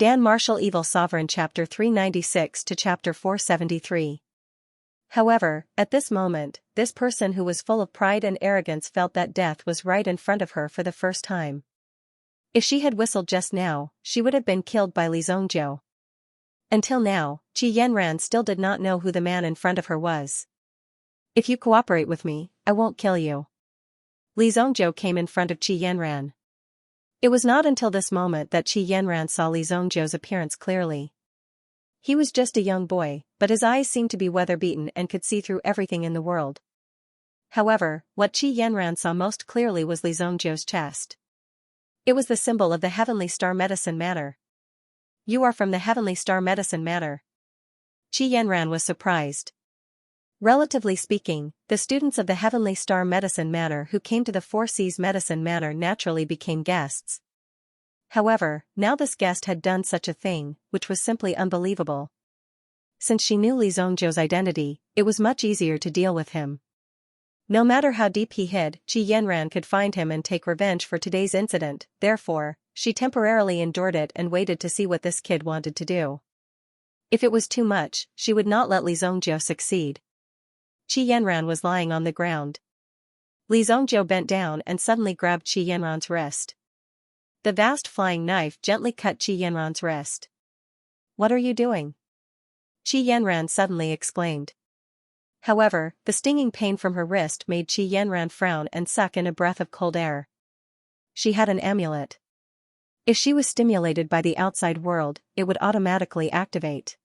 Dan Marshall Evil Sovereign Chapter 396 to Chapter 473. However, at this moment, this person who was full of pride and arrogance felt that death was right in front of her for the first time. If she had whistled just now, she would have been killed by Li Zhongzhou. Until now, Qi Yanran still did not know who the man in front of her was. If you cooperate with me, I won't kill you. Li Zhongzhou came in front of Qi Yanran. It was not until this moment that Qi Yanran saw Li Zhongzhou's appearance clearly. He was just a young boy, but his eyes seemed to be weather-beaten and could see through everything in the world. However, what Qi Yanran saw most clearly was Li Zhongzhou's chest. It was the symbol of the Heavenly Star Medicine Manor. You are from the Heavenly Star Medicine Manor. Qi Yanran was surprised. Relatively speaking, the students of the Heavenly Star Medicine Manor who came to the Four Seas Medicine Manor naturally became guests. However, now this guest had done such a thing, which was simply unbelievable. Since she knew Li Zhongzhou's identity, it was much easier to deal with him. No matter how deep he hid, Qi Yanran could find him and take revenge for today's incident, therefore, she temporarily endured it and waited to see what this kid wanted to do. If it was too much, she would not let Li Zhongzhou succeed. Qi Yanran was lying on the ground. Li Zhongzhou bent down and suddenly grabbed Qi Yanran's wrist. The vast flying knife gently cut Qi Yanran's wrist. What are you doing? Qi Yanran suddenly exclaimed. However, the stinging pain from her wrist made Qi Yanran frown and suck in a breath of cold air. She had an amulet. If she was stimulated by the outside world, it would automatically activate.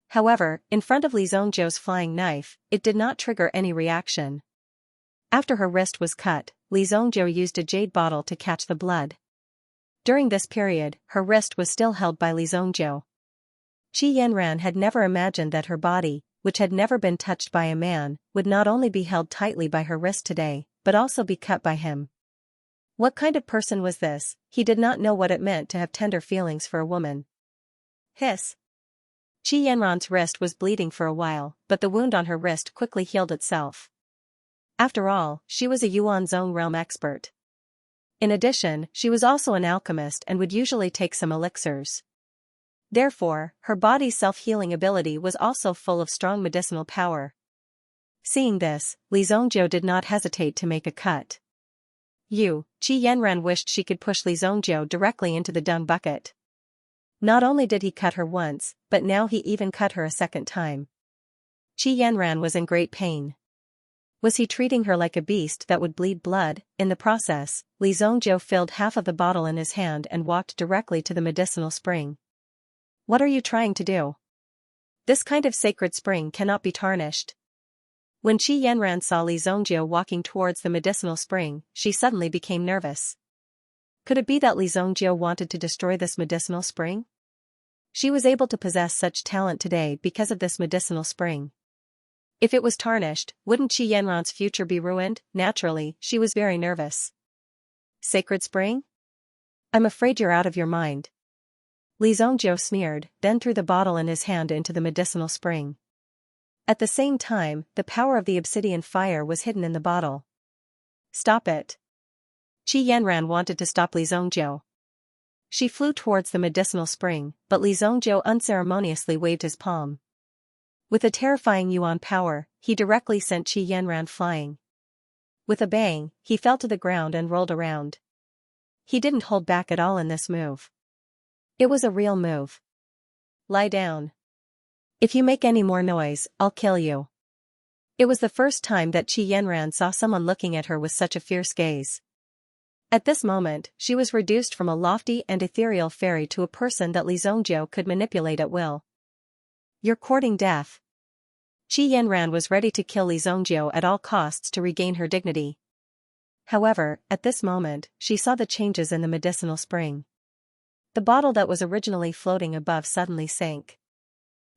However, in front of Li Zhongzhou's flying knife, it did not trigger any reaction. After her wrist was cut, Li Zhongzhou used a jade bottle to catch the blood. During this period, her wrist was still held by Li Zhongzhou. Qi Yanran had never imagined that her body, which had never been touched by a man, would not only be held tightly by her wrist today, but also be cut by him. What kind of person was this? He did not know what it meant to have tender feelings for a woman. Hiss. Qi Yanran's wrist was bleeding for a while, but the wound on her wrist quickly healed itself. After all, she was a Yuan Zone realm expert. In addition, she was also an alchemist and would usually take some elixirs. Therefore, her body's self-healing ability was also full of strong medicinal power. Seeing this, Li Zhongzhou did not hesitate to make a cut. Qi Yanran wished she could push Li Zhongzhou directly into the dung bucket. Not only did he cut her once, but now he even cut her a second time. Qi Yanran was in great pain. Was he treating her like a beast that would bleed blood? In the process, Li Zhongzhou filled half of the bottle in his hand and walked directly to the medicinal spring. What are you trying to do? This kind of sacred spring cannot be tarnished. When Qi Yanran saw Li Zhongzhou walking towards the medicinal spring, she suddenly became nervous. Could it be that Li Zhongzhou wanted to destroy this medicinal spring? She was able to possess such talent today because of this medicinal spring. If it was tarnished, wouldn't Qi Yanran's future be ruined? Naturally, she was very nervous. Sacred spring? I'm afraid you're out of your mind. Li Zhongzhou sneered, then threw the bottle in his hand into the medicinal spring. At the same time, the power of the obsidian fire was hidden in the bottle. Stop it. Qi Yanran wanted to stop Li Zhongzhou. She flew towards the medicinal spring, but Li Zhongzhou unceremoniously waved his palm. With a terrifying yuan power, he directly sent Qi Yanran flying. With a bang, he fell to the ground and rolled around. He didn't hold back at all in this move. It was a real move. Lie down. If you make any more noise, I'll kill you. It was the first time that Qi Yanran saw someone looking at her with such a fierce gaze. At this moment, she was reduced from a lofty and ethereal fairy to a person that Li Zhongzhou could manipulate at will. You're courting death. Qi Yanran was ready to kill Li Zhongzhou at all costs to regain her dignity. However, at this moment, she saw the changes in the medicinal spring. The bottle that was originally floating above suddenly sank.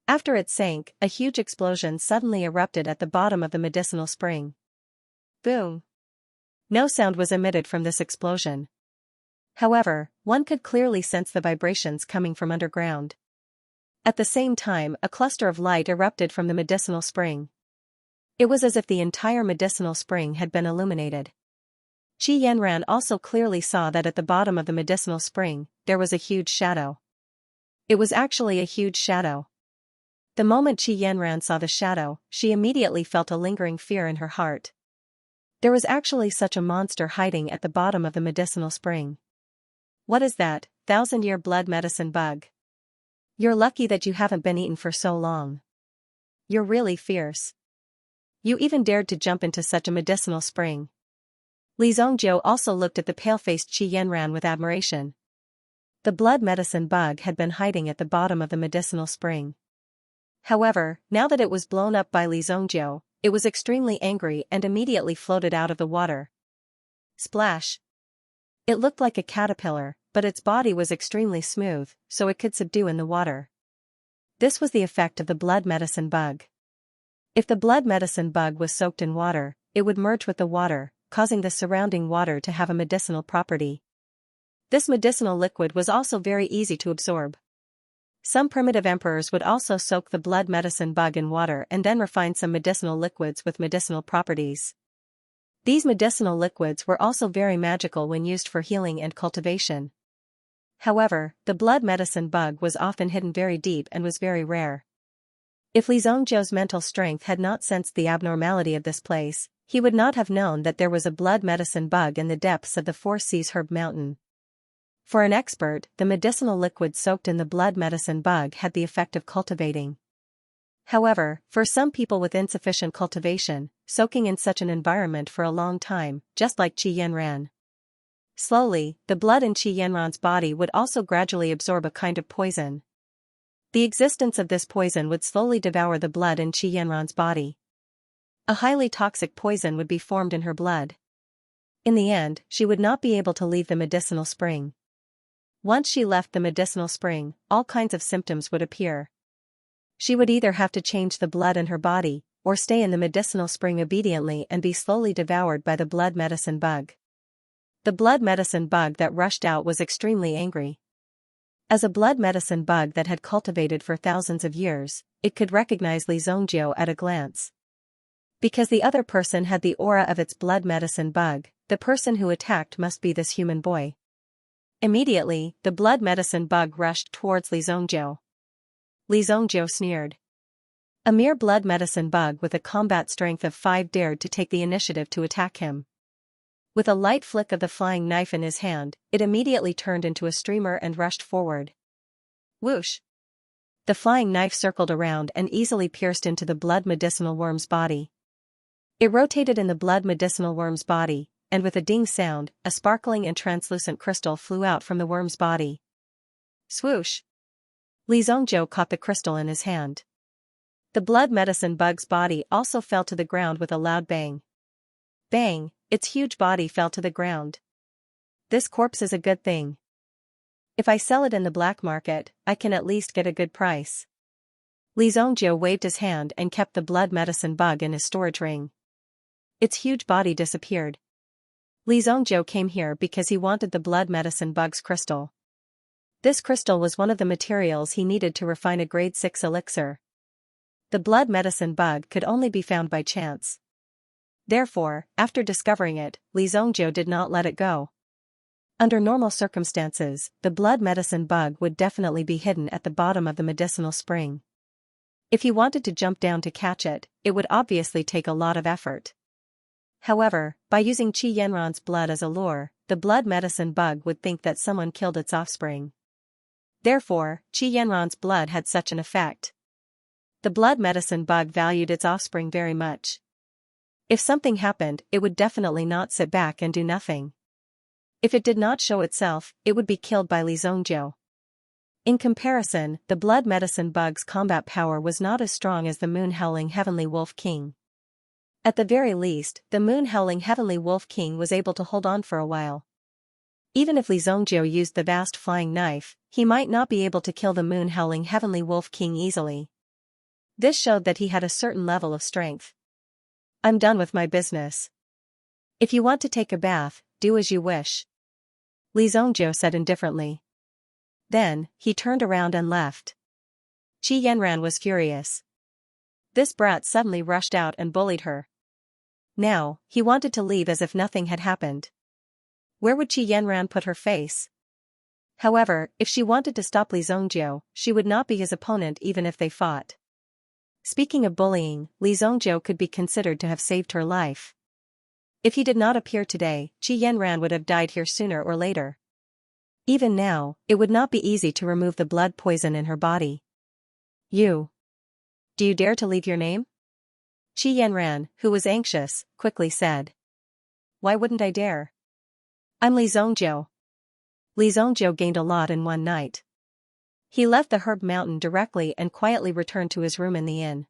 After it sank, a huge explosion suddenly erupted at the bottom of the medicinal spring. Boom! No sound was emitted from this explosion. However, one could clearly sense the vibrations coming from underground. At the same time, a cluster of light erupted from the medicinal spring. It was as if the entire medicinal spring had been illuminated. Qi Yanran also clearly saw that at the bottom of the medicinal spring, there was a huge shadow. It was actually a huge shadow. The moment Qi Yanran saw the shadow, she immediately felt a lingering fear in her heart. There was actually such a monster hiding at the bottom of the medicinal spring. What is that, 1,000-year blood medicine bug? You're lucky that you haven't been eaten for so long. You're really fierce. You even dared to jump into such a medicinal spring. Li Zongjiu also looked at the pale-faced Qi Yanran with admiration. The blood medicine bug had been hiding at the bottom of the medicinal spring. However, now that it was blown up by Li Zongjiu, it was extremely angry and immediately floated out of the water. Splash! It looked like a caterpillar, but its body was extremely smooth, so it could subdue in the water. This was the effect of the blood medicine bug. If the blood medicine bug was soaked in water, it would merge with the water, causing the surrounding water to have a medicinal property. This medicinal liquid was also very easy to absorb. Some primitive emperors would also soak the blood medicine bug in water and then refine some medicinal liquids with medicinal properties. These medicinal liquids were also very magical when used for healing and cultivation. However, the blood medicine bug was often hidden very deep and was very rare. If Li Zongjiu's mental strength had not sensed the abnormality of this place, he would not have known that there was a blood medicine bug in the depths of the Four Seas Herb Mountain. For an expert, the medicinal liquid soaked in the blood medicine bug had the effect of cultivating. However, for some people with insufficient cultivation, soaking in such an environment for a long time, just like Qi Yanran. Slowly, the blood in Qi Yanran's body would also gradually absorb a kind of poison. The existence of this poison would slowly devour the blood in Qi Yanran's body. A highly toxic poison would be formed in her blood. In the end, she would not be able to leave the medicinal spring. Once she left the medicinal spring, all kinds of symptoms would appear. She would either have to change the blood in her body, or stay in the medicinal spring obediently and be slowly devoured by the blood medicine bug. The blood medicine bug that rushed out was extremely angry. As a blood medicine bug that had cultivated for thousands of years, it could recognize Li Zongjiu at a glance. Because the other person had the aura of its blood medicine bug, the person who attacked must be this human boy. Immediately, the blood medicine bug rushed towards Li Zongjiu. Li Zongjiu sneered. A mere blood medicine bug with a combat strength of 5 dared to take the initiative to attack him. With a light flick of the flying knife in his hand, it immediately turned into a streamer and rushed forward. Whoosh! The flying knife circled around and easily pierced into the blood medicinal worm's body. It rotated in the blood medicinal worm's body, and with a ding sound, a sparkling and translucent crystal flew out from the worm's body. Swoosh! Li Zongjiu caught the crystal in his hand. The blood medicine bug's body also fell to the ground with a loud bang. Bang! Its huge body fell to the ground. This corpse is a good thing. If I sell it in the black market, I can at least get a good price. Li Zongjiu waved his hand and kept the blood medicine bug in his storage ring. Its huge body disappeared. Li Zongjiu came here because he wanted the blood medicine bug's crystal. This crystal was one of the materials he needed to refine a grade 6 elixir. The blood medicine bug could only be found by chance. Therefore, after discovering it, Li Zongjiu did not let it go. Under normal circumstances, the blood medicine bug would definitely be hidden at the bottom of the medicinal spring. If he wanted to jump down to catch it, it would obviously take a lot of effort. However, by using Qi Yanran's blood as a lure, the blood medicine bug would think that someone killed its offspring. Therefore, Qi Yanran's blood had such an effect. The blood medicine bug valued its offspring very much. If something happened, it would definitely not sit back and do nothing. If it did not show itself, it would be killed by Li Zongjiu. In comparison, the blood medicine bug's combat power was not as strong as the moon-howling heavenly wolf king. At the very least, the moon-howling heavenly wolf king was able to hold on for a while. Even if Li Zongjiu used the vast flying knife, he might not be able to kill the moon-howling heavenly wolf king easily. This showed that he had a certain level of strength. I'm done with my business. If you want to take a bath, do as you wish. Li Zongjiu said indifferently. Then, he turned around and left. Qi Yanran was furious. This brat suddenly rushed out and bullied her. Now, he wanted to leave as if nothing had happened. Where would Qi Yanran put her face? However, if she wanted to stop Li Zhongjiu, she would not be his opponent even if they fought. Speaking of bullying, Li Zhongjiu could be considered to have saved her life. If he did not appear today, Qi Yanran would have died here sooner or later. Even now, it would not be easy to remove the blood poison in her body. You. Do you dare to leave your name? Qi Yanran, who was anxious, quickly said. Why wouldn't I dare? I'm Li Zhongjiu. Li Zhongjiu gained a lot in one night. He left the herb mountain directly and quietly returned to his room in the inn.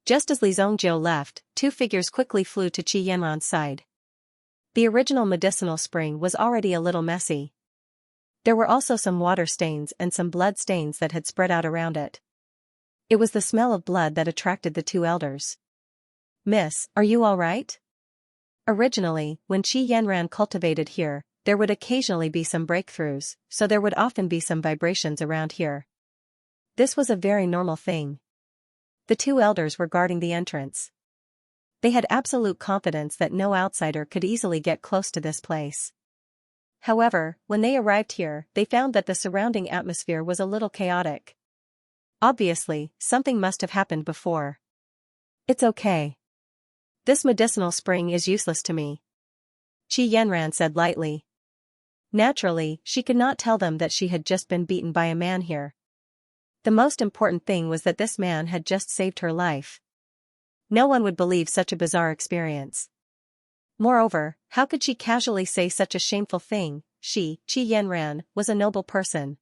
Just as Li Zhongjiu left, two figures quickly flew to Qi Yanran's side. The original medicinal spring was already a little messy. There were also some water stains and some blood stains that had spread out around it. It was the smell of blood that attracted the two elders. Miss, are you all right? Originally, when Qi Yanran cultivated here, there would occasionally be some breakthroughs, so there would often be some vibrations around here. This was a very normal thing. The two elders were guarding the entrance. They had absolute confidence that no outsider could easily get close to this place. However, when they arrived here, they found that the surrounding atmosphere was a little chaotic. Obviously, something must have happened before. It's okay. This medicinal spring is useless to me, Qi Yanran said lightly. Naturally, she could not tell them that she had just been beaten by a man here. The most important thing was that this man had just saved her life. No one would believe such a bizarre experience. Moreover, how could she casually say such a shameful thing? Qi Yanran, was a noble person.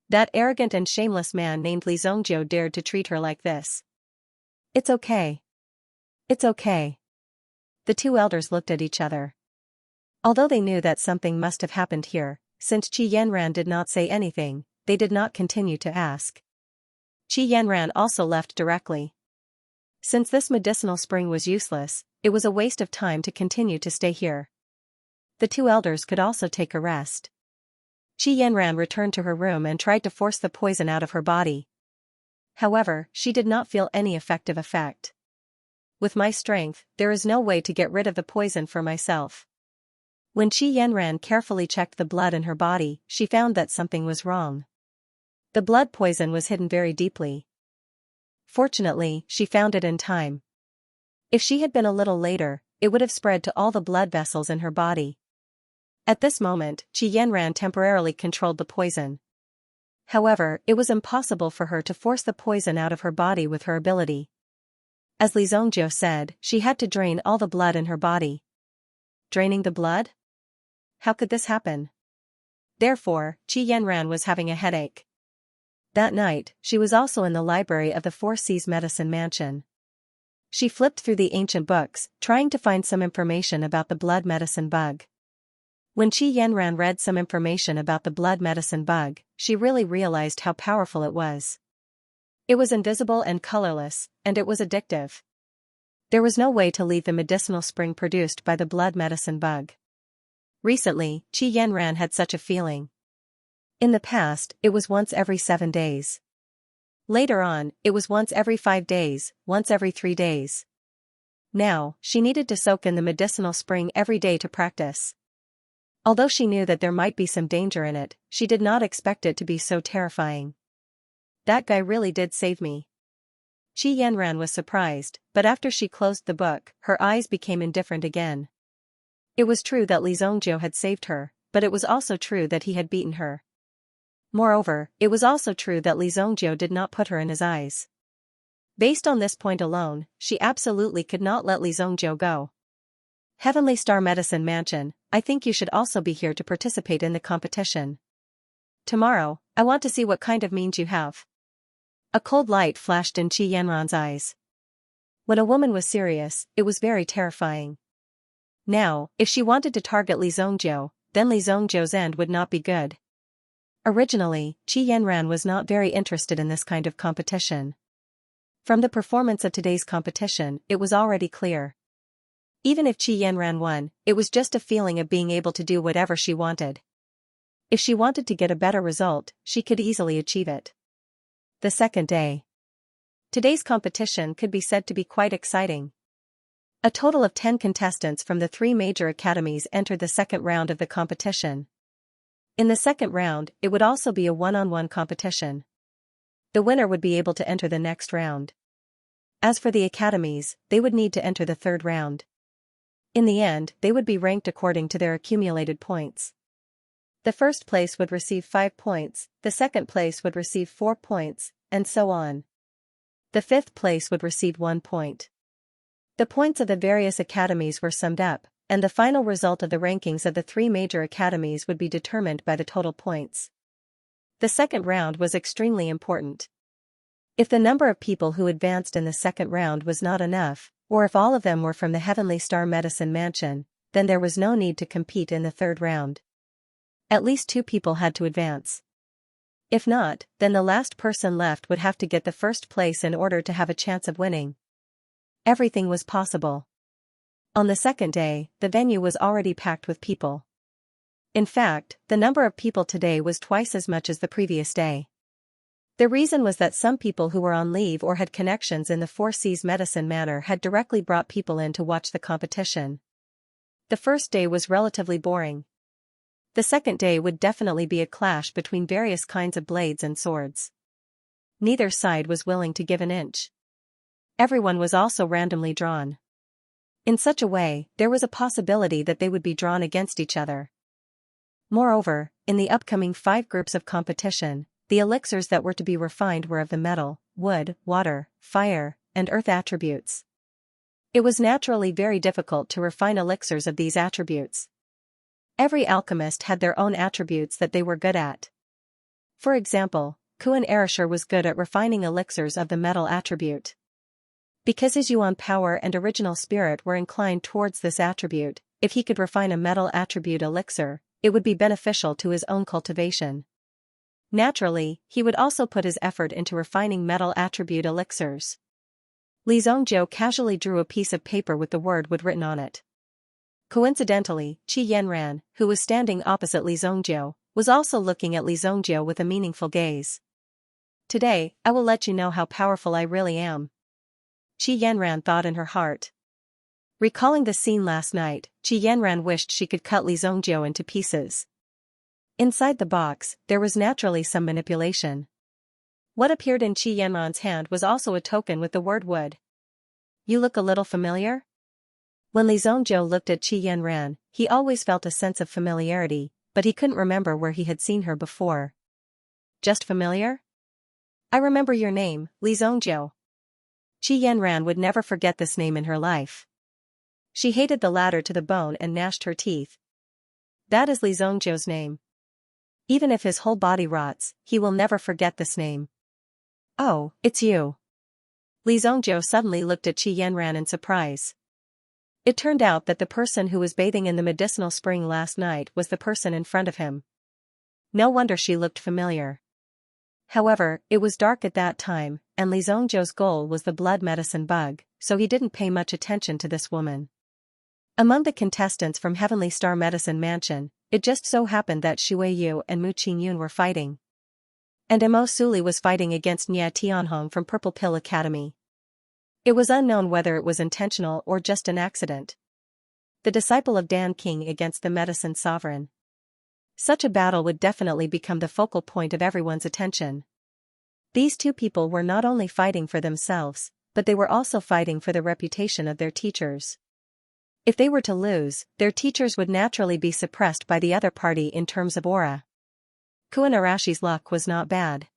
That arrogant and shameless man named Li Zhongjiu dared to treat her like this. It's okay. It's okay. The two elders looked at each other. Although they knew that something must have happened here, since Qi Yanran did not say anything, they did not continue to ask. Qi Yanran also left directly. Since this medicinal spring was useless, it was a waste of time to continue to stay here. The two elders could also take a rest. Qi Yanran returned to her room and tried to force the poison out of her body. However, she did not feel any effective effect. With my strength, there is no way to get rid of the poison for myself. When Qi Yanran carefully checked the blood in her body, she found that something was wrong. The blood poison was hidden very deeply. Fortunately, she found it in time. If she had been a little later, it would have spread to all the blood vessels in her body. At this moment, Qi Yanran temporarily controlled the poison. However, it was impossible for her to force the poison out of her body with her ability. As Li Zhongjiu said, she had to drain all the blood in her body. Draining the blood? How could this happen? Therefore, Qi Yanran was having a headache. That night, she was also in the library of the Four Seas Medicine Mansion. She flipped through the ancient books, trying to find some information about the blood medicine bug. When Qi Yanran read some information about the blood medicine bug, she really realized how powerful it was. It was invisible and colorless, and it was addictive. There was no way to leave the medicinal spring produced by the blood medicine bug. Recently, Qi Yanran had such a feeling. In the past, it was once every 7 days. Later on, it was once every 5 days, once every 3 days. Now, she needed to soak in the medicinal spring every day to practice. Although she knew that there might be some danger in it, she did not expect it to be so terrifying. That guy really did save me. Qi Yanran was surprised, but after she closed the book, her eyes became indifferent again. It was true that Li Zhongjiu had saved her, but it was also true that he had beaten her. Moreover, it was also true that Li Zhongjiu did not put her in his eyes. Based on this point alone, she absolutely could not let Li Zhongjiu go. Heavenly Star Medicine Mansion, I think you should also be here to participate in the competition. Tomorrow, I want to see what kind of means you have. A cold light flashed in Qi Yanran's eyes. When a woman was serious, it was very terrifying. Now, if she wanted to target Li Zhongjiu, then Li Zhongjiu's end would not be good. Originally, Qi Yanran was not very interested in this kind of competition. From the performance of today's competition, it was already clear. Even if Qi Yanran won, it was just a feeling of being able to do whatever she wanted. If she wanted to get a better result, she could easily achieve it. The second day. Today's competition could be said to be quite exciting. A total of 10 contestants from the 3 major academies entered the second round of the competition. In the second round, it would also be a one-on-one competition. The winner would be able to enter the next round. As for the academies, they would need to enter the third round. In the end, they would be ranked according to their accumulated points. The first place would receive 5 points, the second place would receive 4 points, and so on. The fifth place would receive 1 point. The points of the various academies were summed up, and the final result of the rankings of the 3 major academies would be determined by the total points. The second round was extremely important. If the number of people who advanced in the second round was not enough, or if all of them were from the Heavenly Star Medicine Mansion, then there was no need to compete in the third round. At least 2 people had to advance. If not, then the last person left would have to get the first place in order to have a chance of winning. Everything was possible. On the second day, the venue was already packed with people. In fact, the number of people today was twice as much as the previous day. The reason was that some people who were on leave or had connections in the Four Seas Medicine Manor had directly brought people in to watch the competition. The first day was relatively boring. The second day would definitely be a clash between various kinds of blades and swords. Neither side was willing to give an inch. Everyone was also randomly drawn. In such a way, there was a possibility that they would be drawn against each other. Moreover, in the upcoming 5 groups of competition, the elixirs that were to be refined were of the metal, wood, water, fire, and earth attributes. It was naturally very difficult to refine elixirs of these attributes. Every alchemist had their own attributes that they were good at. For example, Kuan Erishur was good at refining elixirs of the metal attribute. Because his yuan power and original spirit were inclined towards this attribute, if he could refine a metal attribute elixir, it would be beneficial to his own cultivation. Naturally, he would also put his effort into refining metal attribute elixirs. Li Zhongjiu casually drew a piece of paper with the word wood written on it. Coincidentally, Qi Yanran, who was standing opposite Li Zhongjiu, was also looking at Li Zhongjiu with a meaningful gaze. Today, I will let you know how powerful I really am. Qi Yanran thought in her heart. Recalling the scene last night, Qi Yanran wished she could cut Li Zhongjiu into pieces. Inside the box, there was naturally some manipulation. What appeared in Qi Yanran's hand was also a token with the word wood. You look a little familiar? When Li Zhongjiu looked at Qi Yanran, he always felt a sense of familiarity, but he couldn't remember where he had seen her before. Just familiar? I remember your name, Li Zhongjiu. Qi Yanran would never forget this name in her life. She hated the latter to the bone and gnashed her teeth. That is Li Zhongjiu's name. Even if his whole body rots, he will never forget this name. Oh, it's you. Li Zhongjiu suddenly looked at Qi Yanran in surprise. It turned out that the person who was bathing in the medicinal spring last night was the person in front of him. No wonder she looked familiar. However, it was dark at that time, and Li Zhongjiu's goal was the blood medicine bug, so he didn't pay much attention to this woman. Among the contestants from Heavenly Star Medicine Mansion, it just so happened that Xue Yu and Mu Qingyun were fighting. And Mo Suli was fighting against Nia Tianhong from Purple Pill Academy. It was unknown whether it was intentional or just an accident. The disciple of Dan King against the medicine sovereign. Such a battle would definitely become the focal point of everyone's attention. These 2 people were not only fighting for themselves, but they were also fighting for the reputation of their teachers. If they were to lose, their teachers would naturally be suppressed by the other party in terms of aura. Kuan Arashi's luck was not bad.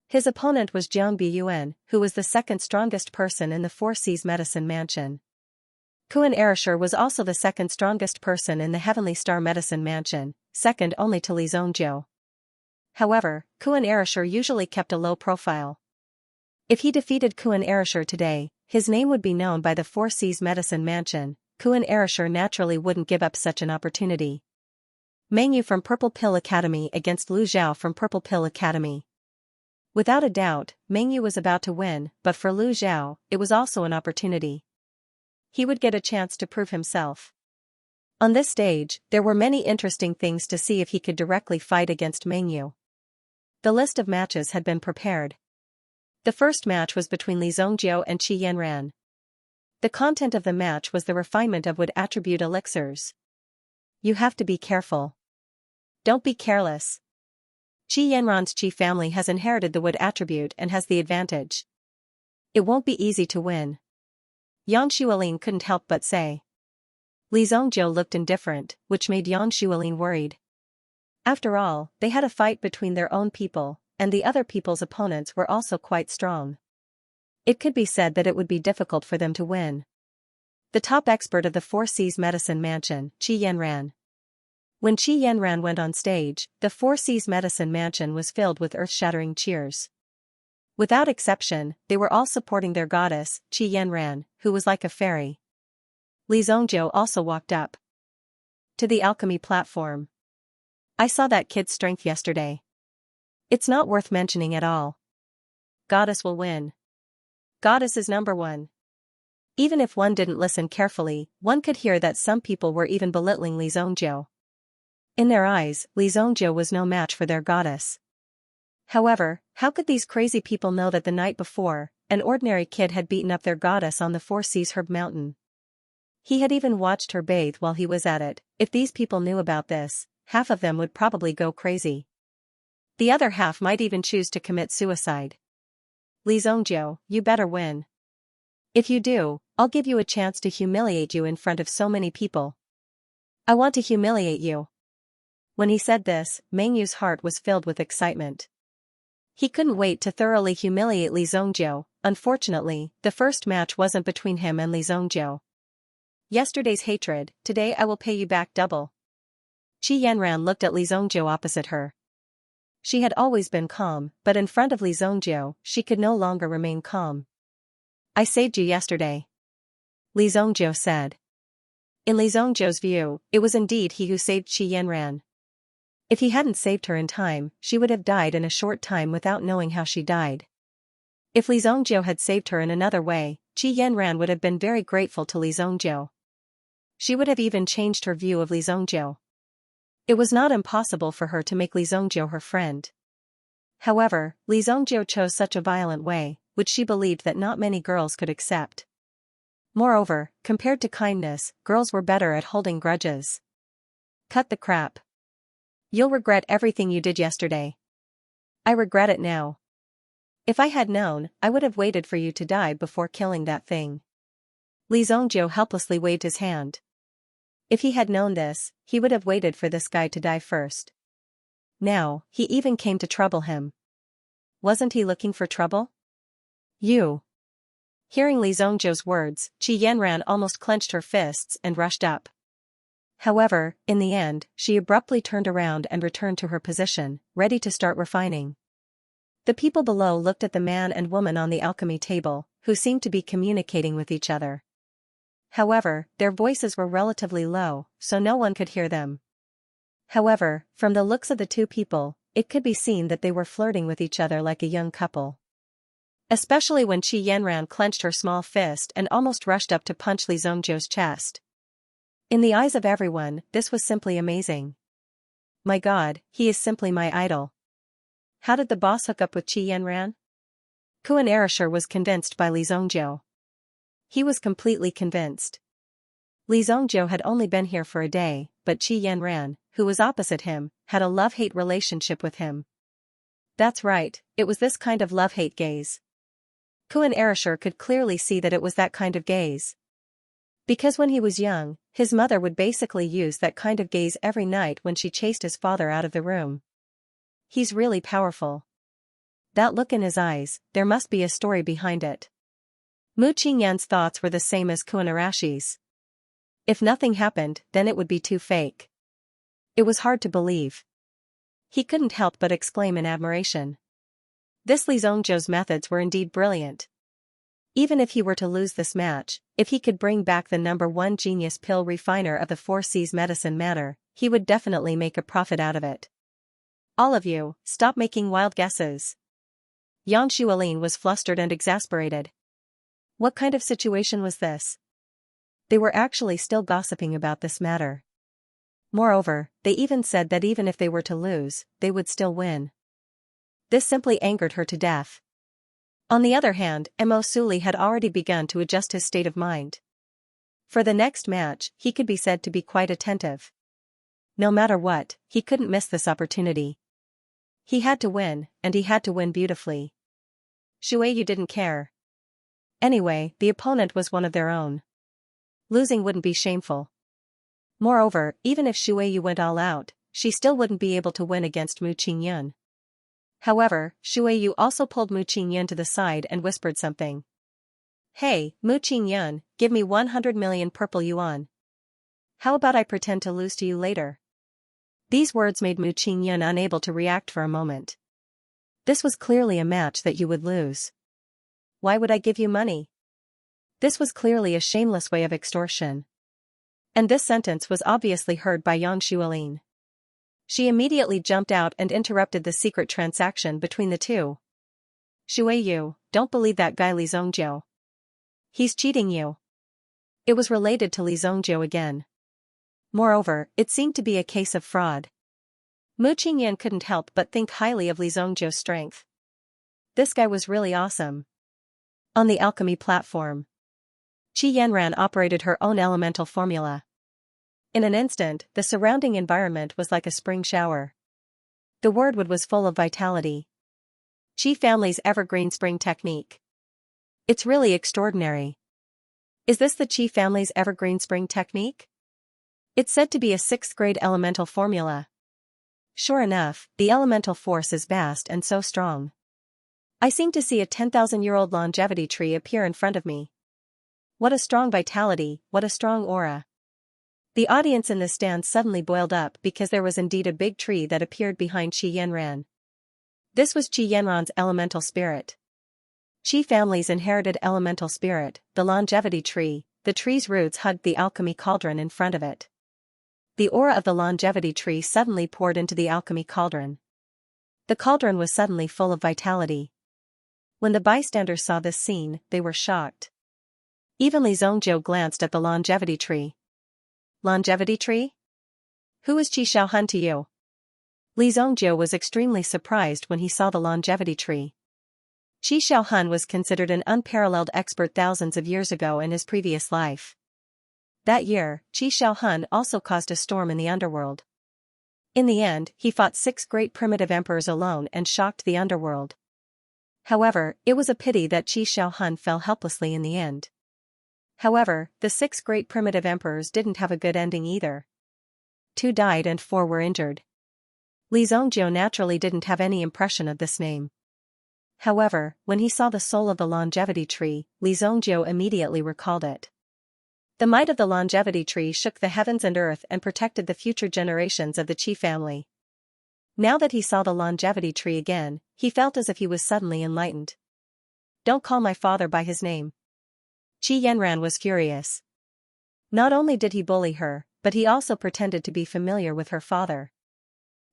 His opponent was Jiang Biyuan, who was the second strongest person in the Four Seas Medicine Mansion. Kuan Erishur was also the second strongest person in the Heavenly Star Medicine Mansion, second only to Li Zhongjiu. However, Kuan Erishur usually kept a low profile. If he defeated Kuan Erishur today, his name would be known by the Four Seas Medicine Mansion. Kuan Erishur naturally wouldn't give up such an opportunity. Meng Yu from Purple Pill Academy against Lu Zhao from Purple Pill Academy. Without a doubt, Meng Yu was about to win, but for Lu Zhao, it was also an opportunity. He would get a chance to prove himself. On this stage, there were many interesting things to see if he could directly fight against Meng Yu. The list of matches had been prepared. The first match was between Li Zhongjiu and Qi Yanran. The content of the match was the refinement of wood attribute elixirs. You have to be careful. Don't be careless. Qi Yanran's Qi family has inherited the wood attribute and has the advantage. It won't be easy to win. Yang Xuelin couldn't help but say. Li Zongjiu looked indifferent, which made Yang Xuelin worried. After all, they had a fight between their own people, and the other people's opponents were also quite strong. It could be said that it would be difficult for them to win. The top expert of the Four Seas Medicine Mansion, Qi Yanran. When Qi Yanran went on stage, the Four Seas Medicine Mansion was filled with earth-shattering cheers. Without exception, they were all supporting their goddess, Qi Yanran, who was like a fairy. Li Zongjiu also walked up to the alchemy platform. I saw that kid's strength yesterday. It's not worth mentioning at all. Goddess will win. Goddess is number one. Even if one didn't listen carefully, one could hear that some people were even belittling Li Zongjiu. In their eyes, Li Zongjiu was no match for their goddess. However, how could these crazy people know that the night before, an ordinary kid had beaten up their goddess on the Four Seas Herb Mountain? He had even watched her bathe while he was at it. If these people knew about this, half of them would probably go crazy. The other half might even choose to commit suicide. Li Zongjiu, you better win. If you do, I'll give you a chance to humiliate you in front of so many people. I want to humiliate you. When he said this, Meng Yu's heart was filled with excitement. He couldn't wait to thoroughly humiliate Li Zongjiu. Unfortunately, the first match wasn't between him and Li Zongjiu. Yesterday's hatred, today I will pay you back double. Qi Yanran looked at Li Zongjiu opposite her. She had always been calm, but in front of Li Zongjiu, she could no longer remain calm. I saved you yesterday. Li Zongjiu said. In Li Zongjiu's view, it was indeed he who saved Qi Yanran. If he hadn't saved her in time, she would have died in a short time without knowing how she died. If Li Zongjiu had saved her in another way, Qi Yanran would have been very grateful to Li Zongjiu. She would have even changed her view of Li Zongjiu. It was not impossible for her to make Li Zongjiu her friend. However, Li Zongjiu chose such a violent way, which she believed that not many girls could accept. Moreover, compared to kindness, girls were better at holding grudges. Cut the crap. You'll regret everything you did yesterday. I regret it now. If I had known, I would have waited for you to die before killing that thing. Li Zongjiu helplessly waved his hand. If he had known this, he would have waited for this guy to die first. Now, he even came to trouble him. Wasn't he looking for trouble? You. Hearing Li Zongjiu's words, Qi Yanran almost clenched her fists and rushed up. However, in the end, she abruptly turned around and returned to her position, ready to start refining. The people below looked at the man and woman on the alchemy table, who seemed to be communicating with each other. However, their voices were relatively low, so no one could hear them. However, from the looks of the two people, it could be seen that they were flirting with each other like a young couple. Especially when Qi Yanran clenched her small fist and almost rushed up to punch Li Zongjiu's chest. In the eyes of everyone, this was simply amazing. My God, he is simply my idol. How did the boss hook up with Qi Yanran? Kuan Erishur was convinced by Li Zongjiu. He was completely convinced. Li Zongjiu had only been here for a day, but Qi Yanran, who was opposite him, had a love-hate relationship with him. That's right, it was this kind of love-hate gaze. Kuan Erishur could clearly see that it was that kind of gaze. Because when he was young, his mother would basically use that kind of gaze every night when she chased his father out of the room. He's really powerful. That look in his eyes, there must be a story behind it. Mu Qingyan's thoughts were the same as Kuan Erishur's. If nothing happened, then it would be too fake. It was hard to believe. He couldn't help but exclaim in admiration. This Li Zongjiu's methods were indeed brilliant. Even if he were to lose this match, if he could bring back the #1 genius pill refiner of the Four Seas medicine matter, he would definitely make a profit out of it. All of you, stop making wild guesses. Yang Xuelin was flustered and exasperated. What kind of situation was this? They were actually still gossiping about this matter. Moreover, they even said that even if they were to lose, they would still win. This simply angered her to death. On the other hand, Mo Suli had already begun to adjust his state of mind. For the next match, he could be said to be quite attentive. No matter what, he couldn't miss this opportunity. He had to win, and he had to win beautifully. Shuiyu didn't care. Anyway, the opponent was one of their own. Losing wouldn't be shameful. Moreover, even if Shuiyu went all out, she still wouldn't be able to win against Mu Qingyun. However, Shuiyu also pulled Mu Qingyun to the side and whispered something. Hey, Mu Qingyun, give me 100 million purple yuan. How about I pretend to lose to you later? These words made Mu Qingyun unable to react for a moment. This was clearly a match that you would lose. Why would I give you money? This was clearly a shameless way of extortion. And this sentence was obviously heard by Yang Xuelin. She immediately jumped out and interrupted the secret transaction between the two. Shuiyu, don't believe that guy Li Zongjiu. He's cheating you. It was related to Li Zongjiu again. Moreover, it seemed to be a case of fraud. Mu Qingyun couldn't help but think highly of Li Zongjiu's strength. This guy was really awesome. On the alchemy platform, Qi Yanran operated her own elemental formula. In an instant, the surrounding environment was like a spring shower. The wordwood was full of vitality. Qi family's evergreen spring technique. It's really extraordinary. Is this the Qi family's evergreen spring technique? It's said to be a 6th grade elemental formula. Sure enough, the elemental force is vast and so strong. I seem to see a 10,000-year-old longevity tree appear in front of me. What a strong vitality, what a strong aura. The audience in the stand suddenly boiled up because there was indeed a big tree that appeared behind Qi Yanran. This was Qi Yanran's elemental spirit. Qi family's inherited elemental spirit, the longevity tree. The tree's roots hugged the alchemy cauldron in front of it. The aura of the longevity tree suddenly poured into the alchemy cauldron. The cauldron was suddenly full of vitality. When the bystanders saw this scene, they were shocked. Even Li Zongjiu glanced at the longevity tree. Longevity tree? Who is Qi Xiaohun to you? Li Zongjiu was extremely surprised when he saw the longevity tree. Qi Xiaohun was considered an unparalleled expert thousands of years ago in his previous life. That year, Qi Xiaohun also caused a storm in the underworld. In the end, he fought 6 great primitive emperors alone and shocked the underworld. However, it was a pity that Qi Xiaohun fell helplessly in the end. However, the 6 great primitive emperors didn't have a good ending either. 2 died and 4 were injured. Li Zongjiu naturally didn't have any impression of this name. However, when he saw the soul of the longevity tree, Li Zongjiu immediately recalled it. The might of the longevity tree shook the heavens and earth and protected the future generations of the Qi family. Now that he saw the longevity tree again, he felt as if he was suddenly enlightened. Don't call my father by his name. Qi Yanran was furious. Not only did he bully her, but he also pretended to be familiar with her father.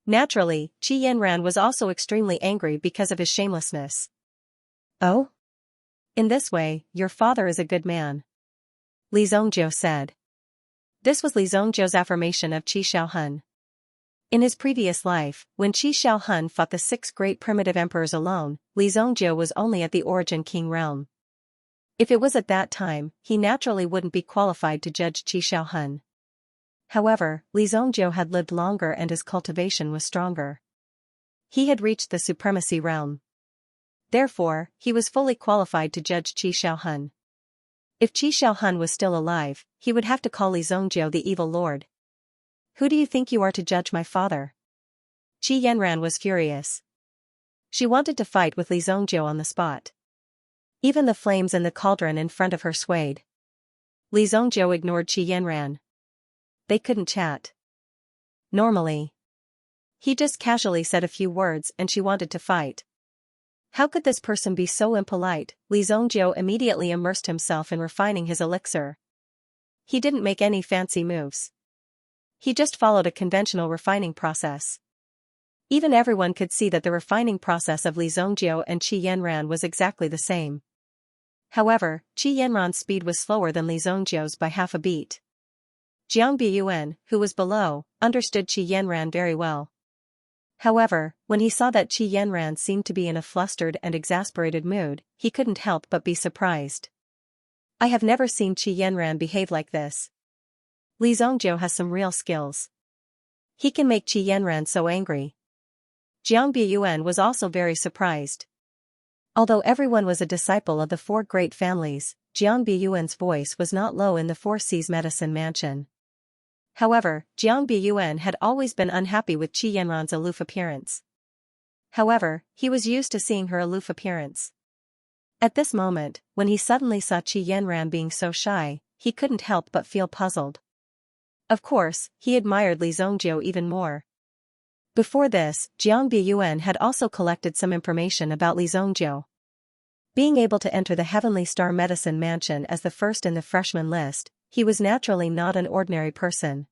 Naturally, Qi Yanran was also extremely angry because of his shamelessness. Oh? In this way, your father is a good man. Li Zongjiu said. This was Li Zongjiu's affirmation of Qi Xiaohun. In his previous life, when Qi Xiaohun fought the 6 great primitive emperors alone, Li Zongjiu was only at the Origin King realm. If it was at that time, he naturally wouldn't be qualified to judge Qi Xiaohun. However, Li Zongjiu had lived longer and his cultivation was stronger. He had reached the supremacy realm. Therefore, he was fully qualified to judge Qi Xiaohun. If Qi Xiaohun was still alive, he would have to call Li Zongjiu the evil lord. Who do you think you are to judge my father? Qi Yanran was furious. She wanted to fight with Li Zongjiu on the spot. Even the flames in the cauldron in front of her swayed. Li Zongjiu ignored Qi Yanran. They couldn't chat. Normally. He just casually said a few words and she wanted to fight. How could this person be so impolite? Li Zongjiu immediately immersed himself in refining his elixir. He didn't make any fancy moves. He just followed a conventional refining process. Even everyone could see that the refining process of Li Zongjiu and Qi Yanran was exactly the same. However, Qi Yanran's speed was slower than Li Zongjiu's by half a beat. Jiang Biyuan, who was below, understood Qi Yanran very well. However, when he saw that Qi Yanran seemed to be in a flustered and exasperated mood, he couldn't help but be surprised. I have never seen Qi Yanran behave like this. Li Zongjiu has some real skills. He can make Qi Yanran so angry. Jiang Biyuan was also very surprised. Although everyone was a disciple of the four great families, Jiang Biyuan's voice was not low in the Four Seas Medicine Mansion. However, Jiang Biyuan had always been unhappy with Qi Yanran's aloof appearance. However, he was used to seeing her aloof appearance. At this moment, when he suddenly saw Qi Yanran being so shy, he couldn't help but feel puzzled. Of course, he admired Li Zongjiu even more. Before this, Jiang Biyuan had also collected some information about Li Zongjiu. Being able to enter the Heavenly Star Medicine Mansion as the first in the freshman list, he was naturally not an ordinary person.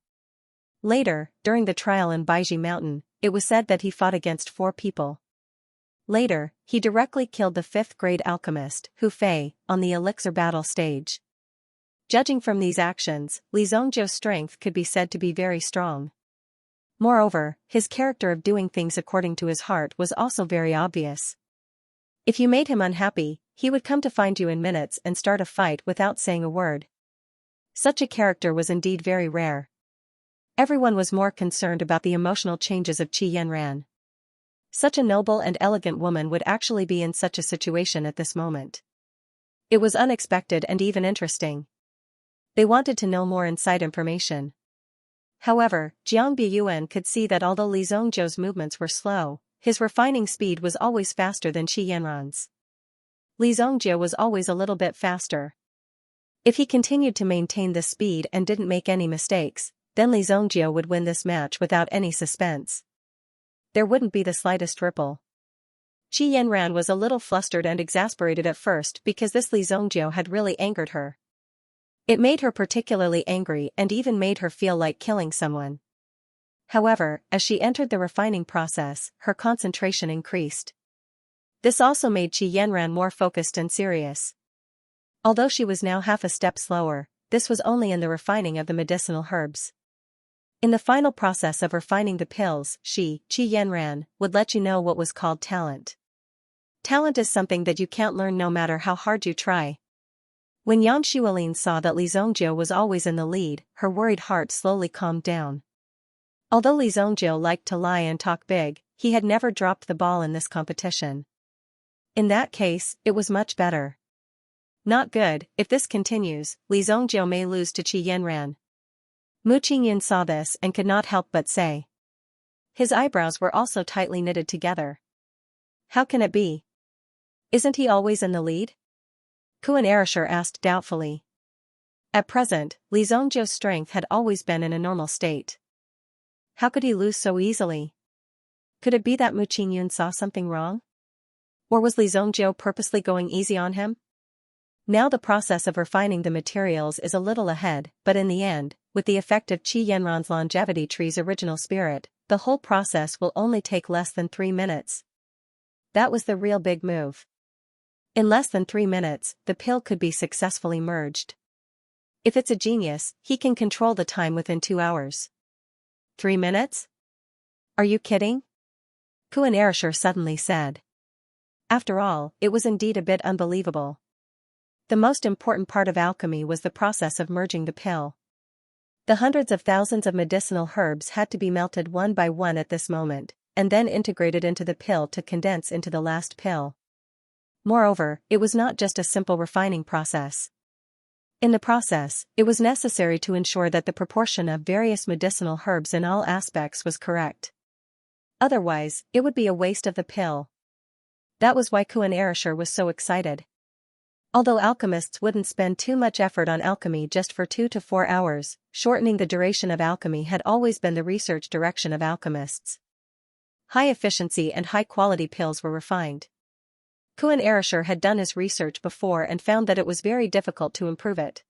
Later, during the trial in Baiji Mountain, it was said that he fought against 4 people. Later, he directly killed the 5th-grade alchemist, Hu Fei, on the elixir battle stage. Judging from these actions, Li Zongjiu's strength could be said to be very strong. Moreover, his character of doing things according to his heart was also very obvious. If you made him unhappy, he would come to find you in minutes and start a fight without saying a word. Such a character was indeed very rare. Everyone was more concerned about the emotional changes of Qi Yanran. Such a noble and elegant woman would actually be in such a situation at this moment. It was unexpected and even interesting. They wanted to know more inside information. However, Jiang Biyuan could see that although Li Zongjiu's movements were slow, his refining speed was always faster than Qi Yanran's. Li Zongjiu was always a little bit faster. If he continued to maintain this speed and didn't make any mistakes, then Li Zongjiu would win this match without any suspense. There wouldn't be the slightest ripple. Qi Yanran was a little flustered and exasperated at first because this Li Zongjiu had really angered her. It made her particularly angry and even made her feel like killing someone. However, as she entered the refining process, her concentration increased. This also made Qi Yanran more focused and serious. Although she was now half a step slower, this was only in the refining of the medicinal herbs. In the final process of refining the pills, Qi Yanran, would let you know what was called talent. Talent is something that you can't learn no matter how hard you try. When Yan Xuelin saw that Li Zongjiu was always in the lead, her worried heart slowly calmed down. Although Li Zongjiu liked to lie and talk big, he had never dropped the ball in this competition. In that case, it was much better. Not good. If this continues, Li Zongjiu may lose to Qi Yanran. Mu Qingyan saw this and could not help but say. His eyebrows were also tightly knitted together. How can it be? Isn't he always in the lead? Kuan Erishur asked doubtfully. At present, Li Zongjiu's strength had always been in a normal state. How could he lose so easily? Could it be that Mu Qingyan saw something wrong? Or was Li Zongjiu purposely going easy on him? Now the process of refining the materials is a little ahead, but in the end, with the effect of Qi Yanran's longevity tree's original spirit, the whole process will only take less than 3 minutes. That was the real big move. In less than 3 minutes, the pill could be successfully merged. If it's a genius, he can control the time within 2 hours. 3 minutes? Are you kidding? Kuan Erishur suddenly said. After all, it was indeed a bit unbelievable. The most important part of alchemy was the process of merging the pill. The hundreds of thousands of medicinal herbs had to be melted one by one at this moment, and then integrated into the pill to condense into the last pill. Moreover, it was not just a simple refining process. In the process, it was necessary to ensure that the proportion of various medicinal herbs in all aspects was correct. Otherwise, it would be a waste of the pill. That was why Kuan Erishur was so excited. Although alchemists wouldn't spend too much effort on alchemy just for 2 to 4 hours, shortening the duration of alchemy had always been the research direction of alchemists. High efficiency and high quality pills were refined. Kuan Erishur had done his research before and found that it was very difficult to improve it.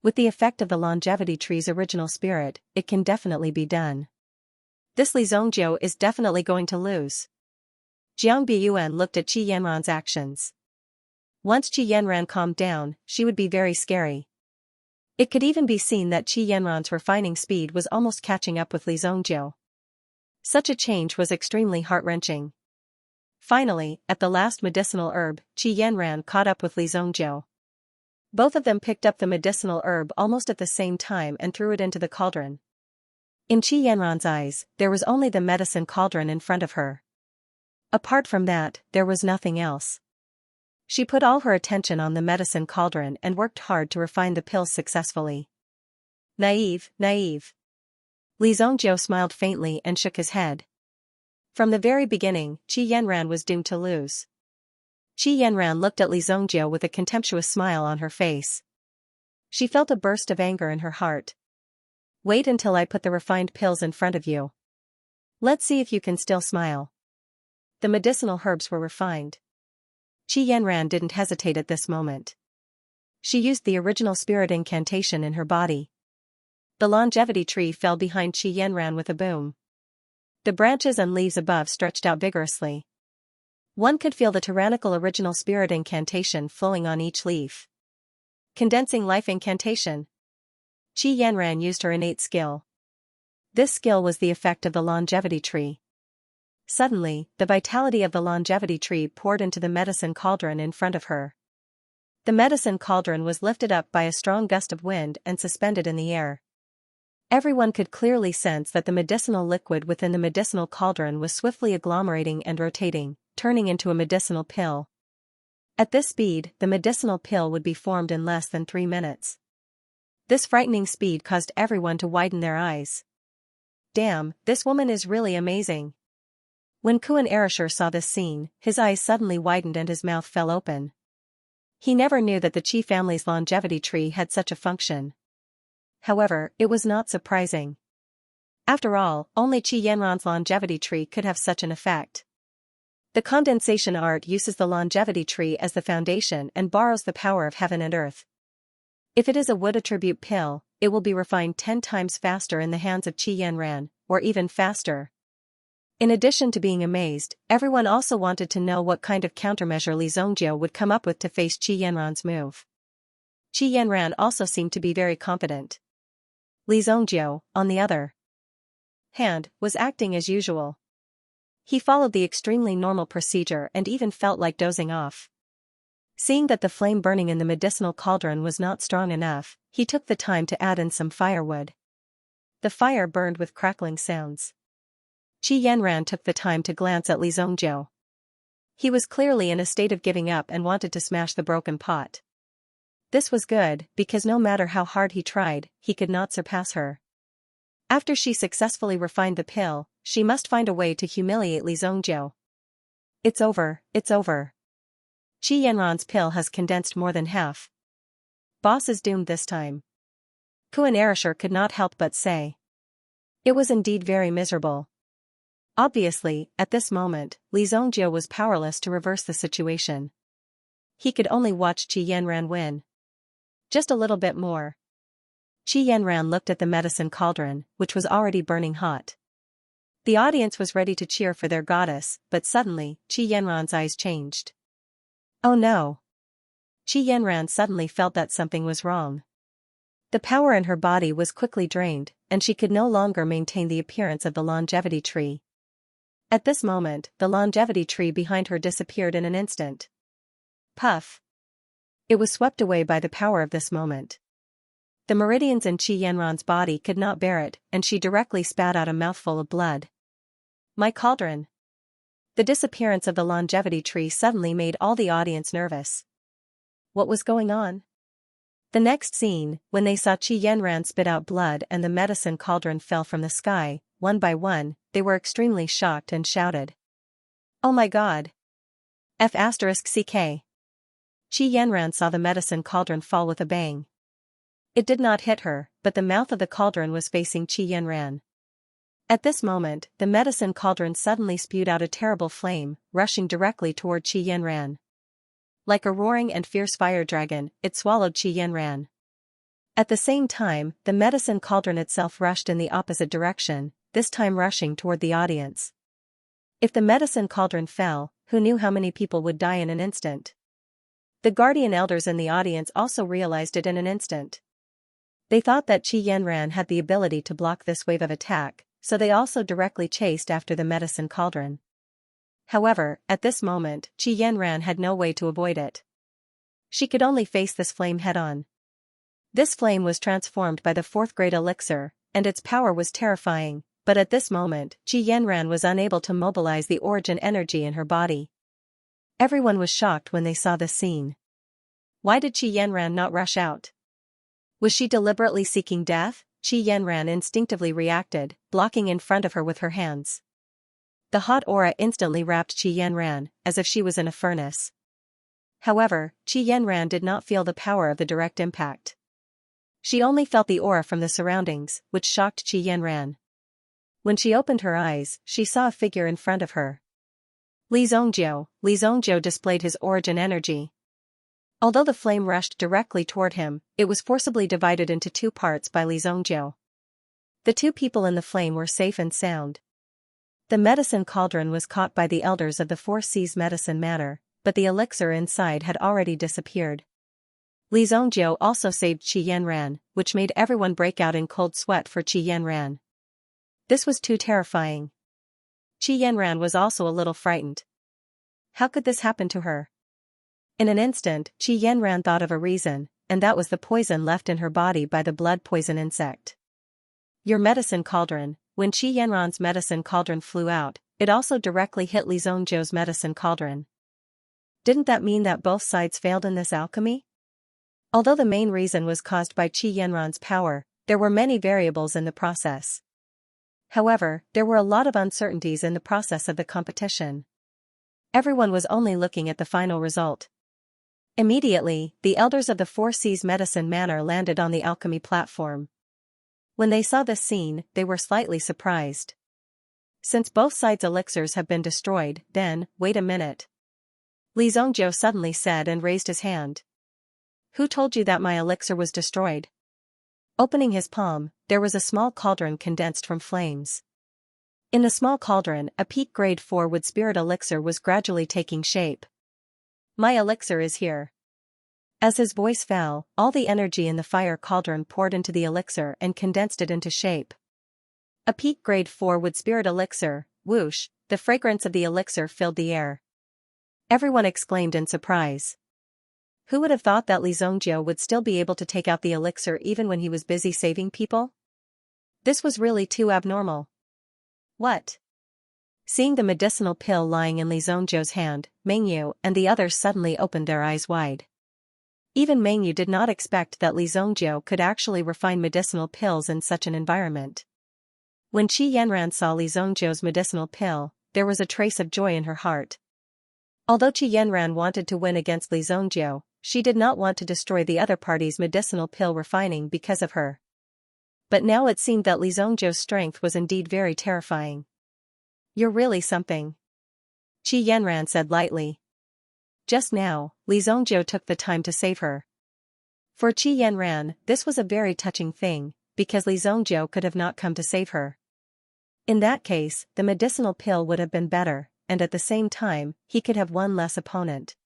With the effect of the longevity tree's original spirit, it can definitely be done. This Li Zongjiu is definitely going to lose. Jiang Biyuan looked at Qi Yanran's actions. Once Qi Yanran calmed down, she would be very scary. It could even be seen that Qi Yanran's refining speed was almost catching up with Li Zongjiu. Such a change was extremely heart-wrenching. Finally, at the last medicinal herb, Qi Yanran caught up with Li Zongjiu. Both of them picked up the medicinal herb almost at the same time and threw it into the cauldron. In Qi Yanran's eyes, there was only the medicine cauldron in front of her. Apart from that, there was nothing else. She put all her attention on the medicine cauldron and worked hard to refine the pills successfully. Naive, naive. Li Zongjiu smiled faintly and shook his head. From the very beginning, Qi Yanran was doomed to lose. Qi Yanran looked at Li Zongjiu with a contemptuous smile on her face. She felt a burst of anger in her heart. Wait until I put the refined pills in front of you. Let's see if you can still smile. The medicinal herbs were refined. Qi Yanran didn't hesitate at this moment. She used the original spirit incantation in her body. The longevity tree fell behind Qi Yanran with a boom. The branches and leaves above stretched out vigorously. One could feel the tyrannical original spirit incantation flowing on each leaf. Condensing life incantation. Qi Yanran used her innate skill. This skill was the effect of the longevity tree. Suddenly, the vitality of the longevity tree poured into the medicine cauldron in front of her. The medicine cauldron was lifted up by a strong gust of wind and suspended in the air. Everyone could clearly sense that the medicinal liquid within the medicinal cauldron was swiftly agglomerating and rotating, turning into a medicinal pill. At this speed, the medicinal pill would be formed in less than 3 minutes. This frightening speed caused everyone to widen their eyes. Damn, this woman is really amazing. When Kuan Erishur saw this scene, his eyes suddenly widened and his mouth fell open. He never knew that the Qi family's longevity tree had such a function. However, it was not surprising. After all, only Qi Yanran's longevity tree could have such an effect. The condensation art uses the longevity tree as the foundation and borrows the power of heaven and earth. If it is a wood attribute pill, it will be refined 10 times faster in the hands of Qi Yanran, or even faster. In addition to being amazed, everyone also wanted to know what kind of countermeasure Li Zongjiu would come up with to face Qi Yanran's move. Qi Yanran also seemed to be very confident. Li Zongjiu, on the other hand, was acting as usual. He followed the extremely normal procedure and even felt like dozing off. Seeing that the flame burning in the medicinal cauldron was not strong enough, he took the time to add in some firewood. The fire burned with crackling sounds. Qi Yanran took the time to glance at Li Zongjiu. He was clearly in a state of giving up and wanted to smash the broken pot. This was good, because no matter how hard he tried, he could not surpass her. After she successfully refined the pill, she must find a way to humiliate Li Zongjiu. It's over, it's over. Qi Yanran's pill has condensed more than half. Boss is doomed this time. Kuan Erishur could not help but say. It was indeed very miserable. Obviously, at this moment, Li Zongjiu was powerless to reverse the situation. He could only watch Qi Yanran win. Just a little bit more. Qi Yanran looked at the medicine cauldron, which was already burning hot. The audience was ready to cheer for their goddess, but suddenly, Qi Yanran's eyes changed. Oh no! Qi Yanran suddenly felt that something was wrong. The power in her body was quickly drained, and she could no longer maintain the appearance of the longevity tree. At this moment, the longevity tree behind her disappeared in an instant. Puff! It was swept away by the power of this moment. The meridians in Qi Yanran's body could not bear it, and she directly spat out a mouthful of blood. My cauldron! The disappearance of the longevity tree suddenly made all the audience nervous. What was going on? The next scene, when they saw Qi Yanran spit out blood and the medicine cauldron fell from the sky, one by one, they were extremely shocked and shouted. Oh my god! F***ck. Qi Yanran saw the medicine cauldron fall with a bang. It did not hit her, but the mouth of the cauldron was facing Qi Yanran. At this moment, the medicine cauldron suddenly spewed out a terrible flame, rushing directly toward Qi Yanran. Like a roaring and fierce fire dragon, it swallowed Qi Yanran. At the same time, the medicine cauldron itself rushed in the opposite direction, this time rushing toward the audience. If the medicine cauldron fell, who knew how many people would die in an instant? The guardian elders in the audience also realized it in an instant. They thought that Qi Yanran had the ability to block this wave of attack, so they also directly chased after the medicine cauldron. However, at this moment, Qi Yanran had no way to avoid it. She could only face this flame head-on. This flame was transformed by the 4th grade elixir, and its power was terrifying, but at this moment, Qi Yanran was unable to mobilize the origin energy in her body. Everyone was shocked when they saw this scene. Why did Qi Yanran not rush out? Was she deliberately seeking death? Qi Yanran instinctively reacted, blocking in front of her with her hands. The hot aura instantly wrapped Qi Yanran, as if she was in a furnace. However, Qi Yanran did not feel the power of the direct impact. She only felt the aura from the surroundings, which shocked Qi Yanran. When she opened her eyes, she saw a figure in front of her. Li Zongjiu displayed his origin energy. Although the flame rushed directly toward him, it was forcibly divided into two parts by Li Zongjiu. The two people in the flame were safe and sound. The medicine cauldron was caught by the elders of the Four Seas Medicine Manor, but the elixir inside had already disappeared. Li Zongjiu also saved Qi Yanran, which made everyone break out in cold sweat for Qi Yanran. This was too terrifying. Qi Yanran was also a little frightened. How could this happen to her? In an instant, Qi Yanran thought of a reason, and that was the poison left in her body by the blood poison insect. Your medicine cauldron. When Qi Yanran's medicine cauldron flew out, it also directly hit Li Zongjiu's medicine cauldron. Didn't that mean that both sides failed in this alchemy? Although the main reason was caused by Qi Yanran's power, there were many variables in the process. However, there were a lot of uncertainties in the process of the competition. Everyone was only looking at the final result. Immediately, the elders of the Four Seas Medicine Manor landed on the alchemy platform. When they saw this scene, they were slightly surprised. Since both sides' elixirs have been destroyed, then, wait a minute. Li Zongjiu suddenly said and raised his hand. Who told you that my elixir was destroyed? Opening his palm, there was a small cauldron condensed from flames. In the small cauldron, a peak grade 4 wood spirit elixir was gradually taking shape. My elixir is here. As his voice fell, all the energy in the fire cauldron poured into the elixir and condensed it into shape. A peak grade 4 wood spirit elixir, whoosh, the fragrance of the elixir filled the air. Everyone exclaimed in surprise. Who would have thought that Li Zongjiu would still be able to take out the elixir even when he was busy saving people? This was really too abnormal. What? Seeing the medicinal pill lying in Li Zongjiu's hand, Mengyu and the others suddenly opened their eyes wide. Even Mengyu did not expect that Li Zongjiu could actually refine medicinal pills in such an environment. When Qi Yanran saw Li Zongjiu's medicinal pill, there was a trace of joy in her heart. Although Qi Yanran wanted to win against Li Zongjiu, she did not want to destroy the other party's medicinal pill refining because of her. But now it seemed that Li Zongjiu's strength was indeed very terrifying. You're really something. Qi Yanran said lightly. Just now, Li Zongjiu took the time to save her. For Qi Yanran, this was a very touching thing, because Li Zongjiu could have not come to save her. In that case, the medicinal pill would have been better, and at the same time, he could have one less opponent.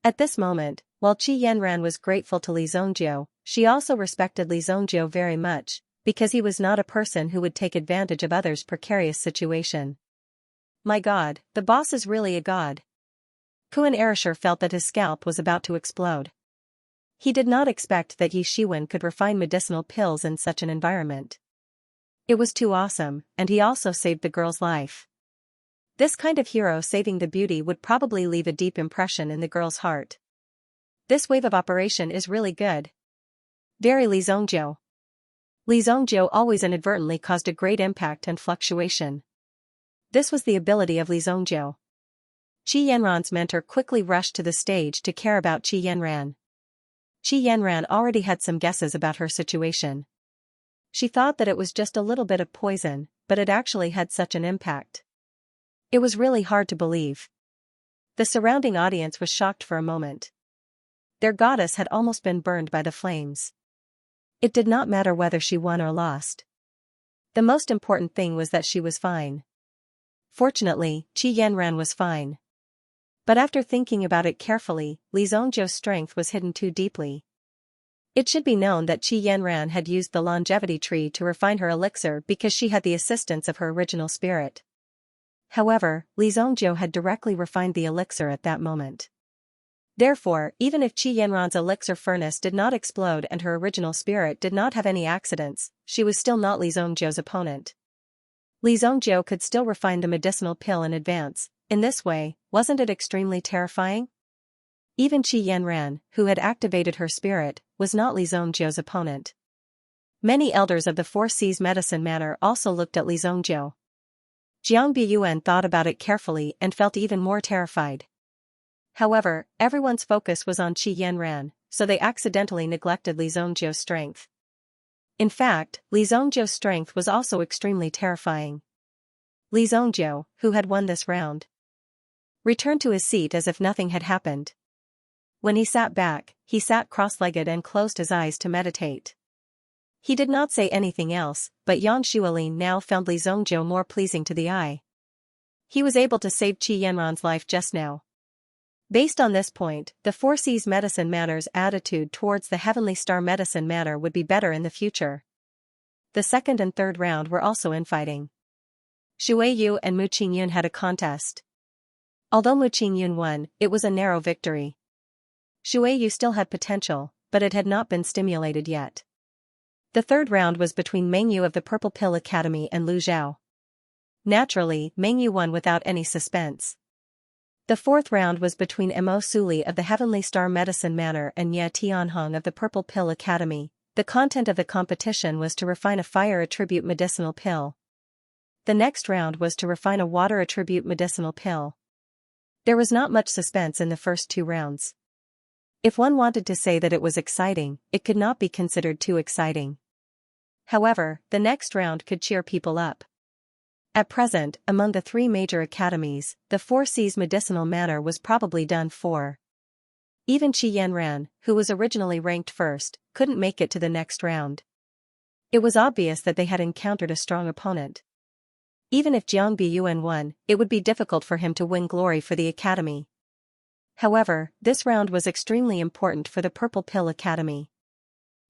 At this moment, while Qi Yanran was grateful to Li Zongjiu, she also respected Li Zongjiu very much, because he was not a person who would take advantage of others' precarious situation. My god, the boss is really a god. Kuan Erasher felt that his scalp was about to explode. He did not expect that Yi Shiwen could refine medicinal pills in such an environment. It was too awesome, and he also saved the girl's life. This kind of hero saving the beauty would probably leave a deep impression in the girl's heart. This wave of operation is really good. Very Li Zongjiu. Li Zongjiu always inadvertently caused a great impact and fluctuation. This was the ability of Li Zongjiu. Qi Yanran's mentor quickly rushed to the stage to care about Qi Yanran. Qi Yanran already had some guesses about her situation. She thought that it was just a little bit of poison, but it actually had such an impact. It was really hard to believe. The surrounding audience was shocked for a moment. Their goddess had almost been burned by the flames. It did not matter whether she won or lost. The most important thing was that she was fine. Fortunately, Qi Yanran was fine. But after thinking about it carefully, Li Zongjiu's strength was hidden too deeply. It should be known that Qi Yanran had used the longevity tree to refine her elixir because she had the assistance of her original spirit. However, Li Zongjiu had directly refined the elixir at that moment. Therefore, even if Qi Yanran's elixir furnace did not explode and her original spirit did not have any accidents, she was still not Li Zongjiu's opponent. Li Zongjiu could still refine the medicinal pill in advance. In this way, wasn't it extremely terrifying? Even Qi Yanran, who had activated her spirit, was not Li Zongjiu's opponent. Many elders of the Four Seas Medicine Manor also looked at Li Zongjiu. Jiang Biyuan thought about it carefully and felt even more terrified. However, everyone's focus was on Qi Yanran, so they accidentally neglected Li Zongjiu's strength. In fact, Li Zongjiu's strength was also extremely terrifying. Li Zongjiu, who had won this round, returned to his seat as if nothing had happened. When he sat back, he sat cross-legged and closed his eyes to meditate. He did not say anything else, but Yang Xuelin now found Li Zongjiu more pleasing to the eye. He was able to save Qi Yanran's life just now. Based on this point, the Four Seas Medicine Manor's attitude towards the Heavenly Star Medicine Manor would be better in the future. The second and third round were also infighting. Shuiyu and Mu Qingyun had a contest. Although Mu Qingyun won, it was a narrow victory. Shuiyu still had potential, but it had not been stimulated yet. The third round was between Mengyu of the Purple Pill Academy and Lu Zhao. Naturally, Mengyu won without any suspense. The fourth round was between Mo Suli of the Heavenly Star Medicine Manor and Ye Tianhong of the Purple Pill Academy. The content of the competition was to refine a fire attribute medicinal pill. The next round was to refine a water attribute medicinal pill. There was not much suspense in the first two rounds. If one wanted to say that it was exciting, it could not be considered too exciting. However, the next round could cheer people up. At present, among the three major academies, the Four Seas Medicinal Manor was probably done for. Even Qi Yanran, who was originally ranked first, couldn't make it to the next round. It was obvious that they had encountered a strong opponent. Even if Jiang Biyuan won, it would be difficult for him to win glory for the academy. However, this round was extremely important for the Purple Pill Academy.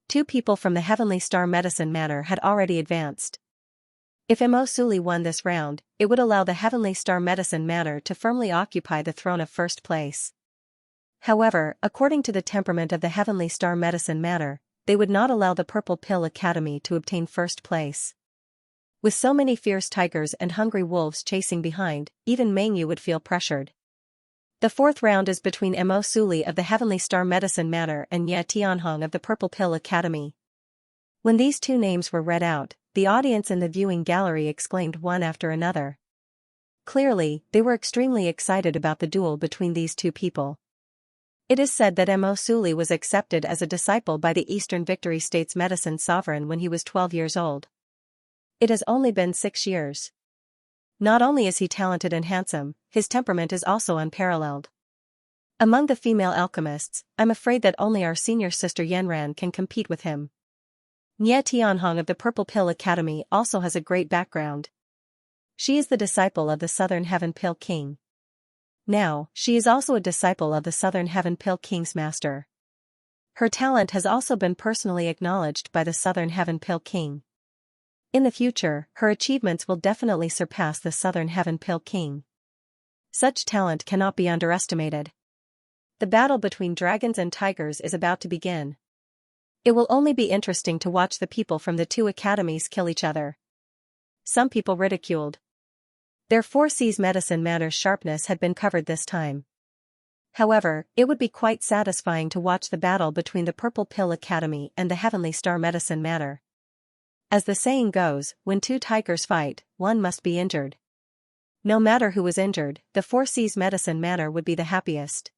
Two people from the Heavenly Star Medicine Manor had already advanced. If Mo Suli won this round, it would allow the Heavenly Star Medicine Manor to firmly occupy the throne of first place. However, according to the temperament of the Heavenly Star Medicine Manor, they would not allow the Purple Pill Academy to obtain first place. With so many fierce tigers and hungry wolves chasing behind, even Mengyu would feel pressured. The fourth round is between Mo Suli of the Heavenly Star Medicine Manor and Ye Tianhong of the Purple Pill Academy. When these two names were read out, the audience in the viewing gallery exclaimed one after another. Clearly, they were extremely excited about the duel between these two people. It is said that Mo Suli was accepted as a disciple by the Eastern Victory State's medicine sovereign when he was 12 years old. It has only been 6 years. Not only is he talented and handsome, his temperament is also unparalleled. Among the female alchemists, I'm afraid that only our senior sister Yanran can compete with him. Nye Tianhong of the Purple Pill Academy also has a great background. She is the disciple of the Southern Heaven Pill King. Now, she is also a disciple of the Southern Heaven Pill King's master. Her talent has also been personally acknowledged by the Southern Heaven Pill King. In the future, her achievements will definitely surpass the Southern Heaven Pill King. Such talent cannot be underestimated. The battle between dragons and tigers is about to begin. It will only be interesting to watch the people from the two academies kill each other. Some people ridiculed their Four Seas Medicine Manor's sharpness had been covered this time. However, it would be quite satisfying to watch the battle between the Purple Pill Academy and the Heavenly Star Medicine Manor. As the saying goes, when two tigers fight, one must be injured. No matter who was injured, the Four Seas Medicine Manor would be the happiest.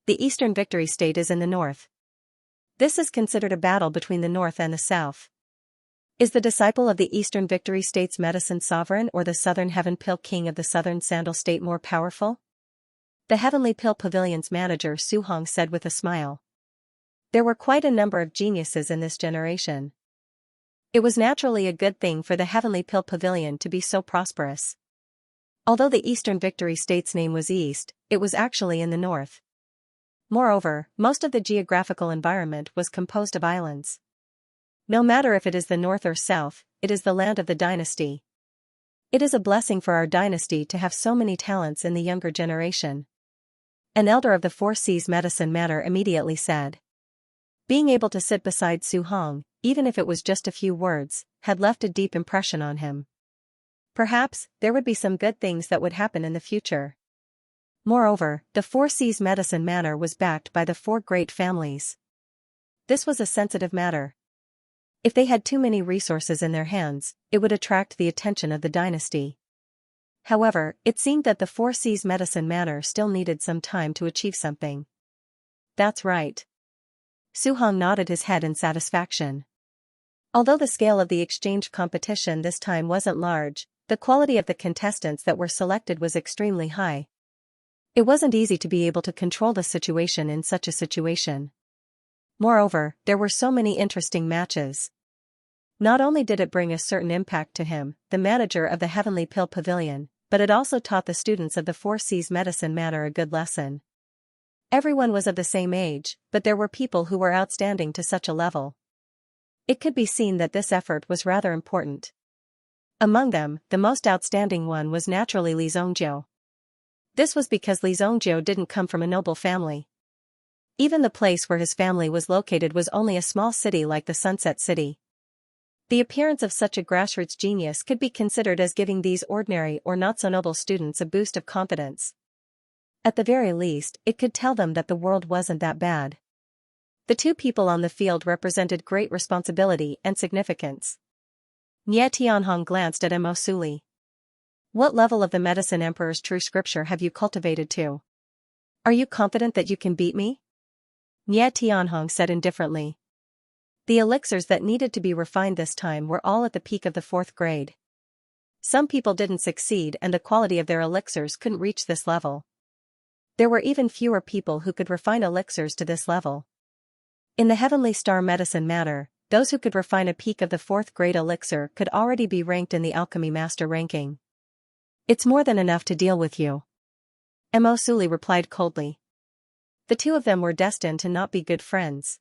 The Eastern Victory State is in the north. This is considered a battle between the North and the South. Is the disciple of the Eastern Victory State's medicine sovereign or the Southern Heaven Pill King of the Southern Sandal State more powerful? The Heavenly Pill Pavilion's manager Su Hong said with a smile. There were quite a number of geniuses in this generation. It was naturally a good thing for the Heavenly Pill Pavilion to be so prosperous. Although the Eastern Victory State's name was East, it was actually in the North. Moreover, most of the geographical environment was composed of islands. No matter if it is the North or South, it is the land of the dynasty. It is a blessing for our dynasty to have so many talents in the younger generation. An elder of the Four Seas Medicine Manor immediately said. Being able to sit beside Su Hong, even if it was just a few words, had left a deep impression on him. Perhaps, there would be some good things that would happen in the future. Moreover, the Four Seas Medicine Manor was backed by the four great families. This was a sensitive matter. If they had too many resources in their hands, it would attract the attention of the dynasty. However, it seemed that the Four Seas Medicine Manor still needed some time to achieve something. That's right. Su Hong nodded his head in satisfaction. Although the scale of the exchange competition this time wasn't large, the quality of the contestants that were selected was extremely high. It wasn't easy to be able to control the situation in such a situation. Moreover, there were so many interesting matches. Not only did it bring a certain impact to him, the manager of the Heavenly Pill Pavilion, but it also taught the students of the Four Seas Medicine Manor a good lesson. Everyone was of the same age, but there were people who were outstanding to such a level. It could be seen that this effort was rather important. Among them, the most outstanding one was naturally Li Zhongjiu. This was because Li Zhongjiu didn't come from a noble family. Even the place where his family was located was only a small city like the Sunset City. The appearance of such a grassroots genius could be considered as giving these ordinary or not-so-noble students a boost of confidence. At the very least, it could tell them that the world wasn't that bad. The two people on the field represented great responsibility and significance. Nie Tianhong glanced at Mo Suli. What level of the Medicine Emperor's true scripture have you cultivated to? Are you confident that you can beat me? Nie Tianhong said indifferently. The elixirs that needed to be refined this time were all at the peak of the 4th grade. Some people didn't succeed and the quality of their elixirs couldn't reach this level. There were even fewer people who could refine elixirs to this level. In the Heavenly Star Medicine Manor, those who could refine a peak of the 4th grade elixir could already be ranked in the Alchemy Master ranking. It's more than enough to deal with you. Mo Suli replied coldly. The two of them were destined to not be good friends.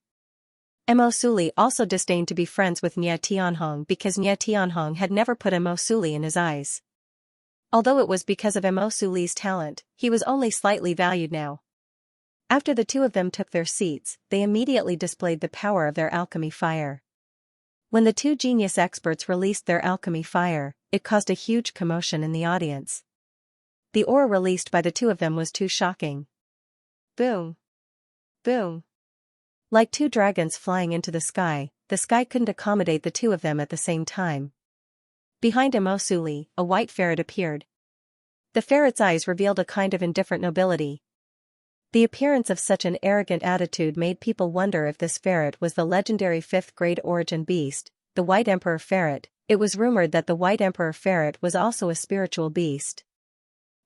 Mo Suli also disdained to be friends with Nie Tianhong because Nie Tianhong had never put Mo Suli in his eyes. Although it was because of Mo Suli's talent, he was only slightly valued now. After the two of them took their seats, they immediately displayed the power of their alchemy fire. When the two genius experts released their alchemy fire, it caused a huge commotion in the audience. The aura released by the two of them was too shocking. Boom! Boom! Like two dragons flying into the sky couldn't accommodate the two of them at the same time. Behind Mo Suli, a white ferret appeared. The ferret's eyes revealed a kind of indifferent nobility. The appearance of such an arrogant attitude made people wonder if this ferret was the legendary 5th grade origin beast, the White Emperor Ferret. It was rumored that the White Emperor Ferret was also a spiritual beast.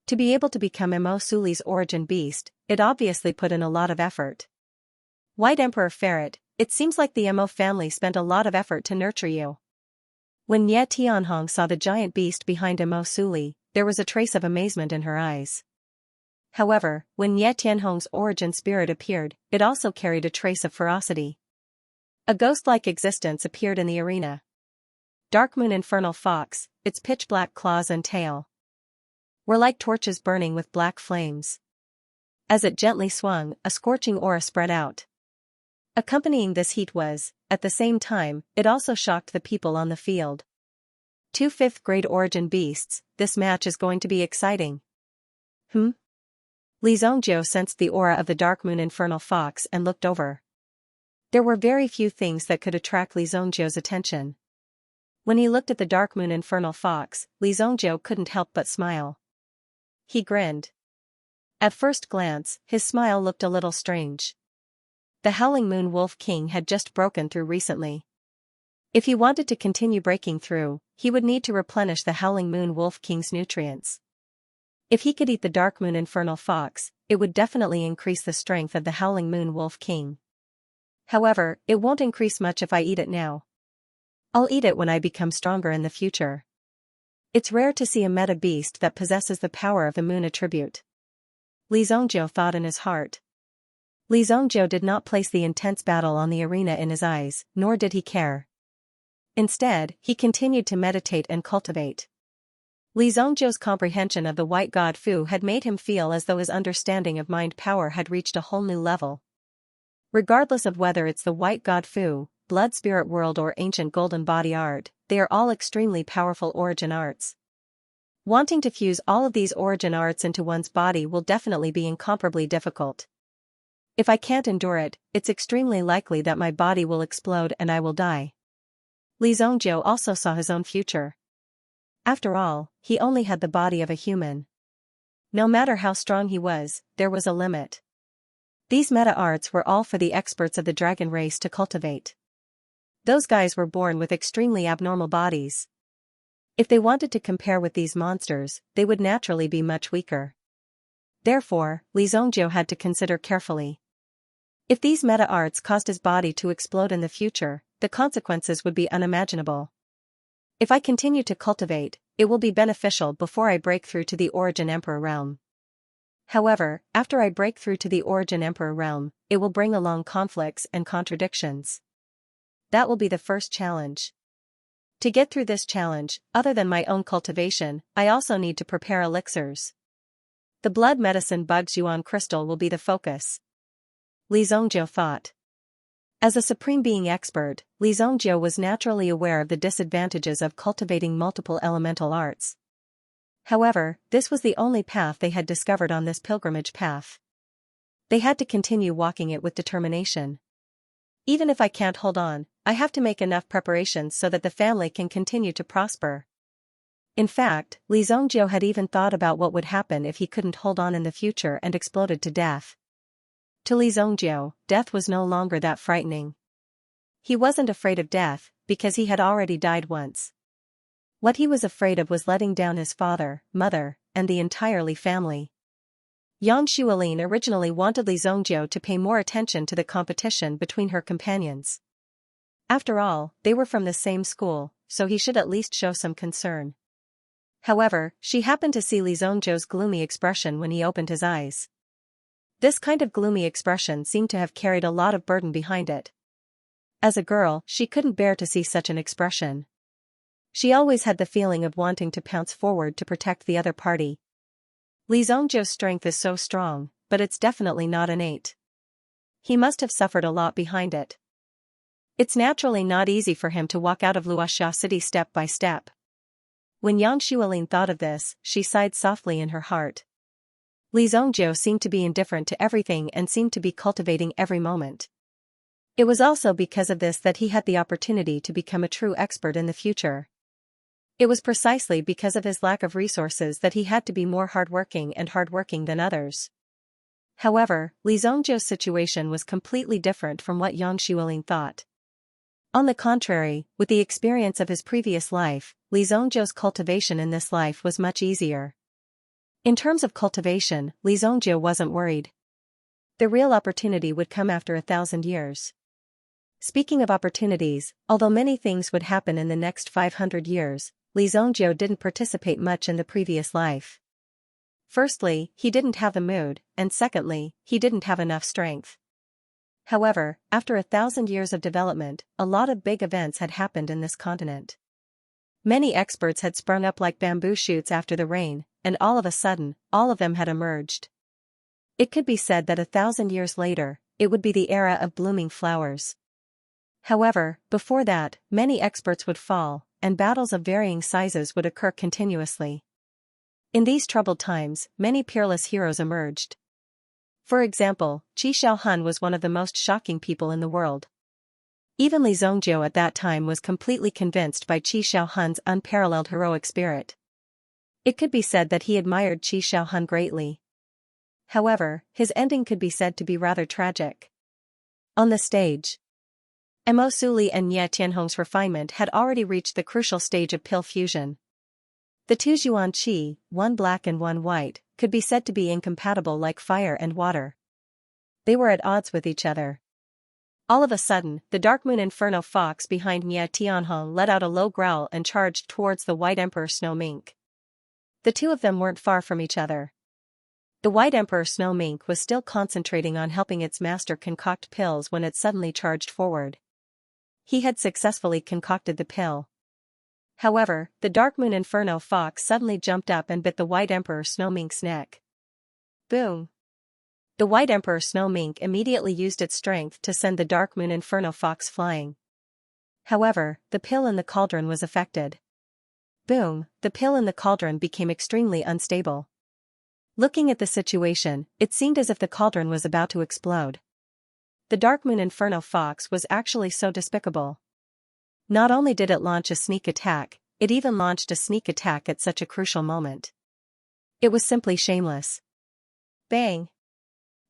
To be able to become Mo Suli's origin beast, it obviously put in a lot of effort. White Emperor Ferret, it seems like the Mo family spent a lot of effort to nurture you. When Nie Tianhong saw the giant beast behind Mo Suli, there was a trace of amazement in her eyes. However, when Nie Tianhong's origin spirit appeared, it also carried a trace of ferocity. A ghost-like existence appeared in the arena. Dark Moon Infernal Fox, its pitch-black claws and tail were like torches burning with black flames. As it gently swung, a scorching aura spread out. Accompanying this heat was, at the same time, it also shocked the people on the field. Two 5th grade origin beasts, this match is going to be exciting. Li Zhongjiu sensed the aura of the Dark Moon Infernal Fox and looked over. There were very few things that could attract Li Zhongjiu's attention. When he looked at the Dark Moon Infernal Fox, Li Zhongjiu couldn't help but smile. He grinned. At first glance, his smile looked a little strange. The Howling Moon Wolf King had just broken through recently. If he wanted to continue breaking through, he would need to replenish the Howling Moon Wolf King's nutrients. If he could eat the Dark Moon Infernal Fox, it would definitely increase the strength of the Howling Moon Wolf King. However, it won't increase much if I eat it now. I'll eat it when I become stronger in the future. It's rare to see a meta beast that possesses the power of the moon attribute. Li Zhongjiu thought in his heart. Li Zhongjiu did not place the intense battle on the arena in his eyes, nor did he care. Instead, he continued to meditate and cultivate. Li Zhongzhou's comprehension of the white god Fu had made him feel as though his understanding of mind power had reached a whole new level. Regardless of whether it's the white god Fu, blood spirit world or ancient golden body art, they are all extremely powerful origin arts. Wanting to fuse all of these origin arts into one's body will definitely be incomparably difficult. If I can't endure it, it's extremely likely that my body will explode and I will die. Li Zhongzhou also saw his own future. After all, he only had the body of a human. No matter how strong he was, there was a limit. These meta-arts were all for the experts of the dragon race to cultivate. Those guys were born with extremely abnormal bodies. If they wanted to compare with these monsters, they would naturally be much weaker. Therefore, Li Zhongzhou had to consider carefully. If these meta-arts caused his body to explode in the future, the consequences would be unimaginable. If I continue to cultivate, it will be beneficial before I break through to the Origin Emperor realm. However, after I break through to the Origin Emperor realm, it will bring along conflicts and contradictions. That will be the first challenge. To get through this challenge, other than my own cultivation, I also need to prepare elixirs. The blood medicine Bugs Yuan crystal will be the focus. Li Zhongzhou thought. As a supreme being expert, Li Zhongzhou was naturally aware of the disadvantages of cultivating multiple elemental arts. However, this was the only path they had discovered on this pilgrimage path. They had to continue walking it with determination. Even if I can't hold on, I have to make enough preparations so that the family can continue to prosper. In fact, Li Zhongzhou had even thought about what would happen if he couldn't hold on in the future and exploded to death. To Li Zhongzhou, death was no longer that frightening. He wasn't afraid of death, because he had already died once. What he was afraid of was letting down his father, mother, and the entire Li family. Yang Xuelin originally wanted Li Zhongzhou to pay more attention to the competition between her companions. After all, they were from the same school, so he should at least show some concern. However, she happened to see Li Zhongzhou's gloomy expression when he opened his eyes. This kind of gloomy expression seemed to have carried a lot of burden behind it. As a girl, she couldn't bear to see such an expression. She always had the feeling of wanting to pounce forward to protect the other party. Li Zhongzhou's strength is so strong, but it's definitely not innate. He must have suffered a lot behind it. It's naturally not easy for him to walk out of Luoxia City step by step. When Yang Xuelin thought of this, she sighed softly in her heart. Li Zhongzhou seemed to be indifferent to everything and seemed to be cultivating every moment. It was also because of this that he had the opportunity to become a true expert in the future. It was precisely because of his lack of resources that he had to be more hardworking than others. However, Li Zhongzhou's situation was completely different from what Yang Xuelin thought. On the contrary, with the experience of his previous life, Li Zhongzhou's cultivation in this life was much easier. In terms of cultivation, Li Zhongzhou wasn't worried. The real opportunity would come after 1,000 years. Speaking of opportunities, although many things would happen in the next 500 years, Li Zhongzhou didn't participate much in the previous life. Firstly, he didn't have the mood, and secondly, he didn't have enough strength. However, after 1,000 years of development, a lot of big events had happened in this continent. Many experts had sprung up like bamboo shoots after the rain, and all of a sudden, all of them had emerged. It could be said that 1,000 years later, it would be the era of blooming flowers. However, before that, many experts would fall, and battles of varying sizes would occur continuously. In these troubled times, many peerless heroes emerged. For example, Qi Xiaohun was one of the most shocking people in the world. Even Li Zhongzhou at that time was completely convinced by Qi Xiaohun's unparalleled heroic spirit. It could be said that he admired Qi Xiaohun greatly. However, his ending could be said to be rather tragic. On the stage, Mo Suli and Nye Tianhong's refinement had already reached the crucial stage of pill fusion. The two Zhuan Qi, one black and one white, could be said to be incompatible like fire and water. They were at odds with each other. All of a sudden, the Dark Moon Inferno Fox behind Nye Tianhong let out a low growl and charged towards the White Emperor Snow Mink. The two of them weren't far from each other. The White Emperor Snow Mink was still concentrating on helping its master concoct pills when it suddenly charged forward. He had successfully concocted the pill. However, the Dark Moon Inferno Fox suddenly jumped up and bit the White Emperor Snow Mink's neck. Boom! The White Emperor Snow Mink immediately used its strength to send the Dark Moon Inferno Fox flying. However, the pill in the cauldron was affected. Boom! The pill in the cauldron became extremely unstable. Looking at the situation, it seemed as if the cauldron was about to explode. The Dark Moon Inferno Fox was actually so despicable. Not only did it launch a sneak attack, it even launched a sneak attack at such a crucial moment. It was simply shameless. Bang!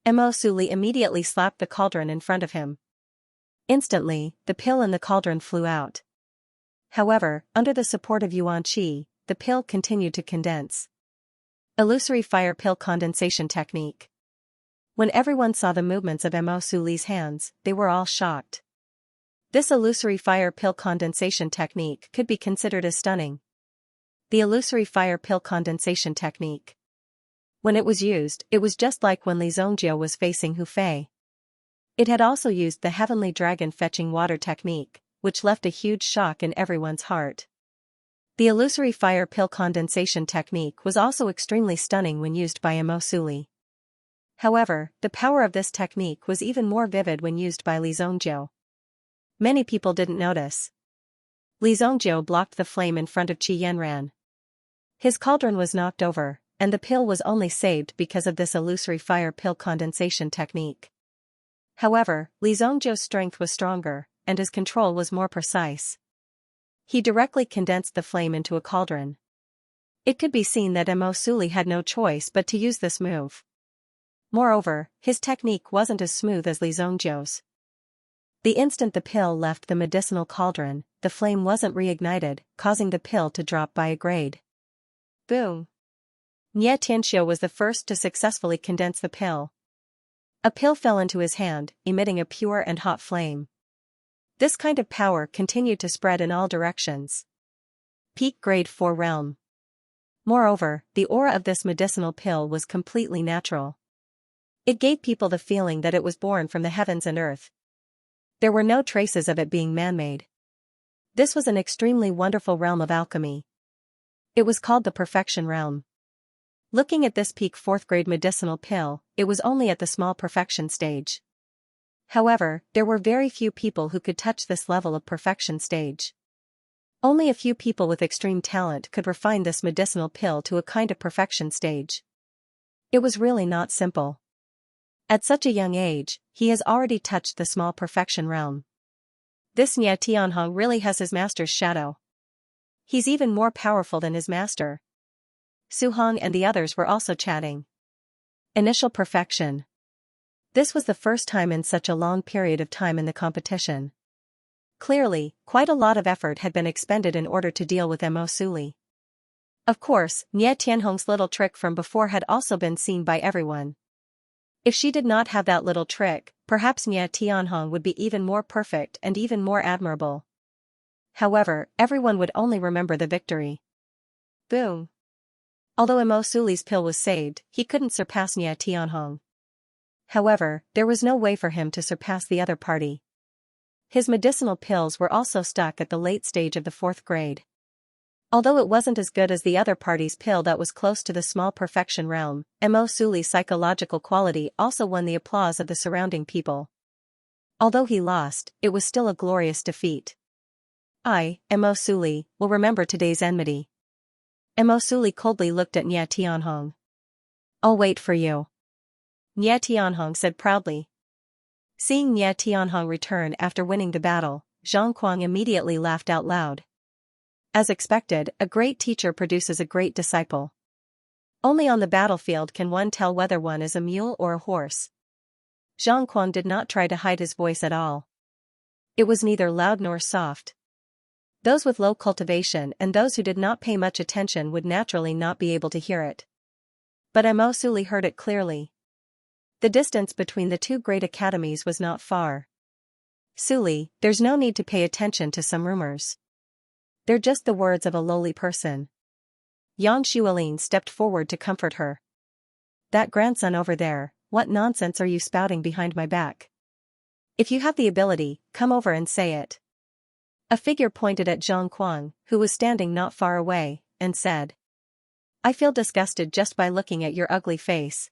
Mo Suli immediately slapped the cauldron in front of him. Instantly, the pill in the cauldron flew out. However, under the support of Yuan Qi, the pill continued to condense. Illusory fire pill condensation technique. When everyone saw the movements of Mo Suli's hands, they were all shocked. This illusory fire pill condensation technique could be considered as stunning. The illusory fire pill condensation technique. When it was used, it was just like when Li Zhongjiu was facing Hu Fei. It had also used the heavenly dragon fetching water technique, which left a huge shock in everyone's heart. The illusory fire pill condensation technique was also extremely stunning when used by Mo Suli. However, the power of this technique was even more vivid when used by Li Zhongjiu. Many people didn't notice. Li Zhongjiu blocked the flame in front of Qi Yanran. His cauldron was knocked over, and the pill was only saved because of this illusory fire pill condensation technique. However, Li Zhongjiu's strength was stronger, and his control was more precise. He directly condensed the flame into a cauldron. It could be seen that Mo Suli had no choice but to use this move. Moreover, his technique wasn't as smooth as Li Zhongjiu's. The instant the pill left the medicinal cauldron, the flame wasn't reignited, causing the pill to drop by a grade. Boom! Nie Tianxiu was the first to successfully condense the pill. A pill fell into his hand, emitting a pure and hot flame. This kind of power continued to spread in all directions. Peak Grade 4 Realm. Moreover, the aura of this medicinal pill was completely natural. It gave people the feeling that it was born from the heavens and earth. There were no traces of it being man-made. This was an extremely wonderful realm of alchemy. It was called the Perfection Realm. Looking at this peak 4th grade medicinal pill, it was only at the small perfection stage. However, there were very few people who could touch this level of perfection stage. Only a few people with extreme talent could refine this medicinal pill to a kind of perfection stage. It was really not simple. At such a young age, he has already touched the small perfection realm. This Nie Tianhong really has his master's shadow. He's even more powerful than his master. Su Hong and the others were also chatting. Initial perfection. This was the first time in such a long period of time in the competition. Clearly, quite a lot of effort had been expended in order to deal with Mo Suli. Of course, Nie Tianhong's little trick from before had also been seen by everyone. If she did not have that little trick, perhaps Nie Tianhong would be even more perfect and even more admirable. However, everyone would only remember the victory. Boom! Although Mo Suli's pill was saved, he couldn't surpass Nie Tianhong. However, there was no way for him to surpass the other party. His medicinal pills were also stuck at the late stage of the 4th grade. Although it wasn't as good as the other party's pill that was close to the small perfection realm, Mo Suli's psychological quality also won the applause of the surrounding people. Although he lost, it was still a glorious defeat. Mo Suli, will remember today's enmity. Mo Suli coldly looked at Nie Tianhong. I'll wait for you. Nie Tianhong said proudly. Seeing Nie Tianhong return after winning the battle, Zhang Kuang immediately laughed out loud. As expected, a great teacher produces a great disciple. Only on the battlefield can one tell whether one is a mule or a horse. Zhang Kuang did not try to hide his voice at all. It was neither loud nor soft. Those with low cultivation and those who did not pay much attention would naturally not be able to hear it. But Mo Suli heard it clearly. The distance between the two great academies was not far. Suli, there's no need to pay attention to some rumors. They're just the words of a lowly person. Yang Xuelin stepped forward to comfort her. That grandson over there, what nonsense are you spouting behind my back? If you have the ability, come over and say it. A figure pointed at Zhang Kuang, who was standing not far away, and said, "I feel disgusted just by looking at your ugly face.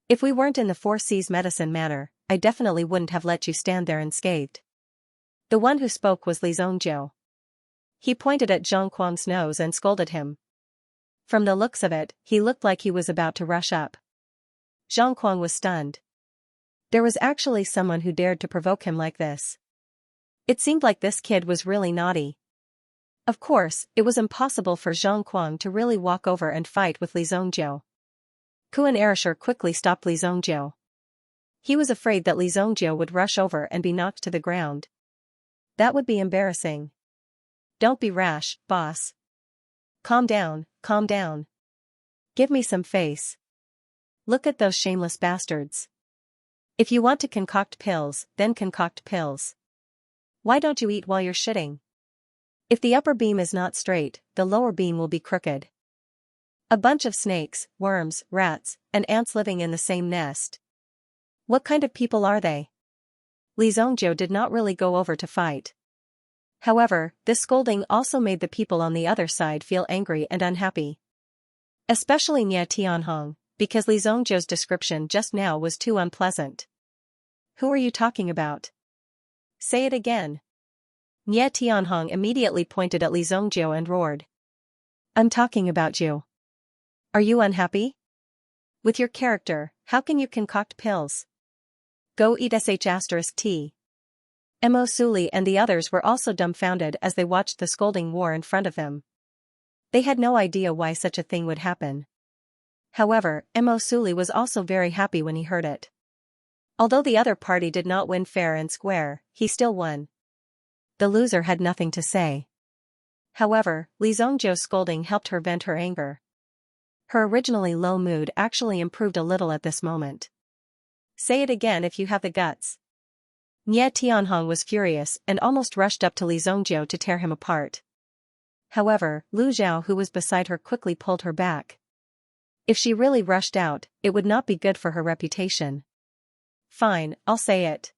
If we weren't in the Four Seas Medicine Manor, I definitely wouldn't have let you stand there unscathed." The one who spoke was Li Zhongjiu. He pointed at Zhang Kuang's nose and scolded him. From the looks of it, he looked like he was about to rush up. Zhang Kuang was stunned. There was actually someone who dared to provoke him like this. It seemed like this kid was really naughty. Of course, it was impossible for Zhang Kuang to really walk over and fight with Li Zhongjiu. Kuan Erishur quickly stopped Li Zhongjiu. He was afraid that Li Zhongjiu would rush over and be knocked to the ground. That would be embarrassing. "Don't be rash, boss. Calm down, calm down. Give me some face. Look at those shameless bastards. If you want to concoct pills, then concoct pills. Why don't you eat while you're shitting? If the upper beam is not straight, the lower beam will be crooked. A bunch of snakes, worms, rats, and ants living in the same nest. What kind of people are they?" Li Zhongjiu did not really go over to fight. However, this scolding also made the people on the other side feel angry and unhappy. Especially Nie Tianhong, because Li Zhongjiu's description just now was too unpleasant. "Who are you talking about? Say it again." Nie Tianhong immediately pointed at Li Zhongjiu and roared. "I'm talking about you. Are you unhappy? With your character, how can you concoct pills? Go eat sh*t. Mo Suli and the others were also dumbfounded as they watched the scolding war in front of them. They had no idea why such a thing would happen. However, Mo Suli was also very happy when he heard it. Although the other party did not win fair and square, he still won. The loser had nothing to say. However, Li Zhongjiu's scolding helped her vent her anger. Her originally low mood actually improved a little at this moment. "Say it again if you have the guts." Nie Tianhong was furious and almost rushed up to Li Zhongjiu to tear him apart. However, Lu Zhao, who was beside her, quickly pulled her back. If she really rushed out, it would not be good for her reputation. "Fine, I'll say it.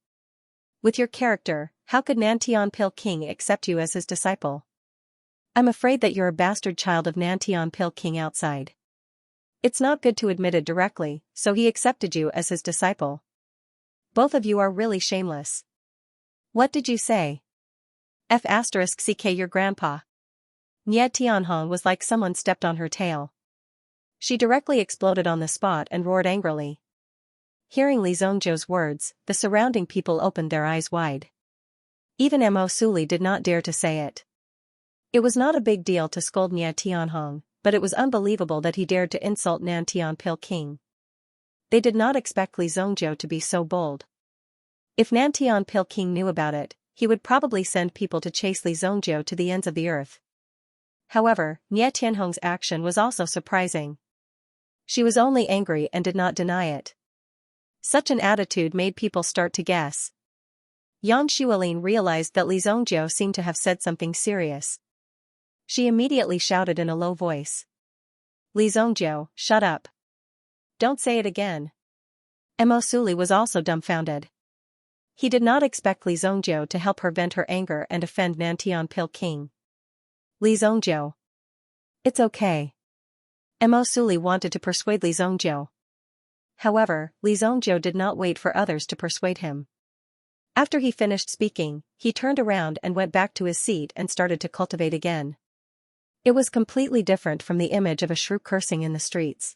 With your character, how could Nantian Pil King accept you as his disciple? I'm afraid that you're a bastard child of Nantian Pil King outside. It's not good to admit it directly, so he accepted you as his disciple. Both of you are really shameless. What did you say? F***ck your grandpa." Nie Tianhong was like someone stepped on her tail. She directly exploded on the spot and roared angrily. Hearing Li Zhongjiu's words, the surrounding people opened their eyes wide. Even Mo Suli did not dare to say it. It was not a big deal to scold Nie Tianhong, but it was unbelievable that he dared to insult Nantian Pil King. They did not expect Li Zhongjiu to be so bold. If Nantian Pil King knew about it, he would probably send people to chase Li Zhongjiu to the ends of the earth. However, Nie Tianhong's action was also surprising. She was only angry and did not deny it. Such an attitude made people start to guess. Yang Xuelin realized that Li Zhongjiu seemed to have said something serious. She immediately shouted in a low voice. "Li Zhongjiu, shut up. Don't say it again." Mo Suli was also dumbfounded. He did not expect Li Zhongjiu to help her vent her anger and offend Nantian Pil King. "Li Zhongjiu. It's okay." Mo Suli wanted to persuade Li Zhongjiu. However, Li Zhongjiu did not wait for others to persuade him. After he finished speaking, he turned around and went back to his seat and started to cultivate again. It was completely different from the image of a shrew cursing in the streets.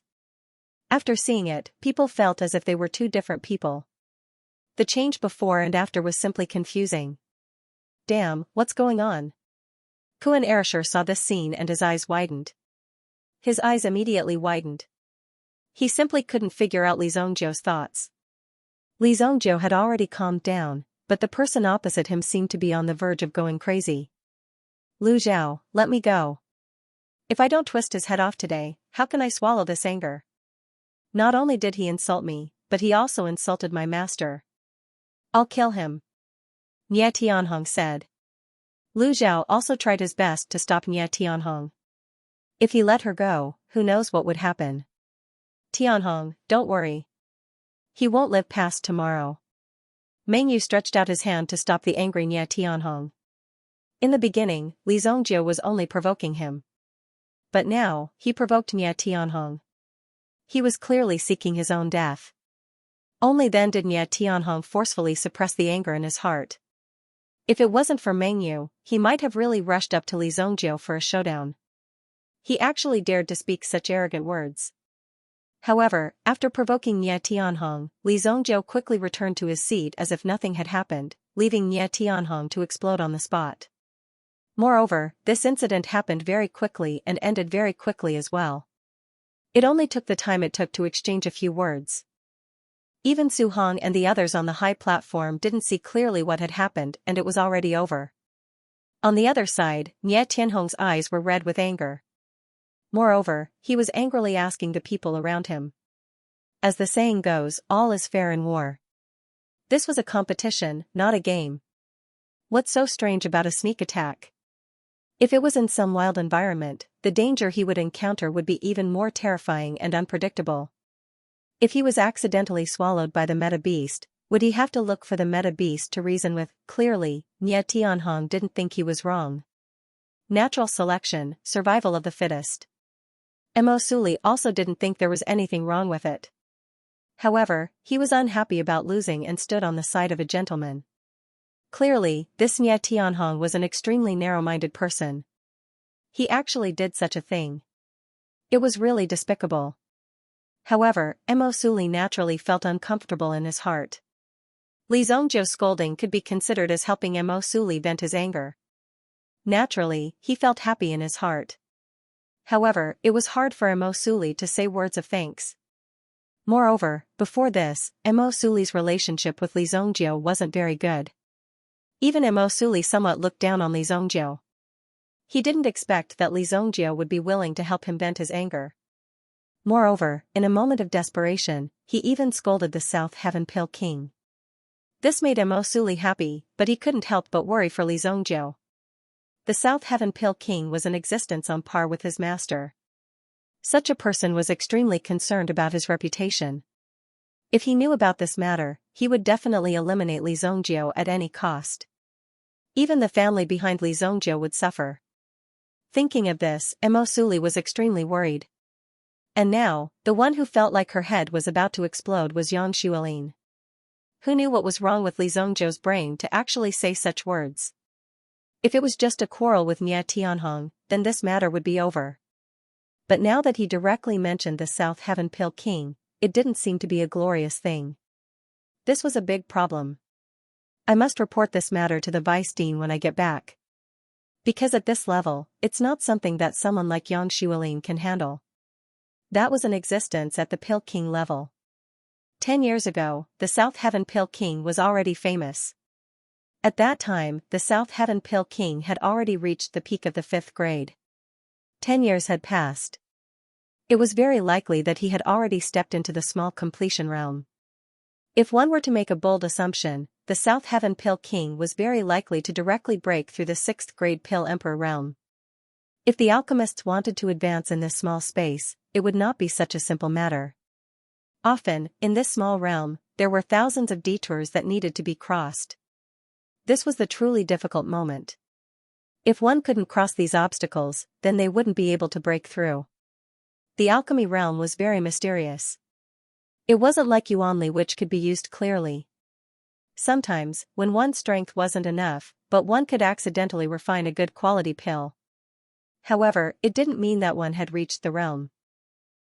After seeing it, people felt as if they were two different people. The change before and after was simply confusing. Damn, what's going on? Kuan Erishur saw this scene and his eyes widened. His eyes immediately widened. He simply couldn't figure out Li Zhongjiu's thoughts. Li Zhongjiu had already calmed down, but the person opposite him seemed to be on the verge of going crazy. "Lu Zhao, let me go. If I don't twist his head off today, how can I swallow this anger? Not only did he insult me, but he also insulted my master. I'll kill him." Nie Tianhong said. Lu Zhao also tried his best to stop Nie Tianhong. If he let her go, who knows what would happen. "Tianhong, don't worry. He won't live past tomorrow." Meng Yu stretched out his hand to stop the angry Nie Tianhong. In the beginning, Li Zhongjie was only provoking him. But now, he provoked Nie Tianhong. He was clearly seeking his own death. Only then did Nie Tianhong forcefully suppress the anger in his heart. If it wasn't for Meng Yu, he might have really rushed up to Li Zhongjie for a showdown. He actually dared to speak such arrogant words. However, after provoking Nie Tianhong, Li Zhongjie quickly returned to his seat as if nothing had happened, leaving Nie Tianhong to explode on the spot. Moreover, this incident happened very quickly and ended very quickly as well. It only took the time it took to exchange a few words. Even Su Hong and the others on the high platform didn't see clearly what had happened and it was already over. On the other side, Nie Tianhong's eyes were red with anger. Moreover, he was angrily asking the people around him. As the saying goes, all is fair in war. This was a competition, not a game. What's so strange about a sneak attack? If it was in some wild environment, the danger he would encounter would be even more terrifying and unpredictable. If he was accidentally swallowed by the meta beast, would he have to look for the meta beast to reason with? Clearly, Nie Tianhong didn't think he was wrong. Natural selection, survival of the fittest. Mo Suli also didn't think there was anything wrong with it. However, he was unhappy about losing and stood on the side of a gentleman. Clearly, this Nie Tianhong was an extremely narrow-minded person. He actually did such a thing. It was really despicable. However, Mo Suli naturally felt uncomfortable in his heart. Li Zhongjie's scolding could be considered as helping Mo Suli vent his anger. Naturally, he felt happy in his heart. However, it was hard for Mo Suli to say words of thanks. Moreover, before this, Mo Suli's relationship with Li Zhongjie wasn't very good. Even Mo Suli somewhat looked down on Li Zhongjie. He didn't expect that Li Zhongjie would be willing to help him vent his anger. Moreover, in a moment of desperation, he even scolded the South Heaven Pill King. This made Mo Suli happy, but he couldn't help but worry for Li Zhongjie. The South Heaven Pill King was in existence on par with his master. Such a person was extremely concerned about his reputation. If he knew about this matter, he would definitely eliminate Li Zhongjie at any cost. Even the family behind Li Zhongjie would suffer. Thinking of this, Mo Suli was extremely worried. And now, the one who felt like her head was about to explode was Yang Xuelin. Who knew what was wrong with Li Zhongjie's brain to actually say such words? If it was just a quarrel with Nie Tianhong, then this matter would be over. But now that he directly mentioned the South Heaven Pill King, it didn't seem to be a glorious thing. This was a big problem. I must report this matter to the Vice Dean when I get back. Because at this level, it's not something that someone like Yang Xuelin can handle. That was in existence at the Pill King level. 10 years ago, the South Heaven Pill King was already famous. At that time, the South Heaven Pill King had already reached the peak of the 5th grade. 10 years had passed. It was very likely that he had already stepped into the small completion realm. If one were to make a bold assumption, the South Heaven Pill King was very likely to directly break through the 6th grade Pill Emperor realm. If the alchemists wanted to advance in this small space, it would not be such a simple matter. Often, in this small realm, there were thousands of detours that needed to be crossed. This was the truly difficult moment. If one couldn't cross these obstacles, then they wouldn't be able to break through. The alchemy realm was very mysterious. It wasn't like Yuanli which could be used clearly. Sometimes, when one's strength wasn't enough, but one could accidentally refine a good quality pill. However, it didn't mean that one had reached the realm.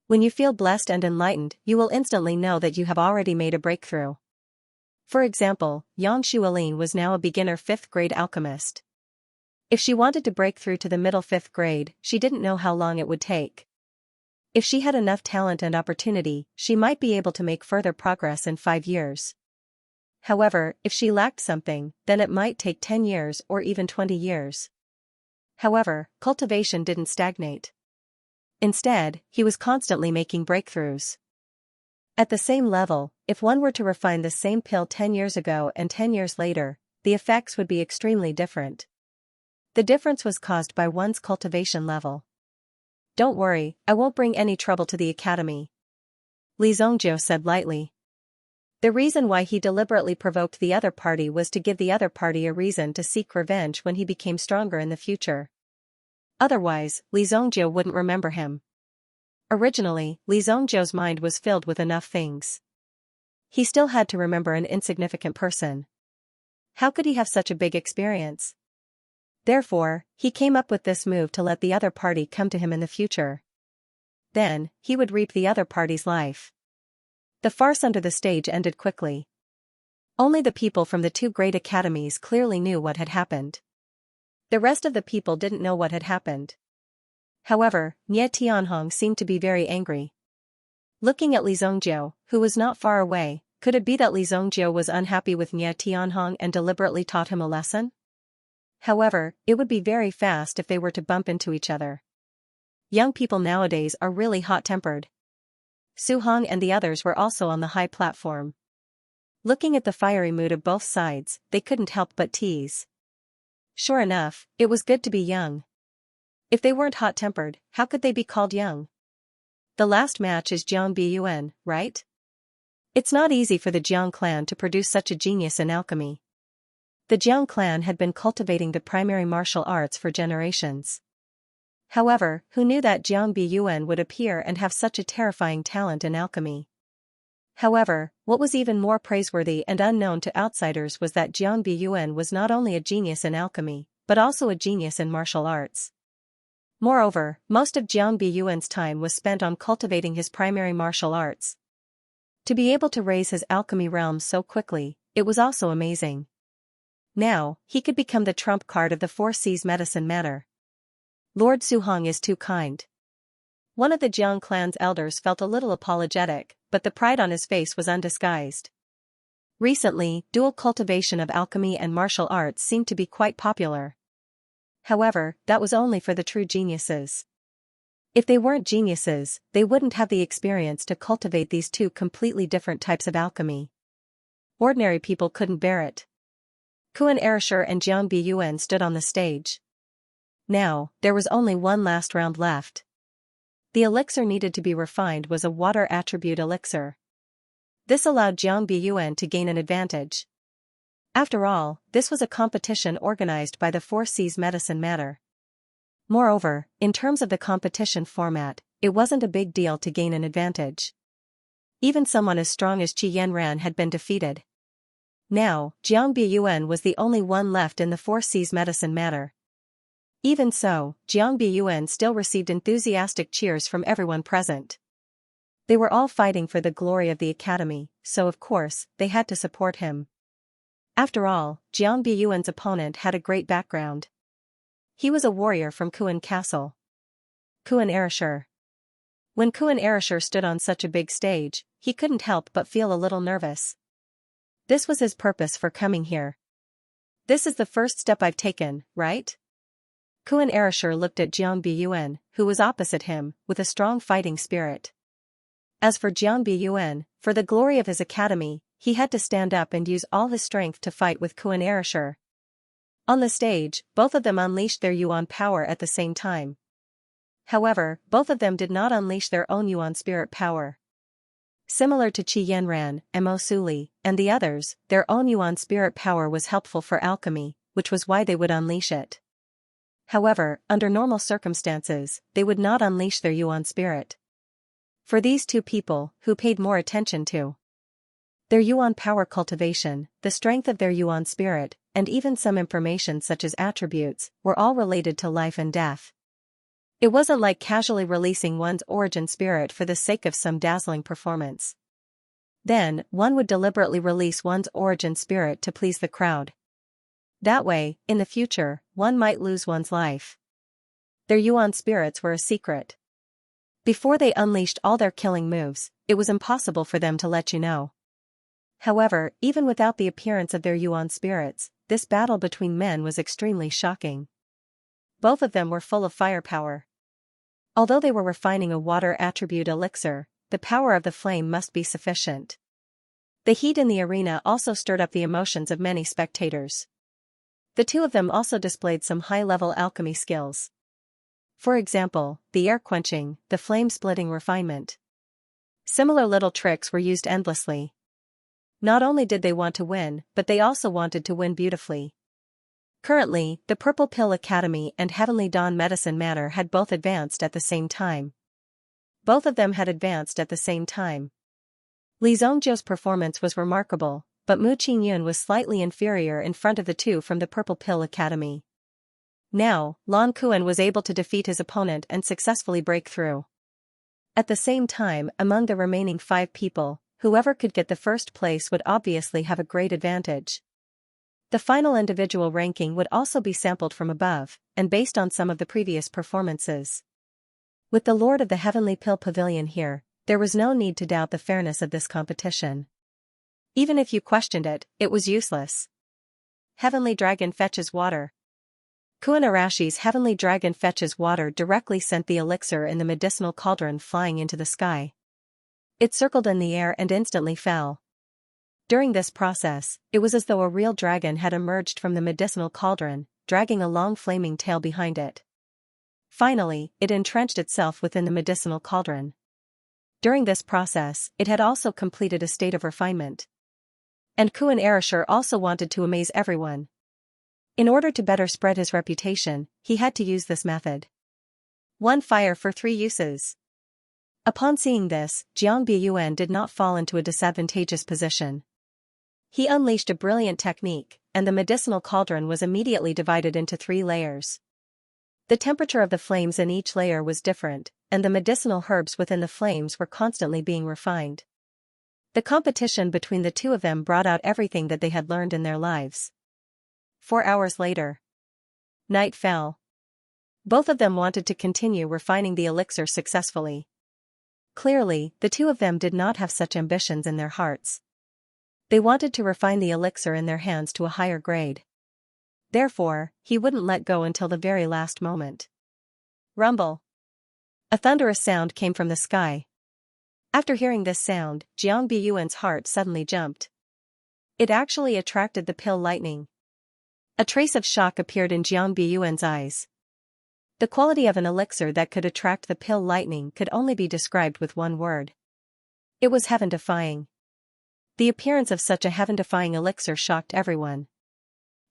When you feel blessed and enlightened, you will instantly know that you have already made a breakthrough. For example, Yang Xuelin was now a beginner 5th grade alchemist. If she wanted to break through to the middle 5th grade, she didn't know how long it would take. If she had enough talent and opportunity, she might be able to make further progress in 5 years. However, if she lacked something, then it might take 10 years or even 20 years. However, cultivation didn't stagnate. Instead, he was constantly making breakthroughs. At the same level, if one were to refine the same pill 10 years ago and 10 years later, the effects would be extremely different. The difference was caused by one's cultivation level. Don't worry, I won't bring any trouble to the academy, Li Zhongjie said lightly. The reason why he deliberately provoked the other party was to give the other party a reason to seek revenge when he became stronger in the future. Otherwise, Li Zhongjiu wouldn't remember him. Originally, Li Zhongjiu's mind was filled with enough things. He still had to remember an insignificant person. How could he have such a big experience? Therefore, he came up with this move to let the other party come to him in the future. Then, he would reap the other party's life. The farce under the stage ended quickly. Only the people from the two great academies clearly knew what had happened. The rest of the people didn't know what had happened. However, Nie Tianhong seemed to be very angry. Looking at Li Zhongjiu, who was not far away, could it be that Li Zhongjiu was unhappy with Nie Tianhong and deliberately taught him a lesson? However, it would be very fast if they were to bump into each other. Young people nowadays are really hot-tempered. Su Hong and the others were also on the high platform. Looking at the fiery mood of both sides, they couldn't help but tease. Sure enough, it was good to be young. If they weren't hot-tempered, how could they be called young? The last match is Jiang Biyuan, right? It's not easy for the Jiang clan to produce such a genius in alchemy. The Jiang clan had been cultivating the primary martial arts for generations. However, who knew that Jiang Biyuan would appear and have such a terrifying talent in alchemy? However, what was even more praiseworthy and unknown to outsiders was that Jiang Biyuan was not only a genius in alchemy, but also a genius in martial arts. Moreover, most of Jiang Biyuan's time was spent on cultivating his primary martial arts. To be able to raise his alchemy realm so quickly, it was also amazing. Now, he could become the trump card of the 4 C's medicine matter. Lord Suhong is too kind. One of the Jiang clan's elders felt a little apologetic, but the pride on his face was undisguised. Recently, dual cultivation of alchemy and martial arts seemed to be quite popular. However, that was only for the true geniuses. If they weren't geniuses, they wouldn't have the experience to cultivate these two completely different types of alchemy. Ordinary people couldn't bear it. Kuan Erishur and Jiang Biyuan stood on the stage. Now, there was only one last round left. The elixir needed to be refined was a water attribute elixir. This allowed Jiang Biyuan to gain an advantage. After all, this was a competition organized by the 4 C's medicine matter. Moreover, in terms of the competition format, it wasn't a big deal to gain an advantage. Even someone as strong as Qi Yanran had been defeated. Now, Jiang Biyuan was the only one left in the 4 C's medicine matter. Even so, Jiang Biyuan still received enthusiastic cheers from everyone present. They were all fighting for the glory of the academy, so of course, they had to support him. After all, Jiang Biyuan's opponent had a great background. He was a warrior from Kuan Castle. Kuan Erishur. When Kuan Erishur stood on such a big stage, he couldn't help but feel a little nervous. This was his purpose for coming here. This is the first step I've taken, right? Kuan Erishur looked at Jiang Biyuan, who was opposite him, with a strong fighting spirit. As for Jiang Biyuan, for the glory of his academy, he had to stand up and use all his strength to fight with Kuan Erishur. On the stage, both of them unleashed their Yuan power at the same time. However, both of them did not unleash their own Yuan spirit power. Similar to Qi Yanran, Mo Suli, and the others, their own Yuan spirit power was helpful for alchemy, which was why they would unleash it. However, under normal circumstances, they would not unleash their Yuan spirit. For these two people, who paid more attention to their Yuan power cultivation, the strength of their Yuan spirit, and even some information such as attributes, were all related to life and death. It wasn't like casually releasing one's origin spirit for the sake of some dazzling performance. Then, one would deliberately release one's origin spirit to please the crowd. That way, in the future, one might lose one's life. Their Yuan spirits were a secret. Before they unleashed all their killing moves, it was impossible for them to let you know. However, even without the appearance of their Yuan spirits, this battle between men was extremely shocking. Both of them were full of firepower. Although they were refining a water attribute elixir, the power of the flame must be sufficient. The heat in the arena also stirred up the emotions of many spectators. The two of them also displayed some high-level alchemy skills. For example, the air quenching, the flame-splitting refinement. Similar little tricks were used endlessly. Not only did they want to win, but they also wanted to win beautifully. Currently, the Purple Pill Academy and Heavenly Dawn Medicine Manor had both advanced at the same time. Both of them had advanced at the same time. Li Zhongjiu's performance was remarkable, but Mu Qingyun was slightly inferior in front of the two from the Purple Pill Academy. Now, Lan Kuan was able to defeat his opponent and successfully break through. At the same time, among the remaining 5 people, whoever could get the first place would obviously have a great advantage. The final individual ranking would also be sampled from above, and based on some of the previous performances. With the Lord of the Heavenly Pill Pavilion here, there was no need to doubt the fairness of this competition. Even if you questioned it, it was useless. Heavenly Dragon fetches water. Kuan Arashi's Heavenly Dragon fetches water directly sent the elixir in the medicinal cauldron flying into the sky. It circled in the air and instantly fell. During this process, it was as though a real dragon had emerged from the medicinal cauldron, dragging a long flaming tail behind it. Finally, it entrenched itself within the medicinal cauldron. During this process, it had also completed a state of refinement. And Kuan Arashir also wanted to amaze everyone. In order to better spread his reputation, he had to use this method. 1 fire for 3 uses. Upon seeing this, Jiang Biyuan did not fall into a disadvantageous position. He unleashed a brilliant technique, and the medicinal cauldron was immediately divided into 3 layers. The temperature of the flames in each layer was different, and the medicinal herbs within the flames were constantly being refined. The competition between the two of them brought out everything that they had learned in their lives. 4 hours later. Night fell. Both of them wanted to continue refining the elixir successfully. Clearly, the two of them did not have such ambitions in their hearts. They wanted to refine the elixir in their hands to a higher grade. Therefore, he wouldn't let go until the very last moment. Rumble. A thunderous sound came from the sky. After hearing this sound, Jiang Biyuan's heart suddenly jumped. It actually attracted the pill lightning. A trace of shock appeared in Jiang Biyuan's eyes. The quality of an elixir that could attract the pill lightning could only be described with one word. It was heaven-defying. The appearance of such a heaven-defying elixir shocked everyone.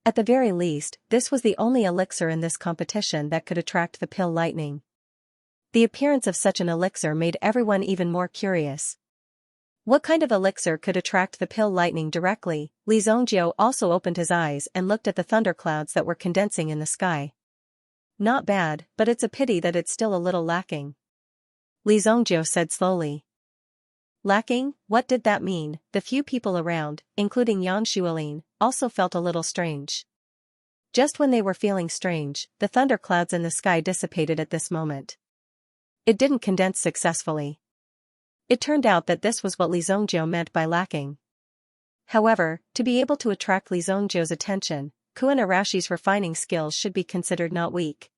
At the very least, this was the only elixir in this competition that could attract the pill lightning. The appearance of such an elixir made everyone even more curious. What kind of elixir could attract the pill lightning directly? Li Zhongjiu also opened his eyes and looked at the thunderclouds that were condensing in the sky. Not bad, but it's a pity that it's still a little lacking. Li Zhongjiu said slowly. Lacking? What did that mean? The few people around, including Yang Xuelin, also felt a little strange. Just when they were feeling strange, the thunderclouds in the sky dissipated at this moment. It didn't condense successfully. It turned out that this was what Li Zhongjiu meant by lacking. However, to be able to attract Li Zhongjiu's attention, Kuan Arashi's refining skills should be considered not weak.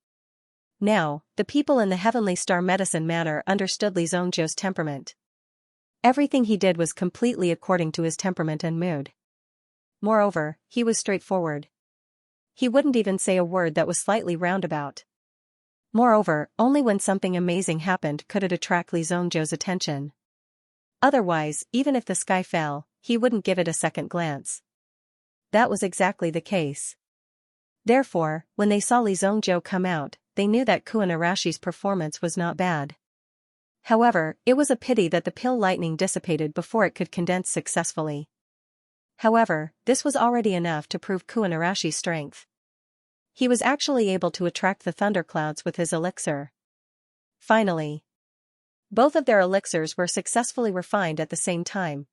Now, the people in the Heavenly Star Medicine Manor understood Li Zhongjiu's temperament. Everything he did was completely according to his temperament and mood. Moreover, he was straightforward. He wouldn't even say a word that was slightly roundabout. Moreover, only when something amazing happened could it attract Li Zhongjiu's attention. Otherwise, even if the sky fell, he wouldn't give it a second glance. That was exactly the case. Therefore, when they saw Li Zhongjiu come out, they knew that Kuan Arashi's performance was not bad. However, it was a pity that the pill lightning dissipated before it could condense successfully. However, this was already enough to prove Kuan Arashi's strength. He was actually able to attract the thunderclouds with his elixir. Finally, both of their elixirs were successfully refined at the same time.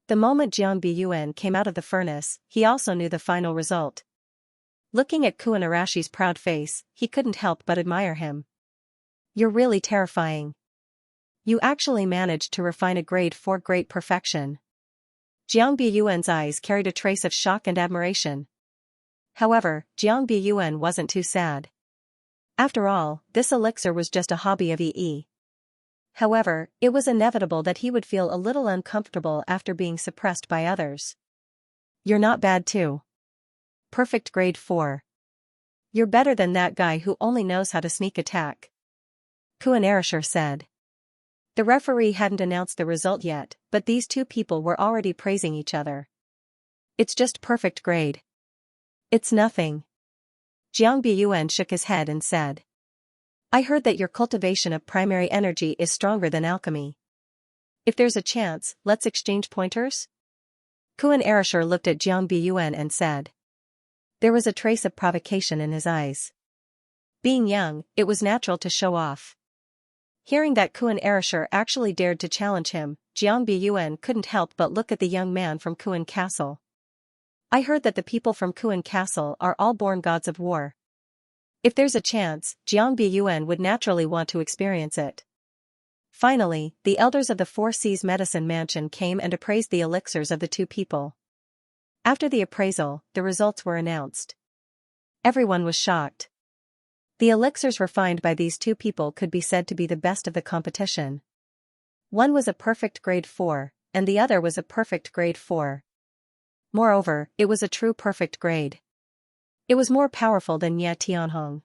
The moment Jiang Biyuan came out of the furnace, he also knew the final result. Looking at Kuan Arashi's proud face, he couldn't help but admire him. You're really terrifying. You actually managed to refine a grade 4 great perfection. Jiang Biyuan's eyes carried a trace of shock and admiration. However, Jiang Biyuan wasn't too sad. After all, this elixir was just a hobby of Yi. However, it was inevitable that he would feel a little uncomfortable after being suppressed by others. You're not bad too. Perfect grade 4. You're better than that guy who only knows how to sneak attack. Kuan Arashir said. The referee hadn't announced the result yet, but these two people were already praising each other. It's just perfect grade. It's nothing. Jiang Biyuan shook his head and said. I heard that your cultivation of primary energy is stronger than alchemy. If there's a chance, let's exchange pointers? Kuan Erishur looked at Jiang Biyuan and said. There was a trace of provocation in his eyes. Being young, it was natural to show off. Hearing that Kuan Erishur actually dared to challenge him, Jiang Biyuan couldn't help but look at the young man from Kuan Castle. I heard that the people from Kuan Castle are all born gods of war. If there's a chance, Jiang Biyuan would naturally want to experience it. Finally, the elders of the Four Seas Medicine Mansion came and appraised the elixirs of the two people. After the appraisal, the results were announced. Everyone was shocked. The elixirs refined by these two people could be said to be the best of the competition. One was a perfect grade 4, and the other was a perfect grade 4. Moreover, it was a true perfect grade. It was more powerful than Nie Tianhong.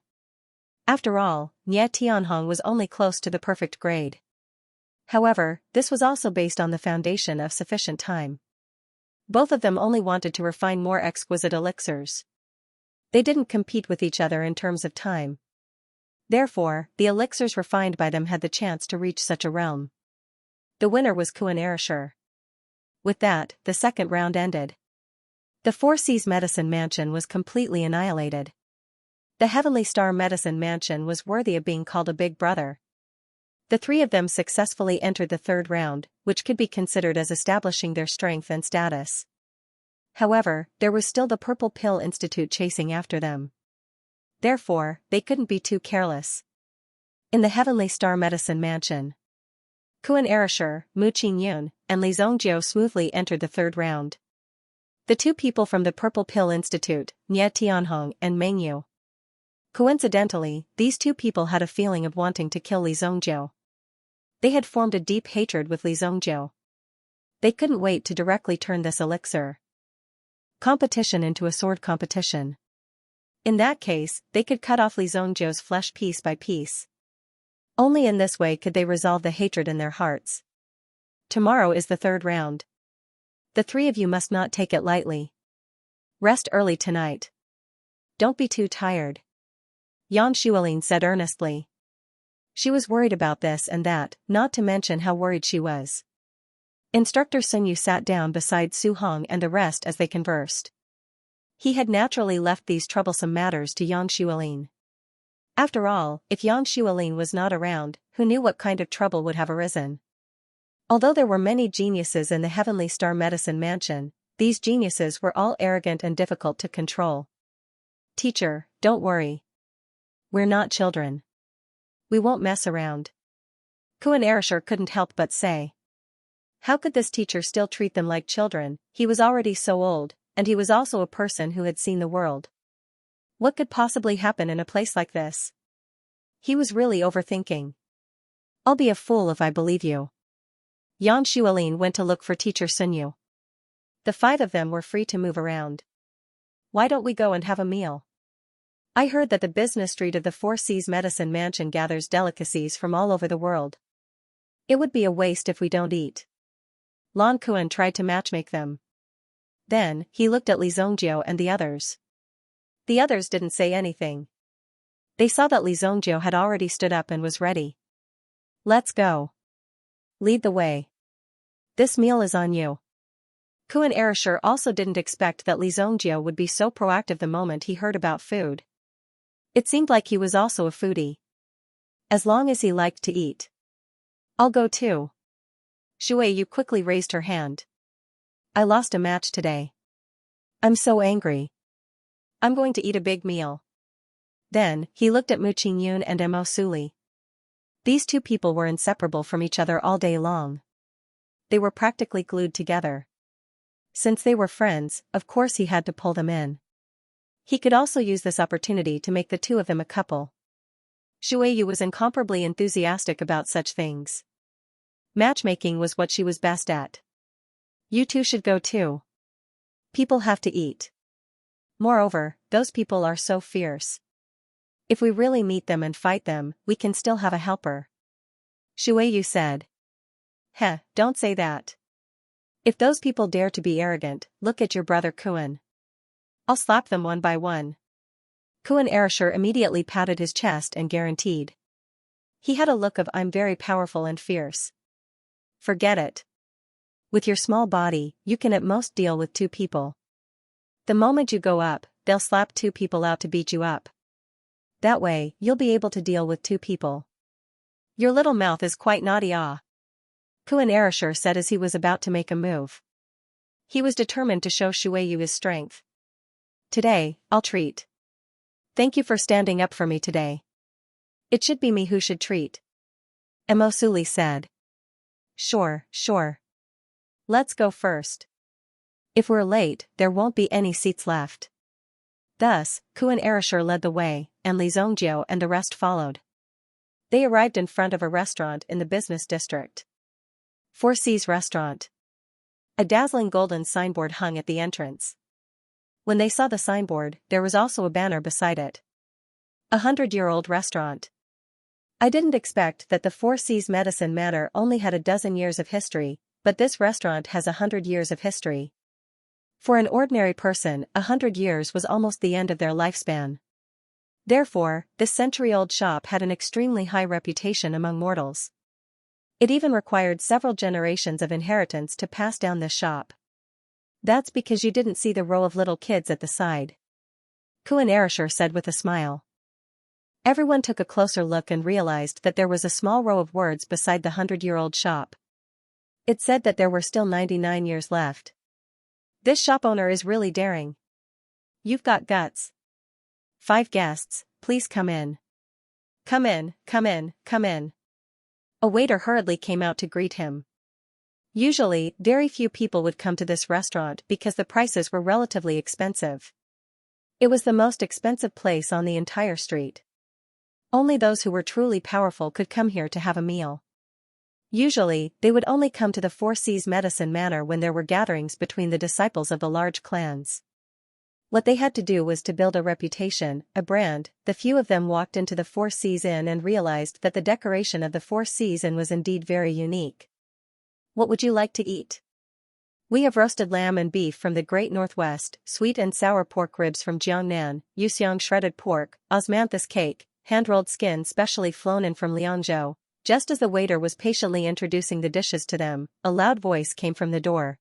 After all, Nie Tianhong was only close to the perfect grade. However, this was also based on the foundation of sufficient time. Both of them only wanted to refine more exquisite elixirs. They didn't compete with each other in terms of time. Therefore, the elixirs refined by them had the chance to reach such a realm. The winner was Kuan Erishur. With that, the second round ended. The Four Seas Medicine Mansion was completely annihilated. The Heavenly Star Medicine Mansion was worthy of being called a big brother. The three of them successfully entered the third round, which could be considered as establishing their strength and status. However, there was still the Purple Pill Institute chasing after them. Therefore, they couldn't be too careless. In the Heavenly Star Medicine Mansion, Kuan Erishur, Mu Qingyun, and Li Zongjiu smoothly entered the third round. The two people from the Purple Pill Institute, Nie Tianhong and Meng Yu. Coincidentally, these two people had a feeling of wanting to kill Li Zongjiu. They had formed a deep hatred with Li Zongjiu. They couldn't wait to directly turn this elixir competition into a sword competition. In that case, they could cut off Li Zongjiu's flesh piece by piece. Only in this way could they resolve the hatred in their hearts. Tomorrow is the third round. The three of you must not take it lightly. Rest early tonight. Don't be too tired. Yan Xuelin said earnestly. She was worried about this and that, not to mention how worried she was. Instructor Sun Yu sat down beside Su Hong and the rest as they conversed. He had naturally left these troublesome matters to Yan Xuelin. After all, if Yan Xuelin was not around, who knew what kind of trouble would have arisen? Although there were many geniuses in the Heavenly Star Medicine Mansion, these geniuses were all arrogant and difficult to control. Teacher, don't worry. We're not children. We won't mess around. Kuan Erishur couldn't help but say. How could this teacher still treat them like children? He was already so old, and he was also a person who had seen the world. What could possibly happen in a place like this? He was really overthinking. I'll be a fool if I believe you. Yan Xuelin went to look for Teacher Sun Yu. The five of them were free to move around. Why don't we go and have a meal? I heard that the business street of the Four Seas Medicine Mansion gathers delicacies from all over the world. It would be a waste if we don't eat. Lan Kuan tried to matchmake them. Then, he looked at Li Zongjiu and the others. The others didn't say anything. They saw that Li Zongjiu had already stood up and was ready. Let's go. Lead the way. This meal is on you. Kuan Erishur also didn't expect that Li Zongjiu would be so proactive the moment he heard about food. It seemed like he was also a foodie. As long as he liked to eat. I'll go too. Shui Yu quickly raised her hand. I lost a match today. I'm so angry. I'm going to eat a big meal. Then, he looked at Mu Qingyun and Mo Suli. These two people were inseparable from each other all day long. They were practically glued together. Since they were friends, of course he had to pull them in. He could also use this opportunity to make the two of them a couple. Shui Yu was incomparably enthusiastic about such things. Matchmaking was what she was best at. You two should go too. People have to eat. Moreover, those people are so fierce. If we really meet them and fight them, we can still have a helper. Shui Yu said. Heh, don't say that. If those people dare to be arrogant, look at your brother Kuan. I'll slap them one by one. Kuan Erasure immediately patted his chest and guaranteed. He had a look of I'm very powerful and fierce. Forget it. With your small body, you can at most deal with 2 people. The moment you go up, they'll slap 2 people out to beat you up. That way, you'll be able to deal with 2 people. Your little mouth is quite naughty Kuan Erasure said as he was about to make a move. He was determined to show Shuiyu his strength. Today, I'll treat. Thank you for standing up for me today. It should be me who should treat. Emosuli said. Sure. Let's go first. If we're late, there won't be any seats left. Thus, Kuan Erasure led the way, and Li Zongjiu and the rest followed. They arrived in front of a restaurant in the business district. 4 Seas Restaurant. A dazzling golden signboard hung at the entrance. When they saw the signboard, there was also a banner beside it. 100-year-old restaurant. I didn't expect that the 4 Seas Medicine Manor only had a dozen years of history, but this restaurant has 100 years of history. For an ordinary person, 100 years was almost the end of their lifespan. Therefore, this century-old shop had an extremely high reputation among mortals. It even required several generations of inheritance to pass down this shop. That's because you didn't see the row of little kids at the side. Kuan Erasure said with a smile. Everyone took a closer look and realized that there was a small row of words beside the 100-year-old shop. It said that there were still 99 years left. This shop owner is really daring. You've got guts. 5 guests, please come in. Come in. A waiter hurriedly came out to greet him. Usually, very few people would come to this restaurant because the prices were relatively expensive. It was the most expensive place on the entire street. Only those who were truly powerful could come here to have a meal. Usually, they would only come to the 4 Seas Medicine Manor when there were gatherings between the disciples of the large clans. What they had to do was to build a reputation, a brand. The few of them walked into the 4 Seas Inn and realized that the decoration of the 4 Seas Inn was indeed very unique. What would you like to eat? We have roasted lamb and beef from the Great Northwest, sweet and sour pork ribs from Jiangnan, Yuxiang shredded pork, osmanthus cake, hand-rolled skin specially flown in from Liangzhou. Just as the waiter was patiently introducing the dishes to them, a loud voice came from the door.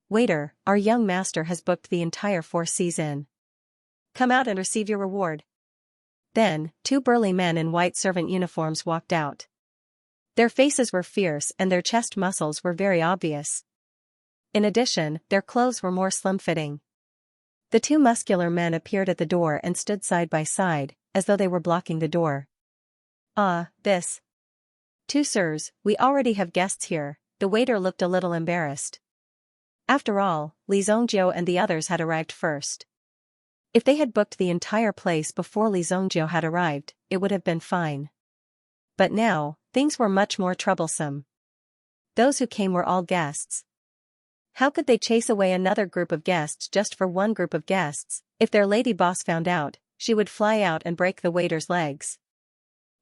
Waiter, our young master has booked the entire 4 Seas Inn. Come out and receive your reward. Then, 2 burly men in white servant uniforms walked out. Their faces were fierce and their chest muscles were very obvious. In addition, their clothes were more slim-fitting. The 2 muscular men appeared at the door and stood side by side, as though they were blocking the door. This. 2 sirs, we already have guests here. The waiter looked a little embarrassed. After all, Li Zongjiu and the others had arrived first. If they had booked the entire place before Li Zongjiu had arrived, it would have been fine. But now, things were much more troublesome. Those who came were all guests. How could they chase away another group of guests just for one group of guests? If their lady boss found out, she would fly out and break the waiter's legs.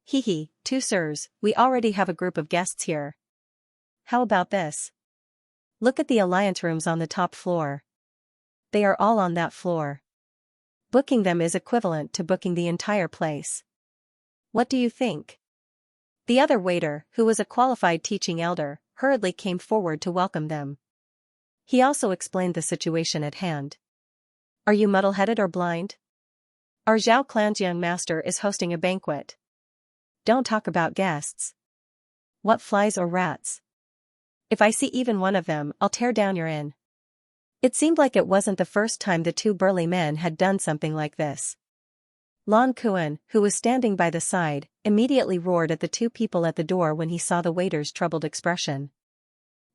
Hee, 2 sirs, we already have a group of guests here. How about this? Look at the alliance rooms on the top floor. They are all on that floor. Booking them is equivalent to booking the entire place. What do you think? The other waiter, who was a qualified teaching elder, hurriedly came forward to welcome them. He also explained the situation at hand. Are you muddle-headed or blind? Our Zhao clan's young master is hosting a banquet. Don't talk about guests. What flies or rats? If I see even one of them, I'll tear down your inn. It seemed like it wasn't the first time the 2 burly men had done something like this. Lan Kuan, who was standing by the side, immediately roared at the 2 people at the door when he saw the waiter's troubled expression.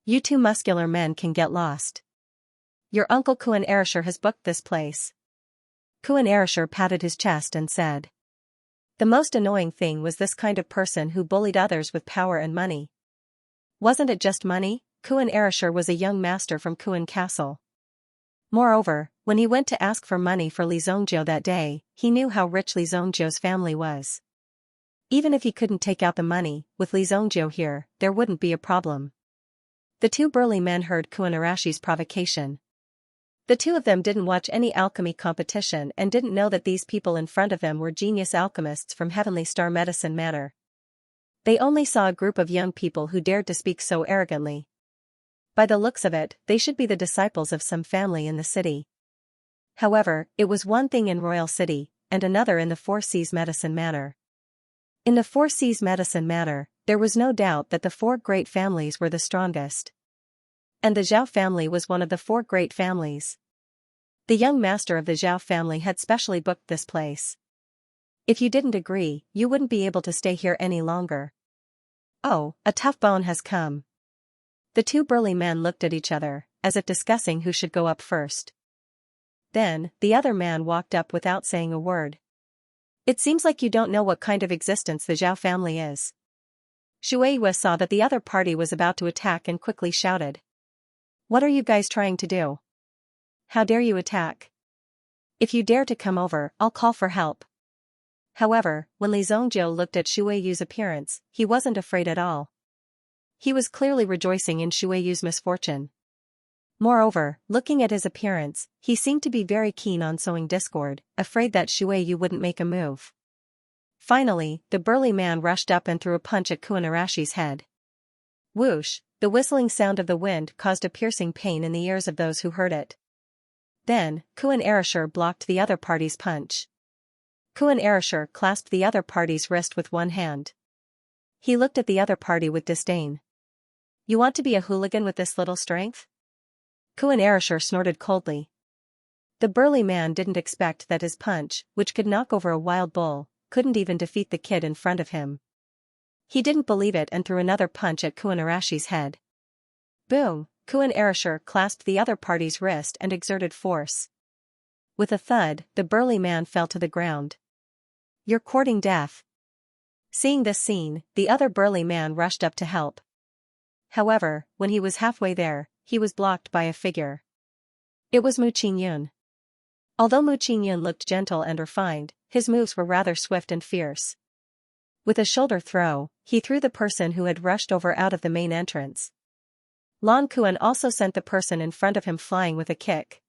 You 2 muscular men can get lost. Your uncle Kuan Erasure has booked this place. Kuan Erasure patted his chest and said. The most annoying thing was this kind of person who bullied others with power and money. Wasn't it just money? Kuan Erasure was a young master from Kuan Castle. Moreover, when he went to ask for money for Li Zongjiu that day, he knew how rich Li Zongjiu's family was. Even if he couldn't take out the money, with Li Zongjiu here, there wouldn't be a problem. The two burly men heard Kuinarashi's provocation. The two of them didn't watch any alchemy competition and didn't know that these people in front of them were genius alchemists from Heavenly Star Medicine Manor. They only saw a group of young people who dared to speak so arrogantly. By the looks of it, they should be the disciples of some family in the city. However, it was one thing in Royal City, and another in the Four Seas Medicine Manor. In the Four Seas Medicine Manor, there was no doubt that the four great families were the strongest. And the Zhao family was one of the four great families. The young master of the Zhao family had specially booked this place. If you didn't agree, you wouldn't be able to stay here any longer. Oh, a tough bone has come. The two burly men looked at each other, as if discussing who should go up first. Then, the other man walked up without saying a word. It seems like you don't know what kind of existence the Zhao family is. Shueihua saw that the other party was about to attack and quickly shouted. What are you guys trying to do? How dare you attack? If you dare to come over, I'll call for help. However, when Li Zhongjiu looked at Shueiyu's appearance, he wasn't afraid at all. He was clearly rejoicing in Shueiyu's misfortune. Moreover, looking at his appearance, he seemed to be very keen on sowing discord, afraid that Shueiyu wouldn't make a move. Finally, the burly man rushed up and threw a punch at Kuinarashi's head. Whoosh! The whistling sound of the wind caused a piercing pain in the ears of those who heard it. Then, Kuinarasher blocked the other party's punch. Kuinarasher clasped the other party's wrist with one hand. He looked at the other party with disdain. You want to be a hooligan with this little strength? Kuinarasher snorted coldly. The burly man didn't expect that his punch, which could knock over a wild bull, couldn't even defeat the kid in front of him. He didn't believe it and threw another punch at Kuinarashi's head. Boom! Kuinarasher clasped the other party's wrist and exerted force. With a thud, the burly man fell to the ground. You're courting death. Seeing this scene, the other burly man rushed up to help. However, when he was halfway there, he was blocked by a figure. It was Mu Qingyun. Although Mu Qingyun looked gentle and refined, his moves were rather swift and fierce. With a shoulder throw, he threw the person who had rushed over out of the main entrance. Lan Kuan also sent the person in front of him flying with a kick.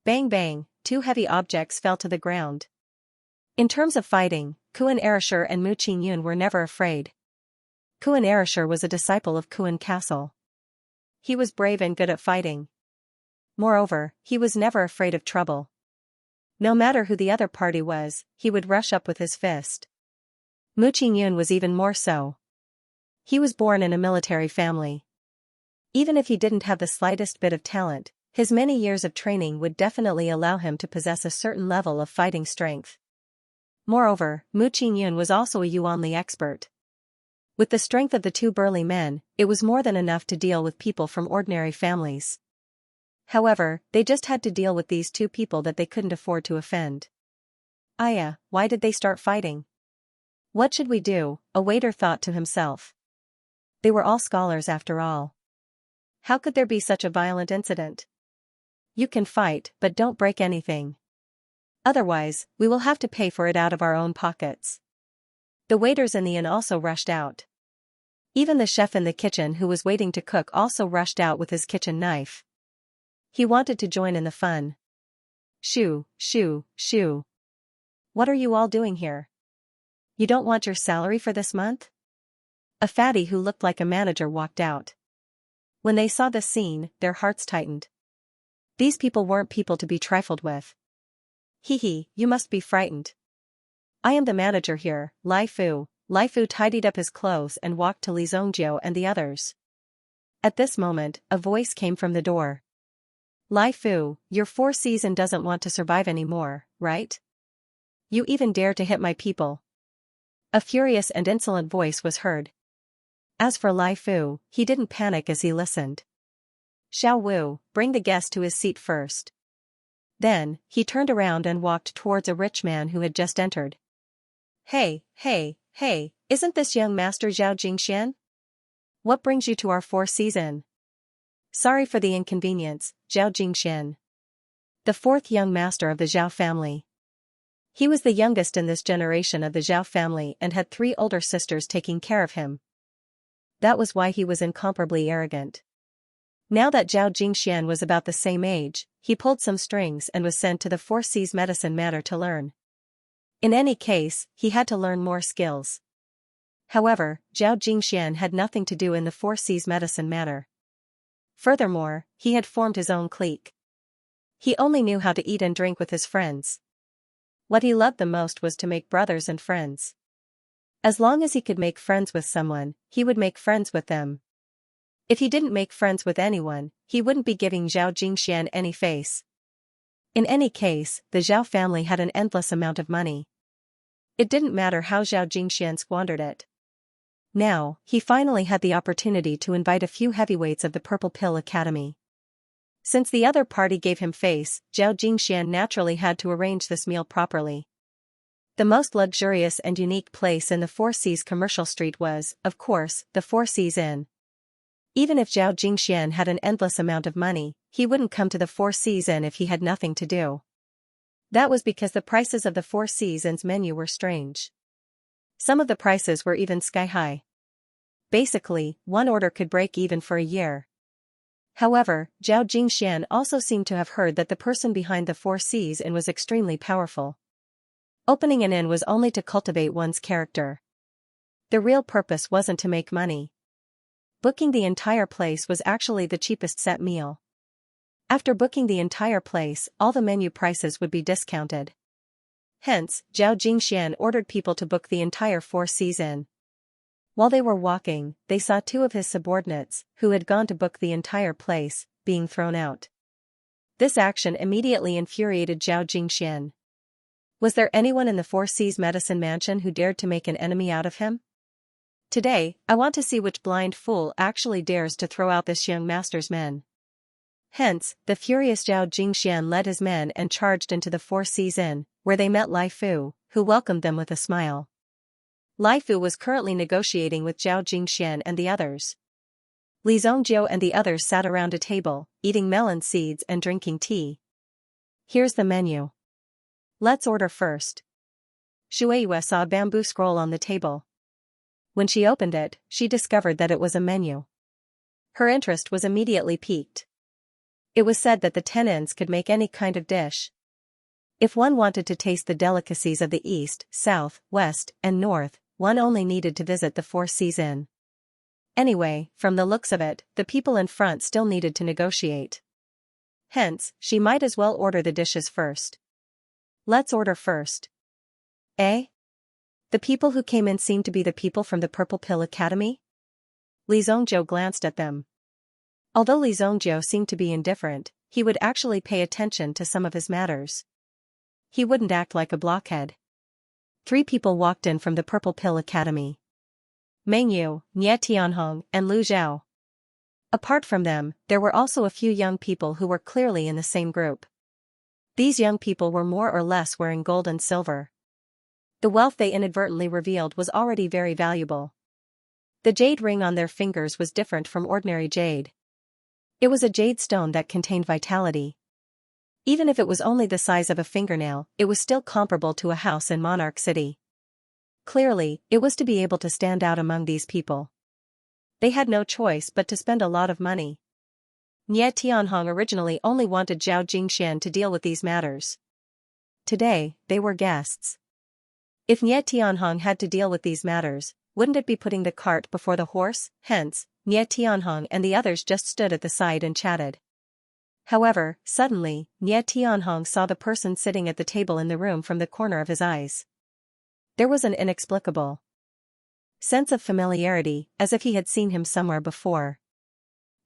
Bang bang, two heavy objects fell to the ground. In terms of fighting, Kuinarasher and Mu Qingyun were never afraid. Kuinarasher was a disciple of Kuan Castle. He was brave and good at fighting. Moreover, he was never afraid of trouble. No matter who the other party was, he would rush up with his fist. Mu Qingyun was even more so. He was born in a military family. Even if he didn't have the slightest bit of talent, his many years of training would definitely allow him to possess a certain level of fighting strength. Moreover, Mu Qingyun was also a Yuanli expert. With the strength of the two burly men, it was more than enough to deal with people from ordinary families. However, they just had to deal with these two people that they couldn't afford to offend. Aya, why did they start fighting? What should we do? A waiter thought to himself. They were all scholars after all. How could there be such a violent incident? You can fight, but don't break anything. Otherwise, we will have to pay for it out of our own pockets. The waiters in the inn also rushed out. Even the chef in the kitchen who was waiting to cook also rushed out with his kitchen knife. He wanted to join in the fun. Shoo, shoo, shoo. What are you all doing here? You don't want your salary for this month? A fatty who looked like a manager walked out. When they saw this scene, their hearts tightened. These people weren't people to be trifled with. Hee hee, you must be frightened. I am the manager here, Lai Fu. Lai Fu tidied up his clothes and walked to Li Zhongjiu and the others. At this moment, a voice came from the door. Lai Fu, your Four Season doesn't want to survive anymore, right? You even dare to hit my people. A furious and insolent voice was heard. As for Lai Fu, he didn't panic as he listened. Xiao Wu, bring the guest to his seat first. Then, he turned around and walked towards a rich man who had just entered. Hey, isn't this young master Zhao Jingxian? What brings you to our Four Season? Sorry for the inconvenience, Zhao Jingxian. The fourth young master of the Zhao family. He was the youngest in this generation of the Zhao family and had 3 older sisters taking care of him. That was why he was incomparably arrogant. Now that Zhao Jingxian was about the same age, he pulled some strings and was sent to the Four Seas Medicine Manor to learn. In any case, he had to learn more skills. However, Zhao Jingxian had nothing to do in the Four Seas Medicine Manor. Furthermore, he had formed his own clique. He only knew how to eat and drink with his friends. What he loved the most was to make brothers and friends. As long as he could make friends with someone, he would make friends with them. If he didn't make friends with anyone, he wouldn't be giving Zhao Jingxian any face. In any case, the Zhao family had an endless amount of money. It didn't matter how Zhao Jingxian squandered it. Now, he finally had the opportunity to invite a few heavyweights of the Purple Pill Academy. Since the other party gave him face, Zhao Jingxian naturally had to arrange this meal properly. The most luxurious and unique place in the Four Seas commercial street was, of course, the Four Seas Inn. Even if Zhao Jingxian had an endless amount of money, he wouldn't come to the Four Seas Inn if he had nothing to do. That was because the prices of the Four Seas Inn's menu were strange. Some of the prices were even sky-high. Basically, one order could break even for a year. However, Zhao Jingxian also seemed to have heard that the person behind the Four Seas Inn was extremely powerful. Opening an inn was only to cultivate one's character. The real purpose wasn't to make money. Booking the entire place was actually the cheapest set meal. After booking the entire place, all the menu prices would be discounted. Hence, Zhao Jingxian ordered people to book the entire Four Seas Inn. While they were walking, they saw two of his subordinates, who had gone to book the entire place, being thrown out. This action immediately infuriated Zhao Jingxian. Was there anyone in the Four Seas Medicine Mansion who dared to make an enemy out of him? Today, I want to see which blind fool actually dares to throw out this young master's men. Hence, the furious Zhao Jingxian led his men and charged into the Four Seas Inn, where they met Lai Fu, who welcomed them with a smile. Lai Fu was currently negotiating with Zhao Jingxian and the others. Li Zongjiu and the others sat around a table, eating melon seeds and drinking tea. Here's the menu. Let's order first. Shueiyue saw a bamboo scroll on the table. When she opened it, she discovered that it was a menu. Her interest was immediately piqued. It was said that the 10 inns could make any kind of dish. If one wanted to taste the delicacies of the East, South, West, and North, one only needed to visit the Four Seas Inn. Anyway, from the looks of it, the people in front still needed to negotiate. Hence, she might as well order the dishes first. Let's order first. Eh? The people who came in seemed to be the people from the Purple Pill Academy? Li Zongjiu glanced at them. Although Li Zongjiu seemed to be indifferent, he would actually pay attention to some of his matters. He wouldn't act like a blockhead. 3 people walked in from the Purple Pill Academy. Meng Yu, Nie Tianhong, and Lu Zhao. Apart from them, there were also a few young people who were clearly in the same group. These young people were more or less wearing gold and silver. The wealth they inadvertently revealed was already very valuable. The jade ring on their fingers was different from ordinary jade. It was a jade stone that contained vitality. Even if it was only the size of a fingernail, it was still comparable to a house in Monarch City. Clearly, it was to be able to stand out among these people. They had no choice but to spend a lot of money. Nie Tianhong originally only wanted Zhao Jingxian to deal with these matters. Today, they were guests. If Nie Tianhong had to deal with these matters, wouldn't it be putting the cart before the horse? Hence, Nie Tianhong and the others just stood at the side and chatted. However, suddenly, Nie Tianhong saw the person sitting at the table in the room from the corner of his eyes. There was an inexplicable sense of familiarity, as if he had seen him somewhere before.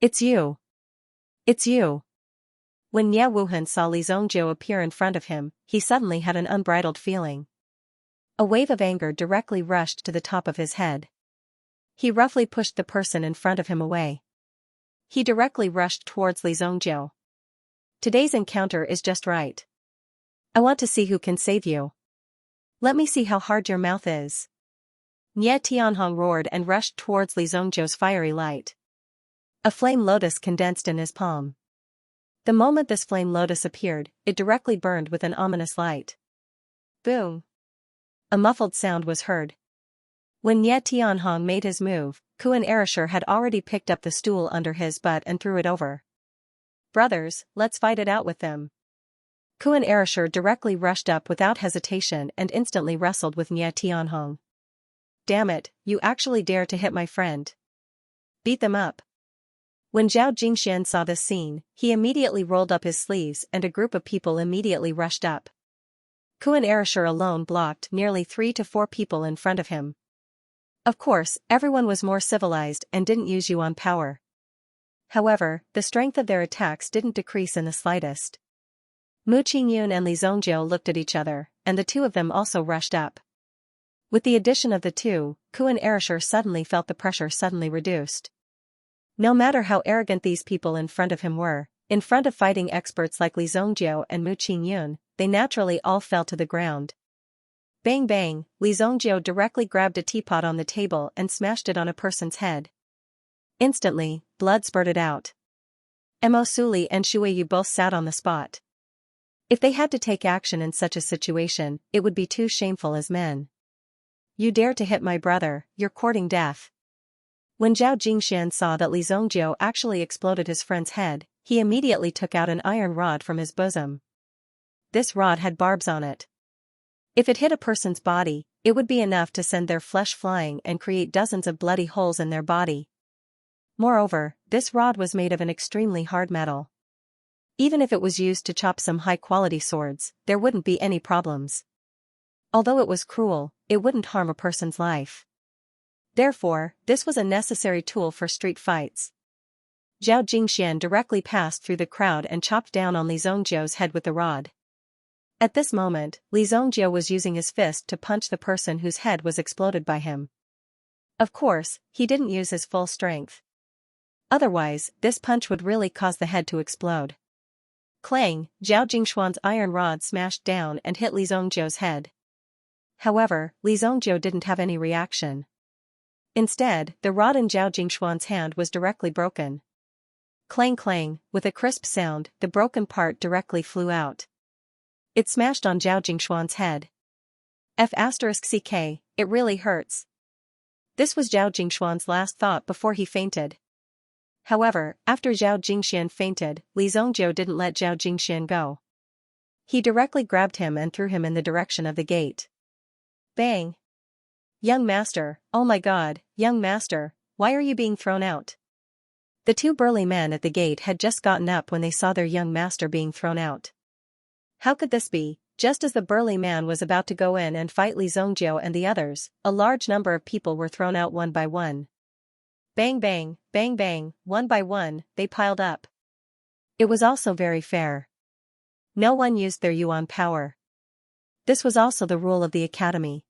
It's you. It's you. When Nie Wuhan saw Li Zongjiu appear in front of him, he suddenly had an unbridled feeling. A wave of anger directly rushed to the top of his head. He roughly pushed the person in front of him away. He directly rushed towards Li Zongjiu. Today's encounter is just right. I want to see who can save you. Let me see how hard your mouth is. Nie Tianhong roared and rushed towards Li Zongjiu's fiery light. A flame lotus condensed in his palm. The moment this flame lotus appeared, it directly burned with an ominous light. Boom! A muffled sound was heard. When Nye Tianhong made his move, Kuan Erasure had already picked up the stool under his butt and threw it over. "Brothers, let's fight it out with them." Kuan Erasure directly rushed up without hesitation and instantly wrestled with Nye Tianhong. "Damn it, you actually dare to hit my friend. Beat them up." When Zhao Jingxian saw this scene, he immediately rolled up his sleeves and a group of people immediately rushed up. Kuan Erasure alone blocked nearly 3 to 4 people in front of him. Of course, everyone was more civilized and didn't use yuan power. However, the strength of their attacks didn't decrease in the slightest. Mu Qingyun and Li Zongjiu looked at each other, and the two of them also rushed up. With the addition of the two, Kuan Erasure suddenly felt the pressure suddenly reduced. No matter how arrogant these people in front of him were, in front of fighting experts like Li Zongjiu and Mu Qingyun, they naturally all fell to the ground. Bang bang, Li Zongjiu directly grabbed a teapot on the table and smashed it on a person's head. Instantly, blood spurted out. Mo Suli and Shui Yu both sat on the spot. If they had to take action in such a situation, it would be too shameful as men. "You dare to hit my brother, you're courting death." When Zhao Jingxian saw that Li Zongjiu actually exploded his friend's head, he immediately took out an iron rod from his bosom. This rod had barbs on it. If it hit a person's body, it would be enough to send their flesh flying and create dozens of bloody holes in their body. Moreover, this rod was made of an extremely hard metal. Even if it was used to chop some high-quality swords, there wouldn't be any problems. Although it was cruel, it wouldn't harm a person's life. Therefore, this was a necessary tool for street fights. Zhao Jingxian directly passed through the crowd and chopped down on Li Zongjiu's head with the rod. At this moment, Li Zongjiu was using his fist to punch the person whose head was exploded by him. Of course, he didn't use his full strength. Otherwise, this punch would really cause the head to explode. Clang, Zhao Jingshuan's iron rod smashed down and hit Li Zongjiu's head. However, Li Zongjiu didn't have any reaction. Instead, the rod in Zhao Jingshuan's hand was directly broken. Clang clang, with a crisp sound, the broken part directly flew out. It smashed on Zhao Jingshuan's head. F*CK, it really hurts. This was Zhao Jingshuan's last thought before he fainted. However, after Zhao Jingxian fainted, Li Zongjiu didn't let Zhao Jingxian go. He directly grabbed him and threw him in the direction of the gate. Bang! "Young master, oh my god, young master, why are you being thrown out?" The two burly men at the gate had just gotten up when they saw their young master being thrown out. How could this be? Just as the burly man was about to go in and fight Li Zongjiu and the others, a large number of people were thrown out one by one. Bang bang, bang bang, one by one, they piled up. It was also very fair. No one used their yuan power. This was also the rule of the academy.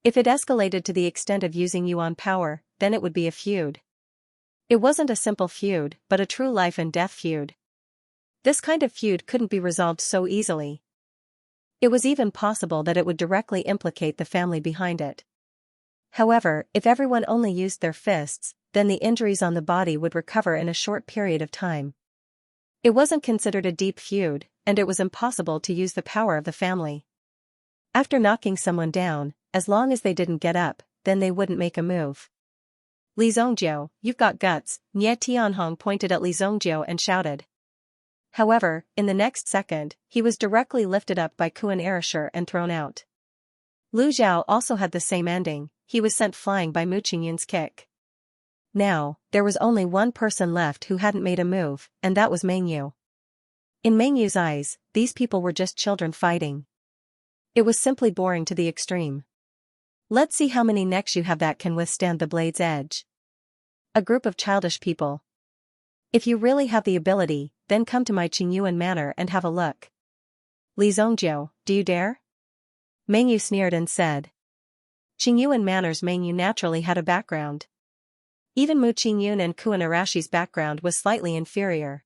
If it escalated to the extent of using yuan power, then it would be a feud. It wasn't a simple feud, but a true life and death feud. This kind of feud couldn't be resolved so easily. It was even possible that it would directly implicate the family behind it. However, if everyone only used their fists, then the injuries on the body would recover in a short period of time. It wasn't considered a deep feud, and it was impossible to use the power of the family. After knocking someone down, as long as they didn't get up, then they wouldn't make a move. "Li Zongjiu, you've got guts," Nye Tianhong pointed at Li Zongjiu and shouted. However, in the next second, he was directly lifted up by Kuan Erasure and thrown out. Lu Zhao also had the same ending, he was sent flying by Mu Qingyun's kick. Now, there was only one person left who hadn't made a move, and that was Mengyu. In Mengyu's eyes, these people were just children fighting. It was simply boring to the extreme. "Let's see how many necks you have that can withstand the blade's edge." A group of childish people. "If you really have the ability, then come to my Qingyuan manor and have a look." "Li Zongjiu, do you dare?" Mengyu sneered and said. Qingyuan manners. Mengyu naturally had a background. Even Mu Qingyun and Kuan Arashi's background was slightly inferior.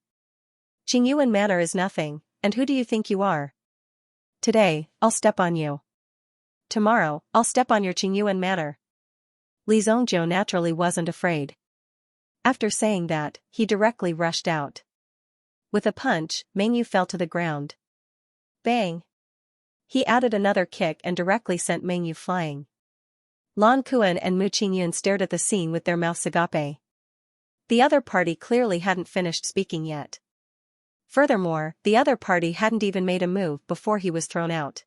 "Qingyuan manor is nothing, and who do you think you are? Today, I'll step on you. Tomorrow, I'll step on your Qingyuan manor." Li Zongjiu naturally wasn't afraid. After saying that, he directly rushed out. With a punch, Mengyu fell to the ground. Bang! He added another kick and directly sent Mengyu flying. Lan Kuan and Mu Qingyun stared at the scene with their mouths agape. The other party clearly hadn't finished speaking yet. Furthermore, the other party hadn't even made a move before he was thrown out.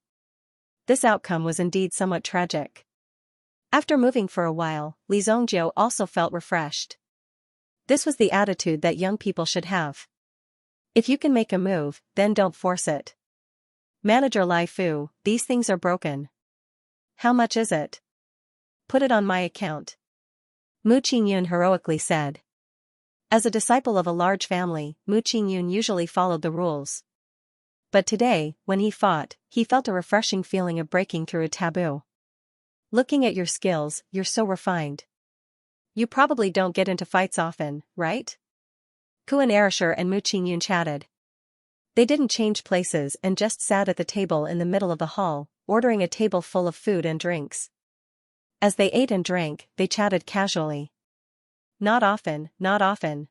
This outcome was indeed somewhat tragic. After moving for a while, Li Zhongjiu also felt refreshed. This was the attitude that young people should have. If you can make a move, then don't force it. Manager Lai Fu, these things are broken. How much is it? Put it on my account. Mu Qingyun heroically said. As a disciple of a large family, Mu Qingyun usually followed the rules. But today, when he fought, he felt a refreshing feeling of breaking through a taboo. Looking at your skills, you're so refined. You probably don't get into fights often, right? Kuan Erasher and Mu Qingyun chatted. They didn't change places and just sat at the table in the middle of the hall, ordering a table full of food and drinks. As they ate and drank, they chatted casually. Not often, not often.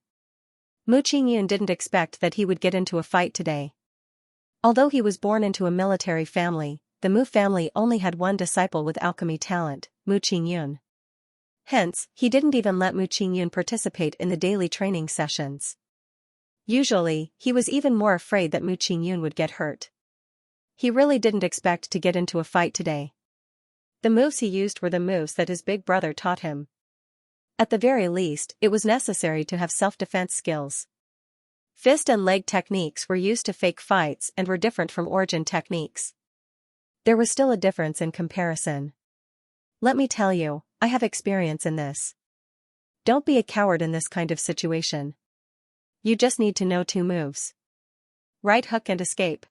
Mu Qingyun didn't expect that he would get into a fight today. Although he was born into a military family, the Mu family only had one disciple with alchemy talent, Mu Qingyun. Hence, he didn't even let Mu Qingyun participate in the daily training sessions. Usually, he was even more afraid that Mu Qingyun would get hurt. He really didn't expect to get into a fight today. The moves he used were the moves that his big brother taught him. At the very least, it was necessary to have self-defense skills. Fist and leg techniques were used to fake fights and were different from origin techniques. There was still a difference in comparison. Let me tell you, I have experience in this. Don't be a coward in this kind of situation. You just need to know 2 moves. Right hook and escape.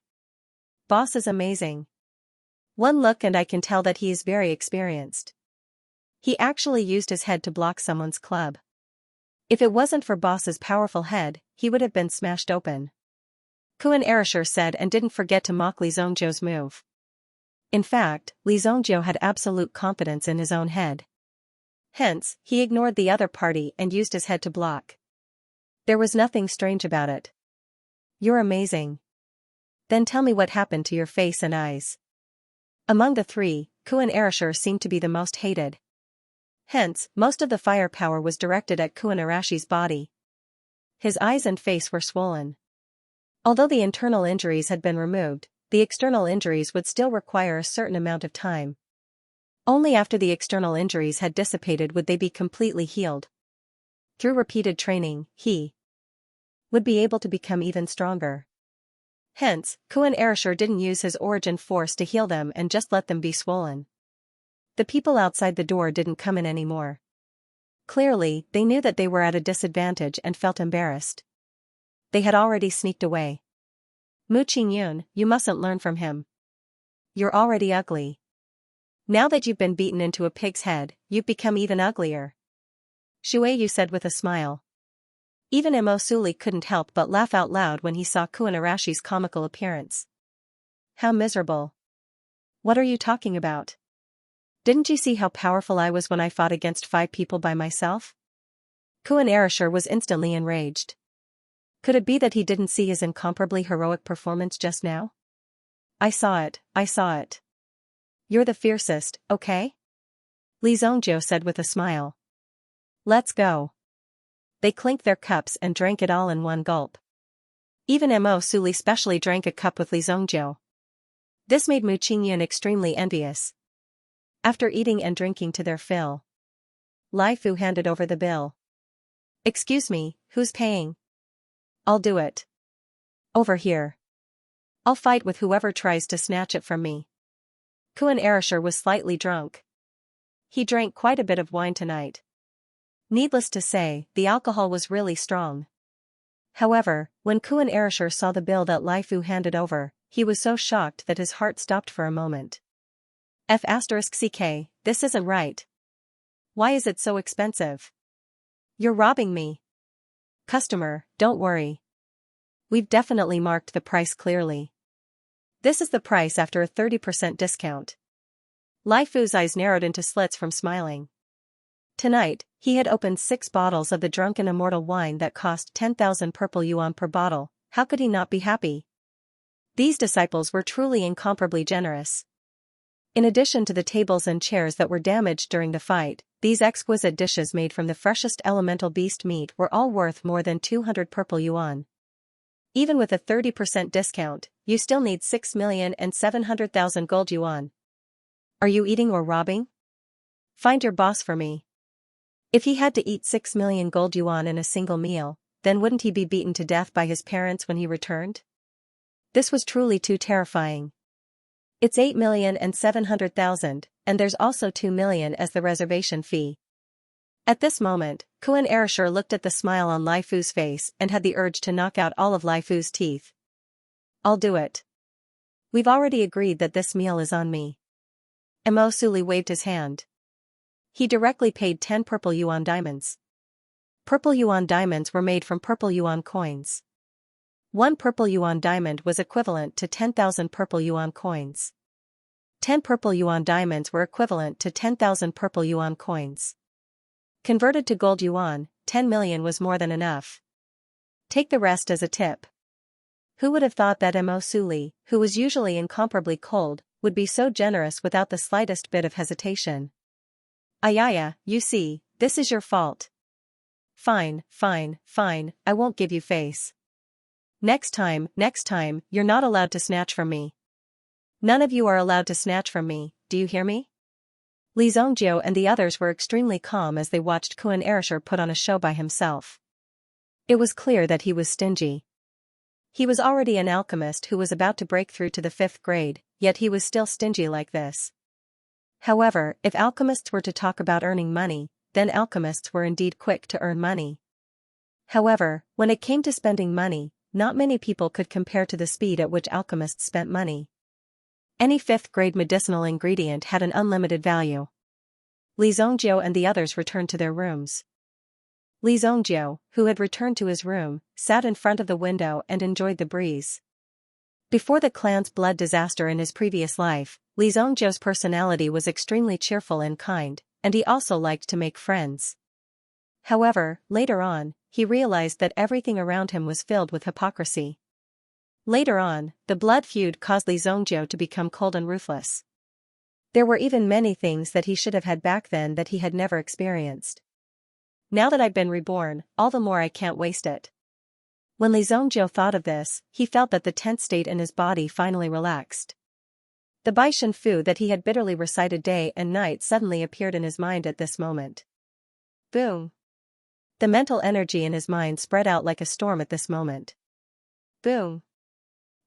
Boss is amazing. One look and I can tell that he is very experienced. He actually used his head to block someone's club. If it wasn't for Boss's powerful head, he would have been smashed open. Kuan Erasher said and didn't forget to mock Li Zhongjiu's move. In fact, Li Zhongjiu had absolute confidence in his own head. Hence, he ignored the other party and used his head to block. There was nothing strange about it. You're amazing. Then tell me what happened to your face and eyes. Among the 3, Kuan Erasher seemed to be the most hated. Hence, most of the firepower was directed at Kuan Arashi's body. His eyes and face were swollen. Although the internal injuries had been removed, the external injuries would still require a certain amount of time. Only after the external injuries had dissipated would they be completely healed. Through repeated training, he would be able to become even stronger. Hence, Kuan Erasher didn't use his origin force to heal them and just let them be swollen. The people outside the door didn't come in anymore. Clearly, they knew that they were at a disadvantage and felt embarrassed. They had already sneaked away. Mu Qingyun, you mustn't learn from him. You're already ugly. Now that you've been beaten into a pig's head, you've become even uglier. Shueyu said with a smile. Even Mo Suli couldn't help but laugh out loud when he saw Kuan Arashi's comical appearance. How miserable. What are you talking about? Didn't you see how powerful I was when I fought against 5 people by myself? Kuan Erasher was instantly enraged. Could it be that he didn't see his incomparably heroic performance just now? I saw it, I saw it. You're the fiercest, okay? Li Zhongjiu said with a smile. Let's go. They clinked their cups and drank it all in one gulp. Even Mo Suli specially drank a cup with Li Zhongjiu. This made Mu Qingyun extremely envious. After eating and drinking to their fill, Lai Fu handed over the bill. Excuse me, who's paying? I'll do it. Over here. I'll fight with whoever tries to snatch it from me. Kuan Erasher was slightly drunk. He drank quite a bit of wine tonight. Needless to say, the alcohol was really strong. However, when Kuan Erasher saw the bill that Lai Fu handed over, he was so shocked that his heart stopped for a moment. F***ck, this isn't right. Why is it so expensive? You're robbing me. Customer, don't worry. We've definitely marked the price clearly. This is the price after a 30% discount. Lai Fu's eyes narrowed into slits from smiling. Tonight, he had opened 6 bottles of the drunken immortal wine that cost 10,000 purple yuan per bottle. How could he not be happy? These disciples were truly incomparably generous. In addition to the tables and chairs that were damaged during the fight, these exquisite dishes made from the freshest elemental beast meat were all worth more than 200 purple yuan. Even with a 30% discount, you still need 6,700,000 gold yuan. Are you eating or robbing? Find your boss for me. If he had to eat 6 million gold yuan in a single meal, then wouldn't he be beaten to death by his parents when he returned? This was truly too terrifying. It's 8,700,000, and there's also 2 million as the reservation fee. At this moment, Kuan Erishur looked at the smile on Lai Fu's face and had the urge to knock out all of Lai Fu's teeth. I'll do it. We've already agreed that this meal is on me. Mo Suli waved his hand. He directly paid 10 purple yuan diamonds. Purple yuan diamonds were made from purple yuan coins. 1 purple yuan diamond was equivalent to 10,000 purple yuan coins. 10 purple yuan diamonds were equivalent to 10,000 purple yuan coins. Converted to gold yuan, 10 million was more than enough. Take the rest as a tip. Who would have thought that Mo Suli, who was usually incomparably cold, would be so generous without the slightest bit of hesitation? Ayaya, you see, this is your fault. Fine, I won't give you face. Next time, you're not allowed to snatch from me. None of you are allowed to snatch from me, do you hear me? Li Zhongjiu and the others were extremely calm as they watched Kuan Erishur put on a show by himself. It was clear that he was stingy. He was already an alchemist who was about to break through to the 5th grade, yet he was still stingy like this. However, if alchemists were to talk about earning money, then alchemists were indeed quick to earn money. However, when it came to spending money, not many people could compare to the speed at which alchemists spent money. Any 5th grade medicinal ingredient had an unlimited value. Li Zhongjiu and the others returned to their rooms. Li Zhongjiu, who had returned to his room, sat in front of the window and enjoyed the breeze. Before the clan's blood disaster in his previous life, Li Zhongjiu's personality was extremely cheerful and kind, and he also liked to make friends. However, later on, he realized that everything around him was filled with hypocrisy. Later on, the blood feud caused Li Zhongjiu to become cold and ruthless. There were even many things that he should have had back then that he had never experienced. Now that I've been reborn, all the more I can't waste it. When Li Zhongjiu thought of this, he felt that the tense state in his body finally relaxed. The Baishan Fu that he had bitterly recited day and night suddenly appeared in his mind at this moment. Boom! The mental energy in his mind spread out like a storm at this moment. Boom!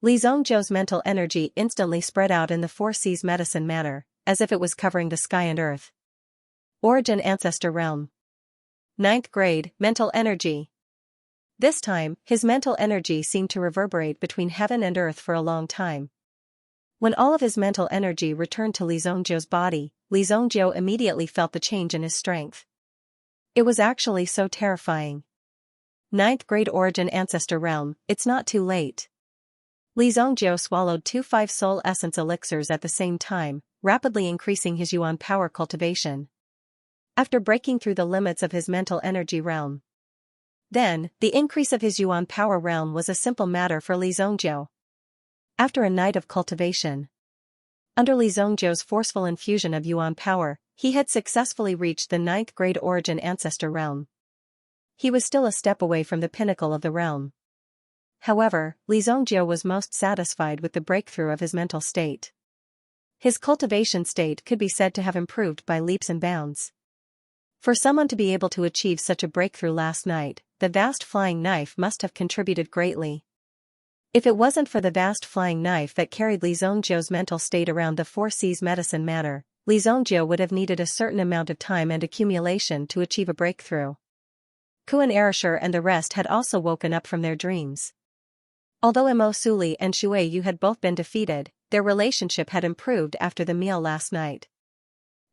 Li Zhongjiu's mental energy instantly spread out in the 4 seas medicine manner, as if it was covering the sky and earth. Origin Ancestor Realm. 9th grade, mental energy. This time, his mental energy seemed to reverberate between heaven and earth for a long time. When all of his mental energy returned to Li Zhongjiu's body, Li Zhongjiu immediately felt the change in his strength. It was actually so terrifying. 9th grade Origin Ancestor Realm, it's not too late. Li Zhongjiu swallowed 2 5-soul essence elixirs at the same time, rapidly increasing his yuan power cultivation. After breaking through the limits of his mental energy realm. Then, the increase of his yuan power realm was a simple matter for Li Zhongjiu. After a night of cultivation. Under Li Zhongjiu's forceful infusion of yuan power, he had successfully reached the 9th grade Origin Ancestor Realm. He was still a step away from the pinnacle of the realm. However, Li Zhongjiu was most satisfied with the breakthrough of his mental state. His cultivation state could be said to have improved by leaps and bounds. For someone to be able to achieve such a breakthrough last night, the vast flying knife must have contributed greatly. If it wasn't for the vast flying knife that carried Li Zhongjiu's mental state around the 4 seas medicine manner, Li Zhongjiu would have needed a certain amount of time and accumulation to achieve a breakthrough. Kuan Erishur and the rest had also woken up from their dreams. Although Mo Suli and Shui Yu had both been defeated, their relationship had improved after the meal last night.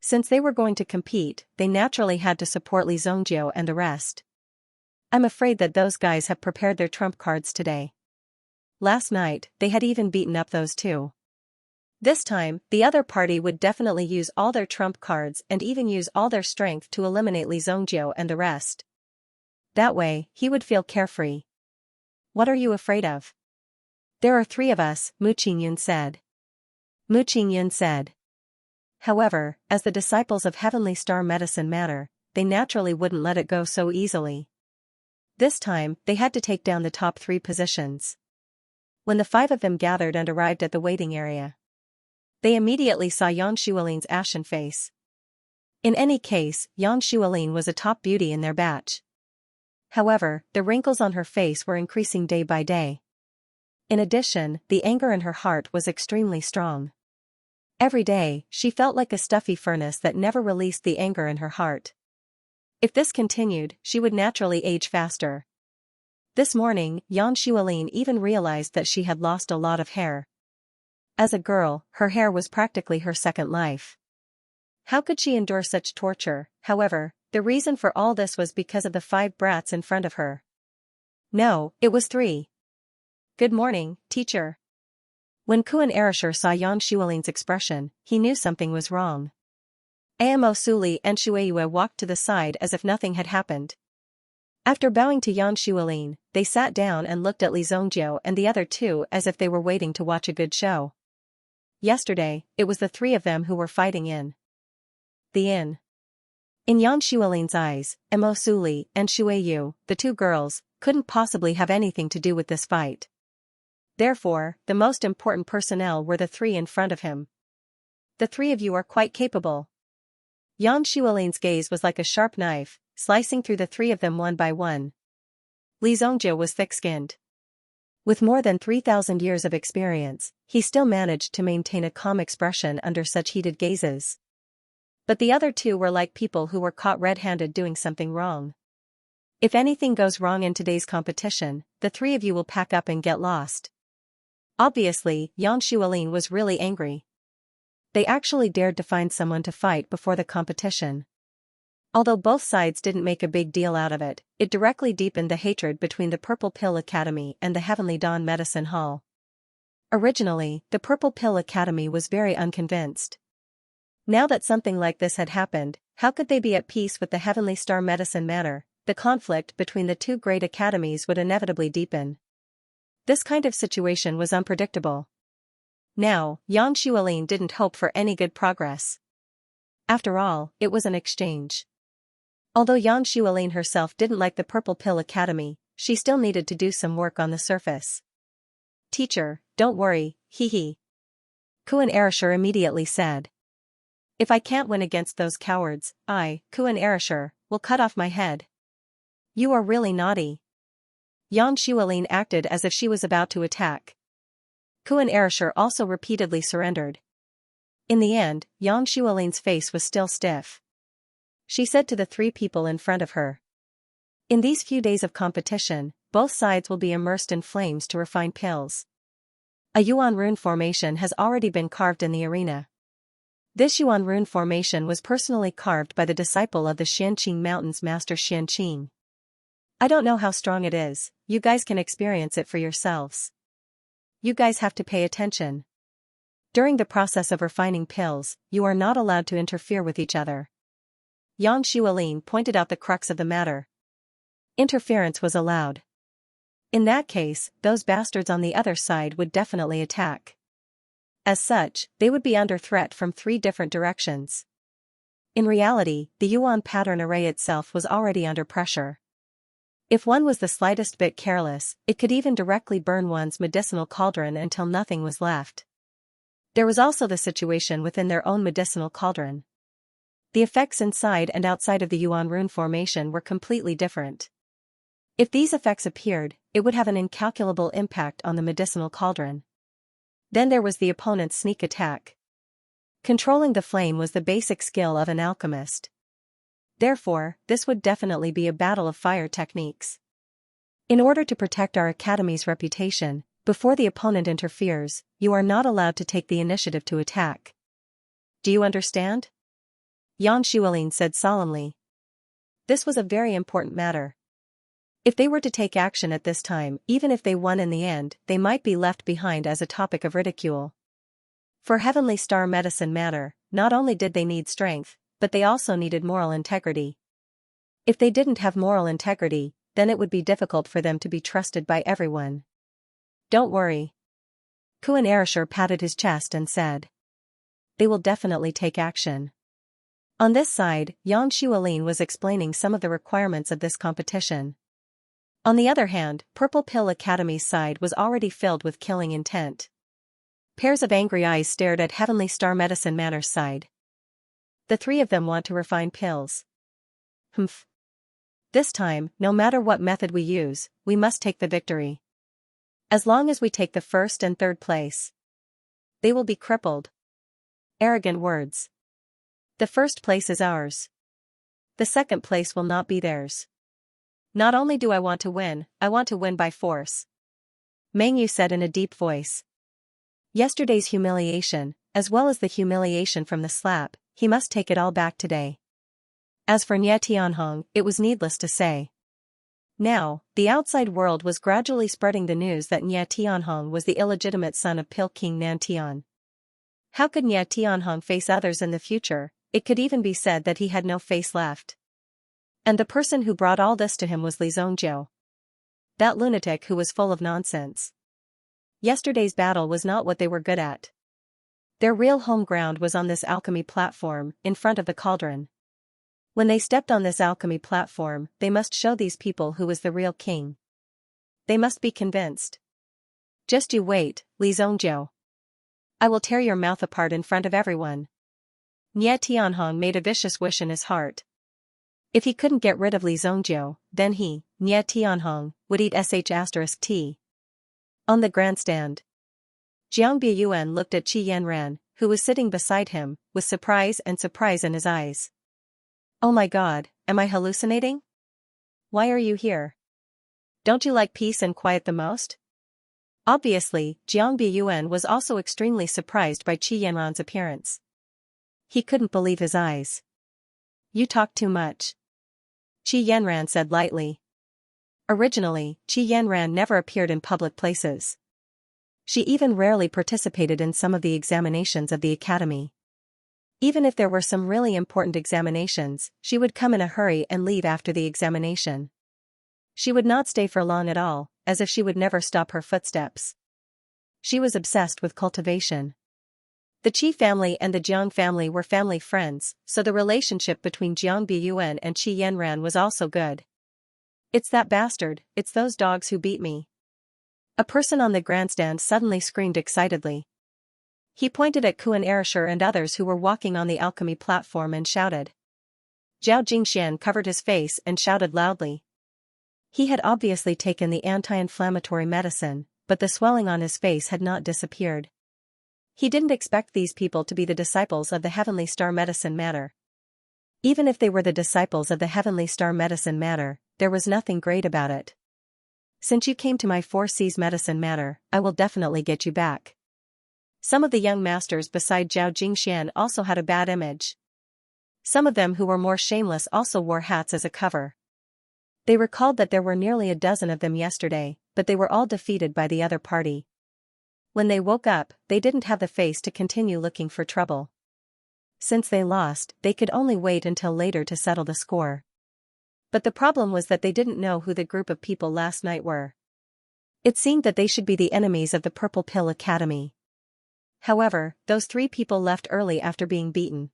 Since they were going to compete, they naturally had to support Li Zhongjiu and the rest. I'm afraid that those guys have prepared their trump cards today. Last night, they had even beaten up those two. This time, the other party would definitely use all their trump cards and even use all their strength to eliminate Li Zhongjiu and the rest. That way, he would feel carefree. What are you afraid of? There are 3 of us, Mu Qingyun said. Mu Qingyun said. However, as the disciples of Heavenly Star Medicine Matter, they naturally wouldn't let it go so easily. This time, they had to take down the top 3 positions. When the 5 of them gathered and arrived at the waiting area, they immediately saw Yang Xueline's ashen face. In any case, Yang Xueline was a top beauty in their batch. However, the wrinkles on her face were increasing day by day. In addition, the anger in her heart was extremely strong. Every day, she felt like a stuffy furnace that never released the anger in her heart. If this continued, she would naturally age faster. This morning, Yang Xueline even realized that she had lost a lot of hair. As a girl, her hair was practically her second life. How could she endure such torture? However, the reason for all this was because of the 5 brats in front of her. No, it was 3. Good morning, teacher. When Kuan Erishur saw Yang Xueline's expression, he knew something was wrong. Amo Suli and Shueyue walked to the side as if nothing had happened. After bowing to Yang Xueline, they sat down and looked at Li Zhongjiu and the other 2 as if they were waiting to watch a good show. Yesterday, it was the 3 of them who were fighting in the inn. In Yang Xueline's eyes, Amo Suli and Shueyue, the 2 girls, couldn't possibly have anything to do with this fight. Therefore, the most important personnel were the 3 in front of him. The 3 of you are quite capable. Yang Xueline's gaze was like a sharp knife, slicing through the 3 of them one by one. Li Zhongjiu was thick-skinned. With more than 3,000 years of experience, he still managed to maintain a calm expression under such heated gazes. But the other 2 were like people who were caught red-handed doing something wrong. If anything goes wrong in today's competition, the 3 of you will pack up and get lost. Obviously, Yang Xueline was really angry. They actually dared to find someone to fight before the competition. Although both sides didn't make a big deal out of it, it directly deepened the hatred between the Purple Pill Academy and the Heavenly Dawn Medicine Hall. Originally, the Purple Pill Academy was very unconvinced. Now that something like this had happened, how could they be at peace with the Heavenly Star Medicine Matter? The conflict between the 2 great academies would inevitably deepen. This kind of situation was unpredictable. Now, Yang Xueline didn't hope for any good progress. After all, it was an exchange. Although Yang Xueline herself didn't like the Purple Pill Academy, she still needed to do some work on the surface. Teacher, don't worry, hee. Kuan Erishur immediately said. If I can't win against those cowards, I, Kuan Erishur, will cut off my head. You are really naughty. Yang Xueline acted as if she was about to attack. Kuan Erishur also repeatedly surrendered. In the end, Yang Xueline's face was still stiff. She said to the 3 people in front of her. In these few days of competition, both sides will be immersed in flames to refine pills. A Yuan rune formation has already been carved in the arena. This Yuan rune formation was personally carved by the disciple of the Xianqing Mountains Master Xianqing. I don't know how strong it is, you guys can experience it for yourselves. You guys have to pay attention. During the process of refining pills, you are not allowed to interfere with each other. Yang Xueline pointed out the crux of the matter. Interference was allowed. In that case, those bastards on the other side would definitely attack. As such, they would be under threat from 3 different directions. In reality, the Yuan pattern array itself was already under pressure. If one was the slightest bit careless, it could even directly burn one's medicinal cauldron until nothing was left. There was also the situation within their own medicinal cauldron. The effects inside and outside of the Yuan rune formation were completely different. If these effects appeared, it would have an incalculable impact on the medicinal cauldron. Then there was the opponent's sneak attack. Controlling the flame was the basic skill of an alchemist. Therefore, this would definitely be a battle of fire techniques. In order to protect our academy's reputation, before the opponent interferes, you are not allowed to take the initiative to attack. Do you understand? Yang Xueline said solemnly. This was a very important matter. If they were to take action at this time, even if they won in the end, they might be left behind as a topic of ridicule. For Heavenly Star Medicine Matter, not only did they need strength, but they also needed moral integrity. If they didn't have moral integrity, then it would be difficult for them to be trusted by everyone. Don't worry. Kuan Erishur patted his chest and said. they will definitely take action. On this side, Yang Xuelin was explaining some of the requirements of this competition. On the other hand, Purple Pill Academy's side was already filled with killing intent. Pairs of angry eyes stared at Heavenly Star Medicine Manor's side. The three of them want to refine pills. Humph. This time, no matter what method we use, we must take the victory. As long as we take the first and third place, they will be crippled. Arrogant words. The first place is ours. The second place will not be theirs. Not only do I want to win, I want to win by force. Meng Yu said in a deep voice. Yesterday's humiliation, as well as the humiliation from the slap, he must take it all back today. As for Nie Tianhong, it was needless to say. Now, the outside world was gradually spreading the news that Nie Tianhong was the illegitimate son of Pil King Nantian. How could Nie Tianhong face others in the future? It could even be said that he had no face left. And the person who brought all this to him was Li Zongjiu. That lunatic who was full of nonsense. Yesterday's battle was not what they were good at. Their real home ground was on this alchemy platform, in front of the cauldron. When they stepped on this alchemy platform, they must show these people who was the real king. They must be convinced. Just you wait, Li Zongjiu. I will tear your mouth apart in front of everyone. Nie Tianhong made a vicious wish in his heart. If he couldn't get rid of Li Zongjiu, then he, Nie Tianhong, would eat sh*t. On the grandstand, Jiang Biyuan looked at Qi Yanran, who was sitting beside him, with surprise in his eyes. Oh my god, am I hallucinating? Why are you here? Don't you like peace and quiet the most? Obviously, Jiang Biyuan was also extremely surprised by Qi Yanran's appearance. He couldn't believe his eyes. You talk too much. Qi Yanran said lightly. Originally, Qi Yanran never appeared in public places. She even rarely participated in some of the examinations of the academy. Even if there were some really important examinations, she would come in a hurry and leave after the examination. She would not stay for long at all, as if she would never stop her footsteps. She was obsessed with cultivation. The Qi family and the Jiang family were family friends, so the relationship between Jiang Biyuan and Qi Yanran was also good. It's that bastard, it's those dogs who beat me. A person on the grandstand suddenly screamed excitedly. He pointed at Kuan Erishur and others who were walking on the alchemy platform and shouted. Zhao Jingxian covered his face and shouted loudly. He had obviously taken the anti-inflammatory medicine, but the swelling on his face had not disappeared. He didn't expect these people to be the disciples of the Heavenly Star Medicine Matter. Even if they were the disciples of the Heavenly Star Medicine Matter, there was nothing great about it. Since you came to my 4C's Medicine Matter, I will definitely get you back. Some of the young masters beside Zhao Jingxian also had a bad image. Some of them who were more shameless also wore hats as a cover. They recalled that there were nearly a dozen of them yesterday, but they were all defeated by the other party. When they woke up, they didn't have the face to continue looking for trouble. Since they lost, they could only wait until later to settle the score. But the problem was that they didn't know who the group of people last night were. It seemed that they should be the enemies of the Purple Pill Academy. However, those three people left early after being beaten.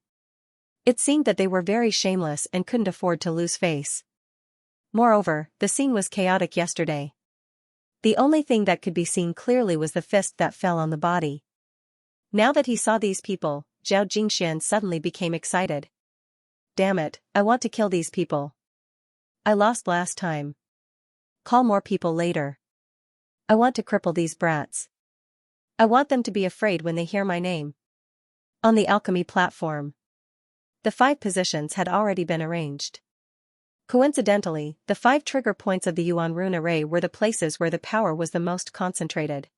It seemed that they were very shameless and couldn't afford to lose face. Moreover, the scene was chaotic yesterday. The only thing that could be seen clearly was the fist that fell on the body. Now that he saw these people, Zhao Jingxian suddenly became excited. Damn it, I want to kill these people. I lost last time. Call more people later. I want to cripple these brats. I want them to be afraid when they hear my name. On the alchemy platform, the 5 positions had already been arranged. Coincidentally, the 5 trigger points of the Yuan Rune Array were the places where the power was the most concentrated.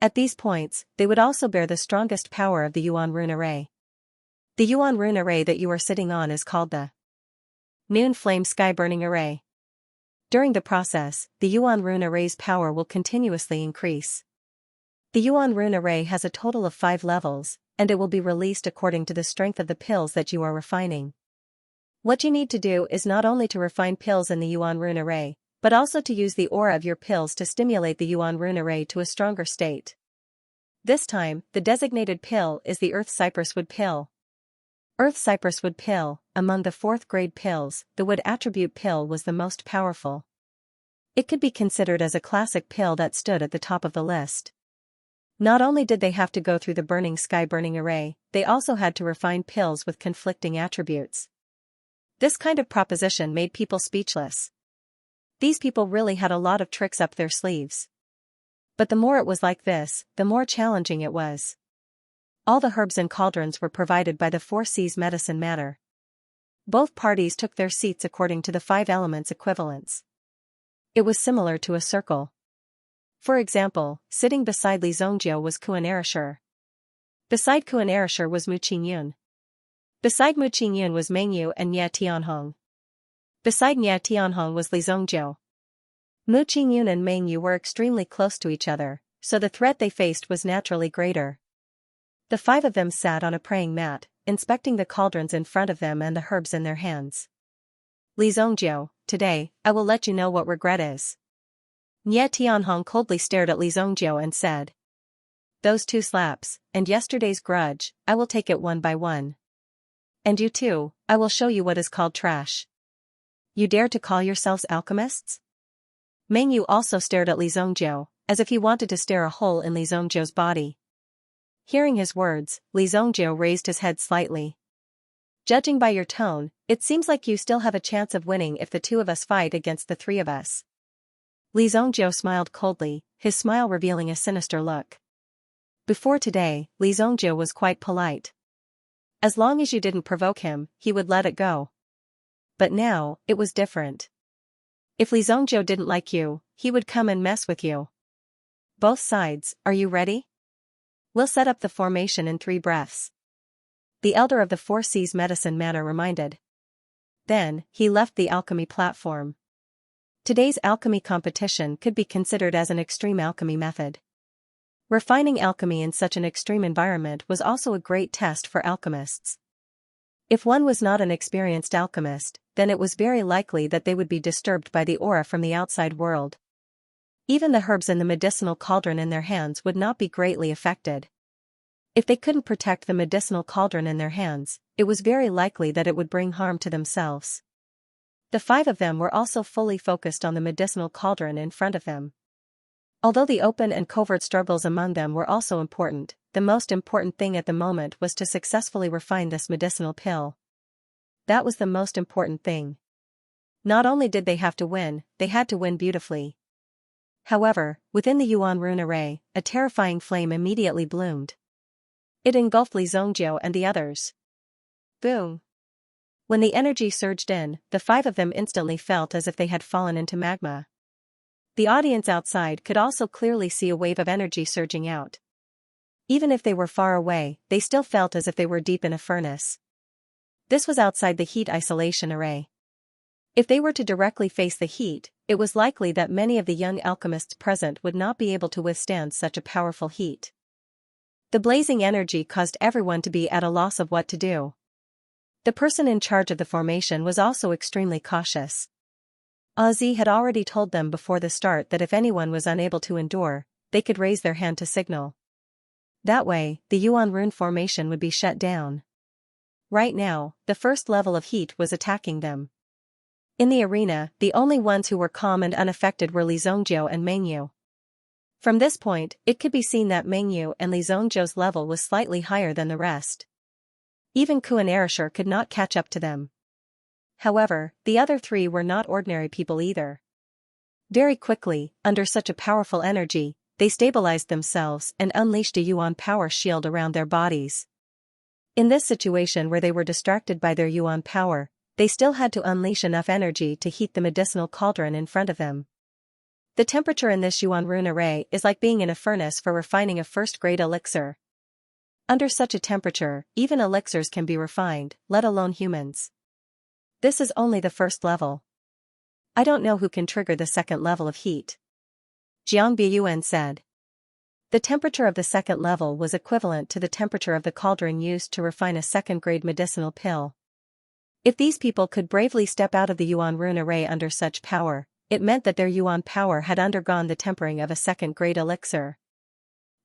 At these points, they would also bear the strongest power of the Yuan Rune Array. The Yuan Rune Array that you are sitting on is called the Noon Flame Sky Burning Array. During the process, the Yuan Rune Array's power will continuously increase. The Yuan Rune Array has a total of 5 levels, and it will be released according to the strength of the pills that you are refining. What you need to do is not only to refine pills in the Yuan Rune Array, but also to use the aura of your pills to stimulate the Yuan Rune Array to a stronger state. This time, the designated pill is the Earth Cypresswood pill. Earth Cypresswood pill, among the 4th grade pills, the wood attribute pill was the most powerful. It could be considered as a classic pill that stood at the top of the list. Not only did they have to go through the burning sky burning array, they also had to refine pills with conflicting attributes. This kind of proposition made people speechless. These people really had a lot of tricks up their sleeves. But the more it was like this, the more challenging it was. All the herbs and cauldrons were provided by the 4C's medicine matter. Both parties took their seats according to the 5 elements equivalence. It was similar to a circle. For example, sitting beside Li Zhongjiu was Kuan Erishur. Beside Kuan Erishur was Mu Qingyun. Beside Mu Qingyun was Mengyu and Nye Tianhong. Beside Nye Tianhong was Li Zhongjiu. Mu Qingyun and Mengyu were extremely close to each other, so the threat they faced was naturally greater. The 5 of them sat on a praying mat, inspecting the cauldrons in front of them and the herbs in their hands. Li Zhongjiu, today, I will let you know what regret is. Nye Tianhong coldly stared at Li Zhongjiu and said, "Those 2 slaps, and yesterday's grudge, I will take it one by one. And you too, I will show you what is called trash. You dare to call yourselves alchemists?" Mengyu also stared at Li Zhongjiu, as if he wanted to stare a hole in Li Zhongjiu's body. Hearing his words, Li Zhongjiu raised his head slightly. "Judging by your tone, it seems like you still have a chance of winning if the 2 of us fight against the 3 of us." Li Zhongjiu smiled coldly, his smile revealing a sinister look. Before today, Li Zhongjiu was quite polite. As long as you didn't provoke him, he would let it go. But now, it was different. If Li Zhongjiu didn't like you, he would come and mess with you. Both sides, are you ready? We'll set up the formation in 3 breaths. The elder of the 4C's medicine matter reminded. Then, he left the alchemy platform. Today's alchemy competition could be considered as an extreme alchemy method. Refining alchemy in such an extreme environment was also a great test for alchemists. If one was not an experienced alchemist, then it was very likely that they would be disturbed by the aura from the outside world. Even the herbs in the medicinal cauldron in their hands would not be greatly affected. If they couldn't protect the medicinal cauldron in their hands, it was very likely that it would bring harm to themselves. The 5 of them were also fully focused on the medicinal cauldron in front of them. Although the open and covert struggles among them were also important, the most important thing at the moment was to successfully refine this medicinal pill. That was the most important thing. Not only did they have to win, they had to win beautifully. However, within the Yuan rune array, a terrifying flame immediately bloomed. It engulfed Li Zhongjiu and the others. Boom! When the energy surged in, the 5 of them instantly felt as if they had fallen into magma. The audience outside could also clearly see a wave of energy surging out. Even if they were far away, they still felt as if they were deep in a furnace. This was outside the heat isolation array. If they were to directly face the heat, it was likely that many of the young alchemists present would not be able to withstand such a powerful heat. The blazing energy caused everyone to be at a loss of what to do. The person in charge of the formation was also extremely cautious. Ozzy had already told them before the start that if anyone was unable to endure, they could raise their hand to signal. That way, the Yuan rune formation would be shut down. Right now, the first level of heat was attacking them. In the arena, the only ones who were calm and unaffected were Li Zhongjiu and Mengyu. From this point, it could be seen that Mengyu and Li Zhongjiu's level was slightly higher than the rest. Even Kuan Erishur could not catch up to them. However, the other 3 were not ordinary people either. Very quickly, under such a powerful energy, they stabilized themselves and unleashed a Yuan power shield around their bodies. In this situation where they were distracted by their Yuan power, they still had to unleash enough energy to heat the medicinal cauldron in front of them. The temperature in this Yuan rune array is like being in a furnace for refining a first-grade elixir. Under such a temperature, even elixirs can be refined, let alone humans. This is only the first level. I don't know who can trigger the second level of heat. Jiang Biyuan said. The temperature of the second level was equivalent to the temperature of the cauldron used to refine a second-grade medicinal pill. If these people could bravely step out of the Yuan rune array under such power, it meant that their Yuan power had undergone the tempering of a second-grade elixir.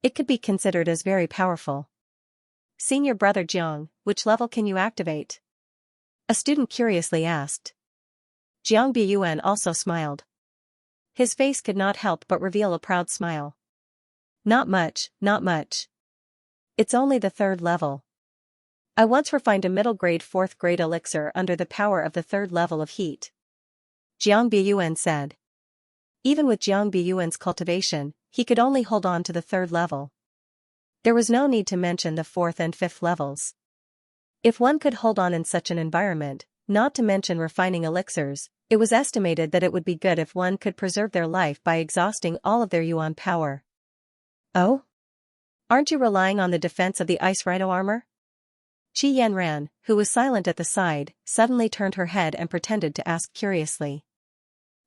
It could be considered as very powerful. Senior brother Jiang, which level can you activate? A student curiously asked. Jiang Biyuan also smiled. His face could not help but reveal a proud smile. Not much, not much. It's only the 3rd level. I once refined a middle-grade 4th-grade elixir under the power of the 3rd level of heat. Jiang Biyuan said. Even with Jiang Biyuan's cultivation, he could only hold on to the 3rd level. There was no need to mention the 4th and 5th levels. If one could hold on in such an environment, not to mention refining elixirs, it was estimated that it would be good if one could preserve their life by exhausting all of their yuan power. Oh? Aren't you relying on the defense of the ice rhino armor? Qi Yanran, who was silent at the side, suddenly turned her head and pretended to ask curiously.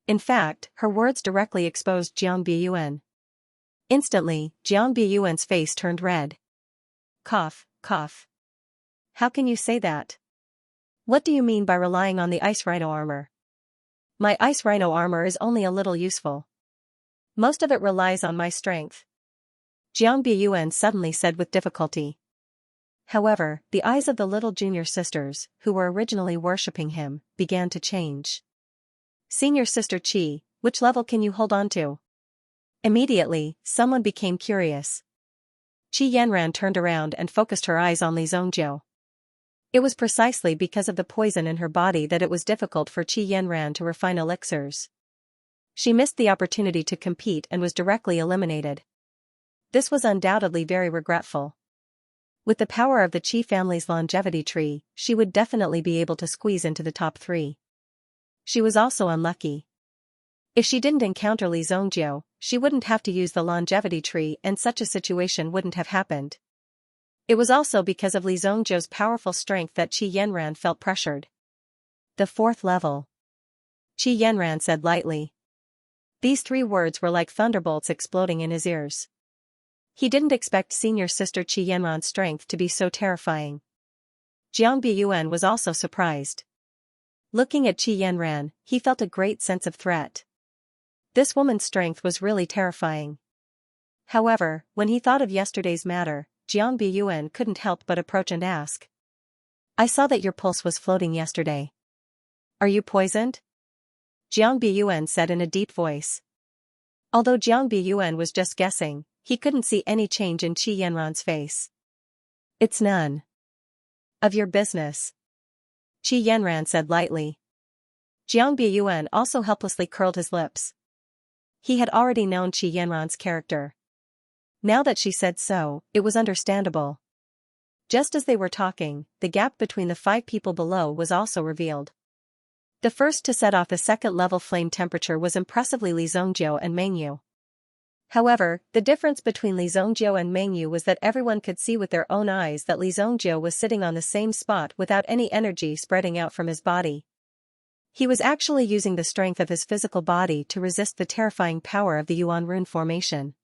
In fact, her words directly exposed Jiang Biyuan. Instantly, Jiang Biyuan's face turned red. Cough, cough. How can you say that? What do you mean by relying on the ice rhino armor? My ice rhino armor is only a little useful. Most of it relies on my strength. Jiang Biyuan suddenly said with difficulty. However, the eyes of the little junior sisters, who were originally worshipping him, began to change. Senior sister Qi, which level can you hold on to? Immediately, someone became curious. Qi Yanran turned around and focused her eyes on Li Zongjiu. It was precisely because of the poison in her body that it was difficult for Qi Yanran to refine elixirs. She missed the opportunity to compete and was directly eliminated. This was undoubtedly very regretful. With the power of the Qi family's longevity tree, she would definitely be able to squeeze into the top 3. She was also unlucky. If she didn't encounter Li Zongjiu, she wouldn't have to use the longevity tree and such a situation wouldn't have happened. It was also because of Li Zongjiu's powerful strength that Qi Yanran felt pressured. The 4th level. Qi Yanran said lightly. These 3 words were like thunderbolts exploding in his ears. He didn't expect senior sister Qi Yanran's strength to be so terrifying. Jiang Biyuan was also surprised. Looking at Qi Yanran, he felt a great sense of threat. This woman's strength was really terrifying. However, when he thought of yesterday's matter, Jiang Biyuan couldn't help but approach and ask. I saw that your pulse was floating yesterday. Are you poisoned? Jiang Biyuan said in a deep voice. Although Jiang Biyuan was just guessing, he couldn't see any change in Qi Yanran's face. It's none of your business. Qi Yanran said lightly. Jiang Biyuan also helplessly curled his lips. He had already known Qi Yanran's character. Now that she said so, it was understandable. Just as they were talking, the gap between the 5 people below was also revealed. The first to set off the 2nd level flame temperature was impressively Li Zongjiu and Mengyu. However, the difference between Li Zongjiu and Mengyu was that everyone could see with their own eyes that Li Zongjiu was sitting on the same spot without any energy spreading out from his body. He was actually using the strength of his physical body to resist the terrifying power of the Yuan rune formation.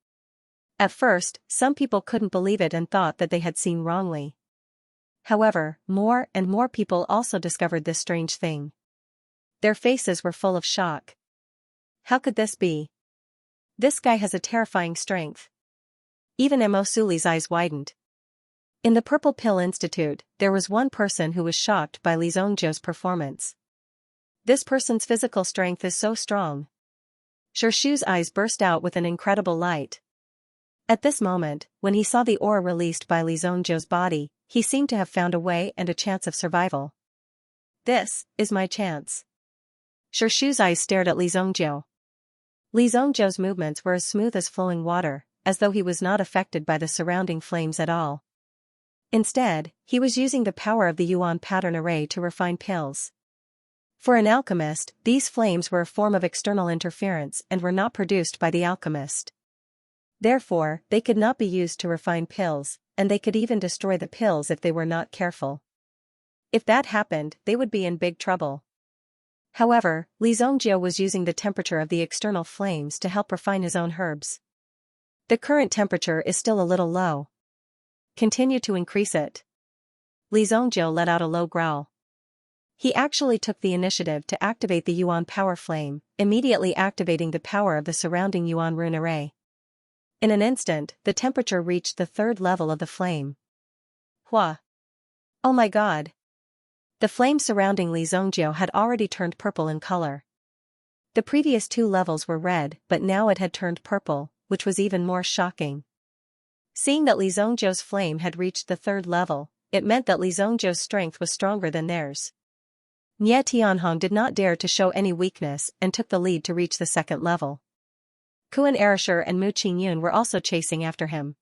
At first, some people couldn't believe it and thought that they had seen wrongly. However, more and more people also discovered this strange thing. Their faces were full of shock. How could this be? This guy has a terrifying strength. Even Mo Suli's eyes widened. In the Purple Pill Institute, there was one person who was shocked by Li Zongjiu's performance. This person's physical strength is so strong. Xiangshu's eyes burst out with an incredible light. At this moment, when he saw the aura released by Li Zongjiu's body, he seemed to have found a way and a chance of survival. This is my chance. Xiangshu's eyes stared at Li Zongjiu. Li Zongjiu's movements were as smooth as flowing water, as though he was not affected by the surrounding flames at all. Instead, he was using the power of the Yuan pattern array to refine pills. For an alchemist, these flames were a form of external interference and were not produced by the alchemist. Therefore, they could not be used to refine pills, and they could even destroy the pills if they were not careful. If that happened, they would be in big trouble. However, Li Zongjiu was using the temperature of the external flames to help refine his own herbs. The current temperature is still a little low. Continue to increase it. Li Zongjiu let out a low growl. He actually took the initiative to activate the Yuan power flame, immediately activating the power of the surrounding Yuan rune array. In an instant, the temperature reached the third level of the flame. Hua! Oh my god! The flame surrounding Li Zongjiu had already turned purple in color. The previous 2 levels were red, but now it had turned purple, which was even more shocking. Seeing that Li Zongjiu's flame had reached the 3rd level, it meant that Li Zongjiu's strength was stronger than theirs. Nie Tianhong did not dare to show any weakness and took the lead to reach the 2nd level. Kuan Erishur and Mu Qingyun were also chasing after him.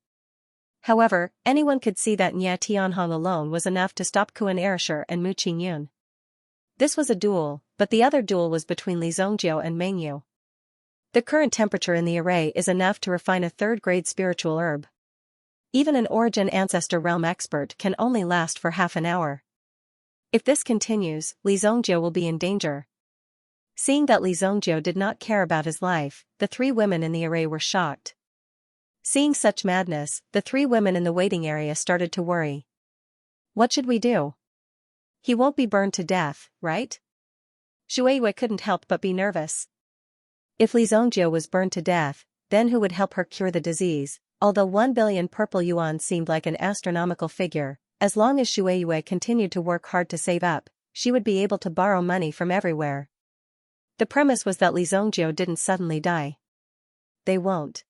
However, anyone could see that Nie Tianhong alone was enough to stop Kuan Erishur and Mu Qingyun. This was a duel, but the other duel was between Li Zongjiu and Meng Yu. The current temperature in the array is enough to refine a 3rd-grade spiritual herb. Even an Origin Ancestor Realm expert can only last for half an hour. If this continues, Li Zongjiu will be in danger. Seeing that Li Zongjiu did not care about his life, the 3 women in the array were shocked. Seeing such madness, the 3 women in the waiting area started to worry. What should we do? He won't be burned to death, right? Shueiyue couldn't help but be nervous. If Li Zongjiu was burned to death, then who would help her cure the disease? Although 1 billion purple yuan seemed like an astronomical figure, as long as Shueiyue continued to work hard to save up, she would be able to borrow money from everywhere. The premise was that Li Zongjiu didn't suddenly die. They won't.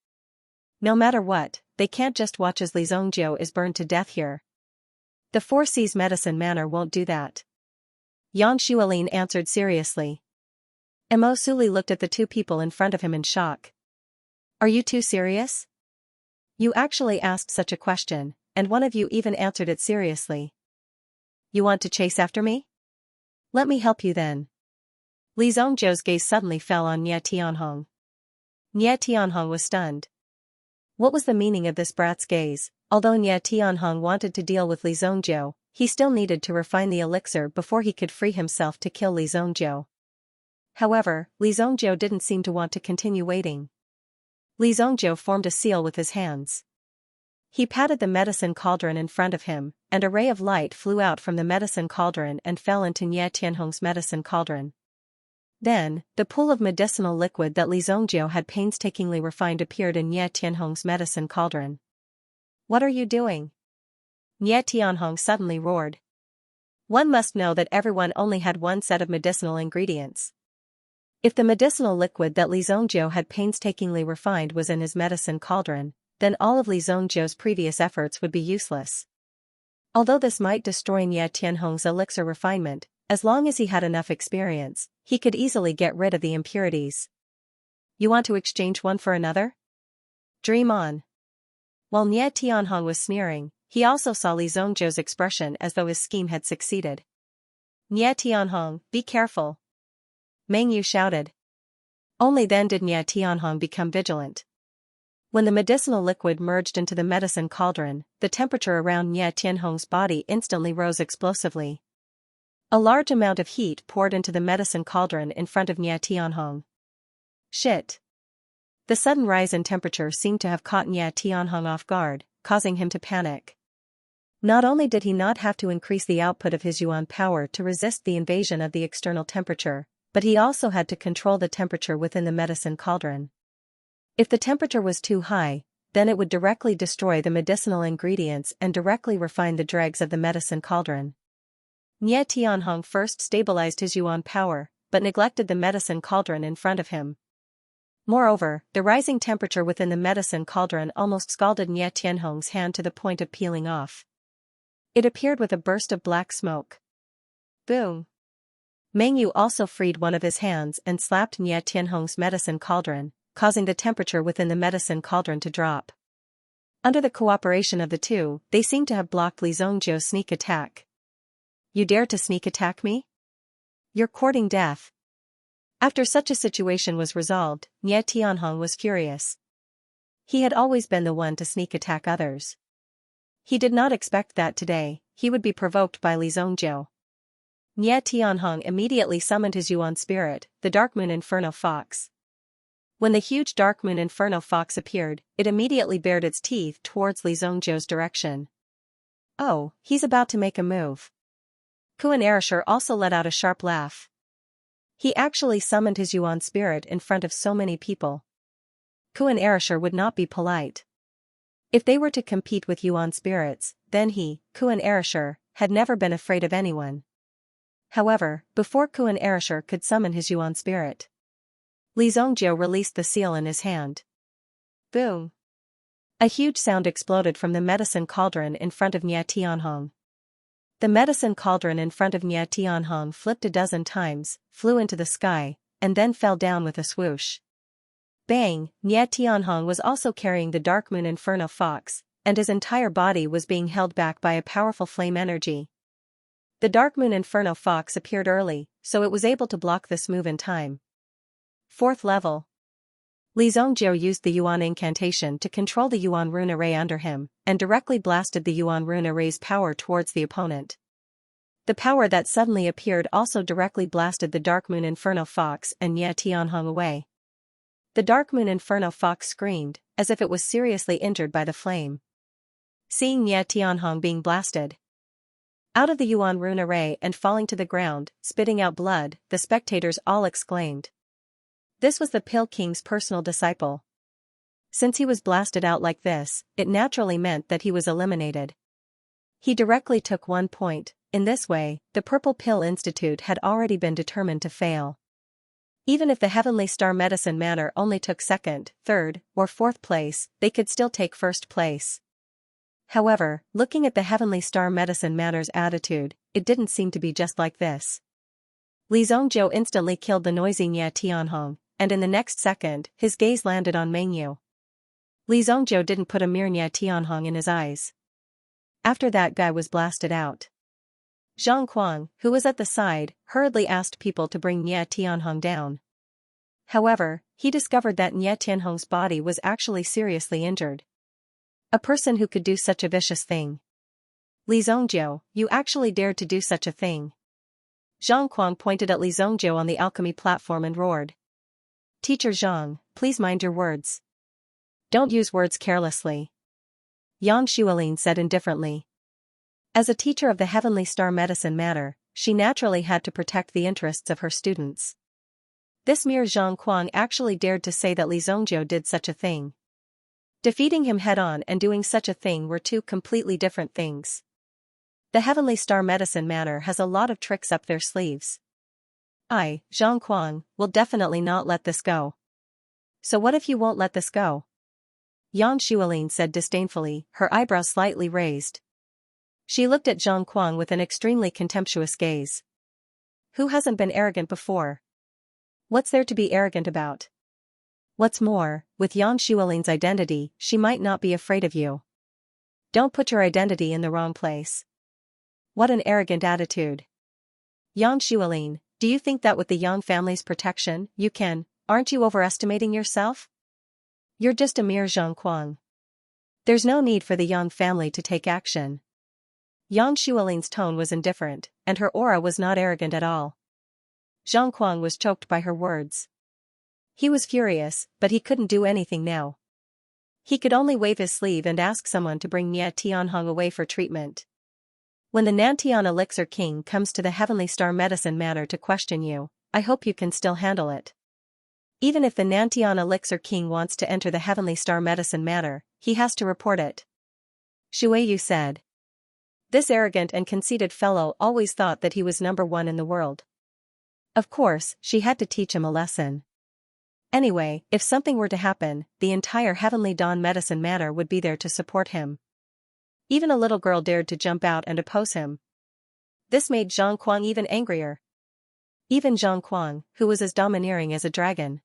No matter what, they can't just watch as Li Zongjiu is burned to death here. The 4 Seas medicine manor won't do that. Yang Xuelin answered seriously. Mo Suli looked at the 2 people in front of him in shock. Are you too serious? You actually asked such a question, and one of you even answered it seriously. You want to chase after me? Let me help you then. Li Zongjiu's gaze suddenly fell on Nie Tianhong. Nie Tianhong was stunned. What was the meaning of this brat's gaze? Although Nie Tianhong wanted to deal with Li Zongjiu, he still needed to refine the elixir before he could free himself to kill Li Zongjiu. However, Li Zongjiu didn't seem to want to continue waiting. Li Zongjiu formed a seal with his hands. He patted the medicine cauldron in front of him, and a ray of light flew out from the medicine cauldron and fell into Nie Tianhong's medicine cauldron. Then, the pool of medicinal liquid that Li Zongjiu had painstakingly refined appeared in Nie Tianhong's medicine cauldron. What are you doing? Nie Tianhong suddenly roared. One must know that everyone only had 1 set of medicinal ingredients. If the medicinal liquid that Li Zongjiu had painstakingly refined was in his medicine cauldron, then all of Li Zongjiu's previous efforts would be useless. Although this might destroy Nie Tianhong's elixir refinement, as long as he had enough experience, he could easily get rid of the impurities. You want to exchange one for another? Dream on. While Nie Tianhong was sneering, he also saw Li Zongjiu's expression as though his scheme had succeeded. Nie Tianhong, be careful. Meng Yu shouted. Only then did Nie Tianhong become vigilant. When the medicinal liquid merged into the medicine cauldron, the temperature around Nie Tianhong's body instantly rose explosively. A large amount of heat poured into the medicine cauldron in front of Nie Tianhong. Shit! The sudden rise in temperature seemed to have caught Nie Tianhong off guard, causing him to panic. Not only did he not have to increase the output of his yuan power to resist the invasion of the external temperature, but he also had to control the temperature within the medicine cauldron. If the temperature was too high, then it would directly destroy the medicinal ingredients and directly refine the dregs of the medicine cauldron. Nie Tianhong first stabilized his yuan power, but neglected the medicine cauldron in front of him. Moreover, the rising temperature within the medicine cauldron almost scalded Nie Tianhong's hand to the point of peeling off. It appeared with a burst of black smoke. Boom! Meng Yu also freed one of his hands and slapped Nie Tianhong's medicine cauldron, causing the temperature within the medicine cauldron to drop. Under the cooperation of the 2, they seemed to have blocked Li Zongjiu's sneak attack. You dare to sneak attack me? You're courting death. After such a situation was resolved, Nie Tianhong was furious. He had always been the one to sneak attack others. He did not expect that today, he would be provoked by Li Zongjiu. Nie Tianhong immediately summoned his yuan spirit, the Dark Moon Inferno Fox. When the huge Dark Moon Inferno Fox appeared, it immediately bared its teeth towards Li Zongjiu's direction. Oh, he's about to make a move. Kuan Erishur also let out a sharp laugh. He actually summoned his yuan spirit in front of so many people. Ku and Erisher would not be polite. If they were to compete with Yuan spirits, then he, Ku and Erisher, had never been afraid of anyone. However, before Ku and Erisher could summon his Yuan spirit, Li Zhongjie released the seal in his hand. Boom! A huge sound exploded from the medicine cauldron in front of Nie Tianhong. The medicine cauldron in front of Nie Tianhong flipped a dozen times, flew into the sky, and then fell down with a swoosh. Bang! Nie Tianhong was also carrying the Dark Moon Inferno Fox, and his entire body was being held back by a powerful flame energy. The Dark Moon Inferno Fox appeared early, so it was able to block this move in time. 4th level. Li Zhongjie used the Yuan incantation to control the Yuan rune array under him, and directly blasted the Yuan rune array's power towards the opponent. The power that suddenly appeared also directly blasted the Dark Moon Inferno Fox and Nie Tianhong away. The Dark Moon Inferno Fox screamed, as if it was seriously injured by the flame. Seeing Nie Tianhong being blasted out of the Yuan rune array and falling to the ground, spitting out blood, the spectators all exclaimed. This was the Pill King's personal disciple. Since he was blasted out like this, it naturally meant that he was eliminated. He directly took 1 point. In this way, the Purple Pill Institute had already been determined to fail. Even if the Heavenly Star Medicine Manor only took 2nd, 3rd, or 4th place, they could still take 1st place. However, looking at the Heavenly Star Medicine Manor's attitude, it didn't seem to be just like this. Li Zhongjie instantly killed the noisy Nie Tianhong, and in the next second, his gaze landed on Mengyu. Li Zhongjie didn't put a mere Nie Tianhong in his eyes. After that guy was blasted out, Zhang Kuang, who was at the side, hurriedly asked people to bring Nie Tianhong down. However, he discovered that Nie Tianhong's body was actually seriously injured. A person who could do such a vicious thing. Li Zhongjie, you actually dared to do such a thing. Zhang Kuang pointed at Li Zhongjie on the alchemy platform and roared. Teacher Zhang, please mind your words. Don't use words carelessly. Yang Xuelin said indifferently. As a teacher of the Heavenly Star Medicine Manor, she naturally had to protect the interests of her students. This mere Zhang Kuang actually dared to say that Li Zhongjie did such a thing. Defeating him head-on and doing such a thing were two completely different things. The Heavenly Star Medicine Manor has a lot of tricks up their sleeves. I, Zhang Kuang, will definitely not let this go. So what if you won't let this go? Yang Xuelin said disdainfully, her eyebrows slightly raised. She looked at Zhang Kuang with an extremely contemptuous gaze. Who hasn't been arrogant before? What's there to be arrogant about? What's more, with Yang Xuelin's identity, she might not be afraid of you. Don't put your identity in the wrong place. What an arrogant attitude. Yang Xuelin, do you think that with the Yang family's protection, you can, aren't you overestimating yourself? You're just a mere Zhang Kuang. There's no need for the Yang family to take action. Yang Xuelin's tone was indifferent, and her aura was not arrogant at all. Zhang Kuang was choked by her words. He was furious, but he couldn't do anything now. He could only wave his sleeve and ask someone to bring Nie Tianhong away for treatment. When the Nantian Elixir King comes to the Heavenly Star Medicine Manor to question you, I hope you can still handle it. Even if the Nantian Elixir King wants to enter the Heavenly Star Medicine Manor, he has to report it. Shuiyu said. This arrogant and conceited fellow always thought that he was number 1 in the world. Of course, she had to teach him a lesson. Anyway, if something were to happen, the entire Heavenly Dawn Medicine Manor would be there to support him. Even a little girl dared to jump out and oppose him. This made Zhang Kuang even angrier. Even Zhang Kuang, who was as domineering as a dragon.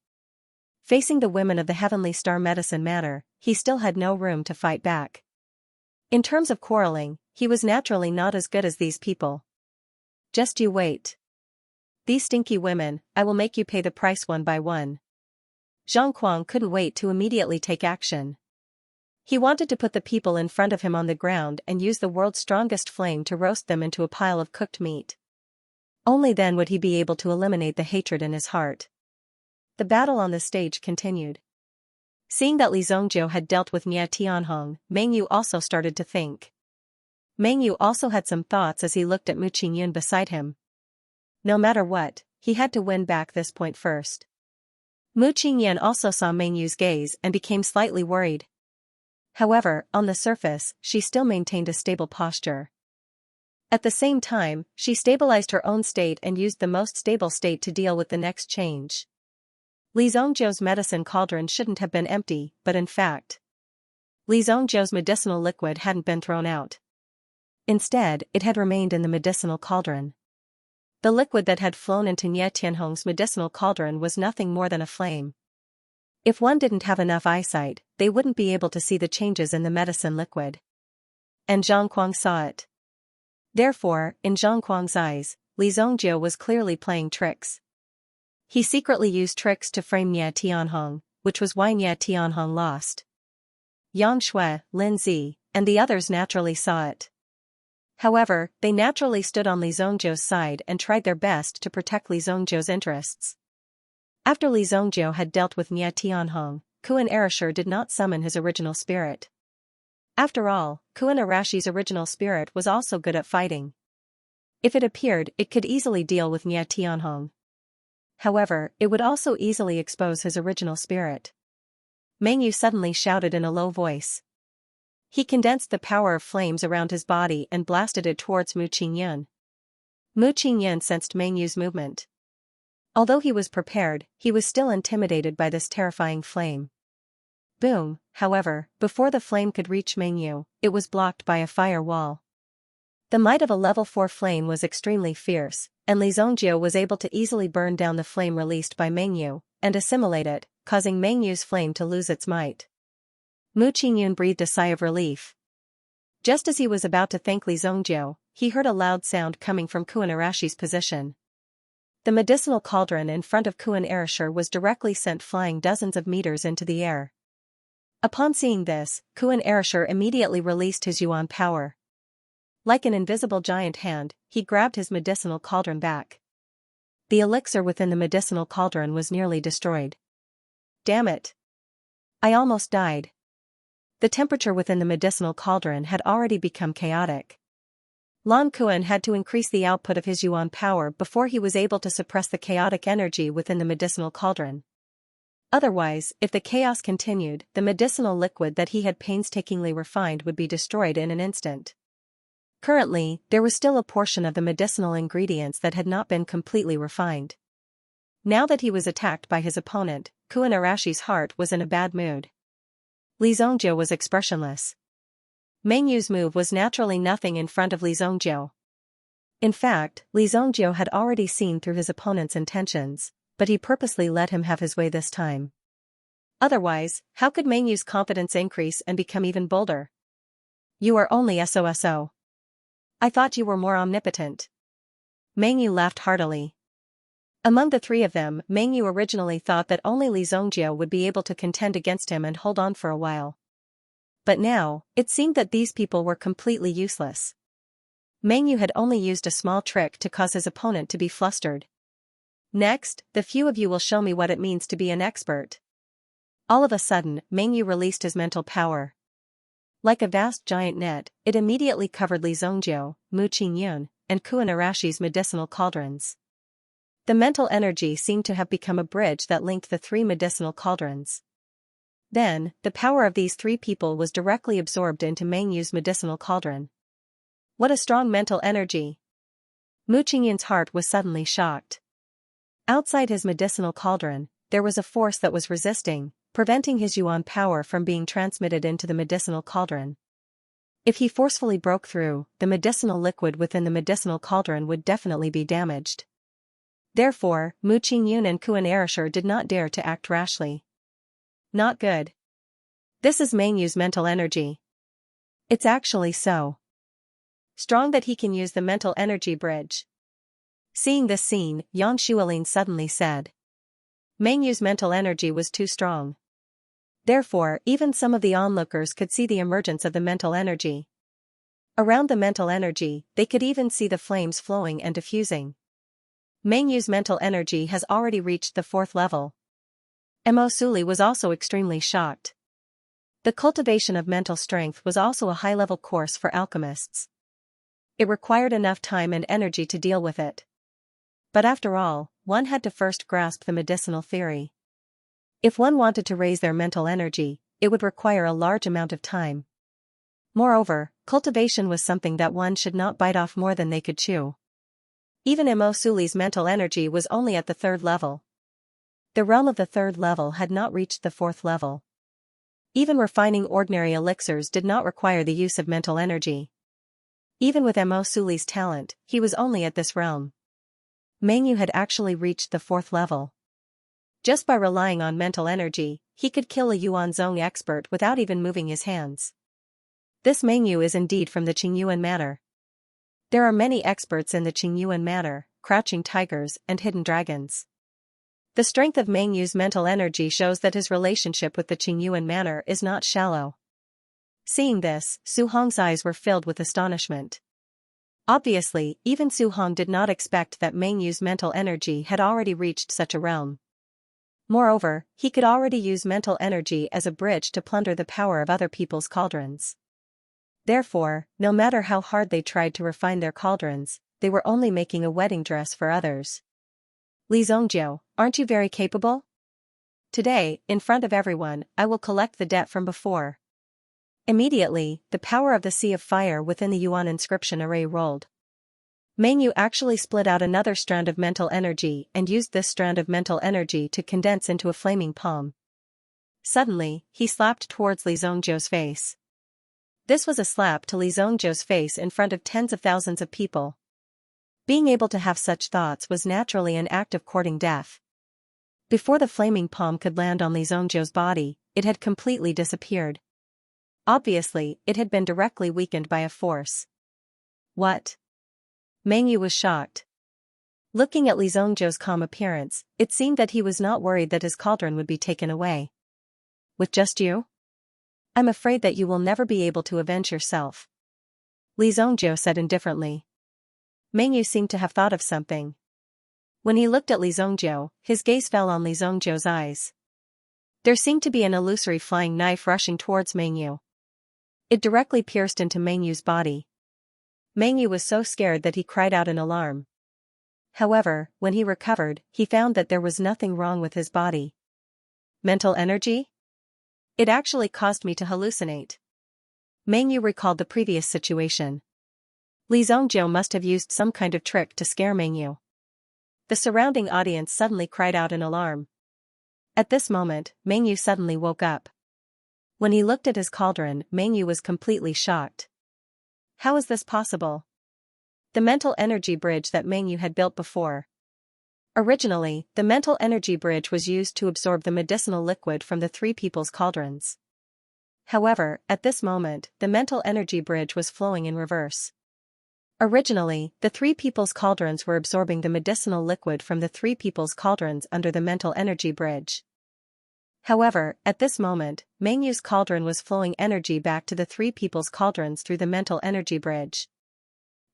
Facing the women of the Heavenly Star Medicine Manor, he still had no room to fight back. In terms of quarreling, he was naturally not as good as these people. Just you wait. These stinky women, I will make you pay the price one by one. Zhang Kuang couldn't wait to immediately take action. He wanted to put the people in front of him on the ground and use the world's strongest flame to roast them into a pile of cooked meat. Only then would he be able to eliminate the hatred in his heart. The battle on the stage continued. Seeing that Li Zhongjie had dealt with Nie Tianhong, Mengyu also started to think. Mengyu also had some thoughts as he looked at Mu Qingyun beside him. No matter what, he had to win back this point first. Mu Qingyan also saw Mengyu's gaze and became slightly worried. However, on the surface, she still maintained a stable posture. At the same time, she stabilized her own state and used the most stable state to deal with the next change. Li Zhongjiu's medicine cauldron shouldn't have been empty, but in fact, Li Zhongjiu's medicinal liquid hadn't been thrown out. Instead, it had remained in the medicinal cauldron. The liquid that had flown into Nie Tianhong's medicinal cauldron was nothing more than a flame. If one didn't have enough eyesight, they wouldn't be able to see the changes in the medicine liquid. And Zhang Kuang saw it. Therefore, in Zhang Kuang's eyes, Li Zhongjiu was clearly playing tricks. He secretly used tricks to frame Nie Tianhong, which was why Nie Tianhong lost. Yang Shui, Lin Zi, and the others naturally saw it. However, they naturally stood on Li Zhongjiu's side and tried their best to protect Li Zhongjiu's interests. After Li Zhongjiu had dealt with Nie Tianhong, Kuan Erasure did not summon his original spirit. After all, Kuan Arashi's original spirit was also good at fighting. If it appeared, it could easily deal with Nie Tianhong. However, it would also easily expose his original spirit. Mengyu suddenly shouted in a low voice. He condensed the power of flames around his body and blasted it towards Mu Qingyan. Mu Qingyan sensed Mengyu's movement. Although he was prepared, he was still intimidated by this terrifying flame. Boom, however, before the flame could reach Mengyu, it was blocked by a fire wall. The might of a level 4 flame was extremely fierce, and Li Zhongjiu was able to easily burn down the flame released by Mengyu, and assimilate it, causing Mengyu's flame to lose its might. Mu Qingyun breathed a sigh of relief. Just as he was about to thank Li Zhongjiu, he heard a loud sound coming from Kuan Arashi's position. The medicinal cauldron in front of Kuan Erasure was directly sent flying dozens of meters into the air. Upon seeing this, Kuan Erasure immediately released his yuan power. Like an invisible giant hand, he grabbed his medicinal cauldron back. The elixir within the medicinal cauldron was nearly destroyed. Damn it! I almost died. The temperature within the medicinal cauldron had already become chaotic. Lan Kuan had to increase the output of his yuan power before he was able to suppress the chaotic energy within the medicinal cauldron. Otherwise, if the chaos continued, the medicinal liquid that he had painstakingly refined would be destroyed in an instant. Currently, there was still a portion of the medicinal ingredients that had not been completely refined. Now that he was attacked by his opponent, Kuan Arashi's heart was in a bad mood. Li Zhongjiu was expressionless. Mengyu's move was naturally nothing in front of Li Zhongjiu. In fact, Li Zhongjiu had already seen through his opponent's intentions, but he purposely let him have his way this time. Otherwise, how could Mengyu's confidence increase and become even bolder? You are only SOSO. I thought you were more omnipotent. Mengyu laughed heartily. Among the three of them, Mengyu originally thought that only Li Zhongjiu would be able to contend against him and hold on for a while. But now, it seemed that these people were completely useless. Mengyu had only used a small trick to cause his opponent to be flustered. Next, the few of you will show me what it means to be an expert. All of a sudden, Mengyu released his mental power. Like a vast giant net, it immediately covered Li Zhongjiu, Mu Qingyun, and Kuan Arashi's medicinal cauldrons. The mental energy seemed to have become a bridge that linked the three medicinal cauldrons. Then, the power of these three people was directly absorbed into Mengyu's medicinal cauldron. What a strong mental energy! Mu Qingyun's heart was suddenly shocked. Outside his medicinal cauldron, there was a force that was resisting, preventing his yuan power from being transmitted into the medicinal cauldron. If he forcefully broke through, the medicinal liquid within the medicinal cauldron would definitely be damaged. Therefore, Mu Qingyun and Kuan Erasure did not dare to act rashly. Not good. This is Mengyu's mental energy. It's actually so strong that he can use the mental energy bridge. Seeing this scene, Yang Shuilin suddenly said. Mengyu's mental energy was too strong. Therefore, even some of the onlookers could see the emergence of the mental energy. Around the mental energy, they could even see the flames flowing and diffusing. Mengyu's mental energy has already reached the 4th level. Mo Suli was also extremely shocked. The cultivation of mental strength was also a high-level course for alchemists. It required enough time and energy to deal with it. But after all, one had to first grasp the medicinal theory. If one wanted to raise their mental energy, it would require a large amount of time. Moreover, cultivation was something that one should not bite off more than they could chew. Even Mo Suli's mental energy was only at the 3rd level. The realm of the 3rd level had not reached the 4th level. Even refining ordinary elixirs did not require the use of mental energy. Even with Mo Suli's talent, he was only at this realm. Meng Yu had actually reached the 4th level. Just by relying on mental energy, he could kill a Yuanzong expert without even moving his hands. This Meng Yu is indeed from the Qingyuan manor. There are many experts in the Qingyuan manor, crouching tigers and hidden dragons. The strength of Meng Yu's mental energy shows that his relationship with the Qingyuan manor is not shallow. Seeing this, Su Hong's eyes were filled with astonishment. Obviously, even Su Hong did not expect that Meng Yu's mental energy had already reached such a realm. Moreover, he could already use mental energy as a bridge to plunder the power of other people's cauldrons. Therefore, no matter how hard they tried to refine their cauldrons, they were only making a wedding dress for others. Li Zongjiu, aren't you very capable? Today, in front of everyone, I will collect the debt from before. Immediately, the power of the Sea of Fire within the Yuan inscription array rolled. Meng Yu actually split out another strand of mental energy and used this strand of mental energy to condense into a flaming palm. Suddenly, he slapped towards Li Zongjiu's face. This was a slap to Li Zongjiu's face in front of tens of thousands of people. Being able to have such thoughts was naturally an act of courting death. Before the flaming palm could land on Li Zongjiu's body, it had completely disappeared. Obviously, it had been directly weakened by a force. What? Meng Yu was shocked. Looking at Li Zongjiu's calm appearance, it seemed that he was not worried that his cauldron would be taken away. With just you? I'm afraid that you will never be able to avenge yourself. Li Zongjiu said indifferently. Meng Yu seemed to have thought of something. When he looked at Li Zongjiu, his gaze fell on Li Zongjiu's eyes. There seemed to be an illusory flying knife rushing towards Meng Yu. It directly pierced into Meng Yu's body. Meng Yu was so scared that he cried out in alarm. However, when he recovered, he found that there was nothing wrong with his body. Mental energy? It actually caused me to hallucinate. Meng Yu recalled the previous situation. Li Zongjiu must have used some kind of trick to scare Meng Yu. The surrounding audience suddenly cried out in alarm. At this moment, Meng Yu suddenly woke up. When he looked at his cauldron, Meng Yu was completely shocked. How is this possible? The mental energy bridge that Meng Yu had built before. Originally, the mental energy bridge was used to absorb the medicinal liquid from the 3 people's cauldrons. However, at this moment, the mental energy bridge was flowing in reverse. Originally, the 3 people's cauldrons were absorbing the medicinal liquid from the 3 people's cauldrons under the mental energy bridge. However, at this moment, Meng Yu's cauldron was flowing energy back to the 3 people's cauldrons through the mental energy bridge.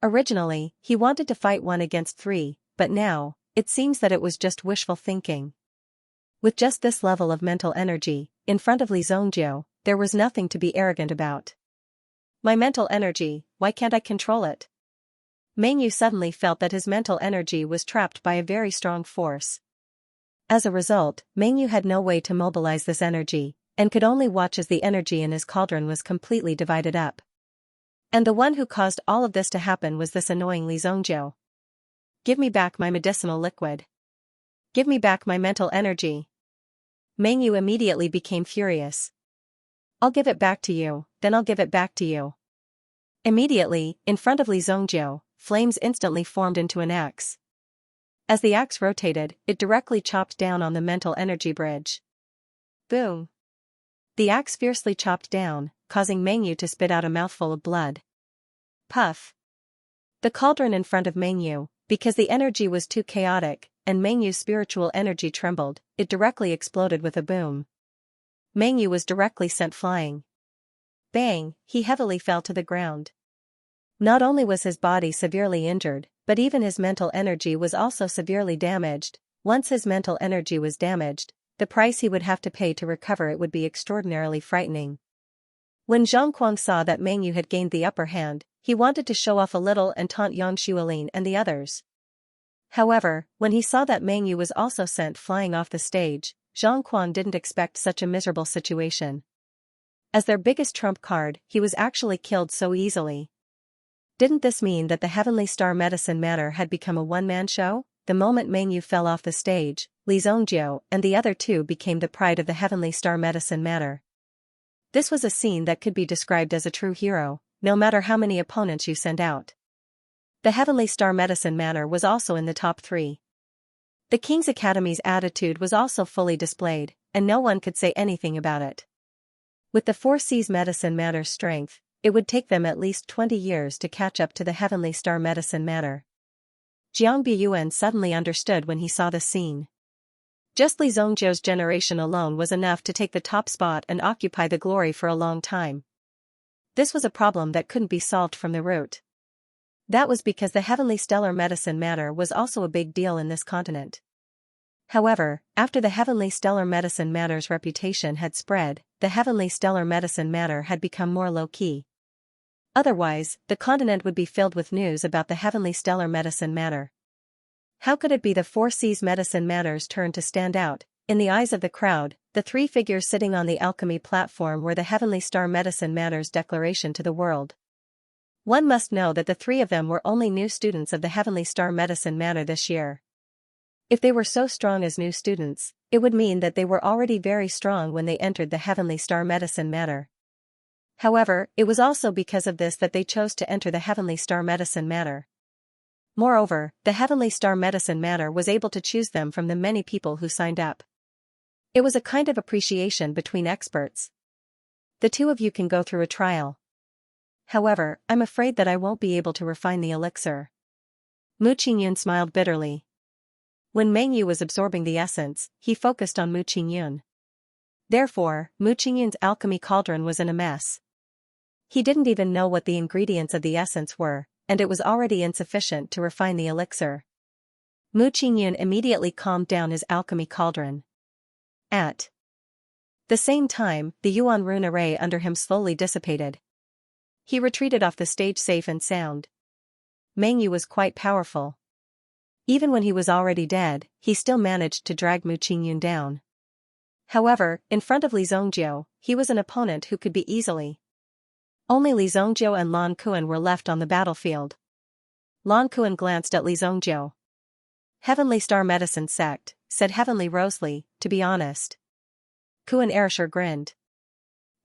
Originally, he wanted to fight 1 against 3, but now, it seems that it was just wishful thinking. With just this level of mental energy, in front of Li Zongjiu, there was nothing to be arrogant about. My mental energy, why can't I control it? Meng Yu suddenly felt that his mental energy was trapped by a very strong force. As a result, Meng Yu had no way to mobilize this energy, and could only watch as the energy in his cauldron was completely divided up. And the one who caused all of this to happen was this annoying Li Zongjiu. Give me back my medicinal liquid. Give me back my mental energy. Meng Yu immediately became furious. I'll give it back to you, then I'll give it back to you. Immediately, in front of Li Zongjiu, flames instantly formed into an axe. As the axe rotated, it directly chopped down on the mental energy bridge. Boom! The axe fiercely chopped down, causing Meng Yu to spit out a mouthful of blood. Puff! The cauldron in front of Meng Yu, because the energy was too chaotic, and Meng Yu's spiritual energy trembled, it directly exploded with a boom. Meng Yu was directly sent flying. Bang! He heavily fell to the ground. Not only was his body severely injured, but even his mental energy was also severely damaged. Once his mental energy was damaged, the price he would have to pay to recover it would be extraordinarily frightening. When Zhang Kuang saw that Meng Yu had gained the upper hand, he wanted to show off a little and taunt Yang Xuelin and the others. However, when he saw that Meng Yu was also sent flying off the stage, Zhang Quan didn't expect such a miserable situation. As their biggest trump card, he was actually killed so easily. Didn't this mean that the Heavenly Star Medicine Matter had become a one-man show? The moment Meng Yu fell off the stage, Li Zongjiu and the other two became the pride of the Heavenly Star Medicine Matter. This was a scene that could be described as a true hero, no matter how many opponents you send out. The Heavenly Star Medicine Matter was also in the top 3. The King's Academy's attitude was also fully displayed, and no one could say anything about it. With the 4 C's Medicine Matter's strength, it would take them at least 20 years to catch up to the Heavenly Star Medicine Matter. Jiang Biyuan suddenly understood when he saw the scene. Just Li Zongjiu's generation alone was enough to take the top spot and occupy the glory for a long time. This was a problem that couldn't be solved from the root. That was because the Heavenly Stellar Medicine Matter was also a big deal in this continent. However, after the Heavenly Stellar Medicine Matter's reputation had spread, the Heavenly Stellar Medicine Matter had become more low-key. Otherwise, the continent would be filled with news about the Heavenly Stellar Medicine Matter. How could it be the 4 C's Medicine Matter's turn to stand out? In the eyes of the crowd, the 3 figures sitting on the alchemy platform were the Heavenly Star Medicine Matter's declaration to the world. One must know that the 3 of them were only new students of the Heavenly Star Medicine Matter this year. If they were so strong as new students, it would mean that they were already very strong when they entered the Heavenly Star Medicine Matter. However, it was also because of this that they chose to enter the Heavenly Star Medicine Matter. Moreover, the Heavenly Star Medicine Matter was able to choose them from the many people who signed up. It was a kind of appreciation between experts. The 2 of you can go through a trial. However, I'm afraid that I won't be able to refine the elixir. Mu Qingyun smiled bitterly. When Meng Yu was absorbing the essence, he focused on Mu Qingyun. Therefore, Mu Qingyun's alchemy cauldron was in a mess. He didn't even know what the ingredients of the essence were, and it was already insufficient to refine the elixir. Mu Qingyun immediately calmed down his alchemy cauldron. At the same time, the Yuan rune array under him slowly dissipated. He retreated off the stage safe and sound. Meng Yu was quite powerful. Even when he was already dead, he still managed to drag Mu Qingyun down. However, in front of Li Zongjiu, he was an opponent who could be easily. Only Li Zongjiu and Lan Kuan were left on the battlefield. Lan Kuan glanced at Li Zongjiu. Heavenly Star Medicine Sect, said Heavenly Rosely, to be honest. Kuan Erishur grinned.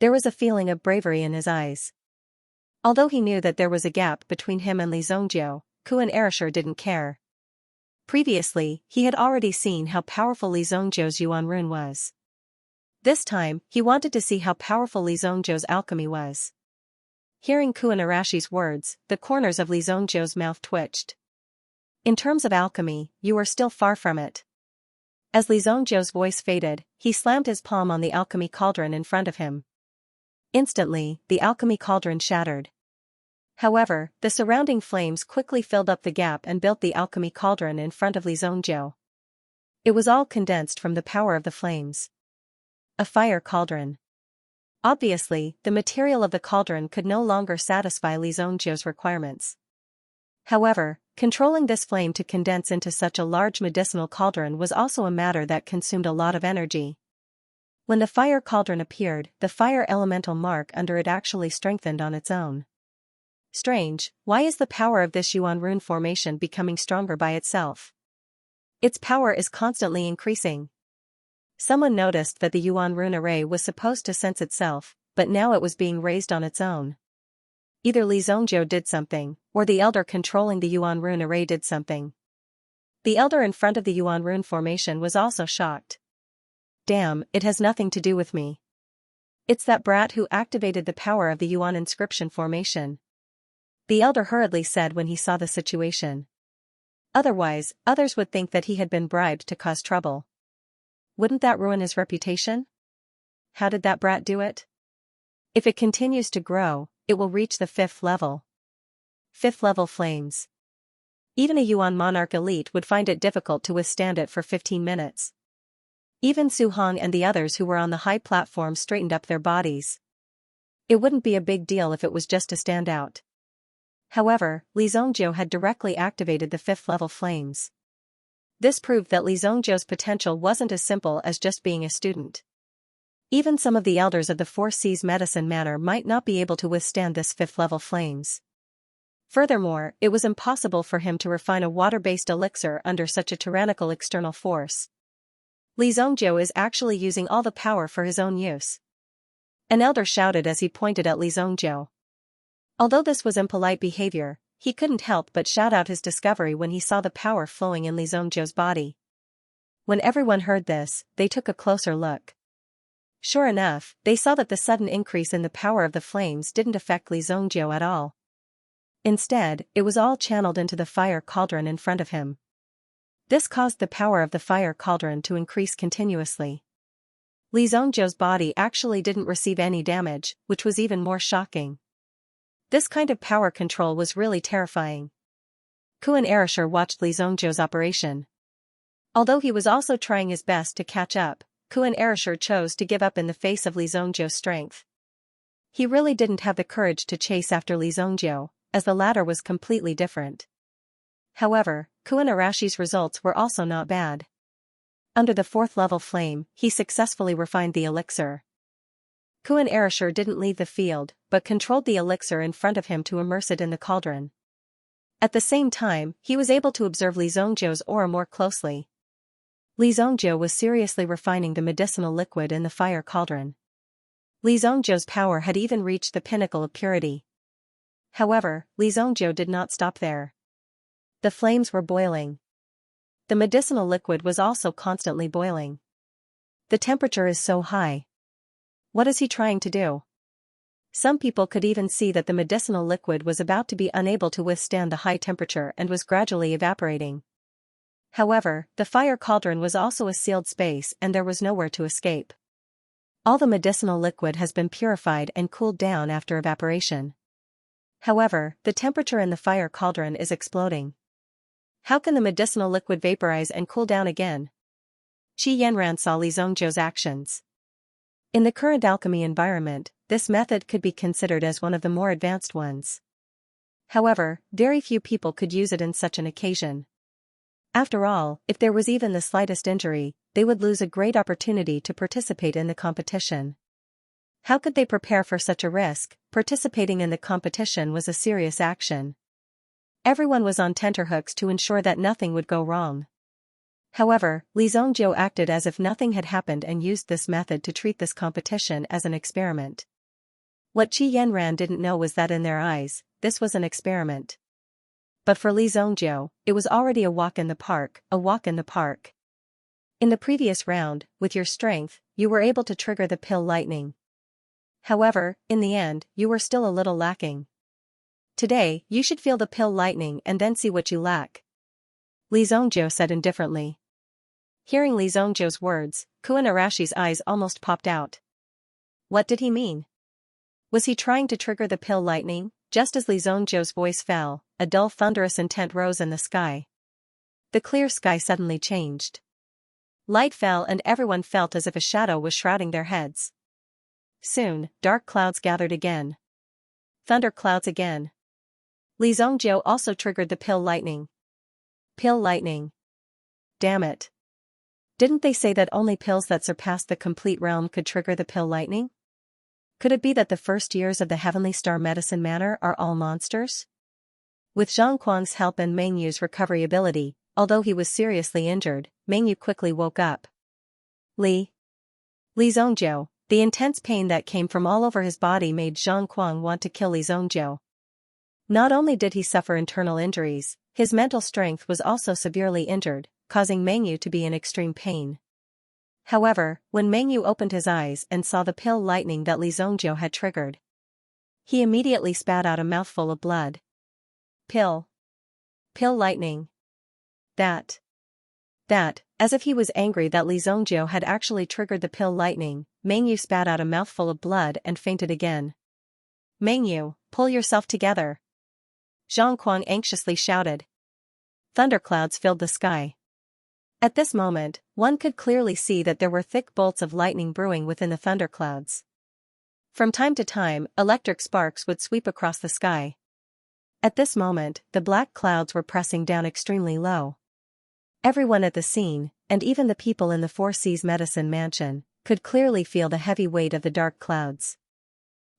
There was a feeling of bravery in his eyes. Although he knew that there was a gap between him and Li Zongjiu, Kuan Erishur didn't care. Previously, he had already seen how powerful Li Zongjiu's Yuan rune was. This time, he wanted to see how powerful Li Zongjiu's alchemy was. Hearing Kuan Arashi's words, the corners of Li Zongjiu's mouth twitched. In terms of alchemy, you are still far from it. As Li Zongjiu's voice faded, he slammed his palm on the alchemy cauldron in front of him. Instantly, the alchemy cauldron shattered. However, the surrounding flames quickly filled up the gap and built the alchemy cauldron in front of Li Zongjiu. It was all condensed from the power of the flames. A fire cauldron. Obviously, the material of the cauldron could no longer satisfy Li Zongjiu's requirements. However, controlling this flame to condense into such a large medicinal cauldron was also a matter that consumed a lot of energy. When the fire cauldron appeared, the fire elemental mark under it actually strengthened on its own. Strange, why is the power of this Yuan rune formation becoming stronger by itself? Its power is constantly increasing. Someone noticed that the Yuan rune array was supposed to sense itself, but now it was being raised on its own. Either Li Zongjiu did something, or the elder controlling the Yuan rune array did something. The elder in front of the Yuan rune formation was also shocked. Damn, it has nothing to do with me. It's that brat who activated the power of the Yuan inscription formation. The elder hurriedly said when he saw the situation. Otherwise, others would think that he had been bribed to cause trouble. Wouldn't that ruin his reputation? How did that brat do it? If it continues to grow, it will reach the 5th level. 5th level flames. Even a Yuan monarch elite would find it difficult to withstand it for 15 minutes. Even Su Hong and the others who were on the high platform straightened up their bodies. It wouldn't be a big deal if it was just to stand out. However, Li Zongjiu had directly activated the 5th level flames. This proved that Li Zhongzhou's potential wasn't as simple as just being a student. Even some of the elders of the Four Seas Medicine Manor might not be able to withstand this fifth-level flames. Furthermore, it was impossible for him to refine a water-based elixir under such a tyrannical external force. Li Zhongzhou is actually using all the power for his own use. An elder shouted as he pointed at Li Zhongzhou. Although this was impolite behavior, he couldn't help but shout out his discovery when he saw the power flowing in Li Zhongzhou's body. When everyone heard this, they took a closer look. Sure enough, they saw that the sudden increase in the power of the flames didn't affect Li Zhongzhou at all. Instead, it was all channeled into the fire cauldron in front of him. This caused the power of the fire cauldron to increase continuously. Li Zhongzhou's body actually didn't receive any damage, which was even more shocking. This kind of power control was really terrifying. Kuan Erishur watched Li Zhongzhou's operation. Although he was also trying his best to catch up, Kuan Erishur chose to give up in the face of Li Zhongzhou's strength. He really didn't have the courage to chase after Li Zhongzhou, as the latter was completely different. However, Kuan Erishur's results were also not bad. Under the fourth-level flame, he successfully refined the elixir. Kuan Erishur didn't leave the field, but controlled the elixir in front of him to immerse it in the cauldron. At the same time, he was able to observe Li Zhongzhou's aura more closely. Li Zhongzhou was seriously refining the medicinal liquid in the fire cauldron. Li Zhongzhou's power had even reached the pinnacle of purity. However, Li Zhongzhou did not stop there. The flames were boiling. The medicinal liquid was also constantly boiling. The temperature is so high. What is he trying to do? Some people could even see that the medicinal liquid was about to be unable to withstand the high temperature and was gradually evaporating. However, the fire cauldron was also a sealed space and there was nowhere to escape. All the medicinal liquid has been purified and cooled down after evaporation. However, the temperature in the fire cauldron is exploding. How can the medicinal liquid vaporize and cool down again? Qi Yanran saw Li Zhongzhou's actions. In the current alchemy environment, this method could be considered as one of the more advanced ones. However, very few people could use it in such an occasion. After all, if there was even the slightest injury, they would lose a great opportunity to participate in the competition. How could they prepare for such a risk? Participating in the competition was a serious action. Everyone was on tenterhooks to ensure that nothing would go wrong. However, Li Zhongzhou acted as if nothing had happened and used this method to treat this competition as an experiment. What Qi Yanran didn't know was that in their eyes, this was an experiment. But for Li Zhongzhou, it was already a walk in the park, a walk in the park. In the previous round, with your strength, you were able to trigger the pill lightning. However, in the end, you were still a little lacking. Today, you should feel the pill lightning and then see what you lack. Li Zhongzhou said indifferently. Hearing Li Zhongzhou's words, Kuan Erishur's eyes almost popped out. What did he mean? Was he trying to trigger the pill lightning? Just as Li Zhongzhou's voice fell, a dull thunderous intent rose in the sky. The clear sky suddenly changed. Light fell and everyone felt as if a shadow was shrouding their heads. Soon, dark clouds gathered again. Thunder clouds again. Li Zhongzhou also triggered the pill lightning. Pill lightning. Damn it. Didn't they say that only pills that surpassed the complete realm could trigger the pill lightning? Could it be that the first years of the Heavenly Star Medicine Manor are all monsters? With Zhang Kuang's help and Meng Yu's recovery ability, although he was seriously injured, Meng Yu quickly woke up. Li Zhongzhou. The intense pain that came from all over his body made Zhang Kuang want to kill Li Zhongzhou. Not only did he suffer internal injuries, his mental strength was also severely injured, causing Meng Yu to be in extreme pain. However, when Meng Yu opened his eyes and saw the pill lightning that Li Zhongzhou had triggered, he immediately spat out a mouthful of blood. Pill lightning. That, as if he was angry that Li Zhongzhou had actually triggered the pill lightning, Meng Yu spat out a mouthful of blood and fainted again. Meng Yu, pull yourself together. Zhang Kuang anxiously shouted. Thunderclouds filled the sky. At this moment, one could clearly see that there were thick bolts of lightning brewing within the thunderclouds. From time to time, electric sparks would sweep across the sky. At this moment, the black clouds were pressing down extremely low. Everyone at the scene, and even the people in the Four Seas Medicine Mansion, could clearly feel the heavy weight of the dark clouds.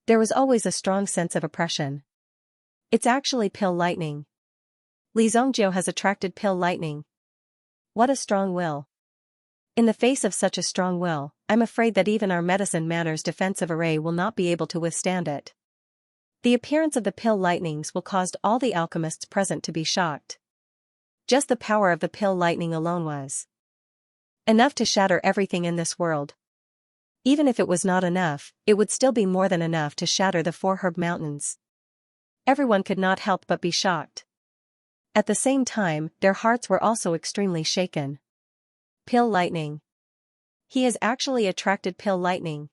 There was always a strong sense of oppression. It's actually pill lightning. Li Zongjiu has attracted pill lightning. What a strong will. In the face of such a strong will, I'm afraid that even our medicine manor's defensive array will not be able to withstand it. The appearance of the pill lightnings will cause all the alchemists present to be shocked. Just the power of the pill lightning alone was enough to shatter everything in this world. Even if it was not enough, it would still be more than enough to shatter the Four Herb Mountains. Everyone could not help but be shocked. At the same time, their hearts were also extremely shaken. Pill lightning. He has actually attracted pill lightning.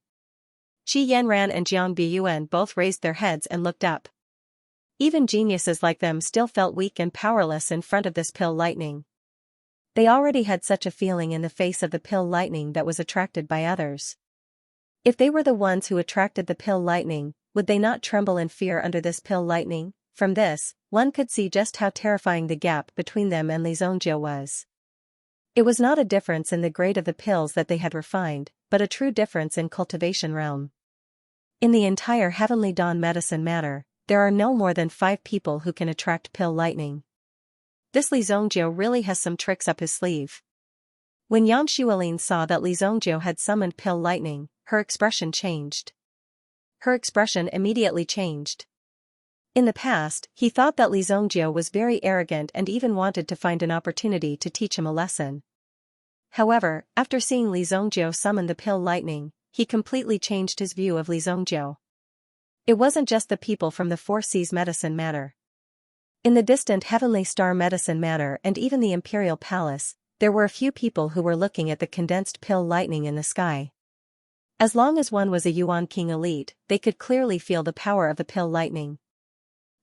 Qi Yanran and Jiang Biyuan both raised their heads and looked up. Even geniuses like them still felt weak and powerless in front of this pill lightning. They already had such a feeling in the face of the pill lightning that was attracted by others. If they were the ones who attracted the pill lightning, would they not tremble in fear under this pill lightning? From this, one could see just how terrifying the gap between them and Li Zongjiu was. It was not a difference in the grade of the pills that they had refined, but a true difference in cultivation realm. In the entire Heavenly Dawn medicine matter, there are no more than 5 people who can attract pill lightning. This Li Zongjiu really has some tricks up his sleeve. When Yang Xuelin saw that Li Zongjiu had summoned pill lightning, her expression changed. Her expression immediately changed. In the past, he thought that Li Zongjiu was very arrogant and even wanted to find an opportunity to teach him a lesson. However, after seeing Li Zongjiu summon the pill lightning, he completely changed his view of Li Zongjiu. It wasn't just the people from the Four Seas Medicine Manor. In the distant Heavenly Star Medicine Manor and even the Imperial Palace, there were a few people who were looking at the condensed pill lightning in the sky. As long as one was a Yuan King elite, they could clearly feel the power of the pill lightning.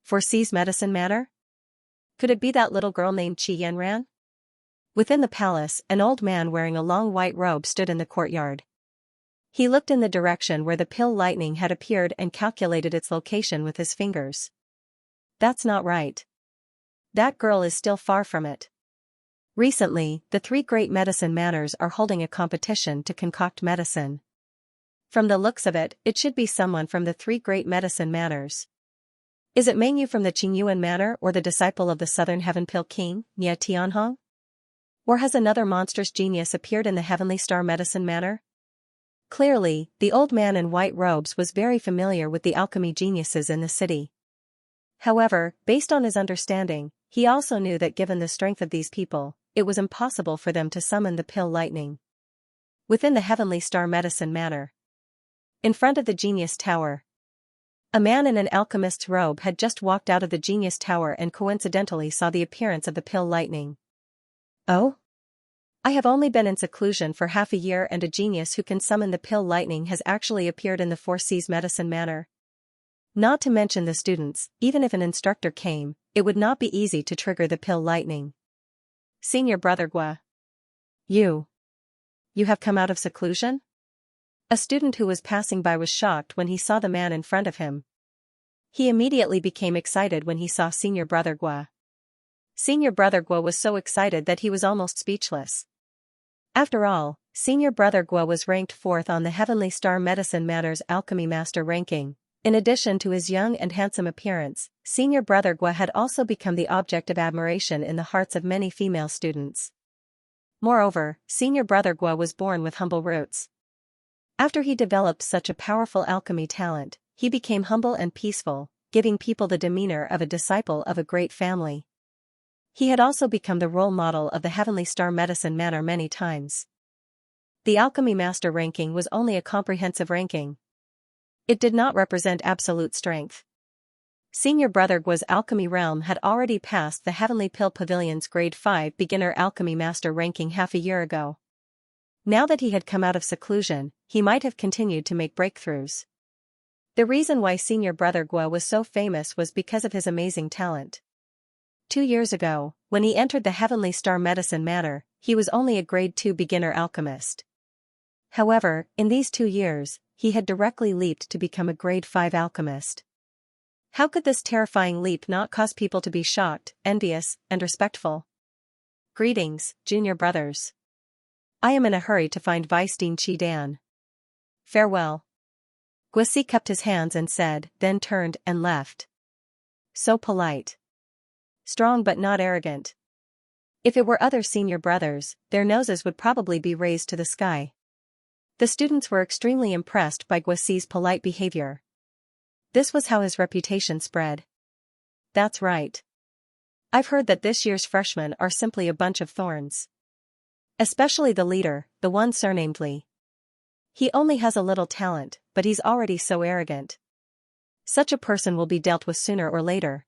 Four Seas Medicine Manor? Could it be that little girl named Qi Yanran? Within the palace, an old man wearing a long white robe stood in the courtyard. He looked in the direction where the pill lightning had appeared and calculated its location with his fingers. That's not right. That girl is still far from it. Recently, the 3 great medicine manors are holding a competition to concoct medicine. From the looks of it, it should be someone from the 3 great medicine manors. Is it Mengyu from the Qingyuan Manor or the disciple of the Southern Heaven Pill King, Nie Tianhong? Or has another monstrous genius appeared in the Heavenly Star Medicine Manor? Clearly, the old man in white robes was very familiar with the alchemy geniuses in the city. However, based on his understanding, he also knew that given the strength of these people, it was impossible for them to summon the pill lightning. Within the Heavenly Star Medicine Manor, in front of the Genius Tower, a man in an alchemist's robe had just walked out of the Genius Tower and coincidentally saw the appearance of the pill lightning. Oh? I have only been in seclusion for half a year and a genius who can summon the pill lightning has actually appeared in the Four Seas Medicine Manor. Not to mention the students, even if an instructor came, it would not be easy to trigger the pill lightning. Senior Brother Gua. You have come out of seclusion? A student who was passing by was shocked when he saw the man in front of him. He immediately became excited when he saw Senior Brother Gua. Senior Brother Gua was so excited that he was almost speechless. After all, Senior Brother Gua was ranked 4th on the Heavenly Star Medicine Manor's Alchemy Master ranking. In addition to his young and handsome appearance, Senior Brother Gua had also become the object of admiration in the hearts of many female students. Moreover, Senior Brother Gua was born with humble roots. After he developed such a powerful alchemy talent, he became humble and peaceful, giving people the demeanor of a disciple of a great family. He had also become the role model of the Heavenly Star Medicine Manor many times. The Alchemy Master ranking was only a comprehensive ranking. It did not represent absolute strength. Senior Brother Gua's alchemy realm had already passed the Heavenly Pill Pavilion's Grade 5 Beginner Alchemy Master ranking half a year ago. Now that he had come out of seclusion, he might have continued to make breakthroughs. The reason why Senior Brother Gua was so famous was because of his amazing talent. 2 years ago, when he entered the Heavenly Star Medicine Manor, he was only a Grade 2 beginner alchemist. However, in these 2 years, he had directly leaped to become a Grade 5 alchemist. How could this terrifying leap not cause people to be shocked, envious, and respectful? Greetings, junior brothers. I am in a hurry to find Vice Dean Qi Dan. Farewell. Guisi cupped his hands and said, then turned and left. So polite. Strong but not arrogant. If it were other senior brothers, their noses would probably be raised to the sky. The students were extremely impressed by Guisi's polite behavior. This was how his reputation spread. That's right. I've heard that this year's freshmen are simply a bunch of thorns. Especially the leader, the one surnamed Li. He only has a little talent, but he's already so arrogant. Such a person will be dealt with sooner or later.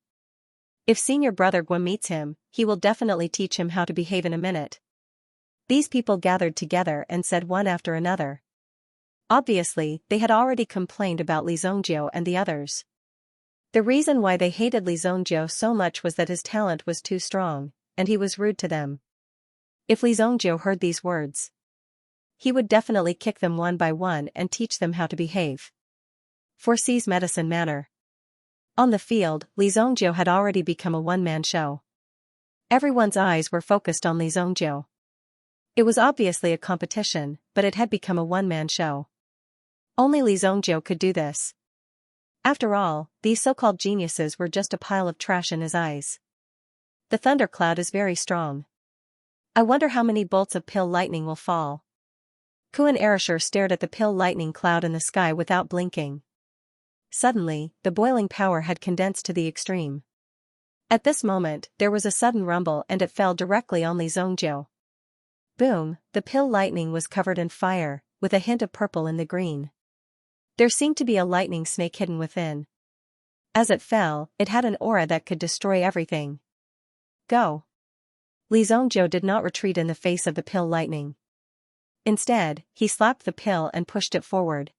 If senior brother Gua meets him, he will definitely teach him how to behave in a minute. These people gathered together and said one after another. Obviously, they had already complained about Li Zhongjiu and the others. The reason why they hated Li Zhongjiu so much was that his talent was too strong, and he was rude to them. If Li Zhongjiu heard these words, he would definitely kick them one by one and teach them how to behave. Foresees medicine manner. On the field, Li Zhongjiu had already become a one-man show. Everyone's eyes were focused on Li Zhongjiu. It was obviously a competition, but it had become a one-man show. Only Li Zhongjiu could do this. After all, these so-called geniuses were just a pile of trash in his eyes. The thundercloud is very strong. I wonder how many bolts of pill lightning will fall. Kuan Erasure stared at the pill lightning cloud in the sky without blinking. Suddenly, the boiling power had condensed to the extreme. At this moment, there was a sudden rumble and it fell directly on Li Zhongjiu. Boom, the pill lightning was covered in fire, with a hint of purple in the green. There seemed to be a lightning snake hidden within. As it fell, it had an aura that could destroy everything. Go. Li Zhongjiu did not retreat in the face of the pill lightning. Instead, he slapped the pill and pushed it forward.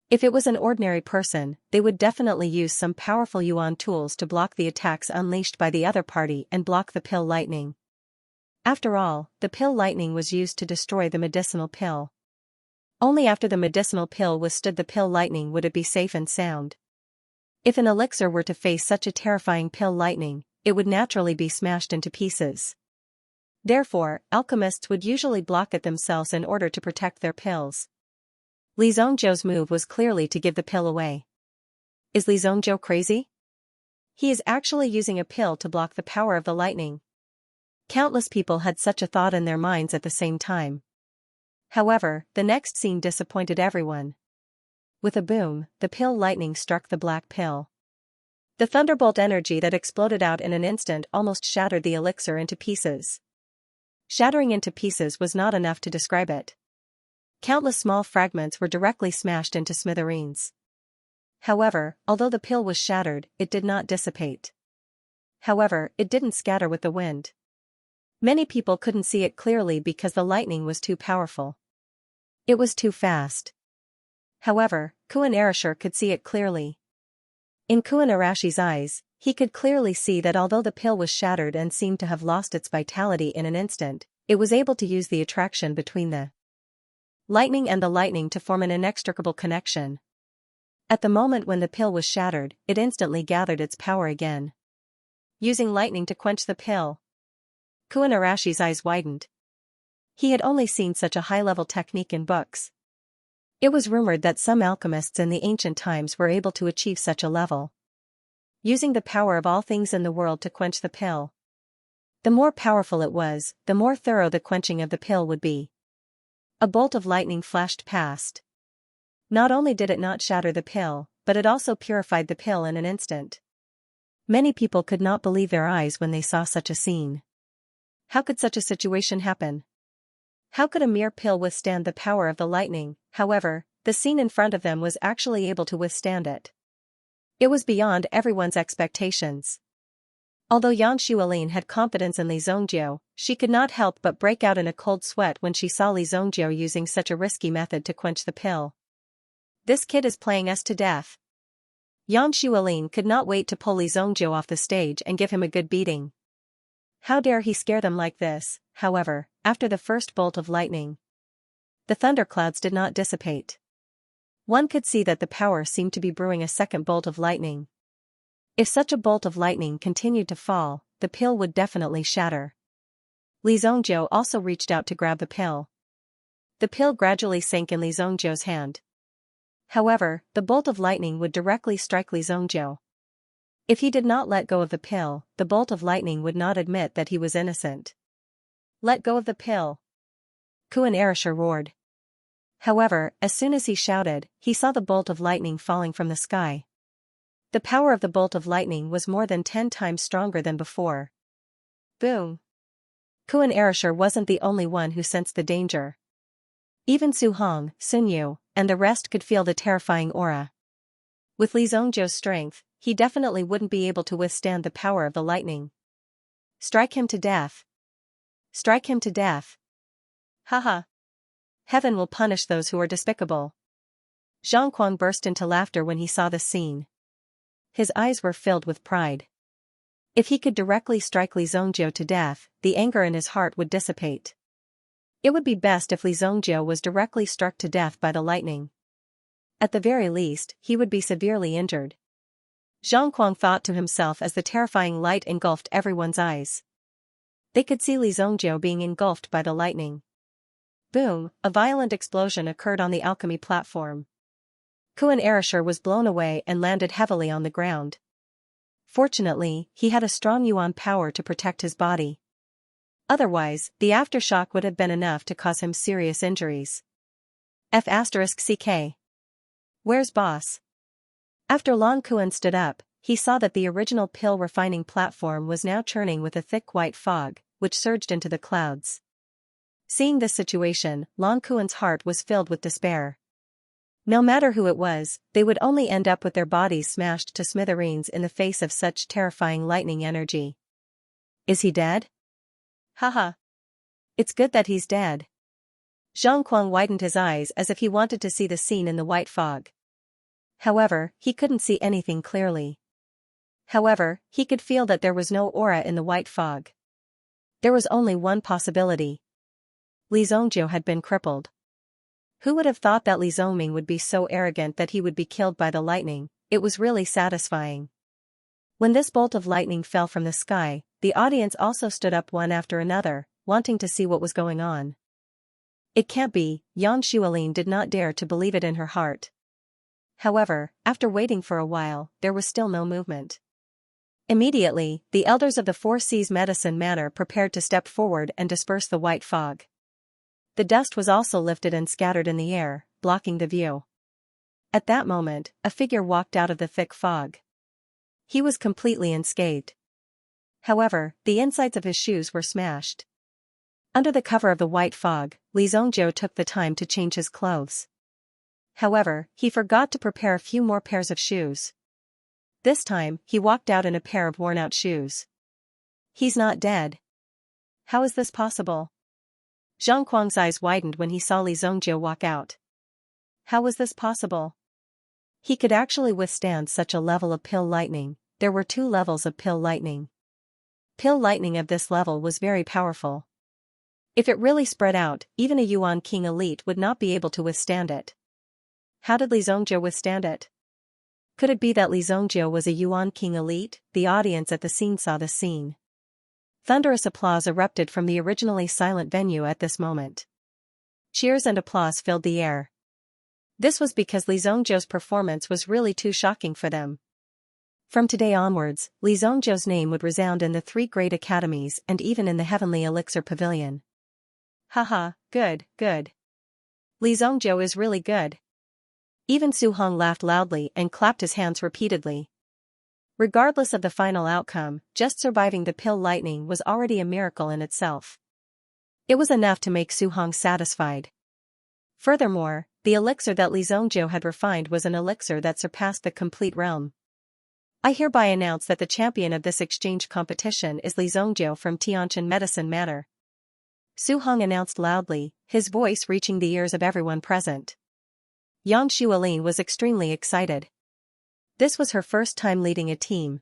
If it was an ordinary person, they would definitely use some powerful yuan tools to block the attacks unleashed by the other party and block the pill lightning. After all, the pill lightning was used to destroy the medicinal pill. Only after the medicinal pill withstood the pill lightning would it be safe and sound. If an elixir were to face such a terrifying pill lightning, it would naturally be smashed into pieces. Therefore, alchemists would usually block it themselves in order to protect their pills. Li Zhongjiu's move was clearly to give the pill away. Is Li Zhongjiu crazy? He is actually using a pill to block the power of the lightning. Countless people had such a thought in their minds at the same time. However, the next scene disappointed everyone. With a boom, the pill lightning struck the black pill. The thunderbolt energy that exploded out in an instant almost shattered the elixir into pieces. Shattering into pieces was not enough to describe it. Countless small fragments were directly smashed into smithereens. However, although the pill was shattered, it did not dissipate. However, it didn't scatter with the wind. Many people couldn't see it clearly because the lightning was too powerful. It was too fast. However, Kuan Erasure could see it clearly. In Kuan Arashi's eyes, he could clearly see that although the pill was shattered and seemed to have lost its vitality in an instant, it was able to use the attraction between the lightning and the lightning to form an inextricable connection. At the moment when the pill was shattered, it instantly gathered its power again. Using lightning to quench the pill. Kuan Arashi's eyes widened. He had only seen such a high-level technique in books. It was rumored that some alchemists in the ancient times were able to achieve such a level. Using the power of all things in the world to quench the pill. The more powerful it was, the more thorough the quenching of the pill would be. A bolt of lightning flashed past. Not only did it not shatter the pill, but it also purified the pill in an instant. Many people could not believe their eyes when they saw such a scene. How could such a situation happen? How could a mere pill withstand the power of the lightning? However, the scene in front of them was actually able to withstand it. It was beyond everyone's expectations. Although Yang Xuelin had confidence in Li Zhongjiu, she could not help but break out in a cold sweat when she saw Li Zhongjiu using such a risky method to quench the pill. This kid is playing us to death. Yang Xuelin could not wait to pull Li Zhongjiu off the stage and give him a good beating. How dare he scare them like this? However, after the first bolt of lightning, the thunderclouds did not dissipate. One could see that the power seemed to be brewing a second bolt of lightning. If such a bolt of lightning continued to fall, the pill would definitely shatter. Li Zongjiu also reached out to grab the pill. The pill gradually sank in Li Zongjiu's hand. However, the bolt of lightning would directly strike Li Zongjiu. If he did not let go of the pill, the bolt of lightning would not admit that he was innocent. Let go of the pill! Kuan Erisher roared. However, as soon as he shouted, he saw the bolt of lightning falling from the sky. The power of the bolt of lightning was more than 10 times stronger than before. Boom! Kuan Erisher wasn't the only one who sensed the danger. Even Su Hong, Sun Yu, and the rest could feel the terrifying aura. With Li Zongjiu's strength, he definitely wouldn't be able to withstand the power of the lightning. Strike him to death! Strike him to death! Haha! Heaven will punish those who are despicable. Zhang Kuang burst into laughter when he saw the scene. His eyes were filled with pride. If he could directly strike Li Zongjiu to death, the anger in his heart would dissipate. It would be best if Li Zongjiu was directly struck to death by the lightning. At the very least, he would be severely injured. Zhang Kuang thought to himself as the terrifying light engulfed everyone's eyes. They could see Li Zongjiu being engulfed by the lightning. Boom! A violent explosion occurred on the alchemy platform. Kuan Erisher was blown away and landed heavily on the ground. Fortunately, he had a strong yuan power to protect his body. Otherwise, the aftershock would have been enough to cause him serious injuries. F***CK. Where's boss? After Long Kuan stood up, he saw that the original pill refining platform was now churning with a thick white fog, which surged into the clouds. Seeing this situation, Long Kuan's heart was filled with despair. No matter who it was, they would only end up with their bodies smashed to smithereens in the face of such terrifying lightning energy. Is he dead? Haha. It's good that he's dead. Zhang Kuang widened his eyes as if he wanted to see the scene in the white fog. However, he couldn't see anything clearly. However, he could feel that there was no aura in the white fog. There was only one possibility. Li Zongjiu had been crippled. Who would have thought that Li Zongming would be so arrogant that he would be killed by the lightning? It was really satisfying. When this bolt of lightning fell from the sky, the audience also stood up one after another, wanting to see what was going on. It can't be, Yan Xuelin did not dare to believe it in her heart. However, after waiting for a while, there was still no movement. Immediately, the elders of the Four Seas Medicine Manor prepared to step forward and disperse the white fog. The dust was also lifted and scattered in the air, blocking the view. At that moment, a figure walked out of the thick fog. He was completely unscathed. However, the insides of his shoes were smashed. Under the cover of the white fog, Li Zongjiu took the time to change his clothes. However, he forgot to prepare a few more pairs of shoes. This time, he walked out in a pair of worn-out shoes. He's not dead. How is this possible? Zhang Kuang's eyes widened when he saw Li Zongjiu walk out. How was this possible? He could actually withstand such a level of pill lightning. There were 2 levels of pill lightning. Pill lightning of this level was very powerful. If it really spread out, even a Yuan King elite would not be able to withstand it. How did Li Zongjiu withstand it? Could it be that Li Zongjiu was a Yuan King elite? The audience at the scene saw the scene. Thunderous applause erupted from the originally silent venue at this moment. Cheers and applause filled the air. This was because Li Zongjiu's performance was really too shocking for them. From today onwards, Li Zongjiu's name would resound in the 3 great academies and even in the Heavenly Elixir Pavilion. Haha, good, good. Li Zongjiu is really good. Even Su Hong laughed loudly and clapped his hands repeatedly. Regardless of the final outcome, just surviving the pill lightning was already a miracle in itself. It was enough to make Su Hong satisfied. Furthermore, the elixir that Li Zongjiu had refined was an elixir that surpassed the complete realm. I hereby announce that the champion of this exchange competition is Li Zongjiu from Tianjin Medicine Manor. Su Hong announced loudly, his voice reaching the ears of everyone present. Yang Xuelin was extremely excited. This was her first time leading a team.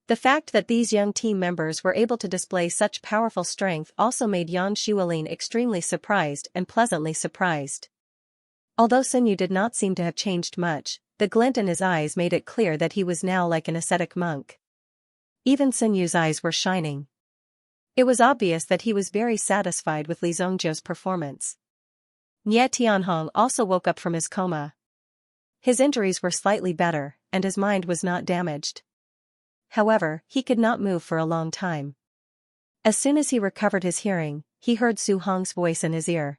The fact that these young team members were able to display such powerful strength also made Yan Xuelin extremely surprised and pleasantly surprised. Although Sun Yu did not seem to have changed much, the glint in his eyes made it clear that he was now like an ascetic monk. Even Sun Yu's eyes were shining. It was obvious that he was very satisfied with Li Zhongjiu's performance. Nie Tianhong also woke up from his coma. His injuries were slightly better, and his mind was not damaged. However, he could not move for a long time. As soon as he recovered his hearing, he heard Su Hong's voice in his ear.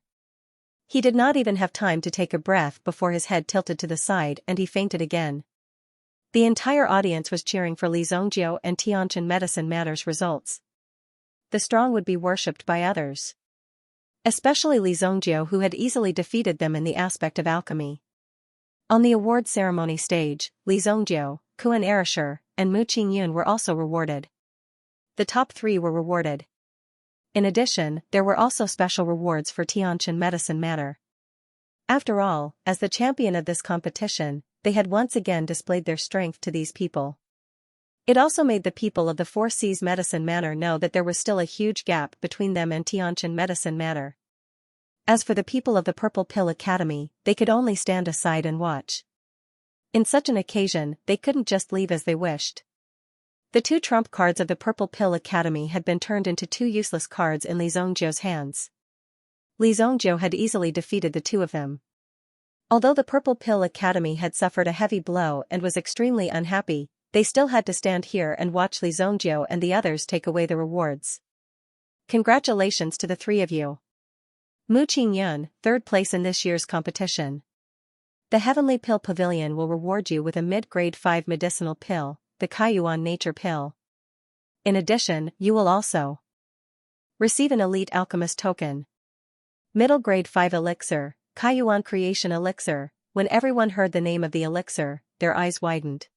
He did not even have time to take a breath before his head tilted to the side and he fainted again. The entire audience was cheering for Li Zhongjiu and Tianjin Medicine Matters results. The strong would be worshipped by others. Especially Li Zhongjiu, who had easily defeated them in the aspect of alchemy. On the award ceremony stage, Li Zhongjiu, Kuan Erishur, and Mu Qingyun were also rewarded. The top three were rewarded. In addition, there were also special rewards for Tianjin Medicine Matter. After all, as the champion of this competition, they had once again displayed their strength to these people. It also made the people of the Four Seas Medicine Manor know that there was still a huge gap between them and Tianjin Medicine Matter. As for the people of the Purple Pill Academy, they could only stand aside and watch. In such an occasion, they couldn't just leave as they wished. The two trump cards of the Purple Pill Academy had been turned into two useless cards in Li Zhongjiu's hands. Li Zhongjiu had easily defeated the two of them. Although the Purple Pill Academy had suffered a heavy blow and was extremely unhappy, they still had to stand here and watch Li Zhongjiu and the others take away the rewards. Congratulations to the three of you. Mu Qingyun, third place in this year's competition. The Heavenly Pill Pavilion will reward you with a mid-grade 5 medicinal pill, the Kaiyuan Nature Pill. In addition, you will also receive an Elite Alchemist token. Middle grade 5 elixir, Kaiyuan Creation Elixir. When everyone heard the name of the elixir, their eyes widened.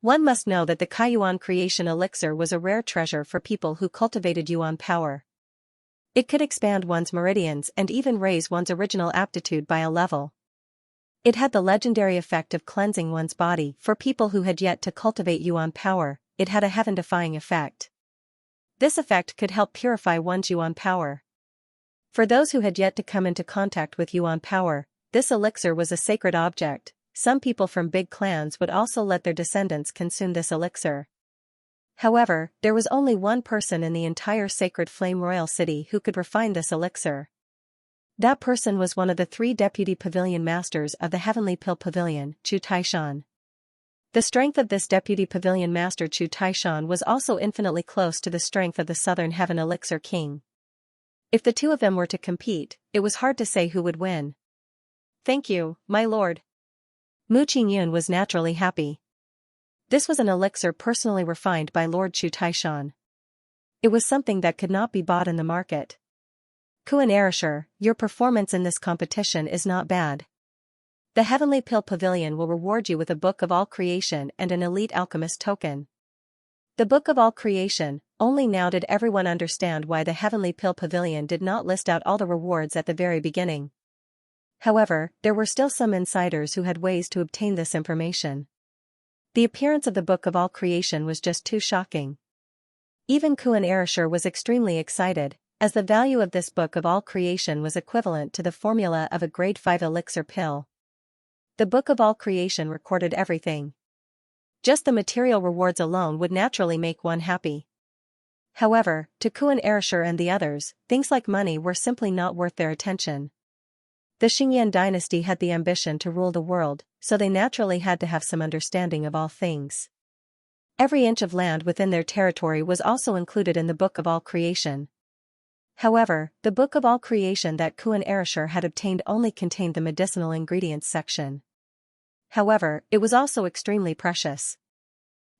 One must know that the Kaiyuan Creation Elixir was a rare treasure for people who cultivated Yuan power. It could expand one's meridians and even raise one's original aptitude by a level. It had the legendary effect of cleansing one's body. For people who had yet to cultivate Yuan power, it had a heaven-defying effect. This effect could help purify one's Yuan power. For those who had yet to come into contact with Yuan power, this elixir was a sacred object. Some people from big clans would also let their descendants consume this elixir. However, there was only one person in the entire Sacred Flame Royal City who could refine this elixir. That person was one of the 3 deputy pavilion masters of the Heavenly Pill Pavilion, Chu Taishan. The strength of this deputy pavilion master Chu Taishan was also infinitely close to the strength of the Southern Heaven Elixir King. If the two of them were to compete, it was hard to say who would win. Thank you, my lord. Mu Qingyun was naturally happy. This was an elixir personally refined by Lord Chu Taishan. It was something that could not be bought in the market. Kuan Erishur, your performance in this competition is not bad. The Heavenly Pill Pavilion will reward you with a Book of All Creation and an Elite Alchemist token. The Book of All Creation. Only now did everyone understand why the Heavenly Pill Pavilion did not list out all the rewards at the very beginning. However, there were still some insiders who had ways to obtain this information. The appearance of the Book of All Creation was just too shocking. Even Kuan Erishur was extremely excited, as the value of this Book of All Creation was equivalent to the formula of a grade 5 elixir pill. The Book of All Creation recorded everything. Just the material rewards alone would naturally make one happy. However, to Kuan Erishur and the others, things like money were simply not worth their attention. The Xingyan dynasty had the ambition to rule the world, so they naturally had to have some understanding of all things. Every inch of land within their territory was also included in the Book of All Creation. However, the Book of All Creation that Kuan Erishur had obtained only contained the medicinal ingredients section. However, it was also extremely precious.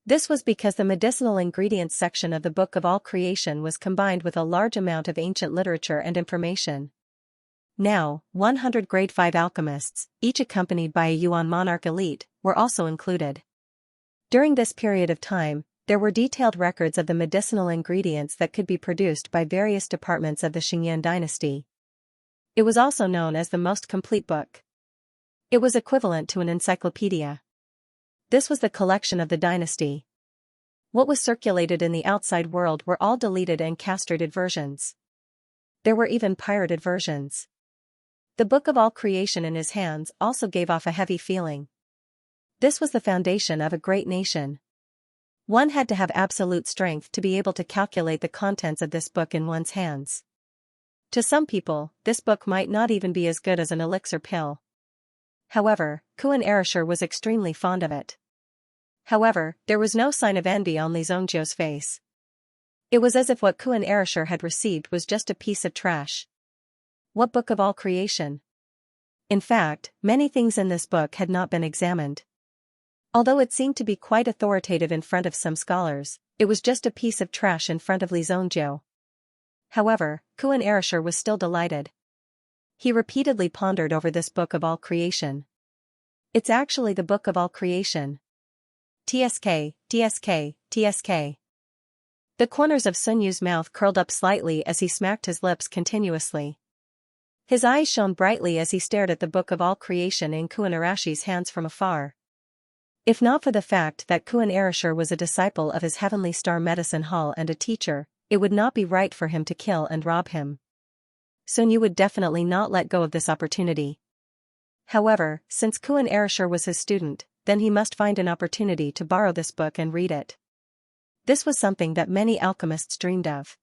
This was because the medicinal ingredients section of the Book of All Creation was combined with a large amount of ancient literature and information. Now, 100 grade 5 alchemists, each accompanied by a Yuan monarch elite, were also included. During this period of time, there were detailed records of the medicinal ingredients that could be produced by various departments of the Xingyan dynasty. It was also known as the most complete book. It was equivalent to an encyclopedia. This was the collection of the dynasty. What was circulated in the outside world were all deleted and castrated versions. There were even pirated versions. The Book of All Creation in his hands also gave off a heavy feeling. This was the foundation of a great nation. One had to have absolute strength to be able to calculate the contents of this book in one's hands. To some people, this book might not even be as good as an elixir pill. However, Kuan Erishur was extremely fond of it. However, there was no sign of envy on Li Zongjiu's face. It was as if what Kuan Erishur had received was just a piece of trash. What book of all creation? In fact, many things in this book had not been examined. Although it seemed to be quite authoritative in front of some scholars, it was just a piece of trash in front of Li Zongjiu. However, Kuan Erishur was still delighted. He repeatedly pondered over this book of all creation. It's actually the book of all creation. TSK, TSK, TSK. The corners of Sun Yu's mouth curled up slightly as he smacked his lips continuously. His eyes shone brightly as he stared at the book of all creation in Kuan Arashi's hands from afar. If not for the fact that Kuan Erishur was a disciple of his Heavenly Star Medicine Hall and a teacher, it would not be right for him to kill and rob him. Sun Yu would definitely not let go of this opportunity. However, since Kuan Erishur was his student, then he must find an opportunity to borrow this book and read it. This was something that many alchemists dreamed of.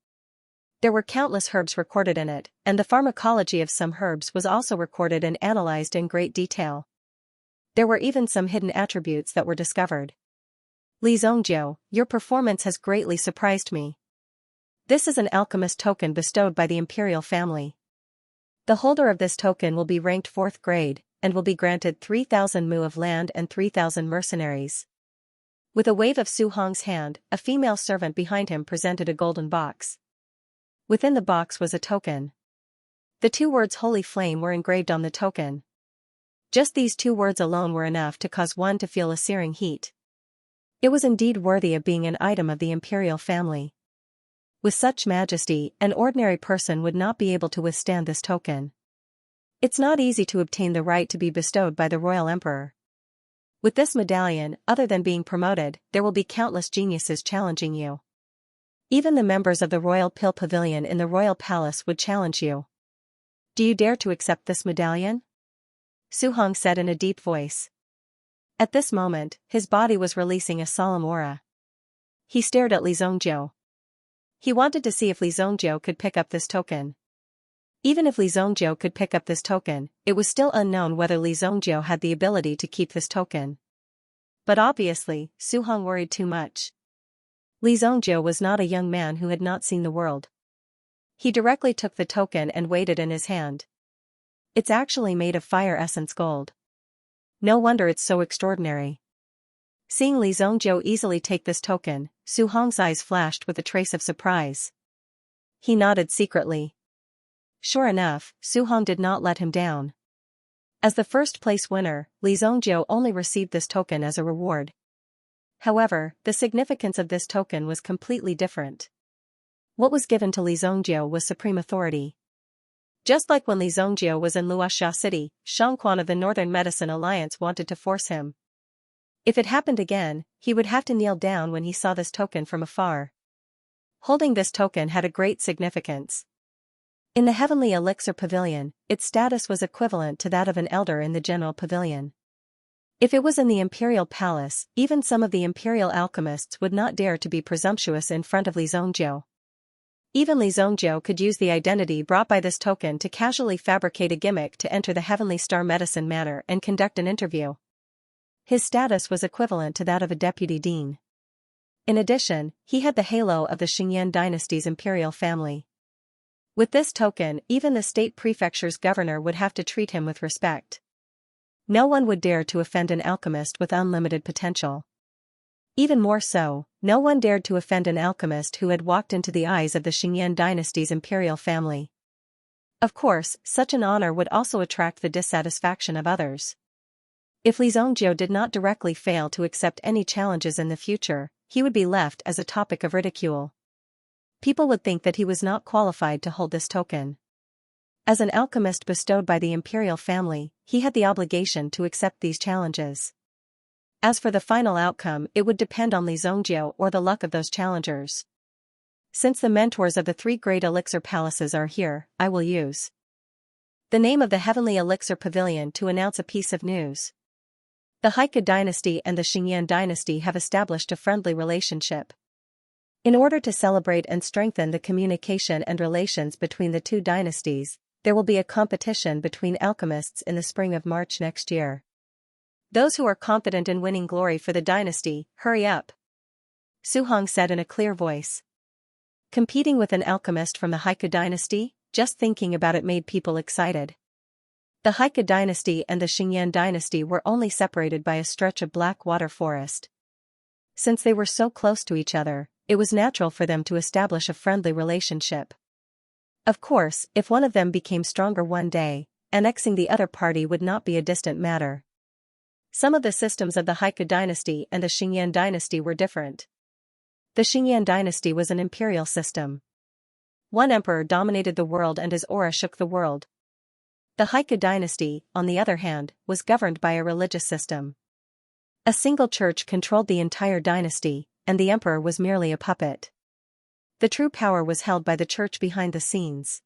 There were countless herbs recorded in it, and the pharmacology of some herbs was also recorded and analyzed in great detail. There were even some hidden attributes that were discovered. Li Zongjiu, your performance has greatly surprised me. This is an alchemist token bestowed by the imperial family. The holder of this token will be ranked 4th grade, and will be granted 3,000 mu of land and 3,000 mercenaries. With a wave of Su Hong's hand, a female servant behind him presented a golden box. Within the box was a token. The 2 words Holy Flame were engraved on the token. Just these 2 words alone were enough to cause one to feel a searing heat. It was indeed worthy of being an item of the imperial family. With such majesty, an ordinary person would not be able to withstand this token. It's not easy to obtain the right to be bestowed by the royal emperor. With this medallion, other than being promoted, there will be countless geniuses challenging you. Even the members of the royal pill pavilion in the royal palace would challenge you. Do you dare to accept this medallion? Su Hong said in a deep voice. At this moment, his body was releasing a solemn aura. He stared at Li Zongjiu. He wanted to see if Li Zongjiu could pick up this token. Even if Li Zongjiu could pick up this token, it was still unknown whether Li Zongjiu had the ability to keep this token. But obviously, Su Hong worried too much. Li Zongjiu was not a young man who had not seen the world. He directly took the token and weighed it in his hand. It's actually made of fire essence gold. No wonder it's so extraordinary. Seeing Li Zongjiu easily take this token, Su Hong's eyes flashed with a trace of surprise. He nodded secretly. Sure enough, Su Hong did not let him down. As the first place winner, Li Zongjiu only received this token as a reward. However, the significance of this token was completely different. What was given to Li Zongjiu was supreme authority. Just like when Li Zongjiu was in Luoxia City, Xianxia of the Northern Medicine Alliance wanted to force him. If it happened again, he would have to kneel down when he saw this token from afar. Holding this token had a great significance. In the Heavenly Elixir Pavilion, its status was equivalent to that of an elder in the General Pavilion. If it was in the Imperial Palace, even some of the Imperial alchemists would not dare to be presumptuous in front of Li Zongjiu. Even Li Zongjiu could use the identity brought by this token to casually fabricate a gimmick to enter the Heavenly Star Medicine Manor and conduct an interview. His status was equivalent to that of a deputy dean. In addition, he had the halo of the Xingyan dynasty's imperial family. With this token, even the state prefecture's governor would have to treat him with respect. No one would dare to offend an alchemist with unlimited potential. Even more so, no one dared to offend an alchemist who had walked into the eyes of the Xingyan dynasty's imperial family. Of course, such an honor would also attract the dissatisfaction of others. If Li Zongjiu did not directly fail to accept any challenges in the future, he would be left as a topic of ridicule. People would think that he was not qualified to hold this token. As an alchemist bestowed by the imperial family, he had the obligation to accept these challenges. As for the final outcome, it would depend on Li Zongjiu or the luck of those challengers. Since the mentors of the 3 great elixir palaces are here, I will use the name of the Heavenly Elixir Pavilion to announce a piece of news. The Heique dynasty and the Xingyan dynasty have established a friendly relationship. In order to celebrate and strengthen the communication and relations between the two dynasties, there will be a competition between alchemists in the spring of March next year. Those who are confident in winning glory for the dynasty, hurry up, Su Hong said in a clear voice. Competing with an alchemist from the Heique dynasty, just thinking about it made people excited. The Heique dynasty and the Xingyan dynasty were only separated by a stretch of black water forest. Since they were so close to each other, it was natural for them to establish a friendly relationship. Of course, if one of them became stronger one day, annexing the other party would not be a distant matter. Some of the systems of the Heique dynasty and the Xingyan dynasty were different. The Xingyan dynasty was an imperial system. One emperor dominated the world and his aura shook the world. The Heique dynasty, on the other hand, was governed by a religious system. A single church controlled the entire dynasty, and the emperor was merely a puppet. The true power was held by the church behind the scenes.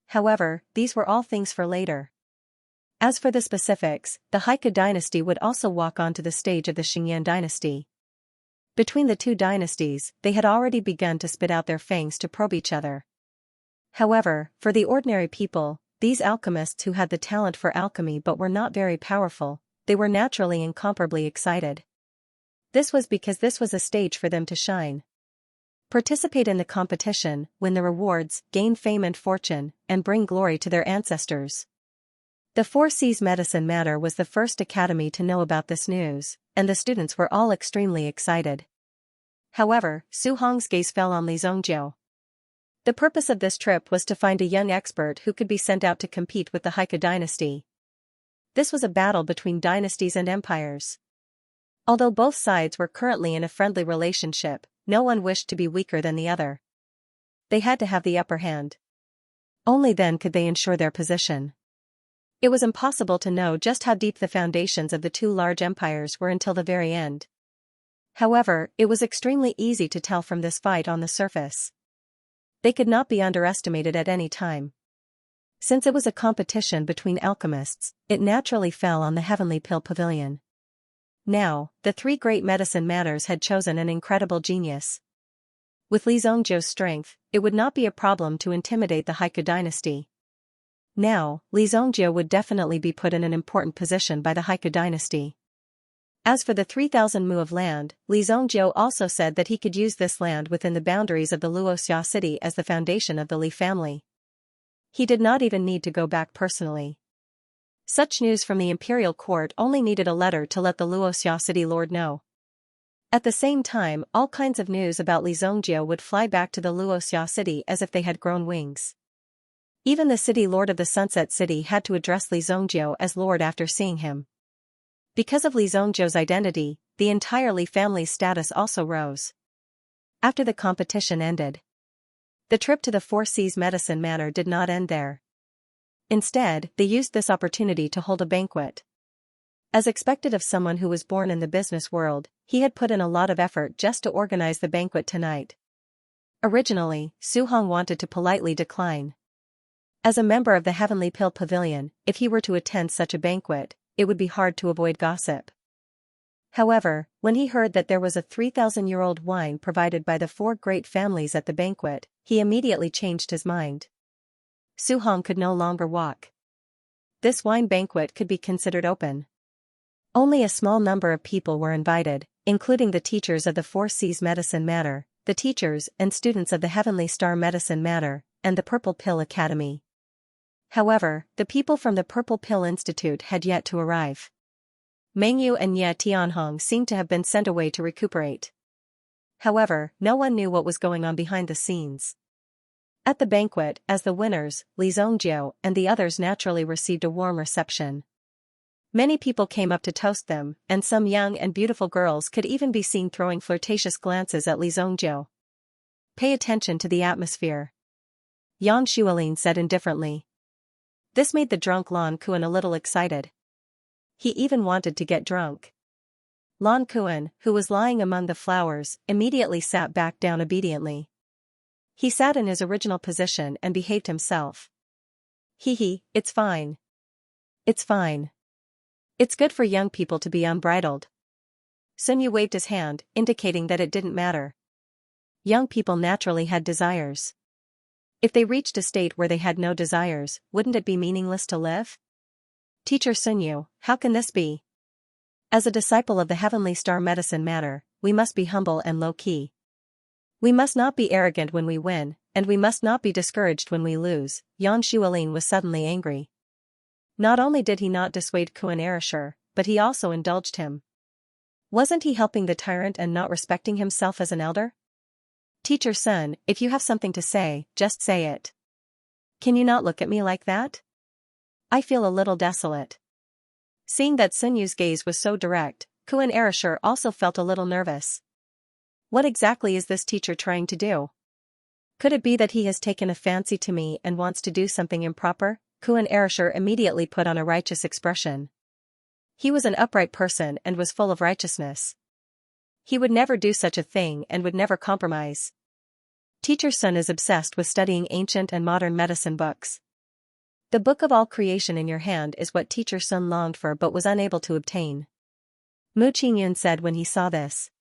However, these were all things for later. As for the specifics, the Heique dynasty would also walk onto the stage of the Xingyan dynasty. Between the two dynasties, they had already begun to spit out their fangs to probe each other. However, for the ordinary people, these alchemists who had the talent for alchemy but were not very powerful, they were naturally incomparably excited. This was because this was a stage for them to shine. Participate in the competition, win the rewards, gain fame and fortune, and bring glory to their ancestors. The Four Seas Medicine Matter was the first academy to know about this news, and the students were all extremely excited. However, Su Hong's gaze fell on Li Zongjiu. The purpose of this trip was to find a young expert who could be sent out to compete with the Heique dynasty. This was a battle between dynasties and empires. Although both sides were currently in a friendly relationship, no one wished to be weaker than the other. They had to have the upper hand. Only then could they ensure their position. It was impossible to know just how deep the foundations of the two large empires were until the very end. However, it was extremely easy to tell from this fight on the surface. They could not be underestimated at any time. Since it was a competition between alchemists, it naturally fell on the Heavenly Pill Pavilion. Now, the three great medicine matters had chosen an incredible genius. With Li Zongjiu's strength, it would not be a problem to intimidate the Heique dynasty. Now, Li Zongjiu would definitely be put in an important position by the Heique dynasty. As for the 3,000 mu of land, Li Zongjiu also said that he could use this land within the boundaries of the Luoxia city as the foundation of the Li family. He did not even need to go back personally. Such news from the imperial court only needed a letter to let the Luoxia city lord know. At the same time, all kinds of news about Li Zongjiu would fly back to the Luoxia city as if they had grown wings. Even the city lord of the Sunset City had to address Li Zongjiu as lord after seeing him. Because of Li Zongjiu's identity, the entire Li family's status also rose. After the competition ended, the trip to the Four Seas Medicine Matter did not end there. Instead, they used this opportunity to hold a banquet. As expected of someone who was born in the business world, he had put in a lot of effort just to organize the banquet tonight. Originally, Su Hong wanted to politely decline. As a member of the Heavenly Pill Pavilion, if he were to attend such a banquet, it would be hard to avoid gossip. However, when he heard that there was a 3,000-year-old wine provided by the four great families at the banquet, he immediately changed his mind. Su Hong could no longer walk. This wine banquet could be considered open. Only a small number of people were invited, including the teachers of the Four Seas Medicine Matter, the teachers and students of the Heavenly Star Medicine Matter, and the Purple Pill Academy. However, the people from the Purple Pill Institute had yet to arrive. Meng Yu and Ye Tianhong seemed to have been sent away to recuperate. However, no one knew what was going on behind the scenes. At the banquet, as the winners, Li Zongjiu and the others naturally received a warm reception. Many people came up to toast them, and some young and beautiful girls could even be seen throwing flirtatious glances at Li Zongjiu. Pay attention to the atmosphere, Yang Xuelin said indifferently. This made the drunk Lan Kuan a little excited. He even wanted to get drunk. Lan Kuan, who was lying among the flowers, immediately sat back down obediently. He sat in his original position and behaved himself. It's fine. It's fine. It's good for young people to be unbridled. Sun Yu waved his hand, indicating that it didn't matter. Young people naturally had desires. If they reached a state where they had no desires, wouldn't it be meaningless to live? Teacher Sun Yu, how can this be? As a disciple of the Heavenly Star Medicine Matter, we must be humble and low-key. We must not be arrogant when we win, and we must not be discouraged when we lose. Yan Shualin was suddenly angry. Not only did he not dissuade Kuan Erishur, but he also indulged him. Wasn't he helping the tyrant and not respecting himself as an elder? Teacher Sun, if you have something to say, just say it. Can you not look at me like that? I feel a little desolate. Seeing that Sun Yu's gaze was so direct, Kuan Erishur also felt a little nervous. What exactly is this teacher trying to do? Could it be that he has taken a fancy to me and wants to do something improper? Kuan Erishur immediately put on a righteous expression. He was an upright person and was full of righteousness. He would never do such a thing and would never compromise. Teacher Sun is obsessed with studying ancient and modern medicine books. The book of all creation in your hand is what Teacher Sun longed for but was unable to obtain. Mu Qingyun said when he saw this.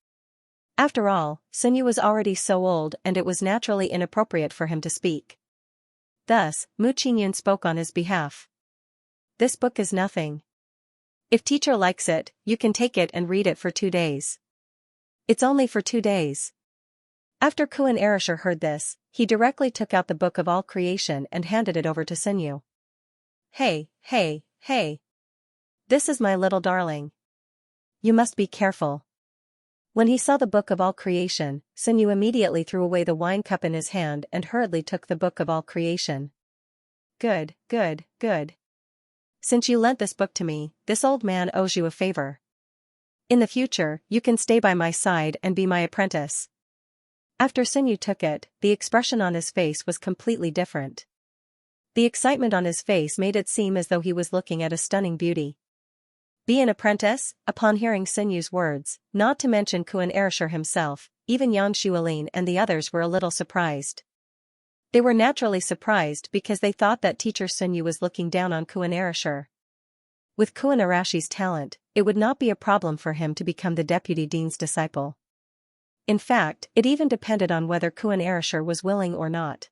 After all, Sun Yu was already so old and it was naturally inappropriate for him to speak. Thus, Mu Qingyun spoke on his behalf. This book is nothing. If teacher likes it, you can take it and read it for 2 days. It's only for 2 days. After Kuan Erishur heard this, he directly took out the book of all creation and handed it over to Sun Yu. Hey, hey, hey. This is my little darling. You must be careful. When he saw the book of all creation, Sun Yu immediately threw away the wine cup in his hand and hurriedly took the book of all creation. Good, good, good. Since you lent this book to me, this old man owes you a favor. In the future, you can stay by my side and be my apprentice. After Sun Yu took it, the expression on his face was completely different. The excitement on his face made it seem as though he was looking at a stunning beauty. Be an apprentice? Upon hearing Sun Yu's words, not to mention Kuan Erishur himself, even Yan Shualin and the others were a little surprised. They were naturally surprised because they thought that Teacher Sun Yu was looking down on Kuan Erishur. With Kuan Arashi's talent, it would not be a problem for him to become the deputy dean's disciple. In fact, it even depended on whether Kuan Erishur was willing or not.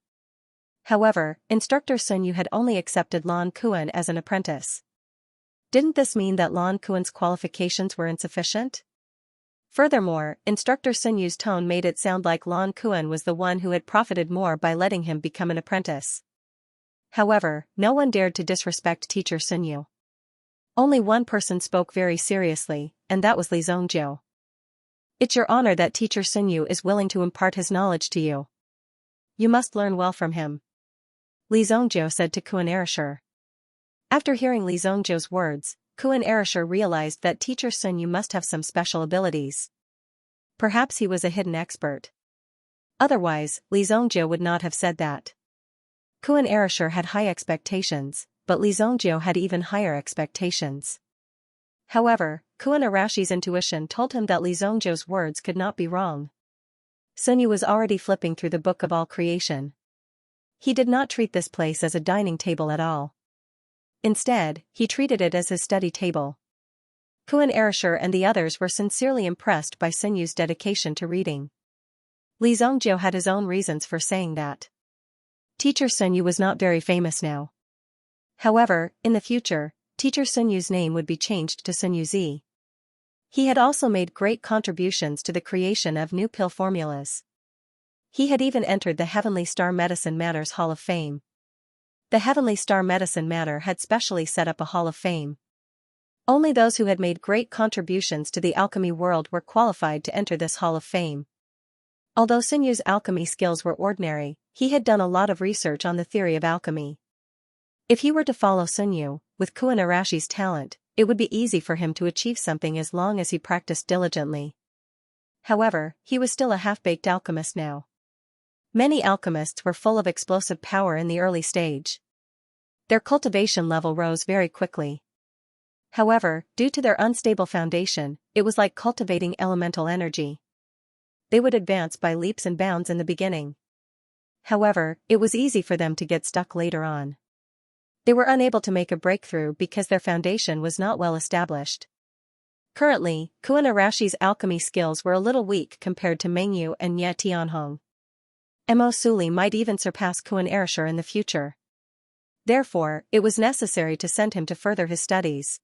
However, Instructor Sun Yu had only accepted Lan Kuan as an apprentice. Didn't this mean that Lan Kuan's qualifications were insufficient? Furthermore, Instructor Sun Yu's tone made it sound like Lan Kuan was the one who had profited more by letting him become an apprentice. However, no one dared to disrespect Teacher Sun Yu. Only one person spoke very seriously, and that was Li Zongjiu. It's your honor that Teacher Sun Yu is willing to impart his knowledge to you. You must learn well from him. Li Zongjiu said to Kuan Erishur. After hearing Li Zongjiu's words, Kuan Erishur realized that Teacher Sun Yu must have some special abilities. Perhaps he was a hidden expert. Otherwise, Li Zongjiu would not have said that. Kuan Erishur had high expectations, but Li Zongjiu had even higher expectations. However, Kuan Arashi's intuition told him that Li Zongjiu's words could not be wrong. Sun Yu was already flipping through the book of all creation. He did not treat this place as a dining table at all. Instead, he treated it as his study table. Kuan Erishur and the others were sincerely impressed by Sun Yu's dedication to reading. Li Zongjiu had his own reasons for saying that. Teacher Sun Yu was not very famous now. However, in the future, Teacher Sun Yu's name would be changed to Sun Yu Zi. He had also made great contributions to the creation of new pill formulas. He had even entered the Heavenly Star Medicine Matter's Hall of Fame. The Heavenly Star Medicine Matter had specially set up a Hall of Fame. Only those who had made great contributions to the alchemy world were qualified to enter this Hall of Fame. Although Sun Yu's alchemy skills were ordinary, he had done a lot of research on the theory of alchemy. If he were to follow Sun Yu, with Kuan Arashi's talent, it would be easy for him to achieve something as long as he practiced diligently. However, he was still a half-baked alchemist now. Many alchemists were full of explosive power in the early stage. Their cultivation level rose very quickly. However, due to their unstable foundation, it was like cultivating elemental energy. They would advance by leaps and bounds in the beginning. However, it was easy for them to get stuck later on. They were unable to make a breakthrough because their foundation was not well established. Currently, Kuan Arashi's alchemy skills were a little weak compared to Mengyu and Nye Tianhong. Mo Suli might even surpass Kuan Arashir in the future. Therefore, it was necessary to send him to further his studies.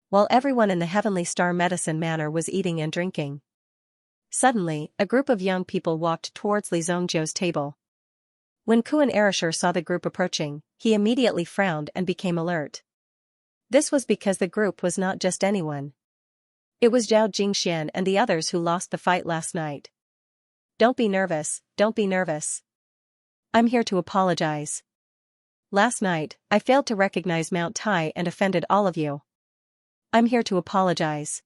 While everyone in the Heavenly Star Medicine Manor was eating and drinking, suddenly, a group of young people walked towards Li Zhongjiu's table. When Kuan Arashir saw the group approaching, he immediately frowned and became alert. This was because the group was not just anyone. It was Zhao Jingxian and the others who lost the fight last night. Don't be nervous, don't be nervous. I'm here to apologize. Last night, I failed to recognize Mount Tai and offended all of you. I'm here to apologize.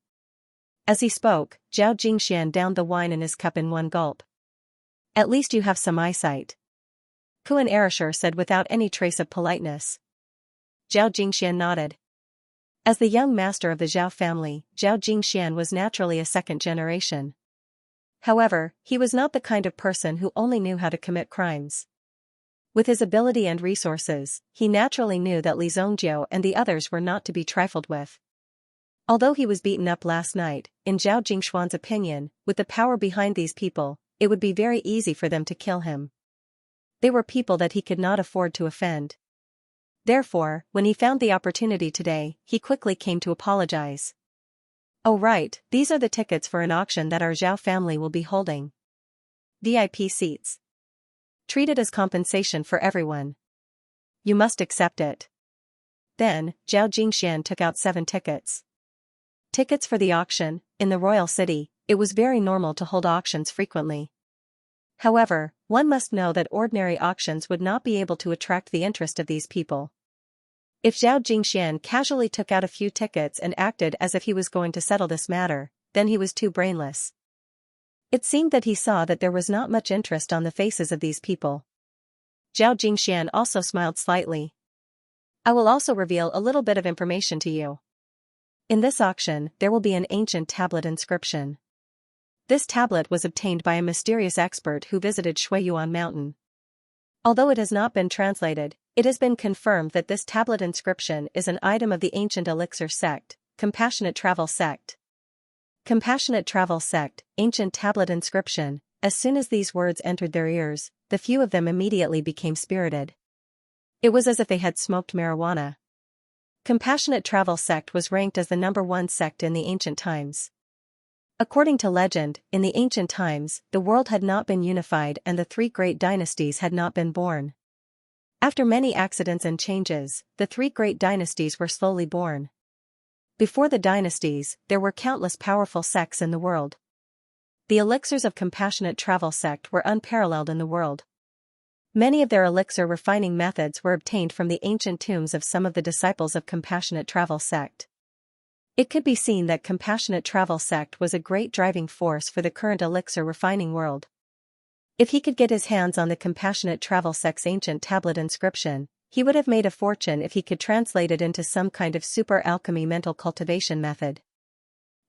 As he spoke, Zhao Jingxian downed the wine in his cup in one gulp. At least you have some eyesight. Kuan Arashir said without any trace of politeness. Zhao Jingxian nodded. As the young master of the Zhao family, Zhao Jingxian was naturally a second generation. However, he was not the kind of person who only knew how to commit crimes. With his ability and resources, he naturally knew that Li Zhongjiu and the others were not to be trifled with. Although he was beaten up last night, in Zhao Jingshuan's opinion, with the power behind these people, it would be very easy for them to kill him. They were people that he could not afford to offend. Therefore, when he found the opportunity today, he quickly came to apologize. Oh right, these are the tickets for an auction that our Zhao family will be holding. VIP seats. Treated as compensation for everyone. You must accept it. Then, Zhao Jingxian took out 7 tickets. Tickets for the auction. In the royal city, it was very normal to hold auctions frequently. However, one must know that ordinary auctions would not be able to attract the interest of these people. If Zhao Jingxian casually took out a few tickets and acted as if he was going to settle this matter, then he was too brainless. It seemed that he saw that there was not much interest on the faces of these people. Zhao Jingxian also smiled slightly. I will also reveal a little bit of information to you. In this auction, there will be an ancient tablet inscription. This tablet was obtained by a mysterious expert who visited Shuiyuan Mountain. Although it has not been translated, it has been confirmed that this tablet inscription is an item of the ancient elixir sect, Compassionate Travel Sect. Compassionate Travel Sect, ancient tablet inscription. As soon as these words entered their ears, the few of them immediately became spirited. It was as if they had smoked marijuana. Compassionate Travel Sect was ranked as the #1 sect in the ancient times. According to legend, in the ancient times, the world had not been unified and the 3 great dynasties had not been born. After many accidents and changes, the 3 great dynasties were slowly born. Before the dynasties, there were countless powerful sects in the world. The elixirs of Compassionate Travel Sect were unparalleled in the world. Many of their elixir refining methods were obtained from the ancient tombs of some of the disciples of Compassionate Travel Sect. It could be seen that Compassionate Travel Sect was a great driving force for the current elixir refining world. If he could get his hands on the Compassionate Travel Sect's ancient tablet inscription, he would have made a fortune if he could translate it into some kind of super alchemy mental cultivation method.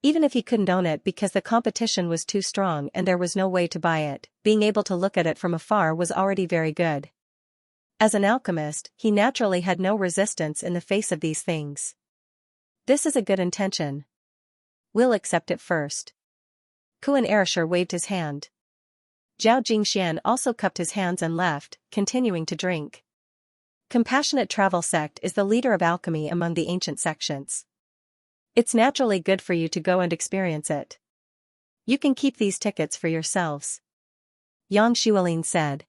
Even if he couldn't own it because the competition was too strong and there was no way to buy it, being able to look at it from afar was already very good. As an alchemist, he naturally had no resistance in the face of these things. This is a good intention. We'll accept it first. Kuan Arashir waved his hand. Zhao Jingxian also cupped his hands and left, continuing to drink. Compassionate Travel Sect is the leader of alchemy among the ancient sections. It's naturally good for you to go and experience it. You can keep these tickets for yourselves. Yang Xuelin said.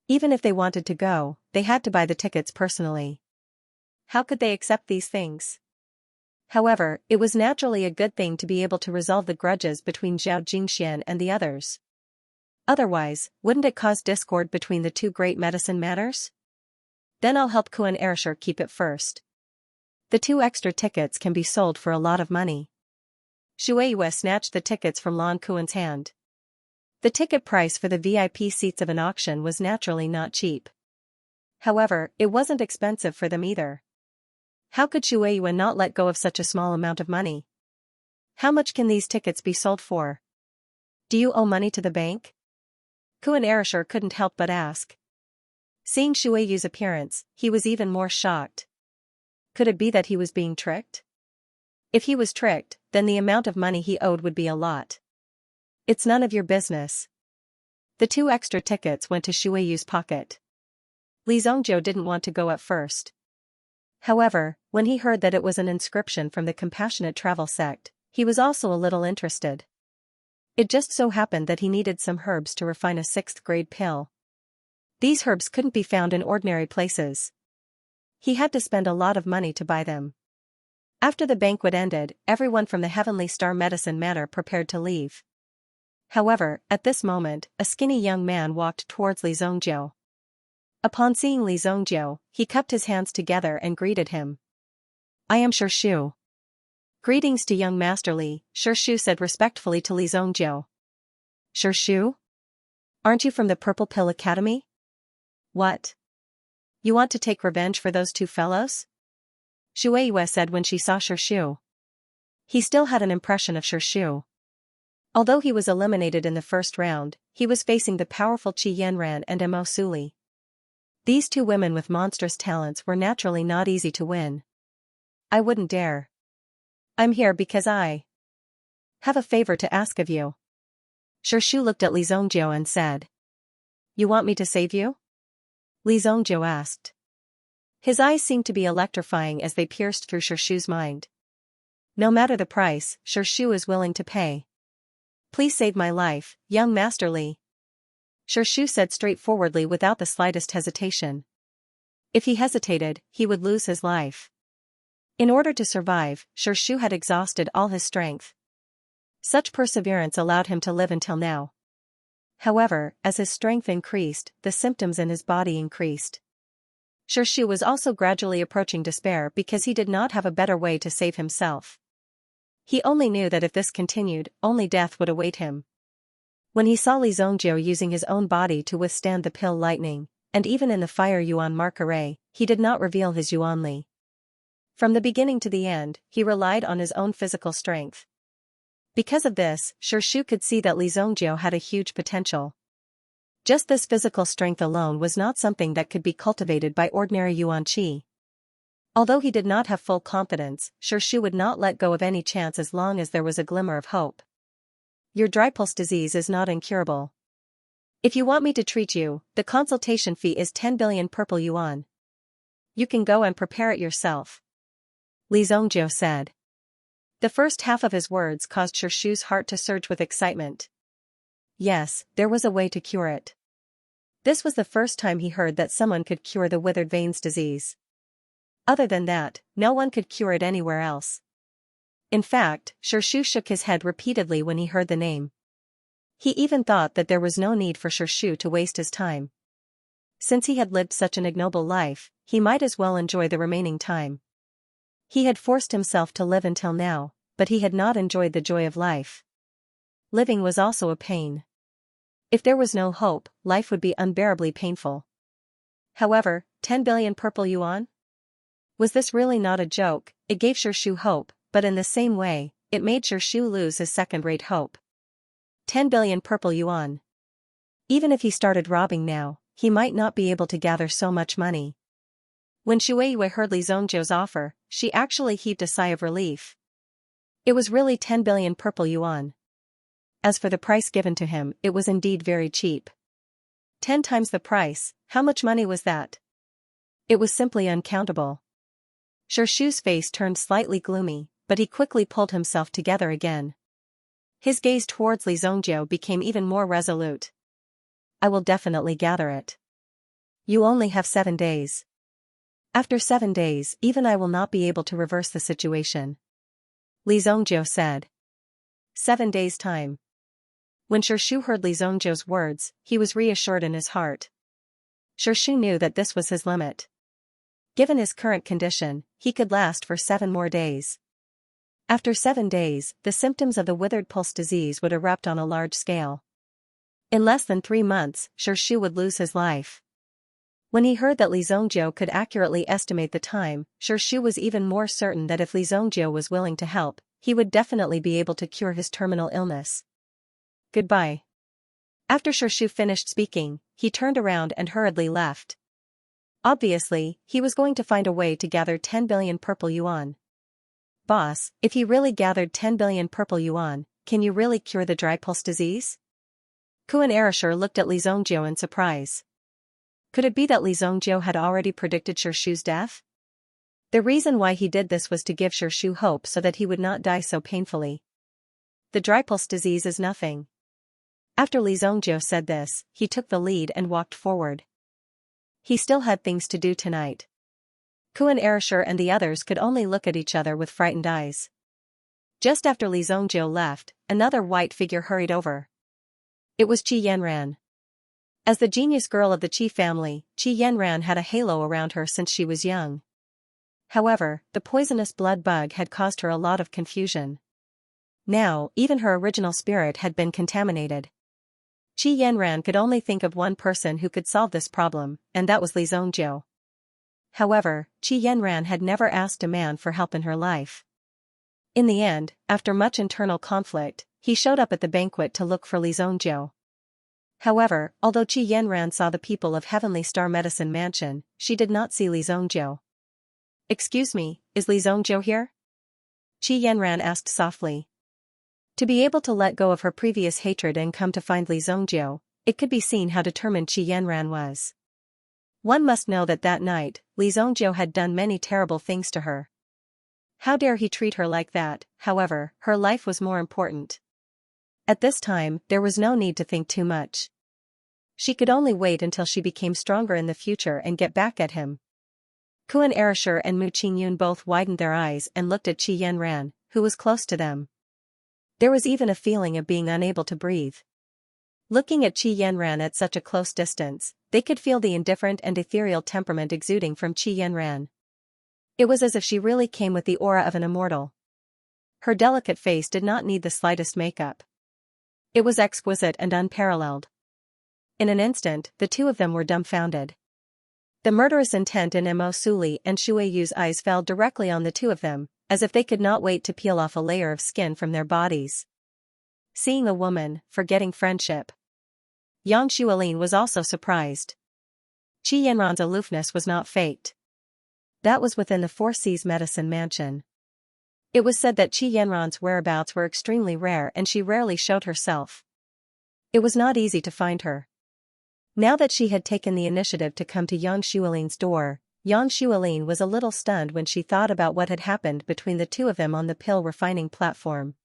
Even if they wanted to go, they had to buy the tickets personally. How could they accept these things? However, it was naturally a good thing to be able to resolve the grudges between Zhao Jingxian and the others. Otherwise, wouldn't it cause discord between the 2 great medicine manners? Then I'll help Kuan Arashir keep it first. The 2 extra tickets can be sold for a lot of money. Shuiyue snatched the tickets from Lan Kuan's hand. The ticket price for the VIP seats of an auction was naturally not cheap. However, it wasn't expensive for them either. How could Shuiyue not let go of such a small amount of money? How much can these tickets be sold for? Do you owe money to the bank? Kuan Arashir couldn't help but ask. Seeing Shueyu's appearance, he was even more shocked. Could it be that he was being tricked? If he was tricked, then the amount of money he owed would be a lot. It's none of your business. The 2 extra tickets went to Shueyu's pocket. Li Zongjiu didn't want to go at first. However, when he heard that it was an inscription from the Compassionate Travel sect, he was also a little interested. It just so happened that he needed some herbs to refine a 6th-grade pill. These herbs couldn't be found in ordinary places. He had to spend a lot of money to buy them. After the banquet ended, everyone from the Heavenly Star Medicine Manor prepared to leave. However, at this moment, a skinny young man walked towards Li Zongjiu. Upon seeing Li Zongjiu, he cupped his hands together and greeted him. I am Shu. Greetings to young Master Li, Shu said respectfully to Li Zongjiu. Shu? Aren't you from the Purple Pill Academy? What? You want to take revenge for those 2 fellows? Shueyue said when she saw Shu. He still had an impression of Shu. Although he was eliminated in the first round, he was facing the powerful Qi Yanran and Mo Suli. These 2 women with monstrous talents were naturally not easy to win. I wouldn't dare. I'm here because I have a favor to ask of you. Shu looked at Li Zongjiu and said. You want me to save you? Li Zongjiu asked. His eyes seemed to be electrifying as they pierced through Shu's mind. No matter the price, Shu is willing to pay. Please save my life, young Master Li. Shu said straightforwardly without the slightest hesitation. If he hesitated, he would lose his life. In order to survive, Shu had exhausted all his strength. Such perseverance allowed him to live until now. However, as his strength increased, the symptoms in his body increased. Shu was also gradually approaching despair because he did not have a better way to save himself. He only knew that if this continued, only death would await him. When he saw Li Zongjiu using his own body to withstand the pill lightning, and even in the fire Yuan mark array, he did not reveal his Yuan Li. From the beginning to the end, he relied on his own physical strength. Because of this, Shu could see that Li Zongjiu had a huge potential. Just this physical strength alone was not something that could be cultivated by ordinary Yuan Qi. Although he did not have full confidence, Shu would not let go of any chance as long as there was a glimmer of hope. Your dry pulse disease is not incurable. If you want me to treat you, the consultation fee is 10 billion purple yuan. You can go and prepare it yourself. Li Zongjiu said. The first half of his words caused Shu's heart to surge with excitement. Yes, there was a way to cure it. This was the first time he heard that someone could cure the withered veins disease. Other than that, no one could cure it anywhere else. In fact, Shu shook his head repeatedly when he heard the name. He even thought that there was no need for Shu to waste his time. Since he had lived such an ignoble life, he might as well enjoy the remaining time. He had forced himself to live until now, but he had not enjoyed the joy of life. Living was also a pain. If there was no hope, life would be unbearably painful. However, 10 billion purple yuan? Was this really not a joke? It gave Shu hope, but in the same way, it made Shu lose his second-rate hope. 10 billion purple yuan. Even if he started robbing now, he might not be able to gather so much money. When Shueyue heard Li Zongjiu's offer, she actually heaved a sigh of relief. It was really 10 billion purple yuan. As for the price given to him, it was indeed very cheap. 10 times the price, how much money was that? It was simply uncountable. Shu's face turned slightly gloomy, but he quickly pulled himself together again. His gaze towards Li Zongjiu became even more resolute. I will definitely gather it. You only have 7 days. After 7 days, even I will not be able to reverse the situation. Li Zongjiu said. 7 days' time. When Shu heard Li Zongjiu's words, he was reassured in his heart. Shu knew that this was his limit. Given his current condition, he could last for 7 more days. After 7 days, the symptoms of the withered pulse disease would erupt on a large scale. In less than 3 months, Shu would lose his life. When he heard that Li Zongjiu could accurately estimate the time, Shu was even more certain that if Li Zongjiu was willing to help, he would definitely be able to cure his terminal illness. Goodbye. After Shu finished speaking, he turned around and hurriedly left. Obviously, he was going to find a way to gather 10 billion purple yuan. Boss, if he really gathered 10 billion purple yuan, can you really cure the dry pulse disease? Kuan Erasure looked at Li Zongjiu in surprise. Could it be that Li Zongjiu had already predicted Shu's death? The reason why he did this was to give Shu hope so that he would not die so painfully. The dry pulse disease is nothing. After Li Zongjiu said this, he took the lead and walked forward. He still had things to do tonight. Kuan Erasure and the others could only look at each other with frightened eyes. Just after Li Zongjiu left, another white figure hurried over. It was Qi Yanran. As the genius girl of the Qi family, Qi Yanran had a halo around her since she was young. However, the poisonous blood bug had caused her a lot of confusion. Now, even her original spirit had been contaminated. Qi Yanran could only think of one person who could solve this problem, and that was Li Zongjiu. However, Qi Yanran had never asked a man for help in her life. In the end, after much internal conflict, he showed up at the banquet to look for Li Zongjiu. However, although Qi Yanran saw the people of Heavenly Star Medicine Mansion, she did not see Li Zongjiu. "Excuse me, is Li Zongjiu here?" Qi Yanran asked softly. To be able to let go of her previous hatred and come to find Li Zongjiu, it could be seen how determined Qi Yanran was. One must know that that night, Li Zongjiu had done many terrible things to her. How dare he treat her like that? However, her life was more important. At this time, there was no need to think too much. She could only wait until she became stronger in the future and get back at him. Kuan Erasure and Mu Qingyun both widened their eyes and looked at Qi Yanran, who was close to them. There was even a feeling of being unable to breathe. Looking at Qi Yanran at such a close distance, they could feel the indifferent and ethereal temperament exuding from Qi Yanran. It was as if she really came with the aura of an immortal. Her delicate face did not need the slightest makeup. It was exquisite and unparalleled. In an instant, the two of them were dumbfounded. The murderous intent in Mo Suli and Shueyu's eyes fell directly on the two of them, as if they could not wait to peel off a layer of skin from their bodies. Seeing a woman, forgetting friendship. Yang Xuelin was also surprised. Qi Yanran's aloofness was not faked. That was within the Four Seas Medicine Mansion. It was said that Qi Yanran's whereabouts were extremely rare and she rarely showed herself. It was not easy to find her. Now that she had taken the initiative to come to Yang Xuelin's door, Yang Xuelin was a little stunned when she thought about what had happened between the two of them on the pill refining platform.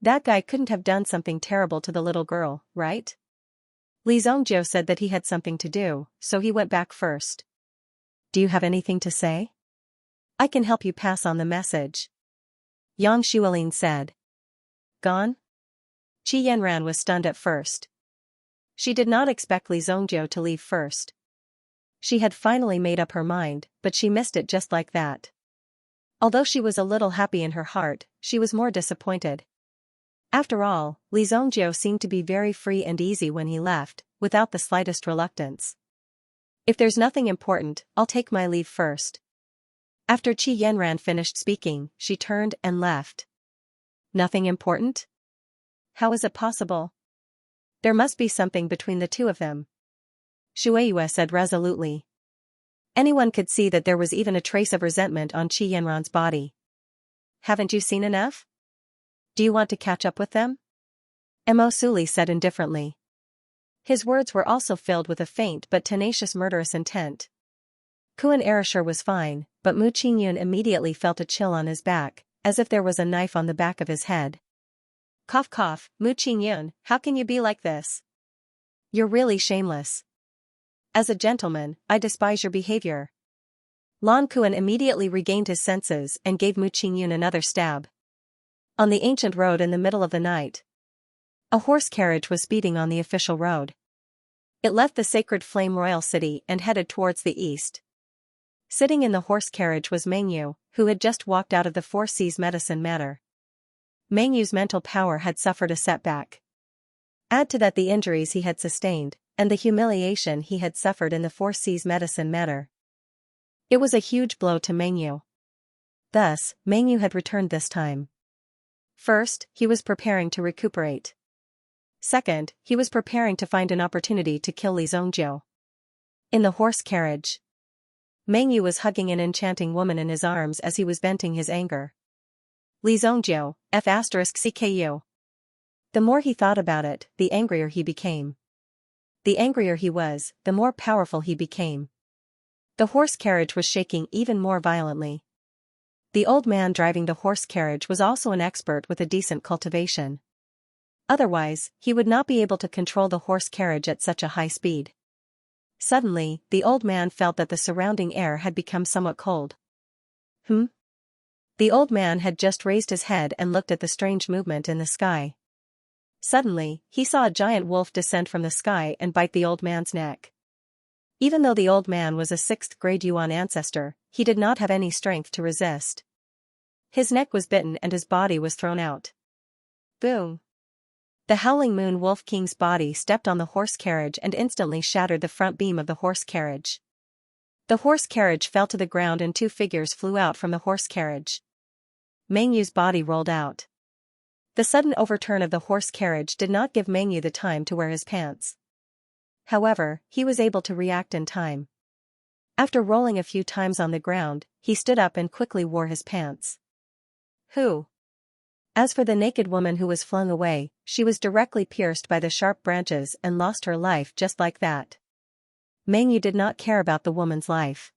That guy couldn't have done something terrible to the little girl, right? Li Zongjiu said that he had something to do, so he went back first. "Do you have anything to say? I can help you pass on the message," Yang Xuelin said. "Gone?" Qi Yanran was stunned at first. She did not expect Li Zongjiu to leave first. She had finally made up her mind, but she missed it just like that. Although she was a little happy in her heart, she was more disappointed. After all, Li Zongjiu seemed to be very free and easy when he left, without the slightest reluctance. "If there's nothing important, I'll take my leave first." After Qi Yanran finished speaking, she turned and left. "Nothing important? How is it possible? There must be something between the two of them," Shueyue said resolutely. Anyone could see that there was even a trace of resentment on Qi Yanran's body. "Haven't you seen enough? Do you want to catch up with them?" Mo Suli said indifferently. His words were also filled with a faint but tenacious murderous intent. Kuan Erasure was fine, but Mu Qingyun immediately felt a chill on his back, as if there was a knife on the back of his head. "Cough cough, Mu Qingyun, how can you be like this? You're really shameless. As a gentleman, I despise your behavior." Lan Kuan immediately regained his senses and gave Mu Qingyun another stab. On the ancient road in the middle of the night, a horse carriage was speeding on the official road. It left the sacred Flame Royal City and headed towards the east. Sitting in the horse carriage was Mengyu, who had just walked out of the Four Seas Medicine Manor. Mengyu's mental power had suffered a setback. Add to that the injuries he had sustained, and the humiliation he had suffered in the Four Seas Medicine Manor. It was a huge blow to Mengyu. Thus, Mengyu had returned this time. First, he was preparing to recuperate. Second, he was preparing to find an opportunity to kill Li Zongjiu. In the horse carriage, Meng Yu was hugging an enchanting woman in his arms as he was venting his anger. Li Zhongjiu, F***CKU. The more he thought about it, the angrier he became. The angrier he was, the more powerful he became. The horse carriage was shaking even more violently. The old man driving the horse carriage was also an expert with a decent cultivation. Otherwise, he would not be able to control the horse carriage at such a high speed. Suddenly, the old man felt that the surrounding air had become somewhat cold. The old man had just raised his head and looked at the strange movement in the sky. Suddenly, he saw a giant wolf descend from the sky and bite the old man's neck. Even though the old man was a 6th-grade Yuan ancestor, he did not have any strength to resist. His neck was bitten and his body was thrown out. Boom! The Howling Moon Wolf King's body stepped on the horse carriage and instantly shattered the front beam of the horse carriage. The horse carriage fell to the ground and 2 figures flew out from the horse carriage. Meng Yu's body rolled out. The sudden overturn of the horse carriage did not give Meng Yu the time to wear his pants. However, he was able to react in time. After rolling a few times on the ground, he stood up and quickly wore his pants. Who? As for the naked woman who was flung away, she was directly pierced by the sharp branches and lost her life just like that. Meng Yu did not care about the woman's life.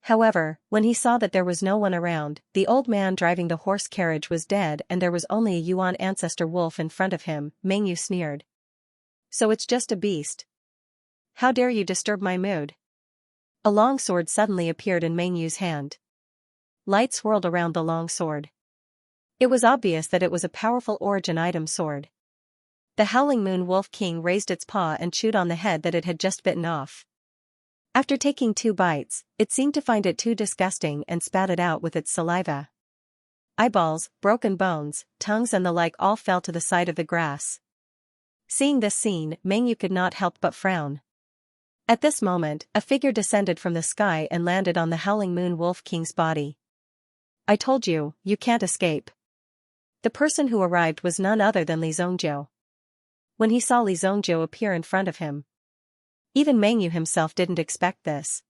However, when he saw that there was no one around, the old man driving the horse carriage was dead and there was only a Yuan ancestor wolf in front of him, Meng Yu sneered. So it's just a beast. How dare you disturb my mood? A long sword suddenly appeared in Meng Yu's hand. Light swirled around the long sword. It was obvious that it was a powerful origin item sword. The Howling Moon Wolf King raised its paw and chewed on the head that it had just bitten off. After taking 2 bites, it seemed to find it too disgusting and spat it out with its saliva. Eyeballs, broken bones, tongues and the like all fell to the side of the grass. Seeing this scene, Meng Yu could not help but frown. At this moment, a figure descended from the sky and landed on the Howling Moon Wolf King's body. I told you, you can't escape. The person who arrived was none other than Li Zhongjiu. When he saw Li Zhongjiu appear in front of him, even Meng Yu himself didn't expect this.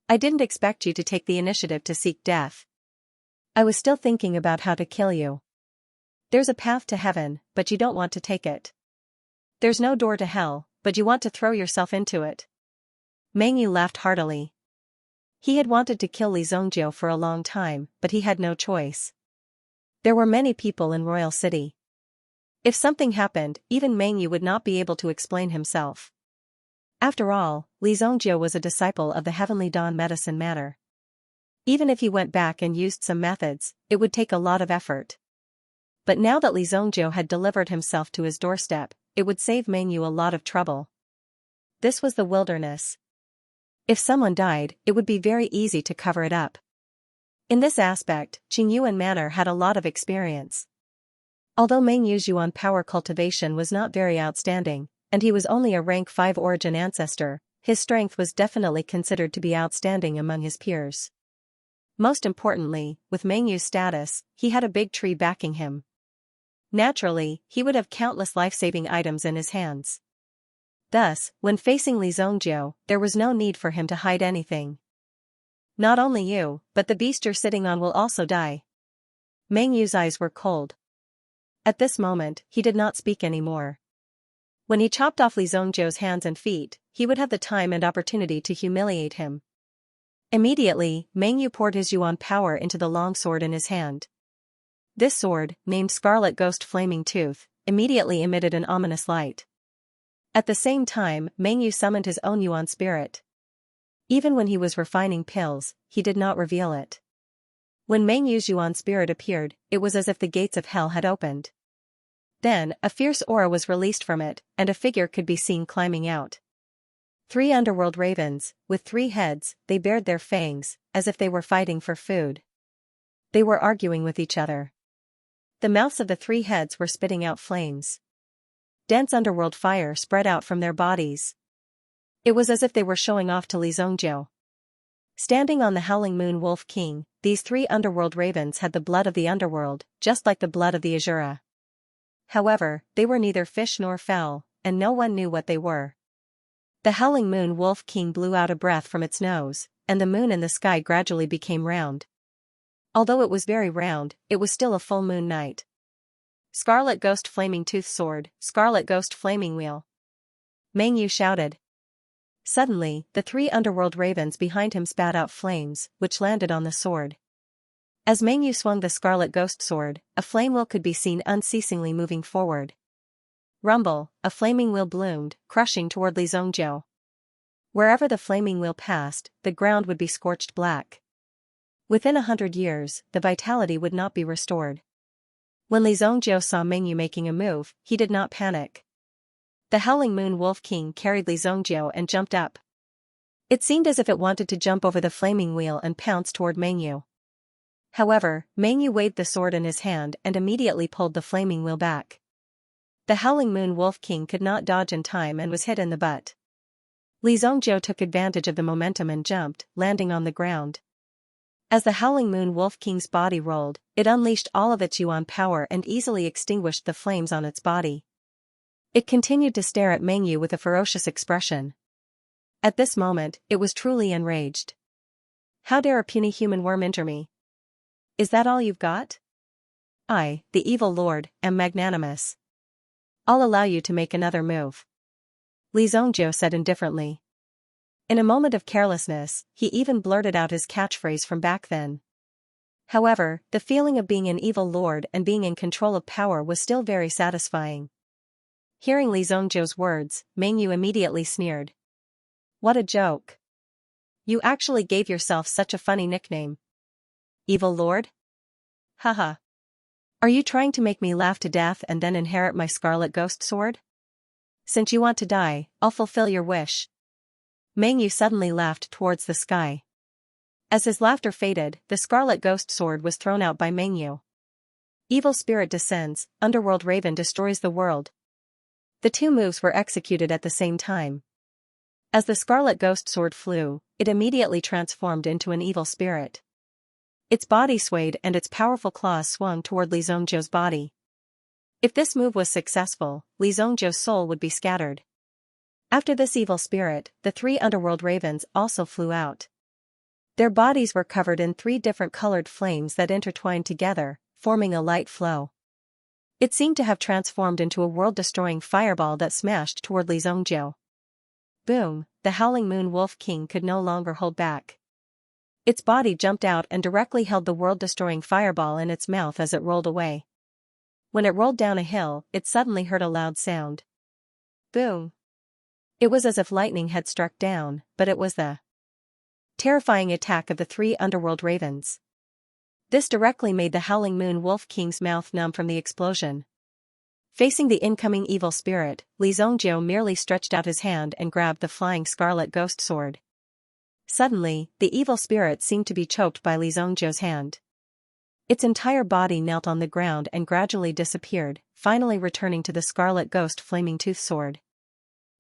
I didn't expect you to take the initiative to seek death. I was still thinking about how to kill you. There's a path to heaven, but you don't want to take it. There's no door to hell, but you want to throw yourself into it. Meng Yu laughed heartily. He had wanted to kill Li Zhongjiu for a long time, but he had no choice. There were many people in Royal City. If something happened, even Meng Yu would not be able to explain himself. After all, Li Zhongjiu was a disciple of the Heavenly Dawn Medicine Matter. Even if he went back and used some methods, it would take a lot of effort. But now that Li Zhongjiu had delivered himself to his doorstep, it would save Meng Yu a lot of trouble. This was the wilderness. If someone died, it would be very easy to cover it up. In this aspect, Qingyuan Manor had a lot of experience. Although Meng Yu's Yuan power cultivation was not very outstanding, and he was only a rank 5 origin ancestor, his strength was definitely considered to be outstanding among his peers. Most importantly, with Meng Yu's status, he had a big tree backing him. Naturally, he would have countless life-saving items in his hands. Thus, when facing Li Zhongjiu, there was no need for him to hide anything. Not only you, but the beast you're sitting on will also die. Meng Yu's eyes were cold. At this moment, he did not speak anymore. When he chopped off Li Zhongjiu's hands and feet, he would have the time and opportunity to humiliate him. Immediately, Meng Yu poured his Yuan power into the long sword in his hand. This sword, named Scarlet Ghost Flaming Tooth, immediately emitted an ominous light. At the same time, Meng Yu summoned his own Yuan spirit. Even when he was refining pills, he did not reveal it. When Meng Yu's Yuan spirit appeared, it was as if the gates of hell had opened. Then, a fierce aura was released from it, and a figure could be seen climbing out. 3 underworld ravens, with 3 heads, they bared their fangs, as if they were fighting for food. They were arguing with each other. The mouths of the 3 heads were spitting out flames. Dense underworld fire spread out from their bodies. It was as if they were showing off to Li Zhongjiu. Standing on the Howling Moon Wolf King, these 3 underworld ravens had the blood of the underworld, just like the blood of the Azura. However, they were neither fish nor fowl, and no one knew what they were. The Howling Moon Wolf King blew out a breath from its nose, and the moon in the sky gradually became round. Although it was very round, it was still a full moon night. Scarlet Ghost Flaming Tooth Sword, Scarlet Ghost Flaming Wheel. Meng Yu shouted. Suddenly, the 3 underworld ravens behind him spat out flames, which landed on the sword. As Meng Yu swung the Scarlet Ghost Sword, a flame wheel could be seen unceasingly moving forward. Rumble, a flaming wheel bloomed, crushing toward Li Zhongjiu. Wherever the flaming wheel passed, the ground would be scorched black. Within 100 years, the vitality would not be restored. When Li Zhongjiu saw Meng Yu making a move, he did not panic. The Howling Moon Wolf King carried Li Zhongjiu and jumped up. It seemed as if it wanted to jump over the flaming wheel and pounce toward Meng Yu. However, Meng Yu waved the sword in his hand and immediately pulled the flaming wheel back. The Howling Moon Wolf King could not dodge in time and was hit in the butt. Li Zhongjiu took advantage of the momentum and jumped, landing on the ground. As the Howling Moon Wolf King's body rolled, it unleashed all of its yuan power and easily extinguished the flames on its body. It continued to stare at Meng Yu with a ferocious expression. At this moment, it was truly enraged. How dare a puny human worm injure me? Is that all you've got? I, the evil lord, am magnanimous. I'll allow you to make another move. Li Zhongjiu said indifferently. In a moment of carelessness, he even blurted out his catchphrase from back then. However, the feeling of being an evil lord and being in control of power was still very satisfying. Hearing Li Zhongjiu's words, Meng Yu immediately sneered. What a joke. You actually gave yourself such a funny nickname. Evil lord? Haha. Are you trying to make me laugh to death and then inherit my Scarlet Ghost Sword? Since you want to die, I'll fulfill your wish. Meng Yu suddenly laughed towards the sky. As his laughter faded, the Scarlet Ghost Sword was thrown out by Meng Yu. Evil Spirit descends, Underworld Raven destroys the world. The 2 moves were executed at the same time. As the Scarlet Ghost Sword flew, it immediately transformed into an evil spirit. Its body swayed and its powerful claws swung toward Li Zhongjiu's body. If this move was successful, Li Zhongjiu's soul would be scattered. After this evil spirit, the 3 underworld ravens also flew out. Their bodies were covered in 3 different colored flames that intertwined together, forming a light flow. It seemed to have transformed into a world-destroying fireball that smashed toward Li Zhongjiu. Boom, the Howling Moon Wolf King could no longer hold back. Its body jumped out and directly held the world-destroying fireball in its mouth as it rolled away. When it rolled down a hill, it suddenly heard a loud sound. Boom. It was as if lightning had struck down, but it was the terrifying attack of the 3 underworld ravens. This directly made the Howling Moon Wolf King's mouth numb from the explosion. Facing the incoming evil spirit, Li Zhongjiu merely stretched out his hand and grabbed the flying Scarlet Ghost Sword. Suddenly, the evil spirit seemed to be choked by Li Zhongjiu's hand. Its entire body knelt on the ground and gradually disappeared, finally returning to the Scarlet Ghost Flaming Tooth Sword.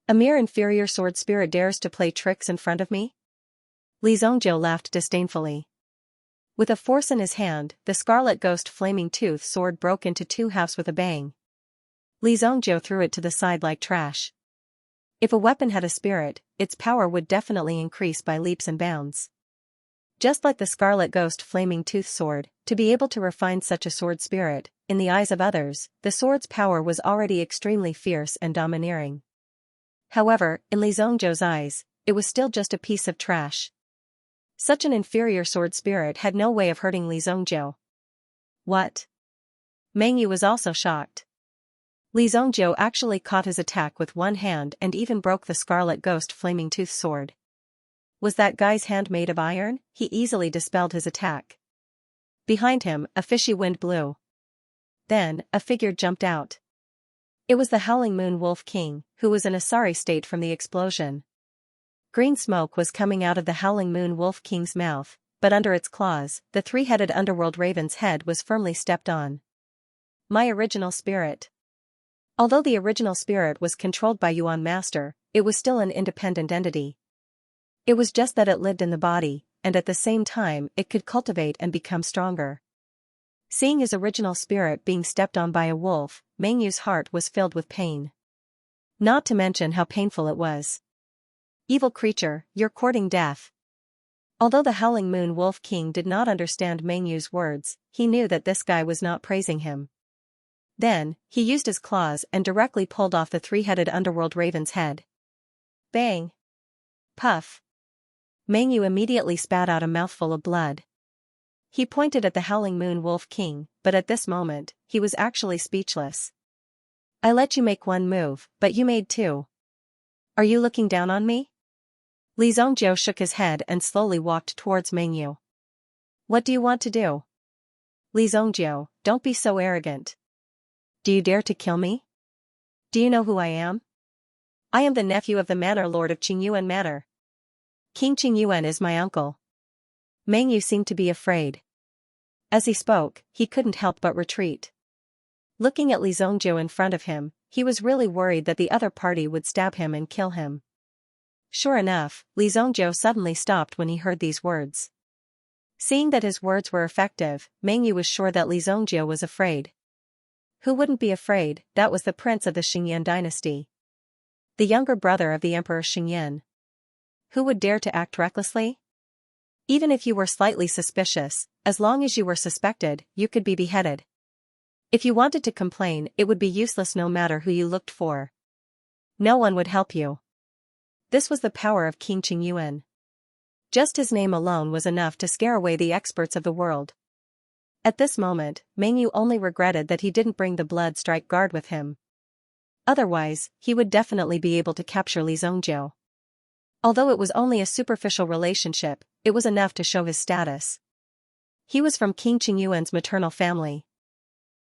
A mere inferior sword spirit dares to play tricks in front of me? Li Zhongjiu laughed disdainfully. With a force in his hand, the Scarlet Ghost Flaming Tooth Sword broke into 2 halves with a bang. Li Zhongjiu threw it to the side like trash. If a weapon had a spirit, its power would definitely increase by leaps and bounds. Just like the Scarlet Ghost Flaming Tooth Sword, to be able to refine such a sword spirit, in the eyes of others, the sword's power was already extremely fierce and domineering. However, in Li Zhongjiu's eyes, it was still just a piece of trash. Such an inferior sword spirit had no way of hurting Li Zhongjiu. What? Meng Yu was also shocked. Li Zhongjiu actually caught his attack with one hand and even broke the Scarlet Ghost Flaming Tooth Sword. Was that guy's hand made of iron? He easily dispelled his attack. Behind him, a fishy wind blew. Then, a figure jumped out. It was the Howling Moon Wolf King, who was in a sorry state from the explosion. Green smoke was coming out of the Howling Moon Wolf King's mouth, but under its claws, the 3-headed underworld raven's head was firmly stepped on. My original spirit. Although the original spirit was controlled by Yuan Master, it was still an independent entity. It was just that it lived in the body, and at the same time it could cultivate and become stronger. Seeing his original spirit being stepped on by a wolf, Meng Yu's heart was filled with pain. Not to mention how painful it was. Evil creature, you're courting death. Although the Howling Moon Wolf King did not understand Meng Yu's words, he knew that this guy was not praising him. Then, he used his claws and directly pulled off the three-headed underworld raven's head. Bang! Puff! Meng Yu immediately spat out a mouthful of blood. He pointed at the Howling Moon Wolf King, but at this moment, he was actually speechless. I let you make one move, but you made two. Are you looking down on me? Li Zhongjiu shook his head and slowly walked towards Meng Yu. What do you want to do? Li Zhongjiu, don't be so arrogant. Do you dare to kill me? Do you know who I am? I am the nephew of the Manor Lord of Qingyuan Manor. King Qingyuan is my uncle. Meng Yu seemed to be afraid. As he spoke, he couldn't help but retreat. Looking at Li Zhongjiu in front of him, he was really worried that the other party would stab him and kill him. Sure enough, Li Zhongjiu suddenly stopped when he heard these words. Seeing that his words were effective, Meng Yu was sure that Li Zhongjiu was afraid. Who wouldn't be afraid? That was the prince of the Xingyan dynasty. The younger brother of the Emperor Xingyan. Who would dare to act recklessly? Even if you were slightly suspicious, as long as you were suspected, you could be beheaded. If you wanted to complain, it would be useless no matter who you looked for. No one would help you. This was the power of King Qingyuan. Just his name alone was enough to scare away the experts of the world. At this moment, Meng Yu only regretted that he didn't bring the blood strike guard with him. Otherwise, he would definitely be able to capture Li Zhongjiu. Although it was only a superficial relationship, it was enough to show his status. He was from King Qingyuan's maternal family.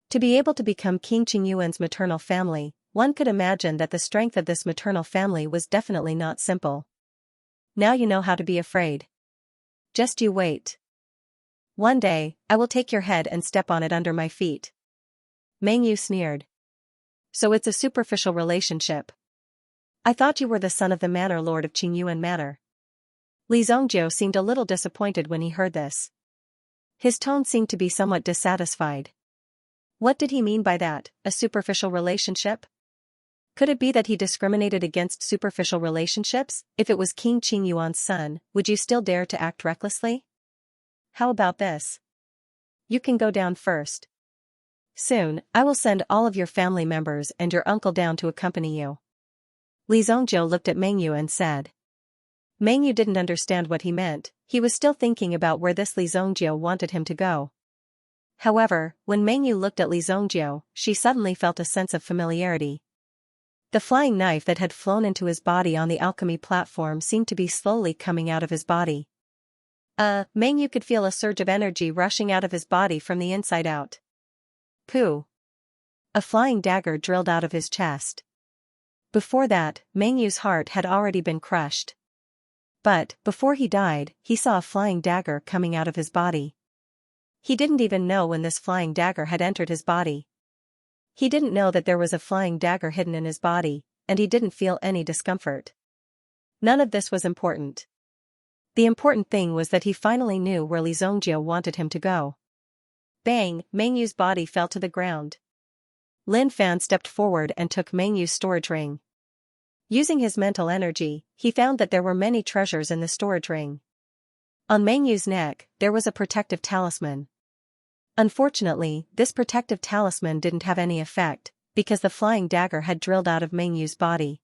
To be able to become King Qingyuan's maternal family, one could imagine that the strength of this maternal family was definitely not simple. Now you know how to be afraid. Just you wait. One day, I will take your head and step on it under my feet. Meng Yu sneered. So it's a superficial relationship. I thought you were the son of the Manor Lord of Qingyuan Manor. Li Zhongjiu seemed a little disappointed when he heard this. His tone seemed to be somewhat dissatisfied. What did he mean by that, a superficial relationship? Could it be that he discriminated against superficial relationships? If it was King Qingyuan's son, would you still dare to act recklessly? How about this? You can go down first. Soon, I will send all of your family members and your uncle down to accompany you. Li Zhongjiu looked at Meng Yu and said. Meng Yu didn't understand what he meant, he was still thinking about where this Li Zhongjiu wanted him to go. However, when Meng Yu looked at Li Zhongjiu, she suddenly felt a sense of familiarity. The flying knife that had flown into his body on the alchemy platform seemed to be slowly coming out of his body. Meng Yu could feel a surge of energy rushing out of his body from the inside out. Pooh! A flying dagger drilled out of his chest. Before that, Meng Yu's heart had already been crushed. But, before he died, he saw a flying dagger coming out of his body. He didn't even know when this flying dagger had entered his body. He didn't know that there was a flying dagger hidden in his body, and he didn't feel any discomfort. None of this was important. The important thing was that he finally knew where Li Zhongjiu wanted him to go. Bang! Meng Yu's body fell to the ground. Lin Fan stepped forward and took Meng Yu's storage ring. Using his mental energy, he found that there were many treasures in the storage ring. On Meng Yu's neck, there was a protective talisman. Unfortunately, this protective talisman didn't have any effect, because the flying dagger had drilled out of Meng Yu's body.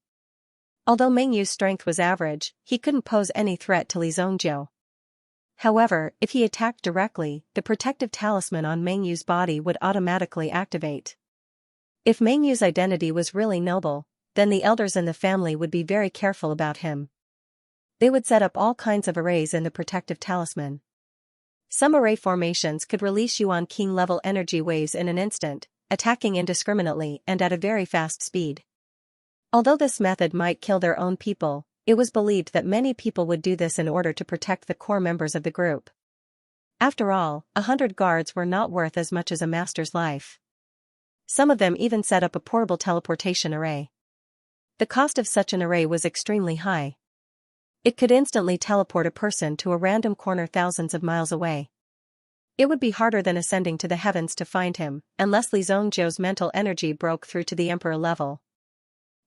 Although Meng Yu's strength was average, he couldn't pose any threat to Li Zhongjiu. However, if he attacked directly, the protective talisman on Meng Yu's body would automatically activate. If Meng Yu's identity was really noble, then the elders in the family would be very careful about him. They would set up all kinds of arrays in the protective talisman. Some array formations could release Yuan King-level energy waves in an instant, attacking indiscriminately and at a very fast speed. Although this method might kill their own people, it was believed that many people would do this in order to protect the core members of the group. After all, 100 guards were not worth as much as a master's life. Some of them even set up a portable teleportation array. The cost of such an array was extremely high. It could instantly teleport a person to a random corner thousands of miles away. It would be harder than ascending to the heavens to find him, unless Li Zhongjiu's mental energy broke through to the emperor level.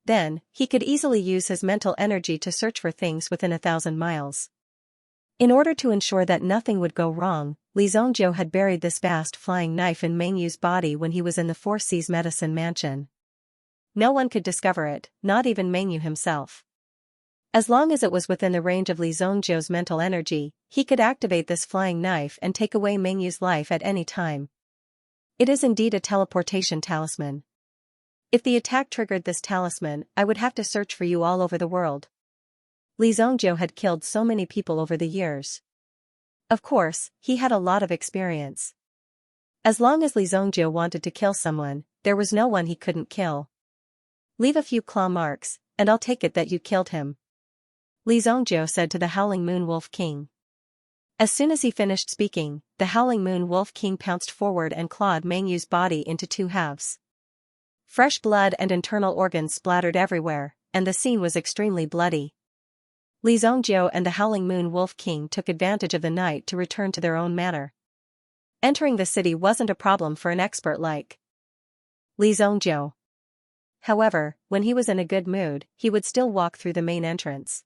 Then, he could easily use his mental energy to search for things within 1,000 miles. In order to ensure that nothing would go wrong, Li Zhongjiu had buried this vast flying knife in Meng Yu's body when he was in the Four Seas Medicine Mansion. No one could discover it, not even Meng Yu himself. As long as it was within the range of Li Zhongjiu's mental energy, he could activate this flying knife and take away Meng Yu's life at any time. It is indeed a teleportation talisman. If the attack triggered this talisman, I would have to search for you all over the world. Li Zhongjiu had killed so many people over the years. Of course, he had a lot of experience. As long as Li Zhongjiu wanted to kill someone, there was no one he couldn't kill. Leave a few claw marks, and I'll take it that you killed him, Li Zhongjiu said to the Howling Moon Wolf King. As soon as he finished speaking, the Howling Moon Wolf King pounced forward and clawed Meng Yu's body into two halves. Fresh blood and internal organs splattered everywhere, and the scene was extremely bloody. Li Zhongjiu and the Howling Moon Wolf King took advantage of the night to return to their own manor. Entering the city wasn't a problem for an expert like Li Zhongjiu. However, when he was in a good mood, he would still walk through the main entrance.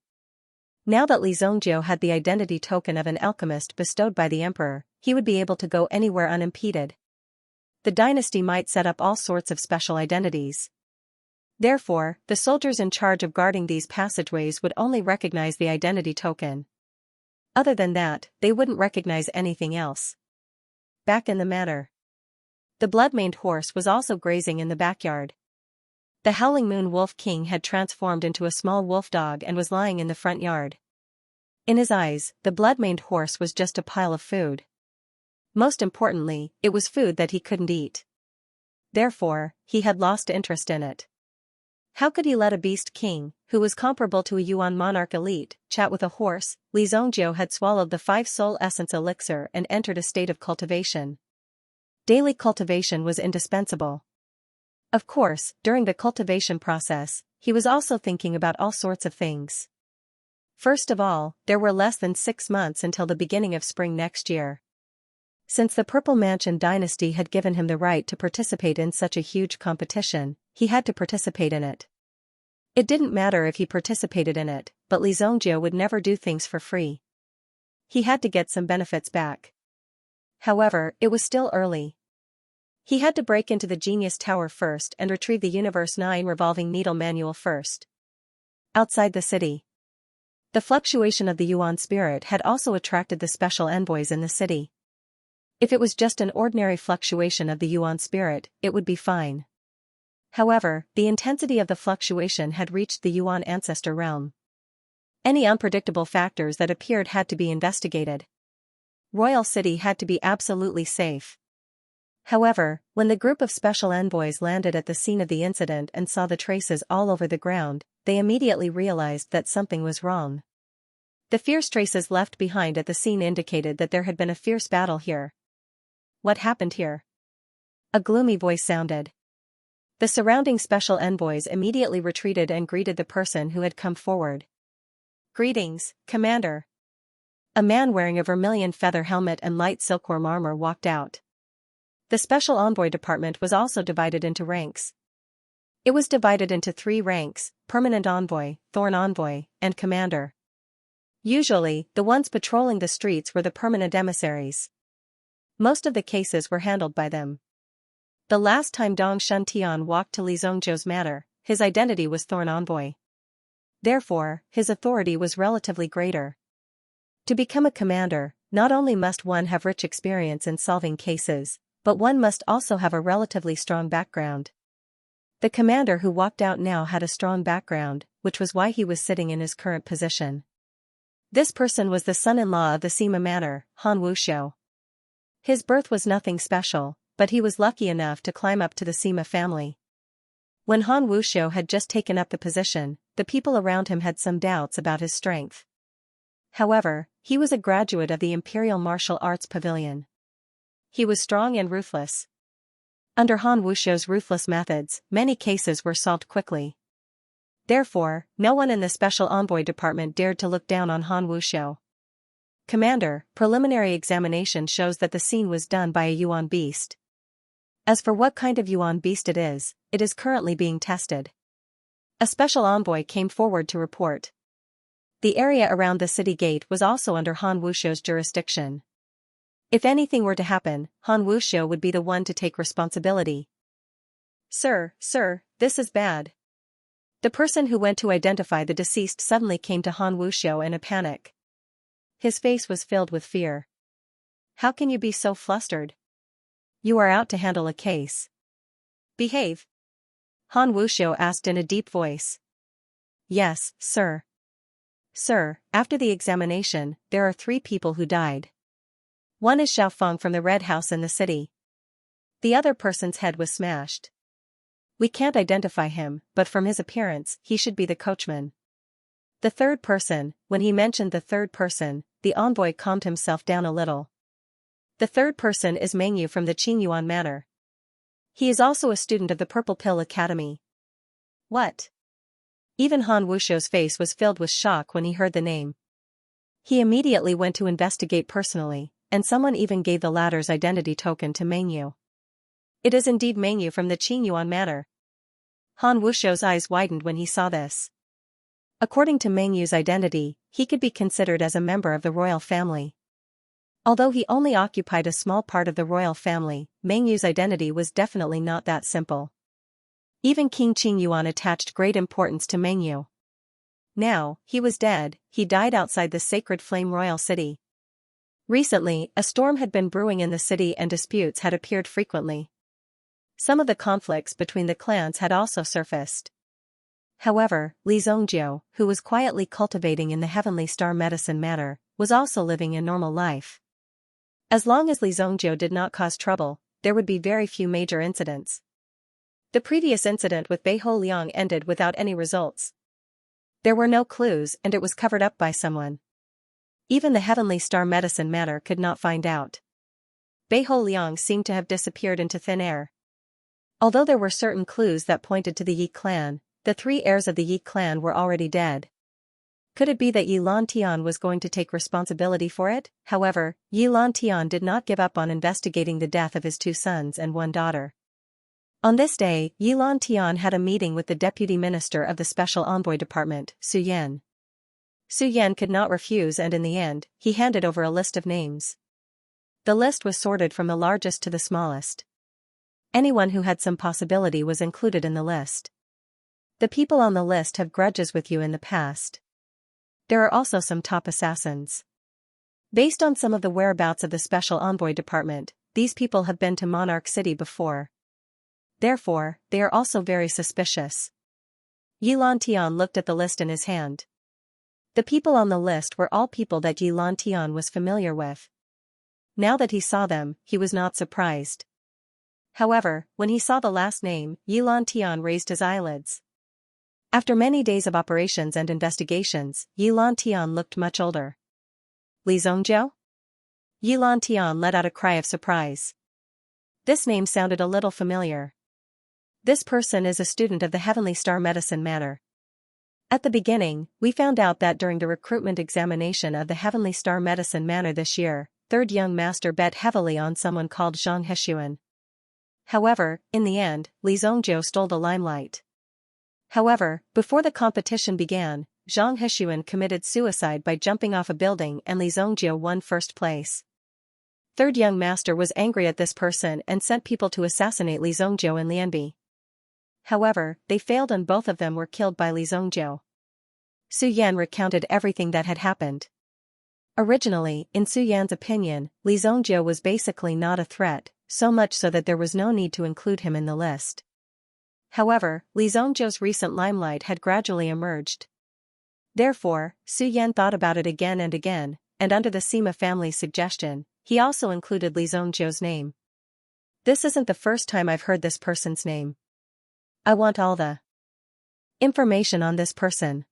Now that Li Zhongjiu had the identity token of an alchemist bestowed by the emperor, he would be able to go anywhere unimpeded. The dynasty might set up all sorts of special identities. Therefore, the soldiers in charge of guarding these passageways would only recognize the identity token. Other than that, they wouldn't recognize anything else. Back in the manor, the blood-maned horse was also grazing in the backyard. The Howling Moon Wolf King had transformed into a small wolf dog and was lying in the front yard. In his eyes, the blood-maned horse was just a pile of food. Most importantly, it was food that he couldn't eat. Therefore, he had lost interest in it. How could he let a beast king, who was comparable to a Yuan monarch elite, chat with a horse? Li Zhongjiu had swallowed the 5 soul essence elixir and entered a state of cultivation. Daily cultivation was indispensable. Of course, during the cultivation process, he was also thinking about all sorts of things. First of all, there were less than 6 months until the beginning of spring next year. Since the Purple Mansion dynasty had given him the right to participate in such a huge competition, he had to participate in it. It didn't matter if he participated in it, but Li Zhongjiu would never do things for free. He had to get some benefits back. However, it was still early. He had to break into the Genius Tower first and retrieve the Universe 9 revolving needle manual first. Outside the city, the fluctuation of the Yuan spirit had also attracted the special envoys in the city. If it was just an ordinary fluctuation of the Yuan spirit, it would be fine. However, the intensity of the fluctuation had reached the Yuan ancestor realm. Any unpredictable factors that appeared had to be investigated. Royal City had to be absolutely safe. However, when the group of special envoys landed at the scene of the incident and saw the traces all over the ground, they immediately realized that something was wrong. The fierce traces left behind at the scene indicated that there had been a fierce battle here. What happened here? A gloomy voice sounded. The surrounding special envoys immediately retreated and greeted the person who had come forward. Greetings, Commander. A man wearing a vermilion feather helmet and light silkworm armor walked out. The special envoy department was also divided into ranks. It was divided into 3 ranks: Permanent Envoy, Thorn Envoy, and Commander. Usually, the ones patrolling the streets were the permanent emissaries. Most of the cases were handled by them. The last time Dong Shuntian walked to Li Zhongjiu's manor, his identity was Thorn Envoy. Therefore, his authority was relatively greater. To become a commander, not only must one have rich experience in solving cases, but one must also have a relatively strong background. The commander who walked out now had a strong background, which was why he was sitting in his current position. This person was the son-in-law of the Sima Manor, Han Wuxiu. His birth was nothing special, but he was lucky enough to climb up to the Sima family. When Han Wuxiu had just taken up the position, the people around him had some doubts about his strength. However, he was a graduate of the Imperial Martial Arts Pavilion. He was strong and ruthless. Under Han Wuxiu's ruthless methods, many cases were solved quickly. Therefore, no one in the Special Envoy department dared to look down on Han Wuxiu. Commander, preliminary examination shows that the scene was done by a Yuan beast. As for what kind of Yuan beast it is currently being tested. A special envoy came forward to report. The area around the city gate was also under Han Wuxiu's jurisdiction. If anything were to happen, Han Wuxiu would be the one to take responsibility. Sir, this is bad. The person who went to identify the deceased suddenly came to Han Wuxiu in a panic. His face was filled with fear. How can you be so flustered? You are out to handle a case. Behave. Han Wuxiu asked in a deep voice. Yes, sir. Sir, after the examination, there are 3 people who died. One is Xiaofeng from the Red House in the city. The other person's head was smashed. We can't identify him, but from his appearance, he should be the coachman. The third person, when he mentioned the third person, the envoy calmed himself down a little. The third person is Mengyu from the Qingyuan Manor. He is also a student of the Purple Pill Academy. What? Even Han Wuxiu's face was filled with shock when he heard the name. He immediately went to investigate personally, and someone even gave the latter's identity token to Mengyu. It is indeed Mengyu from the Qingyuan Manor. Han Wuxiu's eyes widened when he saw this. According to Mengyu's identity, he could be considered as a member of the royal family. Although he only occupied a small part of the royal family, Mengyu's identity was definitely not that simple. Even King Qingyuan attached great importance to Mengyu. Now, he was dead. He died outside the sacred flame royal city. Recently, a storm had been brewing in the city and disputes had appeared frequently. Some of the conflicts between the clans had also surfaced. However, Li Zhongjiu, who was quietly cultivating in the Heavenly Star Medicine Manor, was also living a normal life. As long as Li Zhongjiu did not cause trouble, there would be very few major incidents. The previous incident with Beiho Liang ended without any results. There were no clues and it was covered up by someone. Even the Heavenly Star Medicine Manor could not find out. Beiho Liang seemed to have disappeared into thin air. Although there were certain clues that pointed to the Yi clan, the 3 heirs of the Yi clan were already dead. Could it be that Yi Lantian was going to take responsibility for it? However, Yi Lantian did not give up on investigating the death of his 2 sons and 1 daughter. On this day, Yi Lantian had a meeting with the Deputy Minister of the Special Envoy Department, Su Yan. Su Yan could not refuse and in the end, he handed over a list of names. The list was sorted from the largest to the smallest. Anyone who had some possibility was included in the list. The people on the list have grudges with you in the past. There are also some top assassins. Based on some of the whereabouts of the Special Envoy Department, these people have been to Monarch City before. Therefore, they are also very suspicious. Yi Lantian looked at the list in his hand. The people on the list were all people that Yi Lantian was familiar with. Now that he saw them, he was not surprised. However, when he saw the last name, Yi Lantian raised his eyelids. After many days of operations and investigations, Yi Lantian looked much older. Li Zhongjiu? Yi Lantian let out a cry of surprise. This name sounded a little familiar. This person is a student of the Heavenly Star Medicine Manor. At the beginning, we found out that during the recruitment examination of the Heavenly Star Medicine Manor this year, 3rd young master bet heavily on someone called Xianxia. However, in the end, Li Zhongjiu stole the limelight. However, before the competition began, Zhang Hexuan committed suicide by jumping off a building and Li Zhongjiu won first place. 3rd young master was angry at this person and sent people to assassinate Li Zhongjiu and Lianbi. However, they failed and both of them were killed by Li Zhongjiu. Su Yan recounted everything that had happened. Originally, in Su Yan's opinion, Li Zhongjiu was basically not a threat, so much so that there was no need to include him in the list. However, Li Zhongjiu's recent limelight had gradually emerged. Therefore, Su Yan thought about it again and again, and under the Sima family's suggestion, he also included Li Zhongjiu's name. This isn't the first time I've heard this person's name. I want all the information on this person.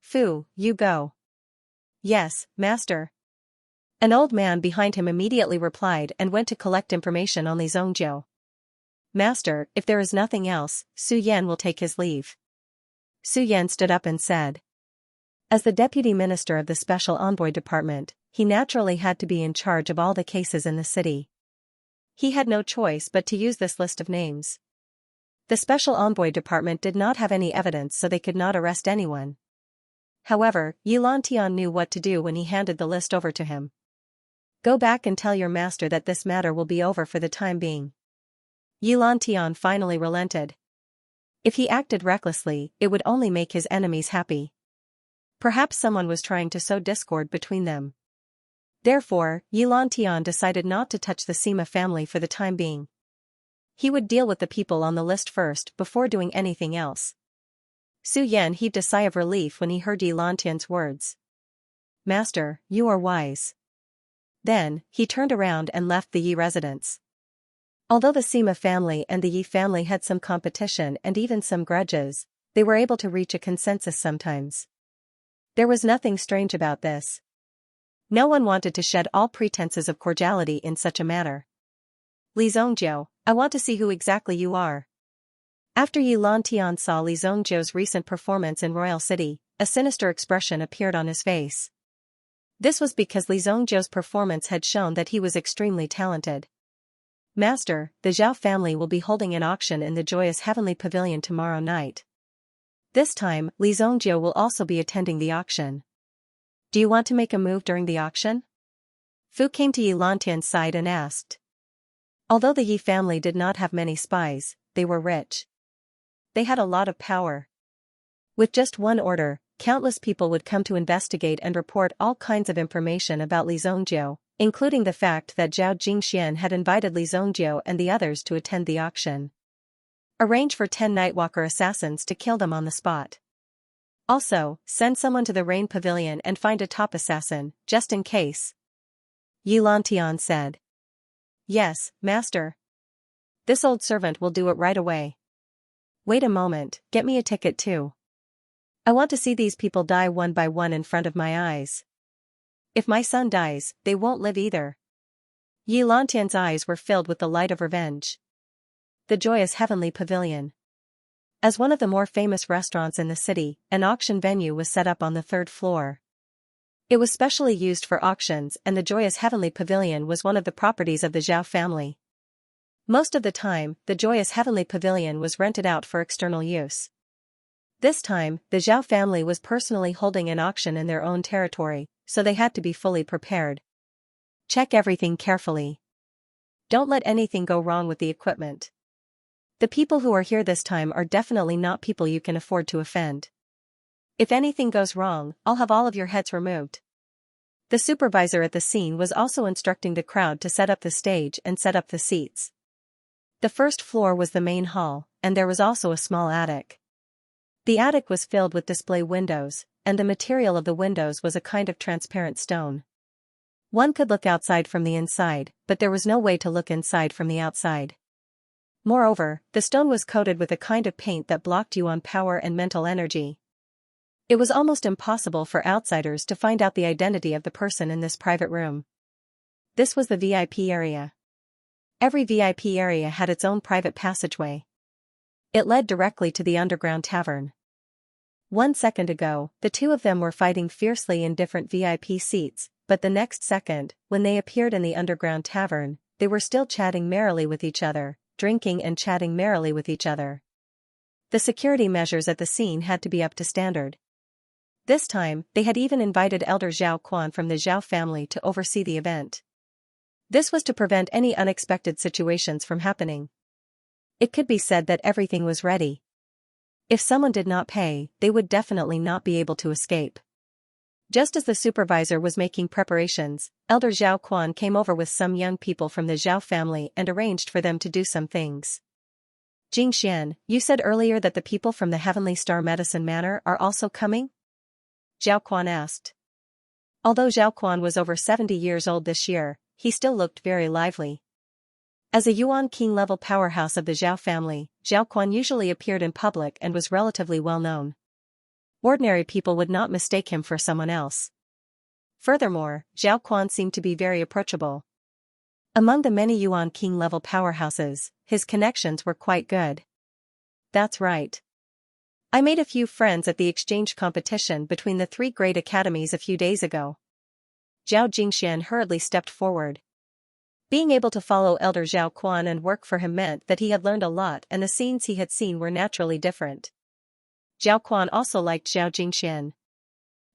Fu, you go. Yes, master. An old man behind him immediately replied and went to collect information on Li Zhongjiu. Master, if there is nothing else, Su Yan will take his leave. Su Yan stood up and said. As the Deputy Minister of the Special Envoy Department, he naturally had to be in charge of all the cases in the city. He had no choice but to use this list of names. The Special Envoy Department did not have any evidence so they could not arrest anyone. However, Yilantian knew what to do when he handed the list over to him. Go back and tell your master that this matter will be over for the time being. Yilantian finally relented. If he acted recklessly, it would only make his enemies happy. Perhaps someone was trying to sow discord between them. Therefore, Yilantian decided not to touch the Sima family for the time being. He would deal with the people on the list first before doing anything else. Su Yan heaved a sigh of relief when he heard Yilantian's words. Master, you are wise. Then, he turned around and left the Yi residence. Although the Sima family and the Yi family had some competition and even some grudges, they were able to reach a consensus sometimes. There was nothing strange about this. No one wanted to shed all pretenses of cordiality in such a matter. Li Zhongjiu, I want to see who exactly you are. After Yilantian saw Li Zhongjiu's recent performance in Royal City, a sinister expression appeared on his face. This was because Li Zhongjiu's performance had shown that he was extremely talented. Master, the Zhao family will be holding an auction in the Joyous Heavenly Pavilion tomorrow night. This time, Li Zhongjiu will also be attending the auction. Do you want to make a move during the auction? Fu came to Yilantian's side and asked. Although the Yi family did not have many spies, they were rich. They had a lot of power. With just one order, countless people would come to investigate and report all kinds of information about Li Zhongjiu, including the fact that Zhao Jingxian had invited Li Zhongjiu and the others to attend the auction. Arrange for 10 Nightwalker assassins to kill them on the spot. Also, send someone to the Rain Pavilion and find a top assassin, just in case. Yilantian said. Yes, master. This old servant will do it right away. Wait a moment, get me a ticket too. I want to see these people die one by one in front of my eyes. If my son dies, they won't live either. Yilantian's eyes were filled with the light of revenge. The Joyous Heavenly Pavilion. As one of the more famous restaurants in the city, an auction venue was set up on the 3rd floor. It was specially used for auctions, and the Joyous Heavenly Pavilion was one of the properties of the Zhao family. Most of the time, the Joyous Heavenly Pavilion was rented out for external use. This time, the Zhao family was personally holding an auction in their own territory, so they had to be fully prepared. Check everything carefully. Don't let anything go wrong with the equipment. The people who are here this time are definitely not people you can afford to offend. If anything goes wrong, I'll have all of your heads removed. The supervisor at the scene was also instructing the crowd to set up the stage and set up the seats. The 1st floor was the main hall, and there was also a small attic. The attic was filled with display windows, and the material of the windows was a kind of transparent stone. One could look outside from the inside, but there was no way to look inside from the outside. Moreover, the stone was coated with a kind of paint that blocked yuan power and mental energy. It was almost impossible for outsiders to find out the identity of the person in this private room. This was the VIP area. Every VIP area had its own private passageway. It led directly to the underground tavern. 1 second ago, the two of them were fighting fiercely in different VIP seats, but the next second, when they appeared in the underground tavern, they were still chatting merrily with each other, drinking and chatting merrily with each other. The security measures at the scene had to be up to standard. This time, they had even invited Elder Zhao Quan from the Zhao family to oversee the event. This was to prevent any unexpected situations from happening. It could be said that everything was ready. If someone did not pay, they would definitely not be able to escape. Just as the supervisor was making preparations, Elder Zhao Quan came over with some young people from the Zhao family and arranged for them to do some things. Jingxian, you said earlier that the people from the Heavenly Star Medicine Manor are also coming? Zhao Quan asked. Although Zhao Quan was over 70 years old this year, he still looked very lively. As a Yuan King level powerhouse of the Zhao family, Zhao Quan usually appeared in public and was relatively well known. Ordinary people would not mistake him for someone else. Furthermore, Zhao Quan seemed to be very approachable. Among the many Yuan King level powerhouses, his connections were quite good. That's right. I made a few friends at the exchange competition between the 3 great academies a few days ago. Zhao Jingxian hurriedly stepped forward. Being able to follow Elder Zhao Quan and work for him meant that he had learned a lot, and the scenes he had seen were naturally different. Zhao Quan also liked Zhao Jingxian.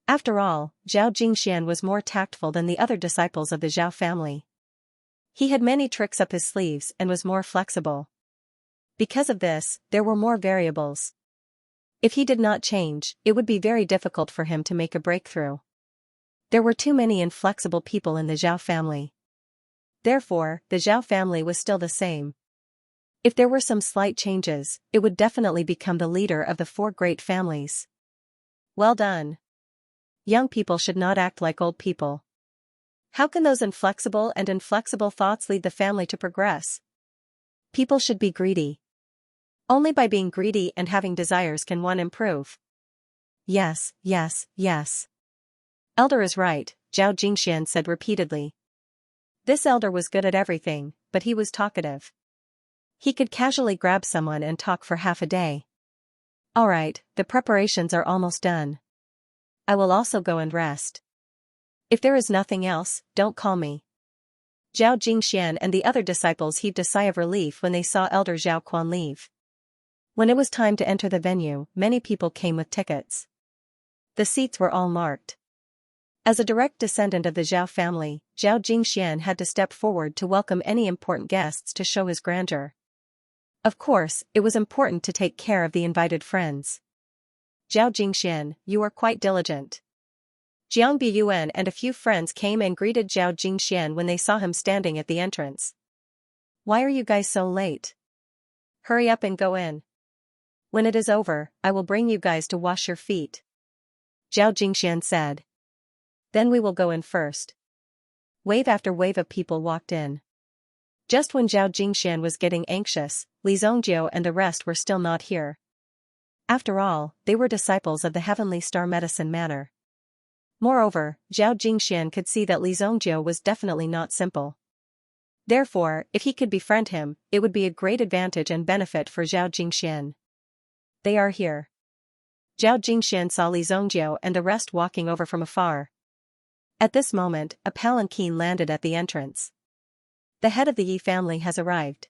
After all, Zhao Jingxian was more tactful than the other disciples of the Zhao family. He had many tricks up his sleeves and was more flexible. Because of this, there were more variables. If he did not change, it would be very difficult for him to make a breakthrough. There were too many inflexible people in the Zhao family. Therefore, the Zhao family was still the same. If there were some slight changes, it would definitely become the leader of the four great families. Well done. Young people should not act like old people. How can those inflexible thoughts lead the family to progress? People should be greedy. Only by being greedy and having desires can one improve. Yes, yes, yes. Elder is right, Zhao Jingxian said repeatedly. This elder was good at everything, but he was talkative. He could casually grab someone and talk for half a day. All right, the preparations are almost done. I will also go and rest. If there is nothing else, don't call me. Zhao Jingxian and the other disciples heaved a sigh of relief when they saw Elder Zhao Quan leave. When it was time to enter the venue, many people came with tickets. The seats were all marked. As a direct descendant of the Zhao family, Zhao Jingxian had to step forward to welcome any important guests to show his grandeur. Of course, it was important to take care of the invited friends. Zhao Jingxian, you are quite diligent. Jiang Biyuan and a few friends came and greeted Zhao Jingxian when they saw him standing at the entrance. Why are you guys so late? Hurry up and go in. When it is over, I will bring you guys to wash your feet. Zhao Jingxian said. Then we will go in first. Wave after wave of people walked in. Just when Zhao Jingxian was getting anxious, Li Zongjiu and the rest were still not here. After all, they were disciples of the Heavenly Star Medicine Manor. Moreover, Zhao Jingxian could see that Li Zongjiu was definitely not simple. Therefore, if he could befriend him, it would be a great advantage and benefit for Zhao Jingxian. They are here. Zhao Jingxian saw Li Zongjiu and the rest walking over from afar. At this moment, a palanquin landed at the entrance. The head of the Yi family has arrived.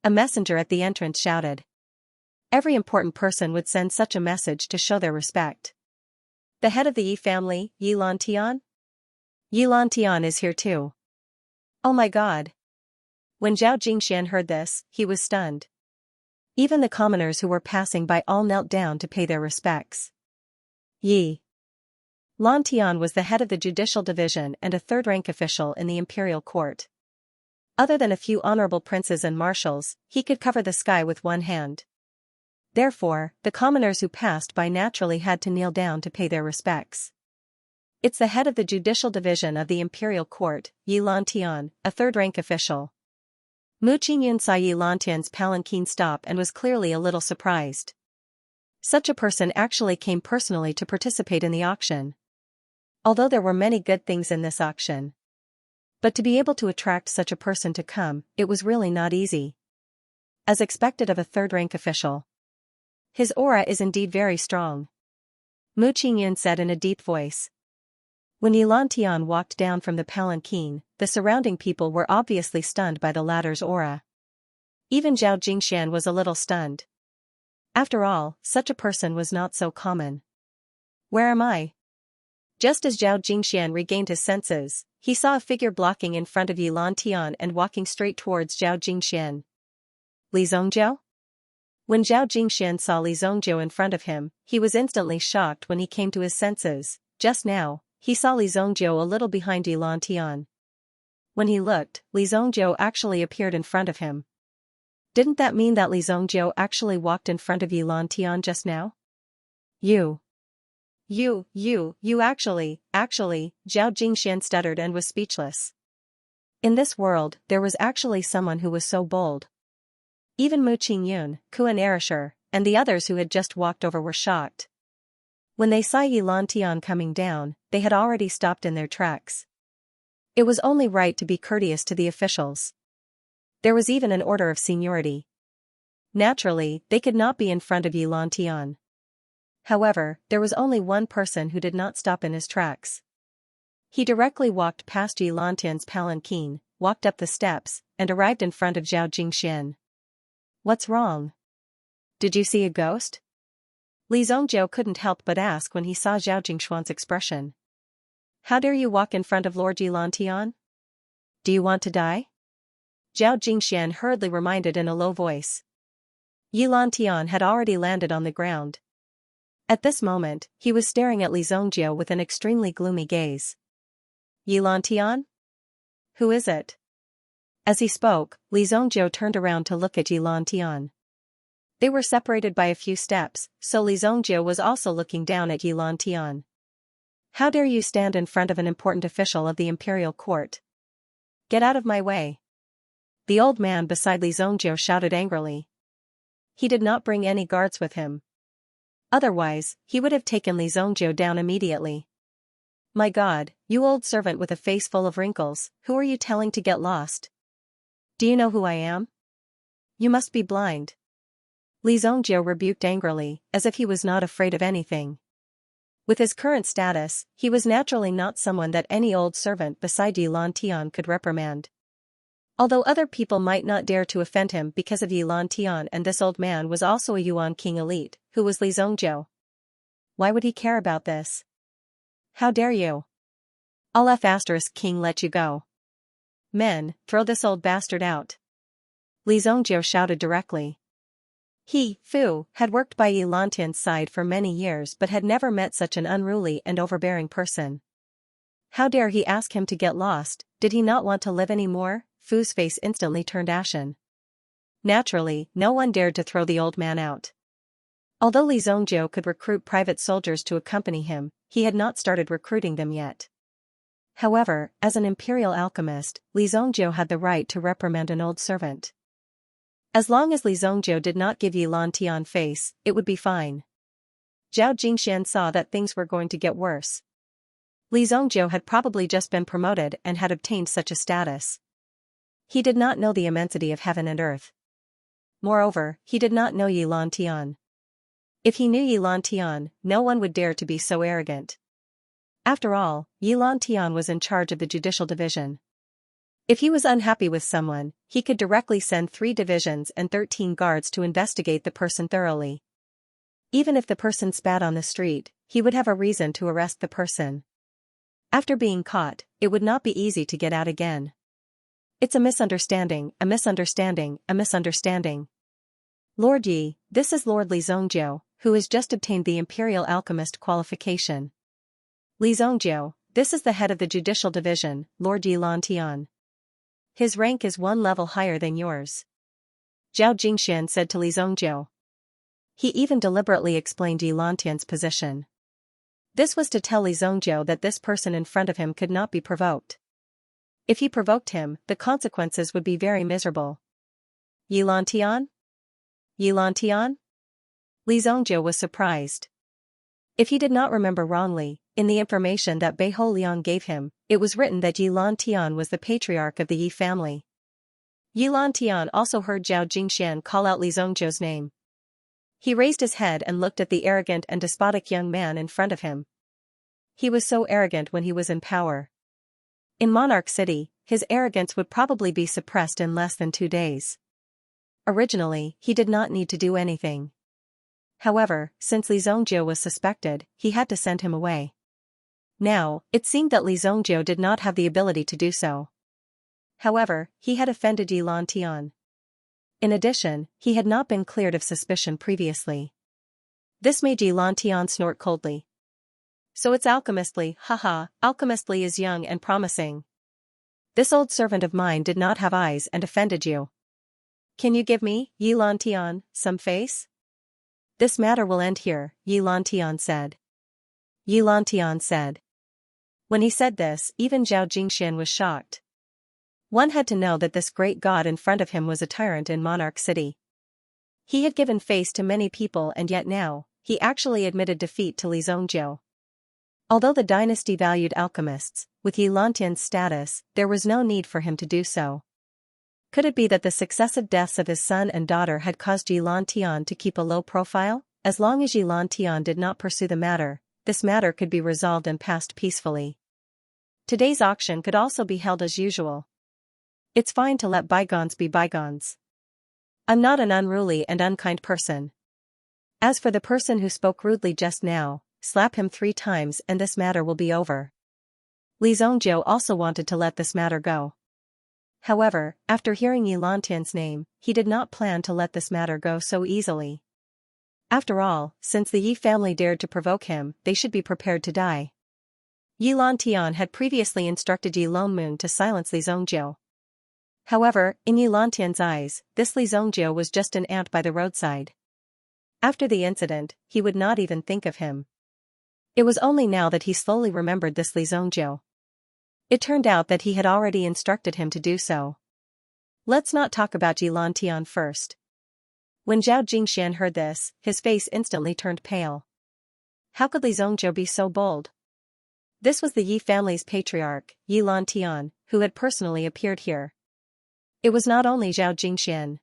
A messenger at the entrance shouted. Every important person would send such a message to show their respect. The head of the Yi family, Yi Lantian? Yi Lantian is here too. Oh my god. When Zhao Jingxian heard this, he was stunned. Even the commoners who were passing by all knelt down to pay their respects. Yi Lantian was the head of the judicial division and a third-rank official in the imperial court. Other than a few honorable princes and marshals, he could cover the sky with one hand. Therefore, the commoners who passed by naturally had to kneel down to pay their respects. It's the head of the judicial division of the imperial court, Yi Lantian, a third-rank official. Mu Qingyun saw Yi Lantian's palanquin stop and was clearly a little surprised. Such a person actually came personally to participate in the auction. Although there were many good things in this auction. But to be able to attract such a person to come, it was really not easy. As expected of a third-rank official. His aura is indeed very strong. Mu Qingyun said in a deep voice. When Yi Lantian walked down from the palanquin, the surrounding people were obviously stunned by the latter's aura. Even Zhao Jingxian was a little stunned. After all, such a person was not so common. Where am I? Just as Zhao Jingxian regained his senses, he saw a figure blocking in front of Yi Lantian and walking straight towards Zhao Jingxian. Li Zongjiu? When Zhao Jingxian saw Li Zongjiu in front of him, he was instantly shocked when he came to his senses. Just now, he saw Li Zongjiu a little behind Yi Lantian. When he looked, Li Zongjiu actually appeared in front of him. Didn't that mean that Li Zongjiu actually walked in front of Yi Lantian just now? You actually, Zhao Jingxian stuttered and was speechless. In this world, there was actually someone who was so bold. Even Mu Qingyun, Kuan Erisher, and the others who had just walked over were shocked. When they saw Yi Lantian coming down, they had already stopped in their tracks. It was only right to be courteous to the officials. There was even an order of seniority. Naturally, they could not be in front of Yi Lantian. However, there was only one person who did not stop in his tracks. He directly walked past Yi Lantian's palanquin, walked up the steps, and arrived in front of Zhao Jingxian. What's wrong? Did you see a ghost? Li Zongjiu couldn't help but ask when he saw Zhao Jingshuan's expression. How dare you walk in front of Lord Yilantian? Do you want to die? Zhao Jingxian hurriedly reminded in a low voice. Yilantian had already landed on the ground. At this moment, he was staring at Li Zongjiu with an extremely gloomy gaze. Yilantian? Who is it? As he spoke, Li Zongjiu turned around to look at Yilantian. They were separated by a few steps, so Li Zongjiu was also looking down at Yilantian. How dare you stand in front of an important official of the imperial court? Get out of my way. The old man beside Li Zongjiu shouted angrily. He did not bring any guards with him. Otherwise, he would have taken Li Zongjiu down immediately. My God, you old servant with a face full of wrinkles, who are you telling to get lost? Do you know who I am? You must be blind. Li Zongjiu rebuked angrily, as if he was not afraid of anything. With his current status, he was naturally not someone that any old servant beside Yilantian could reprimand. Although other people might not dare to offend him because of Yilantian, and this old man was also a Yuan king elite, who was Li Zongjiu. Why would he care about this? How dare you? I'll *king let you go. Men, throw this old bastard out. Li Zongjiu shouted directly. He, Fu, had worked by Yilantian's side for many years but had never met such an unruly and overbearing person. How dare he ask him to get lost? Did he not want to live any more? Fu's face instantly turned ashen. Naturally, no one dared to throw the old man out. Although Li Zongjiu could recruit private soldiers to accompany him, he had not started recruiting them yet. However, as an imperial alchemist, Li Zongjiu had the right to reprimand an old servant. As long as Li Zongjiu did not give Yilantian face, it would be fine. Zhao Jingxian saw that things were going to get worse. Li Zongjiu had probably just been promoted and had obtained such a status. He did not know the immensity of heaven and earth. Moreover, he did not know Yilantian. If he knew Yilantian, no one would dare to be so arrogant. After all, Yilantian was in charge of the judicial division. If he was unhappy with someone, he could directly send 3 divisions and 13 guards to investigate the person thoroughly. Even if the person spat on the street, he would have a reason to arrest the person. After being caught, it would not be easy to get out again. It's a misunderstanding, a misunderstanding, a misunderstanding. Lord Yi, this is Lord Li Zongjiu, who has just obtained the Imperial Alchemist qualification. Li Zongjiu, this is the head of the judicial division, Lord Yilantian. His rank is 1 level higher than yours. Zhao Jingxian said to Li Zongjiu. He even deliberately explained Yilantian's position. This was to tell Li Zongjiu that this person in front of him could not be provoked. If he provoked him, the consequences would be very miserable. Yilantian? Yilantian? Li Zongjiu was surprised. If he did not remember wrongly, in the information that Beiho Liang gave him, it was written that Yilantian was the patriarch of the Yi family. Yilantian also heard Zhao Jingxian call out Li Zongjiu's name. He raised his head and looked at the arrogant and despotic young man in front of him. He was so arrogant when he was in power. In Monarch City, his arrogance would probably be suppressed in less than 2 days. Originally, he did not need to do anything. However, since Li Zongjiu was suspected, he had to send him away. Now, it seemed that Li Zongjiu did not have the ability to do so. However, he had offended Yilantian. In addition, he had not been cleared of suspicion previously. This made Yilantian snort coldly. So it's Alchemistly, haha, Alchemistly is young and promising. This old servant of mine did not have eyes and offended you. Can you give me, Yilantian, some face? This matter will end here, Yilantian said. Yilantian said. When he said this, even Zhao Jingxian was shocked. One had to know that this great god in front of him was a tyrant in Monarch City. He had given face to many people and yet now, he actually admitted defeat to Li Zongjiu. Although the dynasty valued alchemists, with Yilantian's status, there was no need for him to do so. Could it be that the successive deaths of his son and daughter had caused Yilantian to keep a low profile? As long as Yilantian did not pursue the matter, this matter could be resolved and passed peacefully. Today's auction could also be held as usual. It's fine to let bygones be bygones. I'm not an unruly and unkind person. As for the person who spoke rudely just now, slap him 3 times and this matter will be over. Li Zhongjiu also wanted to let this matter go. However, after hearing Yi Lantian's name, he did not plan to let this matter go so easily. After all, since the Yi family dared to provoke him, they should be prepared to die. Yi Lantian had previously instructed Yi Longmoon to silence Li Zhongjiu. However, in Yi Lantian's eyes, this Li Zhongjiu was just an ant by the roadside. After the incident, he would not even think of him. It was only now that he slowly remembered this Li Zhongjiu. It turned out that he had already instructed him to do so. Let's not talk about Yi Lantian first. When Zhao Jingxian heard this, his face instantly turned pale. How could Li Zhongjiu be so bold? This was the Yi family's patriarch, Yi Lantian, who had personally appeared here. It was not only Zhao Jingxian.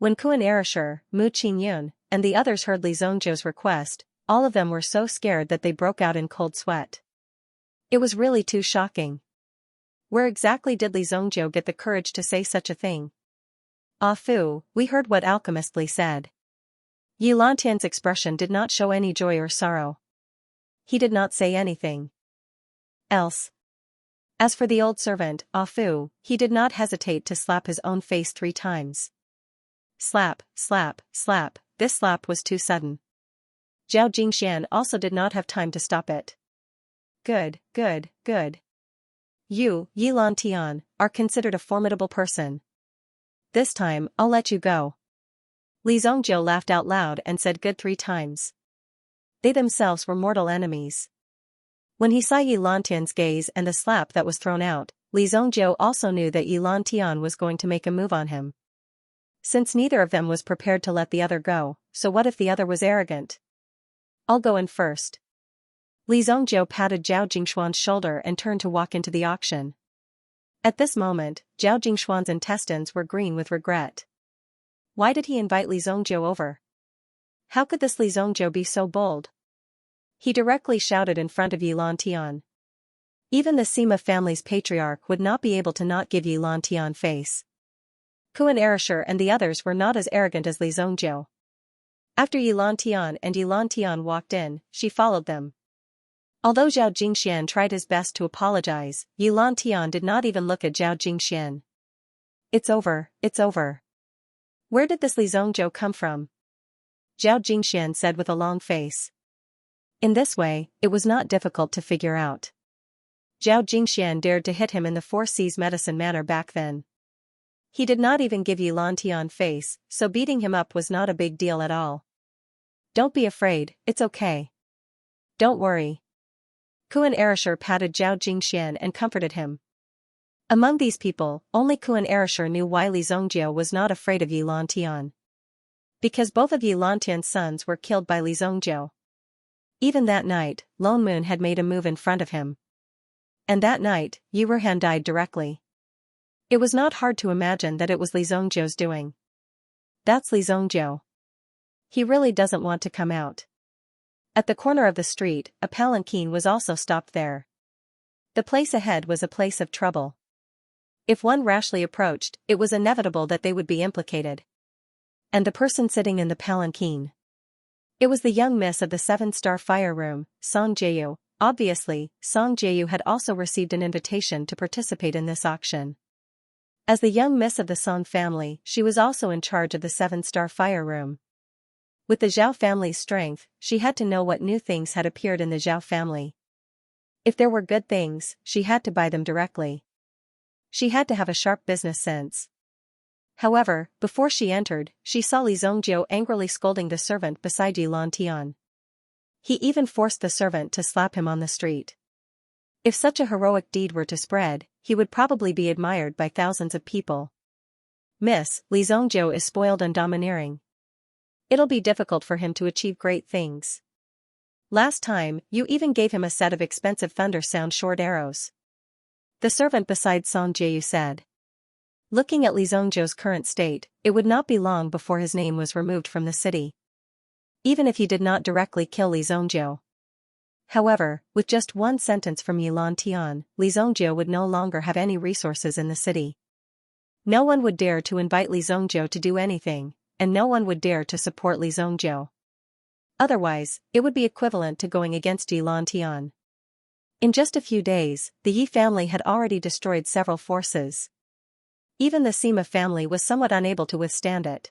When Kuan Erishur, Mu Qingyun, and the others heard Li Zhongjiu's request, all of them were so scared that they broke out in cold sweat. It was really too shocking. Where exactly did Li Zhongjiu get the courage to say such a thing? Ah fu, we heard what Alchemist Li said. Yi Lantian's expression did not show any joy or sorrow. He did not say anything else. As for the old servant, Ah fu, he did not hesitate to slap his own face 3 times. Slap, slap, slap, this slap was too sudden. Zhao Jingxian also did not have time to stop it. Good, good, good. You, Yi Lantian, are considered a formidable person. This time, I'll let you go. Li Zhongjiu laughed out loud and said good 3 times. They themselves were mortal enemies. When he saw Yi Lantian's gaze and the slap that was thrown out, Li Zhongjiu also knew that Yi Lantian was going to make a move on him. Since neither of them was prepared to let the other go, so what if the other was arrogant? I'll go in first. Li Zhongjiu patted Zhao Jingshuan's shoulder and turned to walk into the auction. At this moment, Zhao Jingshuan's intestines were green with regret. Why did he invite Li Zhongjiu over? How could this Li Zhongjiu be so bold? He directly shouted in front of Yi Lantian. Even the Sima family's patriarch would not be able to not give Yi Lantian face. Kuan Erishur and the others were not as arrogant as Li Zhongjiu. After Yi Lantian walked in, she followed them. Although Zhao Jingxian tried his best to apologize, Yi Lantian did not even look at Zhao Jingxian. It's over, it's over. Where did this Li Zhongjiu come from? Zhao Jingxian said with a long face. In this way, it was not difficult to figure out. Zhao Jingxian dared to hit him in the 4 C's medicine manner back then. He did not even give Yi Lantian face, so beating him up was not a big deal at all. Don't be afraid, it's okay. Don't worry. Kuan Erishur patted Zhao Jingxian and comforted him. Among these people, only Kuan Erishur knew why Li Zhongjiu was not afraid of Yi Lantian. Because both of Yi Lantian's sons were killed by Li Zhongjiu. Even that night, Lone Moon had made a move in front of him. And that night, Yi Ruhan died directly. It was not hard to imagine that it was Li Zhongjiu's doing. That's Li Zhongjiu. He really doesn't want to come out. At the corner of the street, a palanquin was also stopped there. The place ahead was a place of trouble. If one rashly approached, it was inevitable that they would be implicated. And the person sitting in the palanquin. It was the young miss of the 7-star fire room, Song Jieyu. Obviously, Song Jieyu had also received an invitation to participate in this auction. As the young miss of the Song family, she was also in charge of the 7-star fire room. With the Zhao family's strength, she had to know what new things had appeared in the Zhao family. If there were good things, she had to buy them directly. She had to have a sharp business sense. However, before she entered, she saw Li Zhongjiu angrily scolding the servant beside Yi Lantian. He even forced the servant to slap him on the street. If such a heroic deed were to spread, he would probably be admired by thousands of people. Miss, Li Zhongjiu is spoiled and domineering. It'll be difficult for him to achieve great things. Last time, you even gave him a set of expensive thunder sound short arrows. The servant beside Song Jieyu said. Looking at Li Zhongjiu's current state, it would not be long before his name was removed from the city. Even if he did not directly kill Li Zhongjiu. However, with just one sentence from Yi Lantian, Li Zhongjiu would no longer have any resources in the city. No one would dare to invite Li Zhongjiu to do anything, and no one would dare to support Li Zhongjiu. Otherwise, it would be equivalent to going against Yi Lantian. In just a few days, the Yi family had already destroyed several forces. Even the Sima family was somewhat unable to withstand it.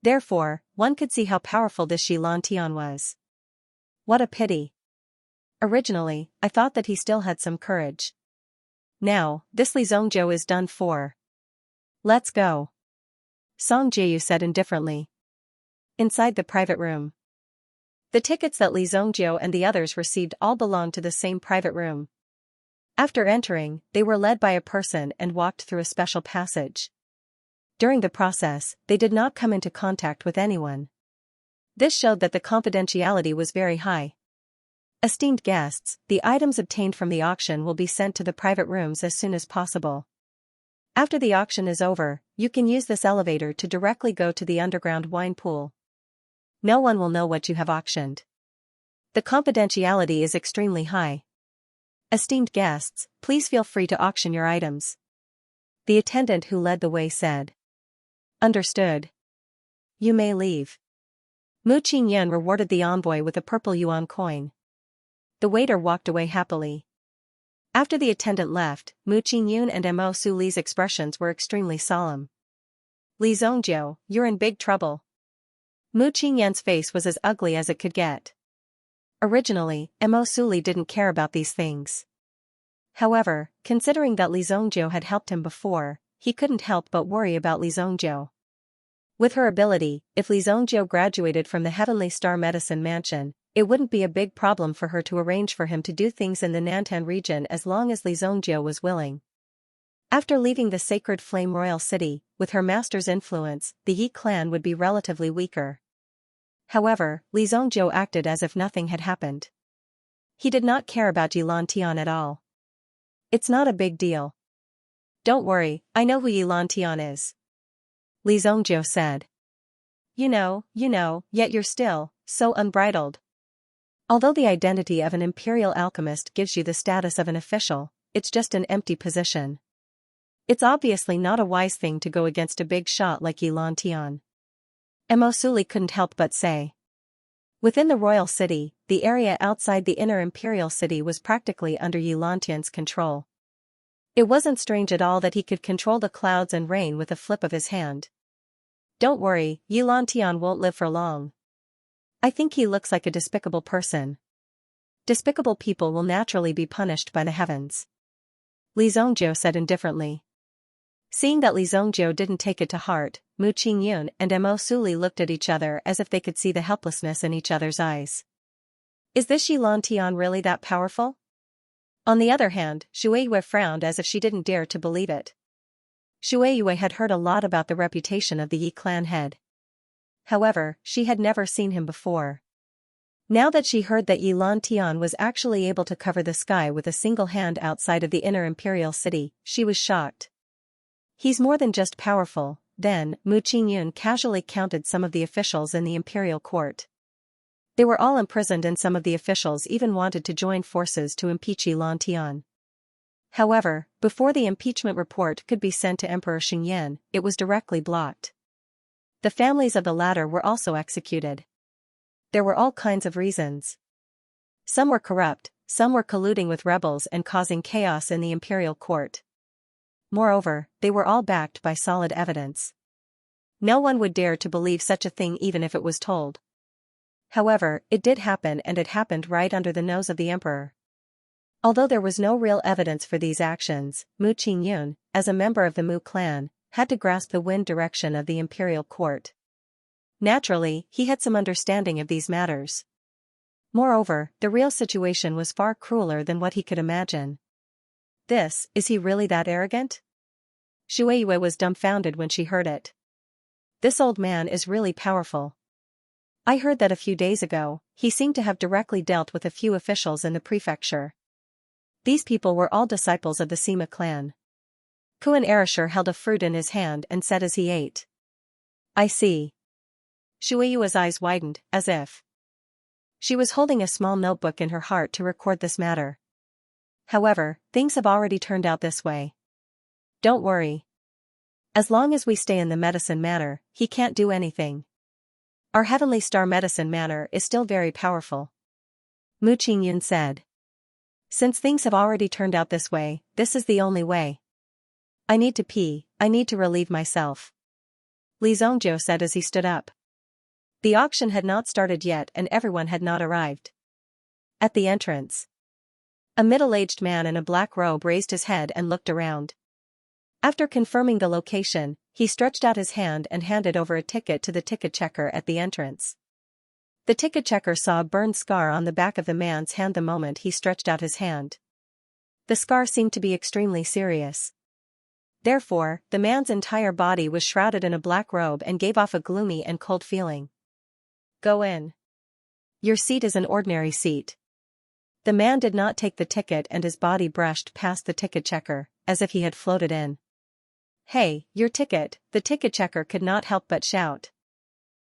Therefore, one could see how powerful this Yi Lantian was. What a pity. Originally, I thought that he still had some courage. Now, this Li Zhongjiu is done for. Let's go. Song Jiu said indifferently. Inside the private room. The tickets that Li Zhongjiu and the others received all belonged to the same private room. After entering, they were led by a person and walked through a special passage. During the process, they did not come into contact with anyone. This showed that the confidentiality was very high. Esteemed guests, the items obtained from the auction will be sent to the private rooms as soon as possible. After the auction is over, you can use this elevator to directly go to the underground wine pool. No one will know what you have auctioned. The confidentiality is extremely high. Esteemed guests, please feel free to auction your items. The attendant who led the way said. Understood. You may leave. Mu Qingyun rewarded the envoy with a purple yuan coin. The waiter walked away happily. After the attendant left, Mu Qingyun and Mo Su Li's expressions were extremely solemn. Li Zhongjiu, you're in big trouble. Mu Qingyun's face was as ugly as it could get. Originally, Mo Su Li didn't care about these things. However, considering that Li Zhongjiu had helped him before, he couldn't help but worry about Li Zhongjiu. With her ability, if Li Zhongjiu graduated from the Heavenly Star Medicine Mansion, it wouldn't be a big problem for her to arrange for him to do things in the Nantan region as long as Li Zhongjiu was willing. After leaving the Sacred Flame Royal City, with her master's influence, the Yi clan would be relatively weaker. However, Li Zhongjiu acted as if nothing had happened. He did not care about Yi Lantian at all. It's not a big deal. Don't worry, I know who Yi Lantian is. Li Zhongjiu said. You know, yet you're still so unbridled. Although the identity of an imperial alchemist gives you the status of an official, it's just an empty position. It's obviously not a wise thing to go against a big shot like Yi Lantian. Mo Su Li couldn't help but say. Within the royal city, the area outside the inner imperial city was practically under Yi Lantian's control. It wasn't strange at all that he could control the clouds and rain with a flip of his hand. Don't worry, Yi Lantian won't live for long. I think he looks like a despicable person. Despicable people will naturally be punished by the heavens. Li Zhongjiu said indifferently. Seeing that Li Zhongjiu didn't take it to heart, Mu Qingyun and Mo Su Li looked at each other as if they could see the helplessness in each other's eyes. Is this Yi Lantian really that powerful? On the other hand, Shueiyue frowned as if she didn't dare to believe it. Shueiyue had heard a lot about the reputation of the Yi clan head. However, she had never seen him before. Now that she heard that Yi Lantian was actually able to cover the sky with a single hand outside of the inner imperial city, she was shocked. He's more than just powerful. Then, Mu Qingyun casually counted some of the officials in the imperial court. They were all imprisoned and some of the officials even wanted to join forces to impeach Yi Lantian. However, before the impeachment report could be sent to Emperor Xingyan, it was directly blocked. The families of the latter were also executed. There were all kinds of reasons. Some were corrupt, some were colluding with rebels and causing chaos in the imperial court. Moreover, they were all backed by solid evidence. No one would dare to believe such a thing even if it was told. However, it did happen, and it happened right under the nose of the emperor. Although there was no real evidence for these actions, Mu Qingyun, as a member of the Mu clan, had to grasp the wind direction of the imperial court. Naturally, he had some understanding of these matters. Moreover, the real situation was far crueler than what he could imagine. Is he really that arrogant? Shueiyue was dumbfounded when she heard it. This old man is really powerful. I heard that a few days ago, he seemed to have directly dealt with a few officials in the prefecture. These people were all disciples of the Sima clan. Kuan Erasher held a fruit in his hand and said as he ate. I see. Shueiyue's eyes widened, as if she was holding a small notebook in her heart to record this matter. However, things have already turned out this way. Don't worry. As long as we stay in the medicine manor, he can't do anything. Our heavenly star medicine manner is still very powerful. Mu Qingyun said. Since things have already turned out this way, this is the only way. I need to pee, I need to relieve myself. Li Zhongjiu said as he stood up. The auction had not started yet and everyone had not arrived. At the entrance, a middle-aged man in a black robe raised his head and looked around. After confirming the location, he stretched out his hand and handed over a ticket to the ticket checker at the entrance. The ticket checker saw a burned scar on the back of the man's hand the moment he stretched out his hand. The scar seemed to be extremely serious. Therefore, the man's entire body was shrouded in a black robe and gave off a gloomy and cold feeling. Go in. Your seat is an ordinary seat. The man did not take the ticket and his body brushed past the ticket checker, as if he had floated in. Hey, your ticket, the ticket checker could not help but shout.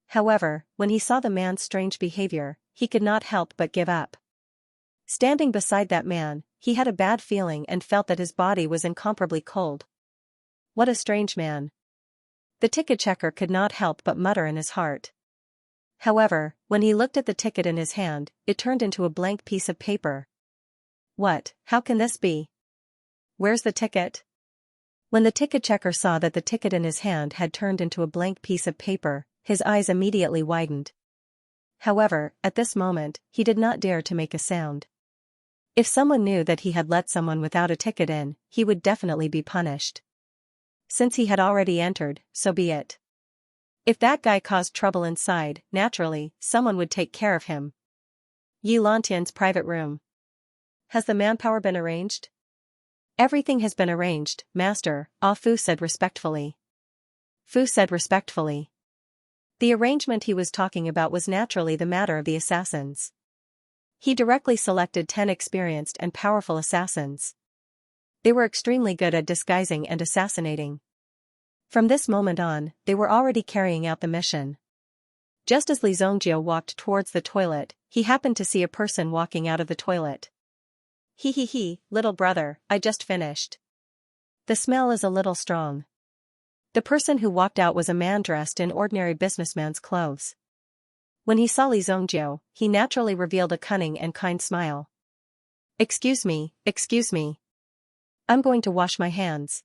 However, when he saw the man's strange behavior, he could not help but give up. Standing beside that man, he had a bad feeling and felt that his body was incomparably cold. What a strange man. The ticket checker could not help but mutter in his heart. However, when he looked at the ticket in his hand, it turned into a blank piece of paper. What, how can this be? Where's the ticket? When the ticket checker saw that the ticket in his hand had turned into a blank piece of paper, his eyes immediately widened. However, at this moment, he did not dare to make a sound. If someone knew that he had let someone without a ticket in, he would definitely be punished. Since he had already entered, so be it. If that guy caused trouble inside, naturally, someone would take care of him. Yi Lantian's private room. Has the manpower been arranged? Everything has been arranged, master, Ah Fu said respectfully. Fu said respectfully. The arrangement he was talking about was naturally the matter of the assassins. He directly selected 10 experienced and powerful assassins. They were extremely good at disguising and assassinating. From this moment on, they were already carrying out the mission. Just as Li Zhongjiu walked towards the toilet, he happened to see a person walking out of the toilet. He, little brother, I just finished. The smell is a little strong. The person who walked out was a man dressed in ordinary businessman's clothes. When he saw Li Zhongjiu, he naturally revealed a cunning and kind smile. Excuse me. I'm going to wash my hands.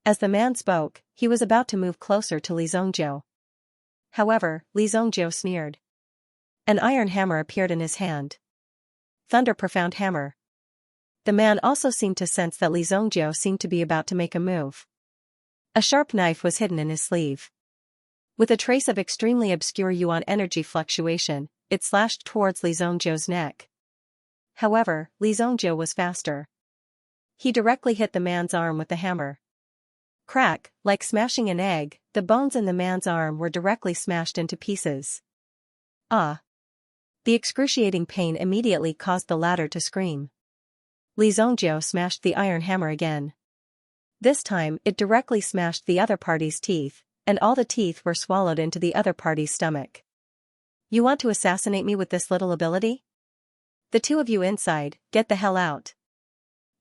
As the man spoke, he was about to move closer to Li Zhongjiu. However, Li Zhongjiu sneered. An iron hammer appeared in his hand. Thunder profound hammer. The man also seemed to sense that Li Zhongjiu seemed to be about to make a move. A sharp knife was hidden in his sleeve. With a trace of extremely obscure yuan energy fluctuation, it slashed towards Li Zhongjiu's neck. However, Li Zhongjiu was faster. He directly hit the man's arm with the hammer. Crack, like smashing an egg, the bones in the man's arm were directly smashed into pieces. Ah! The excruciating pain immediately caused the latter to scream. Li Zhongjiu smashed the iron hammer again. This time it directly smashed the other party's teeth, and all the teeth were swallowed into the other party's stomach. You want to assassinate me with this little ability? The two of you inside, get the hell out.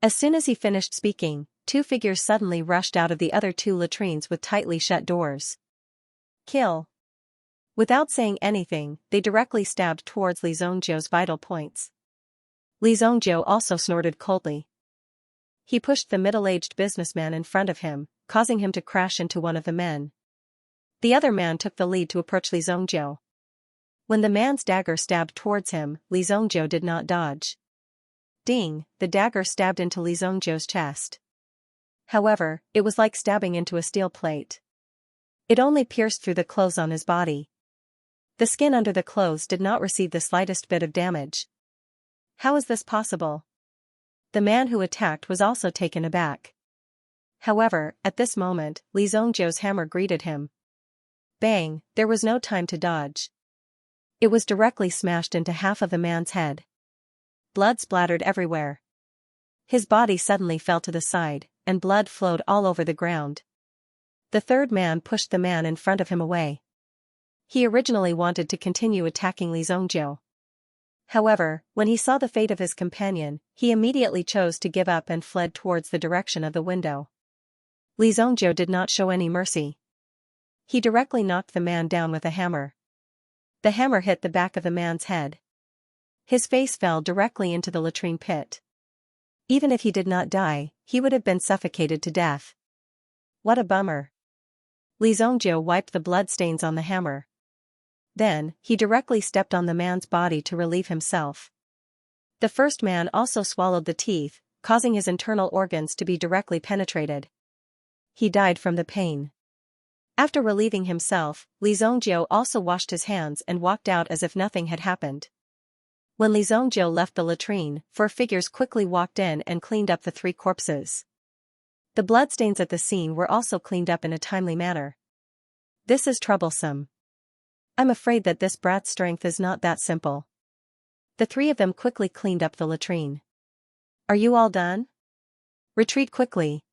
As soon as he finished speaking, 2 figures suddenly rushed out of the other 2 latrines with tightly shut doors. Kill. Without saying anything, they directly stabbed towards Li Zhongjiu's vital points. Li Zhongjiu also snorted coldly. He pushed the middle-aged businessman in front of him, causing him to crash into one of the men. The other man took the lead to approach Li Zhongjiu. When the man's dagger stabbed towards him, Li Zhongjiu did not dodge. Ding, the dagger stabbed into Li Zhongjiu's chest. However, it was like stabbing into a steel plate. It only pierced through the clothes on his body. The skin under the clothes did not receive the slightest bit of damage. How is this possible? The man who attacked was also taken aback. However, at this moment, Li Zhongjiu's hammer greeted him. Bang, there was no time to dodge. It was directly smashed into half of the man's head. Blood splattered everywhere. His body suddenly fell to the side, and blood flowed all over the ground. The third man pushed the man in front of him away. He originally wanted to continue attacking Li Zhongjiu. However, when he saw the fate of his companion, he immediately chose to give up and fled towards the direction of the window. Li Zhongjiu did not show any mercy. He directly knocked the man down with a hammer. The hammer hit the back of the man's head. His face fell directly into the latrine pit. Even if he did not die, he would have been suffocated to death. What a bummer. Li Zhongjiu wiped the bloodstains on the hammer. Then, he directly stepped on the man's body to relieve himself. The first man also swallowed the teeth, causing his internal organs to be directly penetrated. He died from the pain. After relieving himself, Li Zhongjiu also washed his hands and walked out as if nothing had happened. When Li Zhongjiu left the latrine, 4 figures quickly walked in and cleaned up the 3 corpses. The bloodstains at the scene were also cleaned up in a timely manner. This is troublesome. I'm afraid that this brat's strength is not that simple. The 3 of them quickly cleaned up the latrine. Are you all done? Retreat quickly.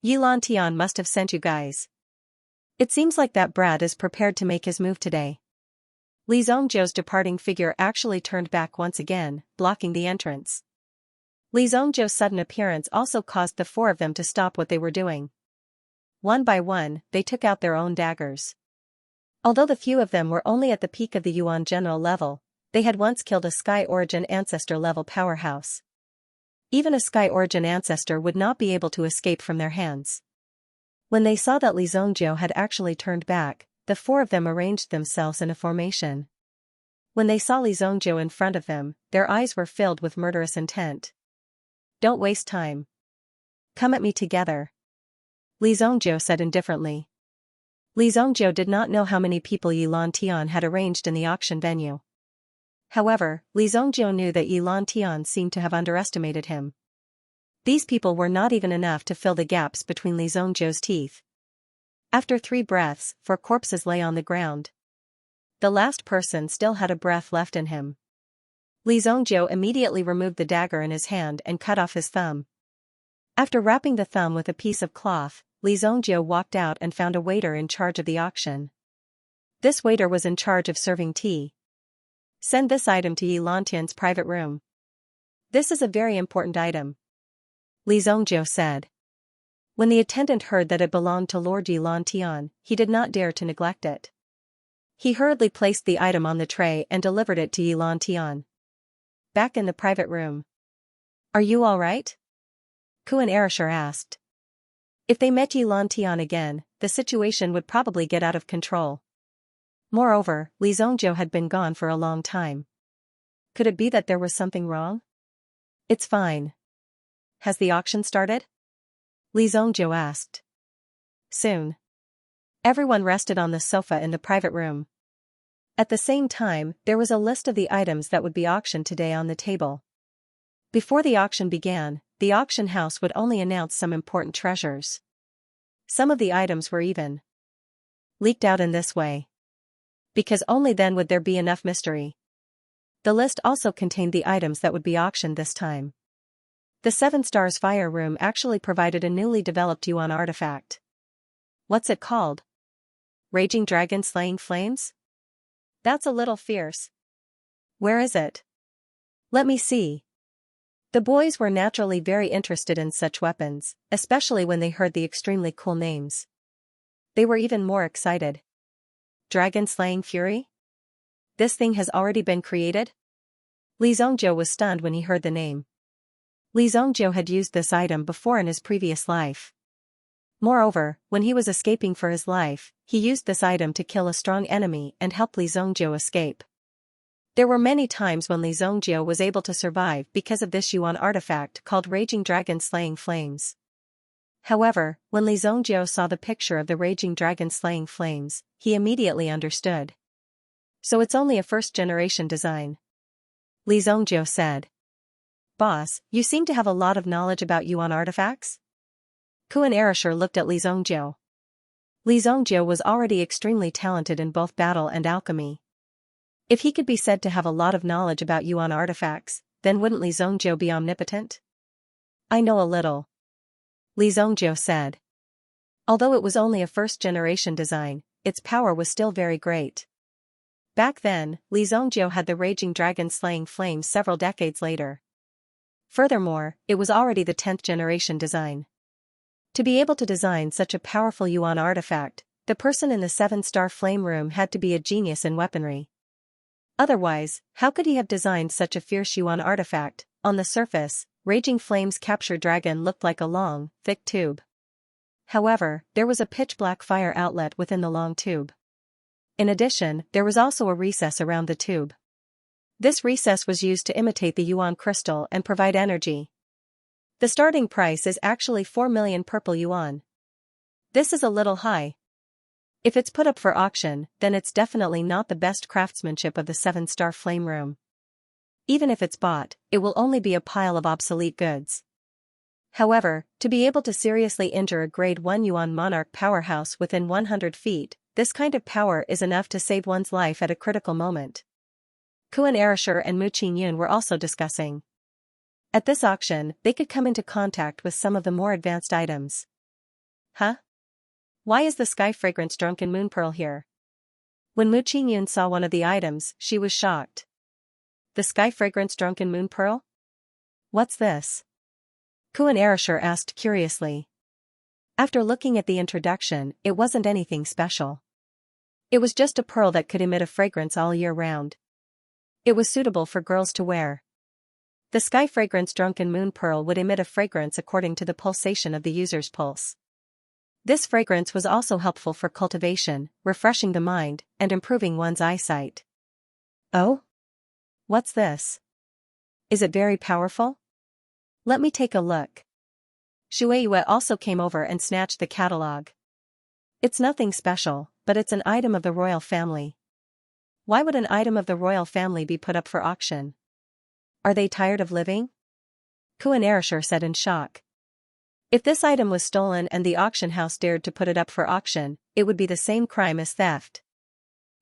Yilan Tian must have sent you guys. It seems like that brat is prepared to make his move today. Li Zhongjiu's departing figure actually turned back once again, blocking the entrance. Li Zhongjiu's sudden appearance also caused the 4 of them to stop what they were doing. One by one, they took out their own daggers. Although the few of them were only at the peak of the Yuan general level, they had once killed a Sky Origin ancestor level powerhouse. Even a Sky Origin ancestor would not be able to escape from their hands. When they saw that Li Zhongjiu had actually turned back, the 4 of them arranged themselves in a formation. When they saw Li Zhongjiu in front of them, their eyes were filled with murderous intent. Don't waste time. Come at me together. Li Zhongjiu said indifferently. Li Zhongjiu did not know how many people Yilan Tian had arranged in the auction venue. However, Li Zhongjiu knew that Yilan Tian seemed to have underestimated him. These people were not even enough to fill the gaps between Li Zhongjiu's teeth. After 3 breaths, 4 corpses lay on the ground. The last person still had a breath left in him. Li Zhongjiu immediately removed the dagger in his hand and cut off his thumb. After wrapping the thumb with a piece of cloth, Li Zhongjiu walked out and found a waiter in charge of the auction. This waiter was in charge of serving tea. Send this item to Yilan Tian's private room. This is a very important item. Li Zhongjiu said. When the attendant heard that it belonged to Lord Yilan Tian, he did not dare to neglect it. He hurriedly placed the item on the tray and delivered it to Yilan Tian. Back in the private room. Are you all right? Kuan Erishar asked. If they met Yilan Tian again, the situation would probably get out of control. Moreover, Li Zhongjiu had been gone for a long time. Could it be that there was something wrong? It's fine. Has the auction started? Li Zhongjiu asked. Soon. Everyone rested on the sofa in the private room. At the same time, there was a list of the items that would be auctioned today on the table. Before the auction began, the auction house would only announce some important treasures. Some of the items were even leaked out in this way. Because only then would there be enough mystery. The list also contained the items that would be auctioned this time. The 7 Stars Fire Room actually provided a newly developed Yuan artifact. What's it called? Raging Dragon Slaying Flames? That's a little fierce. Where is it? Let me see. The boys were naturally very interested in such weapons, especially when they heard the extremely cool names. They were even more excited. Dragon Slaying Fury? This thing has already been created? Li Zhongjiu was stunned when he heard the name. Li Zhongjiu had used this item before in his previous life. Moreover, when he was escaping for his life, he used this item to kill a strong enemy and help Li Zhongjiu escape. There were many times when Li Zhongjiu was able to survive because of this Yuan artifact called Raging Dragon Slaying Flames. However, when Li Zhongjiu saw the picture of the Raging Dragon Slaying Flames, he immediately understood. So it's only a first-generation design. Li Zhongjiu said. Boss, you seem to have a lot of knowledge about Yuan artifacts? Kuan Erishar looked at Li Zhongjiu. Li Zhongjiu was already extremely talented in both battle and alchemy. If he could be said to have a lot of knowledge about Yuan artifacts, then wouldn't Li Zhongjiu be omnipotent? I know a little. Li Zhongjiu said. Although it was only a first-generation design, its power was still very great. Back then, Li Zhongjiu had the Raging Dragon Slaying Flames several decades later. Furthermore, it was already the 10th generation design. To be able to design such a powerful Yuan artifact, the person in the 7-star flame room had to be a genius in weaponry. Otherwise, how could he have designed such a fierce yuan artifact? On the surface, Raging Flame's capture dragon looked like a long, thick tube. However, there was a pitch-black fire outlet within the long tube. In addition, there was also a recess around the tube. This recess was used to imitate the yuan crystal and provide energy. The starting price is actually 4 million purple yuan. This is a little high. If it's put up for auction, then it's definitely not the best craftsmanship of the 7-star flame room. Even if it's bought, it will only be a pile of obsolete goods. However, to be able to seriously injure a grade 1 yuan monarch powerhouse within 100 feet, this kind of power is enough to save one's life at a critical moment. Kuan Erishur and Mu Qingyun were also discussing. At this auction, they could come into contact with some of the more advanced items. Huh? Why is the Sky Fragrance Drunken Moon Pearl here? When Mu Qingyun saw one of the items, she was shocked. The Sky Fragrance Drunken Moon Pearl? What's this? Kuan Erishur asked curiously. After looking at the introduction, it wasn't anything special. It was just a pearl that could emit a fragrance all year round. It was suitable for girls to wear. The Sky Fragrance Drunken Moon Pearl would emit a fragrance according to the pulsation of the user's pulse. This fragrance was also helpful for cultivation, refreshing the mind, and improving one's eyesight. Oh? What's this? Is it very powerful? Let me take a look. Shueiyue also came over and snatched the catalog. It's nothing special, but it's an item of the royal family. Why would an item of the royal family be put up for auction? Are they tired of living? Kuan Erishur said in shock. If this item was stolen and the auction house dared to put it up for auction, it would be the same crime as theft.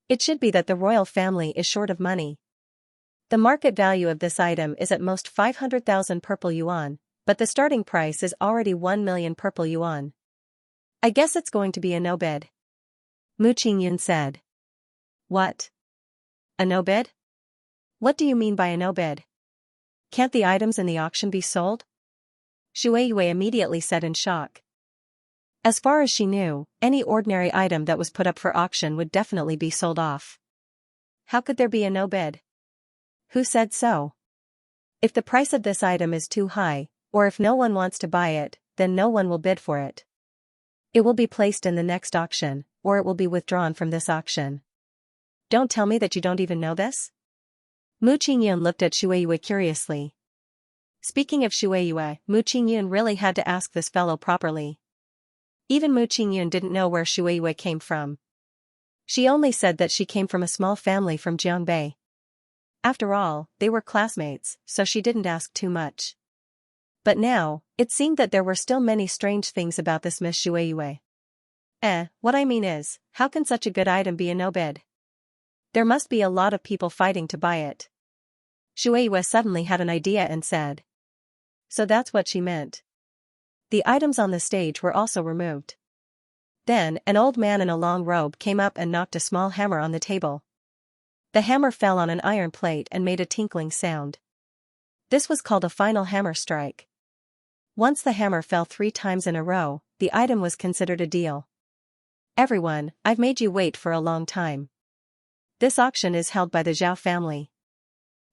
It should be that the royal family is short of money. The market value of this item is at most 500,000 purple yuan, but the starting price is already 1 million purple yuan. I guess it's going to be a no bid. Mu Qingyun said. What? A no bid? What do you mean by a no bid? Can't the items in the auction be sold? Shueiyue immediately said in shock. As far as she knew, any ordinary item that was put up for auction would definitely be sold off. How could there be a no bid? Who said so? If the price of this item is too high, or if no one wants to buy it, then no one will bid for it. It will be placed in the next auction, or it will be withdrawn from this auction. Don't tell me that you don't even know this? Mu Qingyun looked at Shueiyue curiously. Speaking of Shueiyue, Mu Qingyun really had to ask this fellow properly. Even Mu Qingyun didn't know where Shueiyue came from. She only said that she came from a small family from Jiangbei. After all, they were classmates, so she didn't ask too much. But now, it seemed that there were still many strange things about this Miss Shueiyue. What I mean is, how can such a good item be a no bid? There must be a lot of people fighting to buy it. Shueiyue suddenly had an idea and said. So that's what she meant. The items on the stage were also removed. Then, an old man in a long robe came up and knocked a small hammer on the table. The hammer fell on an iron plate and made a tinkling sound. This was called a final hammer strike. Once the hammer fell 3 times in a row, the item was considered a deal. Everyone, I've made you wait for a long time. This auction is held by the Zhao family.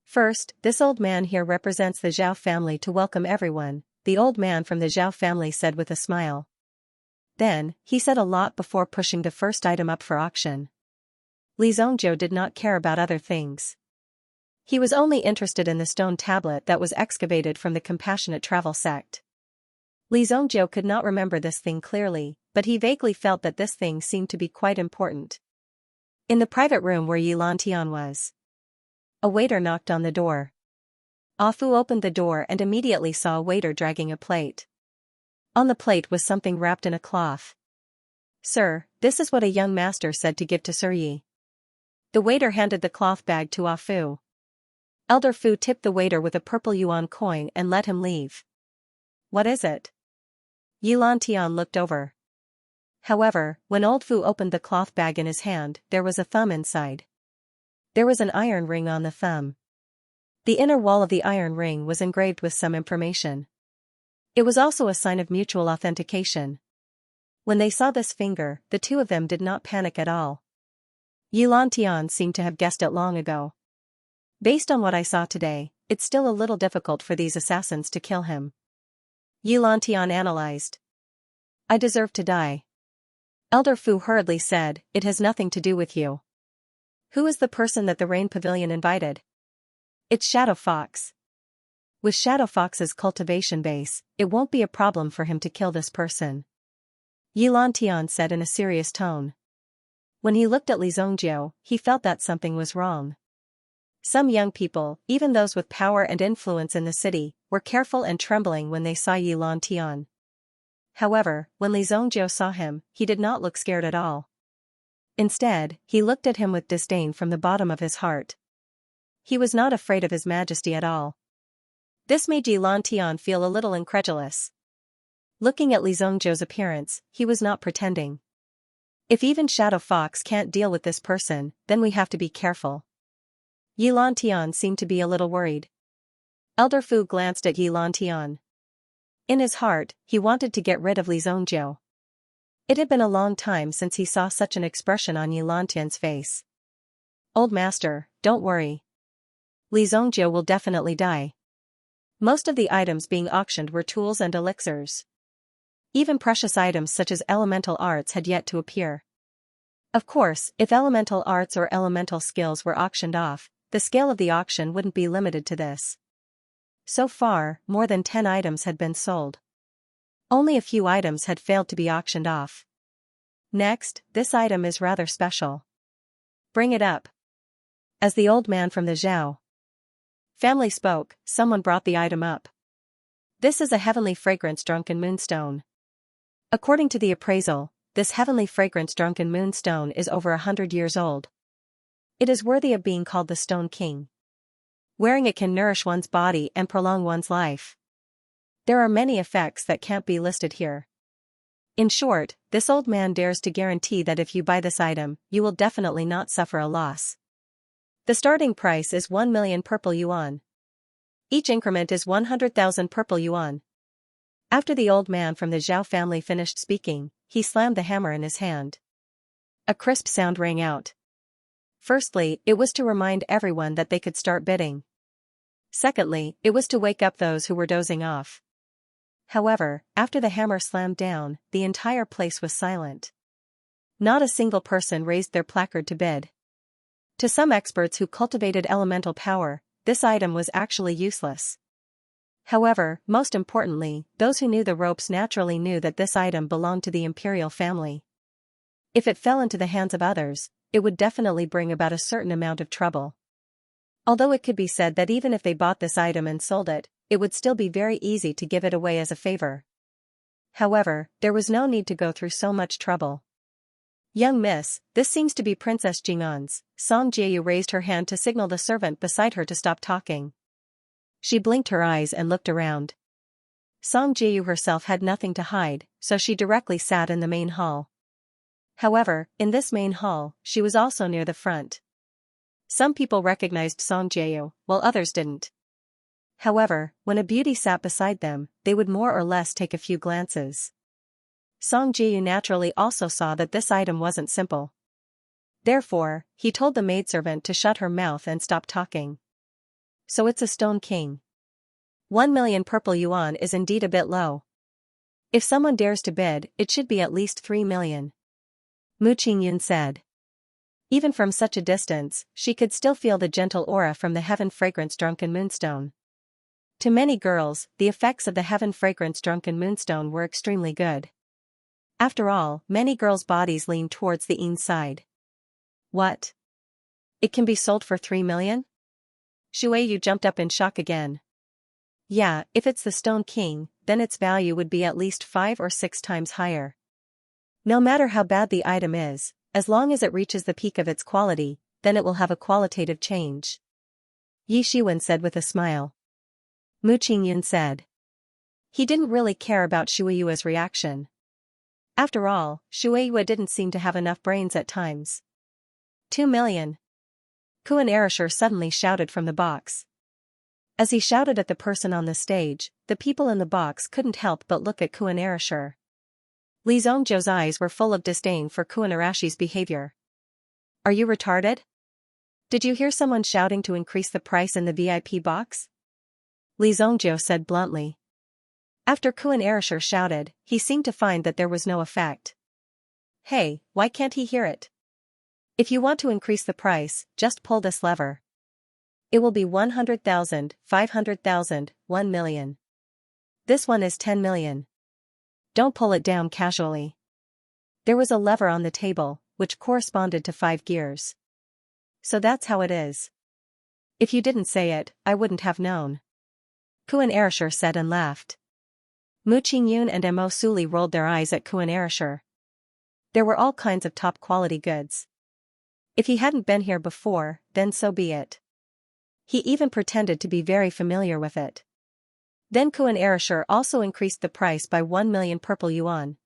First, this old man here represents the Zhao family to welcome everyone, the old man from the Zhao family said with a smile. Then, he said a lot before pushing the first item up for auction. Li Zhongjiu did not care about other things. He was only interested in the stone tablet that was excavated from the Compassionate Travel sect. Li Zhongjiu could not remember this thing clearly, but he vaguely felt that this thing seemed to be quite important. In the private room where Yi Lantian was, a waiter knocked on the door. Ah Fu opened the door and immediately saw a waiter dragging a plate. On the plate was something wrapped in a cloth. Sir, this is what a young master said to give to Sir Yi. The waiter handed the cloth bag to Ah Fu. Elder Fu tipped the waiter with a purple yuan coin and let him leave. What is it? Yi Lantian looked over. However, when old Fu opened the cloth bag in his hand, there was a thumb inside. There was an iron ring on the thumb. The inner wall of the iron ring was engraved with some information. It was also a sign of mutual authentication. When they saw this finger, the two of them did not panic at all. Yi Lantian seemed to have guessed it long ago. Based on what I saw today, it's still a little difficult for these assassins to kill him. Yilantian analyzed. I deserve to die. Elder Fu hurriedly said, it has nothing to do with you. Who is the person that the Rain Pavilion invited? It's Shadow Fox. With Shadow Fox's cultivation base, it won't be a problem for him to kill this person. Yilantian said in a serious tone. When he looked at Li Zhongjiu, he felt that something was wrong. Some young people, even those with power and influence in the city, were careful and trembling when they saw Yilantian. However, when Li Zhongjiu saw him, he did not look scared at all. Instead, he looked at him with disdain from the bottom of his heart. He was not afraid of his majesty at all. This made Yilantian feel a little incredulous. Looking at Li Zhongjiu's appearance, he was not pretending. If even Shadow Fox can't deal with this person, then we have to be careful. Yilantian seemed to be a little worried. Elder Fu glanced at Yilantian. In his heart, he wanted to get rid of Li Zhongjiu. It had been a long time since he saw such an expression on Yilantian's face. Old master, don't worry. Li Zhongjiu will definitely die. Most of the items being auctioned were tools and elixirs. Even precious items such as elemental arts had yet to appear. Of course, if elemental arts or elemental skills were auctioned off, the scale of the auction wouldn't be limited to this. So far, more than 10 items had been sold. Only a few items had failed to be auctioned off. Next, this item is rather special. Bring it up. As the old man from the Zhao family spoke, someone brought the item up. This is a heavenly fragrance drunken moonstone. According to the appraisal, this heavenly fragrance drunken moonstone is over 100 years old. It is worthy of being called the Stone King. Wearing it can nourish one's body and prolong one's life. There are many effects that can't be listed here. In short, this old man dares to guarantee that if you buy this item, you will definitely not suffer a loss. The starting price is 1 million purple yuan. Each increment is 100,000 purple yuan. After the old man from the Zhao family finished speaking, he slammed the hammer in his hand. A crisp sound rang out. Firstly, it was to remind everyone that they could start bidding. Secondly, it was to wake up those who were dozing off. However, after the hammer slammed down, the entire place was silent. Not a single person raised their placard to bid. To some experts who cultivated elemental power, this item was actually useless. However, most importantly, those who knew the ropes naturally knew that this item belonged to the imperial family. If it fell into the hands of others, it would definitely bring about a certain amount of trouble. Although it could be said that even if they bought this item and sold it, it would still be very easy to give it away as a favor. However, there was no need to go through so much trouble. Young miss, this seems to be Princess Jing'an's. Song Jieyu raised her hand to signal the servant beside her to stop talking. She blinked her eyes and looked around. Song Jieyu herself had nothing to hide, so she directly sat in the main hall. However, in this main hall, she was also near the front. Some people recognized Song Jieyu, while others didn't. However, when a beauty sat beside them, they would more or less take a few glances. Song Jieyu naturally also saw that this item wasn't simple. Therefore, he told the maidservant to shut her mouth and stop talking. So it's a Stone King. 1 million purple yuan is indeed a bit low. If someone dares to bid, it should be at least 3 million. Mu Qingyun said. Even from such a distance, she could still feel the gentle aura from the heaven fragrance drunken moonstone. To many girls, the effects of the heaven fragrance drunken moonstone were extremely good. After all, many girls' bodies lean towards the yin side. What? It can be sold for 3 million? Shuiyu jumped up in shock again. Yeah, if it's the Stone King, then its value would be at least 5 or 6 times higher. No matter how bad the item is, as long as it reaches the peak of its quality, then it will have a qualitative change. Yi Shiwen said with a smile. Mu Qingyun said. He didn't really care about Shuiyu's reaction. After all, Shuiyu didn't seem to have enough brains at times. 2 million. Kuan Erishur suddenly shouted from the box. As he shouted at the person on the stage, the people in the box couldn't help but look at Kuan Erishur. Li Zhongjiu's eyes were full of disdain for Kuan Erishur's behavior. Are you retarded? Did you hear someone shouting to increase the price in the VIP box? Li Zhongjiu said bluntly. After Kuan Erishur shouted, he seemed to find that there was no effect. Hey, why can't he hear it? If you want to increase the price, just pull this lever. It will be 100,000, 500,000, 1 million. This one is 10 million. Don't pull it down casually. There was a lever on the table, which corresponded to 5 gears. So that's how it is. If you didn't say it, I wouldn't have known. Kuan Erishur said and laughed. Mu Qingyun and Mo Suli rolled their eyes at Kuan Erishur. There were all kinds of top-quality goods. If he hadn't been here before, then so be it. He even pretended to be very familiar with it. Then Kuan Erishur also increased the price by 1 million purple yuan.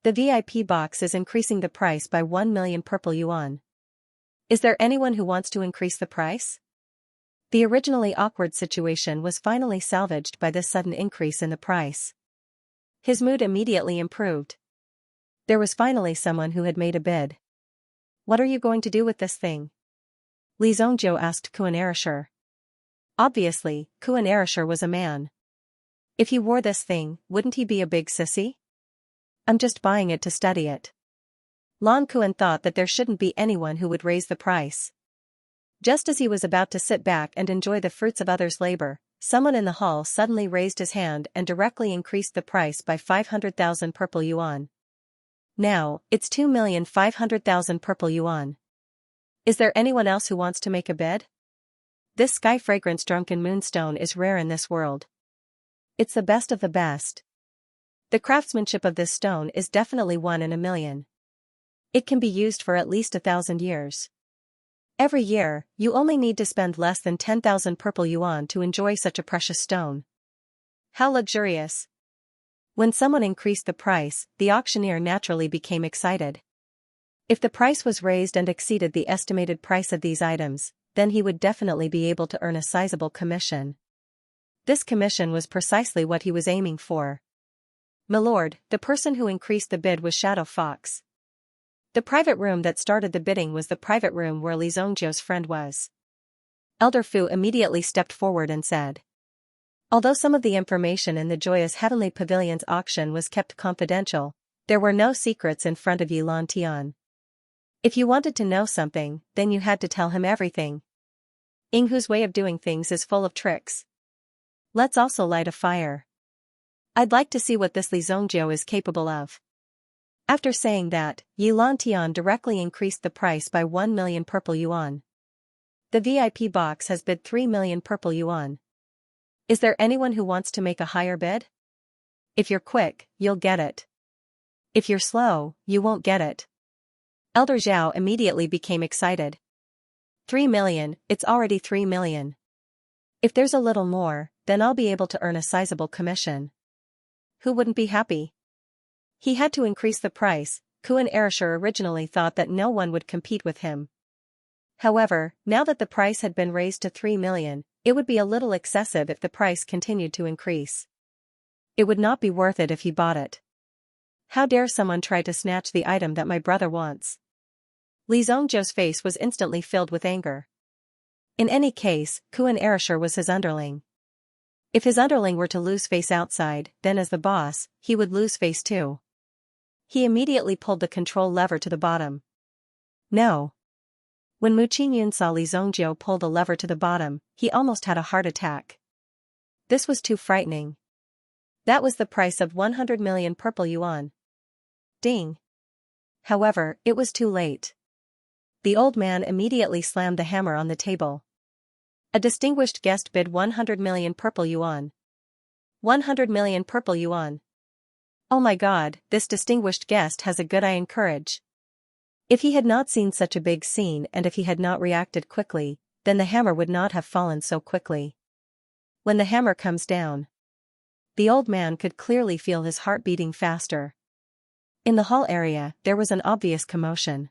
The VIP box is increasing the price by 1 million purple yuan. Is there anyone who wants to increase the price? The originally awkward situation was finally salvaged by this sudden increase in the price. His mood immediately improved. There was finally someone who had made a bid. What are you going to do with this thing? Li Zhongjiu asked Kuan Erishur. Obviously, Kuan Erishur was a man. If he wore this thing, wouldn't he be a big sissy? I'm just buying it to study it. Lan Kuan thought that there shouldn't be anyone who would raise the price. Just as he was about to sit back and enjoy the fruits of others' labor, someone in the hall suddenly raised his hand and directly increased the price by 500,000 purple yuan. Now, it's 2,500,000 purple yuan. Is there anyone else who wants to make a bid? This sky fragrance drunken moonstone is rare in this world. It's the best of the best. The craftsmanship of this stone is definitely 1 in a million. It can be used for at least 1,000 years. Every year, you only need to spend less than 10,000 purple yuan to enjoy such a precious stone. How luxurious. When someone increased the price, the auctioneer naturally became excited. If the price was raised and exceeded the estimated price of these items, then he would definitely be able to earn a sizable commission. This commission was precisely what he was aiming for. Milord, the person who increased the bid was Shadow Fox. The private room that started the bidding was the private room where Li Zhongjiu's friend was. Elder Fu immediately stepped forward and said. Although some of the information in the Joyous Heavenly Pavilion's auction was kept confidential, there were no secrets in front of Yi Lan Tian. If you wanted to know something, then you had to tell him everything. Yinghu's way of doing things is full of tricks. Let's also light a fire. I'd like to see what this Li Zhongjiu is capable of. After saying that, Yi Lan Tian directly increased the price by 1 million purple yuan. The VIP box has bid 3 million purple yuan. Is there anyone who wants to make a higher bid? If you're quick, you'll get it. If you're slow, you won't get it. Elder Zhao immediately became excited. 3 million, it's already 3 million. If there's a little more, then I'll be able to earn a sizable commission. Who wouldn't be happy? He had to increase the price. Kuan Erishur originally thought that no one would compete with him. However, now that the price had been raised to 3 million, it would be a little excessive if the price continued to increase. It would not be worth it if he bought it. How dare someone try to snatch the item that my brother wants? Li Zhongjiu's face was instantly filled with anger. In any case, Kuan Erishur was his underling. If his underling were to lose face outside, then as the boss, he would lose face too. He immediately pulled the control lever to the bottom. No. When Mu Qingyun saw Li Zhongjiu pull the lever to the bottom, he almost had a heart attack. This was too frightening. That was the price of 100 million purple yuan. Ding. However, it was too late. The old man immediately slammed the hammer on the table. A distinguished guest bid 100 million purple yuan. 100 million purple yuan. Oh my god, this distinguished guest has a good eye and courage. If he had not seen such a big scene and if he had not reacted quickly, then the hammer would not have fallen so quickly. When the hammer comes down, the old man could clearly feel his heart beating faster. In the hall area, there was an obvious commotion.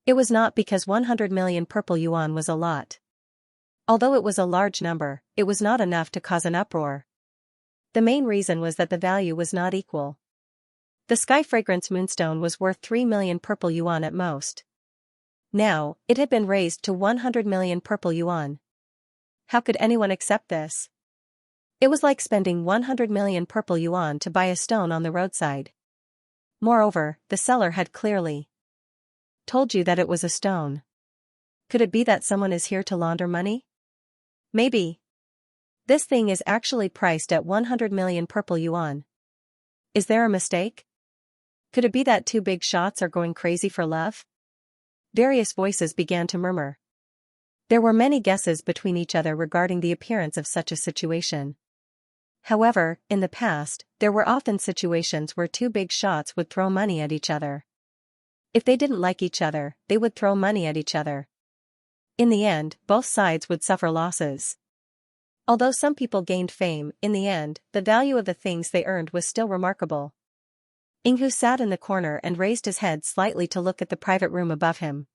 It was not because 100 million purple yuan was a lot. Although it was a large number, it was not enough to cause an uproar. The main reason was that the value was not equal. The Sky Fragrance Moonstone was worth 3 million purple yuan at most. Now, it had been raised to 100 million purple yuan. How could anyone accept this? It was like spending 100 million purple yuan to buy a stone on the roadside. Moreover, the seller had clearly told you that it was a stone. Could it be that someone is here to launder money? Maybe. This thing is actually priced at 100 million purple yuan. Is there a mistake? Could it be that two big shots are going crazy for love? Various voices began to murmur. There were many guesses between each other regarding the appearance of such a situation. However, in the past, there were often situations where two big shots would throw money at each other. If they didn't like each other, they would throw money at each other. In the end, both sides would suffer losses. Although some people gained fame, in the end, the value of the things they earned was still remarkable. Inghu sat in the corner and raised his head slightly to look at the private room above him.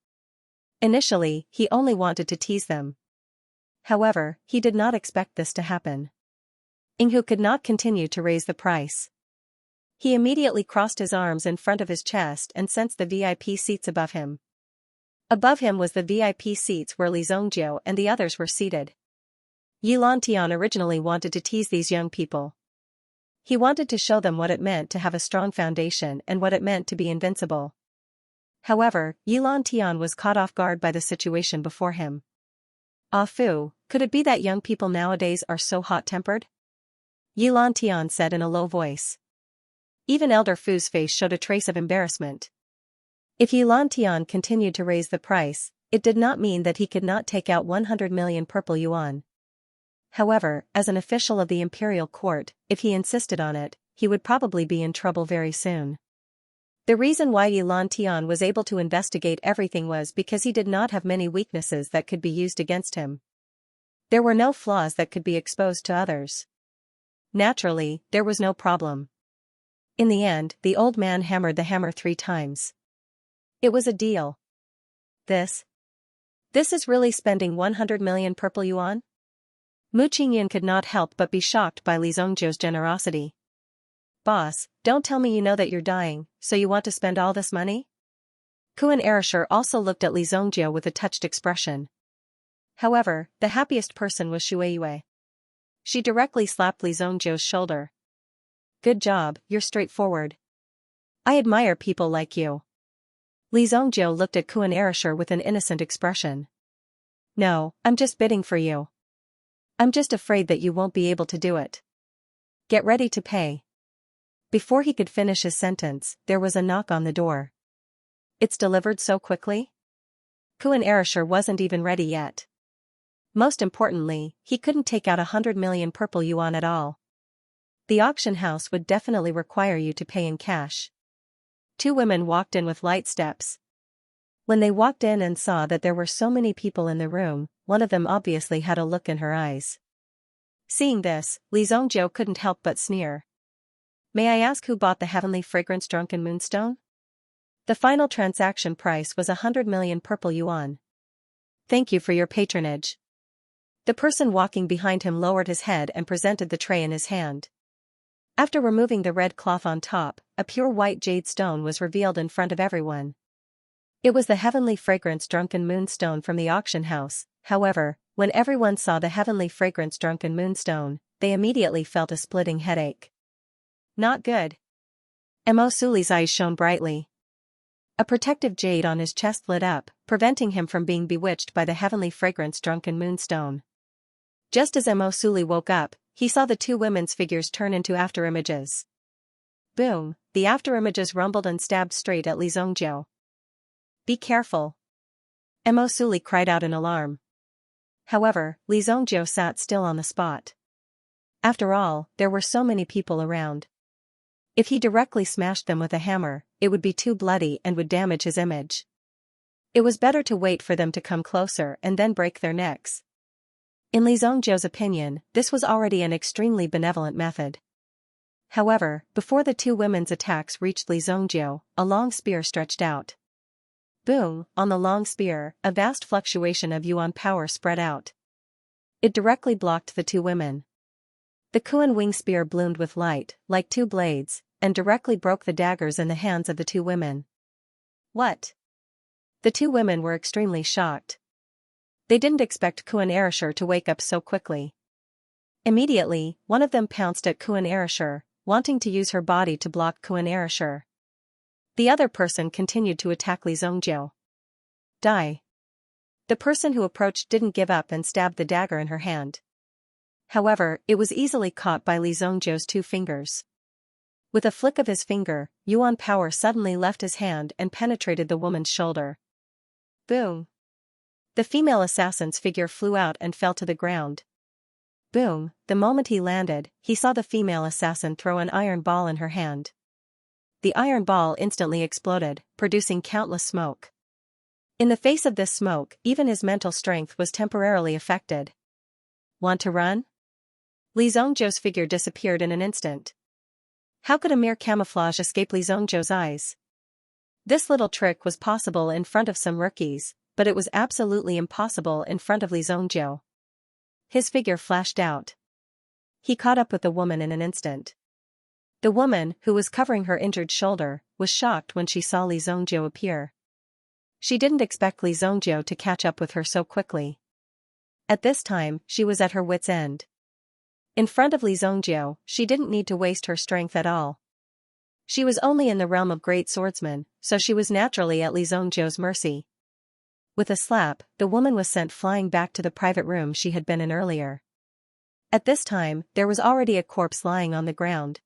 Initially, he only wanted to tease them. However, he did not expect this to happen. Inghu could not continue to raise the price. He immediately crossed his arms in front of his chest and sensed the VIP seats above him. Above him was the VIP seats where Li Zongjiu and the others were seated. Yi Lantian originally wanted to tease these young people. He wanted to show them what it meant to have a strong foundation and what it meant to be invincible. However, Yi Lantian was caught off guard by the situation before him. Ah Fu, could it be that young people nowadays are so hot-tempered? Yi Lantian said in a low voice. Even Elder Fu's face showed a trace of embarrassment. If Yi Lantian continued to raise the price, it did not mean that he could not take out 100 million purple yuan. However, as an official of the imperial court, if he insisted on it, he would probably be in trouble very soon. The reason why Yi Lantian was able to investigate everything was because he did not have many weaknesses that could be used against him. There were no flaws that could be exposed to others. Naturally, there was no problem. In the end, the old man hammered the hammer 3 times. It was a deal. This is really spending 100 million purple yuan? Mu Qingyan could not help but be shocked by Li Zongjiu's generosity. Boss, don't tell me you know that you're dying, so you want to spend all this money? Kuan Erishur also looked at Li Zongjiu with a touched expression. However, the happiest person was Shueiyue. She directly slapped Li Zongjiu's shoulder. Good job, you're straightforward. I admire people like you. Li Zongjiu looked at Kuan Erishur with an innocent expression. No, I'm just bidding for you. I'm just afraid that you won't be able to do it. Get ready to pay. Before he could finish his sentence, there was a knock on the door. It's delivered so quickly? Kuan Erishur wasn't even ready yet. Most importantly, he couldn't take out 100 million purple yuan at all. The auction house would definitely require you to pay in cash. 2 women walked in with light steps. When they walked in and saw that there were so many people in the room, one of them obviously had a look in her eyes. Seeing this, Li Zongjiu couldn't help but sneer. May I ask who bought the heavenly fragrance drunken moonstone? The final transaction price was 100 million purple yuan. Thank you for your patronage. The person walking behind him lowered his head and presented the tray in his hand. After removing the red cloth on top, a pure white jade stone was revealed in front of everyone. It was the heavenly fragrance drunken moonstone from the auction house. However, when everyone saw the heavenly fragrance drunken moonstone, they immediately felt a splitting headache. Not good. Mo Suli's eyes shone brightly. A protective jade on his chest lit up, preventing him from being bewitched by the heavenly fragrance drunken moonstone. Just as Mo Suli woke up, he saw the 2 women's figures turn into afterimages. Boom, the afterimages rumbled and stabbed straight at Li Zongjiu. Be careful. Mo Suli cried out in alarm. However, Li Zongjiu sat still on the spot. After all, there were so many people around. If he directly smashed them with a hammer, it would be too bloody and would damage his image. It was better to wait for them to come closer and then break their necks. In Li Zongjiu's opinion, this was already an extremely benevolent method. However, before the 2 women's attacks reached Li Zongjiu, a long spear stretched out. Boom, on the long spear, a vast fluctuation of yuan power spread out. It directly blocked the 2 women. The Kuan wing spear bloomed with light, like 2 blades, and directly broke the daggers in the hands of the 2 women. What? The two women were extremely shocked. They didn't expect Kuan Erishur to wake up so quickly. Immediately, one of them pounced at Kuan Erishur, wanting to use her body to block Kuan Erishur. The other person continued to attack Li Zongjiu. Die. The person who approached didn't give up and stabbed the dagger in her hand. However, it was easily caught by Li Zongjiu's two fingers. With a flick of his finger, Yuan power suddenly left his hand and penetrated the woman's shoulder. Boom. The female assassin's figure flew out and fell to the ground. Boom, the moment he landed, he saw the female assassin throw an iron ball in her hand. The iron ball instantly exploded, producing countless smoke. In the face of this smoke, even his mental strength was temporarily affected. Want to run? Li Zongjiu's figure disappeared in an instant. How could a mere camouflage escape Li Zongjiu's eyes? This little trick was possible in front of some rookies, but it was absolutely impossible in front of Li Zongjiu. His figure flashed out. He caught up with the woman in an instant. The woman, who was covering her injured shoulder, was shocked when she saw Li Zongjiu appear. She didn't expect Li Zongjiu to catch up with her so quickly. At this time, she was at her wit's end. In front of Li Zongjiu, she didn't need to waste her strength at all. She was only in the realm of great swordsmen, so she was naturally at Li Zongjiu's mercy. With a slap, the woman was sent flying back to the private room she had been in earlier. At this time, there was already a corpse lying on the ground.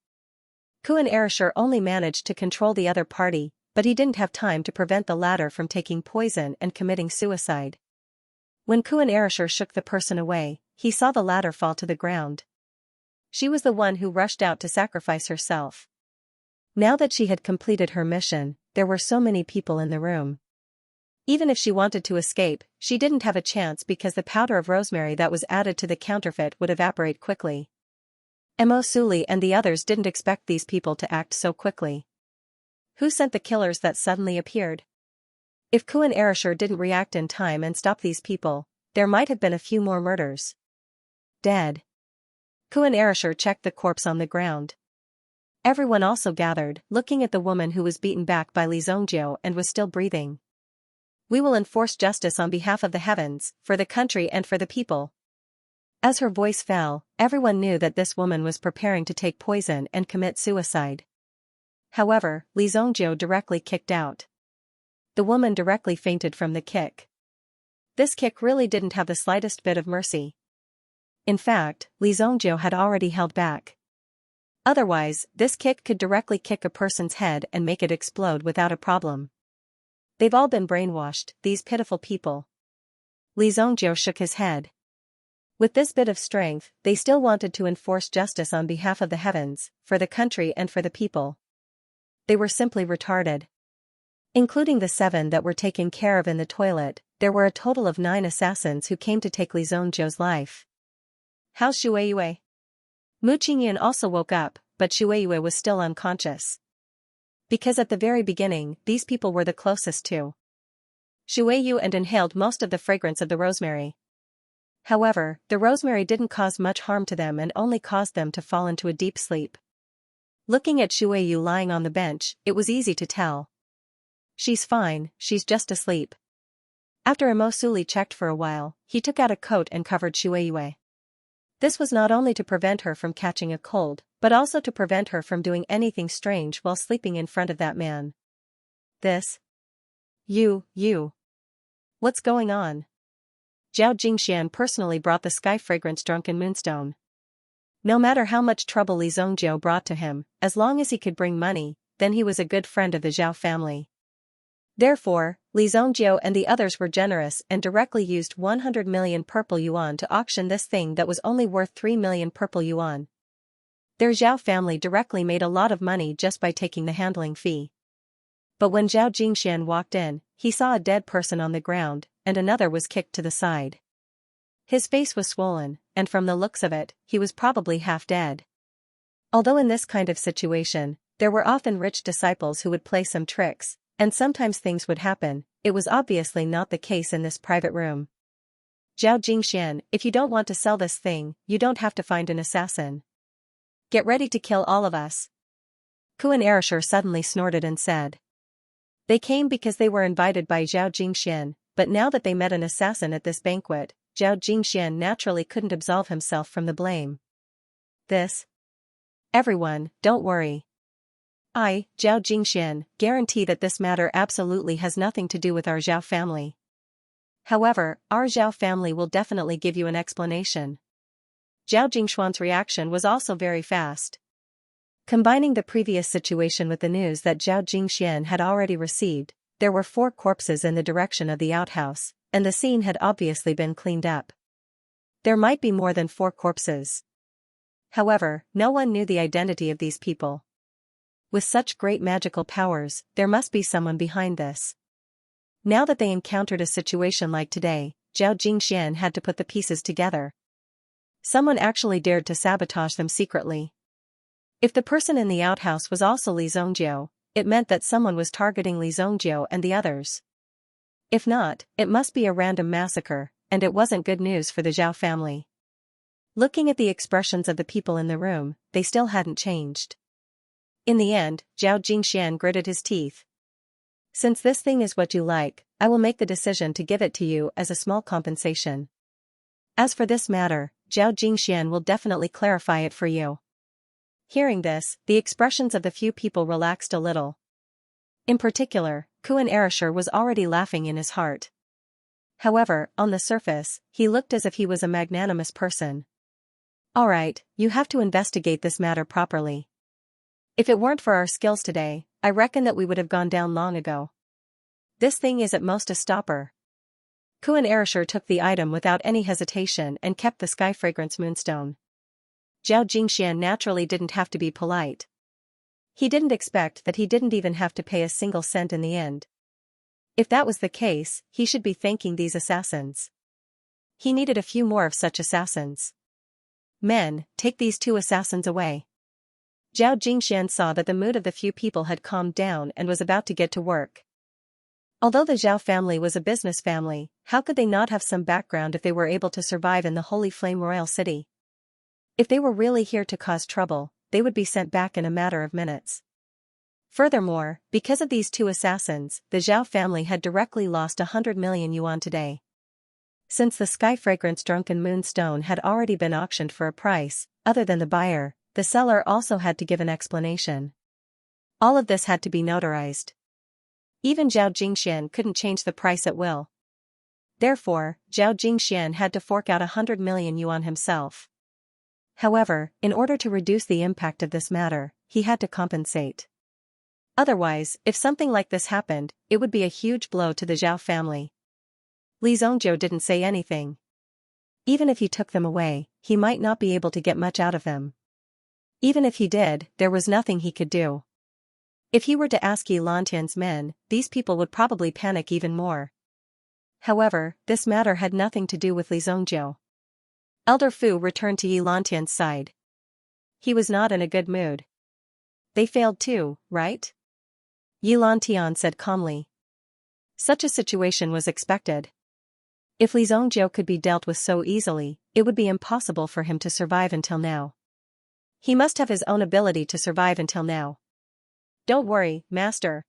Kuan Erishur only managed to control the other party, but he didn't have time to prevent the latter from taking poison and committing suicide. When Kuan Erishur shook the person away, he saw the latter fall to the ground. She was the one who rushed out to sacrifice herself. Now that she had completed her mission, there were so many people in the room. Even if she wanted to escape, she didn't have a chance because the powder of rosemary that was added to the counterfeit would evaporate quickly. Mo Suli and the others didn't expect these people to act so quickly. Who sent the killers that suddenly appeared? If Kuan Erishur didn't react in time and stop these people, there might have been a few more murders. Dead. Kuan Erishur checked the corpse on the ground. Everyone also gathered, looking at the woman who was beaten back by Li Zongjiu and was still breathing. We will enforce justice on behalf of the heavens, for the country and for the people. As her voice fell, everyone knew that this woman was preparing to take poison and commit suicide. However, Li Zongjiu directly kicked out. The woman directly fainted from the kick. This kick really didn't have the slightest bit of mercy. In fact, Li Zongjiu had already held back. Otherwise, this kick could directly kick a person's head and make it explode without a problem. They've all been brainwashed, these pitiful people. Li Zongjiu shook his head. With this bit of strength, they still wanted to enforce justice on behalf of the heavens, for the country and for the people. They were simply retarded. Including the 7 that were taken care of in the toilet, there were a total of 9 assassins who came to take Li Zongjiu's life. How's Shueiyue? Mu Qingyan also woke up, but Shueiyue was still unconscious. Because at the very beginning, these people were the closest to Shueiyue and inhaled most of the fragrance of the rosemary. However, the rosemary didn't cause much harm to them and only caused them to fall into a deep sleep. Looking at Shueiyue lying on the bench, it was easy to tell. She's fine, she's just asleep. After Mo Suli checked for a while, he took out a coat and covered Shueiyue. This was not only to prevent her from catching a cold, but also to prevent her from doing anything strange while sleeping in front of that man. This? You. What's going on? Zhao Jingxian personally brought the sky fragrance drunken moonstone. No matter how much trouble Li Zongjiu brought to him, as long as he could bring money, then he was a good friend of the Zhao family. Therefore, Li Zongjiu and the others were generous and directly used 100 million purple yuan to auction this thing that was only worth 3 million purple yuan. Their Zhao family directly made a lot of money just by taking the handling fee. But when Zhao Jingxian walked in, he saw a dead person on the ground, and another was kicked to the side. His face was swollen, and from the looks of it, he was probably half dead. Although in this kind of situation, there were often rich disciples who would play some tricks, and sometimes things would happen, it was obviously not the case in this private room. Zhao Jingxian, if you don't want to sell this thing, you don't have to find an assassin. Get ready to kill all of us. Kuan Erishur suddenly snorted and said. They came because they were invited by Zhao Jingxian, but now that they met an assassin at this banquet, Zhao Jingxian naturally couldn't absolve himself from the blame. This. Everyone, don't worry. I, Zhao Jingxian, guarantee that this matter absolutely has nothing to do with our Zhao family. However, our Zhao family will definitely give you an explanation. Zhao Jingshuan's reaction was also very fast. Combining the previous situation with the news that Zhao Jingxian had already received, there were 4 corpses in the direction of the outhouse, and the scene had obviously been cleaned up. There might be more than 4 corpses. However, no one knew the identity of these people. With such great magical powers, there must be someone behind this. Now that they encountered a situation like today, Zhao Jingxian had to put the pieces together. Someone actually dared to sabotage them secretly. If the person in the outhouse was also Li Zongjiu, it meant that someone was targeting Li Zongjiu and the others. If not, it must be a random massacre, and it wasn't good news for the Zhao family. Looking at the expressions of the people in the room, they still hadn't changed. In the end, Zhao Jingxian gritted his teeth. Since this thing is what you like, I will make the decision to give it to you as a small compensation. As for this matter, Zhao Jingxian will definitely clarify it for you. Hearing this, the expressions of the few people relaxed a little. In particular, Kuan Erishur was already laughing in his heart. However, on the surface, he looked as if he was a magnanimous person. Alright, you have to investigate this matter properly. If it weren't for our skills today, I reckon that we would have gone down long ago. This thing is at most a stopper. Kuan Erishur took the item without any hesitation and kept the sky fragrance moonstone. Zhao Jingxian naturally didn't have to be polite. He didn't expect that he didn't even have to pay a single cent in the end. If that was the case, he should be thanking these assassins. He needed a few more of such assassins. Men, take these 2 assassins away. Zhao Jingxian saw that the mood of the few people had calmed down and was about to get to work. Although the Zhao family was a business family, how could they not have some background if they were able to survive in the Holy Flame Royal City? If they were really here to cause trouble, they would be sent back in a matter of minutes. Furthermore, because of these 2 assassins, the Zhao family had directly lost 100 million yuan today. Since the Sky Fragrance Drunken Moonstone had already been auctioned for a price, other than the buyer, the seller also had to give an explanation. All of this had to be notarized. Even Zhao Jingxian couldn't change the price at will. Therefore, Zhao Jingxian had to fork out 100 million yuan himself. However, in order to reduce the impact of this matter, he had to compensate. Otherwise, if something like this happened, it would be a huge blow to the Zhao family. Li Zongjiu didn't say anything. Even if he took them away, he might not be able to get much out of them. Even if he did, there was nothing he could do. If he were to ask Yi Lantian's men, these people would probably panic even more. However, this matter had nothing to do with Li Zongjiu. Elder Fu returned to Yi Lantian's side. He was not in a good mood. They failed too, right? Yi Lantian said calmly. Such a situation was expected. If Li Zongjiu could be dealt with so easily, it would be impossible for him to survive until now. He must have his own ability to survive until now. Don't worry, master.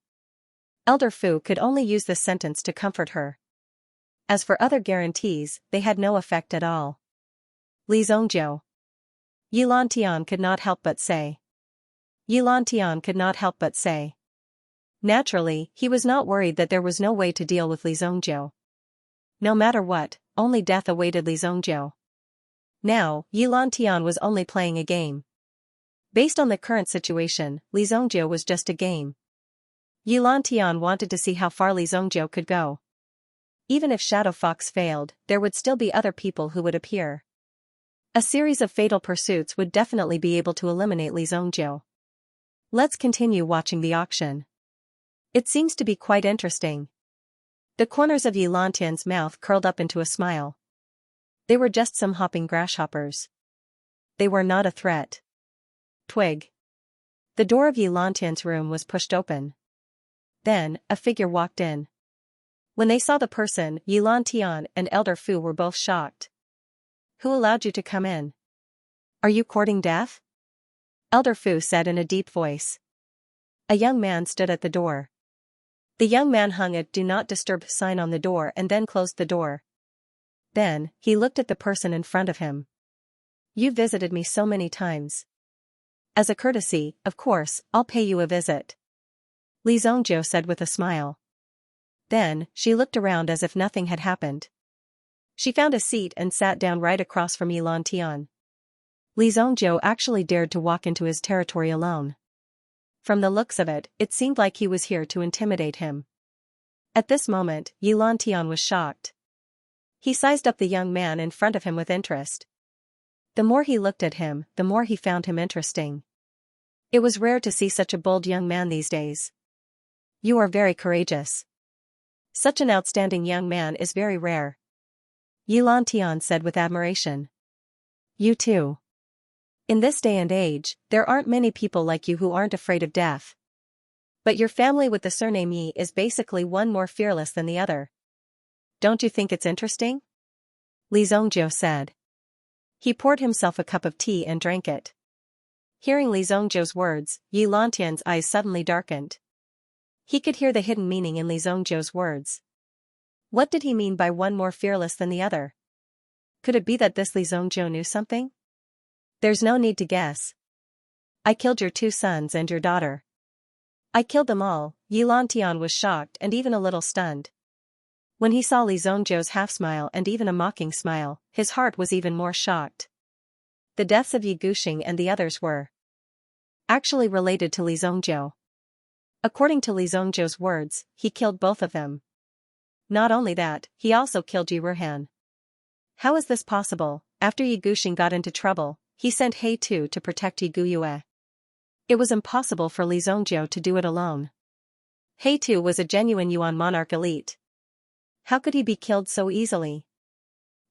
Elder Fu could only use this sentence to comfort her. As for other guarantees, they had no effect at all. Li Zongjiu. Yi Lantian could not help but say. Yi Lantian could not help but say. Naturally, he was not worried that there was no way to deal with Li Zongjiu. No matter what, only death awaited Li Zongjiu. Now, Yi Lantian was only playing a game. Based on the current situation, Li Zongjiu was just a game. Yi Lantian wanted to see how far Li Zongjiu could go. Even if Shadow Fox failed, there would still be other people who would appear. A series of fatal pursuits would definitely be able to eliminate Li Zongjiu. Let's continue watching the auction. It seems to be quite interesting. The corners of Yi Lantian's mouth curled up into a smile. They were just some hopping grasshoppers. They were not a threat. Twig. The door of Yi Lantian's room was pushed open. Then, a figure walked in. When they saw the person, Yi Lantian and Elder Fu were both shocked. Who allowed you to come in? Are you courting death? Elder Fu said in a deep voice. A young man stood at the door. The young man hung a "Do Not Disturb" sign on the door and then closed the door. Then, he looked at the person in front of him. "You visited me so many times. As a courtesy, of course, I'll pay you a visit," Li Zhongjiu said with a smile. Then, she looked around as if nothing had happened. She found a seat and sat down right across from Yilan Tian. Li Zhongjiu actually dared to walk into his territory alone. From the looks of it, it seemed like he was here to intimidate him. At this moment, Yilan Tian was shocked. He sized up the young man in front of him with interest. The more he looked at him, the more he found him interesting. It was rare to see such a bold young man these days. "You are very courageous. Such an outstanding young man is very rare," Yilan Tian said with admiration. "You too. In this day and age, there aren't many people like you who aren't afraid of death. But your family with the surname Yi is basically one more fearless than the other. Don't you think it's interesting?" Li Zhongjiu said. He poured himself a cup of tea and drank it. Hearing Li Zhongjiu's words, Yi Lantian's eyes suddenly darkened. He could hear the hidden meaning in Li Zhongjiu's words. What did he mean by one more fearless than the other? Could it be that this Li Zhongjiu knew something? "There's no need to guess. I killed your 2 sons and your daughter. I killed them all." Yi Lantian was shocked and even a little stunned. When he saw Li Zhongjiu's half-smile and even a mocking smile, his heart was even more shocked. The deaths of Yi Guxing and the others were actually related to Li Zhongjiu. According to Li Zhongjiu's words, he killed both of them. Not only that, he also killed Yi Ruhan. How is this possible? After Yi Guxing got into trouble, he sent He Tu to protect Yi Guyue. It was impossible for Li Zhongjiu to do it alone. He Tu was a genuine Yuan monarch elite. How could he be killed so easily?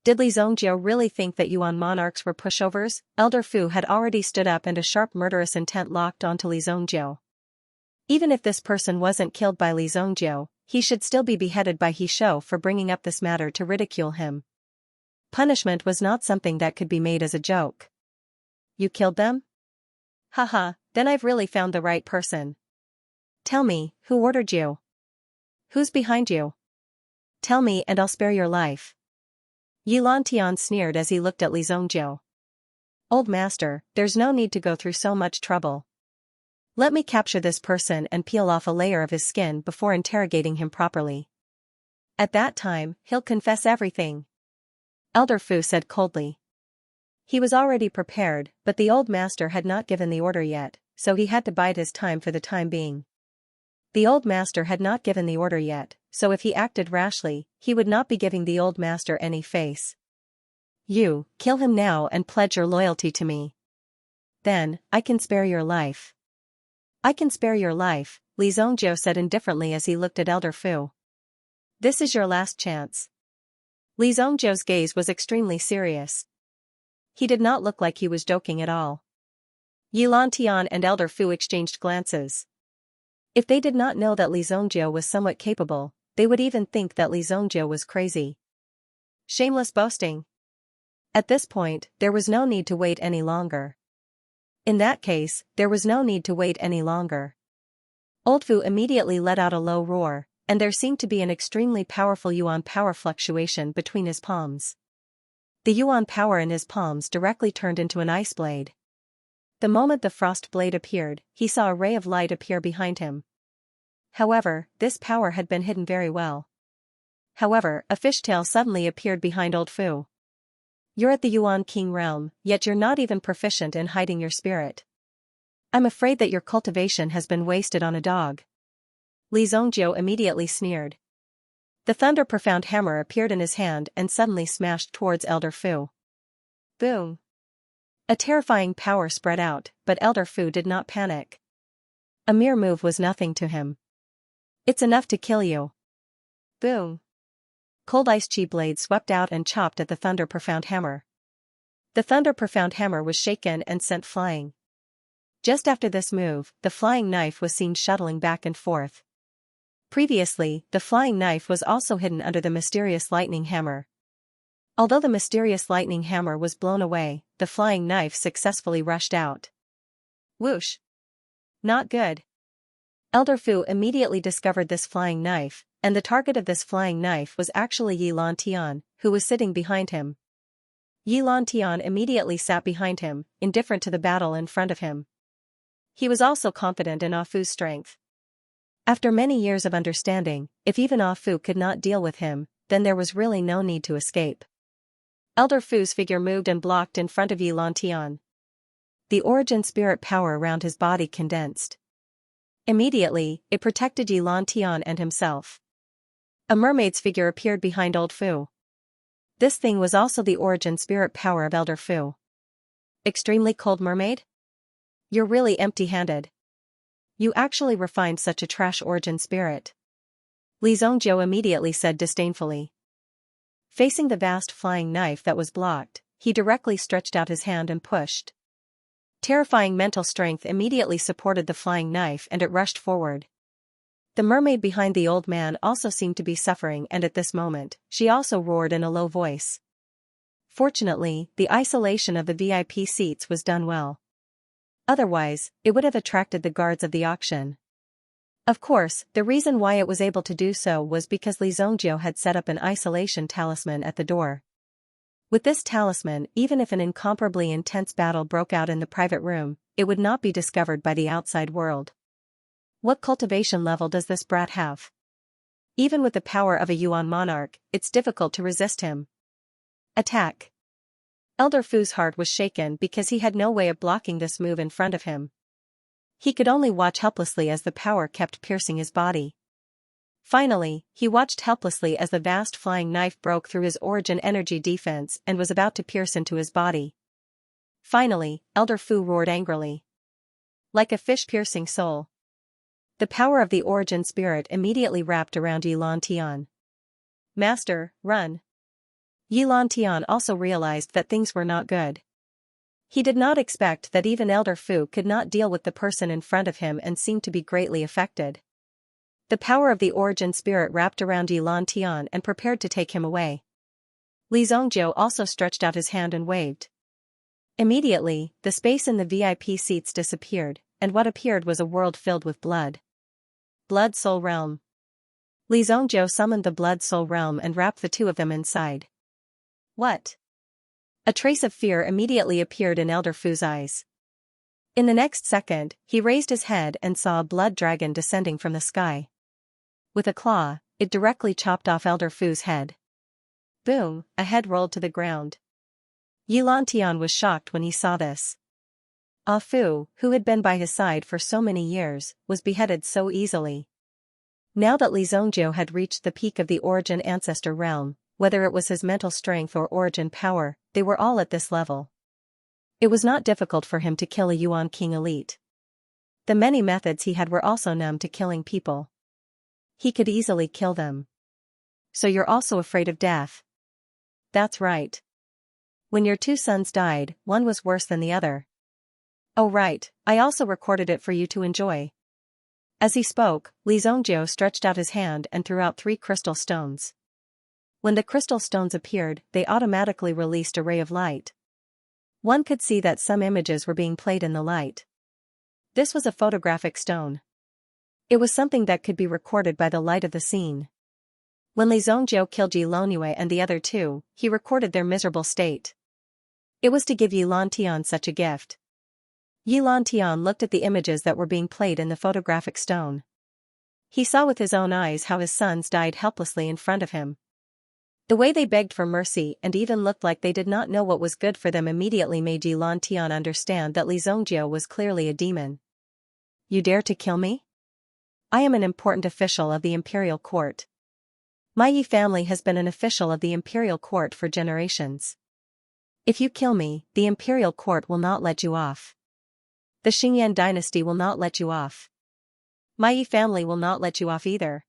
Did Li Zhongjiu really think that Yuan monarchs were pushovers? Elder Fu had already stood up and a sharp murderous intent locked onto Li Zhongjiu. Even if this person wasn't killed by Li Zhongjiu, he should still be beheaded by He Shou for bringing up this matter to ridicule him. Punishment was not something that could be made as a joke. "You killed them? Haha, then I've really found the right person. Tell me, who ordered you? Who's behind you? Tell me and I'll spare your life." Yilan Tian sneered as he looked at Li Zhongjiu. "Old master, there's no need to go through so much trouble. Let me capture this person and peel off a layer of his skin before interrogating him properly. At that time, he'll confess everything," Elder Fu said coldly. He was already prepared, but the old master had not given the order yet, so he had to bide his time for the time being. The old master had not given the order yet, so if he acted rashly, he would not be giving the old master any face. "You, kill him now and pledge your loyalty to me. Then, I can spare your life." "I can spare your life," Li Zhongjiu said indifferently as he looked at Elder Fu. "This is your last chance." Li Zhongjiu's gaze was extremely serious. He did not look like he was joking at all. Yilan Tian and Elder Fu exchanged glances. If they did not know that Li Zhongjiu was somewhat capable, they would even think that Li Zhongjiu was crazy. Shameless boasting. At this point, there was no need to wait any longer. In that case, there was no need to wait any longer. Old Fu immediately let out a low roar, and there seemed to be an extremely powerful Yuan power fluctuation between his palms. The Yuan power in his palms directly turned into an ice blade. The moment the frost blade appeared, he saw a ray of light appear behind him. However, this power had been hidden very well. However, a fishtail suddenly appeared behind Old Fu. "You're at the Yuan King realm, yet you're not even proficient in hiding your spirit. I'm afraid that your cultivation has been wasted on a dog." Li Zhongjiu immediately sneered. The thunder profound hammer appeared in his hand and suddenly smashed towards Elder Fu. Boom! A terrifying power spread out, but Elder Fu did not panic. A mere move was nothing to him. "It's enough to kill you." Boom! Cold ice chi blade swept out and chopped at the thunder profound hammer. The thunder profound hammer was shaken and sent flying. Just after this move, the flying knife was seen shuttling back and forth. Previously, the flying knife was also hidden under the mysterious lightning hammer. Although the mysterious lightning hammer was blown away, the flying knife successfully rushed out. Whoosh! Not good. Elder Fu immediately discovered this flying knife, and the target of this flying knife was actually Yi Lantian, who was sitting behind him. Yi Lantian immediately sat behind him, indifferent to the battle in front of him. He was also confident in Ah Fu's strength. After many years of understanding, if even Ah Fu could not deal with him, then there was really no need to escape. Elder Fu's figure moved and blocked in front of Yi Lantian. The origin spirit power around his body condensed. Immediately, it protected Yi Lantian and himself. A mermaid's figure appeared behind Old Fu. This thing was also the origin spirit power of Elder Fu. Extremely cold mermaid? You're really empty-handed. You actually refined such a trash origin spirit. Li Zongjiu immediately said disdainfully. Facing the vast flying knife that was blocked, he directly stretched out his hand and pushed. Terrifying mental strength immediately supported the flying knife and it rushed forward. The mermaid behind the old man also seemed to be suffering, and at this moment, she also roared in a low voice. Fortunately, the isolation of the VIP seats was done well. Otherwise, it would have attracted the guards of the auction. Of course, the reason why it was able to do so was because Li Zongjiu had set up an isolation talisman at the door. With this talisman, even if an incomparably intense battle broke out in the private room, it would not be discovered by the outside world. What cultivation level does this brat have? Even with the power of a Yuan monarch, it's difficult to resist him. Attack! Elder Fu's heart was shaken because he had no way of blocking this move in front of him. He could only watch helplessly as the power kept piercing his body. Finally, he watched helplessly as the vast flying knife broke through his origin energy defense and was about to pierce into his body. Finally, Elder Fu roared angrily. Like a fish-piercing soul. The power of the origin spirit immediately wrapped around Yi Lantian. Master, run. Yi Lantian also realized that things were not good. He did not expect that even Elder Fu could not deal with the person in front of him and seemed to be greatly affected. The power of the origin spirit wrapped around Yi Lantian and prepared to take him away. Li Zongjiu also stretched out his hand and waved. Immediately, the space in the VIP seats disappeared, and what appeared was a world filled with blood. Blood Soul Realm. Li Zongjiu summoned the Blood Soul Realm and wrapped the two of them inside. What? A trace of fear immediately appeared in Elder Fu's eyes. In the next second, he raised his head and saw a blood dragon descending from the sky. With a claw, it directly chopped off Elder Fu's head. Boom, a head rolled to the ground. Yi Lantian was shocked when he saw this. Ah Fu, who had been by his side for so many years, was beheaded so easily. Now that Li Zongjiu had reached the peak of the origin ancestor realm, whether it was his mental strength or origin power, they were all at this level. It was not difficult for him to kill a Yuan King elite. The many methods he had were also numb to killing people. He could easily kill them. So you're also afraid of death? That's right. When your two sons died, one was worse than the other. Oh right, I also recorded it for you to enjoy. As he spoke, Li Zongjiu stretched out his hand and threw out 3 crystal stones. When the crystal stones appeared, they automatically released a ray of light. One could see that some images were being played in the light. This was a photographic stone. It was something that could be recorded by the light of the scene. When Li Zongjiu killed Yi Longyue and the other two, he recorded their miserable state. It was to give Yi Lantian such a gift. Yi Lantian looked at the images that were being played in the photographic stone. He saw with his own eyes how his sons died helplessly in front of him. The way they begged for mercy and even looked like they did not know what was good for them immediately made Yi Lantian understand that Li Zongjiu was clearly a demon. You dare to kill me? I am an important official of the imperial court. My Yi family has been an official of the imperial court for generations. If you kill me, the imperial court will not let you off. The Xingyan dynasty will not let you off. My Yi family will not let you off either.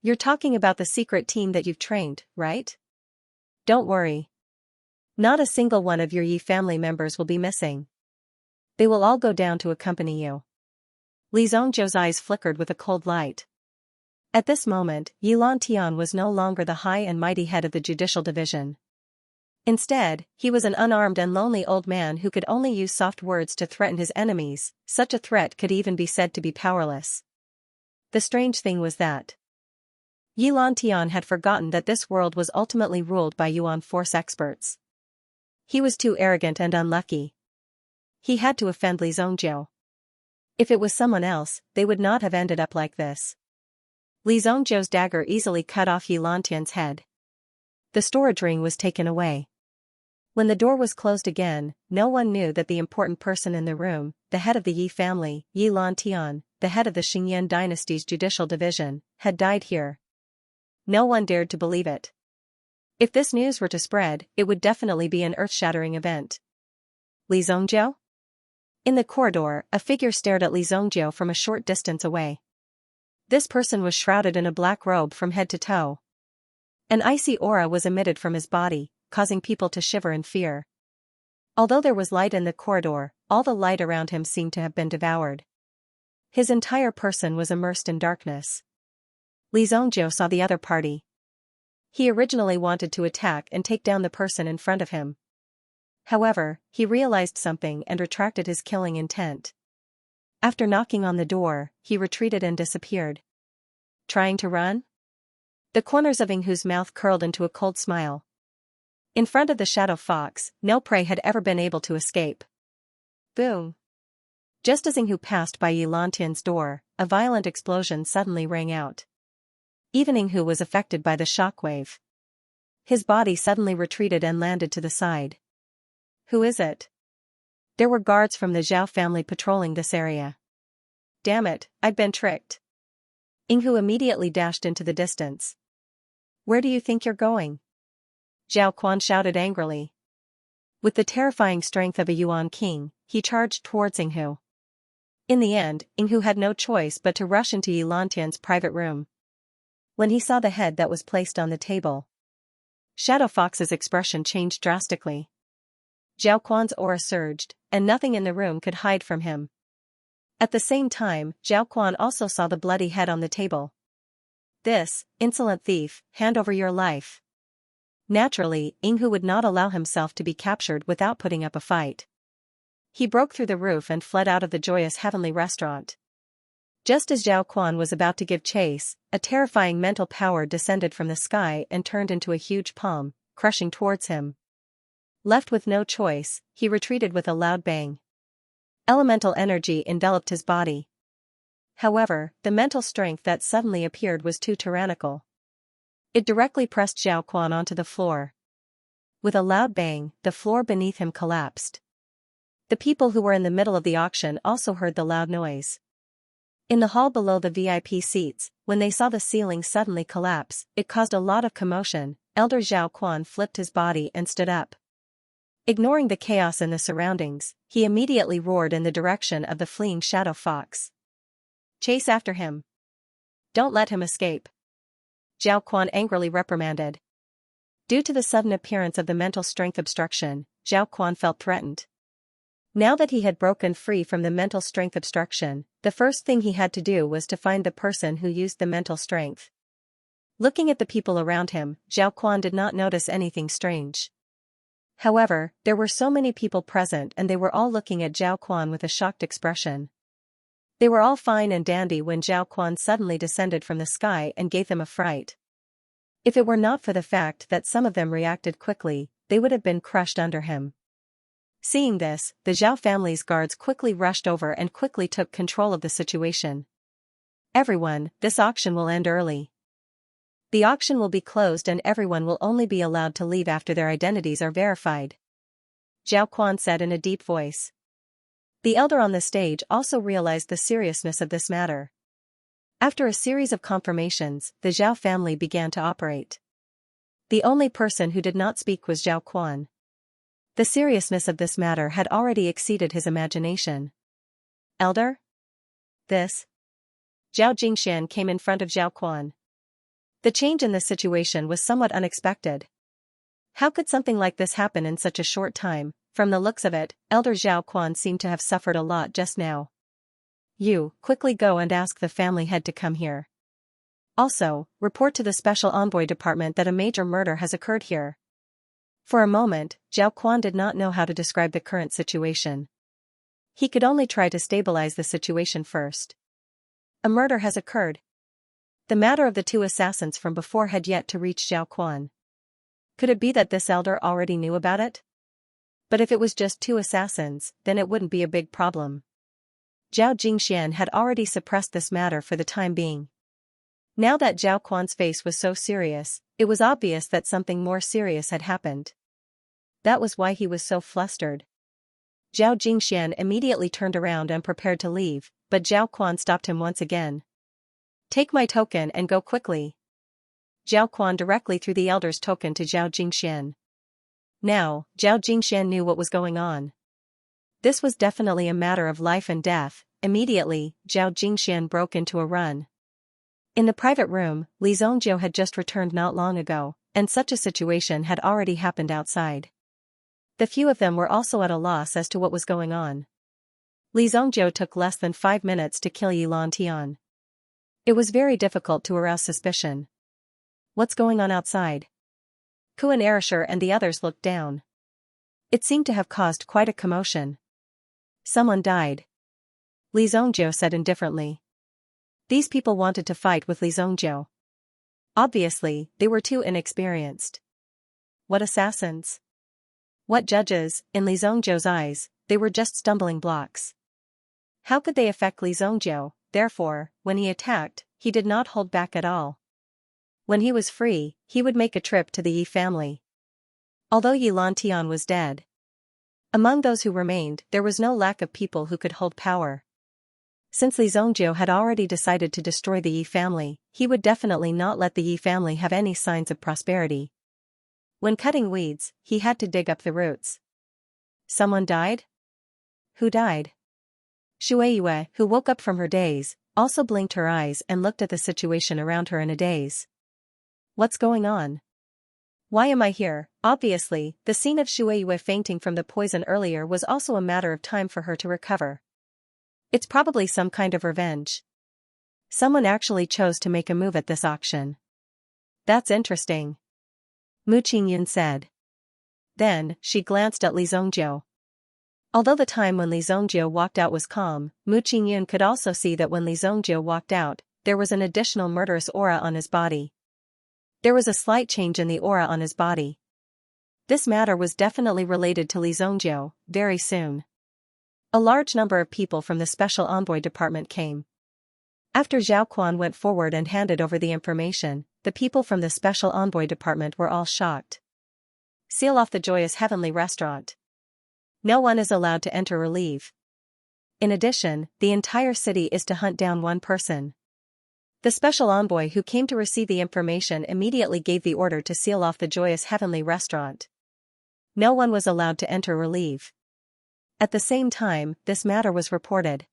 You're talking about the secret team that you've trained, right? Don't worry. Not a single one of your Yi family members will be missing. They will all go down to accompany you. Li Zongjiu's eyes flickered with a cold light. At this moment, Yi Lantian was no longer the high and mighty head of the judicial division. Instead, he was an unarmed and lonely old man who could only use soft words to threaten his enemies. Such a threat could even be said to be powerless. The strange thing was that Yilan Tian had forgotten that this world was ultimately ruled by Yuan Force experts. He was too arrogant and unlucky. He had to offend Li Zhongjiu. If it was someone else, they would not have ended up like this. Li Zhongjiu's dagger easily cut off Yilan Tian's head. The storage ring was taken away. When the door was closed again, no one knew that the important person in the room, the head of the Yi family, Yilan Tian, the head of the Xingyan dynasty's judicial division, had died here. No one dared to believe it. If this news were to spread, it would definitely be an earth-shattering event. Li Zhongjiu? In the corridor, a figure stared at Li Zhongjiu from a short distance away. This person was shrouded in a black robe from head to toe. An icy aura was emitted from his body, causing people to shiver in fear. Although there was light in the corridor, all the light around him seemed to have been devoured. His entire person was immersed in darkness. Li Zhongjiu saw the other party. He originally wanted to attack and take down the person in front of him. However, he realized something and retracted his killing intent. After knocking on the door, he retreated and disappeared. Trying to run? The corners of Yinghu's mouth curled into a cold smile. In front of the shadow fox, no prey had ever been able to escape. Boom! Just as Yinghu passed by Yilan Tian's door, a violent explosion suddenly rang out. Even Yinghu was affected by the shockwave. His body suddenly retreated and landed to the side. Who is it? There were guards from the Zhao family patrolling this area. Damn it, I'd been tricked. Yinghu immediately dashed into the distance. Where do you think you're going? Zhao Quan shouted angrily. With the terrifying strength of a Yuan king, he charged towards Yinghu. In the end, Yinghu had no choice but to rush into Yilan Tian's private room. When he saw the head that was placed on the table, Shadow Fox's expression changed drastically. Zhao Quan's aura surged, and nothing in the room could hide from him. At the same time, Zhao Quan also saw the bloody head on the table. This, insolent thief, hand over your life. Naturally, Yinghu would not allow himself to be captured without putting up a fight. He broke through the roof and fled out of the joyous heavenly restaurant. Just as Zhao Quan was about to give chase, a terrifying mental power descended from the sky and turned into a huge palm, crushing towards him. Left with no choice, he retreated with a loud bang. Elemental energy enveloped his body. However, the mental strength that suddenly appeared was too tyrannical. It directly pressed Zhao Quan onto the floor. With a loud bang, the floor beneath him collapsed. The people who were in the middle of the auction also heard the loud noise. In the hall below the VIP seats, when they saw the ceiling suddenly collapse, it caused a lot of commotion. Elder Zhao Quan flipped his body and stood up. Ignoring the chaos in the surroundings, he immediately roared in the direction of the fleeing shadow fox. Chase after him. Don't let him escape. Zhao Quan angrily reprimanded. Due to the sudden appearance of the mental strength obstruction, Zhao Quan felt threatened. Now that he had broken free from the mental strength obstruction, the first thing he had to do was to find the person who used the mental strength. Looking at the people around him, Zhao Quan did not notice anything strange. However, there were so many people present and they were all looking at Zhao Quan with a shocked expression. They were all fine and dandy when Zhao Quan suddenly descended from the sky and gave them a fright. If it were not for the fact that some of them reacted quickly, they would have been crushed under him. Seeing this, the Zhao family's guards quickly rushed over and quickly took control of the situation. Everyone, this auction will end early. The auction will be closed and everyone will only be allowed to leave after their identities are verified. Zhao Quan said in a deep voice. The elder on the stage also realized the seriousness of this matter. After a series of confirmations, the Zhao family began to operate. The only person who did not speak was Zhao Quan. The seriousness of this matter had already exceeded his imagination. Elder? This? Zhao Jingxian came in front of Zhao Quan. The change in this situation was somewhat unexpected. How could something like this happen in such a short time? From the looks of it, Elder Zhao Quan seemed to have suffered a lot just now. You, quickly go and ask the family head to come here. Also, report to the Special Envoy Department that a major murder has occurred here. For a moment, Zhao Quan did not know how to describe the current situation. He could only try to stabilize the situation first. A murder has occurred. The matter of the two assassins from before had yet to reach Zhao Quan. Could it be that this elder already knew about it? But if it was just two assassins, then it wouldn't be a big problem. Zhao Jingxian had already suppressed this matter for the time being. Now that Zhao Quan's face was so serious, it was obvious that something more serious had happened. That was why he was so flustered. Zhao Jingxian immediately turned around and prepared to leave, but Zhao Quan stopped him once again. Take my token and go quickly. Zhao Quan directly threw the elder's token to Zhao Jingxian. Now, Zhao Jingxian knew what was going on. This was definitely a matter of life and death. Immediately, Zhao Jingxian broke into a run. In the private room, Li Zongjiu had just returned not long ago, and such a situation had already happened outside. The few of them were also at a loss as to what was going on. Li Zongjiu took less than 5 minutes to kill Yilan Tian. It was very difficult to arouse suspicion. What's going on outside? Kuan Erisher and the others looked down. It seemed to have caused quite a commotion. Someone died. Li Zongjiu said indifferently. These people wanted to fight with Li Zongjiu. Obviously, they were too inexperienced. What assassins? What judges? In Li Zongjiu's eyes, they were just stumbling blocks. How could they affect Li Zongjiu? Therefore, when he attacked, he did not hold back at all. When he was free, he would make a trip to the Yi family. Although Yilan Tian was dead, among those who remained, there was no lack of people who could hold power. Since Li Zongjiu had already decided to destroy the Yi family, he would definitely not let the Yi family have any signs of prosperity. When cutting weeds, he had to dig up the roots. Someone died? Who died? Shueiyue, who woke up from her daze, also blinked her eyes and looked at the situation around her in a daze. What's going on? Why am I here? Obviously, the scene of Shueiyue fainting from the poison earlier was also a matter of time for her to recover. It's probably some kind of revenge. Someone actually chose to make a move at this auction. That's interesting. Mu Qingyun said. Then, she glanced at Li Zongjiu. Although the time when Li Zongjiu walked out was calm, Mu Qingyun could also see that when Li Zongjiu walked out, there was an additional murderous aura on his body. There was a slight change in the aura on his body. This matter was definitely related to Li Zongjiu. Very soon, a large number of people from the Special Envoy Department came. After Zhao Quan went forward and handed over the information, the people from the Special Envoy Department were all shocked. Seal off the joyous heavenly restaurant. No one is allowed to enter or leave. In addition, the entire city is to hunt down one person. The special envoy who came to receive the information immediately gave the order to seal off the joyous heavenly restaurant. No one was allowed to enter or leave. At the same time, this matter was reported.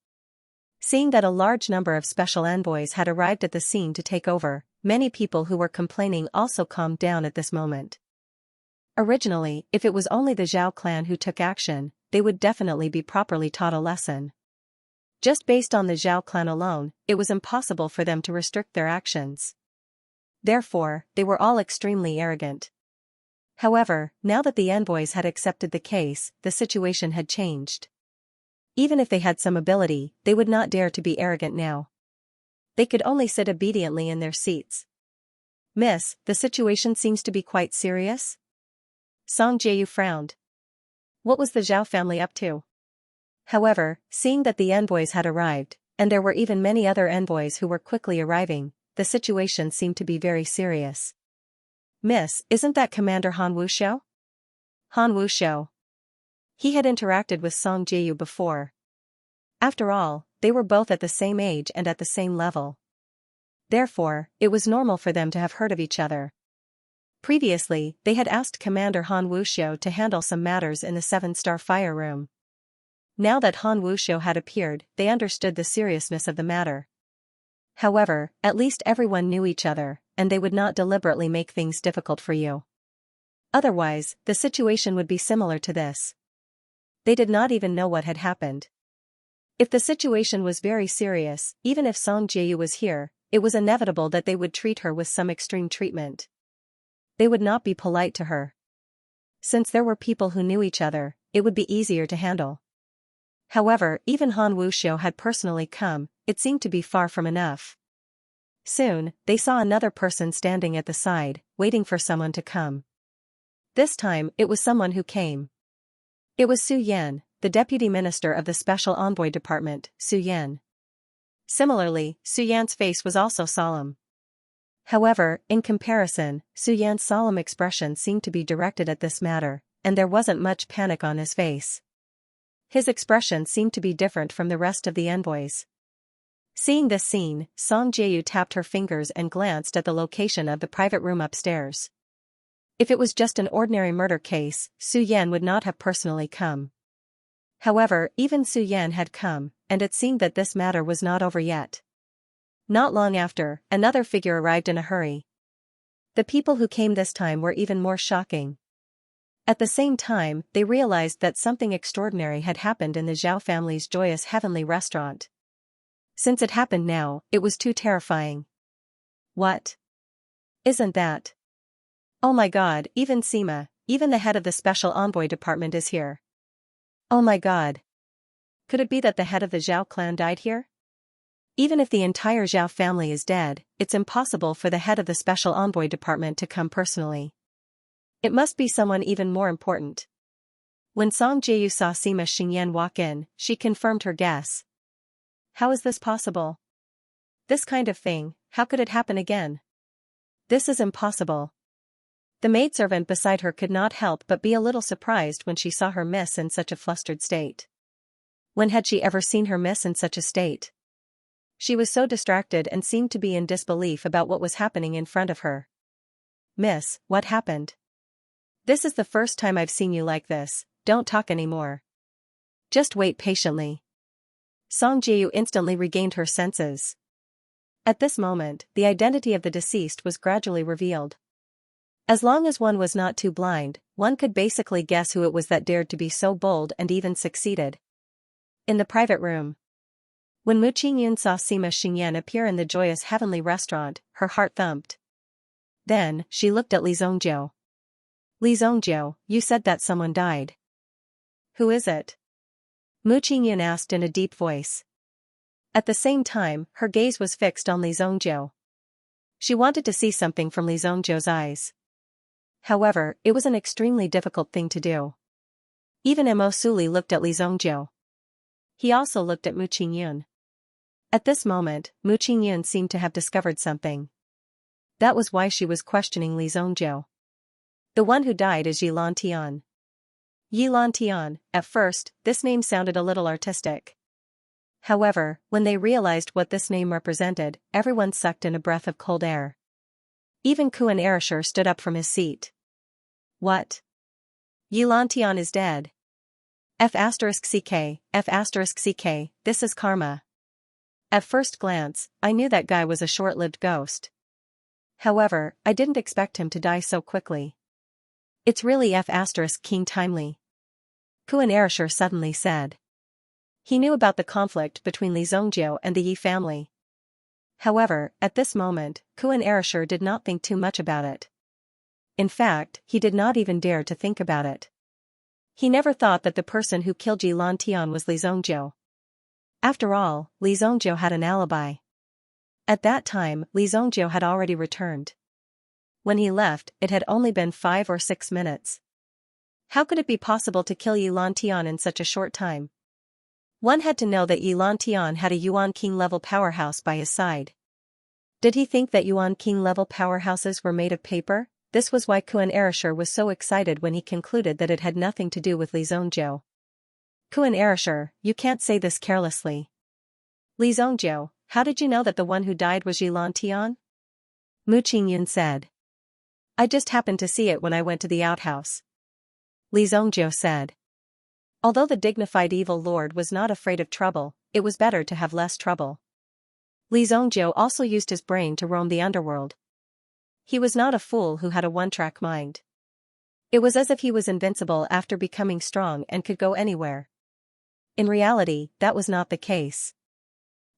Seeing that a large number of special envoys had arrived at the scene to take over, many people who were complaining also calmed down at this moment. Originally, if it was only the Zhao clan who took action, they would definitely be properly taught a lesson. Just based on the Zhao clan alone, it was impossible for them to restrict their actions. Therefore, they were all extremely arrogant. However, now that the envoys had accepted the case, the situation had changed. Even if they had some ability, they would not dare to be arrogant now. They could only sit obediently in their seats. Miss, the situation seems to be quite serious? Song Jieyu frowned. What was the Zhao family up to? However, seeing that the envoys had arrived, and there were even many other envoys who were quickly arriving, the situation seemed to be very serious. Miss, isn't that Commander Han Wuxiu? Han Wuxiu. He had interacted with Song Jieyu before. After all, they were both at the same age and at the same level. Therefore, it was normal for them to have heard of each other. Previously, they had asked Commander Han Wuxiu to handle some matters in the 7-star fire room. Now that Han Wuxiu had appeared, they understood the seriousness of the matter. However, at least everyone knew each other, and they would not deliberately make things difficult for you. Otherwise, the situation would be similar to this. They did not even know what had happened. If the situation was very serious, even if Song Jieyu was here, it was inevitable that they would treat her with some extreme treatment. They would not be polite to her. Since there were people who knew each other, it would be easier to handle. However, even Han Wuxiu had personally come, it seemed to be far from enough. Soon, they saw another person standing at the side, waiting for someone to come. This time, it was someone who came. It was Su Yan, the deputy minister of the Special Envoy Department, Su Yan. Similarly, Su Yan's face was also solemn. However, in comparison, Su Yan's solemn expression seemed to be directed at this matter, and there wasn't much panic on his face. His expression seemed to be different from the rest of the envoys. Seeing this scene, Song Jieyu tapped her fingers and glanced at the location of the private room upstairs. If it was just an ordinary murder case, Su Yan would not have personally come. However, even Su Yan had come, and it seemed that this matter was not over yet. Not long after, another figure arrived in a hurry. The people who came this time were even more shocking. At the same time, they realized that something extraordinary had happened in the Zhao family's joyous heavenly restaurant. Since it happened now, it was too terrifying. What? Isn't that? Oh my god, even Sima, even the head of the Special Envoy Department is here. Oh my god. Could it be that the head of the Zhao clan died here? Even if the entire Zhao family is dead, it's impossible for the head of the Special Envoy Department to come personally. It must be someone even more important. When Song Jieyu saw Sima Xingyan walk in, she confirmed her guess. How is this possible? This kind of thing, how could it happen again? This is impossible. The maidservant beside her could not help but be a little surprised when she saw her miss in such a flustered state. When had she ever seen her miss in such a state? She was so distracted and seemed to be in disbelief about what was happening in front of her. Miss, what happened? This is the first time I've seen you like this, don't talk anymore. Just wait patiently. Song Jieyu instantly regained her senses. At this moment, the identity of the deceased was gradually revealed. As long as one was not too blind, one could basically guess who it was that dared to be so bold and even succeeded. In the private room. When Mu Qingyun saw Sima Xingyan appear in the joyous heavenly restaurant, her heart thumped. Then, she looked at Li Zongjiu. Li Zongjiu, you said that someone died. Who is it? Mu Qingyun asked in a deep voice. At the same time, her gaze was fixed on Li Zongjiu. She wanted to see something from Li Zongjiu's eyes. However, it was an extremely difficult thing to do. Even Mo Suli looked at Li Zongjiu. He also looked at Mu Qingyun. At this moment, Mu Qingyun seemed to have discovered something. That was why she was questioning Li Zongjiu. The one who died is Yi Lantian. Yi Lantian, at first, this name sounded a little artistic. However, when they realized what this name represented, everyone sucked in a breath of cold air. Even Kuan Erishur stood up from his seat. What? Yi Lantian is dead. F***ck, F***ck, this is karma. At first glance, I knew that guy was a short-lived ghost. However, I didn't expect him to die so quickly. It's really F***king timely. Kuan Erishur suddenly said. He knew about the conflict between Li Zongjiu and the Yi family. However, at this moment, Kuan Erishur did not think too much about it. In fact, he did not even dare to think about it. He never thought that the person who killed Yi Lantian was Li Zongjiu. After all, Li Zongjiu had an alibi. At that time, Li Zongjiu had already returned. When he left, it had only been 5 or 6 minutes. How could it be possible to kill Yi Lantian in such a short time? One had to know that Yi Lantian had a Yuan King level powerhouse by his side. Did he think that Yuan King level powerhouses were made of paper? This was why Kuan Erishur was so excited when he concluded that it had nothing to do with Li Zongjiu. Kuan Erishur, you can't say this carelessly. Li Zongjiu, how did you know that the one who died was Yi Lantian? Mu Qingyun said. I just happened to see it when I went to the outhouse. Li Zongjiu said. Although the dignified evil lord was not afraid of trouble, it was better to have less trouble. Li Zongjiu also used his brain to roam the underworld. He was not a fool who had a one-track mind. It was as if he was invincible after becoming strong and could go anywhere. In reality, that was not the case.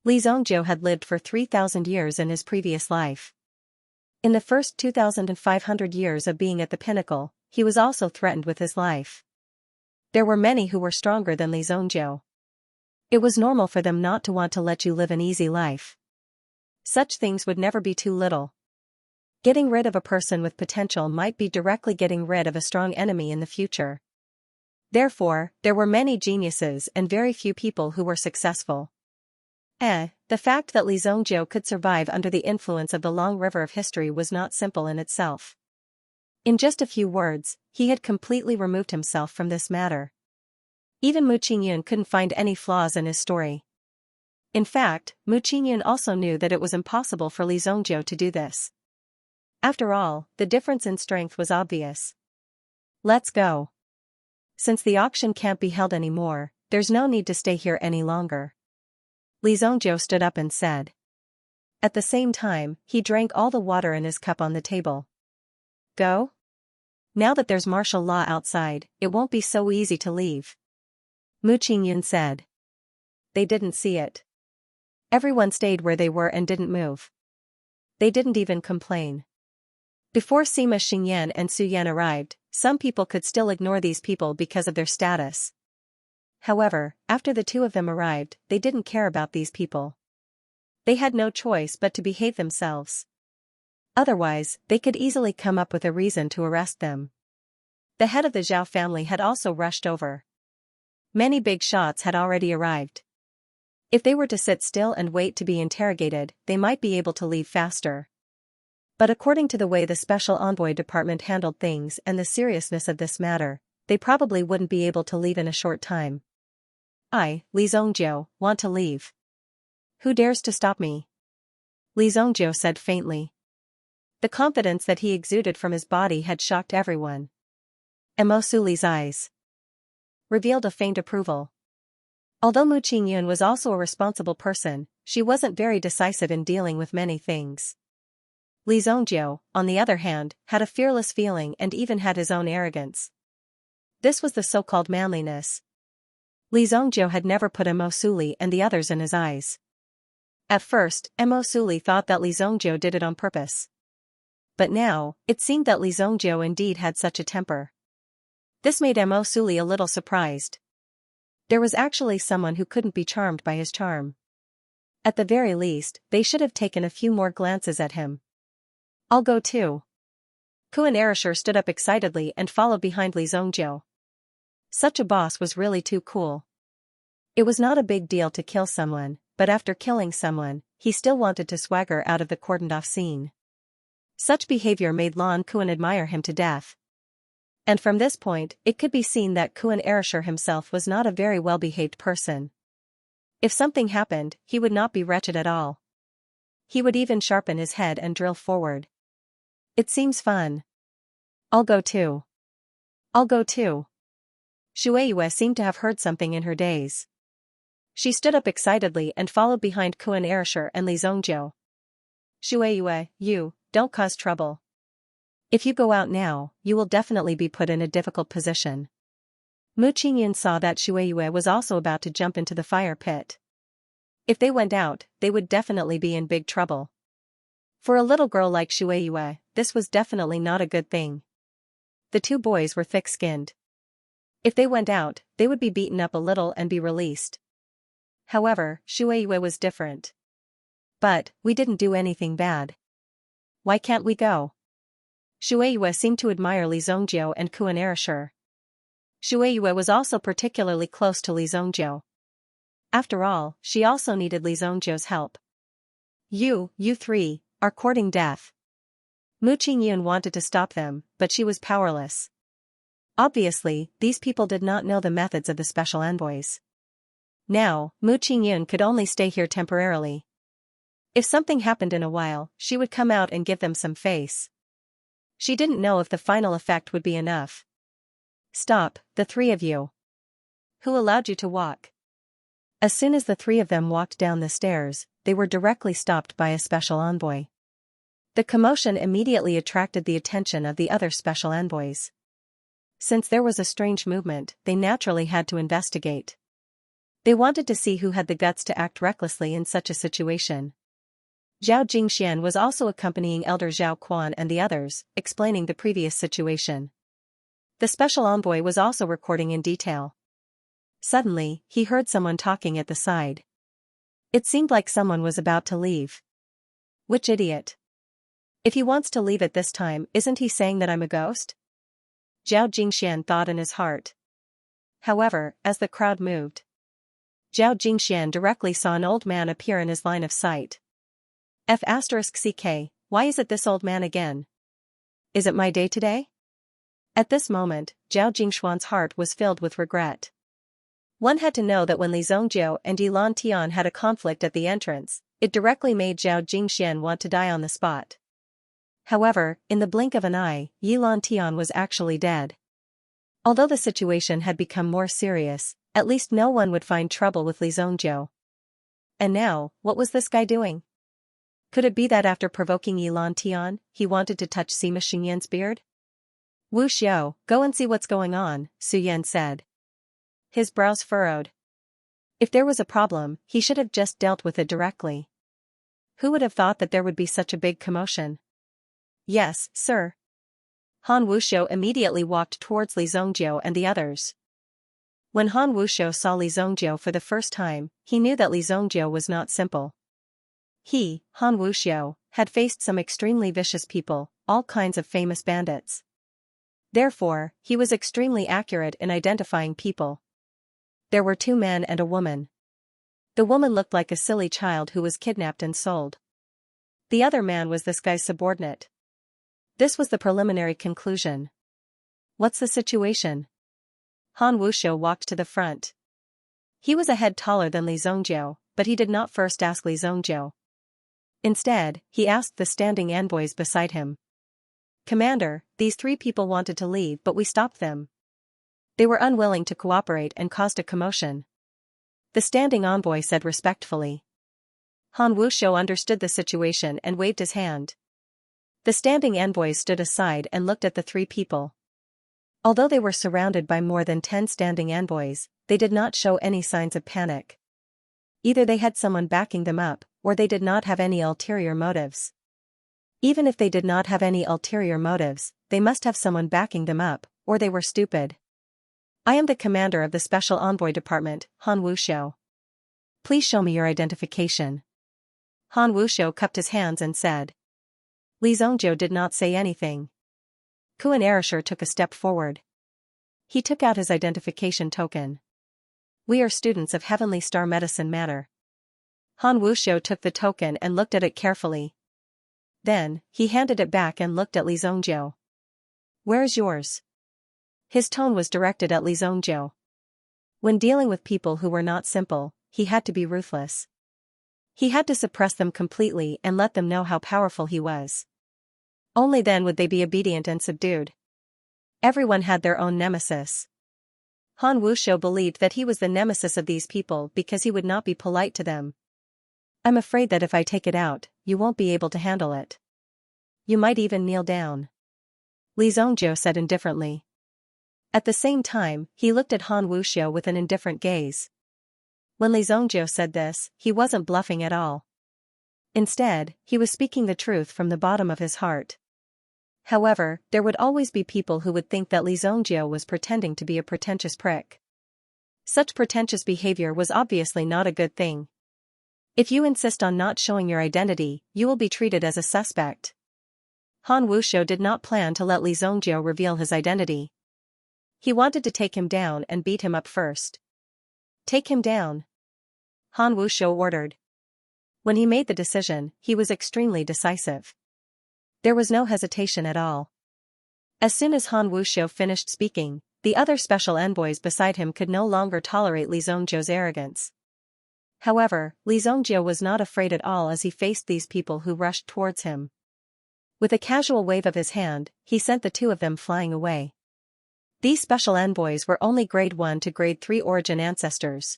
Li Zongjiu had lived for 3,000 years in his previous life. In the first 2,500 years of being at the pinnacle, he was also threatened with his life. There were many who were stronger than Li Zongjiu. It was normal for them not to want to let you live an easy life. Such things would never be too little. Getting rid of a person with potential might be directly getting rid of a strong enemy in the future. Therefore, there were many geniuses and very few people who were successful. The fact that Li Zongjiu could survive under the influence of the long river of history was not simple in itself. In just a few words, he had completely removed himself from this matter. Even Mu Qingyun couldn't find any flaws in his story. In fact, Mu Qingyun also knew that it was impossible for Li Zongjiu to do this. After all, the difference in strength was obvious. Let's go. Since the auction can't be held anymore, there's no need to stay here any longer. Li Zongjiu stood up and said. At the same time, he drank all the water in his cup on the table. Go? Now that there's martial law outside, it won't be so easy to leave. Mu Qingyun said. They didn't see it. Everyone stayed where they were and didn't move. They didn't even complain. Before Sima Xingyan and Su Yan arrived, some people could still ignore these people because of their status. However, after the two of them arrived, they didn't care about these people. They had no choice but to behave themselves. Otherwise, they could easily come up with a reason to arrest them. The head of the Zhao family had also rushed over. Many big shots had already arrived. If they were to sit still and wait to be interrogated, they might be able to leave faster. But according to the way the Special Envoy Department handled things and the seriousness of this matter, they probably wouldn't be able to leave in a short time. I, Li Zongjiu, want to leave. Who dares to stop me? Li Zongjiu said faintly. The confidence that he exuded from his body had shocked everyone. Mo Suli's eyes revealed a faint approval. Although Mu Qingyun was also a responsible person, she wasn't very decisive in dealing with many things. Li Zongjiu, on the other hand, had a fearless feeling and even had his own arrogance. This was the so-called manliness. Li Zongjiu had never put Mo Suli and the others in his eyes. At first, Mo Suli thought that Li Zongjiu did it on purpose. But now, it seemed that Li Zongjiu indeed had such a temper. This made Mo Suli a little surprised. There was actually someone who couldn't be charmed by his charm. At the very least, they should have taken a few more glances at him. I'll go too. Kuan Erishur stood up excitedly and followed behind Li Zongjiu. Such a boss was really too cool. It was not a big deal to kill someone, but after killing someone, he still wanted to swagger out of the cordoned-off scene. Such behavior made Lan Kuan admire him to death. And from this point, it could be seen that Kuan Erishur himself was not a very well-behaved person. If something happened, he would not be wretched at all. He would even sharpen his head and drill forward. It seems fun. I'll go too. I'll go too. Shueiyue seemed to have heard something in her daze. She stood up excitedly and followed behind Kuan Erishur and Li Zongjiu. Shueiyue, you, don't cause trouble. If you go out now, you will definitely be put in a difficult position. Mu Qingyun saw that Shueiyue was also about to jump into the fire pit. If they went out, they would definitely be in big trouble. For a little girl like Shueiyue, this was definitely not a good thing. The two boys were thick-skinned. If they went out, they would be beaten up a little and be released. However, Shueiyue was different. But, we didn't do anything bad. Why can't we go? Shueiyue seemed to admire Li Zongjiu and Kuan Erishur. Shueiyue was also particularly close to Li Zongjiu. After all, she also needed Li Zongjiu's help. You three, are courting death. Mu Qingyun wanted to stop them, but she was powerless. Obviously, these people did not know the methods of the special envoys. Now, Mu Qingyun could only stay here temporarily. If something happened in a while, she would come out and give them some face. She didn't know if the final effect would be enough. Stop, the three of you. Who allowed you to walk? As soon as the three of them walked down the stairs, they were directly stopped by a special envoy. The commotion immediately attracted the attention of the other special envoys. Since there was a strange movement, they naturally had to investigate. They wanted to see who had the guts to act recklessly in such a situation. Zhao Jingxian was also accompanying Elder Zhao Quan and the others, explaining the previous situation. The special envoy was also recording in detail. Suddenly, he heard someone talking at the side. It seemed like someone was about to leave. Which idiot? If he wants to leave at this time, isn't he saying that I'm a ghost? Zhao Jingxian thought in his heart. However, as the crowd moved, Zhao Jingxian directly saw an old man appear in his line of sight. F***ck, why is it this old man again? Is it my day today? At this moment, Zhao Jingxuan's heart was filled with regret. One had to know that when Li Zongjiu and Yilan Tian had a conflict at the entrance, it directly made Zhao Jingxian want to die on the spot. However, in the blink of an eye, Yilan Tian was actually dead. Although the situation had become more serious, at least no one would find trouble with Li Zongjiu. And now, what was this guy doing? Could it be that after provoking Yilan Tian, he wanted to touch Sima Xingyan's beard? Wu Xiao, go and see what's going on, Su Yan said. His brows furrowed. If there was a problem, he should have just dealt with it directly. Who would have thought that there would be such a big commotion? Yes, sir. Han Wuxiu immediately walked towards Li Zongjiu and the others. When Han Wuxiu saw Li Zongjiu for the first time, he knew that Li Zongjiu was not simple. He, Han Wuxiu, had faced some extremely vicious people, all kinds of famous bandits. Therefore, he was extremely accurate in identifying people. There were 2 men and a woman. The woman looked like a silly child who was kidnapped and sold. The other man was this guy's subordinate. This was the preliminary conclusion. What's the situation? Han Wuxiu walked to the front. He was a head taller than Li Zongjiu, but he did not first ask Li Zongjiu. Instead, he asked the standing envoys beside him. Commander, these 3 people wanted to leave but we stopped them. They were unwilling to cooperate and caused a commotion. The standing envoy said respectfully. Han Wuxiu understood the situation and waved his hand. The standing envoys stood aside and looked at the 3 people. Although they were surrounded by more than 10 standing envoys, they did not show any signs of panic. Either they had someone backing them up, or they did not have any ulterior motives. Even if they did not have any ulterior motives, they must have someone backing them up, or they were stupid. I am the commander of the Special Envoy Department, Han Wuxiu. Please show me your identification. Han Wuxiu cupped his hands and said. Li Zongjiu did not say anything. Kuan Erishur took a step forward. He took out his identification token. We are students of Heavenly Star Medicine Matter. Han Wuxiu took the token and looked at it carefully. Then, he handed it back and looked at Li Zongjiu. Where is yours? His tone was directed at Li Zongjiu. When dealing with people who were not simple, he had to be ruthless. He had to suppress them completely and let them know how powerful he was. Only then would they be obedient and subdued. Everyone had their own nemesis. Han Wuxiu believed that he was the nemesis of these people because he would not be polite to them. I'm afraid that if I take it out, you won't be able to handle it. You might even kneel down. Li Zongjiu said indifferently. At the same time, he looked at Han Wuxiu with an indifferent gaze. When Li Zongjiu said this, he wasn't bluffing at all. Instead, he was speaking the truth from the bottom of his heart. However, there would always be people who would think that Li Zongjiu was pretending to be a pretentious prick. Such pretentious behavior was obviously not a good thing. If you insist on not showing your identity, you will be treated as a suspect. Han Wuxiu did not plan to let Li Zongjiu reveal his identity. He wanted to take him down and beat him up first. Take him down. Han Wuxiu ordered. When he made the decision, he was extremely decisive. There was no hesitation at all. As soon as Han Wuxiu finished speaking, the other special envoys beside him could no longer tolerate Li Zongjiu's arrogance. However, Li Zongjiu was not afraid at all as he faced these people who rushed towards him. With a casual wave of his hand, he sent the 2 of them flying away. These special envoys were only grade 1 to grade 3 origin ancestors.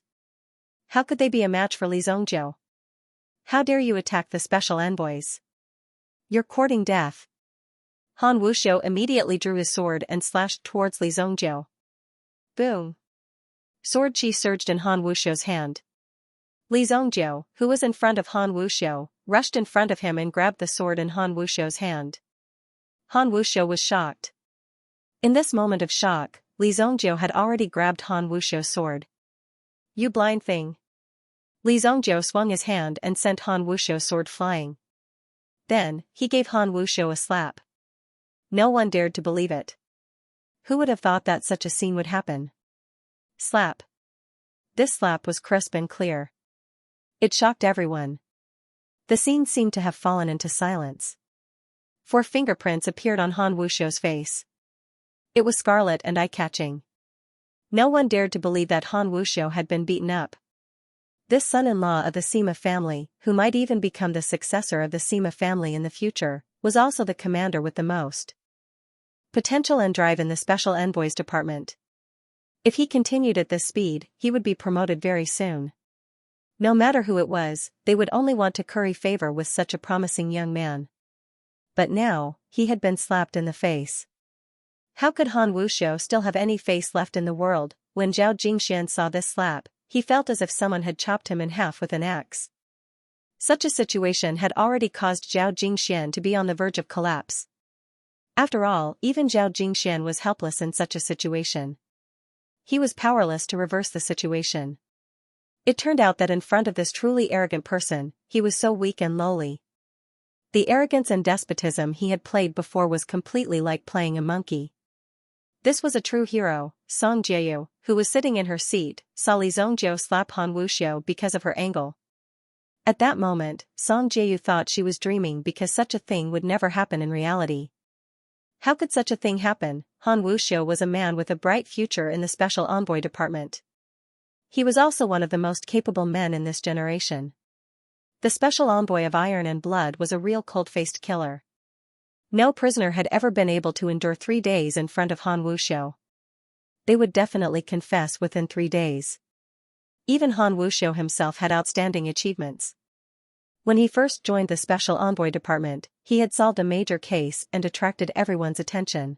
How could they be a match for Li Zongjiu? How dare you attack the special envoys? You're courting death. Han Wuxiu immediately drew his sword and slashed towards Li Zongjiu. Boom! Sword chi surged in Han Wuxiu's hand. Li Zongjiu, who was in front of Han Wuxiu, rushed in front of him and grabbed the sword in Han Wuxiu's hand. Han Wuxiu was shocked. In this moment of shock, Li Zongjiu had already grabbed Han Wuxiu's sword. You blind thing. Li Zhongjiu swung his hand and sent Han Wuxiu's sword flying. Then, he gave Han Wuxiu a slap. No one dared to believe it. Who would have thought that such a scene would happen? Slap. This slap was crisp and clear. It shocked everyone. The scene seemed to have fallen into silence. 4 fingerprints appeared on Han Wuxiu's face. It was scarlet and eye-catching. No one dared to believe that Han Wuxiu had been beaten up. This son-in-law of the Sima family, who might even become the successor of the Sima family in the future, was also the commander with the most potential and drive in the Special Envoys Department. If he continued at this speed, he would be promoted very soon. No matter who it was, they would only want to curry favor with such a promising young man. But now, he had been slapped in the face. How could Han Wuxiu still have any face left in the world? When Zhao Jingxian saw this slap, he felt as if someone had chopped him in half with an axe. Such a situation had already caused Zhao Jingxian to be on the verge of collapse. After all, even Zhao Jingxian was helpless in such a situation. He was powerless to reverse the situation. It turned out that in front of this truly arrogant person, he was so weak and lowly. The arrogance and despotism he had played before was completely like playing a monkey. This was a true hero. Song Jieyu, who was sitting in her seat, saw Li Zhongjiu slap Han Wuxiu because of her angle. At that moment, Song Jieyu thought she was dreaming because such a thing would never happen in reality. How could such a thing happen? Han Wuxiu was a man with a bright future in the Special Envoy Department. He was also one of the most capable men in this generation. The Special Envoy of Iron and Blood was a real cold-faced killer. No prisoner had ever been able to endure 3 days in front of Han Wuxiu. They would definitely confess within 3 days. Even Han Wuxiu himself had outstanding achievements. When he first joined the Special Envoy Department, he had solved a major case and attracted everyone's attention.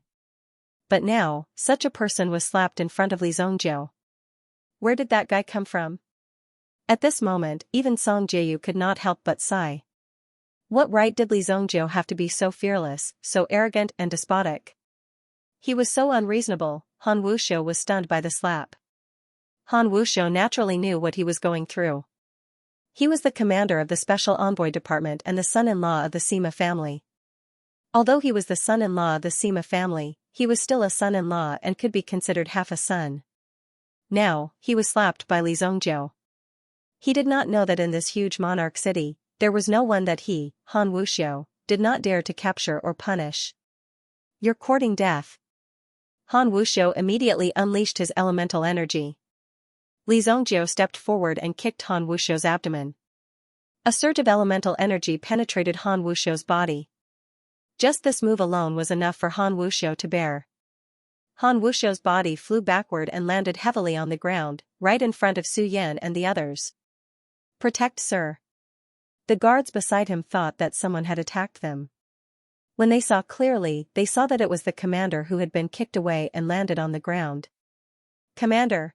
But now, such a person was slapped in front of Li Zhongjiu. Where did that guy come from? At this moment, even Song Jieyu could not help but sigh. What right did Li Zhongjiu have to be so fearless, so arrogant and despotic? He was so unreasonable. Han Wuxiu was stunned by the slap. Han Wuxiu naturally knew what he was going through. He was the commander of the Special Envoy Department and the son-in-law of the Sima family. Although he was the son-in-law of the Sima family, he was still a son-in-law and could be considered half a son. Now, he was slapped by Li Zhongjiu. He did not know that in this huge monarch city, there was no one that he, Han Wuxiu, did not dare to capture or punish. You're courting death. Han Wuxiu immediately unleashed his elemental energy. Li Zhongjiu stepped forward and kicked Han Wuxiu's abdomen. A surge of elemental energy penetrated Han Wuxiu's body. Just this move alone was enough for Han Wuxiu to bear. Han Wuxiu's body flew backward and landed heavily on the ground, right in front of Su Yan and the others. Protect, sir. The guards beside him thought that someone had attacked them. When they saw clearly, they saw that it was the commander who had been kicked away and landed on the ground. Commander!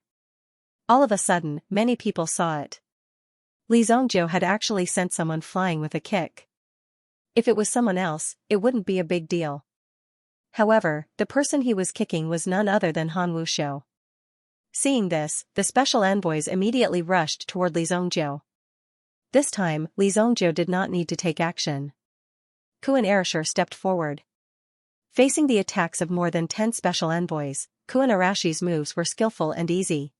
All of a sudden, many people saw it. Li Zhongjiu had actually sent someone flying with a kick. If it was someone else, it wouldn't be a big deal. However, the person he was kicking was none other than Han Wuxiu. Seeing this, the special envoys immediately rushed toward Li Zhongjiu. This time, Li Zhongjiu did not need to take action. Kuan Arashir stepped forward. Facing the attacks of more than 10 special envoys, Kuan Arashi's moves were skillful and easy.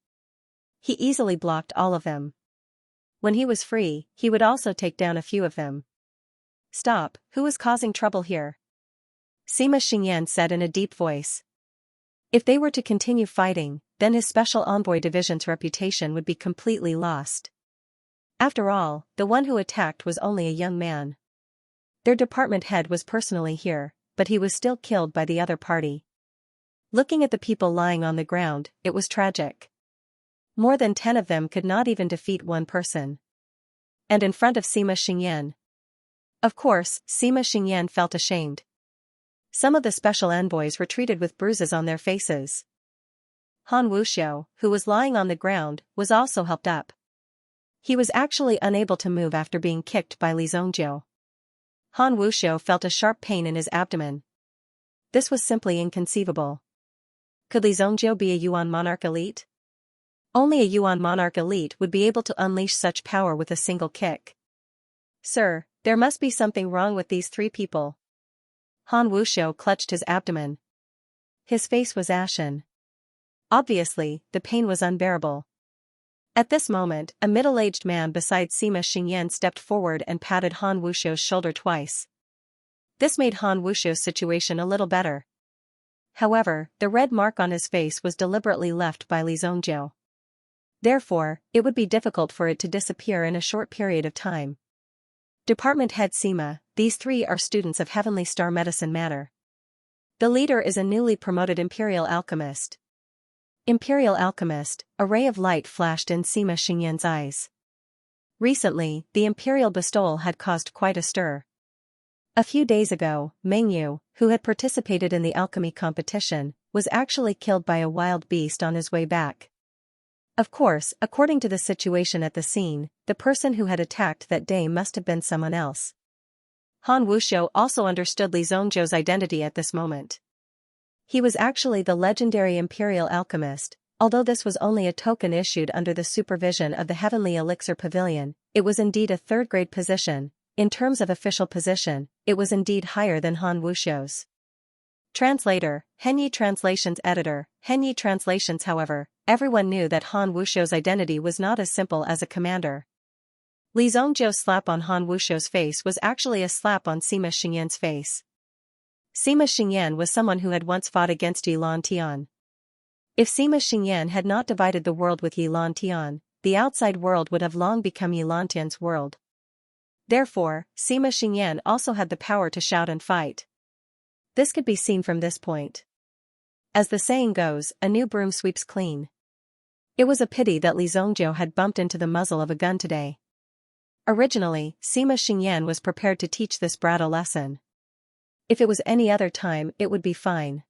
He easily blocked all of them. When he was free, he would also take down a few of them. Stop, who is causing trouble here? Sima Xingyan said in a deep voice. If they were to continue fighting, then his special envoy division's reputation would be completely lost. After all, the one who attacked was only a young man. Their department head was personally here, but he was still killed by the other party. Looking at the people lying on the ground, it was tragic. More than 10 of them could not even defeat one person. And in front of Sima Xingyan. Of course, Sima Xingyan felt ashamed. Some of the special envoys retreated with bruises on their faces. Han Wuxiu, who was lying on the ground, was also helped up. He was actually unable to move after being kicked by Li Zhongjiu. Han Wuxiu felt a sharp pain in his abdomen. This was simply inconceivable. Could Li Zhongjiu be a Yuan monarch elite? Only a Yuan monarch elite would be able to unleash such power with a single kick. Sir, there must be something wrong with these three people. Han Wuxiu clutched his abdomen. His face was ashen. Obviously, the pain was unbearable. At this moment, a middle-aged man beside Sima Xingyan stepped forward and patted Han Wuxiu's shoulder twice. This made Han Wuxiu's situation a little better. However, the red mark on his face was deliberately left by Li Zongjiu. Therefore, it would be difficult for it to disappear in a short period of time. Department Head Sima, these three are students of Heavenly Star Medicine Matter. The leader is a newly promoted Imperial Alchemist. Imperial Alchemist, a ray of light flashed in Sima Xingyan's eyes. Recently, the Imperial bestowal had caused quite a stir. A few days ago, Meng Yu, who had participated in the alchemy competition, was actually killed by a wild beast on his way back. Of course, according to the situation at the scene, the person who had attacked that day must have been someone else. Han Wuxiu also understood Li Zongjiu's identity at this moment. He was actually the legendary Imperial Alchemist. Although this was only a token issued under the supervision of the Heavenly Elixir Pavilion, it was indeed a third-grade position. In terms of official position, it was indeed higher than Han Wuxiu's. Translator, Henyi Translations Editor, Henyi Translations. However, everyone knew that Han Wuxiu's identity was not as simple as a commander. Li Zongjiu's slap on Han Wuxiu's face was actually a slap on Sima Xingyan's face. Sima Xingyan was someone who had once fought against Yi Lantian. If Sima Xingyan had not divided the world with Yi Lantian, the outside world would have long become Yi Lantian's world. Therefore, Sima Xingyan also had the power to shout and fight. This could be seen from this point. As the saying goes, a new broom sweeps clean. It was a pity that Li Zongjiu had bumped into the muzzle of a gun today. Originally, Sima Xingyan was prepared to teach this brat a lesson. If it was any other time, it would be fine.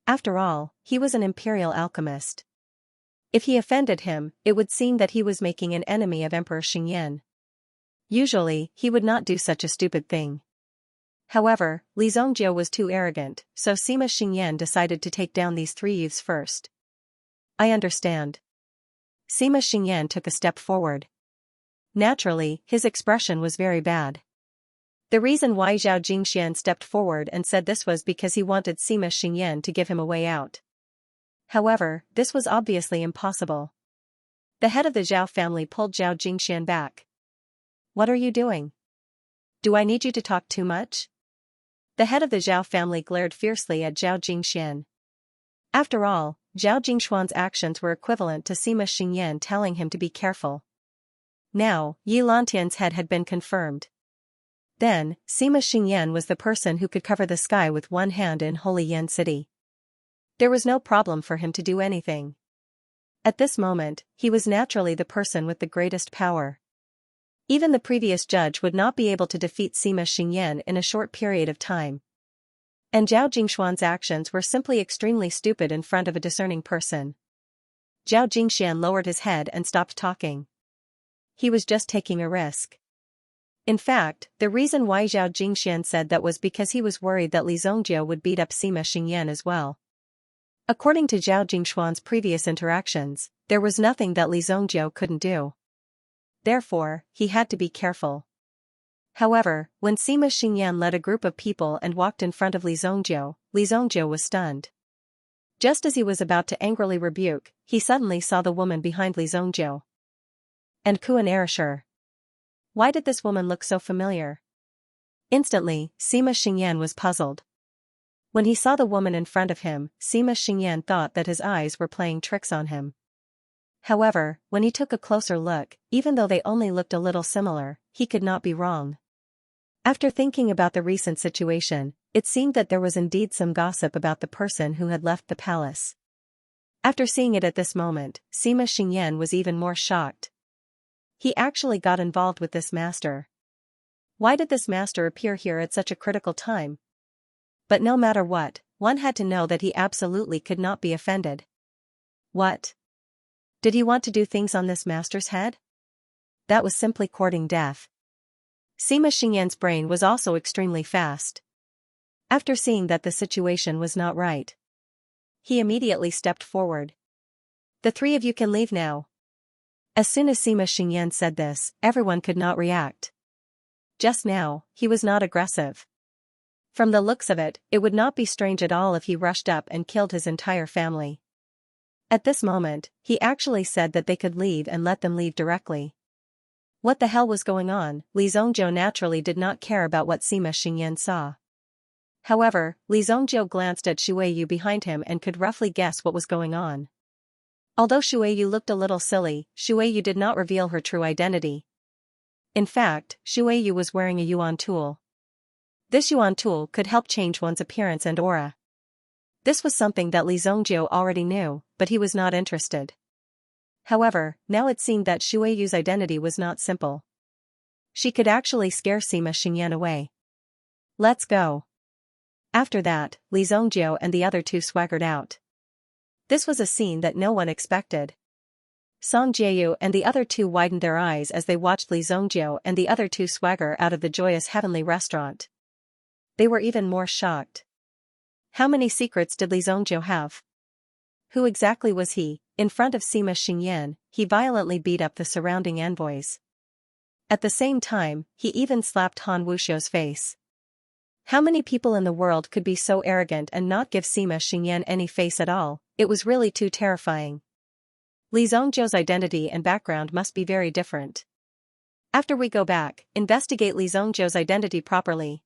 After all, he was an Imperial Alchemist. If he offended him, it would seem that he was making an enemy of Emperor Xingyan. Usually, he would not do such a stupid thing. However, Li Zongjiu was too arrogant, so Sima Xingyan decided to take down these three youths first. I understand. Sima Xingyan took a step forward. Naturally, his expression was very bad. The reason why Zhao Jingxian stepped forward and said this was because he wanted Sima Xingyan to give him a way out. However, this was obviously impossible. The head of the Zhao family pulled Zhao Jingxian back. What are you doing? Do I need you to talk too much? The head of the Zhao family glared fiercely at Zhao Jingxian. After all, Zhao Jingshuan's actions were equivalent to Sima Xingyan telling him to be careful. Now, Yi Lantian's head had been confirmed. Then, Sima Xingyan was the person who could cover the sky with one hand in Holy Yan City. There was no problem for him to do anything. At this moment, he was naturally the person with the greatest power. Even the previous judge would not be able to defeat Sima Xingyan in a short period of time. And Zhao Jingshuan's actions were simply extremely stupid in front of a discerning person. Zhao Jingxian lowered his head and stopped talking. He was just taking a risk. In fact, the reason why Zhao Jingxian said that was because he was worried that Li Zongjiu would beat up Sima Xingyan as well. According to Zhao Jingshuan's previous interactions, there was nothing that Li Zongjiu couldn't do. Therefore, he had to be careful. However, when Sima Xingyan led a group of people and walked in front of Li Zongjiu was stunned. Just as he was about to angrily rebuke, he suddenly saw the woman behind Li Zongjiu. And Kuan Erishur. Why did this woman look so familiar? Instantly, Sima Xingyan was puzzled. When he saw the woman in front of him, Sima Xingyan thought that his eyes were playing tricks on him. However, when he took a closer look, even though they only looked a little similar, he could not be wrong. After thinking about the recent situation, it seemed that there was indeed some gossip about the person who had left the palace. After seeing it at this moment, Sima Xingyan was even more shocked. He actually got involved with this master. Why did this master appear here at such a critical time? But no matter what, one had to know that he absolutely could not be offended. What? Did he want to do things on this master's head? That was simply courting death. Sima Xingyan's brain was also extremely fast. After seeing that the situation was not right, he immediately stepped forward. The three of you can leave now. As soon as Sima Xingyan said this, everyone could not react. Just now, he was not aggressive. From the looks of it, it would not be strange at all if he rushed up and killed his entire family. At this moment, he actually said that they could leave and let them leave directly. What the hell was going on? Li Zongjiu naturally did not care about what Sima Xingyan saw. However, Li Zongjiu glanced at Shuiyu behind him and could roughly guess what was going on. Although Shuiyu looked a little silly, Shuiyu did not reveal her true identity. In fact, Shuiyu was wearing a yuan tool. This yuan tool could help change one's appearance and aura. This was something that Li Zongjiu already knew, but he was not interested. However, now it seemed that Shuiyu's identity was not simple. She could actually scare Sima Xingyan away. Let's go. After that, Li Zongjiu and the other two swaggered out. This was a scene that no one expected. Song Jieyu and the other two widened their eyes as they watched Li Zongjiu and the other two swagger out of the joyous heavenly restaurant. They were even more shocked. How many secrets did Li Zongjiu have? Who exactly was he? In front of Sima Xingyan, he violently beat up the surrounding envoys. At the same time, he even slapped Han Wuxiu's face. How many people in the world could be so arrogant and not give Sima Xingyan any face at all? It was really too terrifying. Li Zongjiu's identity and background must be very different. After we go back, investigate Li Zongjiu's identity properly.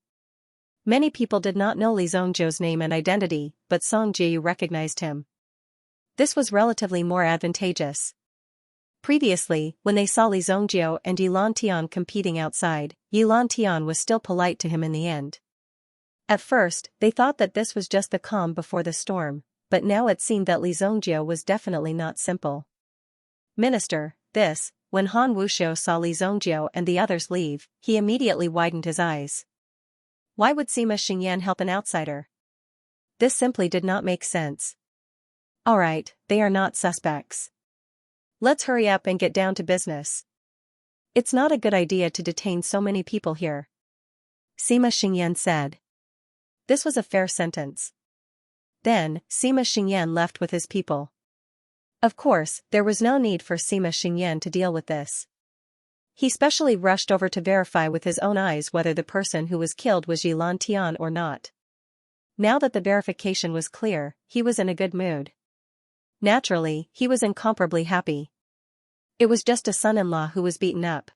Many people did not know Li Zongjiu's name and identity, but Song Jieyu recognized him. This was relatively more advantageous. Previously, when they saw Li Zongjiu and Yilan Tian competing outside, Yilan Tian was still polite to him in the end. At first, they thought that this was just the calm before the storm, but now it seemed that Li Zongjiu was definitely not simple. Minister, when Han Wuxiu saw Li Zongjiu and the others leave, he immediately widened his eyes. Why would Sima Xingyan help an outsider? This simply did not make sense. Alright, they are not suspects. Let's hurry up and get down to business. It's not a good idea to detain so many people here. Sima Xingyan said. This was a fair sentence. Then, Sima Xingyan left with his people. Of course, there was no need for Sima Xingyan to deal with this. He specially rushed over to verify with his own eyes whether the person who was killed was Yilan Tian or not. Now that the verification was clear, he was in a good mood. Naturally, he was incomparably happy. It was just a son-in-law who was beaten up.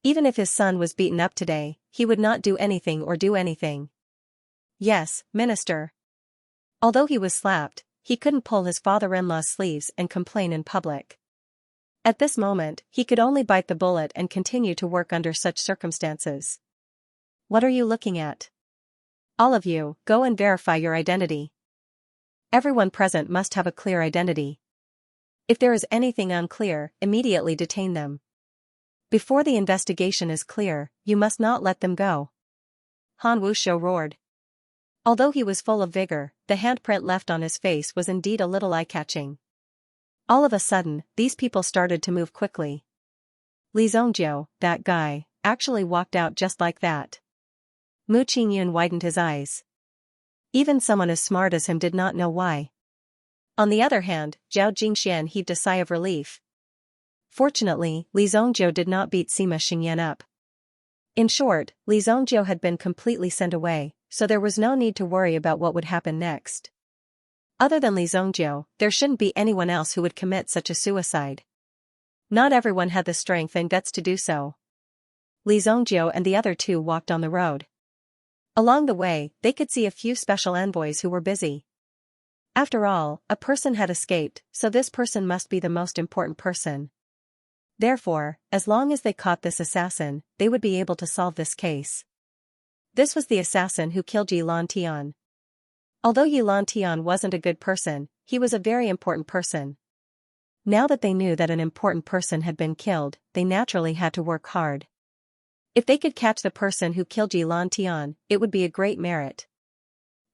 Even if his son was beaten up today, he would not do anything or do anything. Yes, Minister. Although he was slapped, he couldn't pull his father-in-law's sleeves and complain in public. At this moment, he could only bite the bullet and continue to work under such circumstances. What are you looking at? All of you, go and verify your identity. Everyone present must have a clear identity. If there is anything unclear, immediately detain them. Before the investigation is clear, you must not let them go. Han Wuxiu roared. Although he was full of vigor, the handprint left on his face was indeed a little eye-catching. All of a sudden, these people started to move quickly. Li Zongjiu, that guy, actually walked out just like that. Mu Qingyun widened his eyes. Even someone as smart as him did not know why. On the other hand, Zhao Jingxian heaved a sigh of relief. Fortunately, Li Zongjiu did not beat Sima Xingyan up. In short, Li Zongjiu had been completely sent away, so there was no need to worry about what would happen next. Other than Li Zongjiu, there shouldn't be anyone else who would commit such a suicide. Not everyone had the strength and guts to do so. Li Zongjiu and the other two walked on the road. Along the way, they could see a few special envoys who were busy. After all, a person had escaped, so this person must be the most important person. Therefore, as long as they caught this assassin, they would be able to solve this case. This was the assassin who killed Yilan Tian. Although Yilan Tian wasn't a good person, he was a very important person. Now that they knew that an important person had been killed, they naturally had to work hard. If they could catch the person who killed Yilan Tian, it would be a great merit.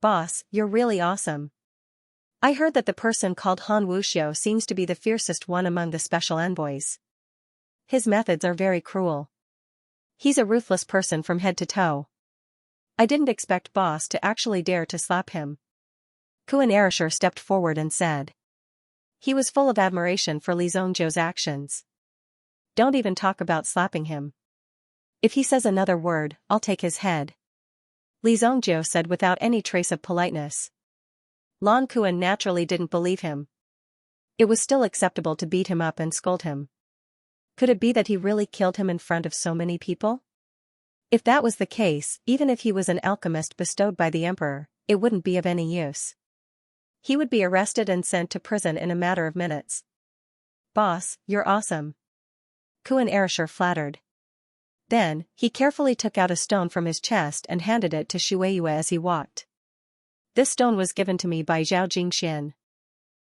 Boss, you're really awesome. I heard that the person called Han Wuxiu seems to be the fiercest one among the special envoys. His methods are very cruel. He's a ruthless person from head to toe. I didn't expect Boss to actually dare to slap him. Kuan Erishur stepped forward and said. He was full of admiration for Li Zhongzhou's actions. Don't even talk about slapping him. If he says another word, I'll take his head. Li Zhongzhou said without any trace of politeness. Lan Kuan naturally didn't believe him. It was still acceptable to beat him up and scold him. Could it be that he really killed him in front of so many people? If that was the case, even if he was an alchemist bestowed by the emperor, it wouldn't be of any use. He would be arrested and sent to prison in a matter of minutes. Boss, you're awesome. Kuan Erasher flattered. Then, he carefully took out a stone from his chest and handed it to Shueiyue as he walked. This stone was given to me by Zhao Jingxian.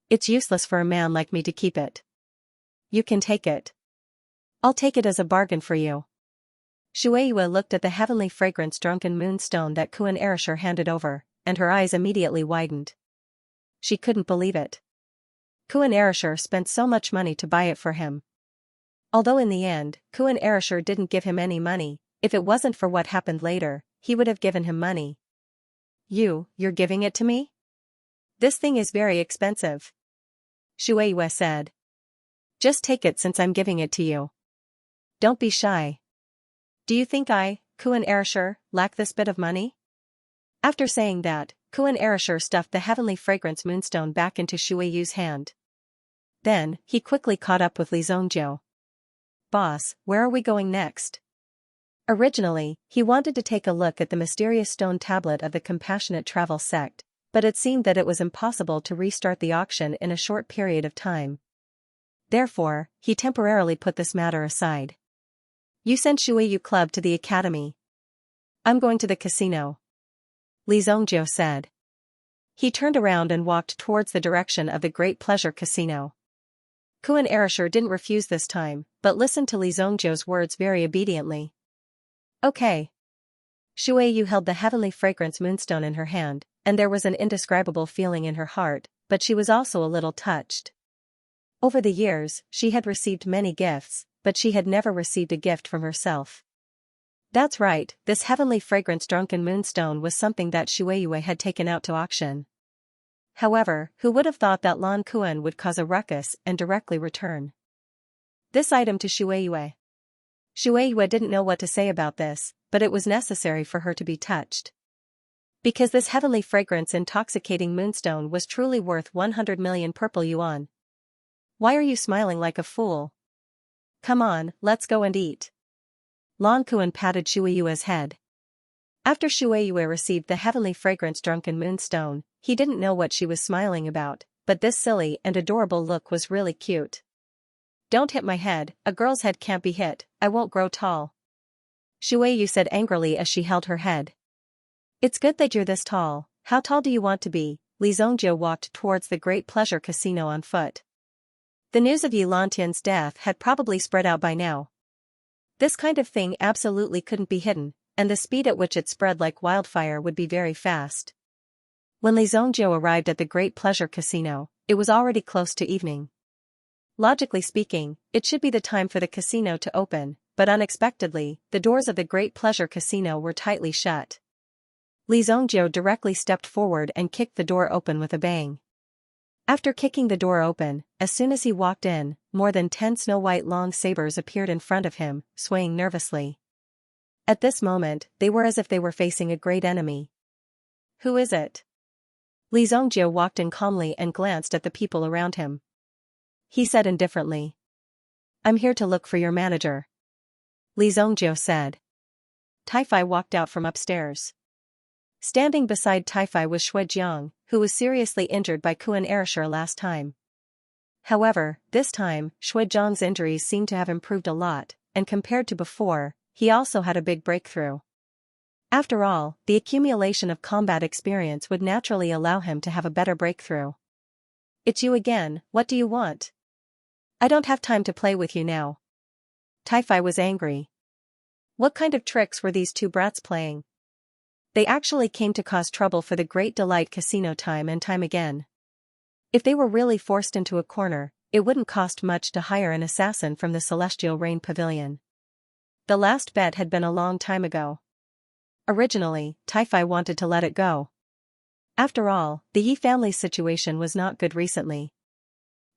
It's useless for a man like me to keep it. You can take it. I'll take it as a bargain for you. Shueiyue looked at the heavenly fragrance drunken moonstone that Kuan Erasher handed over, and her eyes immediately widened. She couldn't believe it. Kuan Erasher spent so much money to buy it for him. Although in the end, Kuan Erasher didn't give him any money, if it wasn't for what happened later, he would have given him money. You're giving it to me? This thing is very expensive. Shueiyue said. Just take it since I'm giving it to you. Don't be shy. Do you think I, Kuan Erasher, lack this bit of money? After saying that, Kuan Erasher stuffed the heavenly fragrance moonstone back into Shueiyue's hand. Then, he quickly caught up with Li Zhongzhou. Boss, where are we going next? Originally, he wanted to take a look at the mysterious stone tablet of the Compassionate Travel sect, but it seemed that it was impossible to restart the auction in a short period of time. Therefore, he temporarily put this matter aside. You sent Shueiyu Club to the academy. I'm going to the casino. Li Zhongzhou said. He turned around and walked towards the direction of the Great Pleasure Casino. Kuan Erasher didn't refuse this time, but listened to Li Zhongzhou's words very obediently. Okay. Shueiyu held the heavenly fragrance moonstone in her hand, and there was an indescribable feeling in her heart, but she was also a little touched. Over the years, she had received many gifts, but she had never received a gift from herself. That's right, this heavenly fragrance drunken moonstone was something that Shueiyue had taken out to auction. However, who would have thought that Lan Kuan would cause a ruckus and directly return this item to Shueiyue? Shueiyue didn't know what to say about this, but it was necessary for her to be touched. Because this heavenly fragrance intoxicating moonstone was truly worth 100 million purple yuan. Why are you smiling like a fool? Come on, let's go and eat. Lan Kuan patted Shueiyue's head. After Shueiyue received the heavenly fragrance drunken moonstone, he didn't know what she was smiling about, but this silly and adorable look was really cute. Don't hit my head, a girl's head can't be hit, I won't grow tall. Shueiyu said angrily as she held her head. It's good that you're this tall, how tall do you want to be? Li Zhongzhou walked towards the Great Pleasure Casino on foot. The news of Yi Lantian's death had probably spread out by now. This kind of thing absolutely couldn't be hidden, and the speed at which it spread like wildfire would be very fast. When Li Zhongzhou arrived at the Great Pleasure Casino, it was already close to evening. Logically speaking, it should be the time for the casino to open, but unexpectedly, the doors of the Great Pleasure Casino were tightly shut. Li Zhongzhou directly stepped forward and kicked the door open with a bang. After kicking the door open, as soon as he walked in, more than 10 snow-white long sabers appeared in front of him, swaying nervously. At this moment, they were as if they were facing a great enemy. Who is it? Li Zhongzhou walked in calmly and glanced at the people around him. He said indifferently. I'm here to look for your manager. Li Zhongzhou said. Taifai walked out from upstairs. Standing beside Taifai was Shuejiang, who was seriously injured by Kuan Erasher last time. However, this time, Shuejiang's injuries seemed to have improved a lot, and compared to before, he also had a big breakthrough. After all, the accumulation of combat experience would naturally allow him to have a better breakthrough. It's you again, what do you want? I don't have time to play with you now. Taifai was angry. What kind of tricks were these two brats playing? They actually came to cause trouble for the Great Delight Casino time and time again. If they were really forced into a corner, it wouldn't cost much to hire an assassin from the Celestial Rain Pavilion. The last bet had been a long time ago. Originally, Taifai wanted to let it go. After all, the Yi family's situation was not good recently.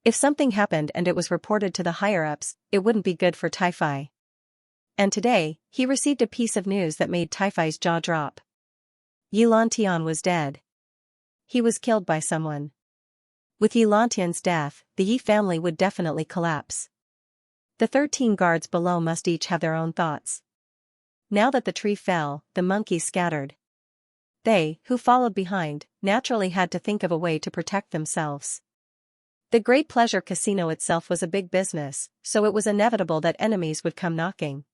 If something happened and it was reported to the higher-ups, it wouldn't be good for Taifai. And today, he received a piece of news that made Taifai's jaw drop. Yilantian was dead. He was killed by someone. With Yilantian's death, the Yi family would definitely collapse. The 13 guards below must each have their own thoughts. Now that the tree fell, the monkeys scattered. They, who followed behind, naturally had to think of a way to protect themselves. The Great Pleasure Casino itself was a big business, so it was inevitable that enemies would come knocking.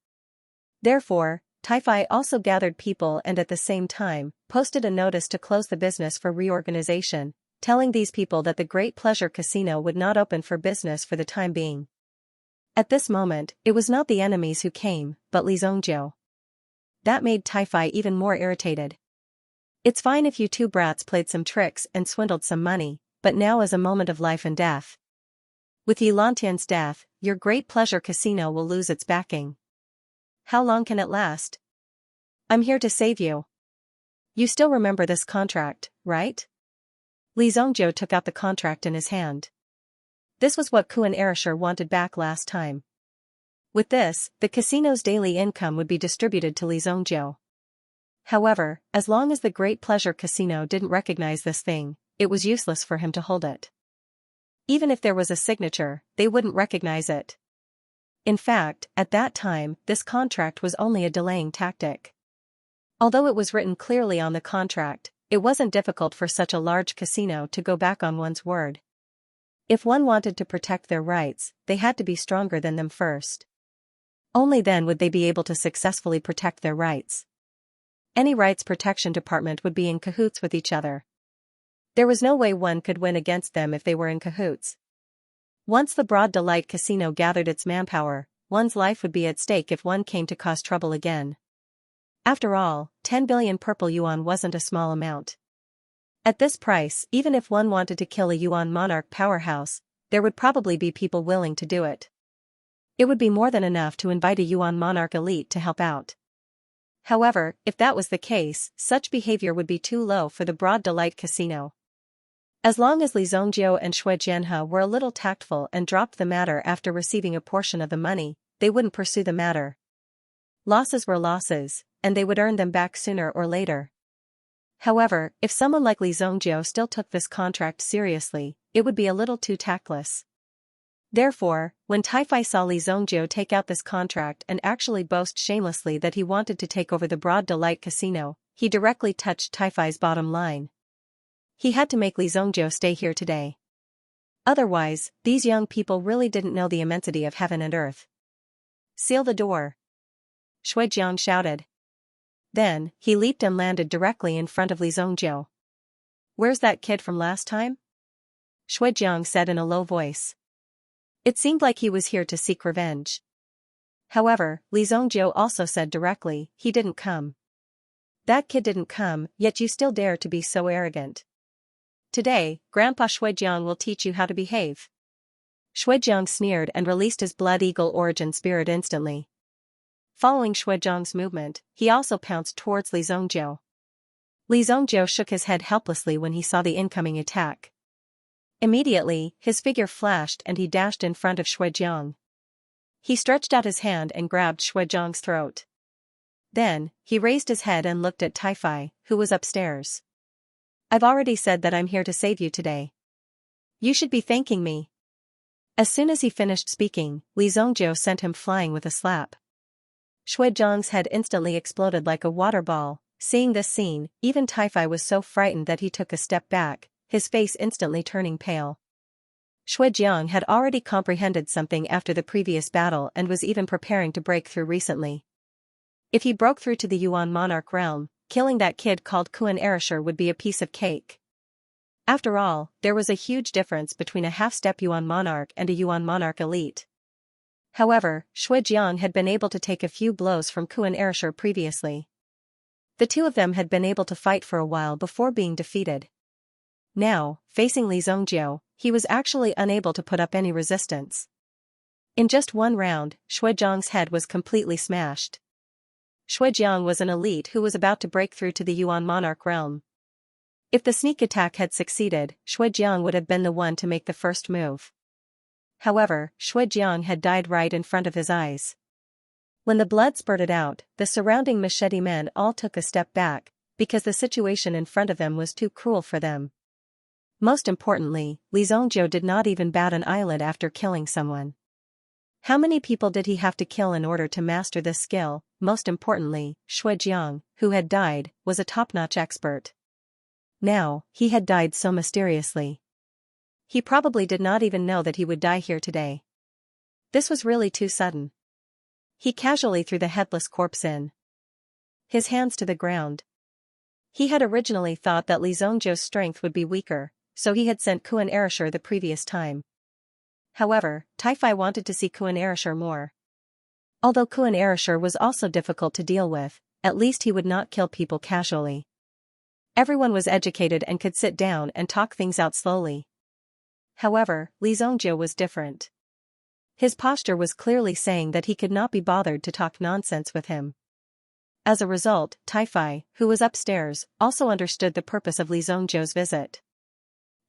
Therefore, Taifai also gathered people and at the same time, posted a notice to close the business for reorganization, telling these people that the Great Pleasure Casino would not open for business for the time being. At this moment, it was not the enemies who came, but Li Zhongjiu. That made Taifai even more irritated. It's fine if you two brats played some tricks and swindled some money, but now is a moment of life and death. With Yilantian's death, your Great Pleasure Casino will lose its backing. How long can it last? I'm here to save you. You still remember this contract, right? Li Zhongjiu took out the contract in his hand. This was what Kuan Erasure wanted back last time. With this, the casino's daily income would be distributed to Li Zhongjiu. However, as long as the Great Pleasure Casino didn't recognize this thing, it was useless for him to hold it. Even if there was a signature, they wouldn't recognize it. In fact, at that time, this contract was only a delaying tactic. Although it was written clearly on the contract, it wasn't difficult for such a large casino to go back on one's word. If one wanted to protect their rights, they had to be stronger than them first. Only then would they be able to successfully protect their rights. Any rights protection department would be in cahoots with each other. There was no way one could win against them if they were in cahoots. Once the Broad Delight Casino gathered its manpower, one's life would be at stake if one came to cause trouble again. After all, 10 billion purple yuan wasn't a small amount. At this price, even if one wanted to kill a yuan monarch powerhouse, there would probably be people willing to do it. It would be more than enough to invite a yuan monarch elite to help out. However, if that was the case, such behavior would be too low for the Broad Delight Casino. As long as Li Zhongjiu and Shui Jianhe were a little tactful and dropped the matter after receiving a portion of the money, they wouldn't pursue the matter. Losses were losses, and they would earn them back sooner or later. However, if someone like Li Zhongjiu still took this contract seriously, it would be a little too tactless. Therefore, when Taifai saw Li Zhongjiu take out this contract and actually boast shamelessly that he wanted to take over the Broad Delight Casino, he directly touched Taifai's bottom line. He had to make Li Zhongjiu stay here today. Otherwise, these young people really didn't know the immensity of heaven and earth. Seal the door. Shui Jiang shouted. Then, he leaped and landed directly in front of Li Zhongjiu. Where's that kid from last time? Shui Jiang said in a low voice. It seemed like he was here to seek revenge. However, Li Zhongjiu also said directly, he didn't come. That kid didn't come, yet you still dare to be so arrogant. Today, Grandpa Shui Jiang will teach you how to behave. Shui Jiang sneered and released his Blood Eagle origin spirit instantly. Following Shui Jiang's movement, he also pounced towards Li Zhongjiu. Li Zhongjiu shook his head helplessly when he saw the incoming attack. Immediately, his figure flashed and he dashed in front of Shui Jiang. He stretched out his hand and grabbed Shui Jiang's throat. Then, he raised his head and looked at Taifai, who was upstairs. I've already said that I'm here to save you today. You should be thanking me. As soon as he finished speaking, Li Zhongjiu sent him flying with a slap. Shui Jiang's head instantly exploded like a water ball. Seeing this scene, even Taifai was so frightened that he took a step back, his face instantly turning pale. Shui Jiang had already comprehended something after the previous battle and was even preparing to break through recently. If he broke through to the Yuan monarch realm, killing that kid called Kuan Erasure would be a piece of cake. After all, there was a huge difference between a half-step Yuan monarch and a Yuan monarch elite. However, Shui Jiang had been able to take a few blows from Kuan Erasure previously. The two of them had been able to fight for a while before being defeated. Now, facing Li Zhongjiu, he was actually unable to put up any resistance. In just one round, Shui Jiang's head was completely smashed. Shui Jiang was an elite who was about to break through to the Yuan monarch realm. If the sneak attack had succeeded, Shui Jiang would have been the one to make the first move. However, Shuijiang had died right in front of his eyes. When the blood spurted out, the surrounding machete men all took a step back, because the situation in front of them was too cruel for them. Most importantly, Li Zongjiu did not even bat an eyelid after killing someone. How many people did he have to kill in order to master this skill? Most importantly, Shuijiang, who had died, was a top-notch expert. Now, he had died so mysteriously. He probably did not even know that he would die here today. This was really too sudden. He casually threw the headless corpse in his hands to the ground. He had originally thought that Li Zongjiu's strength would be weaker, so he had sent Kuan Erasure the previous time. However, Taifai wanted to see Kuan Erasure more. Although Kuan Erasure was also difficult to deal with, at least he would not kill people casually. Everyone was educated and could sit down and talk things out slowly. However, Li Zongjiu was different. His posture was clearly saying that he could not be bothered to talk nonsense with him. As a result, Taifai, who was upstairs, also understood the purpose of Li Zongjiu's visit.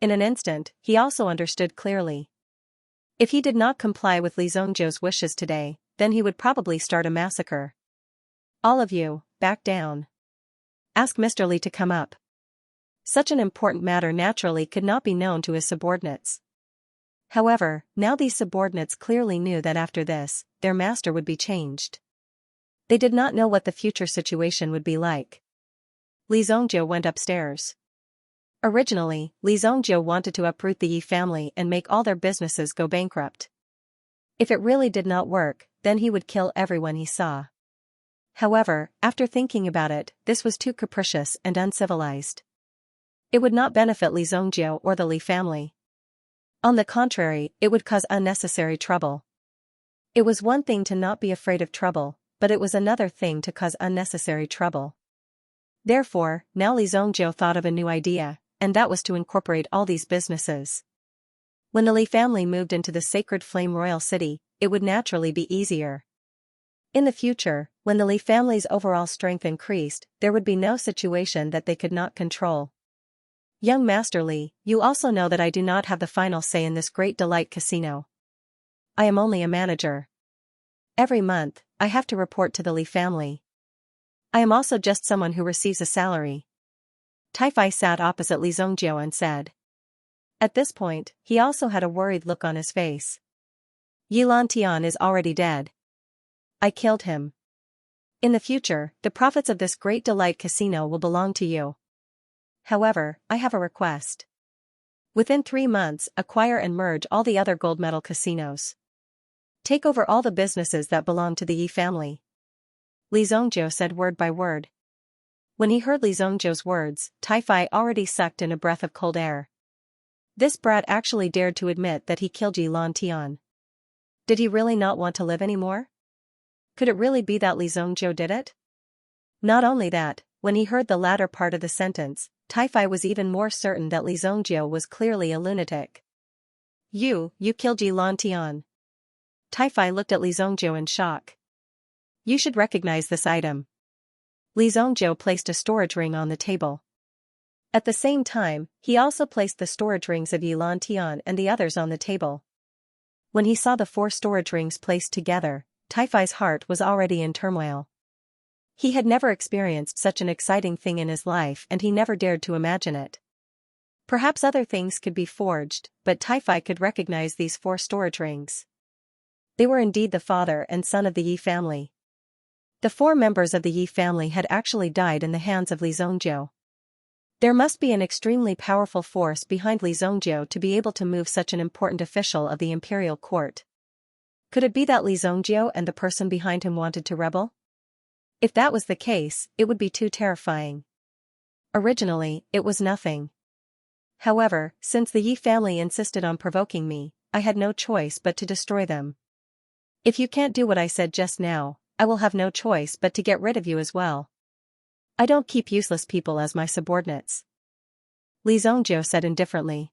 In an instant, he also understood clearly. If he did not comply with Li Zongjiu's wishes today, then he would probably start a massacre. All of you, back down. Ask Mr. Li to come up. Such an important matter naturally could not be known to his subordinates. However, now these subordinates clearly knew that after this, their master would be changed. They did not know what the future situation would be like. Li Zongjiu went upstairs. Originally, Li Zongjiu wanted to uproot the Yi family and make all their businesses go bankrupt. If it really did not work, then he would kill everyone he saw. However, after thinking about it, this was too capricious and uncivilized. It would not benefit Li Zongjiu or the Li family. On the contrary, it would cause unnecessary trouble. It was one thing to not be afraid of trouble, but it was another thing to cause unnecessary trouble. Therefore, now Li Zongjiu thought of a new idea, and that was to incorporate all these businesses. When the Li family moved into the sacred flame royal city, it would naturally be easier. In the future, when the Li family's overall strength increased, there would be no situation that they could not control. Young Master Li, you also know that I do not have the final say in this great delight casino. I am only a manager. Every month, I have to report to the Li family. I am also just someone who receives a salary. Taifai sat opposite Li Zongjiu and said. At this point, he also had a worried look on his face. Yi Lantian is already dead. I killed him. In the future, the profits of this great delight casino will belong to you. However, I have a request. Within 3 months, acquire and merge all the other gold medal casinos. Take over all the businesses that belong to the Yi family. Li Zongjiu said word by word. When he heard Li Zongjiu's words, Taifai already sucked in a breath of cold air. This brat actually dared to admit that he killed Yi Lantian. Did he really not want to live anymore? Could it really be that Li Zongjiu did it? Not only that, when he heard the latter part of the sentence, Taifai was even more certain that Li Zongjiu was clearly a lunatic. You killed Yi Lantian. Taifai looked at Li Zongjiu in shock. You should recognize this item. Li Zongjiu placed a storage ring on the table. At the same time, he also placed the storage rings of Yi Lantian and the others on the table. When he saw the 4 storage rings placed together, Taifai's heart was already in turmoil. He had never experienced such an exciting thing in his life and he never dared to imagine it. Perhaps other things could be forged, but Taifai could recognize these 4 storage rings. They were indeed the father and son of the Yi family. The 4 members of the Yi family had actually died in the hands of Li Zongjiu. There must be an extremely powerful force behind Li Zongjiu to be able to move such an important official of the imperial court. Could it be that Li Zongjiu and the person behind him wanted to rebel? If that was the case, it would be too terrifying. Originally, it was nothing. However, since the Yi family insisted on provoking me, I had no choice but to destroy them. If you can't do what I said just now, I will have no choice but to get rid of you as well. I don't keep useless people as my subordinates. Li Zongjiu said indifferently.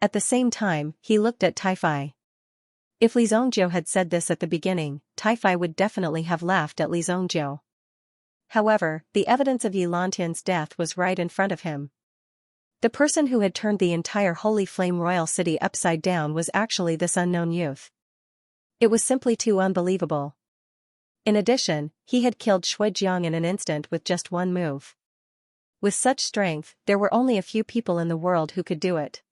At the same time, he looked at Taifai. If Li Zongjiu had said this at the beginning, Taifai would definitely have laughed at Li Zongjiu. However, the evidence of Yi Lantian's death was right in front of him. The person who had turned the entire Holy Flame Royal City upside down was actually this unknown youth. It was simply too unbelievable. In addition, he had killed Shuijiang in an instant with just one move. With such strength, there were only a few people in the world who could do it.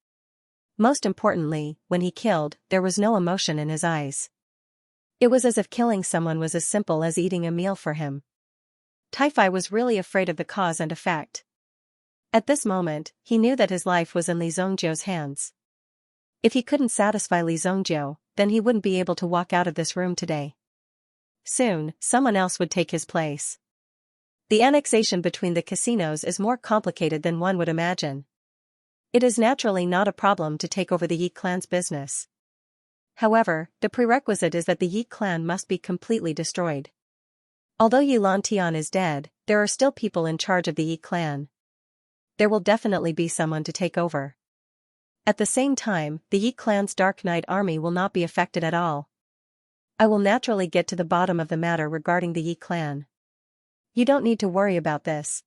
Most importantly, when he killed, there was no emotion in his eyes. It was as if killing someone was as simple as eating a meal for him. Taifai was really afraid of the cause and effect. At this moment, he knew that his life was in Li Zongjiu's hands. If he couldn't satisfy Li Zongjiu, then he wouldn't be able to walk out of this room today. Soon, someone else would take his place. The annexation between the casinos is more complicated than one would imagine. It is naturally not a problem to take over the Yi clan's business. However, the prerequisite is that the Yi clan must be completely destroyed. Although Yi Lantian is dead, there are still people in charge of the Yi clan. There will definitely be someone to take over. At the same time, the Yi clan's Dark Knight army will not be affected at all. I will naturally get to the bottom of the matter regarding the Yi clan. You don't need to worry about this.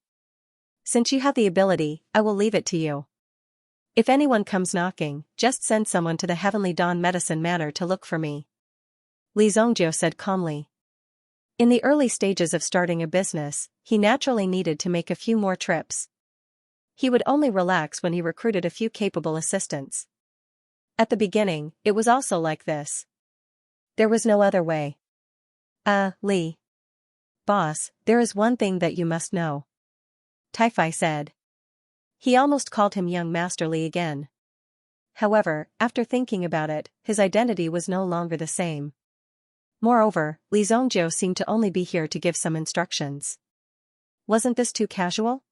Since you have the ability, I will leave it to you. If anyone comes knocking, just send someone to the Heavenly Dawn Medicine Manor to look for me. Li Zongjiu said calmly. In the early stages of starting a business, he naturally needed to make a few more trips. He would only relax when he recruited a few capable assistants. At the beginning, it was also like this. There was no other way. Li. Boss, there is one thing that you must know. Taifai said. He almost called him young Master Li again. However, after thinking about it, his identity was no longer the same. Moreover, Li Zongjiu seemed to only be here to give some instructions. Wasn't this too casual?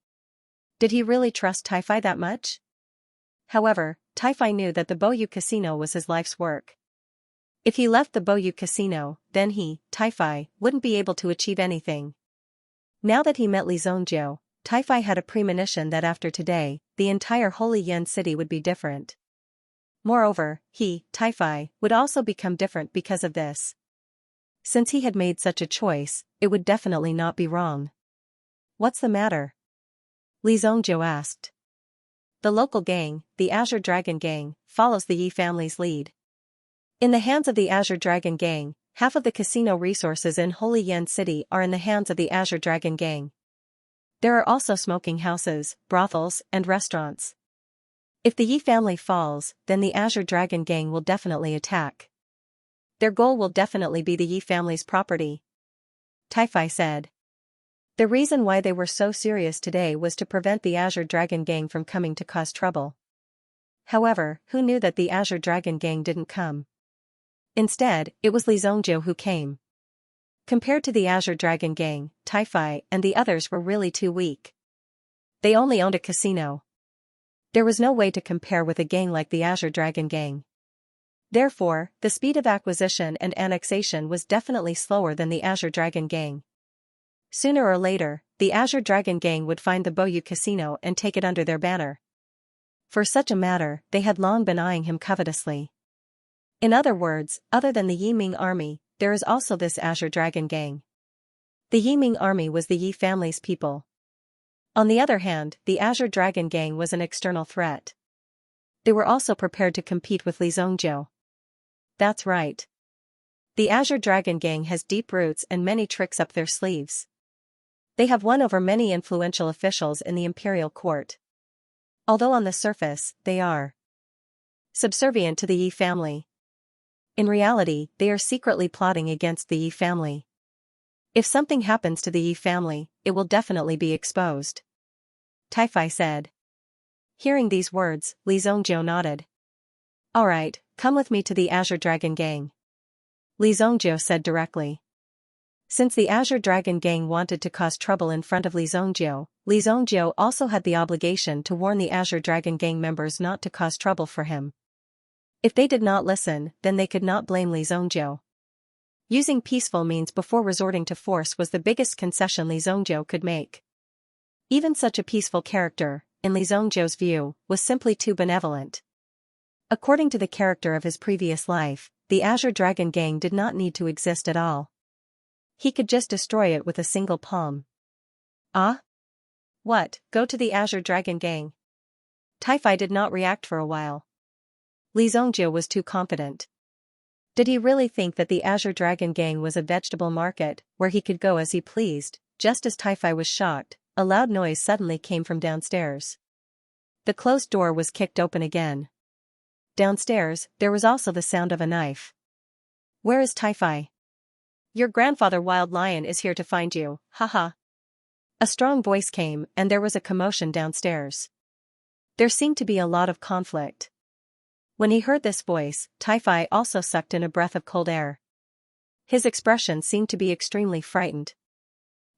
Did he really trust Taifai that much? However, Taifai knew that the Boyu Casino was his life's work. If he left the Boyu Casino, then he, Taifai, wouldn't be able to achieve anything. Now that he met Li Zongjiu, Taifai had a premonition that after today, the entire Holy Yan city would be different. Moreover, he, Taifai, would also become different because of this. Since he had made such a choice, it would definitely not be wrong. What's the matter? Li Zongjiu asked. The local gang, the Azure Dragon Gang, follows the Yi family's lead. In the hands of the Azure Dragon Gang, half of the casino resources in Holy Yan City are in the hands of the Azure Dragon Gang. There are also smoking houses, brothels, and restaurants. If the Yi family falls, then the Azure Dragon Gang will definitely attack. Their goal will definitely be the Yi family's property. Taifai said. The reason why they were so serious today was to prevent the Azure Dragon Gang from coming to cause trouble. However, who knew that the Azure Dragon Gang didn't come? Instead, it was Li Zongjiu who came. Compared to the Azure Dragon Gang, Taifai and the others were really too weak. They only owned a casino. There was no way to compare with a gang like the Azure Dragon Gang. Therefore, the speed of acquisition and annexation was definitely slower than the Azure Dragon Gang. Sooner or later, the Azure Dragon Gang would find the Boyu Casino and take it under their banner. For such a matter, they had long been eyeing him covetously. In other words, other than the Yi Ming army, there is also this Azure Dragon Gang. The Yi Ming army was the Yi family's people. On the other hand, the Azure Dragon Gang was an external threat. They were also prepared to compete with Li Zongjiu. That's right. The Azure Dragon Gang has deep roots and many tricks up their sleeves. They have won over many influential officials in the imperial court. Although on the surface, they are subservient to the Yi family. In reality, they are secretly plotting against the Yi family. If something happens to the Yi family, it will definitely be exposed. Taifai said. Hearing these words, Li Zongjiu nodded. Alright, come with me to the Azure Dragon Gang. Li Zongjiu said directly. Since the Azure Dragon Gang wanted to cause trouble in front of Li Zongjiu also had the obligation to warn the Azure Dragon Gang members not to cause trouble for him. If they did not listen, then they could not blame Li Zongjiu. Using peaceful means before resorting to force was the biggest concession Li Zongjiu could make. Even such a peaceful character, in Li Zongjiu's view, was simply too benevolent. According to the character of his previous life, the Azure Dragon Gang did not need to exist at all. He could just destroy it with a single palm. Ah? What, go to the Azure Dragon Gang? Tai-Fai did not react for a while. Li Zongjie was too confident. Did he really think that the Azure Dragon Gang was a vegetable market, where he could go as he pleased? Just as Tai-Fai was shocked, a loud noise suddenly came from downstairs. The closed door was kicked open again. Downstairs, there was also the sound of a knife. Where is Tai-Fai? Your grandfather Wild Lion is here to find you, haha. A strong voice came, and there was a commotion downstairs. There seemed to be a lot of conflict. When he heard this voice, Tai-Fai also sucked in a breath of cold air. His expression seemed to be extremely frightened.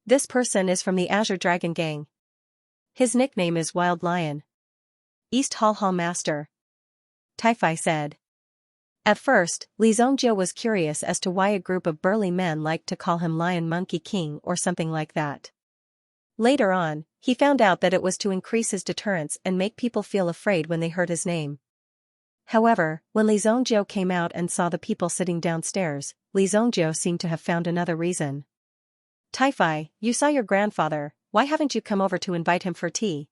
This person is from the Azure Dragon Gang. His nickname is Wild Lion. East Hall Master. Tai-Fai said. At first, Li Zongjie was curious as to why a group of burly men liked to call him Lion Monkey King or something like that. Later on, he found out that it was to increase his deterrence and make people feel afraid when they heard his name. However, when Li Zongjie came out and saw the people sitting downstairs, Li Zongjie seemed to have found another reason. Tai-Fai, you saw your grandfather, why haven't you come over to invite him for tea?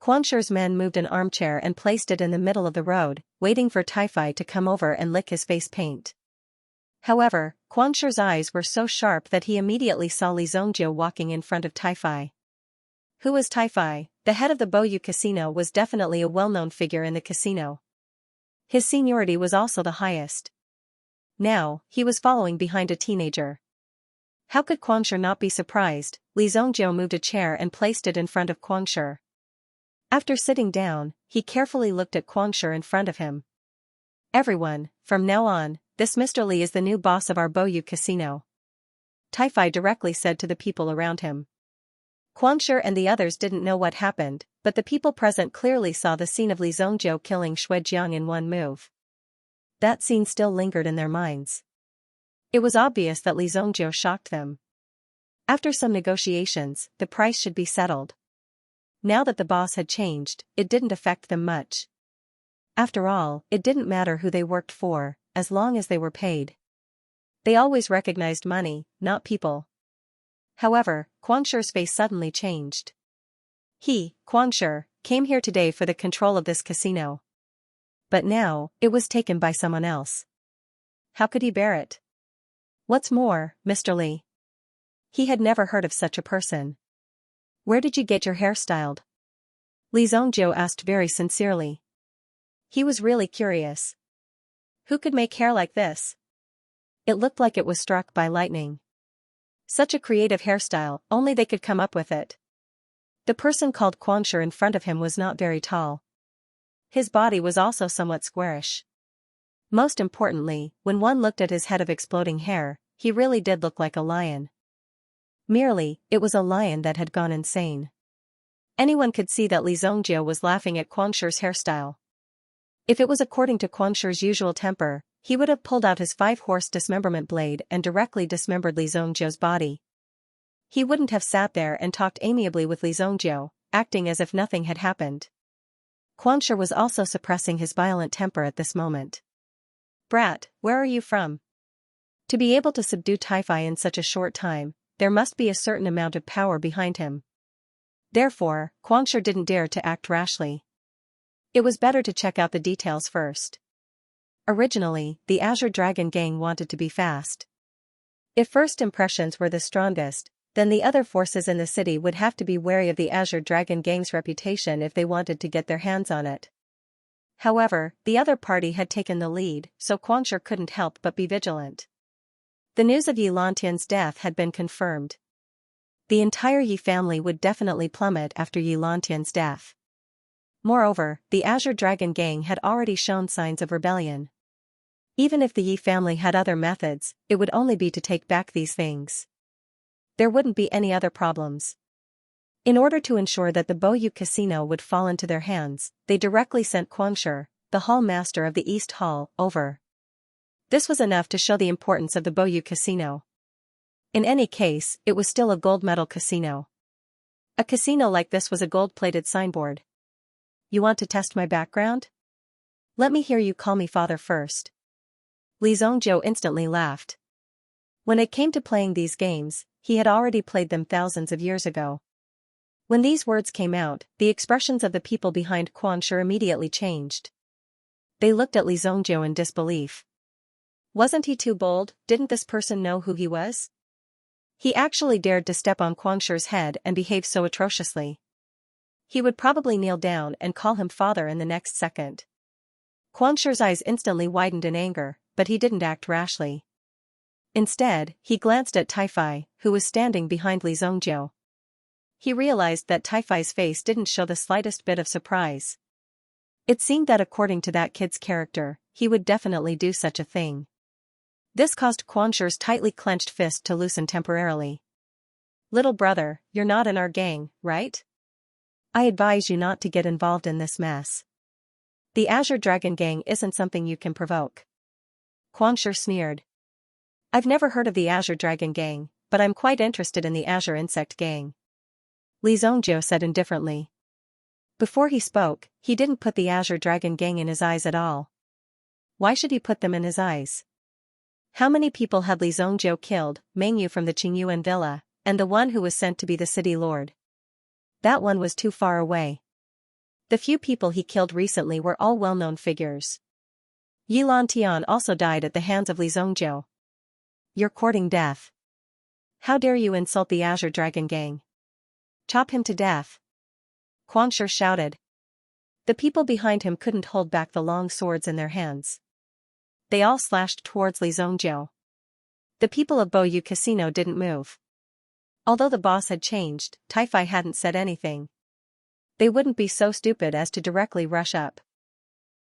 Quangshi's men moved an armchair and placed it in the middle of the road, waiting for Tai-Fai to come over and lick his face paint. However, Quangshi's eyes were so sharp that he immediately saw Li Zongjie walking in front of Tai-Fai. Who was Tai-Fai? The head of the Boyu Casino was definitely a well-known figure in the casino. His seniority was also the highest. Now, he was following behind a teenager. How could Quangshi not be surprised? Li Zongjie moved a chair and placed it in front of Quangshi. After sitting down, he carefully looked at Quangshi in front of him. Everyone, from now on, this Mr. Li is the new boss of our Boyu Casino. Tai-Fai directly said to the people around him. Quangshi and the others didn't know what happened, but the people present clearly saw the scene of Li Zongjie killing Shuijiang in one move. That scene still lingered in their minds. It was obvious that Li Zongjie shocked them. After some negotiations, the price should be settled. Now that the boss had changed, it didn't affect them much. After all, it didn't matter who they worked for, as long as they were paid. They always recognized money, not people. However, Quangshi's face suddenly changed. He, Quangshi, came here today for the control of this casino. But now, it was taken by someone else. How could he bear it? What's more, Mr. Li? He had never heard of such a person. Where did you get your hair styled? Li Zongjie asked very sincerely. He was really curious. Who could make hair like this? It looked like it was struck by lightning. Such a creative hairstyle, only they could come up with it. The person called Quangshi in front of him was not very tall. His body was also somewhat squarish. Most importantly, when one looked at his head of exploding hair, he really did look like a lion. Merely, it was a lion that had gone insane. Anyone could see that Li Zongjie was laughing at Quangshi's hairstyle. If it was according to Quangshi's usual temper, he would have pulled out his 5-horse dismemberment blade and directly dismembered Li Zongjie's body. He wouldn't have sat there and talked amiably with Li Zongjie, acting as if nothing had happened. Quangshi was also suppressing his violent temper at this moment. Brat, where are you from? To be able to subdue Tai-Fai in such a short time, there must be a certain amount of power behind him. Therefore, Quangshi didn't dare to act rashly. It was better to check out the details first. Originally, the Azure Dragon Gang wanted to be fast. If first impressions were the strongest, then the other forces in the city would have to be wary of the Azure Dragon Gang's reputation if they wanted to get their hands on it. However, the other party had taken the lead, so Quangshi couldn't help but be vigilant. The news of Yi Lantian's death had been confirmed. The entire Yi family would definitely plummet after Yi Lantian's death. Moreover, the Azure Dragon Gang had already shown signs of rebellion. Even if the Yi family had other methods, it would only be to take back these things. There wouldn't be any other problems. In order to ensure that the Boyu Casino would fall into their hands, they directly sent Quangshi, the hall master of the East Hall, over. This was enough to show the importance of the Boyu Casino. In any case, it was still a gold medal casino. A casino like this was a gold-plated signboard. You want to test my background? Let me hear you call me father first. Li Zongjie instantly laughed. When it came to playing these games, he had already played them thousands of years ago. When these words came out, the expressions of the people behind Quan Shi immediately changed. They looked at Li Zongjiu in disbelief. Wasn't he too bold? Didn't this person know who he was? He actually dared to step on Quan Shi's head and behave so atrociously. He would probably kneel down and call him father in the next second. Quan Shi's eyes instantly widened in anger, but he didn't act rashly. Instead, he glanced at Taifai, who was standing behind Li Zongjiu. He realized that Taifai's face didn't show the slightest bit of surprise. It seemed that according to that kid's character, he would definitely do such a thing. This caused Quan Shi's tightly clenched fist to loosen temporarily. Little brother, you're not in our gang, right? I advise you not to get involved in this mess. The Azure Dragon Gang isn't something you can provoke. Quan Shi sneered. I've never heard of the Azure Dragon Gang, but I'm quite interested in the Azure Insect Gang. Li Zongjiu said indifferently. Before he spoke, he didn't put the Azure Dragon Gang in his eyes at all. Why should he put them in his eyes? How many people had Li Zongjiu killed? Meng Yu from the Qingyuan villa, and the one who was sent to be the city lord. That one was too far away. The few people he killed recently were all well-known figures. Yilan Tian also died at the hands of Li Zongjiu. You're courting death. How dare you insult the Azure Dragon Gang? Chop him to death. Quan Shi shouted. The people behind him couldn't hold back the long swords in their hands. They all slashed towards Li Zongjiu. The people of Boyu Casino didn't move. Although the boss had changed, Taifai hadn't said anything. They wouldn't be so stupid as to directly rush up.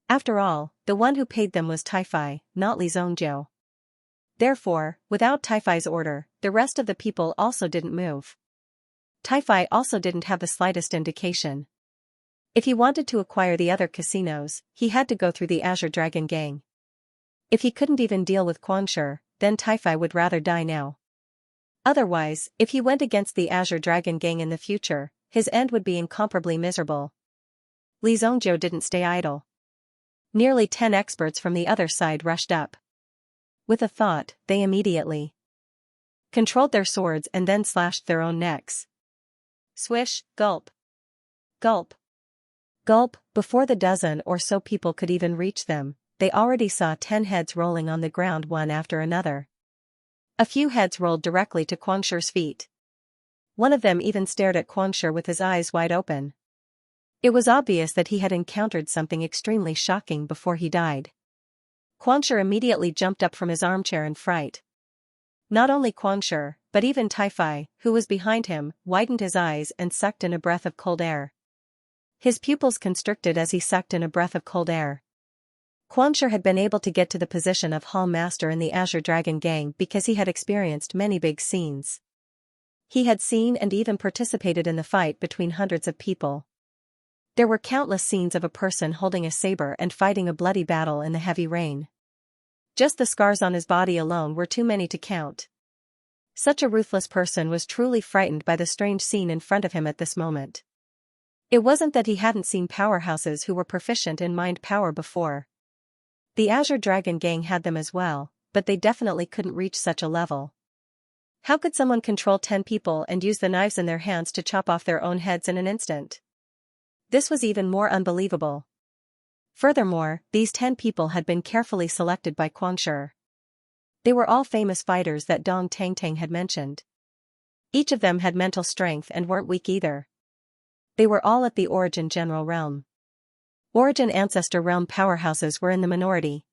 After all, the one who paid them was Taifai, not Li Zongjiu. Therefore, without Taifai's order, the rest of the people also didn't move. Taifai also didn't have the slightest indication. If he wanted to acquire the other casinos, he had to go through the Azure Dragon Gang. If he couldn't even deal with Quan Shi, then Taifai would rather die now. Otherwise, if he went against the Azure Dragon Gang in the future, his end would be incomparably miserable. Li Zongjiu didn't stay idle. Nearly 10 experts from the other side rushed up. With a thought, they immediately controlled their swords and then slashed their own necks. Swish, gulp. Gulp. Gulp. Before the dozen or so people could even reach them, they already saw 10 heads rolling on the ground one after another. A few heads rolled directly to Quan Shi's feet. One of them even stared at Quan Shi with his eyes wide open. It was obvious that he had encountered something extremely shocking before he died. Quan Shi immediately jumped up from his armchair in fright. Not only Quan Shi, but even Taifai, who was behind him, widened his eyes and sucked in a breath of cold air. His pupils constricted as he sucked in a breath of cold air. Quan Shi had been able to get to the position of Hall Master in the Azure Dragon Gang because he had experienced many big scenes. He had seen and even participated in the fight between hundreds of people. There were countless scenes of a person holding a saber and fighting a bloody battle in the heavy rain. Just the scars on his body alone were too many to count. Such a ruthless person was truly frightened by the strange scene in front of him at this moment. It wasn't that he hadn't seen powerhouses who were proficient in mind power before. The Azure Dragon Gang had them as well, but they definitely couldn't reach such a level. How could someone control 10 people and use the knives in their hands to chop off their own heads in an instant? This was even more unbelievable. Furthermore, these 10 people had been carefully selected by Quan Shi. They were all famous fighters that Dong Tangtang had mentioned. Each of them had mental strength and weren't weak either. They were all at the Origin General Realm. Origin Ancestor Realm powerhouses were in the minority.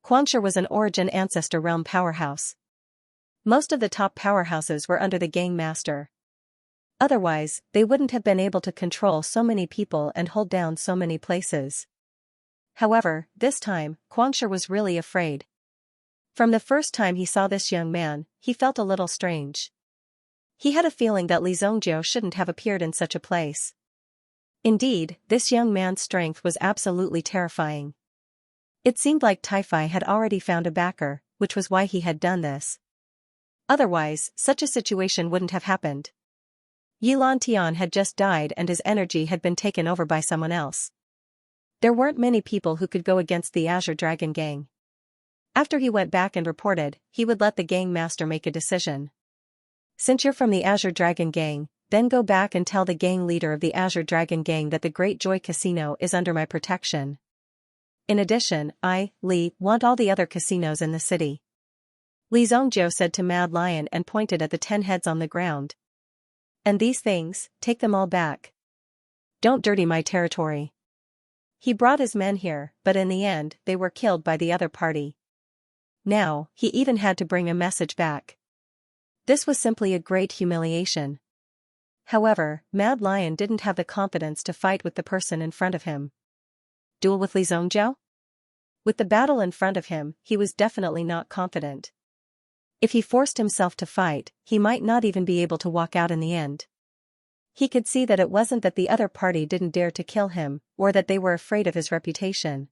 Quan Shi was an Origin Ancestor Realm powerhouse. Most of the top powerhouses were under the Gang Master. Otherwise, they wouldn't have been able to control so many people and hold down so many places. However, this time, Quan Shi was really afraid. From the first time he saw this young man, he felt a little strange. He had a feeling that Li Zongjiu shouldn't have appeared in such a place. Indeed, this young man's strength was absolutely terrifying. It seemed like Taifai had already found a backer, which was why he had done this. Otherwise, such a situation wouldn't have happened. Yilan Tian had just died and his energy had been taken over by someone else. There weren't many people who could go against the Azure Dragon Gang. After he went back and reported, he would let the Gang Master make a decision. Since you're from the Azure Dragon Gang, then go back and tell the gang leader of the Azure Dragon Gang that the Great Joy Casino is under my protection. In addition, Li, want all the other casinos in the city." Li Zhongjiu said to Mad Lion and pointed at the 10 heads on the ground. "And these things, take them all back. Don't dirty my territory." He brought his men here, but in the end, they were killed by the other party. Now, he even had to bring a message back. This was simply a great humiliation. However, Mad Lion didn't have the confidence to fight with the person in front of him. Duel with Li Zhongjiu? With the battle in front of him, he was definitely not confident. If he forced himself to fight, he might not even be able to walk out in the end. He could see that it wasn't that the other party didn't dare to kill him, or that they were afraid of his reputation.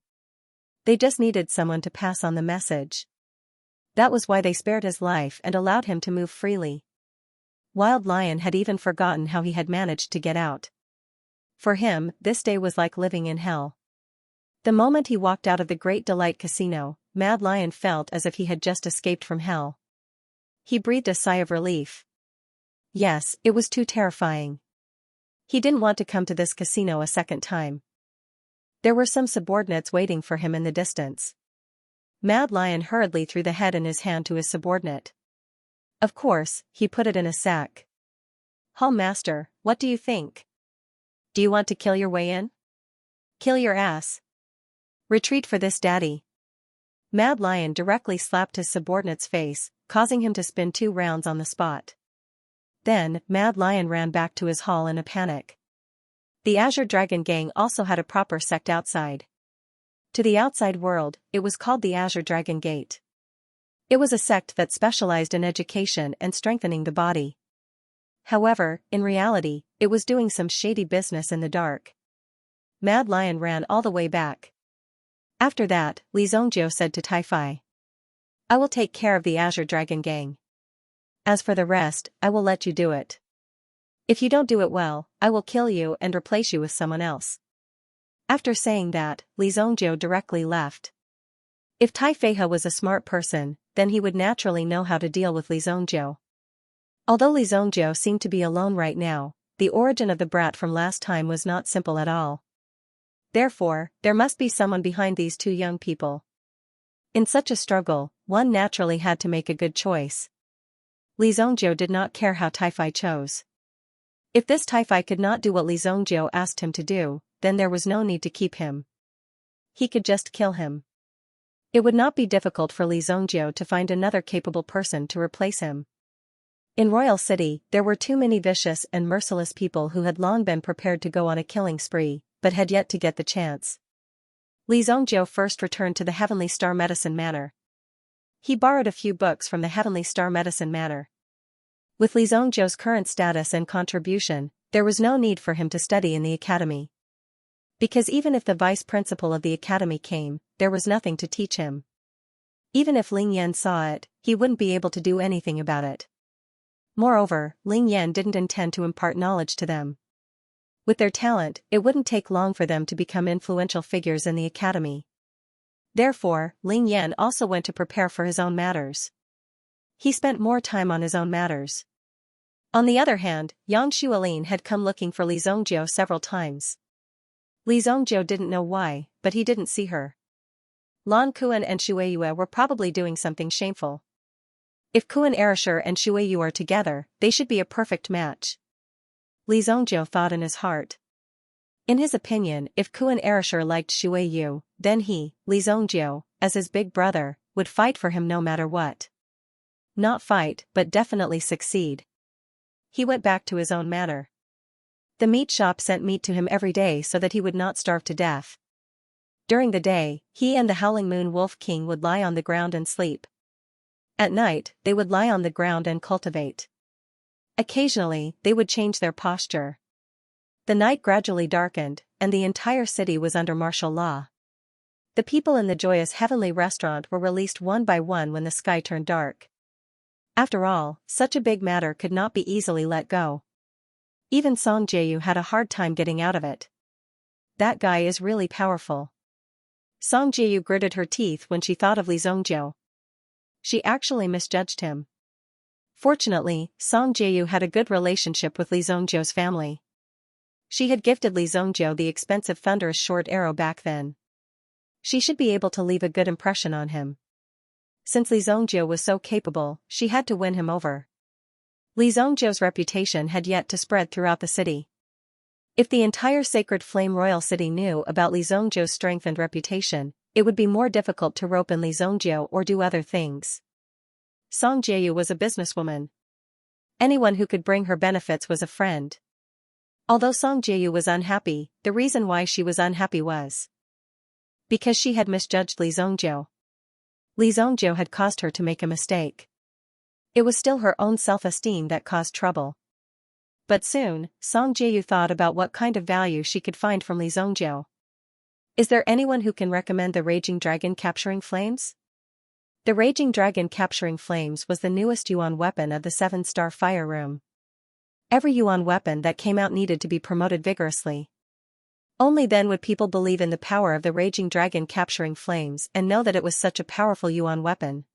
They just needed someone to pass on the message. That was why they spared his life and allowed him to move freely. Wild Lion had even forgotten how he had managed to get out. For him, this day was like living in hell. The moment he walked out of the Great Delight Casino, Mad Lion felt as if he had just escaped from hell. He breathed a sigh of relief. Yes, it was too terrifying. He didn't want to come to this casino a second time. There were some subordinates waiting for him in the distance. Mad Lion hurriedly threw the head in his hand to his subordinate. Of course, he put it in a sack. "Hall Master, what do you think? Do you want to kill your way in?" "Kill your ass. Retreat for this daddy." Mad Lion directly slapped his subordinate's face, causing him to spin 2 rounds on the spot. Then, Mad Lion ran back to his hall in a panic. The Azure Dragon Gang also had a proper sect outside. To the outside world, it was called the Azure Dragon Gate. It was a sect that specialized in education and strengthening the body. However, in reality, it was doing some shady business in the dark. Mad Lion ran all the way back. After that, Li Zhongjiu said to Tai-Fai, "I will take care of the Azure Dragon Gang. As for the rest, I will let you do it. If you don't do it well, I will kill you and replace you with someone else." After saying that, Li Zhongjiu directly left. If Tai-Fai was a smart person, then he would naturally know how to deal with Li Zhongjiu. Although Li Zhongjiu seemed to be alone right now, the origin of the brat from last time was not simple at all. Therefore, there must be someone behind these 2 young people. In such a struggle, one naturally had to make a good choice. Li Zhongjiu did not care how Tai-Fai chose. If this Tai-Fai could not do what Li Zhongjiu asked him to do, then there was no need to keep him. He could just kill him. It would not be difficult for Li Zhongjiu to find another capable person to replace him. In Royal City, there were too many vicious and merciless people who had long been prepared to go on a killing spree, but had yet to get the chance. Li Zhongjiu first returned to the Heavenly Star Medicine Manor. He borrowed a few books from the Heavenly Star Medicine Manor. With Li Zhongjiu's current status and contribution, there was no need for him to study in the academy. Because even if the vice principal of the academy came, there was nothing to teach him. Even if Ling Yan saw it, he wouldn't be able to do anything about it. Moreover, Ling Yan didn't intend to impart knowledge to them. With their talent, it wouldn't take long for them to become influential figures in the academy. Therefore, Ling Yan also went to prepare for his own matters. He spent more time on his own matters. On the other hand, Yang Xuelin had come looking for Li Zhongjiu several times. Li Zhongjiu didn't know why, but he didn't see her. Lan Kuan and Shueyue were probably doing something shameful. If Kuan Erasure and Shueyue are together, they should be a perfect match. Li Zhongjiu thought in his heart. In his opinion, if Kuan Erasure liked Shueyue, then he, Li Zhongjiu, as his big brother, would fight for him no matter what. Not fight, but definitely succeed. He went back to his own manor. The meat shop sent meat to him every day so that he would not starve to death. During the day, he and the Howling Moon Wolf King would lie on the ground and sleep. At night, they would lie on the ground and cultivate. Occasionally, they would change their posture. The night gradually darkened, and the entire city was under martial law. The people in the joyous heavenly restaurant were released one by one when the sky turned dark. After all, such a big matter could not be easily let go. Even Song Jieyu had a hard time getting out of it. That guy is really powerful. Song Jieyu gritted her teeth when she thought of Li Zhongjiu. She actually misjudged him. Fortunately, Song Jieyu had a good relationship with Li Zhongjiu's family. She had gifted Li Zhongjiu the expensive thunderous short arrow back then. She should be able to leave a good impression on him. Since Li Zhongjiu was so capable, she had to win him over. Li Zhongjiu's reputation had yet to spread throughout the city. If the entire Sacred Flame Royal City knew about Li Zhongjiu's strength and reputation, it would be more difficult to rope in Li Zhongjiu or do other things. Song Jieyu was a businesswoman. Anyone who could bring her benefits was a friend. Although Song Jieyu was unhappy, the reason why she was unhappy was because she had misjudged Li Zhongjiu. Li Zhongjiu had caused her to make a mistake. It was still her own self-esteem that caused trouble. But soon, Song Jieyu thought about what kind of value she could find from Li Zhongjiu. Is there anyone who can recommend the Raging Dragon Capturing Flames? The Raging Dragon Capturing Flames was the newest Yuan weapon of the 7-star fire room. Every Yuan weapon that came out needed to be promoted vigorously. Only then would people believe in the power of the Raging Dragon Capturing Flames and know that it was such a powerful Yuan weapon.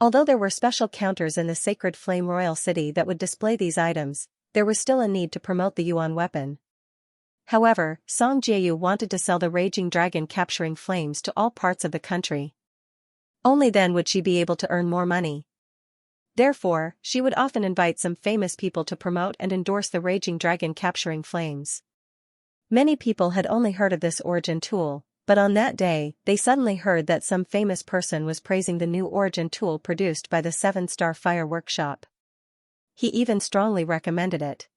Although there were special counters in the Sacred Flame Royal City that would display these items, there was still a need to promote the Yuan weapon. However, Song Jieyu wanted to sell the Raging Dragon Capturing Flames to all parts of the country. Only then would she be able to earn more money. Therefore, she would often invite some famous people to promote and endorse the Raging Dragon Capturing Flames. Many people had only heard of this origin tool, but on that day, they suddenly heard that some famous person was praising the new origin tool produced by the 7-star Fire Workshop. He even strongly recommended it.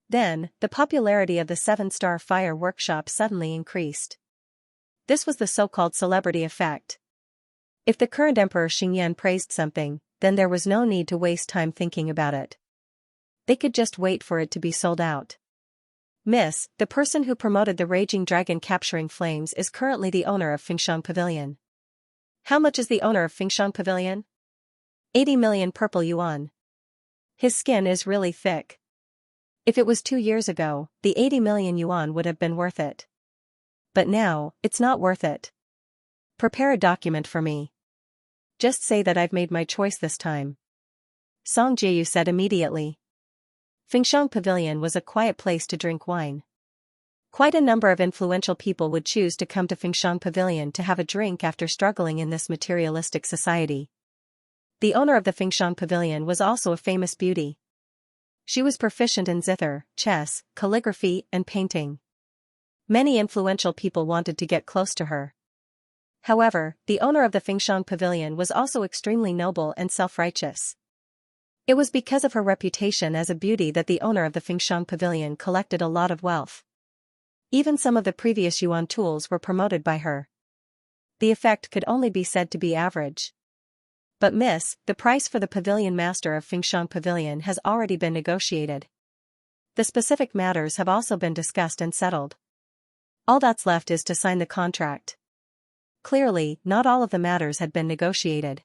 Then, the popularity of the 7-star Fire Workshop suddenly increased. This was the so-called celebrity effect. If the current Emperor Xingyan praised something, then there was no need to waste time thinking about it. They could just wait for it to be sold out. Miss, the person who promoted the Raging Dragon Capturing Flames is currently the owner of Fengshang Pavilion. How much is the owner of Fengshang Pavilion? 80 million purple yuan. His skin is really thick. If it was 2 years ago, the 80 million yuan would have been worth it. But now, it's not worth it. Prepare a document for me. Just say that I've made my choice this time. Song Jieyu said immediately. Fengshang Pavilion was a quiet place to drink wine. Quite a number of influential people would choose to come to Fengshang Pavilion to have a drink after struggling in this materialistic society. The owner of the Fengshang Pavilion was also a famous beauty. She was proficient in zither, chess, calligraphy, and painting. Many influential people wanted to get close to her. However, the owner of the Fengshang Pavilion was also extremely noble and self-righteous. It was because of her reputation as a beauty that the owner of the Fengshang Pavilion collected a lot of wealth. Even some of the previous Yuan tools were promoted by her. The effect could only be said to be average. But miss, the price for the pavilion master of Fengshang Pavilion has already been negotiated. The specific matters have also been discussed and settled. All that's left is to sign the contract. Clearly, not all of the matters had been negotiated.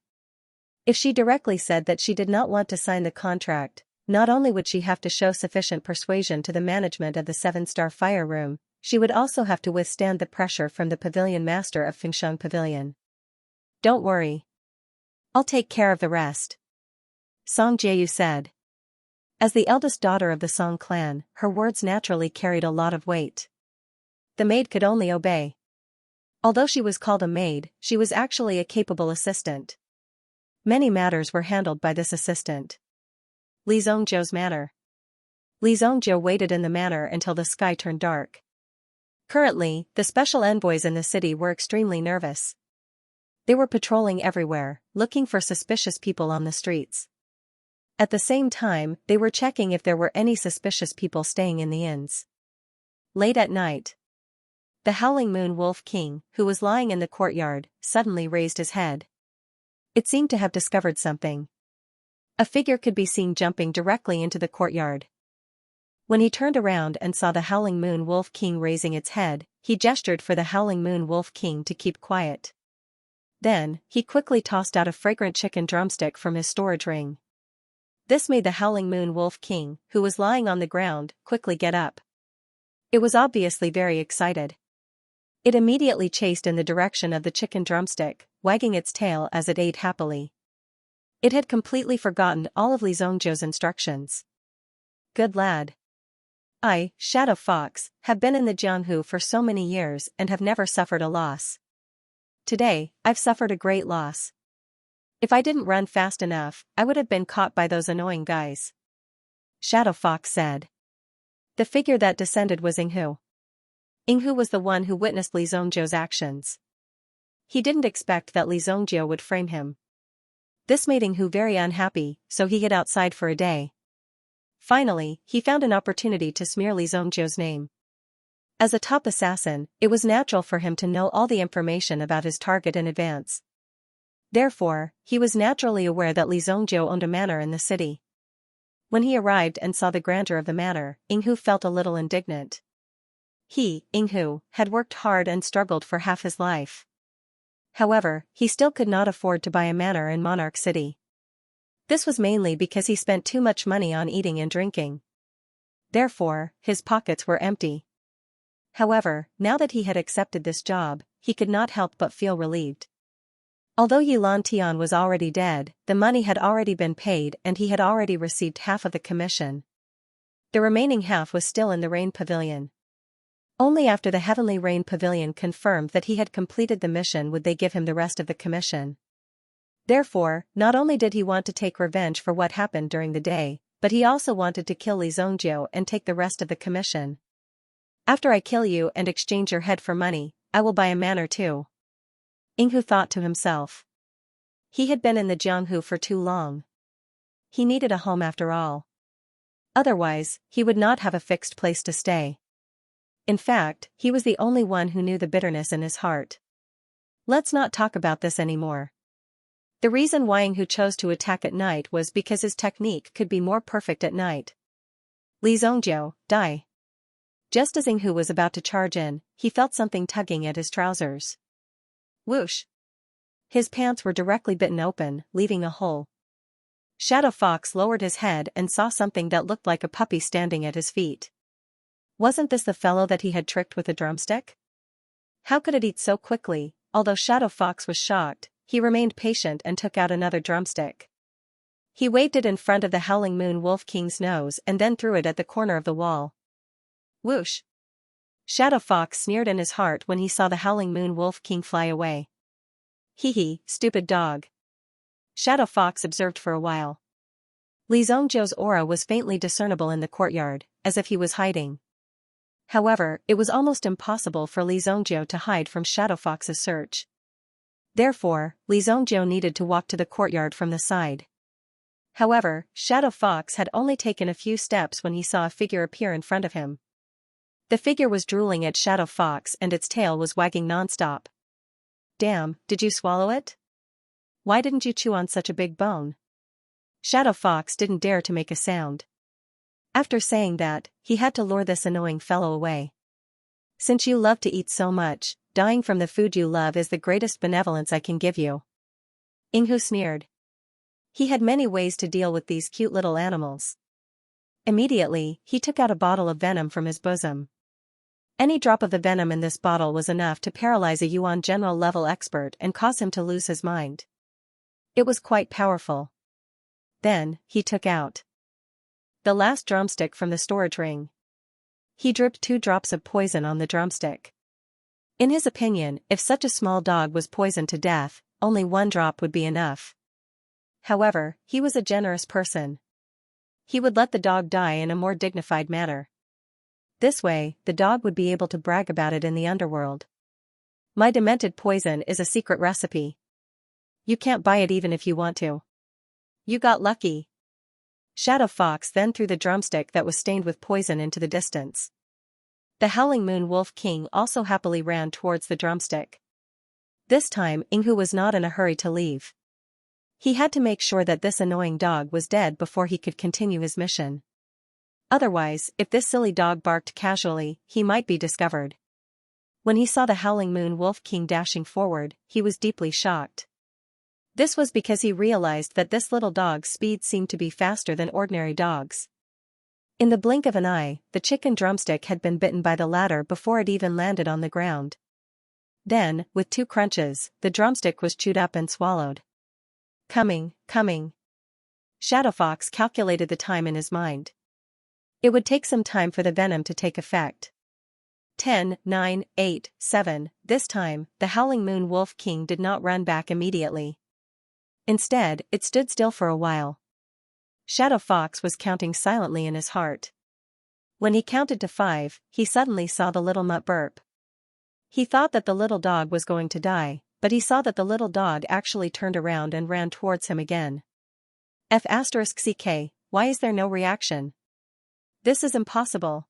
If she directly said that she did not want to sign the contract, not only would she have to show sufficient persuasion to the management of the 7-star fire room, she would also have to withstand the pressure from the pavilion master of Fengshang Pavilion. Don't worry. I'll take care of the rest. Song Jieyu said. As the eldest daughter of the Song clan, her words naturally carried a lot of weight. The maid could only obey. Although she was called a maid, she was actually a capable assistant. Many matters were handled by this assistant. Li Zhongjiu's manor. Li Zhongjiu waited in the manor until the sky turned dark. Currently, the special envoys in the city were extremely nervous. They were patrolling everywhere, looking for suspicious people on the streets. At the same time, they were checking if there were any suspicious people staying in the inns. Late at night, the Howling Moon Wolf King, who was lying in the courtyard, suddenly raised his head. It seemed to have discovered something. A figure could be seen jumping directly into the courtyard. When he turned around and saw the Howling Moon Wolf King raising its head, he gestured for the Howling Moon Wolf King to keep quiet. Then, he quickly tossed out a fragrant chicken drumstick from his storage ring. This made the Howling Moon Wolf King, who was lying on the ground, quickly get up. It was obviously very excited. It immediately chased in the direction of the chicken drumstick, wagging its tail as it ate happily. It had completely forgotten all of Li Zongjiu's instructions. Good lad. I, Shadow Fox, have been in the Jianghu for so many years and have never suffered a loss. Today, I've suffered a great loss. If I didn't run fast enough, I would have been caught by those annoying guys. Shadow Fox said. The figure that descended was Yinghu. Yinghu was the one who witnessed Li Zongjiu's actions. He didn't expect that Li Zongjiu would frame him. This made Yinghu very unhappy, so he hid outside for a day. Finally, he found an opportunity to smear Li Zongjiu's name. As a top assassin, it was natural for him to know all the information about his target in advance. Therefore, he was naturally aware that Li Zongjiu owned a manor in the city. When he arrived and saw the grandeur of the manor, Yinghu felt a little indignant. He, Yinghu, had worked hard and struggled for half his life. However, he still could not afford to buy a manor in Monarch City. This was mainly because he spent too much money on eating and drinking. Therefore, his pockets were empty. However, now that he had accepted this job, he could not help but feel relieved. Although Yilan Tian was already dead, the money had already been paid and he had already received half of the commission. The remaining half was still in the Rain Pavilion. Only after the Heavenly Rain Pavilion confirmed that he had completed the mission would they give him the rest of the commission. Therefore, not only did he want to take revenge for what happened during the day, but he also wanted to kill Li Zongjiu and take the rest of the commission. After I kill you and exchange your head for money, I will buy a manor too. Yinghu thought to himself. He had been in the Jianghu for too long. He needed a home after all. Otherwise, he would not have a fixed place to stay. In fact, he was the only one who knew the bitterness in his heart. Let's not talk about this anymore. The reason why Yinghu chose to attack at night was because his technique could be more perfect at night. Li Zongjiu, die. Just as Yinghu was about to charge in, he felt something tugging at his trousers. Whoosh! His pants were directly bitten open, leaving a hole. Shadow Fox lowered his head and saw something that looked like a puppy standing at his feet. Wasn't this the fellow that he had tricked with a drumstick? How could it eat so quickly? Although Shadow Fox was shocked, he remained patient and took out another drumstick. He waved it in front of the Howling Moon Wolf King's nose and then threw it at the corner of the wall. Whoosh! Shadow Fox sneered in his heart when he saw the Howling Moon Wolf King fly away. Hee hee, stupid dog. Shadow Fox observed for a while. Li Zongjiu's aura was faintly discernible in the courtyard, as if he was hiding. However, it was almost impossible for Li Zongjiu to hide from Shadow Fox's search. Therefore, Li Zongjiu needed to walk to the courtyard from the side. However, Shadow Fox had only taken a few steps when he saw a figure appear in front of him. The figure was drooling at Shadow Fox and its tail was wagging nonstop. Damn, did you swallow it? Why didn't you chew on such a big bone? Shadow Fox didn't dare to make a sound. After saying that, he had to lure this annoying fellow away. Since you love to eat so much, dying from the food you love is the greatest benevolence I can give you. Yinghu sneered. He had many ways to deal with these cute little animals. Immediately, he took out a bottle of venom from his bosom. Any drop of the venom in this bottle was enough to paralyze a Yuan general-level expert and cause him to lose his mind. It was quite powerful. Then, he took out the last drumstick from the storage ring. He dripped 2 drops of poison on the drumstick. In his opinion, if such a small dog was poisoned to death, only 1 drop would be enough. However, he was a generous person. He would let the dog die in a more dignified manner. This way, the dog would be able to brag about it in the underworld. My demented poison is a secret recipe. You can't buy it even if you want to. You got lucky. Shadow Fox then threw the drumstick that was stained with poison into the distance. The Howling Moon Wolf King also happily ran towards the drumstick. This time, Yinghu was not in a hurry to leave. He had to make sure that this annoying dog was dead before he could continue his mission. Otherwise, if this silly dog barked casually, he might be discovered. When he saw the Howling Moon Wolf King dashing forward, he was deeply shocked. This was because he realized that this little dog's speed seemed to be faster than ordinary dogs. In the blink of an eye, the chicken drumstick had been bitten by the latter before it even landed on the ground. Then, with 2 crunches, the drumstick was chewed up and swallowed. Coming. Shadow Fox calculated the time in his mind. It would take some time for the venom to take effect. 10, 9, 8, 7, this time, the Howling Moon Wolf King did not run back immediately. Instead, it stood still for a while. Shadow Fox was counting silently in his heart. When he counted to 5, he suddenly saw the little mutt burp. He thought that the little dog was going to die, but he saw that the little dog actually turned around and ran towards him again. F***ck, why is there no reaction? This is impossible.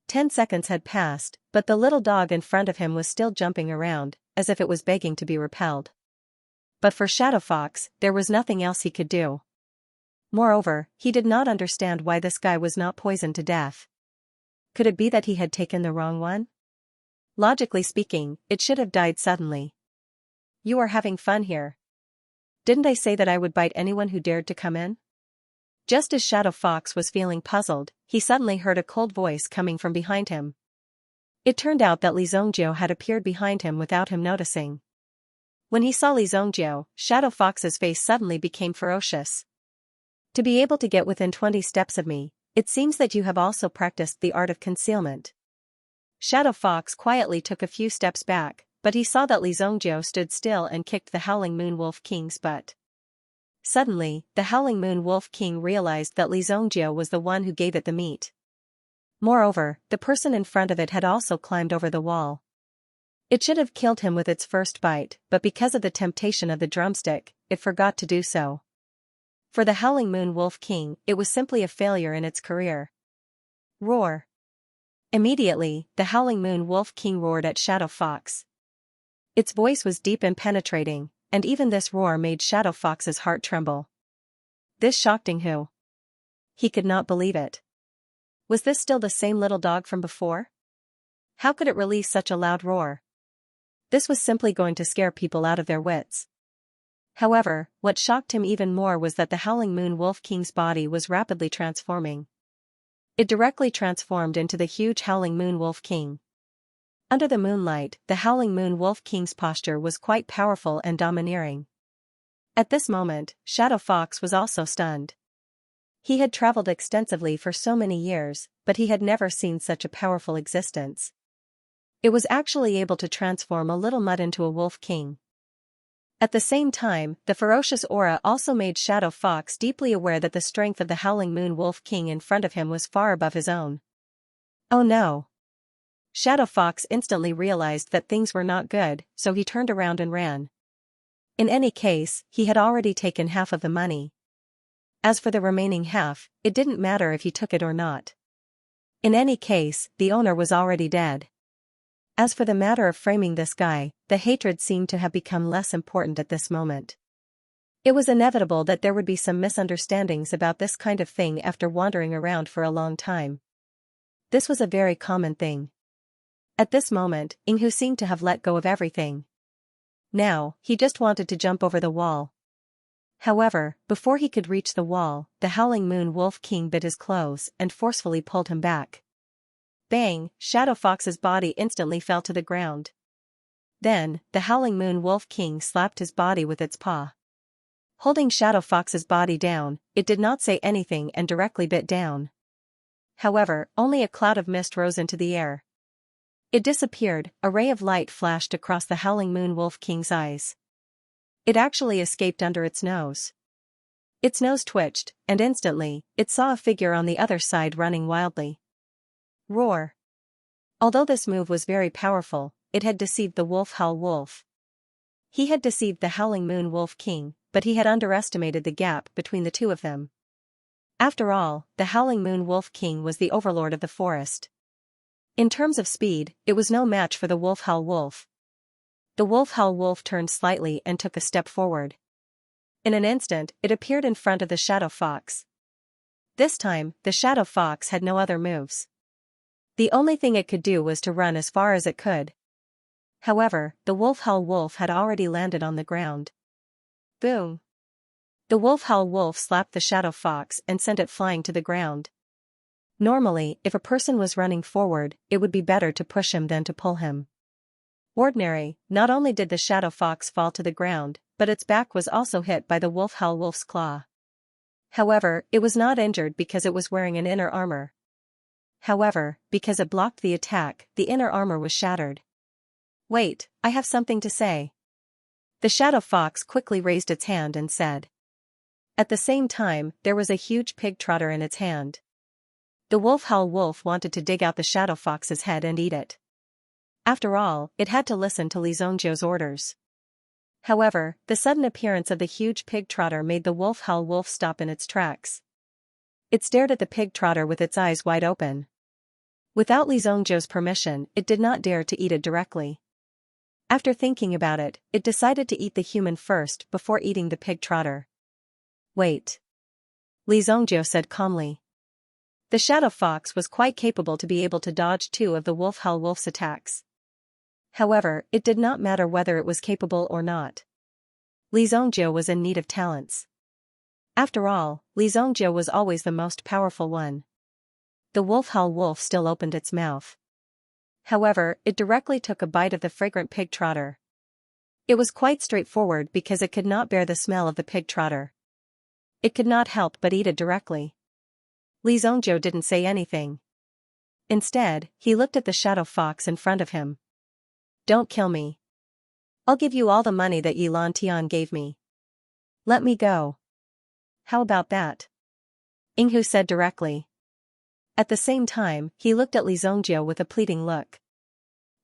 10 seconds had passed, but the little dog in front of him was still jumping around, as if it was begging to be repelled. But for Shadow Fox, there was nothing else he could do. Moreover, he did not understand why this guy was not poisoned to death. Could it be that he had taken the wrong one? Logically speaking, it should have died suddenly. You are having fun here. Didn't I say that I would bite anyone who dared to come in? Just as Shadow Fox was feeling puzzled, he suddenly heard a cold voice coming from behind him. It turned out that Xianxia had appeared behind him without him noticing. When he saw Xianxia, Shadow Fox's face suddenly became ferocious. To be able to get within 20 steps of me, it seems that you have also practiced the art of concealment. Shadow Fox quietly took a few steps back, but he saw that Xianxia stood still and kicked the Howling Moon Wolf King's butt. Suddenly, the Howling Moon Wolf King realized that Xianxia was the one who gave it the meat. Moreover, the person in front of it had also climbed over the wall. It should have killed him with its first bite, but because of the temptation of the drumstick, it forgot to do so. For the Howling Moon Wolf King, it was simply a failure in its career. Roar! Immediately, the Howling Moon Wolf King roared at Shadow Fox. Its voice was deep and penetrating, and even this roar made Shadow Fox's heart tremble. This shocked Hu. He could not believe it. Was this still the same little dog from before? How could it release such a loud roar? This was simply going to scare people out of their wits. However, what shocked him even more was that the Howling Moon Wolf King's body was rapidly transforming. It directly transformed into the huge Howling Moon Wolf King. Under the moonlight, the Howling Moon Wolf King's posture was quite powerful and domineering. At this moment, Shadow Fox was also stunned. He had traveled extensively for so many years, but he had never seen such a powerful existence. It was actually able to transform a little mutt into a Wolf King. At the same time, the ferocious aura also made Shadow Fox deeply aware that the strength of the Howling Moon Wolf King in front of him was far above his own. Oh no! Shadow Fox instantly realized that things were not good, so he turned around and ran. In any case, he had already taken half of the money. As for the remaining half, it didn't matter if he took it or not. In any case, the owner was already dead. As for the matter of framing this guy, the hatred seemed to have become less important at this moment. It was inevitable that there would be some misunderstandings about this kind of thing after wandering around for a long time. This was a very common thing. At this moment, Hu seemed to have let go of everything. Now, he just wanted to jump over the wall. However, before he could reach the wall, the Howling Moon Wolf King bit his clothes and forcefully pulled him back. Bang! Shadow Fox's body instantly fell to the ground. Then, the Howling Moon Wolf King slapped his body with its paw. Holding Shadow Fox's body down, it did not say anything and directly bit down. However, only a cloud of mist rose into the air. It disappeared, a ray of light flashed across the Howling Moon Wolf King's eyes. It actually escaped under its nose. Its nose twitched, and instantly, it saw a figure on the other side running wildly. Roar! Although this move was very powerful, it had deceived the Wolf Howl Wolf. He had deceived the Howling Moon Wolf King, but he had underestimated the gap between the two of them. After all, the Howling Moon Wolf King was the overlord of the forest. In terms of speed, it was no match for the Wolf Howl Wolf. The Wolf Howl Wolf turned slightly and took a step forward. In an instant, it appeared in front of the Shadow Fox. This time, the Shadow Fox had no other moves. The only thing it could do was to run as far as it could. However, the Wolf Howl Wolf had already landed on the ground. Boom! The Wolf Howl Wolf slapped the Shadow Fox and sent it flying to the ground. Normally, if a person was running forward, it would be better to push him than to pull him. Ordinary, not only did the shadow fox fall to the ground, but its back was also hit by the wolf's claw. However, it was not injured because it was wearing an inner armor. However, because it blocked the attack, the inner armor was shattered. Wait, I have something to say. The shadow fox quickly raised its hand and said. At the same time, there was a huge pig trotter in its hand. The wolf wanted to dig out the shadow fox's head and eat it. After all, it had to listen to Li Zhongjiu's orders. However, the sudden appearance of the huge pig trotter made the wolf stop in its tracks. It stared at the pig trotter with its eyes wide open. Without Li Zhongjiu's permission, it did not dare to eat it directly. After thinking about it, it decided to eat the human first before eating the pig trotter. Wait. Li Zhongjiu said calmly. The shadow fox was quite capable to be able to dodge two of the wolf's attacks. However, it did not matter whether it was capable or not. Li Zhongjiu was in need of talents. After all, Li Zhongjiu was always the most powerful one. The wolf still opened its mouth. However, it directly took a bite of the fragrant pig trotter. It was quite straightforward because it could not bear the smell of the pig trotter. It could not help but eat it directly. Li Zhongjiu didn't say anything. Instead, he looked at the shadow fox in front of him. Don't kill me. I'll give you all the money that Yilan Tian gave me. Let me go. How about that? Yinghu said directly. At the same time, he looked at Li Zhongjiu with a pleading look.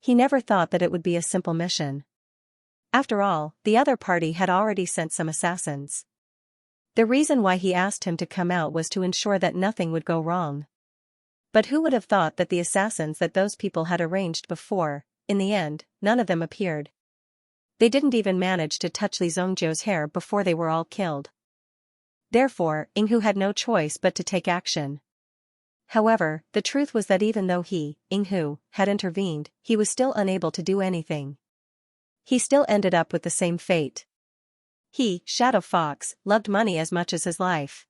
He never thought that it would be a simple mission. After all, the other party had already sent some assassins. The reason why he asked him to come out was to ensure that nothing would go wrong. But who would have thought that the assassins that those people had arranged before, in the end, none of them appeared. They didn't even manage to touch Li Zhongjiu's hair before they were all killed. Therefore, Yinghu had no choice but to take action. However, the truth was that even though he, Yinghu, had intervened, he was still unable to do anything. He still ended up with the same fate. He, Shadow Fox, loved money as much as his life.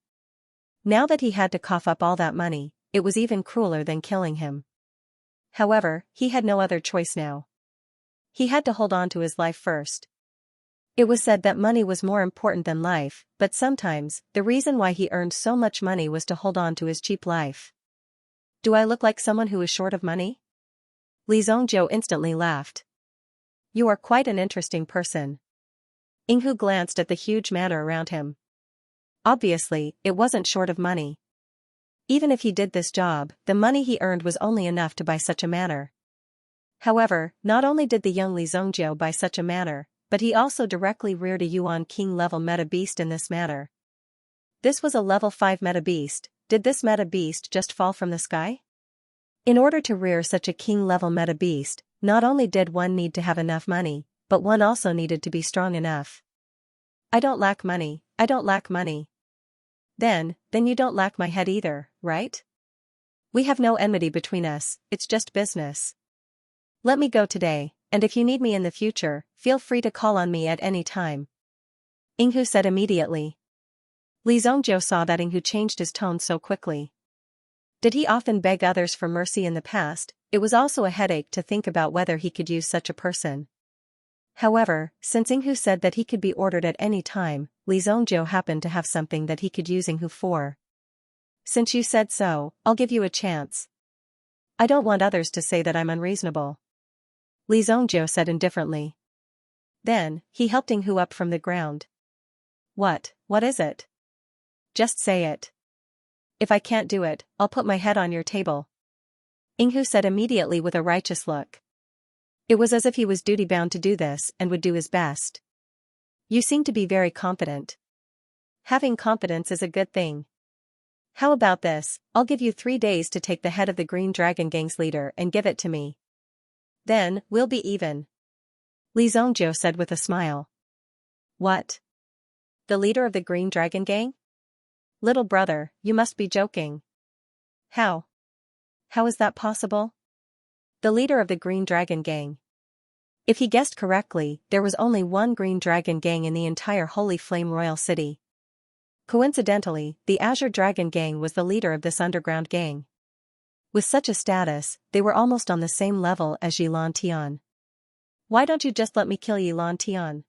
Now that he had to cough up all that money, it was even crueler than killing him. However, he had no other choice now. He had to hold on to his life first. It was said that money was more important than life, but sometimes, the reason why he earned so much money was to hold on to his cheap life. Do I look like someone who is short of money? Li Zhongjiu instantly laughed. You are quite an interesting person. Yinghu glanced at the huge manor around him. Obviously, it wasn't short of money. Even if he did this job, the money he earned was only enough to buy such a manor. However, not only did the young Li Zhongjiu buy such a manor, but he also directly reared a Yuan King level meta beast in this manor. This was a level 5 meta beast. Did this meta beast just fall from the sky? In order to rear such a king level meta beast, not only did one need to have enough money, but one also needed to be strong enough. I don't lack money, I don't lack money. Then you don't lack my head either, right? We have no enmity between us, it's just business. Let me go today, and if you need me in the future, feel free to call on me at any time. Yinghu said immediately. Li Zhongjiu saw that Yinghu changed his tone so quickly. Did he often beg others for mercy in the past? It was also a headache to think about whether he could use such a person. However, since Yinghu said that he could be ordered at any time, Li Zhongjiu happened to have something that he could use Yinghu for. Since you said so, I'll give you a chance. I don't want others to say that I'm unreasonable. Li Zhongjiu said indifferently. Then, he helped Yinghu up from the ground. What is it? Just say it. If I can't do it, I'll put my head on your table. Yinghu said immediately with a righteous look. It was as if he was duty-bound to do this and would do his best. You seem to be very confident. Having confidence is a good thing. How about this? I'll give you 3 days to take the head of the Green Dragon Gang's leader and give it to me. Then, we'll be even. Li Zhongjiu said with a smile. What? The leader of the Green Dragon Gang? Little brother, you must be joking. How? How is that possible? The leader of the Green Dragon Gang. If he guessed correctly, there was only one Green Dragon Gang in the entire Holy Flame Royal City. Coincidentally, the Azure Dragon Gang was the leader of this underground gang. With such a status, they were almost on the same level as Yilan Tian. Why don't you just let me kill Yilan Tian?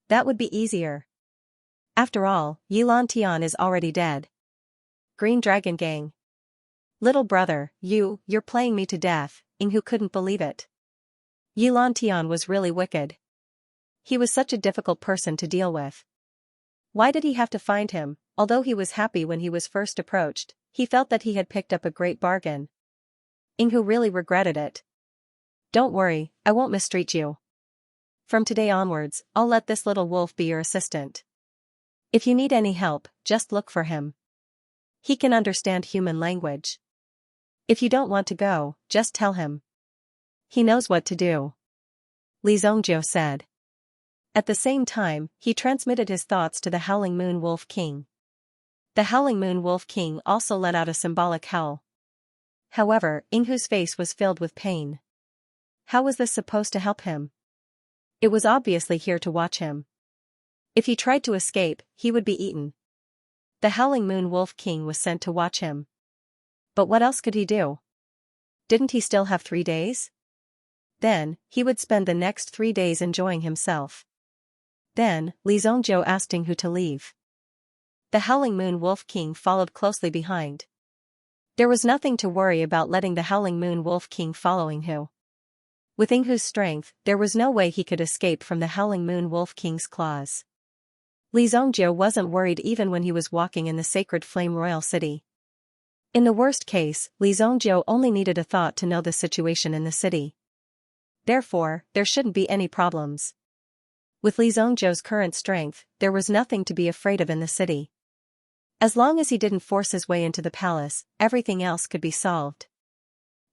That would be easier. After all, Yilan Tian is already dead. Green Dragon Gang. Little brother, you're playing me to death, Yinghu couldn't believe it. Yilan Tian was really wicked. He was such a difficult person to deal with. Why did he have to find him? Although he was happy when he was first approached, he felt that he had picked up a great bargain. Yinghu really regretted it. Don't worry, I won't mistreat you. From today onwards, I'll let this little wolf be your assistant. If you need any help, just look for him. He can understand human language. If you don't want to go, just tell him. He knows what to do. Li Zhongjiu said. At the same time, he transmitted his thoughts to the Howling Moon Wolf King. The Howling Moon Wolf King also let out a symbolic howl. However, Yinghu's face was filled with pain. How was this supposed to help him? It was obviously here to watch him. If he tried to escape, he would be eaten. The Howling Moon Wolf King was sent to watch him. But what else could he do? Didn't he still have 3 days? Then, he would spend the next 3 days enjoying himself. Then, Li Zhongjiu asked Yinghu to leave. The Howling Moon Wolf King followed closely behind. There was nothing to worry about letting the Howling Moon Wolf King follow Yinghu. With Yinghu's strength, there was no way he could escape from the Howling Moon Wolf King's claws. Li Zhongjiu wasn't worried even when he was walking in the sacred Flame Royal City. In the worst case, Li Zhongjiu only needed a thought to know the situation in the city. Therefore, there shouldn't be any problems. With Li Zhongjiu's current strength, there was nothing to be afraid of in the city. As long as he didn't force his way into the palace, everything else could be solved.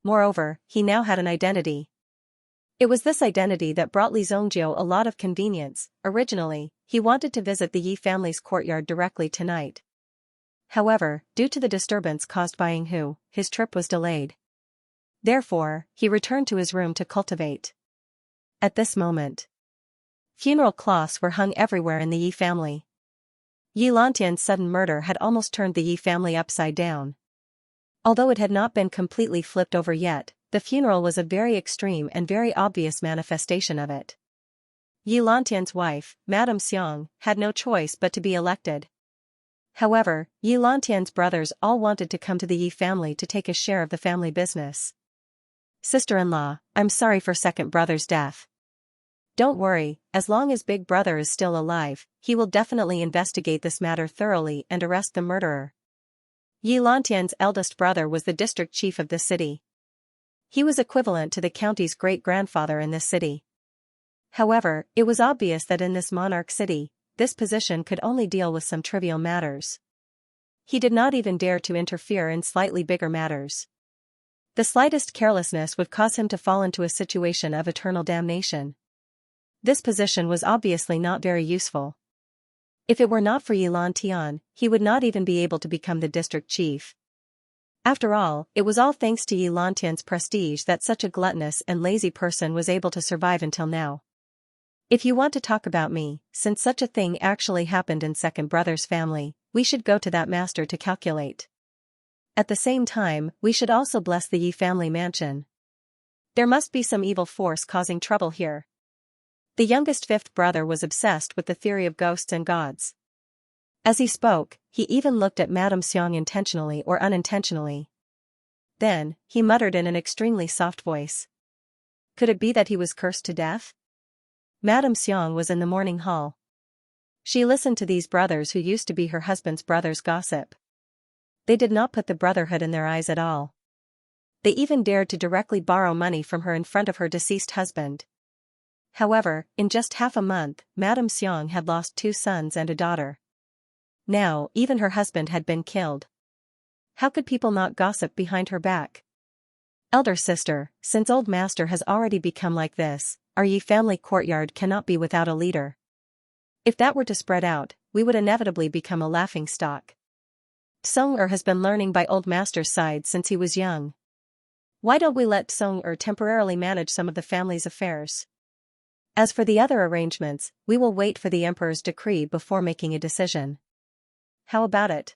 Moreover, he now had an identity. It was this identity that brought Li Zhongjiu a lot of convenience. Originally, he wanted to visit the Yi family's courtyard directly tonight. However, due to the disturbance caused by Yinghu, his trip was delayed. Therefore, he returned to his room to cultivate. At this moment, funeral cloths were hung everywhere in the Yi family. Yi Lantian's sudden murder had almost turned the Yi family upside down. Although it had not been completely flipped over yet, the funeral was a very extreme and very obvious manifestation of it. Yi Lantian's wife, Madame Xiang, had no choice but to be elected. However, Yi Lantian's brothers all wanted to come to the Yi family to take a share of the family business. Sister-in-law, I'm sorry for second brother's death. Don't worry, as long as big brother is still alive, he will definitely investigate this matter thoroughly and arrest the murderer. Yi Lantian's eldest brother was the district chief of the city. He was equivalent to the county's great-grandfather in this city. However, it was obvious that in this monarch city, this position could only deal with some trivial matters. He did not even dare to interfere in slightly bigger matters. The slightest carelessness would cause him to fall into a situation of eternal damnation. This position was obviously not very useful. If it were not for Yilan Tian, he would not even be able to become the district chief. After all, it was all thanks to Yilan Tian's prestige that such a gluttonous and lazy person was able to survive until now. If you want to talk about me, since such a thing actually happened in second brother's family, we should go to that master to calculate. At the same time, we should also bless the Yi family mansion. There must be some evil force causing trouble here. The youngest fifth brother was obsessed with the theory of ghosts and gods. As he spoke, he even looked at Madame Xiang intentionally or unintentionally. Then, he muttered in an extremely soft voice. Could it be that he was cursed to death? Madame Xiang was in the morning hall. She listened to these brothers who used to be her husband's brothers gossip. They did not put the brotherhood in their eyes at all. They even dared to directly borrow money from her in front of her deceased husband. However, in just half a month, Madame Xiang had lost 2 sons and a daughter. Now, even her husband had been killed. How could people not gossip behind her back? Elder sister, since old master has already become like this, our Yi family courtyard cannot be without a leader. If that were to spread out, we would inevitably become a laughingstock. Song-er has been learning by old master's side since he was young. Why don't we let Song-er temporarily manage some of the family's affairs? As for the other arrangements, we will wait for the emperor's decree before making a decision. How about it?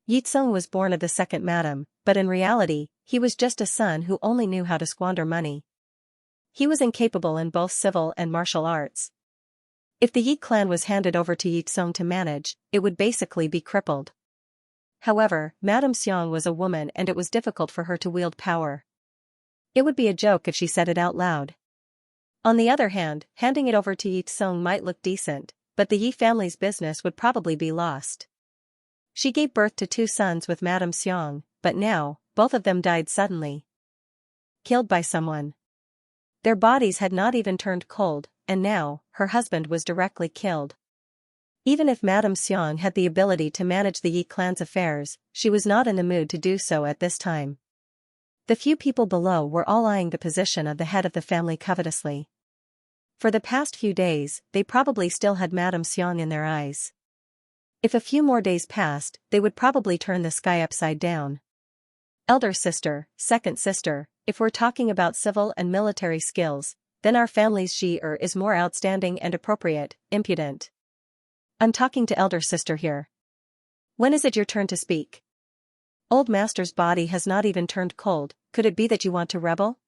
Yi Tsung was born of the second madam, but in reality, he was just a son who only knew how to squander money. He was incapable in both civil and martial arts. If the Yi clan was handed over to Yi Tsung to manage, it would basically be crippled. However, Madame Xiang was a woman and it was difficult for her to wield power. It would be a joke if she said it out loud. On the other hand, handing it over to Yi Tsung might look decent, but the Yi family's business would probably be lost. She gave birth to 2 sons with Madame Xiang, but now, both of them died suddenly. Killed by someone. Their bodies had not even turned cold, and now, her husband was directly killed. Even if Madame Xiang had the ability to manage the Yi clan's affairs, she was not in the mood to do so at this time. The few people below were all eyeing the position of the head of the family covetously. For the past few days, they probably still had Madame Xiang in their eyes. If a few more days passed, they would probably turn the sky upside down. Elder sister, second sister, if we're talking about civil and military skills, then our family's Ji-er is more outstanding and appropriate, impudent. I'm talking to elder sister here. When is it your turn to speak? Old master's body has not even turned cold, could it be that you want to rebel?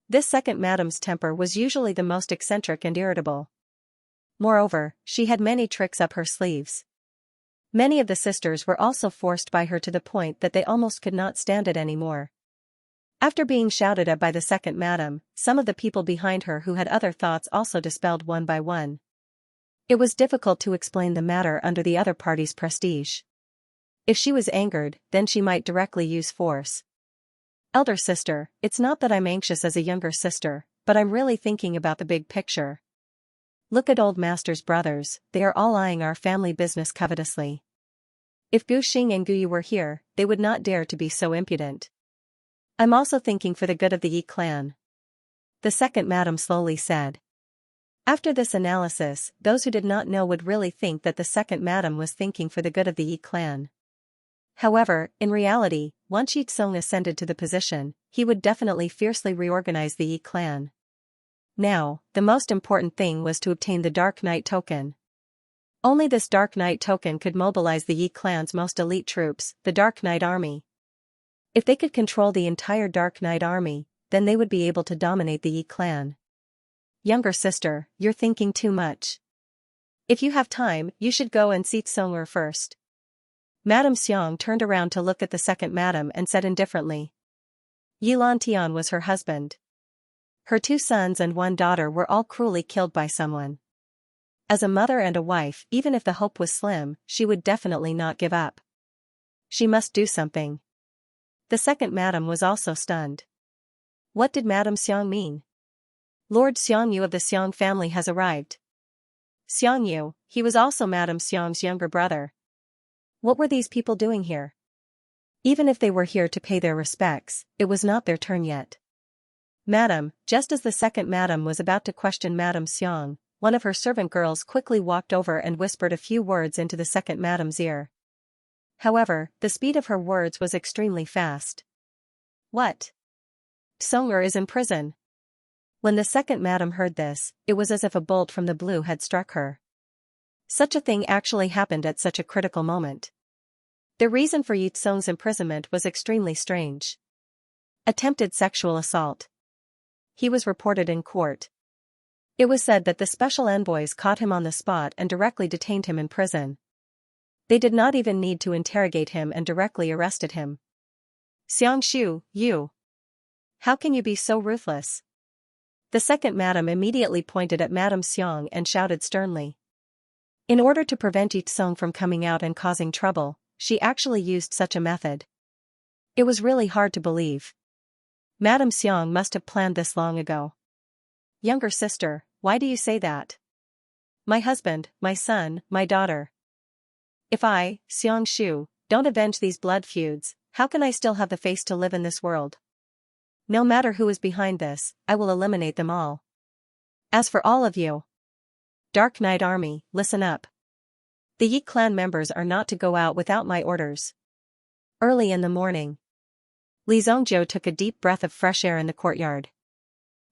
This second madame's temper was usually the most eccentric and irritable. Moreover, she had many tricks up her sleeves. Many of the sisters were also forced by her to the point that they almost could not stand it anymore. After being shouted at by the second madam, some of the people behind her who had other thoughts also dispelled one by one. It was difficult to explain the matter under the other party's prestige. If she was angered, then she might directly use force. Elder sister, it's not that I'm anxious as a younger sister, but I'm really thinking about the big picture. Look at old master's brothers, they are all eyeing our family business covetously. If Gu Xing and Gu Yu were here, they would not dare to be so impudent. I'm also thinking for the good of the Yi clan. The second madam slowly said. After this analysis, those who did not know would really think that the second madam was thinking for the good of the Yi clan. However, in reality, once Yi Tsung ascended to the position, he would definitely fiercely reorganize the Yi clan. Now, the most important thing was to obtain the Dark Knight token. Only this Dark Knight token could mobilize the Yi clan's most elite troops, the Dark Knight army. If they could control the entire Dark Knight army, then they would be able to dominate the Yi clan. Younger sister, you're thinking too much. If you have time, you should go and see Tsung first. Madame Xiang turned around to look at the second madam and said indifferently. Yi Lantian was her husband. Her 2 sons and 1 daughter were all cruelly killed by someone. As a mother and a wife, even if the hope was slim, she would definitely not give up. She must do something. The second madam was also stunned. What did Madame Xiang mean? Lord Xiangyu of the Xiang family has arrived. Xiangyu, he was also Madame Xiang's younger brother. What were these people doing here? Even if they were here to pay their respects, it was not their turn yet. Madam, just as the second madam was about to question Madame Xiang, one of her servant girls quickly walked over and whispered a few words into the second madam's ear. However, the speed of her words was extremely fast. What? Tsung is in prison. When the second madam heard this, it was as if a bolt from the blue had struck her. Such a thing actually happened at such a critical moment. The reason for Yi Tsung's imprisonment was extremely strange. Attempted sexual assault. He was reported in court. It was said that the special envoys caught him on the spot and directly detained him in prison. They did not even need to interrogate him and directly arrested him. Xiangshu, you. How can you be so ruthless? The second madam immediately pointed at Madame Xiang and shouted sternly. In order to prevent Yi Tsung from coming out and causing trouble, she actually used such a method. It was really hard to believe. Madame Xiang must have planned this long ago. Younger sister, why do you say that? My husband, my son, my daughter. If I, Xiangshu, don't avenge these blood feuds, how can I still have the face to live in this world? No matter who is behind this, I will eliminate them all. As for all of you, Dark Knight Army, listen up. The Yi clan members are not to go out without my orders. Early in the morning, Li Zhongjiu took a deep breath of fresh air in the courtyard.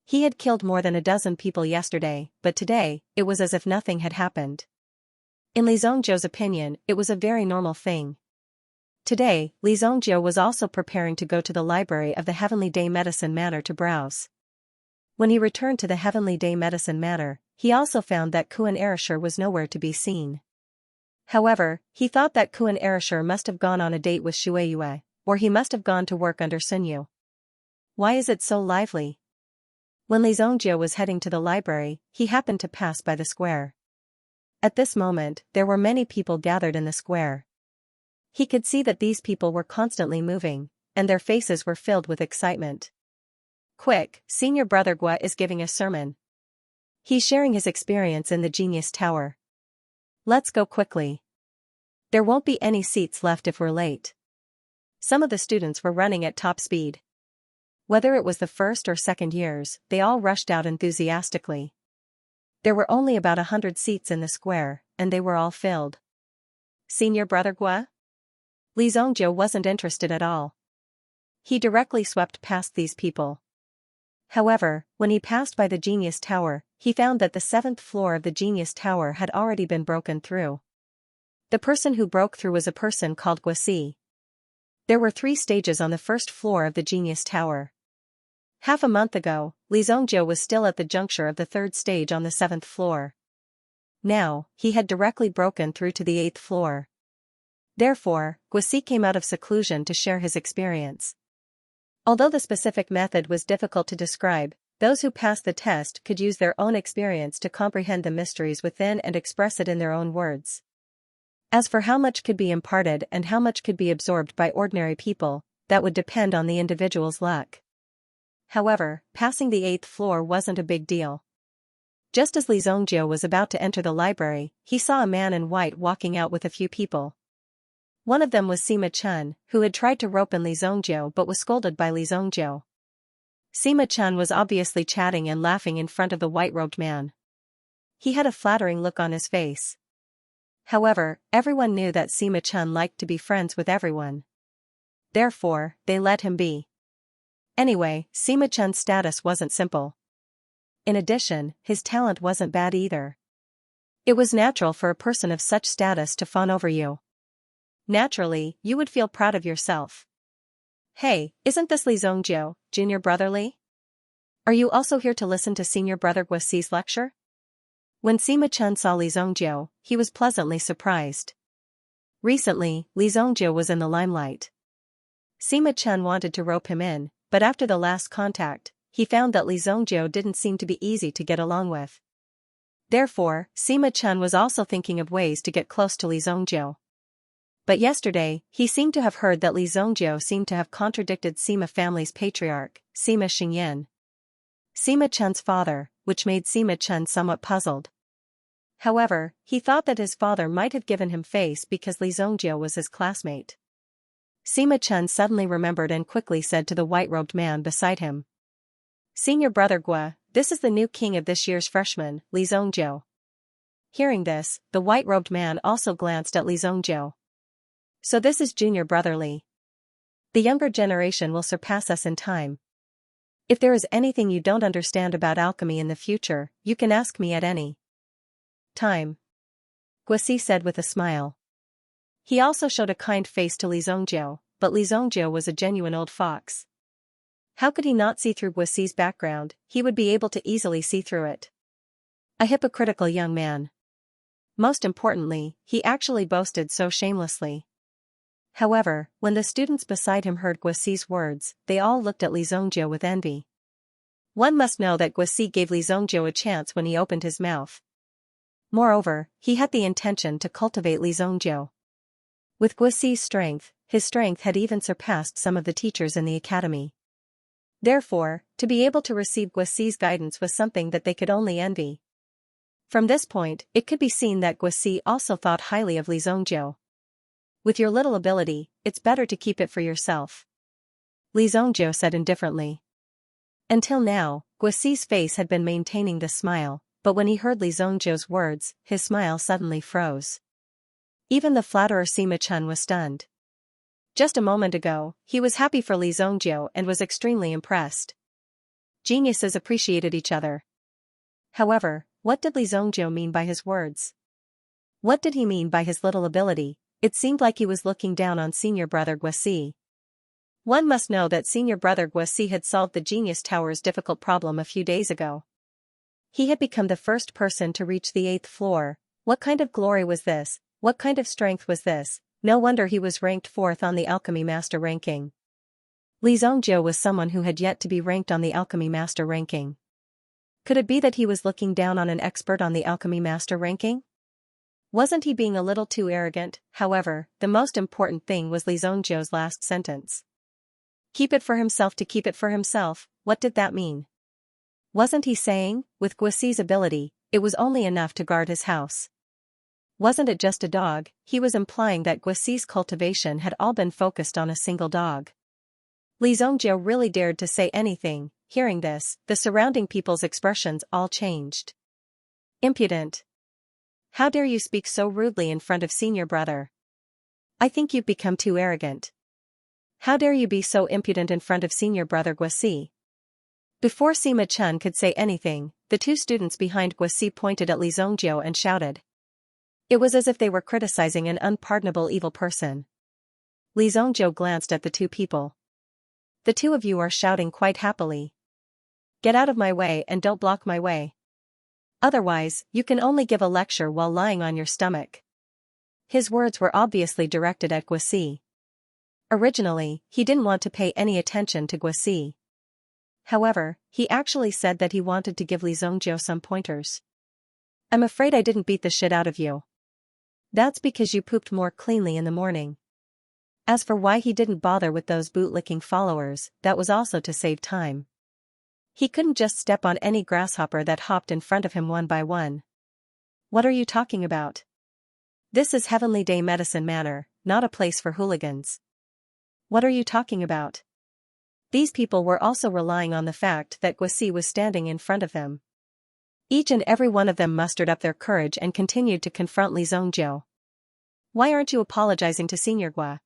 He had killed more than a dozen people yesterday, but today, it was as if nothing had happened. In Li Zhongjiu's opinion, it was a very normal thing. Today, Li Zhongjiu was also preparing to go to the library of the Heavenly Day Medicine Manor to browse. When he returned to the Heavenly Day Medicine Manor, he also found that Kuan Erishur was nowhere to be seen. However, he thought that Kuan Erishur must have gone on a date with Shueyue, or he must have gone to work under Sunyu. Why is it so lively? When Li Zongjie was heading to the library, he happened to pass by the square. At this moment, there were many people gathered in the square. He could see that these people were constantly moving, and their faces were filled with excitement. Quick, Senior Brother Gua is giving a sermon. He's sharing his experience in the Genius Tower. Let's go quickly. There won't be any seats left if we're late. Some of the students were running at top speed. Whether it was the first or second years, they all rushed out enthusiastically. There were only about 100 seats in the square, and they were all filled. Senior Brother Gua? Li Zongjie wasn't interested at all. He directly swept past these people. However, when he passed by the Genius Tower, he found that the 7th floor of the Genius Tower had already been broken through. The person who broke through was a person called Guasi. There were 3 stages on the 1st floor of the Genius Tower. Half a month ago, Li Zongjie was still at the juncture of the 3rd stage on the 7th floor. Now, he had directly broken through to the 8th floor. Therefore, Guasi came out of seclusion to share his experience. Although the specific method was difficult to describe, those who passed the test could use their own experience to comprehend the mysteries within and express it in their own words. As for how much could be imparted and how much could be absorbed by ordinary people, that would depend on the individual's luck. However, passing the 8th floor wasn't a big deal. Just as Li Zongjie was about to enter the library, he saw a man in white walking out with a few people. One of them was Sima Chen, who had tried to rope in Li Zongjie but was scolded by Li Zongjie. Sima Chen was obviously chatting and laughing in front of the white-robed man. He had a flattering look on his face. However, everyone knew that Sima Chen liked to be friends with everyone. Therefore, they let him be. Anyway, Sima Chen's status wasn't simple. In addition, his talent wasn't bad either. It was natural for a person of such status to fawn over you. Naturally, you would feel proud of yourself. Hey, isn't this Li Zongjie, Junior Brother Li? Are you also here to listen to Senior Brother Guasi's lecture? When Sima Chen saw Li Zongjie, he was pleasantly surprised. Recently, Li Zongjie was in the limelight. Sima Chen wanted to rope him in, but after the last contact, he found that Li Zongjie didn't seem to be easy to get along with. Therefore, Sima Chen was also thinking of ways to get close to Li Zongjie. But yesterday, he seemed to have heard that Li Zongjie seemed to have contradicted Sima family's patriarch, Sima Xingyan. Sima Chen's father, which made Sima Chen somewhat puzzled. However, he thought that his father might have given him face because Li Zongjie was his classmate. Sima Chen suddenly remembered and quickly said to the white-robed man beside him. Senior Brother Gua, this is the new king of this year's freshman, Li Zongjie. Hearing this, the white-robed man also glanced at Li Zongjie. So this is Junior Brother Li. The younger generation will surpass us in time. If there is anything you don't understand about alchemy in the future, you can ask me at any time. Guasi said with a smile. He also showed a kind face to Li Zongjie, but Li Zongjie was a genuine old fox. How could he not see through Guasi's background? He would be able to easily see through it. A hypocritical young man. Most importantly, he actually boasted so shamelessly. However, when the students beside him heard Guasi's words, they all looked at Li Zongjie with envy. One must know that Guasi gave Li Zongjie a chance when he opened his mouth. Moreover, he had the intention to cultivate Li Zongjie. With Guasi's strength, his strength had even surpassed some of the teachers in the academy. Therefore, to be able to receive Guasi's guidance was something that they could only envy. From this point, it could be seen that Guasi also thought highly of Li Zongjie. With your little ability, it's better to keep it for yourself. Li Zongjie said indifferently. Until now, Guasi's face had been maintaining the smile, but when he heard Li Zongjie's words, his smile suddenly froze. Even the flatterer Sima Chen was stunned. Just a moment ago, he was happy for Li Zongjie and was extremely impressed. Geniuses appreciated each other. However, what did Li Zongjie mean by his words? What did he mean by his little ability? It seemed like he was looking down on Senior Brother Guasi. One must know that senior brother Guasi had solved the Genius Tower's difficult problem a few days ago. He had become the first person to reach the 8th floor. What kind of glory was this? What kind of strength was this? No wonder he was ranked 4th on the Alchemy Master ranking. Li Zhongjiu was someone who had yet to be ranked on the Alchemy Master ranking. Could it be that he was looking down on an expert on the Alchemy Master ranking? Wasn't he being a little too arrogant? However, the most important thing was Li Zhongjiu's last sentence. Keep it for himself to keep it for himself. What did that mean? Wasn't he saying, with Guasi's ability, it was only enough to guard his house? Wasn't it just a dog? He was implying that Guasi's cultivation had all been focused on a single dog. Li Zhongjiu really dared to say anything. Hearing this, the surrounding people's expressions all changed. Impudent. How dare you speak so rudely in front of senior brother? I think you've become too arrogant. How dare you be so impudent in front of senior brother Guasi? Before Sima Chen could say anything, the two students behind Guasi pointed at Li Zhongjiu and shouted. It was as if they were criticizing an unpardonable evil person. Li Zhongjiu glanced at the two people. The two of you are shouting quite happily. Get out of my way and don't block my way. Otherwise, you can only give a lecture while lying on your stomach. His words were obviously directed at Guasi. Originally, he didn't want to pay any attention to Guasi. However, he actually said that he wanted to give Li Zhongjiu some pointers. I'm afraid I didn't beat the shit out of you. That's because you pooped more cleanly in the morning. As for why he didn't bother with those bootlicking followers, that was also to save time. He couldn't just step on any grasshopper that hopped in front of him one by one. What are you talking about? This is Heavenly Day Medicine Manor, not a place for hooligans. What are you talking about? These people were also relying on the fact that Guasi was standing in front of them. Each and every one of them mustered up their courage and continued to confront Li Zhongjiu. Why aren't you apologizing to Senior Gua?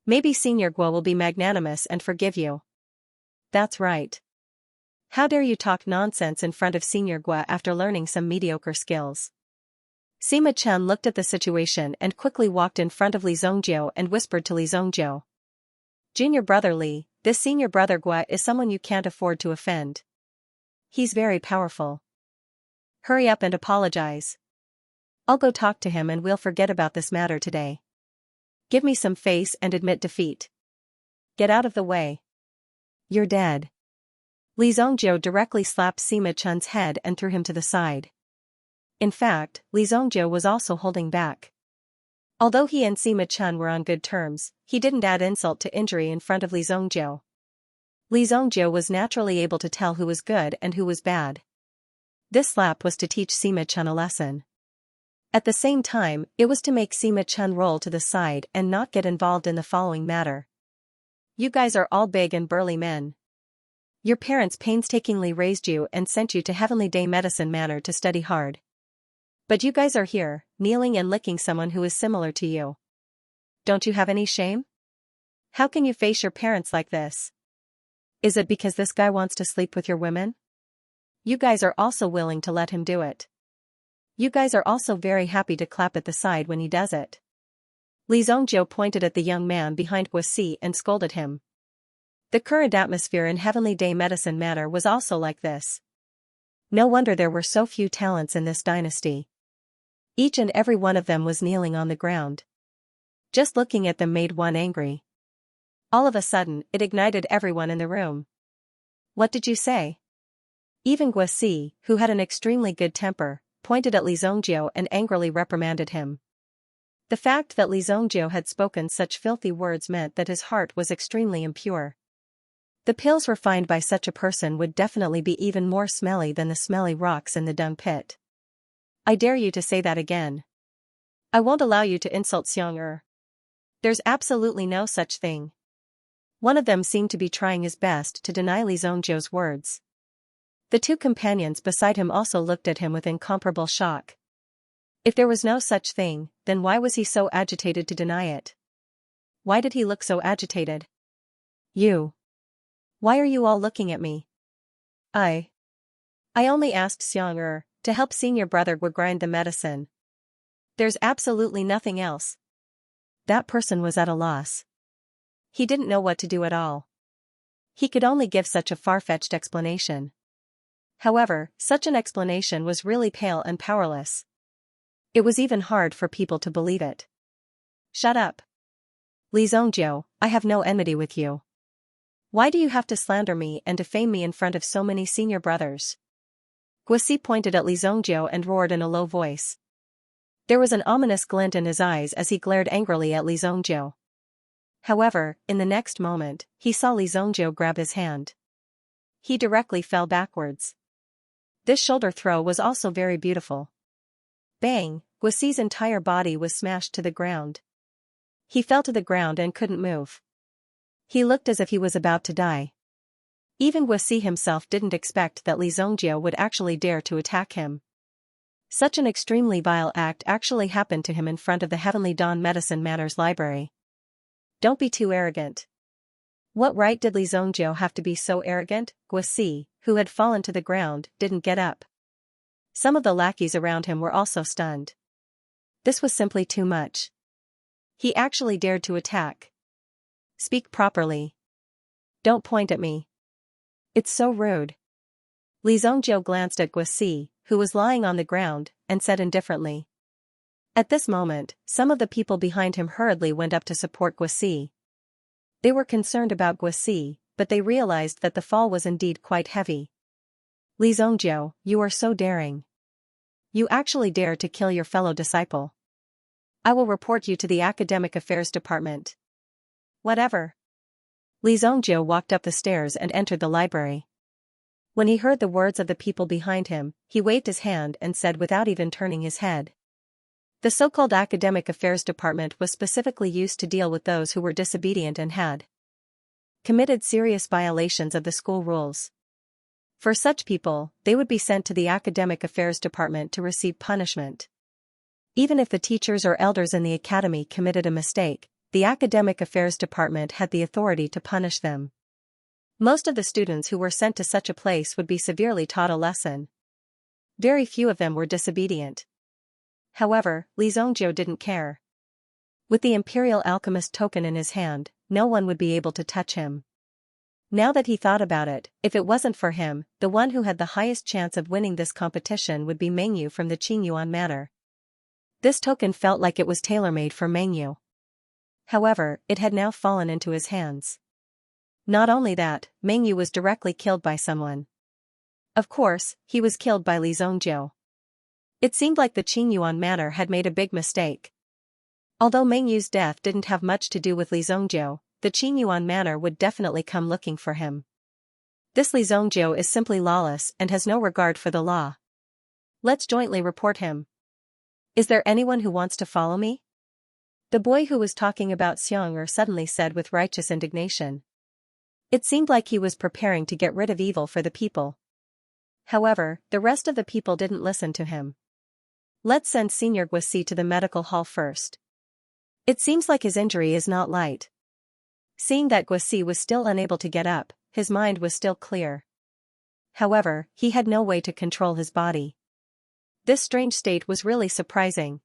Maybe Senior Gua will be magnanimous and forgive you. That's right. How dare you talk nonsense in front of Senior Gua after learning some mediocre skills? Sima Chen looked at the situation and quickly walked in front of Li Zhongjiu and whispered to Li Zhongjiu. Junior brother Li, this senior brother Gua is someone you can't afford to offend. He's very powerful. Hurry up and apologize. I'll go talk to him and we'll forget about this matter today. Give me some face and admit defeat. Get out of the way. You're dead. Li Zhongjiu directly slapped Sima Chen's head and threw him to the side. In fact, Li Zhongjiu was also holding back. Although he and Sima Chen were on good terms, he didn't add insult to injury in front of Li Zhongjiu. Li Zhongjiu was naturally able to tell who was good and who was bad. This slap was to teach Sima Chen a lesson. At the same time, it was to make Sima Chen roll to the side and not get involved in the following matter. You guys are all big and burly men. Your parents painstakingly raised you and sent you to Heavenly Day Medicine Manor to study hard. But you guys are here, kneeling and licking someone who is similar to you. Don't you have any shame? How can you face your parents like this? Is it because this guy wants to sleep with your women? You guys are also willing to let him do it. You guys are also very happy to clap at the side when he does it. Li Zhongjiu pointed at the young man behind Guasi and scolded him. The current atmosphere in Heavenly Day Medicine Manor was also like this. No wonder there were so few talents in this dynasty. Each and every one of them was kneeling on the ground. Just looking at them made one angry. All of a sudden, it ignited everyone in the room. What did you say? Even Guasi, who had an extremely good temper, pointed at Li Zhongjiu and angrily reprimanded him. The fact that Li Zhongjiu had spoken such filthy words meant that his heart was extremely impure. The pills refined by such a person would definitely be even more smelly than the smelly rocks in the dung pit. I dare you to say that again. I won't allow you to insult Xianxia. There's absolutely no such thing. One of them seemed to be trying his best to deny Li Zhongjiu's words. The two companions beside him also looked at him with incomparable shock. If there was no such thing, then why was he so agitated to deny it? Why did he look so agitated? You. Why are you all looking at me? I only asked Xianxia to help senior brother grind the medicine. There's absolutely nothing else. That person was at a loss. He didn't know what to do at all. He could only give such a far-fetched explanation. However, such an explanation was really pale and powerless. It was even hard for people to believe it. Shut up. Li Zhongjiu, I have no enmity with you. Why do you have to slander me and defame me in front of so many senior brothers? Guosi pointed at Li Zhongjiu and roared in a low voice. There was an ominous glint in his eyes as he glared angrily at Li Zhongjiu. However, in the next moment, he saw Li Zhongjiu grab his hand. He directly fell backwards. This shoulder throw was also very beautiful. Bang! Guosi's entire body was smashed to the ground. He fell to the ground and couldn't move. He looked as if he was about to die. Even Guosi himself didn't expect that Li Zhongjiu would actually dare to attack him. Such an extremely vile act actually happened to him in front of the Heavenly Dawn Medicine Matters Library. Don't be too arrogant. What right did Li Zhongjiu have to be so arrogant? Guosi, who had fallen to the ground, didn't get up. Some of the lackeys around him were also stunned. This was simply too much. He actually dared to attack. Speak properly. Don't point at me. It's so rude. Li Zhongjiu glanced at Guosi, who was lying on the ground, and said indifferently. At this moment, some of the people behind him hurriedly went up to support Guosi. They were concerned about Guosi, but they realized that the fall was indeed quite heavy. Li Zhongjiu, you are so daring. You actually dare to kill your fellow disciple. I will report you to the Academic Affairs Department. Whatever. Li Zhongjiu walked up the stairs and entered the library. When he heard the words of the people behind him, he waved his hand and said without even turning his head. The so-called Academic Affairs Department was specifically used to deal with those who were disobedient and had committed serious violations of the school rules. For such people, they would be sent to the Academic Affairs Department to receive punishment. Even if the teachers or elders in the academy committed a mistake, the Academic Affairs Department had the authority to punish them. Most of the students who were sent to such a place would be severely taught a lesson. Very few of them were disobedient. However, Li Zhongjiu didn't care. With the Imperial Alchemist token in his hand, no one would be able to touch him. Now that he thought about it, if it wasn't for him, the one who had the highest chance of winning this competition would be Mengyu from the Qingyuan Manor. This token felt like it was tailor-made for Mengyu. However, it had now fallen into his hands. Not only that, Mengyu was directly killed by someone. Of course, he was killed by Li Zhongjiu. It seemed like the Qingyuan Manor had made a big mistake. Although Mengyu's death didn't have much to do with Li Zhongjiu, the Qingyuan Manor would definitely come looking for him. This Li Zhongjiu is simply lawless and has no regard for the law. Let's jointly report him. Is there anyone who wants to follow me? The boy who was talking about Xianxia suddenly said with righteous indignation. It seemed like he was preparing to get rid of evil for the people. However, the rest of the people didn't listen to him. Let's send Senior Guosi to the medical hall first. It seems like his injury is not light. Seeing that Guosi was still unable to get up, his mind was still clear. However, he had no way to control his body. This strange state was really surprising.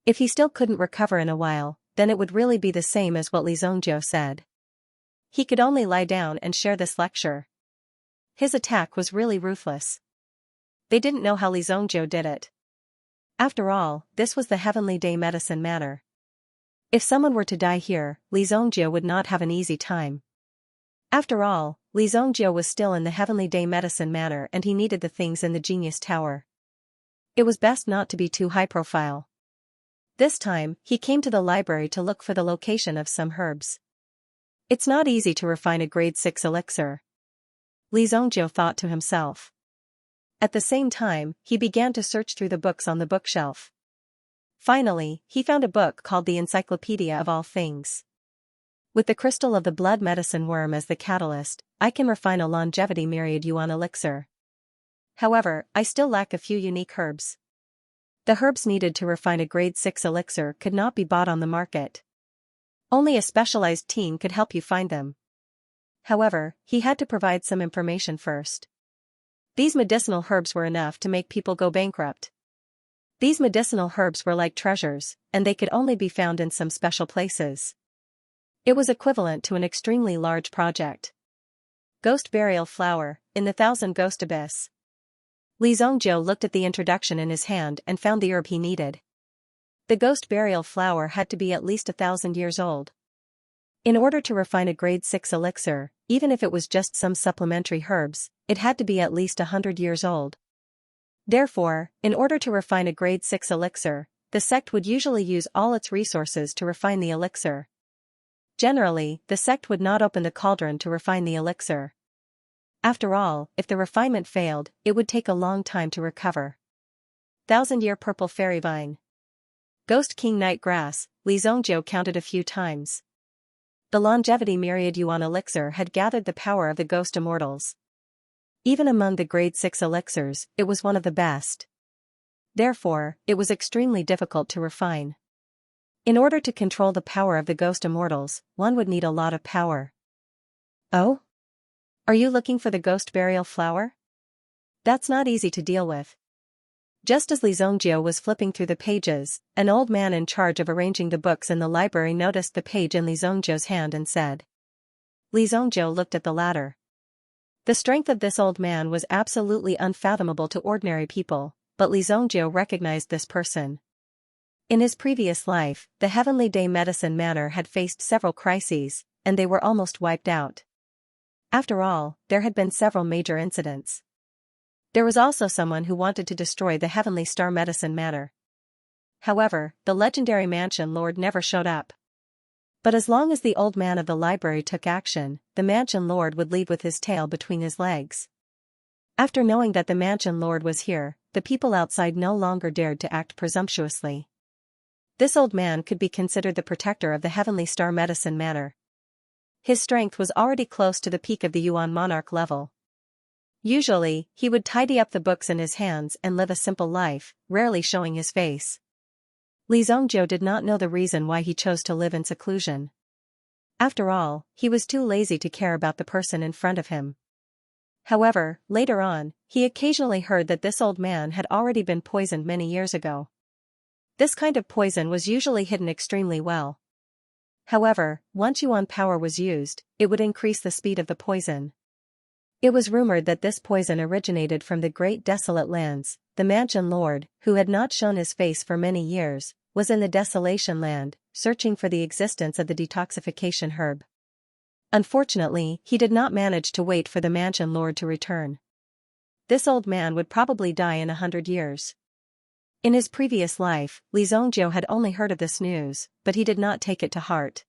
If he still couldn't recover in a while, then it would really be the same as what Li Zhongjiu said. He could only lie down and share this lecture. His attack was really ruthless. They didn't know how Li Zhongjiu did it. After all, this was the Heavenly Day Medicine Manor. If someone were to die here, Li Zhongjiu would not have an easy time. After all, Li Zhongjiu was still in the Heavenly Day Medicine Manor and he needed the things in the Genius Tower. It was best not to be too high profile. This time, he came to the library to look for the location of some herbs. It's not easy to refine a grade 6 elixir. Li Zhongjiu thought to himself. At the same time, he began to search through the books on the bookshelf. Finally, he found a book called the Encyclopedia of All Things. With the crystal of the blood medicine worm as the catalyst, I can refine a longevity myriad yuan elixir. However, I still lack a few unique herbs. The herbs needed to refine a grade 6 elixir could not be bought on the market. Only a specialized team could help you find them. However, he had to provide some information first. These medicinal herbs were enough to make people go bankrupt. These medicinal herbs were like treasures, and they could only be found in some special places. It was equivalent to an extremely large project. Ghost burial flower, in the thousand ghost abyss. Li Zhongjiu looked at the introduction in his hand and found the herb he needed. The ghost burial flower had to be at least 1,000 years old. In order to refine a grade 6 elixir, even if it was just some supplementary herbs, it had to be at least 100 years old. Therefore, in order to refine a grade 6 elixir, the sect would usually use all its resources to refine the elixir. Generally, the sect would not open the cauldron to refine the elixir. After all, if the refinement failed, it would take a long time to recover. 1,000-year purple fairy vine. Ghost king night grass, Li Zhongjiu counted a few times. The longevity myriad yuan elixir had gathered the power of the ghost immortals. Even among the grade 6 elixirs, it was one of the best. Therefore, it was extremely difficult to refine. In order to control the power of the ghost immortals, one would need a lot of power. Oh? Are you looking for the ghost burial flower? That's not easy to deal with. Just as Li Zhongjiu was flipping through the pages, an old man in charge of arranging the books in the library noticed the page in Li Zhongjiu's hand and said. Li Zhongjiu looked at the latter. The strength of this old man was absolutely unfathomable to ordinary people, but Li Zhongjiu recognized this person. In his previous life, the Heavenly Day Medicine Manor had faced several crises, and they were almost wiped out. After all, there had been several major incidents. There was also someone who wanted to destroy the Heavenly Star Medicine Manor. However, the legendary Mansion Lord never showed up. But as long as the old man of the library took action, the Mansion Lord would leave with his tail between his legs. After knowing that the Mansion Lord was here, the people outside no longer dared to act presumptuously. This old man could be considered the protector of the Heavenly Star Medicine Manor. His strength was already close to the peak of the Yuan monarch level. Usually, he would tidy up the books in his hands and live a simple life, rarely showing his face. Li Zhongjiu did not know the reason why he chose to live in seclusion. After all, he was too lazy to care about the person in front of him. However, later on, he occasionally heard that this old man had already been poisoned many years ago. This kind of poison was usually hidden extremely well. However, once yuan power was used, it would increase the speed of the poison. It was rumored that this poison originated from the Great Desolate Lands. The Mansion Lord, who had not shown his face for many years, was in the Desolation Land, searching for the existence of the detoxification herb. Unfortunately, he did not manage to wait for the Mansion Lord to return. This old man would probably die in 100 years. In his previous life, Li Zhongjiu had only heard of this news, but he did not take it to heart.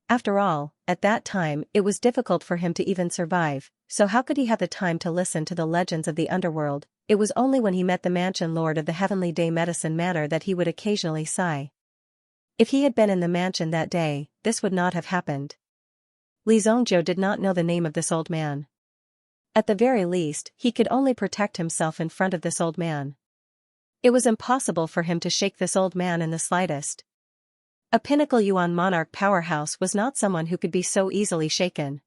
After all, at that time it was difficult for him to even survive, so how could he have the time to listen to the legends of the underworld? It was only when he met the Mansion Lord of the Heavenly Day Medicine Manor that he would occasionally sigh. If he had been in the mansion that day, this would not have happened. Li Zhongjiu did not know the name of this old man. At the very least, he could only protect himself in front of this old man. It was impossible for him to shake this old man in the slightest. A pinnacle Yuan monarch powerhouse was not someone who could be so easily shaken.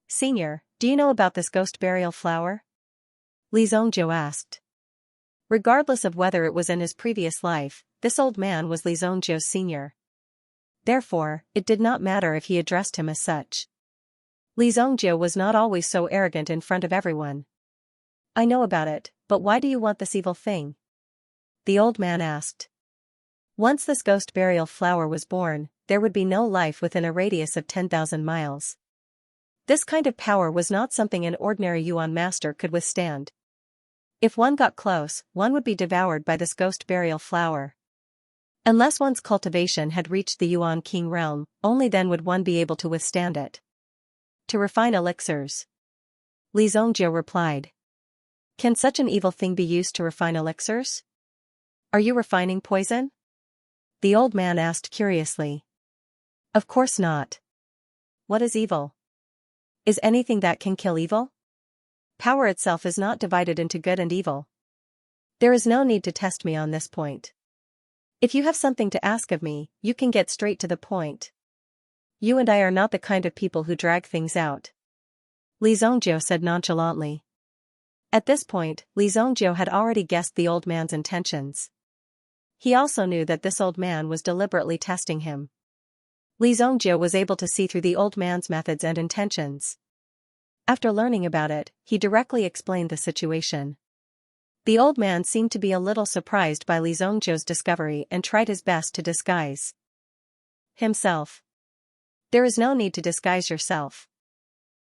Senior, do you know about this ghost burial flower? Li Zhongjiu asked. Regardless of whether it was in his previous life, this old man was Li Zhongjiu's senior. Therefore, it did not matter if he addressed him as such. Li Zhongjiu was not always so arrogant in front of everyone. I know about it, but why do you want this evil thing? The old man asked. Once this ghost burial flower was born, there would be no life within a radius of 10,000 miles. This kind of power was not something an ordinary Yuan master could withstand. If one got close, one would be devoured by this ghost burial flower. Unless one's cultivation had reached the Yuan King realm, only then would one be able to withstand it. To refine elixirs. Li Zhongjiu replied. Can such an evil thing be used to refine elixirs? Are you refining poison? The old man asked curiously. Of course not. What is evil? Is anything that can kill evil? Power itself is not divided into good and evil. There is no need to test me on this point. If you have something to ask of me, you can get straight to the point. You and I are not the kind of people who drag things out. Li Zhongjiu said nonchalantly. At this point, Li Zhongjiu had already guessed the old man's intentions. He also knew that this old man was deliberately testing him. Li Zhongjiu was able to see through the old man's methods and intentions. After learning about it, he directly explained the situation. The old man seemed to be a little surprised by Li Zhongjiu's discovery and tried his best to disguise himself. There is no need to disguise yourself.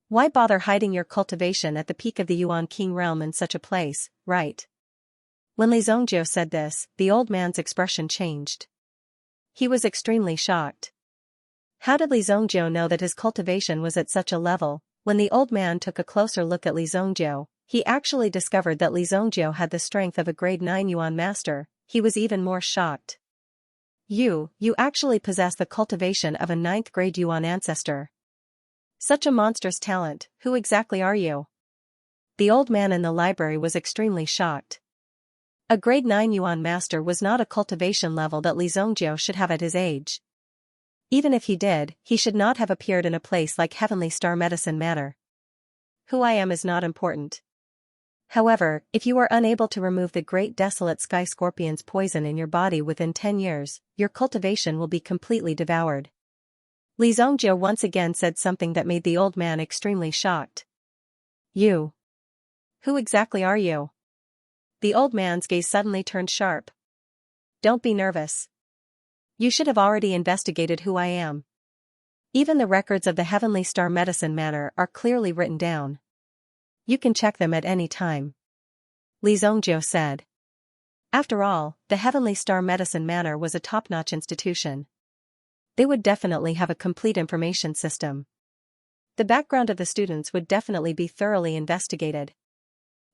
Why bother hiding your cultivation at the peak of the Yuan King realm in such a place, right? When Li Zhongjiu said this, the old man's expression changed. He was extremely shocked. How did Li Zhongjiu know that his cultivation was at such a level? When the old man took a closer look at Li Zhongjiu, he actually discovered that Li Zhongjiu had the strength of a grade 9 Yuan master. He was even more shocked. You actually possess the cultivation of a 9th grade Yuan ancestor. Such a monstrous talent, who exactly are you? The old man in the library was extremely shocked. A grade 9 Yuan master was not a cultivation level that Li Zhongjiu should have at his age. Even if he did, he should not have appeared in a place like Heavenly Star Medicine Manor. Who I am is not important. However, if you are unable to remove the great desolate sky scorpion's poison in your body within 10 years, your cultivation will be completely devoured. Li Zhongjiu once again said something that made the old man extremely shocked. You. Who exactly are you? The old man's gaze suddenly turned sharp. Don't be nervous. You should have already investigated who I am. Even the records of the Heavenly Star Medicine Manor are clearly written down. You can check them at any time. Li Zhongjiu said. After all, the Heavenly Star Medicine Manor was a top-notch institution. They would definitely have a complete information system. The background of the students would definitely be thoroughly investigated.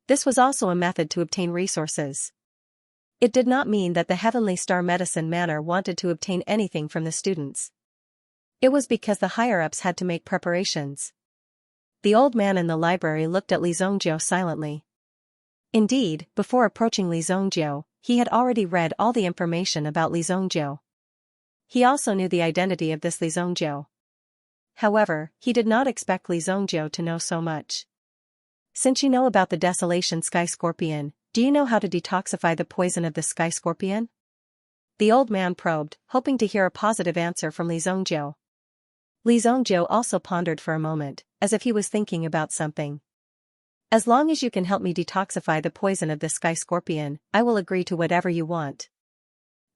This was also a method to obtain resources. It did not mean that the Heavenly Star Medicine Manor wanted to obtain anything from the students. It was because the higher-ups had to make preparations. The old man in the library looked at Li Zhongjiu silently. Indeed, before approaching Li Zhongjiu, he had already read all the information about Li Zhongjiu. He also knew the identity of this Li Zhongjiu. However, he did not expect Li Zhongjiu to know so much. Since you know about the Desolation Sky Scorpion, do you know how to detoxify the poison of the Sky Scorpion? The old man probed, hoping to hear a positive answer from Li Zhongjiu. Li Zhongjiu also pondered for a moment, as if he was thinking about something. As long as you can help me detoxify the poison of the Sky Scorpion, I will agree to whatever you want.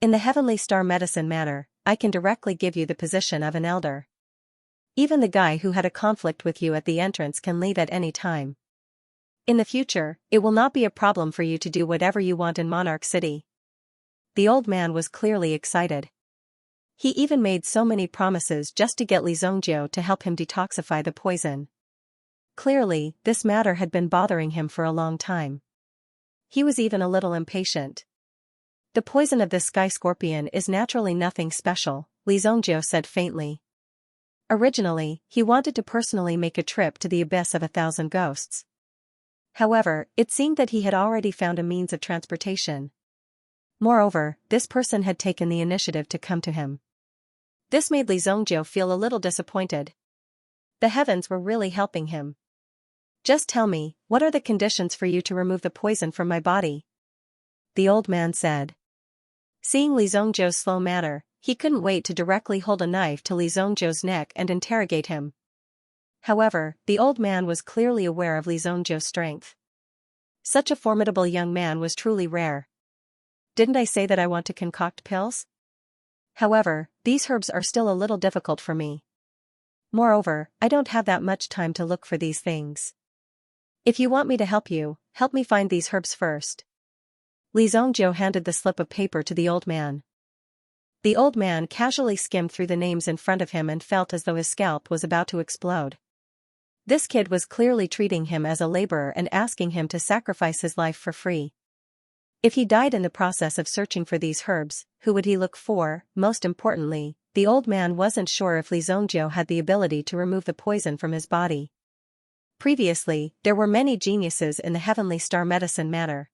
In the Heavenly Star Medicine Manor, I can directly give you the position of an elder. Even the guy who had a conflict with you at the entrance can leave at any time. In the future, it will not be a problem for you to do whatever you want in Monarch City. The old man was clearly excited. He even made so many promises just to get Li Zhongjiu to help him detoxify the poison. Clearly, this matter had been bothering him for a long time. He was even a little impatient. The poison of this Sky Scorpion is naturally nothing special, Li Zhongjiu said faintly. Originally, he wanted to personally make a trip to the Abyss of 1,000 Ghosts. However, it seemed that he had already found a means of transportation. Moreover, this person had taken the initiative to come to him. This made Li Zhongjiu feel a little disappointed. The heavens were really helping him. Just tell me, what are the conditions for you to remove the poison from my body? The old man said. Seeing Li Zhongjiu's slow manner, he couldn't wait to directly hold a knife to Li Zhongjiu's neck and interrogate him. However, the old man was clearly aware of Li Zhongjiu's strength. Such a formidable young man was truly rare. Didn't I say that I want to concoct pills? However, these herbs are still a little difficult for me. Moreover, I don't have that much time to look for these things. If you want me to help you, help me find these herbs first. Li Zhongjiu handed the slip of paper to the old man. The old man casually skimmed through the names in front of him and felt as though his scalp was about to explode. This kid was clearly treating him as a laborer and asking him to sacrifice his life for free. If he died in the process of searching for these herbs, who would he look for? Most importantly, the old man wasn't sure if Li Zhongjiu had the ability to remove the poison from his body. Previously, there were many geniuses in the Heavenly Star Medicine Manor.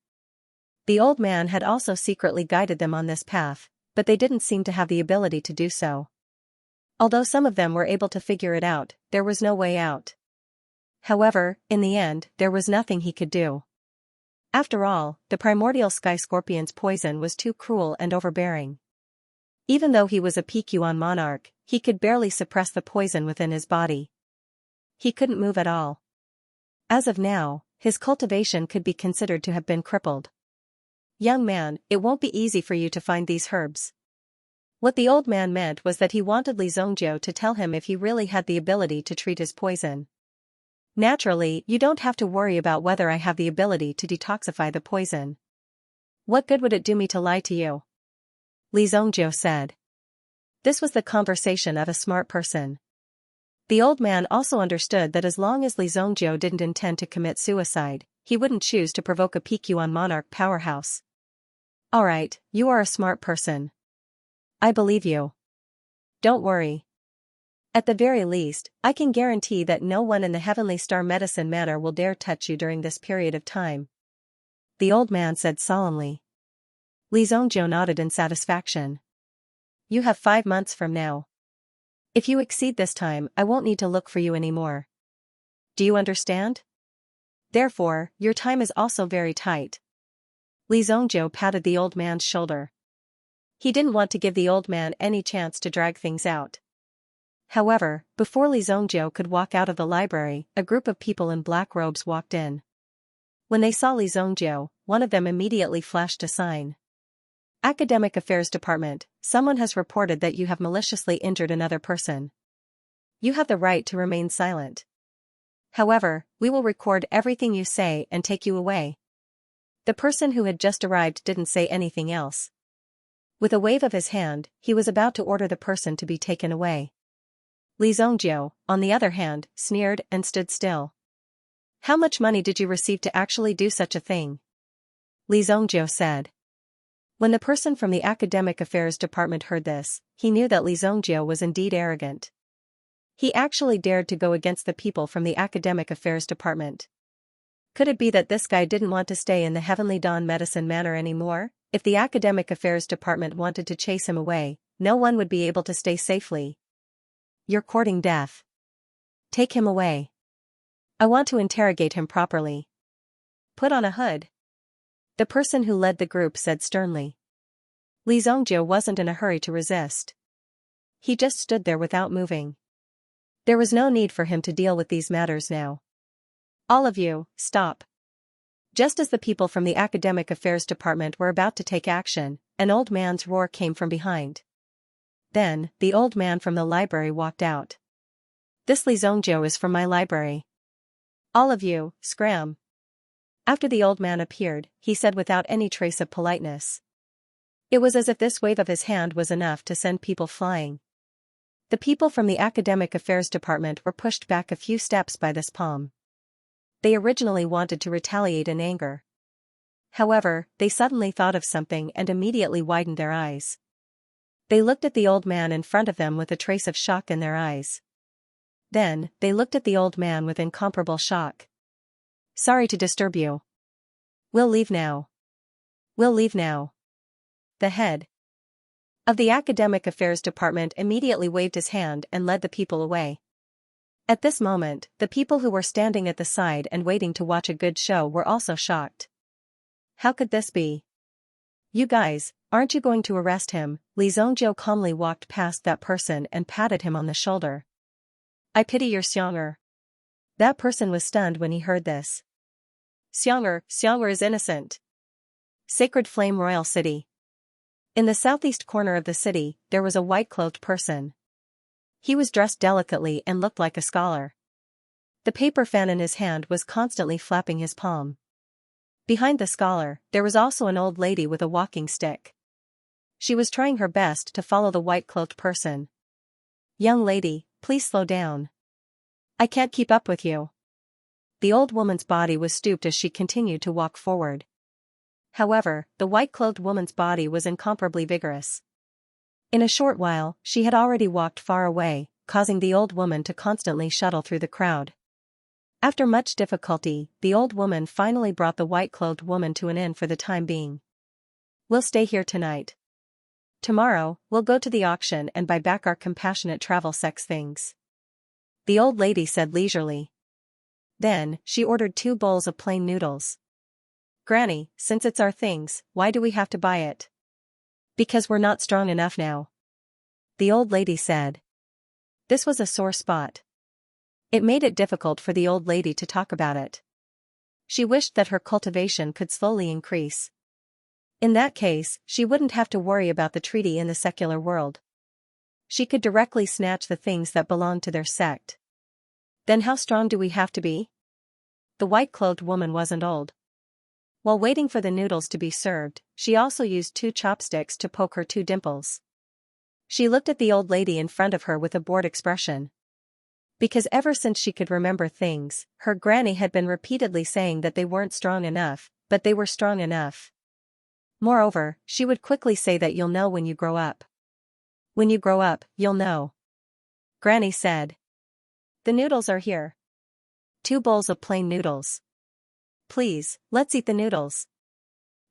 The old man had also secretly guided them on this path, but they didn't seem to have the ability to do so. Although some of them were able to figure it out, there was no way out. However, in the end, there was nothing he could do. After all, the primordial Sky Scorpion's poison was too cruel and overbearing. Even though he was a Pikuan monarch, he could barely suppress the poison within his body. He couldn't move at all. As of now, his cultivation could be considered to have been crippled. Young man, it won't be easy for you to find these herbs. What the old man meant was that he wanted Li Zongjiu to tell him if he really had the ability to treat his poison. Naturally, you don't have to worry about whether I have the ability to detoxify the poison. What good would it do me to lie to you? Li Zongjiu said. This was the conversation of a smart person. The old man also understood that as long as Li Zongjiu didn't intend to commit suicide, he wouldn't choose to provoke a Pikuan monarch powerhouse. Alright, you are a smart person. I believe you. Don't worry. At the very least, I can guarantee that no one in the Heavenly Star Medicine Manor will dare touch you during this period of time. The old man said solemnly. Li Zongjiu nodded in satisfaction. You have 5 months from now. If you exceed this time, I won't need to look for you anymore. Do you understand? Therefore, your time is also very tight. Li Zongjiu patted the old man's shoulder. He didn't want to give the old man any chance to drag things out. However, before Li Zongjiu could walk out of the library, a group of people in black robes walked in. When they saw Li Zongjiu, one of them immediately flashed a sign. Academic Affairs Department, someone has reported that you have maliciously injured another person. You have the right to remain silent. However, we will record everything you say and take you away. The person who had just arrived didn't say anything else. With a wave of his hand, he was about to order the person to be taken away. Li Zongjiu, on the other hand, sneered and stood still. How much money did you receive to actually do such a thing? Li Zongjiu said. When the person from the Academic Affairs Department heard this, he knew that Li Zongjiu was indeed arrogant. He actually dared to go against the people from the Academic Affairs Department. Could it be that this guy didn't want to stay in the Heavenly Dawn Medicine Manor anymore? If the Academic Affairs Department wanted to chase him away, no one would be able to stay safely. You're courting death. Take him away. I want to interrogate him properly. Put on a hood. The person who led the group said sternly. Li Zongjiu wasn't in a hurry to resist. He just stood there without moving. There was no need for him to deal with these matters now. All of you, stop. Just as the people from the Academic Affairs Department were about to take action, an old man's roar came from behind. Then, the old man from the library walked out. This Li Zongjiu is from my library. All of you, scram. After the old man appeared, he said without any trace of politeness. It was as if this wave of his hand was enough to send people flying. The people from the Academic Affairs Department were pushed back a few steps by this palm. They originally wanted to retaliate in anger. However, they suddenly thought of something and immediately widened their eyes. They looked at the old man in front of them with a trace of shock in their eyes. Then, they looked at the old man with incomparable shock. Sorry to disturb you. We'll leave now. We'll leave now. The head of the Academic Affairs Department immediately waved his hand and led the people away. At this moment, the people who were standing at the side and waiting to watch a good show were also shocked. How could this be? You guys, aren't you going to arrest him? Li Zongjiu calmly walked past that person and patted him on the shoulder. I pity your Xianxia. That person was stunned when he heard this. Xianxia is innocent. Sacred Flame Royal City. In the southeast corner of the city, there was a white-clothed person. He was dressed delicately and looked like a scholar. The paper fan in his hand was constantly flapping his palm. Behind the scholar, there was also an old lady with a walking stick. She was trying her best to follow the white-clothed person. Young lady, please slow down. I can't keep up with you. The old woman's body was stooped as she continued to walk forward. However, the white-clothed woman's body was incomparably vigorous. In a short while, she had already walked far away, causing the old woman to constantly shuttle through the crowd. After much difficulty, the old woman finally brought the white-clothed woman to an inn for the time being. We'll stay here tonight. Tomorrow, we'll go to the auction and buy back our compassionate travel sex things. The old lady said leisurely. Then, she ordered 2 bowls of plain noodles. Granny, since it's our things, why do we have to buy it? Because we're not strong enough now. the old lady said. This was a sore spot. It made it difficult for the old lady to talk about it. She wished that her cultivation could slowly increase. In that case, she wouldn't have to worry about the treaty in the secular world. She could directly snatch the things that belonged to their sect. Then how strong do we have to be? The white-clothed woman wasn't old. While waiting for the noodles to be served, she also used 2 chopsticks to poke her 2 dimples. She looked at the old lady in front of her with a bored expression. Because ever since she could remember things, her granny had been repeatedly saying that they weren't strong enough, but they were strong enough. Moreover, she would quickly say that you'll know when you grow up. When you grow up, you'll know. Granny said. The noodles are here. 2 bowls of plain noodles. Please, let's eat the noodles.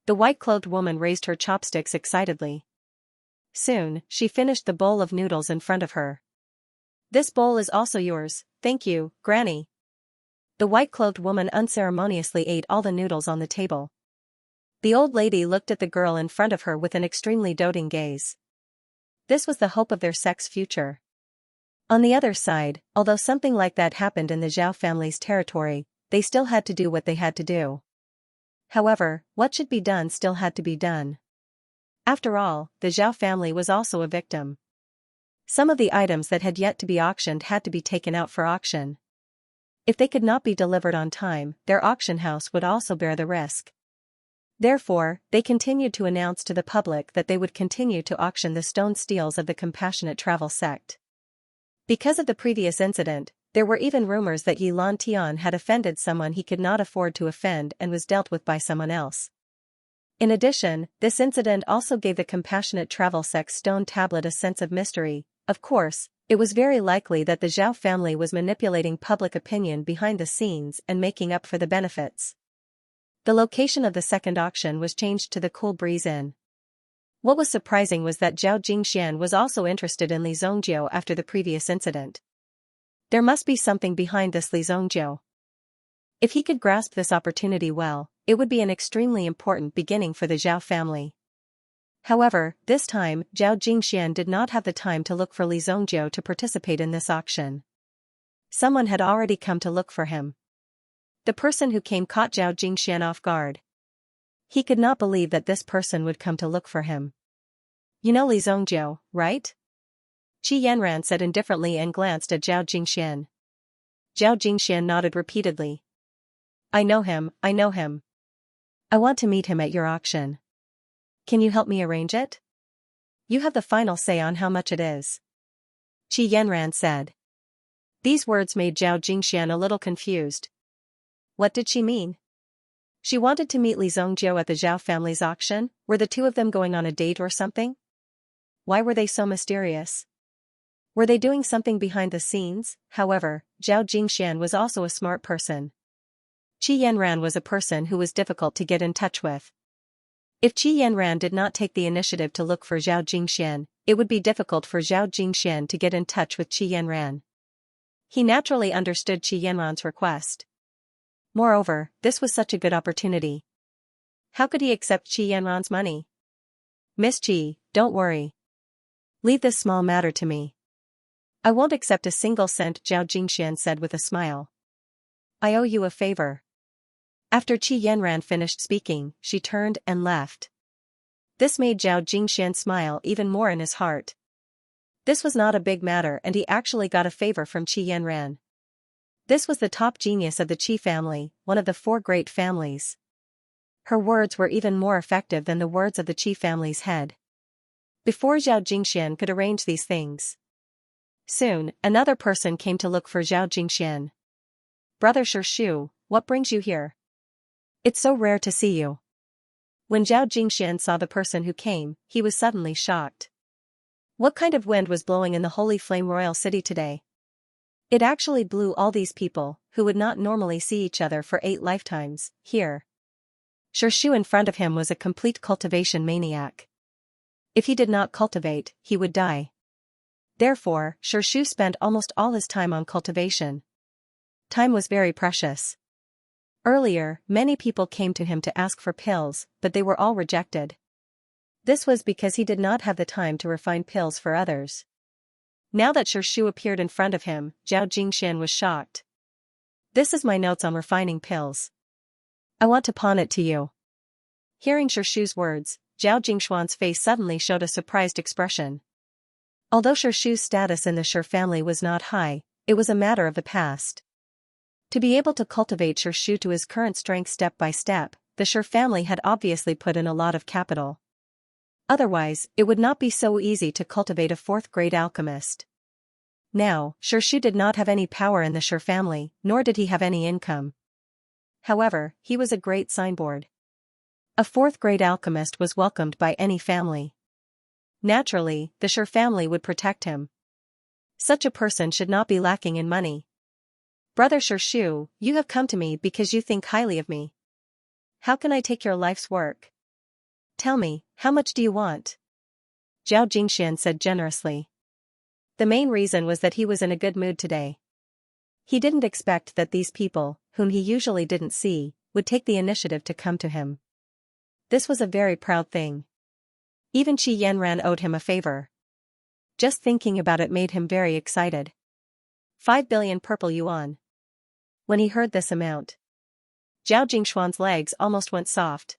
The white-clothed woman raised her chopsticks excitedly. Soon, she finished the bowl of noodles in front of her. This bowl is also yours, thank you, Granny. The white-clothed woman unceremoniously ate all the noodles on the table. The old lady looked at the girl in front of her with an extremely doting gaze. This was the hope of their sect's future. On the other side, although something like that happened in the Zhao family's territory, they still had to do what they had to do. However, what should be done still had to be done. After all, the Zhao family was also a victim. Some of the items that had yet to be auctioned had to be taken out for auction. If they could not be delivered on time, their auction house would also bear the risk. Therefore, they continued to announce to the public that they would continue to auction the stone steels of the Compassionate Travel sect. Because of the previous incident, there were even rumors that Yi Lan Tian had offended someone he could not afford to offend and was dealt with by someone else. In addition, this incident also gave the Compassionate Travel sect's stone tablet a sense of mystery. Of course, it was very likely that the Zhao family was manipulating public opinion behind the scenes and making up for the benefits. The location of the second auction was changed to the Cool Breeze Inn. What was surprising was that Zhao Jingxian was also interested in Li Zongjiu after the previous incident. There must be something behind this Li Zongjiu. If he could grasp this opportunity well, it would be an extremely important beginning for the Zhao family. However, this time, Zhao Jingxian did not have the time to look for Li Zongjiu to participate in this auction. Someone had already come to look for him. The person who came caught Zhao Jingxian off guard. He could not believe that this person would come to look for him. You know Li Zongjiu, right? Qi Yanran said indifferently and glanced at Zhao Jingxian. Zhao Jingxian nodded repeatedly. I know him, I know him. I want to meet him at your auction. Can you help me arrange it? You have the final say on how much it is. Qi Yanran said. These words made Zhao Jingxian a little confused. What did she mean? She wanted to meet Li Zongjiu at the Zhao family's auction. Were the 2 of them going on a date or something? Why were they so mysterious? Were they doing something behind the scenes? However, Zhao Jingxian was also a smart person. Qi Yanran was a person who was difficult to get in touch with. If Qi Yanran did not take the initiative to look for Zhao Jingxian, it would be difficult for Zhao Jingxian to get in touch with Qi Yanran. He naturally understood Qi Yanran's request. Moreover, this was such a good opportunity. How could he accept Qi Yanran's money? Miss Qi, don't worry. Leave this small matter to me. I won't accept a single cent, Zhao Jingxian said with a smile. I owe you a favor. After Qi Yanran finished speaking, she turned and left. This made Zhao Jingxian smile even more in his heart. This was not a big matter and he actually got a favor from Qi Yanran. This was the top genius of the Qi family, one of the 4 great families. Her words were even more effective than the words of the Qi family's head. Before Zhao Jingxian could arrange these things. Soon, another person came to look for Zhao Jingxian. Brother Shu, what brings you here? It's so rare to see you. When Zhao Jingxian saw the person who came, he was suddenly shocked. What kind of wind was blowing in the Holy Flame Royal City today? It actually blew all these people, who would not normally see each other for 8 lifetimes, here. Shu in front of him was a complete cultivation maniac. If he did not cultivate, he would die. Therefore, Shu spent almost all his time on cultivation. Time was very precious. Earlier, many people came to him to ask for pills, but they were all rejected. This was because he did not have the time to refine pills for others. Now that Shu appeared in front of him, Zhao Jingxian was shocked. "This is my notes on refining pills. I want to pawn it to you." Hearing Shu's words, Zhao Jingxuan's face suddenly showed a surprised expression. Although Shu's status in the Shu family was not high, it was a matter of the past. To be able to cultivate Shu to his current strength step by step, the Shu family had obviously put in a lot of capital. Otherwise, it would not be so easy to cultivate a fourth-grade alchemist. Now, Shu did not have any power in the Shu family, nor did he have any income. However, he was a great signboard. A fourth-grade alchemist was welcomed by any family. Naturally, the Shu family would protect him. Such a person should not be lacking in money. "Brother Shu, you have come to me because you think highly of me. How can I take your life's work? Tell me, how much do you want?" Zhao Jingxian said generously. The main reason was that he was in a good mood today. He didn't expect that these people, whom he usually didn't see, would take the initiative to come to him. This was a very proud thing. Even Qi Yanran owed him a favor. Just thinking about it made him very excited. 5 billion purple yuan. When he heard this amount, Zhao Jingxuan's legs almost went soft.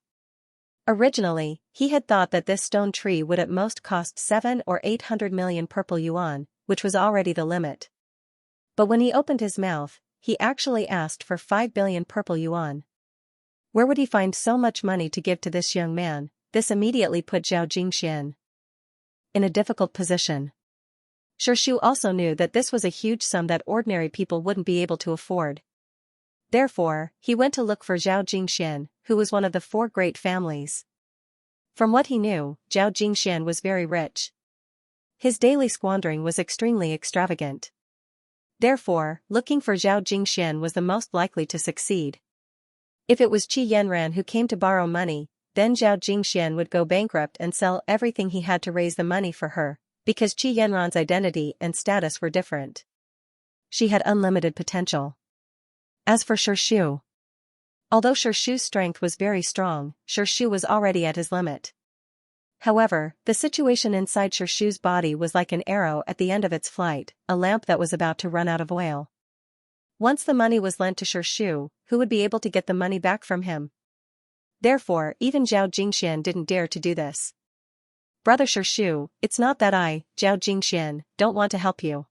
Originally, he had thought that this stone tree would at most cost 7 or 800 million purple yuan, which was already the limit. But when he opened his mouth, he actually asked for 5 billion purple yuan. Where would he find so much money to give to this young man? This immediately put Zhao Jingxian in a difficult position. Shu also knew that this was a huge sum that ordinary people wouldn't be able to afford. Therefore, he went to look for Zhao Jingxian, who was one of the 4 great families. From what he knew, Zhao Jingxian was very rich. His daily squandering was extremely extravagant. Therefore, looking for Zhao Jingxian was the most likely to succeed. If it was Qi Yanran who came to borrow money, then Zhao Jingxian would go bankrupt and sell everything he had to raise the money for her, because Qi Yanran's identity and status were different. She had unlimited potential. As for Shu, although Shu's strength was very strong, Shu was already at his limit. However, the situation inside Shu's body was like an arrow at the end of its flight, a lamp that was about to run out of oil. Once the money was lent to Shu, who would be able to get the money back from him? Therefore, even Zhao Jingxian didn't dare to do this. "Brother Shu, it's not that I, Zhao Jingxian, don't want to help you.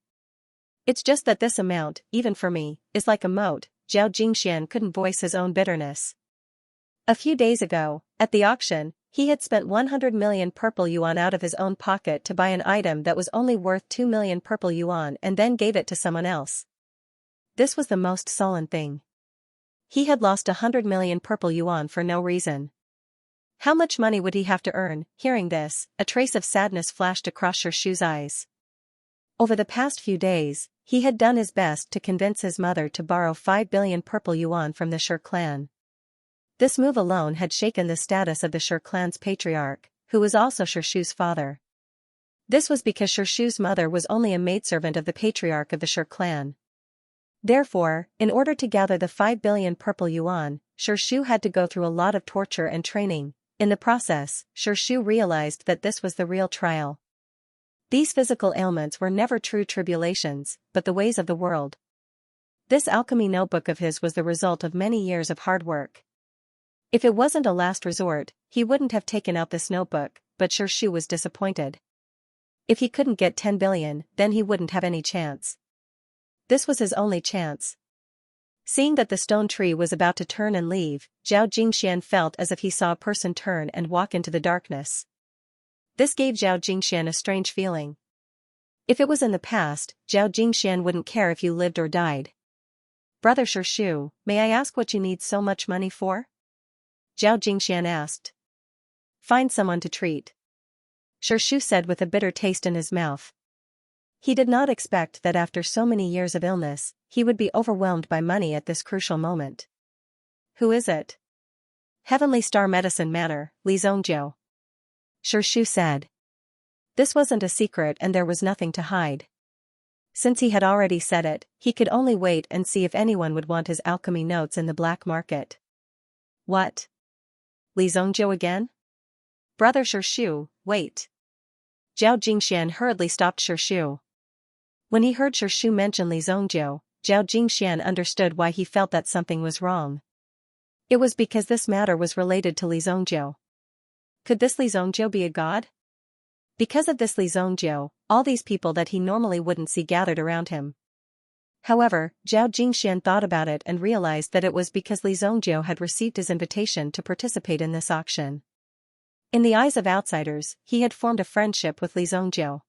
It's just that this amount, even for me, is like a moat." Zhao Jingxian couldn't voice his own bitterness. A few days ago, at the auction, he had spent 100 million purple yuan out of his own pocket to buy an item that was only worth 2 million purple yuan and then gave it to someone else. This was the most sullen thing. He had lost 100 million purple yuan for no reason. How much money would he have to earn? Hearing this, a trace of sadness flashed across Shu's eyes. Over the past few days, he had done his best to convince his mother to borrow 5 billion purple yuan from the Shu clan. This move alone had shaken the status of the Shu clan's patriarch, who was also Shu's father. This was because Shu's mother was only a maidservant of the patriarch of the Shu clan. Therefore, in order to gather the 5 billion purple yuan, Shu had to go through a lot of torture and training. In the process, Shu realized that this was the real trial. These physical ailments were never true tribulations, but the ways of the world. This alchemy notebook of his was the result of many years of hard work. If it wasn't a last resort, he wouldn't have taken out this notebook, but Shu was disappointed. If he couldn't get 10 billion, then he wouldn't have any chance. This was his only chance. Seeing that the stone tree was about to turn and leave, Zhao Jingxian felt as if he saw a person turn and walk into the darkness. This gave Zhao Jingxian a strange feeling. If it was in the past, Zhao Jingxian wouldn't care if you lived or died. "Brother Shu, may I ask what you need so much money for?" Zhao Jingxian asked. "Find someone to treat," Shu said with a bitter taste in his mouth. He did not expect that after so many years of illness, he would be overwhelmed by money at this crucial moment. "Who is it?" "Heavenly Star Medicine Manor, Li Zongjiu," Shu said. This wasn't a secret and there was nothing to hide. Since he had already said it, he could only wait and see if anyone would want his alchemy notes in the black market. "What? Li Zongjiu again?" "Brother Shu, wait." Zhao Jingxian hurriedly stopped Shu. When he heard Shu mention Li Zhongjiu, Zhao Jingxian understood why he felt that something was wrong. It was because this matter was related to Li Zhongjiu. Could this Li Zhongjiu be a god? Because of this Li Zhongjiu, all these people that he normally wouldn't see gathered around him. However, Zhao Jingxian thought about it and realized that it was because Li Zhongjiu had received his invitation to participate in this auction. In the eyes of outsiders, he had formed a friendship with Li Zhongjiu.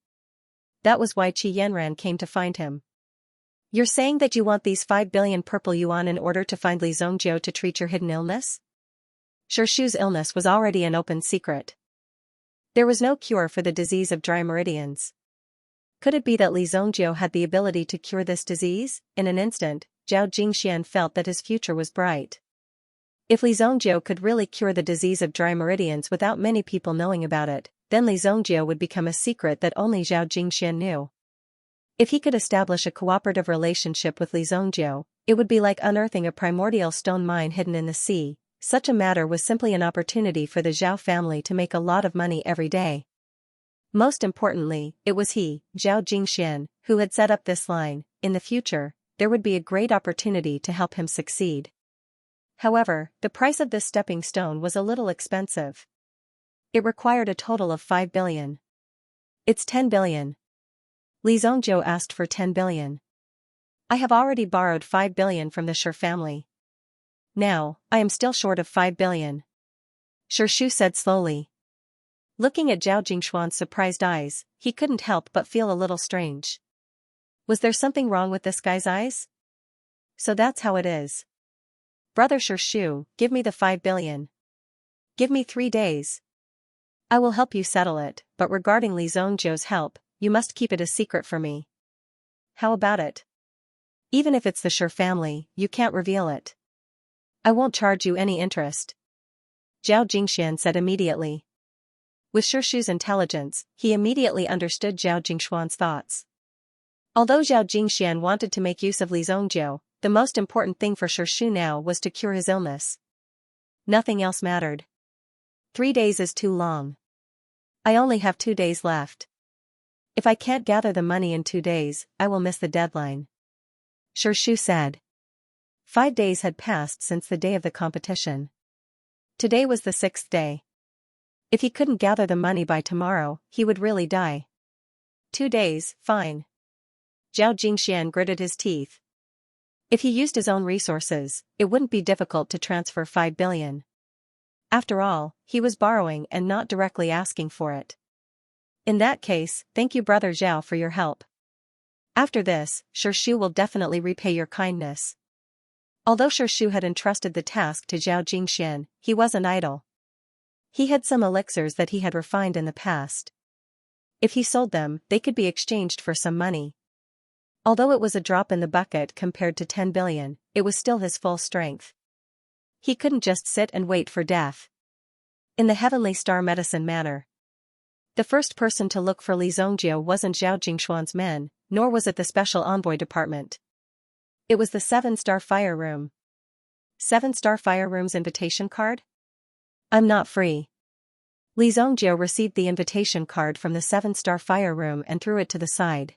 That was why Qi Yanran came to find him. You're saying that you want these 5 billion purple yuan in order to find Li Zhongjiu to treat your hidden illness? Shu's illness was already an open secret. There was no cure for the disease of dry meridians. Could it be that Li Zhongjiu had the ability to cure this disease? In an instant, Zhao Jingxian felt that his future was bright. If Li Zhongjiu could really cure the disease of dry meridians without many people knowing about it, then Li Zhongjiu would become a secret that only Zhao Jingxian knew. If he could establish a cooperative relationship with Li Zhongjiu, it would be like unearthing a primordial stone mine hidden in the sea. Such a matter was simply an opportunity for the Zhao family to make a lot of money every day. Most importantly, it was he, Zhao Jingxian, who had set up this line. In the future, there would be a great opportunity to help him succeed. However, the price of this stepping stone was a little expensive. It required a total of 5 billion. It's 10 billion. Li Zhongjiu asked for 10 billion. I have already borrowed 5 billion from the Shi family. Now, I am still short of 5 billion. Shu said slowly. Looking at Zhao Jingxuan's surprised eyes, he couldn't help but feel a little strange. Was there something wrong with this guy's eyes? So that's how it is. Brother Shu, give me the 5 billion. Give me 3 days. I will help you settle it, but regarding Li Zhongjiu's help, you must keep it a secret for me. How about it? Even if it's the Shi family, you can't reveal it. I won't charge you any interest. Zhao Jingxian said immediately. With Shu's intelligence, he immediately understood Zhao Jingxuan's thoughts. Although Zhao Jingxian wanted to make use of Li Zhongjiu, the most important thing for Shu now was to cure his illness. Nothing else mattered. 3 days is too long. I only have 2 days left. If I can't gather the money in 2 days, I will miss the deadline. Shu said. 5 days had passed since the day of the competition. Today was the 6th day. If he couldn't gather the money by tomorrow, he would really die. 2 days, fine. Zhao Jingxian gritted his teeth. If he used his own resources, it wouldn't be difficult to transfer 5 billion. After all, he was borrowing and not directly asking for it. In that case, thank you Brother Zhao for your help. After this, Shu will definitely repay your kindness. Although Shu had entrusted the task to Zhao Jingxian, he wasn't idle. He had some elixirs that he had refined in the past. If he sold them, they could be exchanged for some money. Although it was a drop in the bucket compared to 10 billion, it was still his full strength. He couldn't just sit and wait for death. In the Heavenly Star Medicine manner. The first person to look for Li Zhongjiu wasn't Zhao Jingxuan's men, nor was it the Special Envoy Department. It was the 7-Star Fire Room. 7-Star Fire Room's invitation card? I'm not free. Li Zhongjiu received the invitation card from the 7-Star Fire Room and threw it to the side.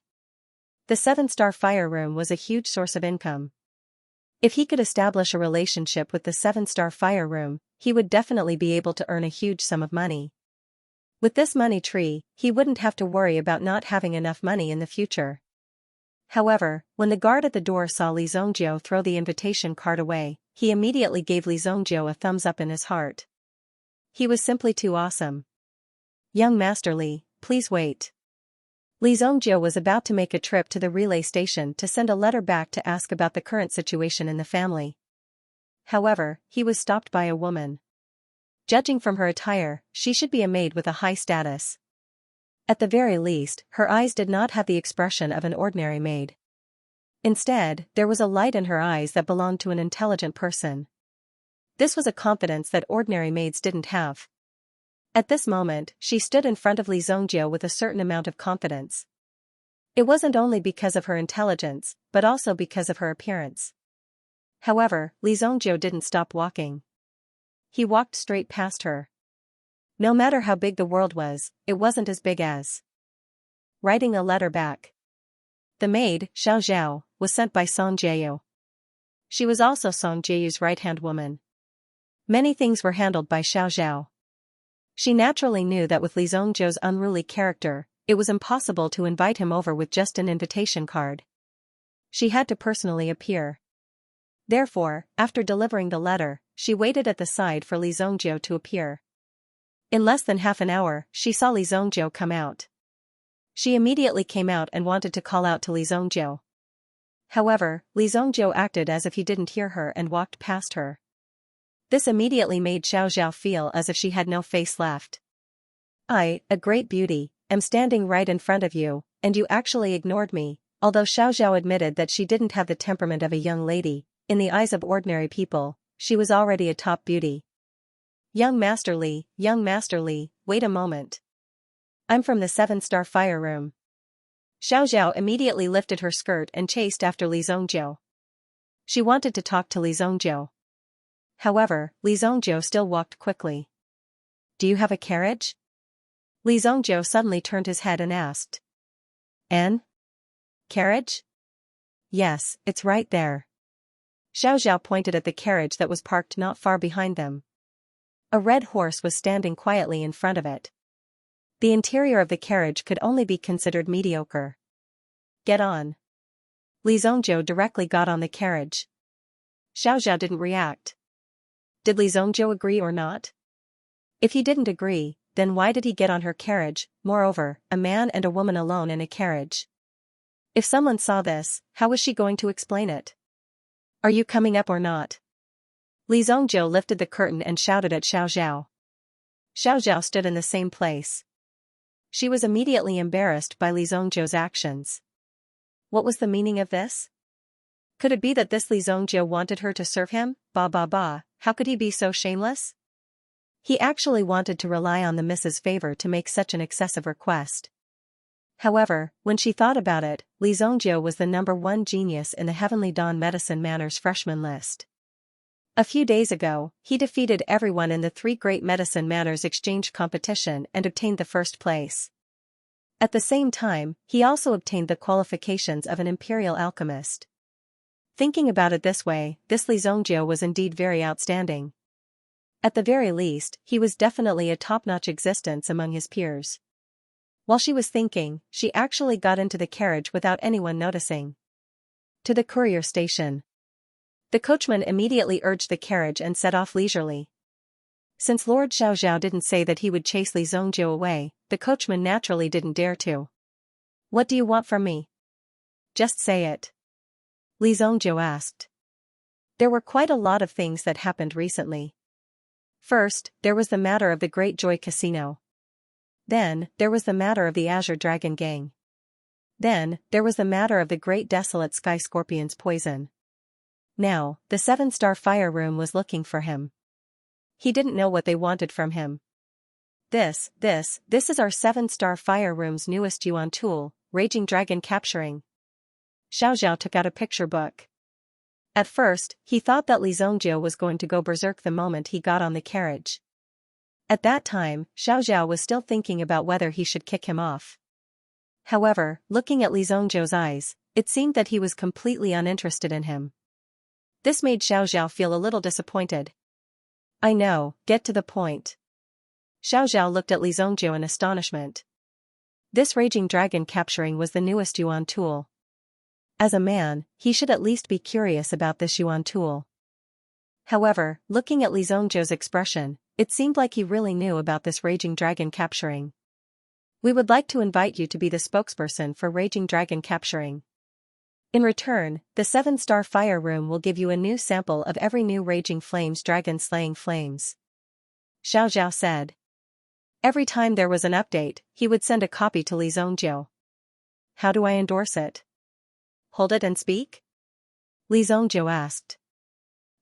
The 7-Star Fire Room was a huge source of income. If he could establish a relationship with the 7-Star Fire Room, he would definitely be able to earn a huge sum of money. With this money tree, he wouldn't have to worry about not having enough money in the future. However, when the guard at the door saw Li Zhongjiu throw the invitation card away, he immediately gave Li Zhongjiu a thumbs up in his heart. He was simply too awesome. Young Master Li, please wait. Li Zhongjiu was about to make a trip to the relay station to send a letter back to ask about the current situation in the family. However, he was stopped by a woman. Judging from her attire, she should be a maid with a high status. At the very least, her eyes did not have the expression of an ordinary maid. Instead, there was a light in her eyes that belonged to an intelligent person. This was a confidence that ordinary maids didn't have. At this moment, she stood in front of Li Zhongjiu with a certain amount of confidence. It wasn't only because of her intelligence, but also because of her appearance. However, Li Zhongjiu didn't stop walking. He walked straight past her. No matter how big the world was, it wasn't as big as writing a letter back. The maid, Xiao, was sent by Song Jiu. She was also Song Jiu's right-hand woman. Many things were handled by Xiao. She naturally knew that with Li Zongjiu's unruly character, it was impossible to invite him over with just an invitation card. She had to personally appear. Therefore, after delivering the letter, she waited at the side for Li Zongjiu to appear. In less than half an hour, she saw Li Zongjiu come out. She immediately came out and wanted to call out to Li Zongjiu. However, Li Zongjiu acted as if he didn't hear her and walked past her. This immediately made Xiao feel as if she had no face left. I, a great beauty, am standing right in front of you, and you actually ignored me. Although Xiao admitted that she didn't have the temperament of a young lady, in the eyes of ordinary people, she was already a top beauty. Young Master Li, wait a moment. I'm from the 7-star fire room. Xiao immediately lifted her skirt and chased after Li Zongjiu. She wanted to talk to Li Zongjiu. However, Li Zongjiu still walked quickly. Do you have a carriage? Li Zongjiu suddenly turned his head and asked. An? Carriage? Yes, it's right there. Xiao pointed at the carriage that was parked not far behind them. A red horse was standing quietly in front of it. The interior of the carriage could only be considered mediocre. Get on. Li Zongjiu directly got on the carriage. Xiao didn't react. Did Li Zongjiu agree or not? If he didn't agree, then why did he get on her carriage? Moreover, a man and a woman alone in a carriage. If someone saw this, how was she going to explain it? Are you coming up or not? Li Zongjiu lifted the curtain and shouted at Xiao. Xiao stood in the same place. She was immediately embarrassed by Li Zongjiu's actions. What was the meaning of this? Could it be that this Li Zongjiu wanted her to serve him? How could he be so shameless? He actually wanted to rely on the Mrs. Favor to make such an excessive request. However, when she thought about it, Li Zongjiu was the #1 genius in the Heavenly Dawn Medicine Manners freshman list. A few days ago, he defeated everyone in the 3 Great Medicine Manners Exchange competition and obtained the first place. At the same time, he also obtained the qualifications of an imperial alchemist. Thinking about it this way, this Li Zongjiu was indeed very outstanding. At the very least, he was definitely a top-notch existence among his peers. While she was thinking, she actually got into the carriage without anyone noticing. To the courier station. The coachman immediately urged the carriage and set off leisurely. Since Lord Xiao didn't say that he would chase Li Zongjiu away, the coachman naturally didn't dare to. What do you want from me? Just say it. Li Zongjiu asked. There were quite a lot of things that happened recently. First, there was the matter of the Great Joy Casino. Then, there was the matter of the Azure Dragon Gang. Then, there was the matter of the Great Desolate Sky Scorpion's poison. Now, the 7-star fire room was looking for him. He didn't know what they wanted from him. This is our 7-star fire room's newest yuan tool, Raging Dragon Capturing. Xiao took out a picture book. At first, he thought that Li Zongjiu was going to go berserk the moment he got on the carriage. At that time, Xiao was still thinking about whether he should kick him off. However, looking at Li Zongjiu's eyes, it seemed that he was completely uninterested in him. This made Xiao feel a little disappointed. I know, get to the point. Xiao looked at Li Zongjiu in astonishment. This Raging Dragon Capturing was the newest yuan tool. As a man, he should at least be curious about this yuan tool. However, looking at Li Zongjiu's expression, it seemed like he really knew about this Raging Dragon Capturing. We would like to invite you to be the spokesperson for Raging Dragon Capturing. In return, the 7-star fire room will give you a new sample of every new Raging Flames dragon slaying flames. Xiao said. Every time there was an update, he would send a copy to Li Zongjiu. How do I endorse it? Hold it and speak? Li Zongjiu asked.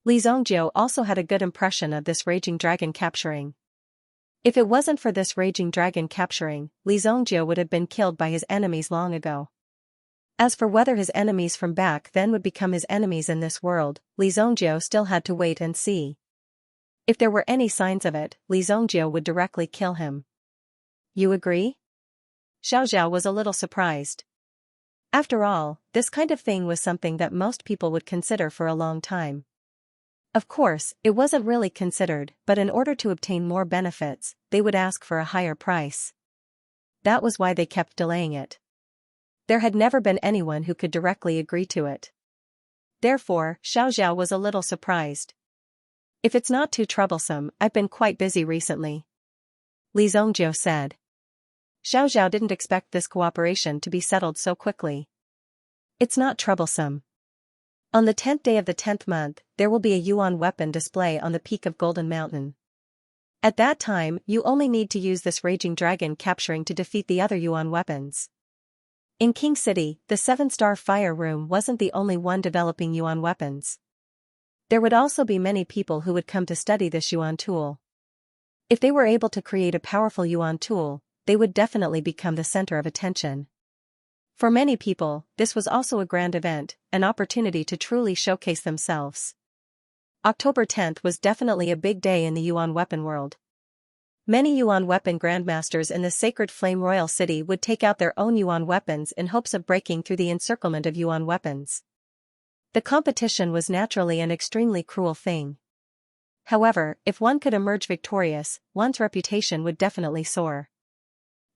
Li Zongjiu also had a good impression of this Raging Dragon Capturing. If it wasn't for this Raging Dragon Capturing, Li Zongjiu would have been killed by his enemies long ago. As for whether his enemies from back then would become his enemies in this world, Li Zongjiu still had to wait and see. If there were any signs of it, Li Zongjiu would directly kill him. You agree? Xiao was a little surprised. After all, this kind of thing was something that most people would consider for a long time. Of course, it wasn't really considered, but in order to obtain more benefits, they would ask for a higher price. That was why they kept delaying it. There had never been anyone who could directly agree to it. Therefore, Xiaoxiao was a little surprised. If it's not too troublesome, I've been quite busy recently, Li Zhongjiu said. Xiaoxiao didn't expect this cooperation to be settled so quickly. It's not troublesome. On the 10th day of the 10th month, there will be a yuan weapon display on the peak of Golden Mountain. At that time, you only need to use this raging dragon capturing to defeat the other yuan weapons. In King City, the 7-star fire room wasn't the only one developing yuan weapons. There would also be many people who would come to study this yuan tool. If they were able to create a powerful yuan tool, they would definitely become the center of attention. For many people, this was also a grand event, an opportunity to truly showcase themselves. October 10th was definitely a big day in the yuan weapon world. Many yuan weapon grandmasters in the Sacred Flame Royal City would take out their own yuan weapons in hopes of breaking through the encirclement of yuan weapons. The competition was naturally an extremely cruel thing. However, if one could emerge victorious, one's reputation would definitely soar.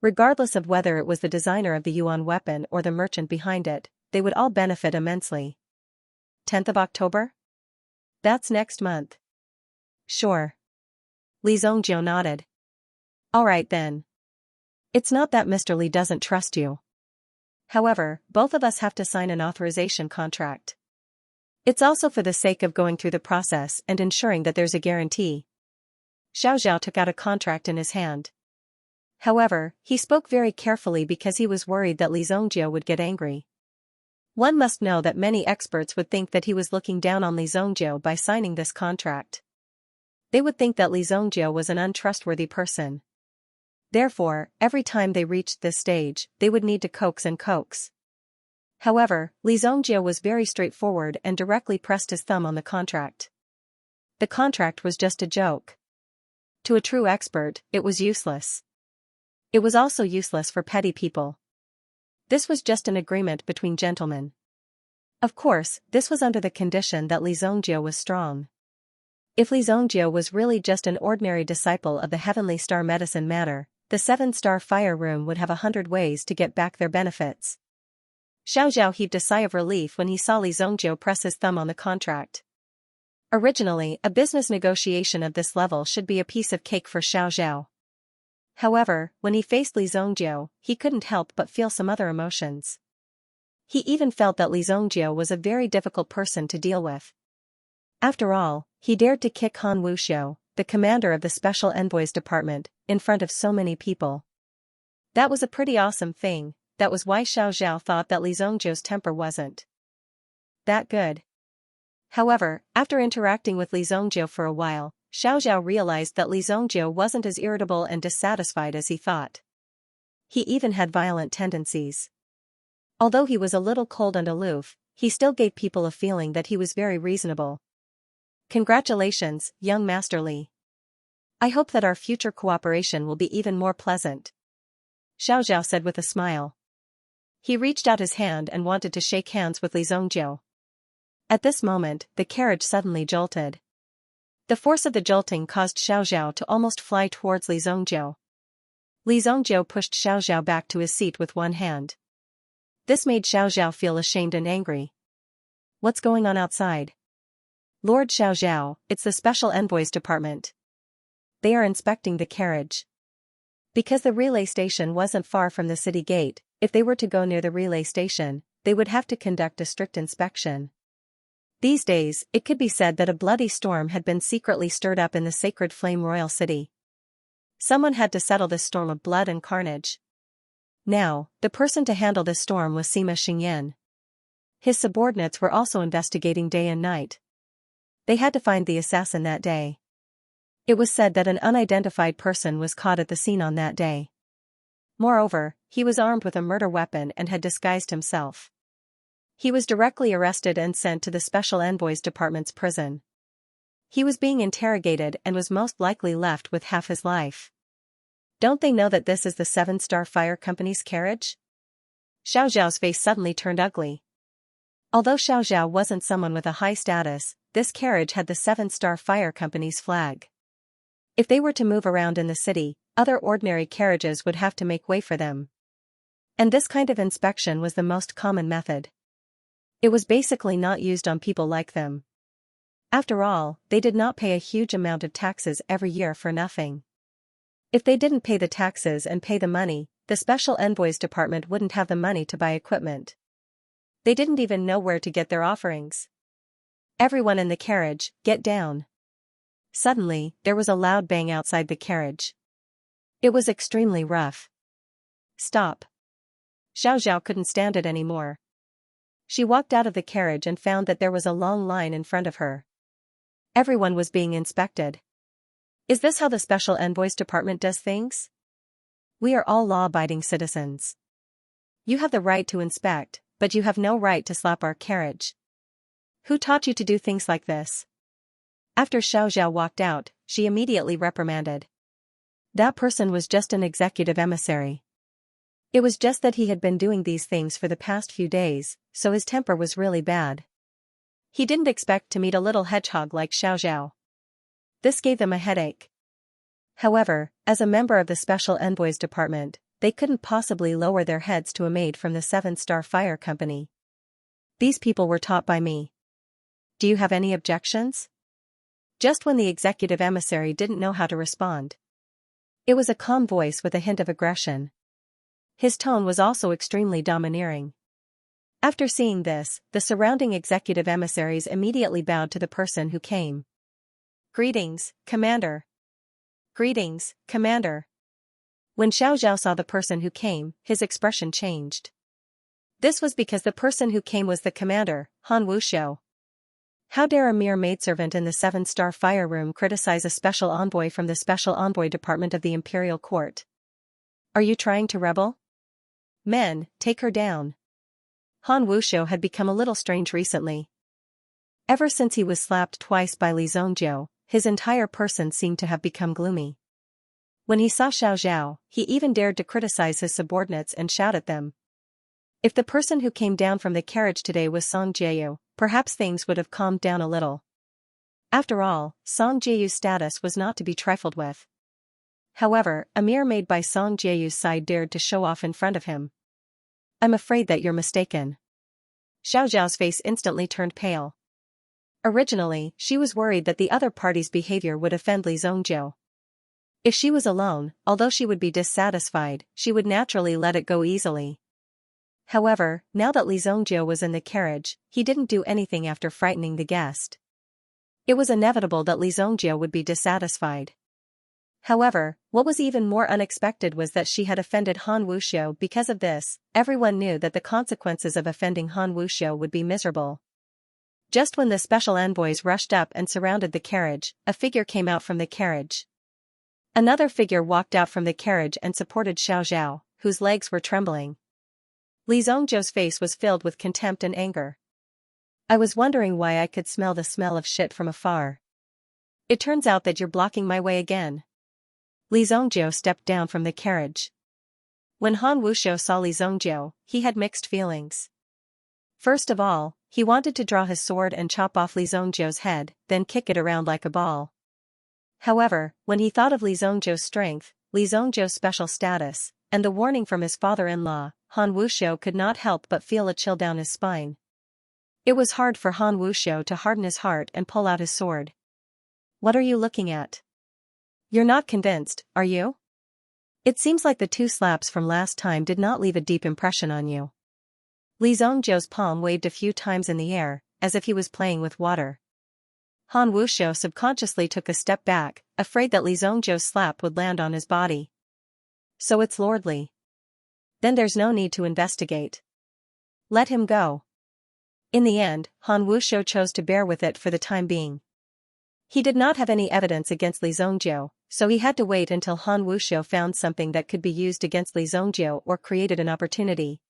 Regardless of whether it was the designer of the yuan weapon or the merchant behind it, they would all benefit immensely. 10th of October? That's next month. Sure. Li Zhongjiu nodded. Alright then. It's not that Mr. Li doesn't trust you. However, both of us have to sign an authorization contract. It's also for the sake of going through the process and ensuring that there's a guarantee. Xiaoxiao took out a contract in his hand. However, he spoke very carefully because he was worried that Li Zhongjiu would get angry. One must know that many experts would think that he was looking down on Li Zhongjiu by signing this contract. They would think that Li Zhongjiu was an untrustworthy person. Therefore, every time they reached this stage, they would need to coax and coax. However, Li Zhongjiu was very straightforward and directly pressed his thumb on the contract. The contract was just a joke. To a true expert, it was useless. It was also useless for petty people. This was just an agreement between gentlemen. Of course, this was under the condition that Li Zhongjiu was strong. If Li Zhongjiu was really just an ordinary disciple of the Heavenly Star Medicine Matter, the 7-star fire room would have 100 ways to get back their benefits. Xiaoxiao heaved a sigh of relief when he saw Li Zhongjiu press his thumb on the contract. Originally, a business negotiation of this level should be a piece of cake for Xiaoxiao. However, when he faced Li Zhongjiu, he couldn't help but feel some other emotions. He even felt that Li Zhongjiu was a very difficult person to deal with. After all, he dared to kick Han Wuxiu, the commander of the Special Envoys Department, in front of so many people. That was a pretty awesome thing. That was why Xiaoxiao thought that Li Zhongjiu's temper wasn't that good. However, after interacting with Li Zhongjiu for a while, Xiaoxiao realized that Li Zhongjiu wasn't as irritable and dissatisfied as he thought. He even had violent tendencies. Although he was a little cold and aloof, he still gave people a feeling that he was very reasonable. Congratulations, young Master Li. I hope that our future cooperation will be even more pleasant, Xiaoxiao said with a smile. He reached out his hand and wanted to shake hands with Li Zhongjiu. At this moment, the carriage suddenly jolted. The force of the jolting caused Xiaoxiao to almost fly towards Li Zhongjiu. Li Zhongjiu pushed Xiaoxiao back to his seat with one hand. This made Xiaoxiao feel ashamed and angry. What's going on outside? Lord Xiaoxiao, it's the Special Envoys Department. They are inspecting the carriage. Because the relay station wasn't far from the city gate, if they were to go near the relay station, they would have to conduct a strict inspection. These days, it could be said that a bloody storm had been secretly stirred up in the Sacred Flame Royal City. Someone had to settle this storm of blood and carnage. Now, the person to handle this storm was Sima Xingyan. His subordinates were also investigating day and night. They had to find the assassin that day. It was said that an unidentified person was caught at the scene on that day. Moreover, he was armed with a murder weapon and had disguised himself. He was directly arrested and sent to the Special Envoys Department's prison. He was being interrogated and was most likely left with half his life. Don't they know that this is the 7-Star Fire Company's carriage? Xiaoxiao's face suddenly turned ugly. Although Xiaoxiao wasn't someone with a high status, this carriage had the 7-star fire company's flag. If they were to move around in the city, other ordinary carriages would have to make way for them. And this kind of inspection was the most common method. It was basically not used on people like them. After all, they did not pay a huge amount of taxes every year for nothing. If they didn't pay the taxes and pay the money, the Special Envoys Department wouldn't have the money to buy equipment. They didn't even know where to get their offerings. Everyone in the carriage, get down. Suddenly, there was a loud bang outside the carriage. It was extremely rough. Stop. Xiaoxiao couldn't stand it anymore. She walked out of the carriage and found that there was a long line in front of her. Everyone was being inspected. Is this how the Special Envoys Department does things? We are all law-abiding citizens. You have the right to inspect, but you have no right to slap our carriage. Who taught you to do things like this? After Xiaoxiao walked out, she immediately reprimanded. That person was just an executive emissary. It was just that he had been doing these things for the past few days, so his temper was really bad. He didn't expect to meet a little hedgehog like Xiaoxiao. This gave them a headache. However, as a member of the Special Envoys Department, they couldn't possibly lower their heads to a maid from the 7-star fire company. These people were taught by me. Do you have any objections? Just when the executive emissary didn't know how to respond. It was a calm voice with a hint of aggression. His tone was also extremely domineering. After seeing this, the surrounding executive emissaries immediately bowed to the person who came. Greetings, Commander. Greetings, Commander. When Xiaoxiao saw the person who came, his expression changed. This was because the person who came was the commander, Han Wuxiu. How dare a mere maidservant in the 7-star fire room criticize a special envoy from the Special Envoy Department of the Imperial Court? Are you trying to rebel? Men, take her down. Han Wuxiu had become a little strange recently. Ever since he was slapped twice by Li Zongjiu, his entire person seemed to have become gloomy. When he saw Xiaoxiao, he even dared to criticize his subordinates and shout at them. If the person who came down from the carriage today was Song Jieyu, perhaps things would have calmed down a little. After all, Song Jieyu's status was not to be trifled with. However, a mere maid by Song Jieyu's side dared to show off in front of him. I'm afraid that you're mistaken. Xiaoxiao's face instantly turned pale. Originally, she was worried that the other party's behavior would offend Li Zongjiu. If she was alone, although she would be dissatisfied, she would naturally let it go easily. However, now that Li Zongjiu was in the carriage, he didn't do anything after frightening the guest. It was inevitable that Li Zongjiu would be dissatisfied. However, what was even more unexpected was that she had offended Han Wuxiu. Because of this, everyone knew that the consequences of offending Han Wuxiu would be miserable. Just when the special envoys rushed up and surrounded the carriage, a figure came out from the carriage. Another figure walked out from the carriage and supported Xiaoxiao, whose legs were trembling. Li Zongjiu's face was filled with contempt and anger. I was wondering why I could smell the smell of shit from afar. It turns out that you're blocking my way again. Li Zongjiu stepped down from the carriage. When Han Wuxiu saw Li Zongjiu, he had mixed feelings. First of all, he wanted to draw his sword and chop off Li Zongjiu's head, then kick it around like a ball. However, when he thought of Li Zongjiu's strength, Li Zongjiu's special status, and the warning from his father-in-law, Han Wuxiu could not help but feel a chill down his spine. It was hard for Han Wuxiu to harden his heart and pull out his sword. What are you looking at? You're not convinced, are you? It seems like the 2 slaps from last time did not leave a deep impression on you. Li Zongjiu's palm waved a few times in the air, as if he was playing with water. Han Wuxiu subconsciously took a step back, afraid that Li Zongjiu's slap would land on his body. So it's lordly. Then there's no need to investigate. Let him go. In the end, Han Wuxiu chose to bear with it for the time being. He did not have any evidence against Li Zongjiu, so he had to wait until Han Wuxiu found something that could be used against Li Zongjiu or created an opportunity.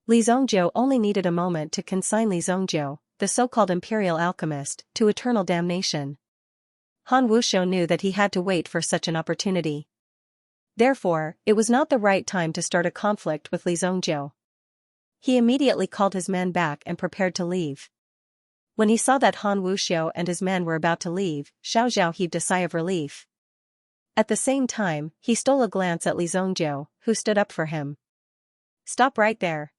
Li Zongjiu only needed a moment to consign Li Zongjiu, the so-called imperial alchemist, to eternal damnation. Han Wuxiu knew that he had to wait for such an opportunity. Therefore, it was not the right time to start a conflict with Li Zongjiu. He immediately called his men back and prepared to leave. When he saw that Han Wuxiu and his men were about to leave, Xiaoxiao heaved a sigh of relief. At the same time, he stole a glance at Li Zongjiu, who stood up for him. "Stop right there."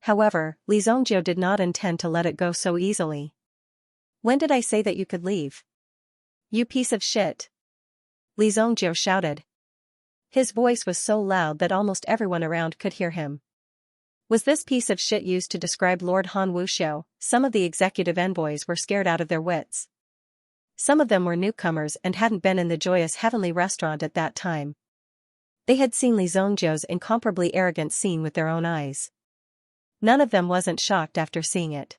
However, Li Zongjiu did not intend to let it go so easily. "When did I say that you could leave? You piece of shit!" Li Zongjiu shouted. His voice was so loud that almost everyone around could hear him. Was this piece of shit used to describe Lord Han Wuxiu? Some of the executive envoys were scared out of their wits. Some of them were newcomers and hadn't been in the joyous heavenly restaurant at that time. They had seen Li Zongjiu's incomparably arrogant scene with their own eyes. None of them wasn't shocked after seeing it.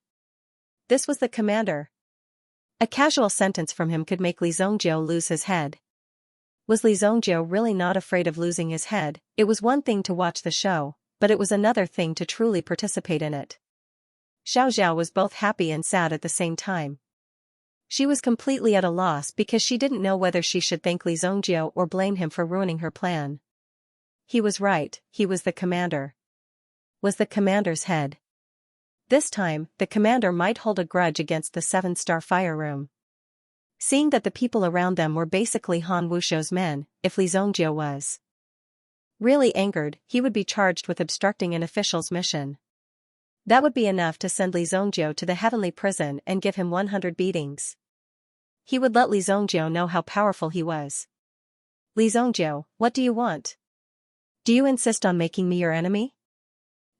This was the commander. A casual sentence from him could make Li Zongjiu lose his head. Was Li Zongjiu really not afraid of losing his head? It was one thing to watch the show, but it was another thing to truly participate in it. Xiaoxiao was both happy and sad at the same time. She was completely at a loss because she didn't know whether she should thank Li Zongjiu or blame him for ruining her plan. He was right, he was the commander. Was the commander's head. This time, the commander might hold a grudge against the 7-star fire room. Seeing that the people around them were basically Han Wuxiu's men, if Li Zongjiu was really angered, he would be charged with obstructing an official's mission. That would be enough to send Li Zongjiu to the heavenly prison and give him 100 beatings. He would let Li Zongjiu know how powerful he was. "Li Zongjiu, what do you want? Do you insist on making me your enemy?"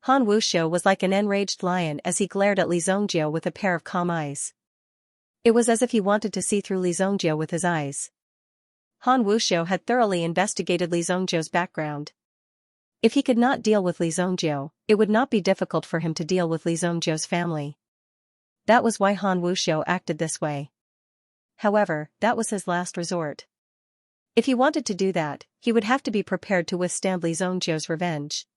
Han Wuxiu was like an enraged lion as he glared at Li Zongjiu with a pair of calm eyes. It was as if he wanted to see through Li Zongjiu with his eyes. Han Wuxiu had thoroughly investigated Li Zongjiu's background. If he could not deal with Li Zongjiu, it would not be difficult for him to deal with Li Zongjiu's family. That was why Han Wuxiu acted this way. However, that was his last resort. If he wanted to do that, he would have to be prepared to withstand Li Zongjiu's revenge.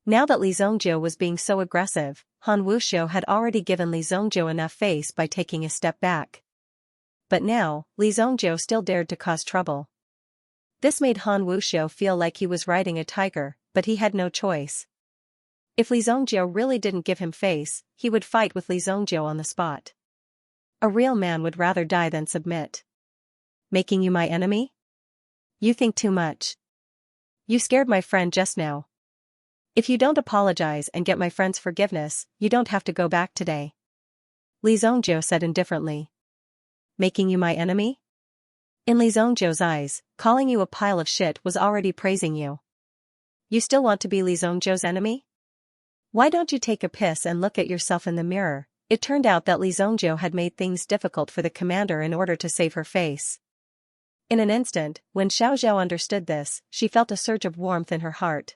Now that Li Zongjiu was being so aggressive, Han Wuxiu had already given Li Zongjiu enough face by taking a step back. But now, Li Zongjiu still dared to cause trouble. This made Han Wuxiu feel like he was riding a tiger, but he had no choice. If Li Zongjiu really didn't give him face, he would fight with Li Zongjiu on the spot. A real man would rather die than submit. "Making you my enemy? You think too much. You scared my friend just now. If you don't apologize and get my friend's forgiveness, you don't have to go back today," Li Zongjiu said indifferently. "Making you my enemy?" In Li Zongjiu's eyes, calling you a pile of shit was already praising you. You still want to be Li Zongjiu's enemy? Why don't you take a piss and look at yourself in the mirror? It turned out that Li Zongjiu had made things difficult for the commander in order to save her face. In an instant, when Xiaoxiao understood this, she felt a surge of warmth in her heart.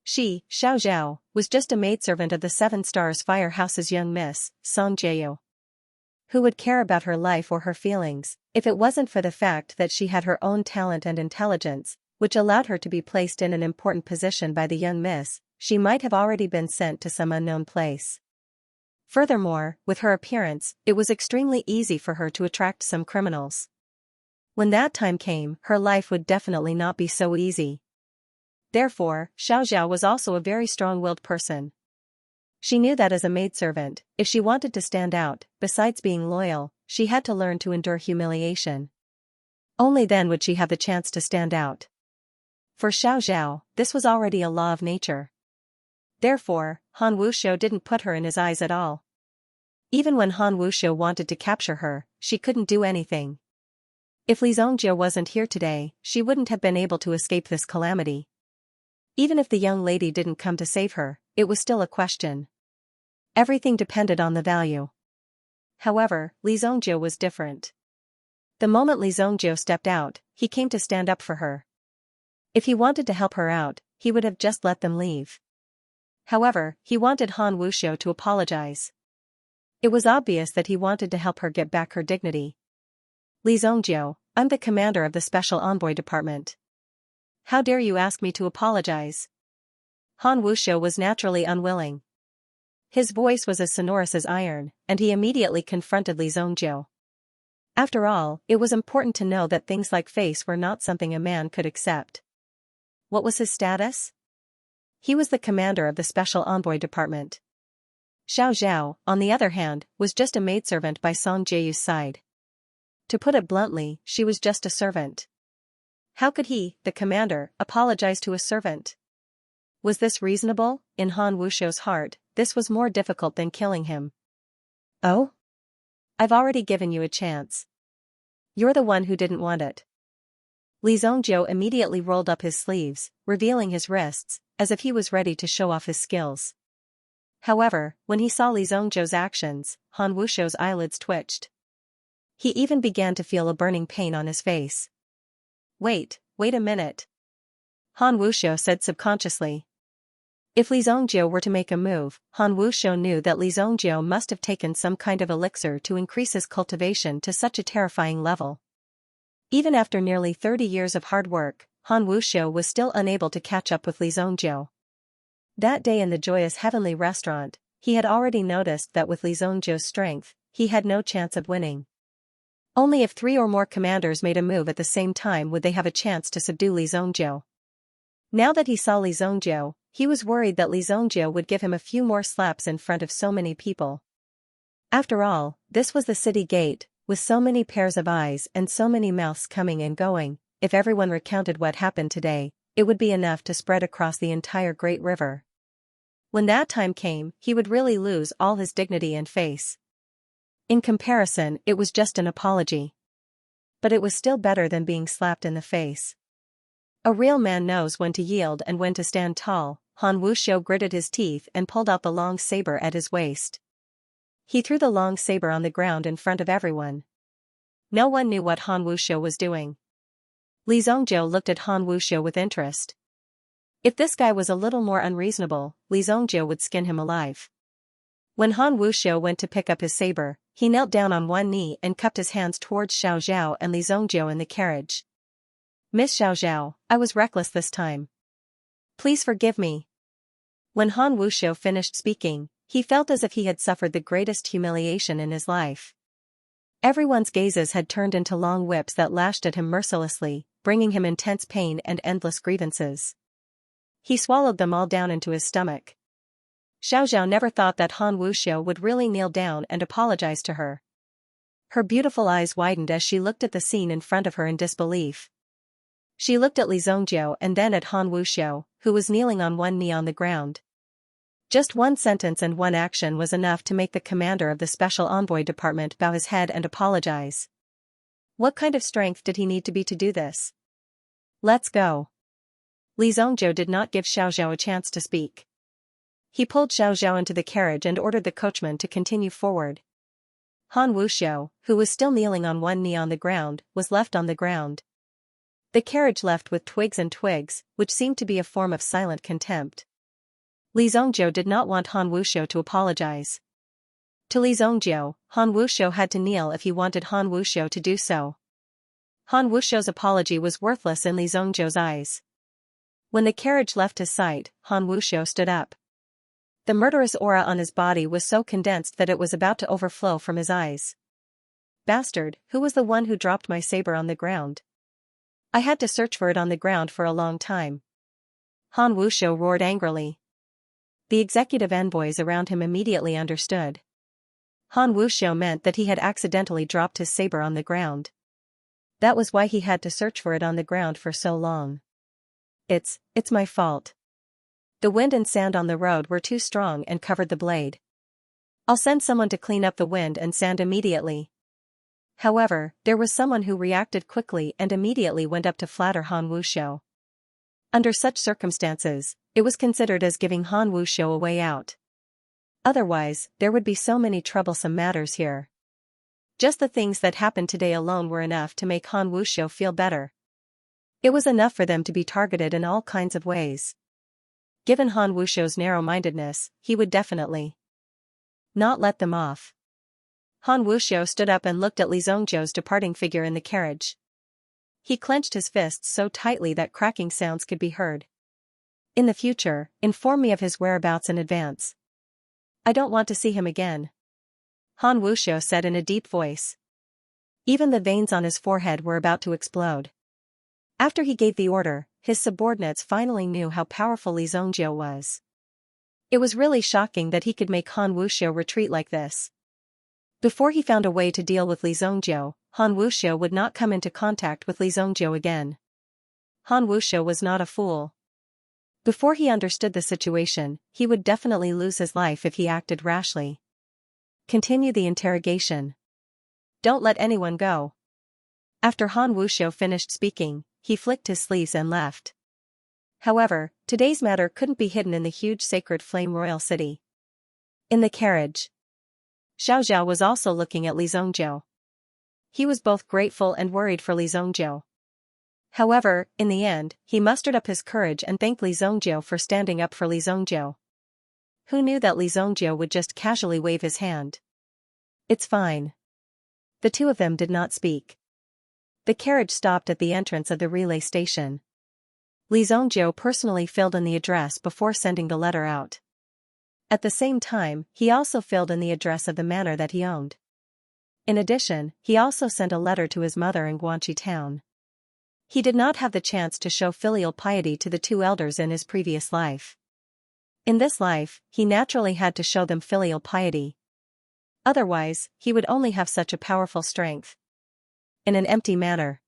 She, Xiaoxiao, was just a maidservant of the 7 Stars Firehouse's young miss, Song Jiu. Who would care about her life or her feelings, if it wasn't for the fact that she had her own talent and intelligence, which allowed her to be placed in an important position by the young miss? She might have already been sent to some unknown place. Furthermore, with her appearance, it was extremely easy for her to attract some criminals. When that time came, her life would definitely not be so easy. Therefore, Xiaoxiao was also a very strong-willed person. She knew that as a maidservant, if she wanted to stand out, besides being loyal, she had to learn to endure humiliation. Only then would she have the chance to stand out. For Xiaoxiao, this was already a law of nature. Therefore, Han Wuxiu didn't put her in his eyes at all. Even when Han Wuxiu wanted to capture her, she couldn't do anything. If Li Zongjiu wasn't here today, she wouldn't have been able to escape this calamity. Even if the young lady didn't come to save her, it was still a question. Everything depended on the value. However, Li Zongjiu was different. The moment Li Zongjiu stepped out, he came to stand up for her. If he wanted to help her out, he would have just let them leave. However, he wanted Han Wuxiu to apologize. It was obvious that he wanted to help her get back her dignity. "Li Zongjiu, I'm the commander of the Special Envoy Department. How dare you ask me to apologize?" Han Wuxiu was naturally unwilling. His voice was as sonorous as iron, and he immediately confronted Li Zongjiu. After all, it was important to know that things like face were not something a man could accept. What was his status? He was the commander of the Special Envoy Department. Xiao Zhao, on the other hand, was just a maidservant by Song Jieyu's side. To put it bluntly, she was just a servant. How could he, the commander, apologize to a servant? Was this reasonable? In Han Wuxiu's heart, this was more difficult than killing him. Oh? I've already given you a chance. You're the one who didn't want it. Li Zongjiu immediately rolled up his sleeves, revealing his wrists, as if he was ready to show off his skills. However, when he saw Li Zongjiu's actions, Han Wuxiu's eyelids twitched. He even began to feel a burning pain on his face. Wait a minute. Han Wuxiu said subconsciously. If Li Zongjiu were to make a move, Han Wuxiu knew that Li Zongjiu must have taken some kind of elixir to increase his cultivation to such a terrifying level. Even after nearly 30 years of hard work, Han Wuxiu was still unable to catch up with Li Zongjiu. That day in the joyous heavenly restaurant, he had already noticed that with Li Zongjiu's strength, he had no chance of winning. Only if 3 or more commanders made a move at the same time would they have a chance to subdue Li Zongjiu. Now that he saw Li Zongjiu, he was worried that Li Zongjiu would give him a few more slaps in front of so many people. After all, this was the city gate, with so many pairs of eyes and so many mouths coming and going. If everyone recounted what happened today, it would be enough to spread across the entire Great River. When that time came, he would really lose all his dignity and face. In comparison, it was just an apology. But it was still better than being slapped in the face. A real man knows when to yield and when to stand tall. Han Wuxiu gritted his teeth and pulled out the long saber at his waist. He threw the long saber on the ground in front of everyone. No one knew what Han Wuxiu was doing. Li Zongjiu looked at Han Wuxiu with interest. If this guy was a little more unreasonable, Li Zongjiu would skin him alive. When Han Wuxiu went to pick up his saber, he knelt down on one knee and cupped his hands towards Xiao Zhao and Li Zongjiu in the carriage. Miss Xiao Zhao, I was reckless this time. Please forgive me. When Han Wuxiu finished speaking, he felt as if he had suffered the greatest humiliation in his life. Everyone's gazes had turned into long whips that lashed at him mercilessly, bringing him intense pain and endless grievances. He swallowed them all down into his stomach. Xiao Zhao never thought that Han Wuxiu would really kneel down and apologize to her. Her beautiful eyes widened as she looked at the scene in front of her in disbelief. She looked at Li Zongjiu and then at Han Wuxiu, who was kneeling on one knee on the ground. Just one sentence and one action was enough to make the commander of the Special Envoy Department bow his head and apologize. What kind of strength did he need to be to do this? Let's go. Li Zongjiu did not give Xiao Zhao a chance to speak. He pulled Xiao Zhao into the carriage and ordered the coachman to continue forward. Han Wuxiu, who was still kneeling on one knee on the ground, was left on the ground. The carriage left with twigs and twigs, which seemed to be a form of silent contempt. Li Zongjiu did not want Han Wuxiu to apologize. To Li Zongjiu, Han Wuxiu had to kneel if he wanted Han Wuxiu to do so. Han Wuxiu's apology was worthless in Li Zongjiu's eyes. When the carriage left his sight, Han Wuxiu stood up. The murderous aura on his body was so condensed that it was about to overflow from his eyes. Bastard, who was the one who dropped my saber on the ground? I had to search for it on the ground for a long time. Han Wuxiu roared angrily. The executive envoys around him immediately understood. Han Wuxiu meant that he had accidentally dropped his saber on the ground. That was why he had to search for it on the ground for so long. It's my fault. The wind and sand on the road were too strong and covered the blade. I'll send someone to clean up the wind and sand immediately. However, there was someone who reacted quickly and immediately went up to flatter Han Wuxiu. Under such circumstances, it was considered as giving Han Wuxiu a way out. Otherwise, there would be so many troublesome matters here. Just the things that happened today alone were enough to make Han Wuxiu feel better. It was enough for them to be targeted in all kinds of ways. Given Han Wuxiu's narrow-mindedness, he would definitely not let them off. Han Wuxiu stood up and looked at Li Zongjiu's departing figure in the carriage. He clenched his fists so tightly that cracking sounds could be heard. In the future, inform me of his whereabouts in advance. I don't want to see him again. Han Wuxiu said in a deep voice. Even the veins on his forehead were about to explode. After he gave the order, his subordinates finally knew how powerful Li Zongjiu was. It was really shocking that he could make Han Wuxiu retreat like this. Before he found a way to deal with Li Zongjiu, Han Wuxiu would not come into contact with Li Zongjiu again. Han Wuxiu was not a fool. Before he understood the situation, he would definitely lose his life if he acted rashly. Continue the interrogation. Don't let anyone go. After Han Wuxiu finished speaking, he flicked his sleeves and left. However, today's matter couldn't be hidden in the huge sacred flame royal city. In the carriage, Xiaoxiao was also looking at Li Zongjiu. He was both grateful and worried for Li Zongjiu. However, in the end, he mustered up his courage and thanked Li Zongjiu for standing up for Li Zongjiu. Who knew that Li Zongjiu would just casually wave his hand? It's fine. The two of them did not speak. The carriage stopped at the entrance of the relay station. Li Zongjiu personally filled in the address before sending the letter out. At the same time, he also filled in the address of the manor that he owned. In addition, he also sent a letter to his mother in Guanxi town. He did not have the chance to show filial piety to the two elders in his previous life. In this life, he naturally had to show them filial piety. Otherwise, he would only have such a powerful strength. In an empty manner.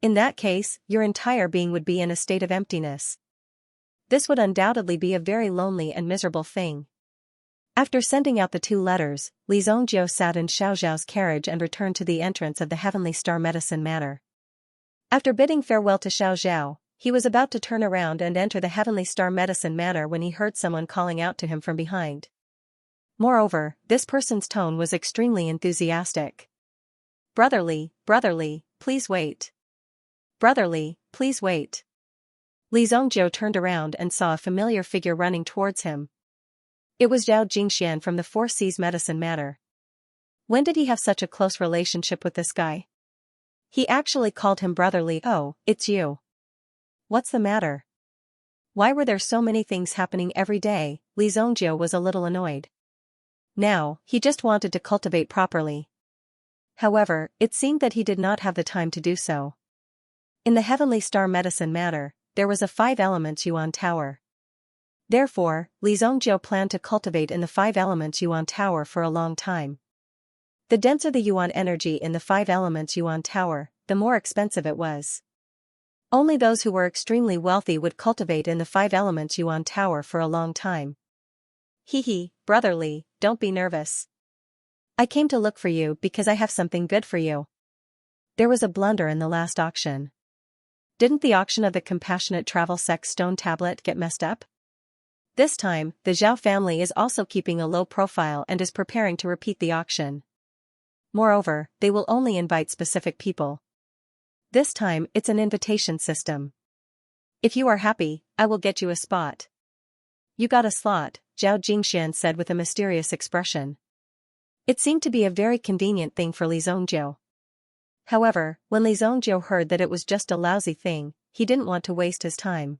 In that case, your entire being would be in a state of emptiness. This would undoubtedly be a very lonely and miserable thing. After sending out the two letters, Li Zongjiu sat in Xiaoxiao's carriage and returned to the entrance of the Heavenly Star Medicine Manor. After bidding farewell to Xiaoxiao, he was about to turn around and enter the Heavenly Star Medicine Manor when he heard someone calling out to him from behind. Moreover, this person's tone was extremely enthusiastic. Brotherly, please wait. Brotherly, please wait. Li Zongjiu turned around and saw a familiar figure running towards him. It was Zhao Jingxian from the Four Seas Medicine Manor. When did he have such a close relationship with this guy? He actually called him brotherly. Oh, it's you. What's the matter? Why were there so many things happening every day? Li Zongjiu was a little annoyed. Now, he just wanted to cultivate properly. However, it seemed that he did not have the time to do so. In the Heavenly Star Medicine Manor, there was a 5 elements Yuan Tower. Therefore, Li Zongjiu planned to cultivate in the 5 elements Yuan Tower for a long time. The denser the Yuan energy in the 5 elements Yuan Tower, the more expensive it was. Only those who were extremely wealthy would cultivate in the 5 elements Yuan Tower for a long time. Hee, brotherly, don't be nervous. I came to look for you because I have something good for you. There was a blunder in the last auction. Didn't the auction of the Compassionate Travel Sex Stone Tablet get messed up? This time, the Zhao family is also keeping a low profile and is preparing to repeat the auction. Moreover, they will only invite specific people. This time, it's an invitation system. If you are happy, I will get you a spot. You got a slot, Zhao Jingxian said with a mysterious expression. It seemed to be a very convenient thing for Li Zongjiu. However, when Li Zongjiu heard that it was just a lousy thing, he didn't want to waste his time.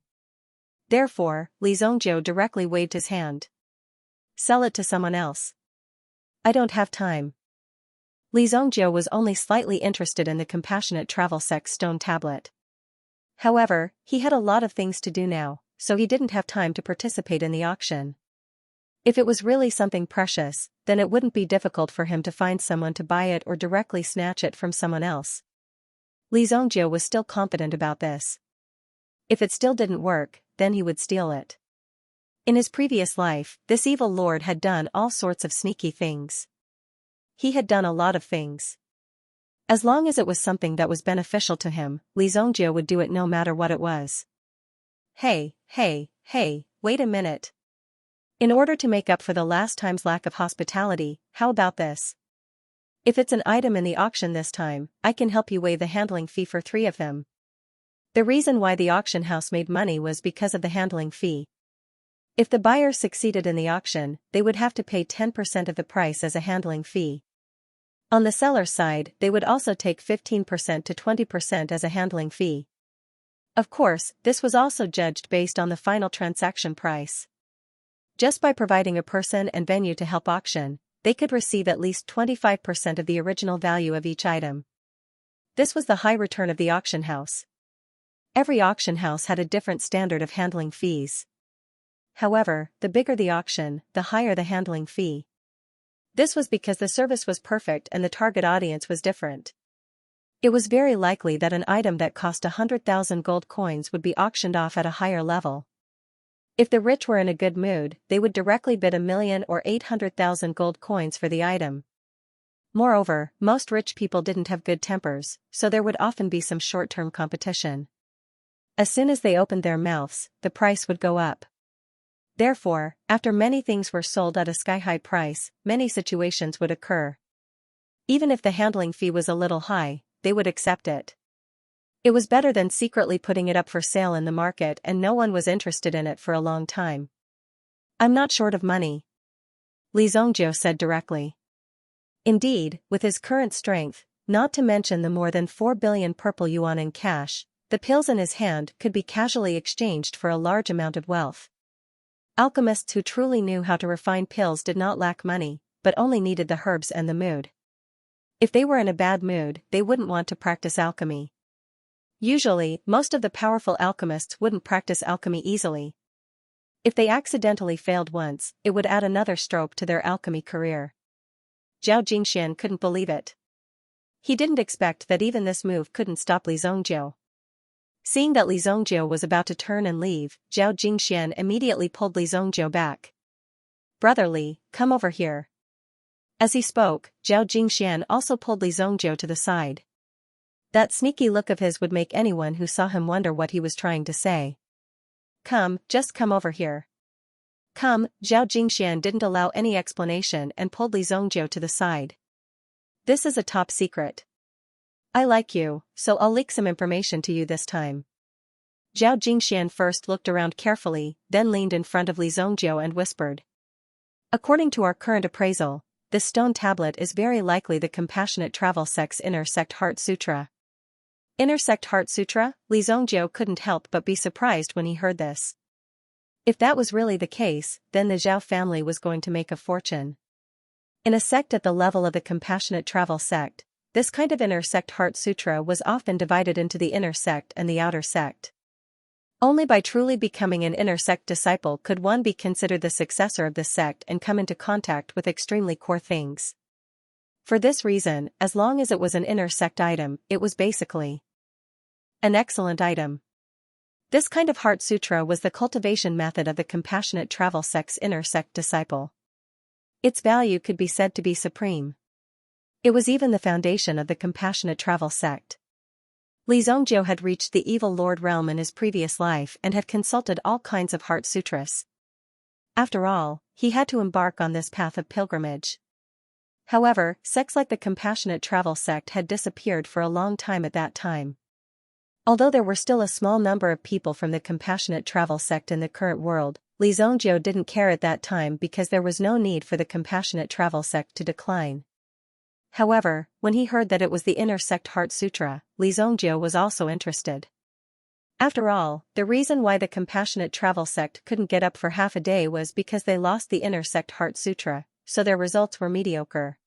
Therefore, Li Zongjiu directly waved his hand. Sell it to someone else. I don't have time. Li Zongjiu was only slightly interested in the Compassionate Travel Sex Stone Tablet. However, he had a lot of things to do now, so he didn't have time to participate in the auction. If it was really something precious, then it wouldn't be difficult for him to find someone to buy it or directly snatch it from someone else. Li Zongjiu was still confident about this. If it still didn't work, then he would steal it. In his previous life, this evil lord had done all sorts of sneaky things. He had done a lot of things. As long as it was something that was beneficial to him, Li Zongjiu would do it no matter what it was. Hey, wait a minute. In order to make up for the last time's lack of hospitality, how about this? If it's an item in the auction this time, I can help you waive the handling fee for 3 of them. The reason why the auction house made money was because of the handling fee. If the buyers succeeded in the auction, they would have to pay 10% of the price as a handling fee. On the seller's side, they would also take 15% to 20% as a handling fee. Of course, this was also judged based on the final transaction price. Just by providing a person and venue to help auction, they could receive at least 25% of the original value of each item. This was the high return of the auction house. Every auction house had a different standard of handling fees. However, the bigger the auction, the higher the handling fee. This was because the service was perfect and the target audience was different. It was very likely that an item that cost 100,000 gold coins would be auctioned off at a higher level. If the rich were in a good mood, they would directly bid 1,000,000 or 800,000 gold coins for the item. Moreover, most rich people didn't have good tempers, so there would often be some short-term competition. As soon as they opened their mouths, the price would go up. Therefore, after many things were sold at a sky-high price, many situations would occur. Even if the handling fee was a little high, they would accept it. It was better than secretly putting it up for sale in the market and no one was interested in it for a long time. "I'm not short of money," Li Zongjiu said directly. Indeed, with his current strength, not to mention the more than 4 billion purple yuan in cash, the pills in his hand could be casually exchanged for a large amount of wealth. Alchemists who truly knew how to refine pills did not lack money, but only needed the herbs and the mood. If they were in a bad mood, they wouldn't want to practice alchemy. Usually, most of the powerful alchemists wouldn't practice alchemy easily. If they accidentally failed once, it would add another stroke to their alchemy career. Zhao Jingxian couldn't believe it. He didn't expect that even this move couldn't stop Li Zongjiu. Seeing that Li Zongjiu was about to turn and leave, Zhao Jingxian immediately pulled Li Zongjiu back. "Brother Li, come over here." As he spoke, Zhao Jingxian also pulled Li Zongjiu to the side. That sneaky look of his would make anyone who saw him wonder what he was trying to say. "Come, just come over here." "Come," Zhao Jingxian didn't allow any explanation and pulled Li Zongjiu to the side. "This is a top secret. I like you, so I'll leak some information to you this time." Zhao Jingxian first looked around carefully, then leaned in front of Li Zongjiu and whispered. "According to our current appraisal, this stone tablet is very likely the Compassionate Travel Sect's Inner Sect Heart Sutra." Inner Sect Heart Sutra? Li Zongjiu couldn't help but be surprised when he heard this. If that was really the case, then the Zhao family was going to make a fortune. In a sect at the level of the Compassionate Travel Sect, this kind of Inner Sect Heart Sutra was often divided into the Inner Sect and the Outer Sect. Only by truly becoming an Inner Sect disciple could one be considered the successor of this sect and come into contact with extremely core things. For this reason, as long as it was an Inner Sect item, it was basically an excellent item. This kind of Heart Sutra was the cultivation method of the Compassionate Travel Sect's Inner Sect disciple. Its value could be said to be supreme. It was even the foundation of the Compassionate Travel Sect. Li Zongjiu had reached the Evil Lord realm in his previous life and had consulted all kinds of Heart Sutras. After all, he had to embark on this path of pilgrimage. However, sects like the Compassionate Travel Sect had disappeared for a long time at that time. Although there were still a small number of people from the Compassionate Travel Sect in the current world, Li Zongjiu didn't care at that time because there was no need for the Compassionate Travel Sect to decline. However, when he heard that it was the Inner Sect Heart Sutra, Li Zongjiu was also interested. After all, the reason why the Compassionate Travel Sect couldn't get up for half a day was because they lost the Inner Sect Heart Sutra, so their results were mediocre.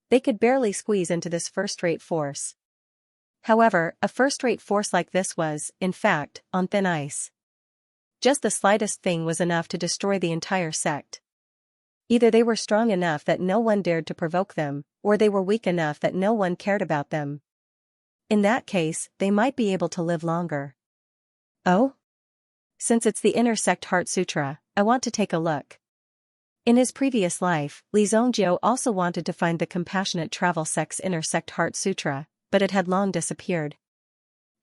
They could barely squeeze into this first-rate force. However, a first-rate force like this was, in fact, on thin ice. Just the slightest thing was enough to destroy the entire sect. Either they were strong enough that no one dared to provoke them, or they were weak enough that no one cared about them. In that case, they might be able to live longer. "Oh? Since it's the Inner Sect Heart Sutra, I want to take a look." In his previous life, Li Zongjiu also wanted to find the Compassionate Travel Sect's Inner Sect Heart Sutra, but it had long disappeared.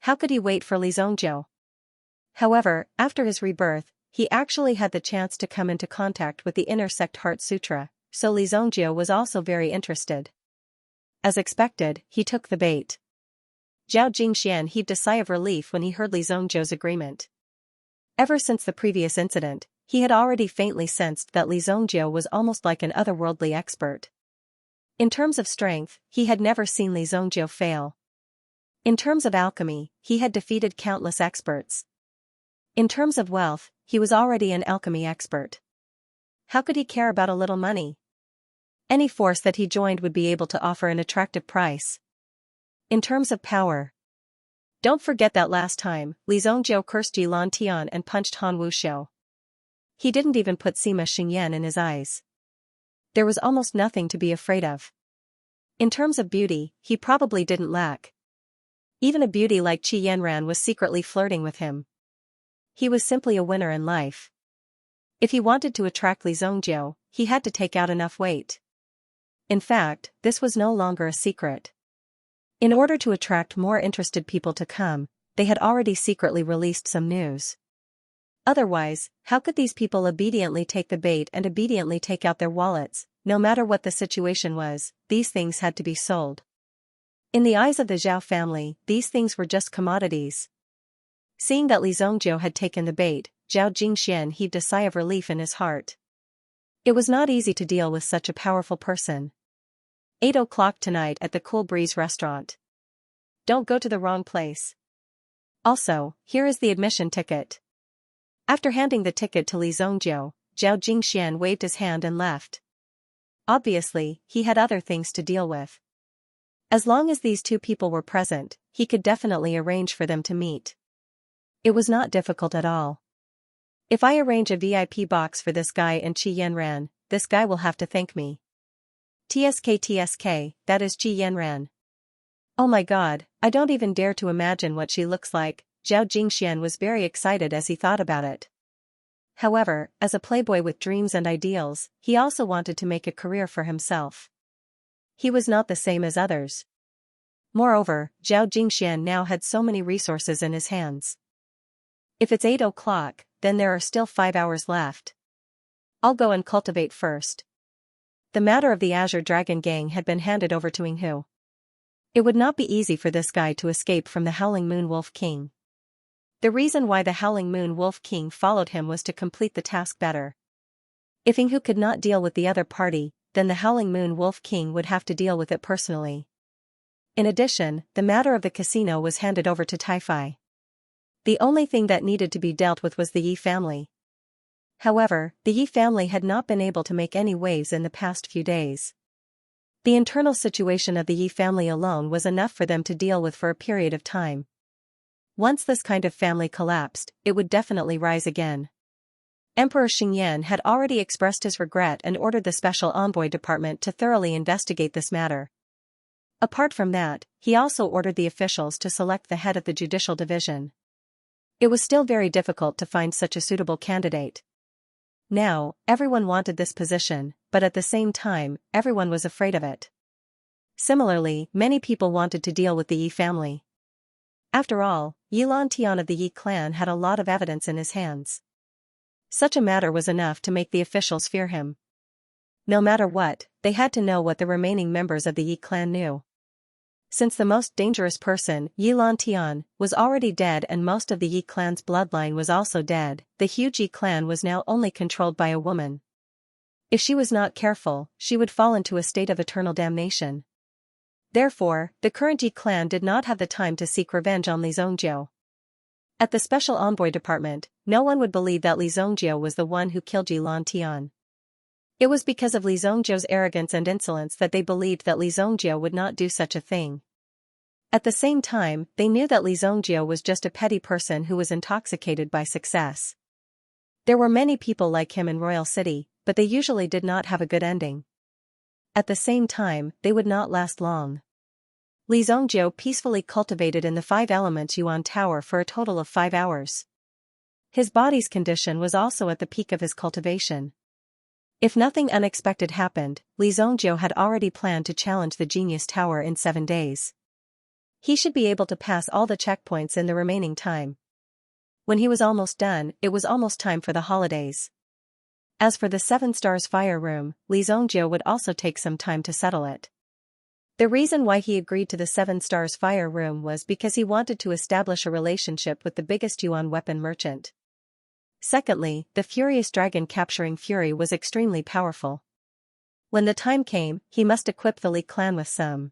How could he wait for Li Zongjiu? However, after his rebirth, he actually had the chance to come into contact with the Inner Sect Heart Sutra, so Li Zongjiu was also very interested. As expected, he took the bait. Zhao Jingxian heaved a sigh of relief when he heard Li Zongjiu's agreement. Ever since the previous incident, he had already faintly sensed that Li Zongjiu was almost like an otherworldly expert. In terms of strength, he had never seen Li Zongjiu fail. In terms of alchemy, he had defeated countless experts. In terms of wealth, he was already an alchemy expert. How could he care about a little money? Any force that he joined would be able to offer an attractive price. In terms of power, Don't forget that last time, Li Zongjiu cursed Yi Lan Tian and punched Han Wuxiu. He didn't even put Sima Xingyan in his eyes. There was almost nothing to be afraid of. In terms of beauty, he probably didn't lack. Even a beauty like Qi Yanran was secretly flirting with him. He was simply a winner in life. If he wanted to attract Li Zongjiu, he had to take out enough weight. In fact, this was no longer a secret. In order to attract more interested people to come, they had already secretly released some news. Otherwise, how could these people obediently take the bait and obediently take out their wallets? No matter what the situation was, these things had to be sold. In the eyes of the Zhao family, these things were just commodities. Seeing that Li Zongjiu had taken the bait, Zhao Jingxian heaved a sigh of relief in his heart. It was not easy to deal with such a powerful person. 8 o'clock tonight at the Cool Breeze restaurant. Don't go to the wrong place. Also, here is the admission ticket. After handing the ticket to Li Zongjiu, Zhao Jingxian waved his hand and left. Obviously, he had other things to deal with. As long as these two people were present, he could definitely arrange for them to meet. It was not difficult at all. If I arrange a VIP box for this guy and Qi Yanran, this guy will have to thank me. TSK, that is Qi Yanran. Oh my god, I don't even dare to imagine what she looks like. Zhao Jingxian was very excited as he thought about it. However, as a playboy with dreams and ideals, he also wanted to make a career for himself. He was not the same as others. Moreover, Zhao Jingxian now had so many resources in his hands. If it's 8 o'clock, then there are still 5 hours left. I'll go and cultivate first. The matter of the Azure Dragon Gang had been handed over to Yinghu. It would not be easy for this guy to escape from the Howling Moon Wolf King. The reason why the Howling Moon Wolf King followed him was to complete the task better. If Yinghu could not deal with the other party, then the Howling Moon Wolf King would have to deal with it personally. In addition, the matter of the casino was handed over to Taifai. The only thing that needed to be dealt with was the Yi family. However, the Yi family had not been able to make any waves in the past few days. The internal situation of the Yi family alone was enough for them to deal with for a period of time. Once this kind of family collapsed, it would definitely rise again. Emperor Xingyan had already expressed his regret and ordered the Special Envoy Department to thoroughly investigate this matter. Apart from that, he also ordered the officials to select the head of the judicial division. It was still very difficult to find such a suitable candidate. Now, everyone wanted this position, but at the same time, everyone was afraid of it. Similarly, many people wanted to deal with the Yi family. After all, Yi Lan Tian of the Yi clan had a lot of evidence in his hands. Such a matter was enough to make the officials fear him. No matter what, they had to know what the remaining members of the Yi clan knew. Since the most dangerous person, Yi Lan Tian, was already dead and most of the Yi clan's bloodline was also dead, the huge Yi clan was now only controlled by a woman. If she was not careful, she would fall into a state of eternal damnation. Therefore, the current Yi clan did not have the time to seek revenge on Li Zongjiu. At the Special Envoy Department, no one would believe that Li Zongjiu was the one who killed Yi Lan Tian. It was because of Li Zongjiu's arrogance and insolence that they believed that Li Zongjiu would not do such a thing. At the same time, they knew that Li Zongjiu was just a petty person who was intoxicated by success. There were many people like him in Royal City, but they usually did not have a good ending. At the same time, they would not last long. Li Zongjiu peacefully cultivated in the 5 elements Yuan Tower for a total of 5 hours. His body's condition was also at the peak of his cultivation. If nothing unexpected happened, Li Zongjiu had already planned to challenge the Genius Tower in 7 days. He should be able to pass all the checkpoints in the remaining time. When he was almost done, it was almost time for the holidays. As for the 7 Stars Fire Room, Li Zongjiu would also take some time to settle it. The reason why he agreed to the 7 Stars Fire Room was because he wanted to establish a relationship with the biggest Yuan weapon merchant. Secondly, the Furious Dragon capturing Fury was extremely powerful. When the time came, he must equip the Li clan with some.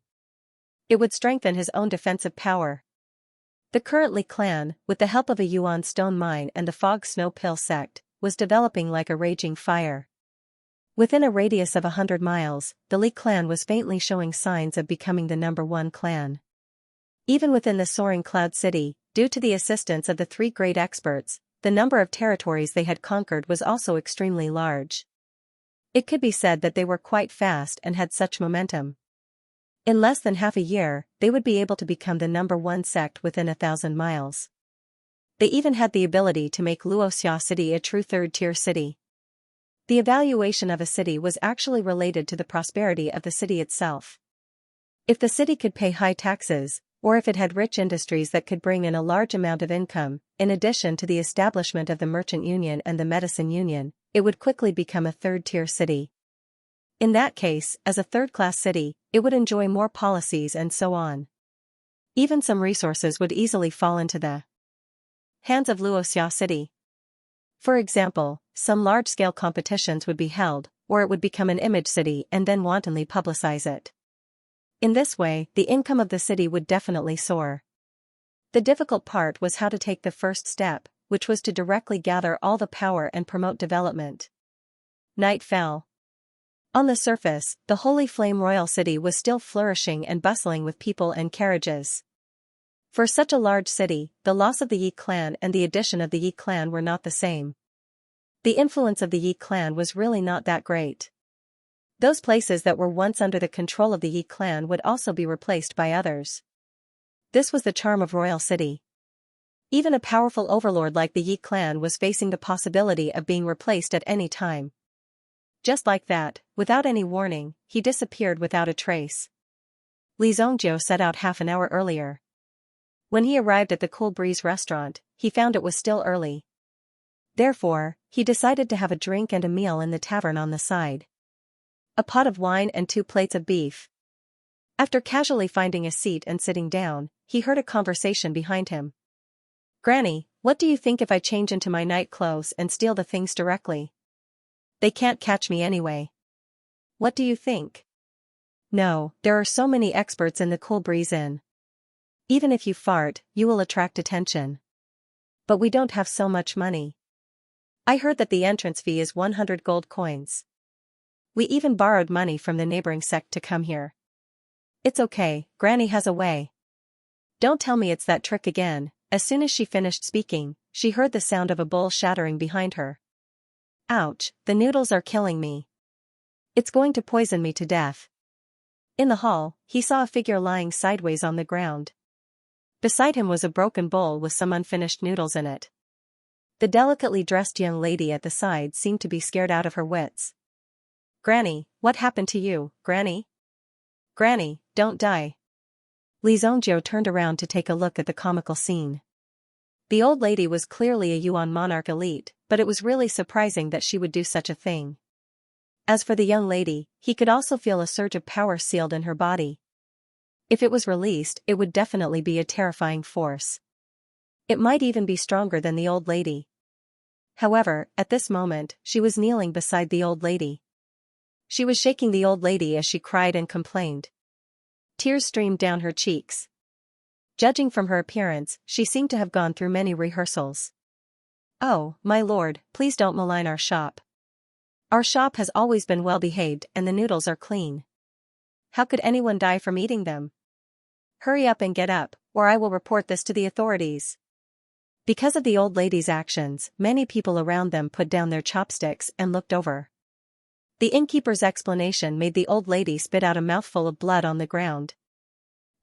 It would strengthen his own defensive power. The current Li clan, with the help of a Yuan stone mine and the Fog Snow Pill sect, was developing like a raging fire. Within a radius of 100 miles, the Li clan was faintly showing signs of becoming the #1 clan. Even within the soaring cloud city, due to the assistance of the three great experts, the number of territories they had conquered was also extremely large. It could be said that they were quite fast and had such momentum. In less than half a year, they would be able to become the #1 sect within 1,000 miles. They even had the ability to make Luoxia City a true third-tier city. The evaluation of a city was actually related to the prosperity of the city itself. If the city could pay high taxes, or if it had rich industries that could bring in a large amount of income, in addition to the establishment of the merchant union and the medicine union, it would quickly become a third-tier city. In that case, as a third-class city, it would enjoy more policies and so on. Even some resources would easily fall into the hands of Luoxia City. For example, some large-scale competitions would be held, or it would become an image city and then wantonly publicize it. In this way, the income of the city would definitely soar. The difficult part was how to take the first step, which was to directly gather all the power and promote development. Night fell. On the surface, the Holy Flame Royal City was still flourishing and bustling with people and carriages. For such a large city, the loss of the Yi clan and the addition of the Yi clan were not the same. The influence of the Yi clan was really not that great. Those places that were once under the control of the Yi clan would also be replaced by others. This was the charm of Royal City. Even a powerful overlord like the Yi clan was facing the possibility of being replaced at any time. Just like that, without any warning, he disappeared without a trace. Li Zhongjiu set out half an hour earlier. When he arrived at the Cool Breeze restaurant, he found it was still early. Therefore, he decided to have a drink and a meal in the tavern on the side. A pot of wine and 2 plates of beef. After casually finding a seat and sitting down, he heard a conversation behind him. "Granny, what do you think if I change into my night clothes and steal the things directly? They can't catch me anyway. What do you think?" "No, there are so many experts in the Cool Breeze Inn. Even if you fart, you will attract attention. But we don't have so much money. I heard that the entrance fee is 100 gold coins. We even borrowed money from the neighboring sect to come here. It's okay, Granny has a way. Don't tell me it's that trick again." As soon as she finished speaking, she heard the sound of a bowl shattering behind her. "Ouch, the noodles are killing me. It's going to poison me to death." In the hall, he saw a figure lying sideways on the ground. Beside him was a broken bowl with some unfinished noodles in it. The delicately dressed young lady at the side seemed to be scared out of her wits. "Granny, what happened to you, Granny? Granny, don't die." Li Zhongjiu turned around to take a look at the comical scene. The old lady was clearly a Yuan monarch elite, but it was really surprising that she would do such a thing. As for the young lady, he could also feel a surge of power sealed in her body. If it was released, it would definitely be a terrifying force. It might even be stronger than the old lady. However, at this moment, she was kneeling beside the old lady. She was shaking the old lady as she cried and complained. Tears streamed down her cheeks. Judging from her appearance, she seemed to have gone through many rehearsals. "Oh, my lord, please don't malign our shop. Our shop has always been well behaved and the noodles are clean. How could anyone die from eating them? Hurry up and get up, or I will report this to the authorities." Because of the old lady's actions, many people around them put down their chopsticks and looked over. The innkeeper's explanation made the old lady spit out a mouthful of blood on the ground.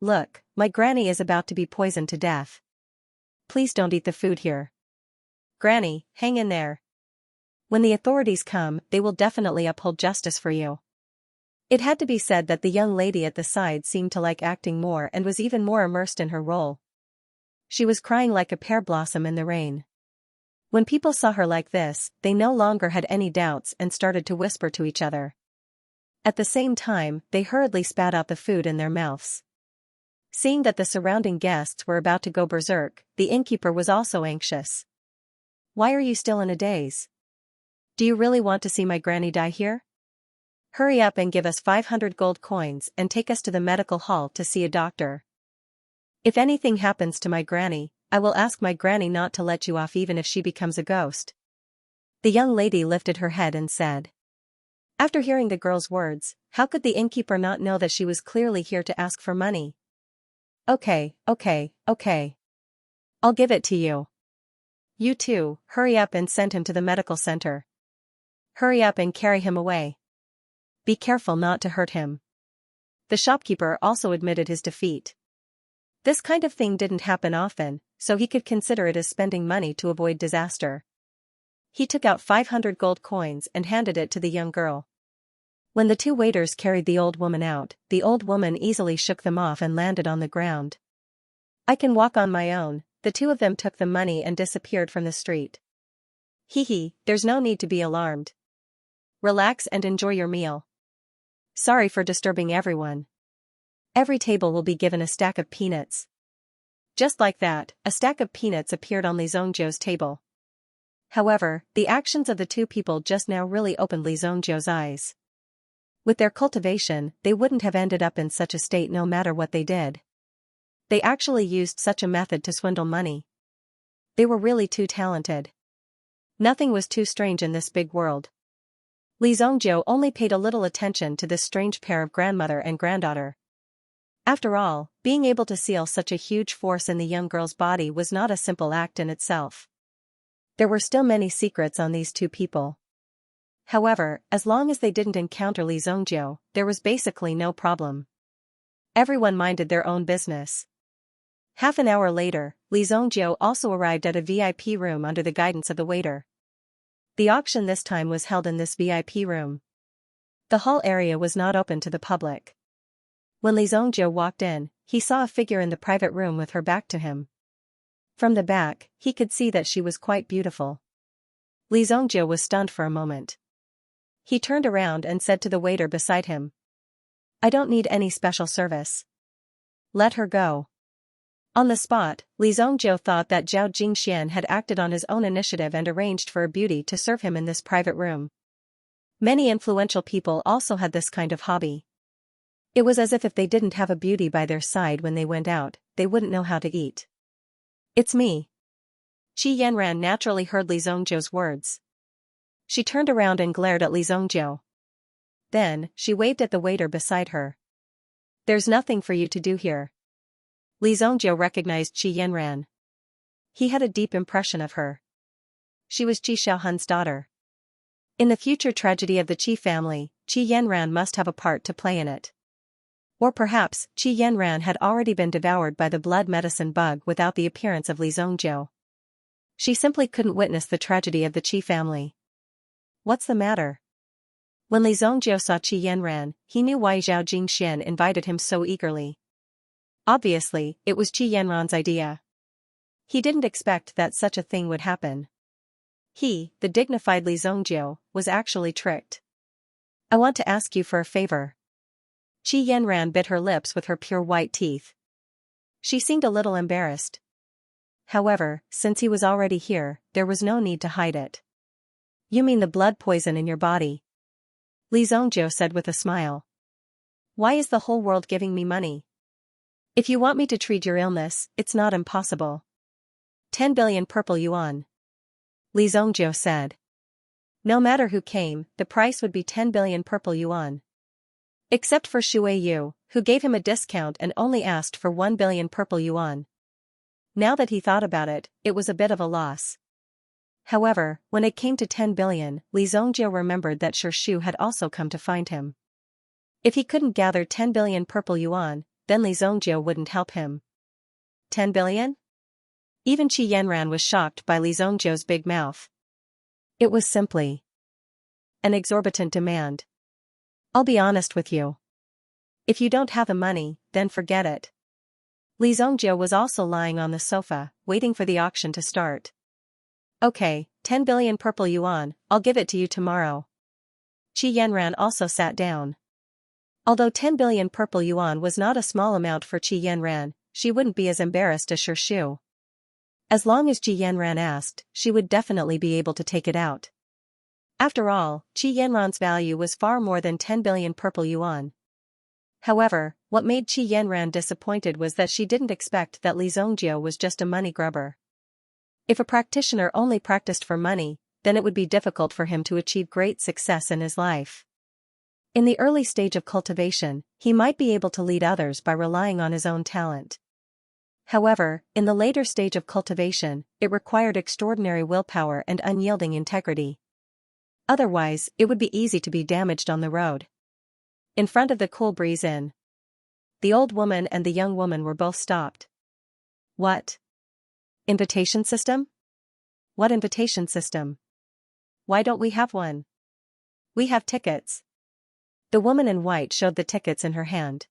"Look, my granny is about to be poisoned to death. Please don't eat the food here. Granny, hang in there. When the authorities come, they will definitely uphold justice for you." It had to be said that the young lady at the side seemed to like acting more and was even more immersed in her role. She was crying like a pear blossom in the rain. When people saw her like this, they no longer had any doubts and started to whisper to each other. At the same time, they hurriedly spat out the food in their mouths. Seeing that the surrounding guests were about to go berserk, the innkeeper was also anxious. "Why are you still in a daze? Do you really want to see my granny die here? Hurry up and give us 500 gold coins and take us to the medical hall to see a doctor. If anything happens to my granny, I will ask my granny not to let you off even if she becomes a ghost." The young lady lifted her head and said. After hearing the girl's words, how could the innkeeper not know that she was clearly here to ask for money? Okay. I'll give it to you. You too, hurry up and send him to the medical center. Hurry up and carry him away. Be careful not to hurt him. The shopkeeper also admitted his defeat. This kind of thing didn't happen often, so he could consider it as spending money to avoid disaster. He took out 500 gold coins and handed it to the young girl. When the two waiters carried the old woman out, the old woman easily shook them off and landed on the ground. I can walk on my own. The two of them took the money and disappeared from the street. Hee, there's no need to be alarmed. Relax and enjoy your meal. Sorry for disturbing everyone. Every table will be given a stack of peanuts. Just like that, a stack of peanuts appeared on Li Zhongzhou's table. However, the actions of the two people just now really opened Li Zhongzhou's eyes. With their cultivation, they wouldn't have ended up in such a state no matter what they did. They actually used such a method to swindle money. They were really too talented. Nothing was too strange in this big world. Li Zhongzhou only paid a little attention to this strange pair of grandmother and granddaughter. After all, being able to seal such a huge force in the young girl's body was not a simple act in itself. There were still many secrets on these two people. However, as long as they didn't encounter Li Zhongzhou, there was basically no problem. Everyone minded their own business. Half an hour later, Li Zhongzhou also arrived at a VIP room under the guidance of the waiter. The auction this time was held in this VIP room. The hall area was not open to the public. When Li Zhongzhou walked in, he saw a figure in the private room with her back to him. From the back, he could see that she was quite beautiful. Li Zhongzhou was stunned for a moment. He turned around and said to the waiter beside him, "I don't need any special service. Let her go." On the spot, Li Zhongzhou thought that Zhao Jingxian had acted on his own initiative and arranged for a beauty to serve him in this private room. Many influential people also had this kind of hobby. It was as if they didn't have a beauty by their side when they went out, they wouldn't know how to eat. "It's me." Qi Yanran naturally heard Li Zhongzhou's words. She turned around and glared at Li Zhongzhou. Then, she waved at the waiter beside her. "There's nothing for you to do here." Li Zhongzhou recognized Qi Yanran. He had a deep impression of her. She was Qi Xiaohun's daughter. In the future tragedy of the Qi family, Qi Yanran must have a part to play in it. Or perhaps, Qi Yanran had already been devoured by the blood medicine bug without the appearance of Li Zhongzhou. She simply couldn't witness the tragedy of the Qi family. What's the matter? When Li Zhongzhou saw Qi Yanran, he knew why Zhao Jingxian invited him so eagerly. Obviously, it was Qi Yanran's idea. He didn't expect that such a thing would happen. He, the dignified Li Zhongzhou, was actually tricked. "I want to ask you for a favor." Qi Yanran bit her lips with her pure white teeth. She seemed a little embarrassed. However, since he was already here, there was no need to hide it. "You mean the blood poison in your body?" Li Zhongzhou said with a smile. "Why is the whole world giving me money? If you want me to treat your illness, it's not impossible." 10 billion purple yuan. Li Zhongzhou said. No matter who came, the price would be 10 billion purple yuan. Except for Shui Yu, who gave him a discount and only asked for 1 billion purple yuan. Now that he thought about it, it was a bit of a loss. However, when it came to 10 billion, Li Zhongzhou remembered that Shu had also come to find him. If he couldn't gather 10 billion purple yuan, then Li Zhongzhou wouldn't help him. 10 billion? Even Qi Yanran was shocked by Li Zhongzhou's big mouth. It was simply an exorbitant demand. "I'll be honest with you. If you don't have the money, then forget it." Li Zhongzhou was also lying on the sofa, waiting for the auction to start. "Okay, 10 billion purple yuan, I'll give it to you tomorrow." Qi Yanran also sat down. Although 10 billion purple yuan was not a small amount for Qi Yanran, she wouldn't be as embarrassed as Shu. As long as Qi Yanran asked, she would definitely be able to take it out. After all, Qi Yanran's value was far more than 10 billion purple yuan. However, what made Qi Yanran disappointed was that she didn't expect that Li Zhongzhou was just a money grubber. If a practitioner only practiced for money, then it would be difficult for him to achieve great success in his life. In the early stage of cultivation, he might be able to lead others by relying on his own talent. However, in the later stage of cultivation, it required extraordinary willpower and unyielding integrity. Otherwise, it would be easy to be damaged on the road. In front of the Cool Breeze Inn, the old woman and the young woman were both stopped. What? Invitation system? What invitation system? Why don't we have one? We have tickets. The woman in white showed the tickets in her hand.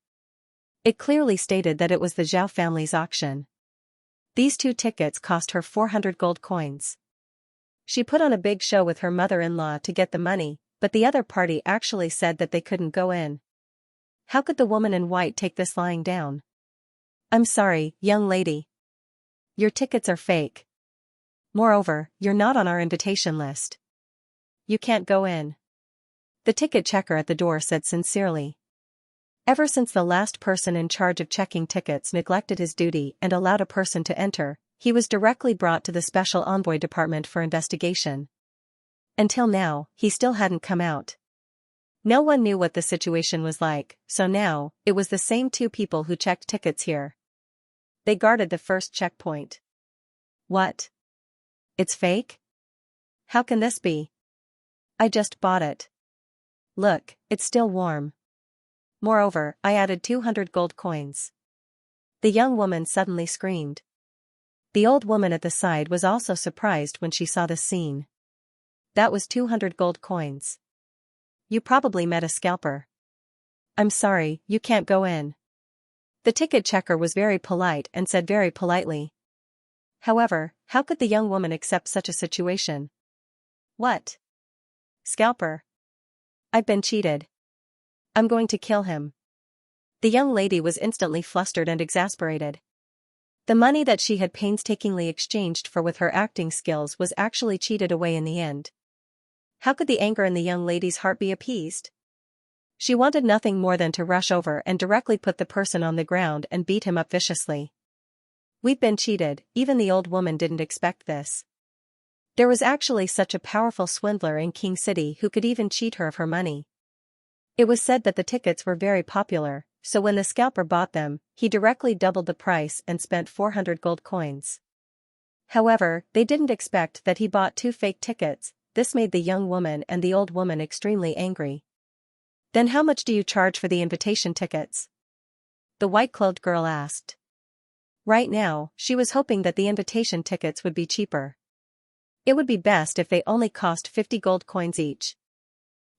It clearly stated that it was the Zhao family's auction. These 2 tickets cost her 400 gold coins. She put on a big show with her mother-in-law to get the money, but the other party actually said that they couldn't go in. How could the woman in white take this lying down? I'm sorry, young lady. Your tickets are fake. Moreover, you're not on our invitation list. You can't go in. The ticket checker at the door said sincerely. Ever since the last person in charge of checking tickets neglected his duty and allowed a person to enter, he was directly brought to the Special Envoy Department for investigation. Until now, he still hadn't come out. No one knew what the situation was like, so now, it was the same 2 people who checked tickets here. They guarded the first checkpoint. What? It's fake? How can this be? I just bought it. Look, it's still warm. Moreover, I added 200 gold coins. The young woman suddenly screamed. The old woman at the side was also surprised when she saw this scene. That was 200 gold coins. You probably met a scalper. I'm sorry, you can't go in. The ticket checker was very polite and said very politely. However, how could the young woman accept such a situation? What? Scalper. I've been cheated. I'm going to kill him. The young lady was instantly flustered and exasperated. The money that she had painstakingly exchanged for with her acting skills was actually cheated away in the end. How could the anger in the young lady's heart be appeased? She wanted nothing more than to rush over and directly put the person on the ground and beat him up viciously. We've been cheated, even the old woman didn't expect this. There was actually such a powerful swindler in King City who could even cheat her of her money. It was said that the tickets were very popular, so when the scalper bought them, he directly doubled the price and spent 400 gold coins. However, they didn't expect that he bought 2 fake tickets. This made the young woman and the old woman extremely angry. Then how much do you charge for the invitation tickets? The white-clothed girl asked. Right now, she was hoping that the invitation tickets would be cheaper. It would be best if they only cost 50 gold coins each.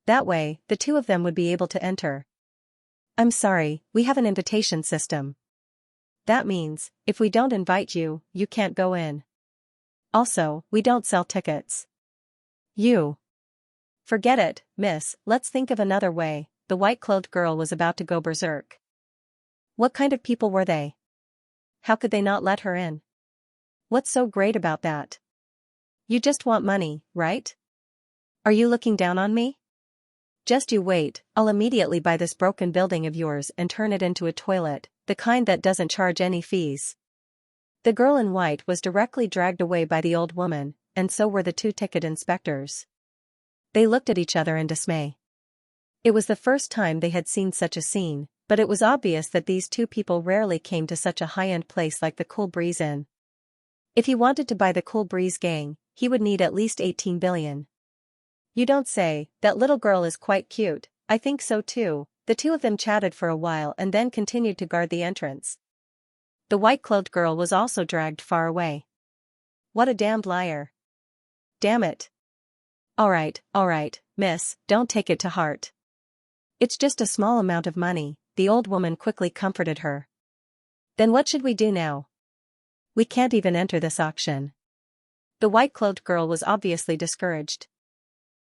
That way, the 2 of them would be able to enter. I'm sorry, we have an invitation system. That means, if we don't invite you, you can't go in. Also, we don't sell tickets. You. Forget it, miss, let's think of another way. The white-clothed girl was about to go berserk. What kind of people were they? How could they not let her in? What's so great about that? You just want money, right? Are you looking down on me? Just you wait, I'll immediately buy this broken building of yours and turn it into a toilet, the kind that doesn't charge any fees. The girl in white was directly dragged away by the old woman, and so were the 2 ticket inspectors. They looked at each other in dismay. It was the first time they had seen such a scene, but it was obvious that these 2 people rarely came to such a high-end place like the Cool Breeze Inn. If he wanted to buy the Cool Breeze gang, he would need at least 18 billion. You don't say, that little girl is quite cute, I think so too. The 2 of them chatted for a while and then continued to guard the entrance. The white-clothed girl was also dragged far away. What a damned liar. Damn it. Alright, miss, don't take it to heart. It's just a small amount of money, the old woman quickly comforted her. Then what should we do now? We can't even enter this auction. The white-clothed girl was obviously discouraged.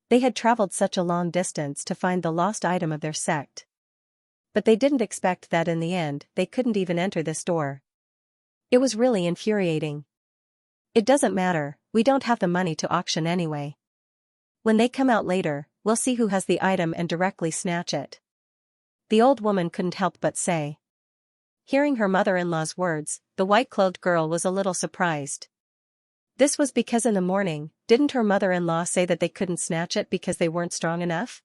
They had traveled such a long distance to find the lost item of their sect. But they didn't expect that in the end they couldn't even enter this door. It was really infuriating. It doesn't matter, we don't have the money to auction anyway. When they come out later, we'll see who has the item and directly snatch it. The old woman couldn't help but say. Hearing her mother-in-law's words, the white-clothed girl was a little surprised. This was because in the morning, didn't her mother-in-law say that they couldn't snatch it because they weren't strong enough?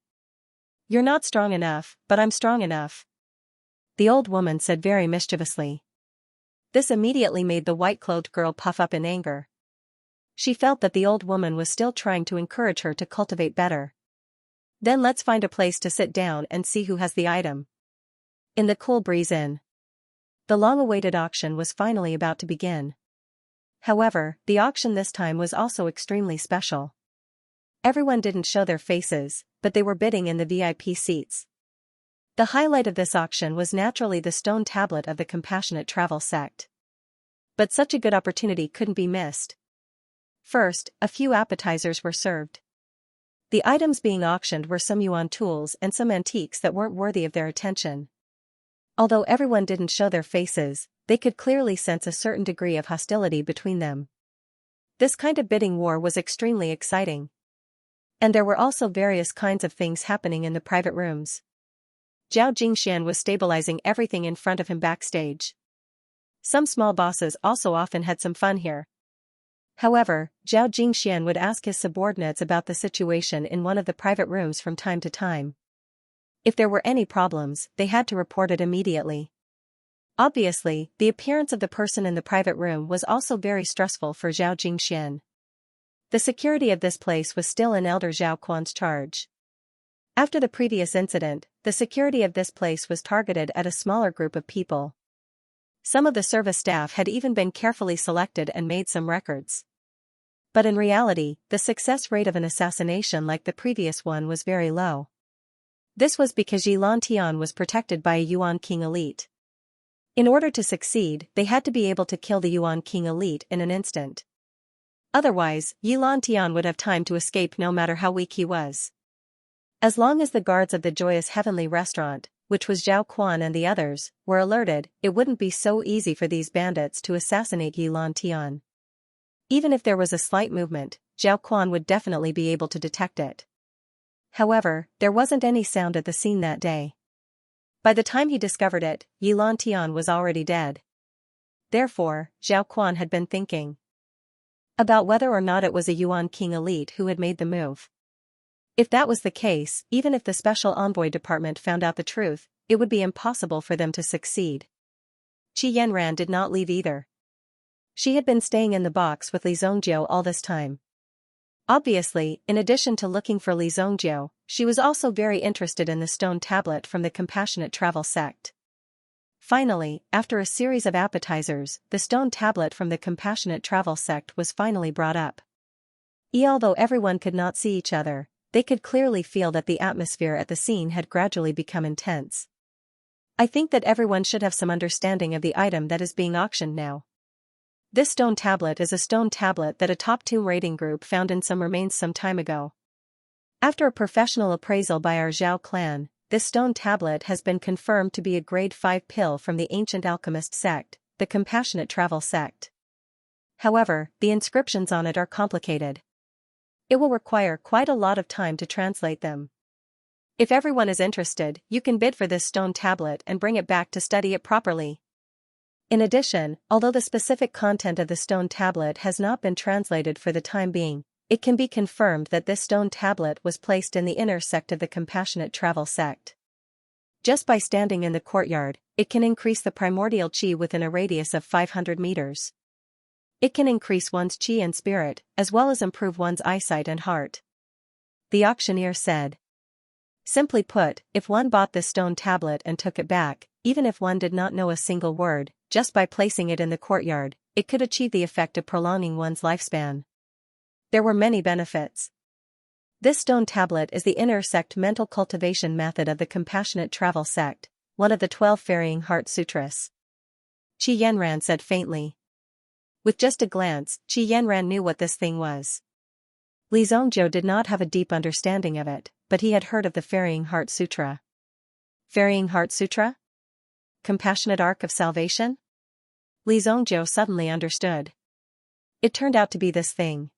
You're not strong enough, but I'm strong enough. The old woman said very mischievously. This immediately made the white-clothed girl puff up in anger. She felt that the old woman was still trying to encourage her to cultivate better. Then let's find a place to sit down and see who has the item. In the cool breeze inn. The long-awaited auction was finally about to begin. However, the auction this time was also extremely special. Everyone didn't show their faces, but they were bidding in the VIP seats. The highlight of this auction was naturally the stone tablet of the Compassionate Travel sect. But such a good opportunity couldn't be missed. First, a few appetizers were served. The items being auctioned were some yuan tools and some antiques that weren't worthy of their attention. Although everyone didn't show their faces, they could clearly sense a certain degree of hostility between them. This kind of bidding war was extremely exciting. And there were also various kinds of things happening in the private rooms. Zhao Jingxian was stabilizing everything in front of him backstage. Some small bosses also often had some fun here. However, Zhao Jingxian would ask his subordinates about the situation in one of the private rooms from time to time. If there were any problems, they had to report it immediately. Obviously, the appearance of the person in the private room was also very stressful for Zhao Jingxian. The security of this place was still in Elder Zhao Quan's charge. After the previous incident, the security of this place was targeted at a smaller group of people. Some of the service staff had even been carefully selected and made some records. But in reality, the success rate of an assassination like the previous one was very low. This was because Yilan Tian was protected by a Yuan King elite. In order to succeed, they had to be able to kill the Yuan King elite in an instant. Otherwise, Yilan Tian would have time to escape no matter how weak he was. As long as the guards of the Joyous Heavenly Restaurant, which was Zhao Quan and the others, were alerted, it wouldn't be so easy for these bandits to assassinate Yilan Tian. Even if there was a slight movement, Zhao Quan would definitely be able to detect it. However, there wasn't any sound at the scene that day. By the time he discovered it, Yilan Tian was already dead. Therefore, Zhao Quan had been thinking about whether or not it was a Yuan King elite who had made the move. If that was the case, even if the Special Envoy Department found out the truth, it would be impossible for them to succeed. Qi Yanran did not leave either. She had been staying in the box with Li Zongjiu all this time. Obviously, in addition to looking for Li Zongjiu, she was also very interested in the stone tablet from the Compassionate Travel sect. Finally, after a series of appetizers, the stone tablet from the Compassionate Travel sect was finally brought up. Although everyone could not see each other, they could clearly feel that the atmosphere at the scene had gradually become intense. I think that everyone should have some understanding of the item that is being auctioned now. This stone tablet is a stone tablet that a top 2 raiding group found in some remains some time ago. After a professional appraisal by our Zhao clan, this stone tablet has been confirmed to be a grade 5 pill from the ancient alchemist sect, the Compassionate Travel sect. However, the inscriptions on it are complicated. It will require quite a lot of time to translate them. If everyone is interested, you can bid for this stone tablet and bring it back to study it properly. In addition, although the specific content of the stone tablet has not been translated for the time being, it can be confirmed that this stone tablet was placed in the inner sect of the Compassionate Travel sect. Just by standing in the courtyard, it can increase the primordial qi within a radius of 500 meters. It can increase one's qi and spirit, as well as improve one's eyesight and heart. The auctioneer said. Simply put, if one bought this stone tablet and took it back, even if one did not know a single word, just by placing it in the courtyard, it could achieve the effect of prolonging one's lifespan. There were many benefits. This stone tablet is the inner sect mental cultivation method of the Compassionate Travel sect, one of the 12 Ferrying Heart Sutras. Qi Yanran said faintly. With just a glance, Qi Yanran knew what this thing was. Li Zongjiu did not have a deep understanding of it, but he had heard of the Ferrying Heart Sutra. Ferrying Heart Sutra? Compassionate Arc of Salvation? Li Zongjiu suddenly understood. It turned out to be this thing.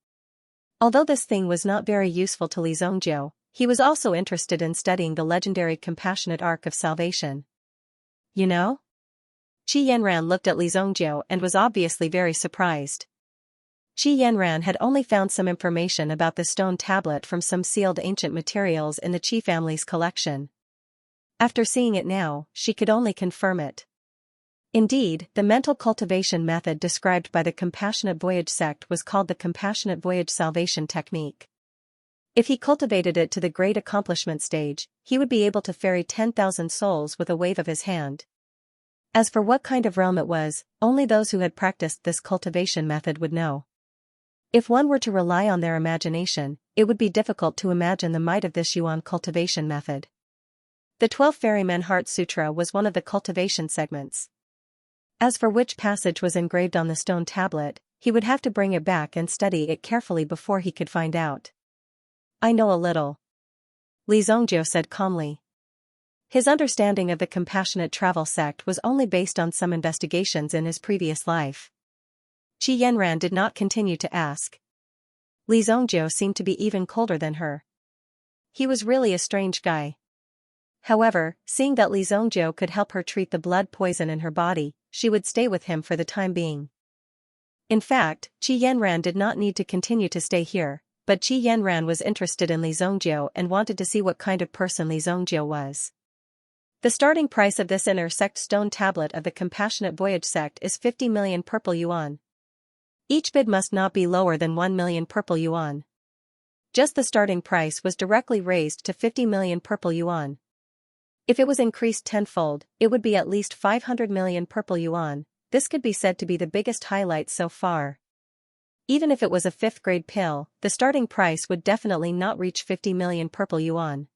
Although this thing was not very useful to Li Zongjiu, he was also interested in studying the legendary Compassionate Arc of Salvation. You know? Qi Yanran looked at Li Zongjiu and was obviously very surprised. Qi Yanran had only found some information about the stone tablet from some sealed ancient materials in the Qi family's collection. After seeing it now, she could only confirm it. Indeed, the mental cultivation method described by the Compassionate Voyage sect was called the Compassionate Voyage Salvation Technique. If he cultivated it to the great accomplishment stage, he would be able to ferry 10,000 souls with a wave of his hand. As for what kind of realm it was, only those who had practiced this cultivation method would know. If one were to rely on their imagination, it would be difficult to imagine the might of this Yuan cultivation method. The 12 Ferrymen Heart Sutra was one of the cultivation segments. As for which passage was engraved on the stone tablet, he would have to bring it back and study it carefully before he could find out. I know a little, Li Zongjiu said calmly. His understanding of the Compassionate Travel sect was only based on some investigations in his previous life. Qi Yanran did not continue to ask. Li Zongjiu seemed to be even colder than her. He was really a strange guy. However, seeing that Li Zongjiu could help her treat the blood poison in her body, she would stay with him for the time being. In fact, Qi Yanran did not need to continue to stay here, but Qi Yanran was interested in Li Zongjiu and wanted to see what kind of person Li Zongjiu was. The starting price of this inner sect stone tablet of the Compassionate Voyage sect is 50 million purple yuan. Each bid must not be lower than 1 million purple yuan. Just the starting price was directly raised to 50 million purple yuan. If it was increased tenfold, it would be at least 500 million purple yuan. This could be said to be the biggest highlight so far. Even if it was a 5th grade pill, the starting price would definitely not reach 50 million purple yuan.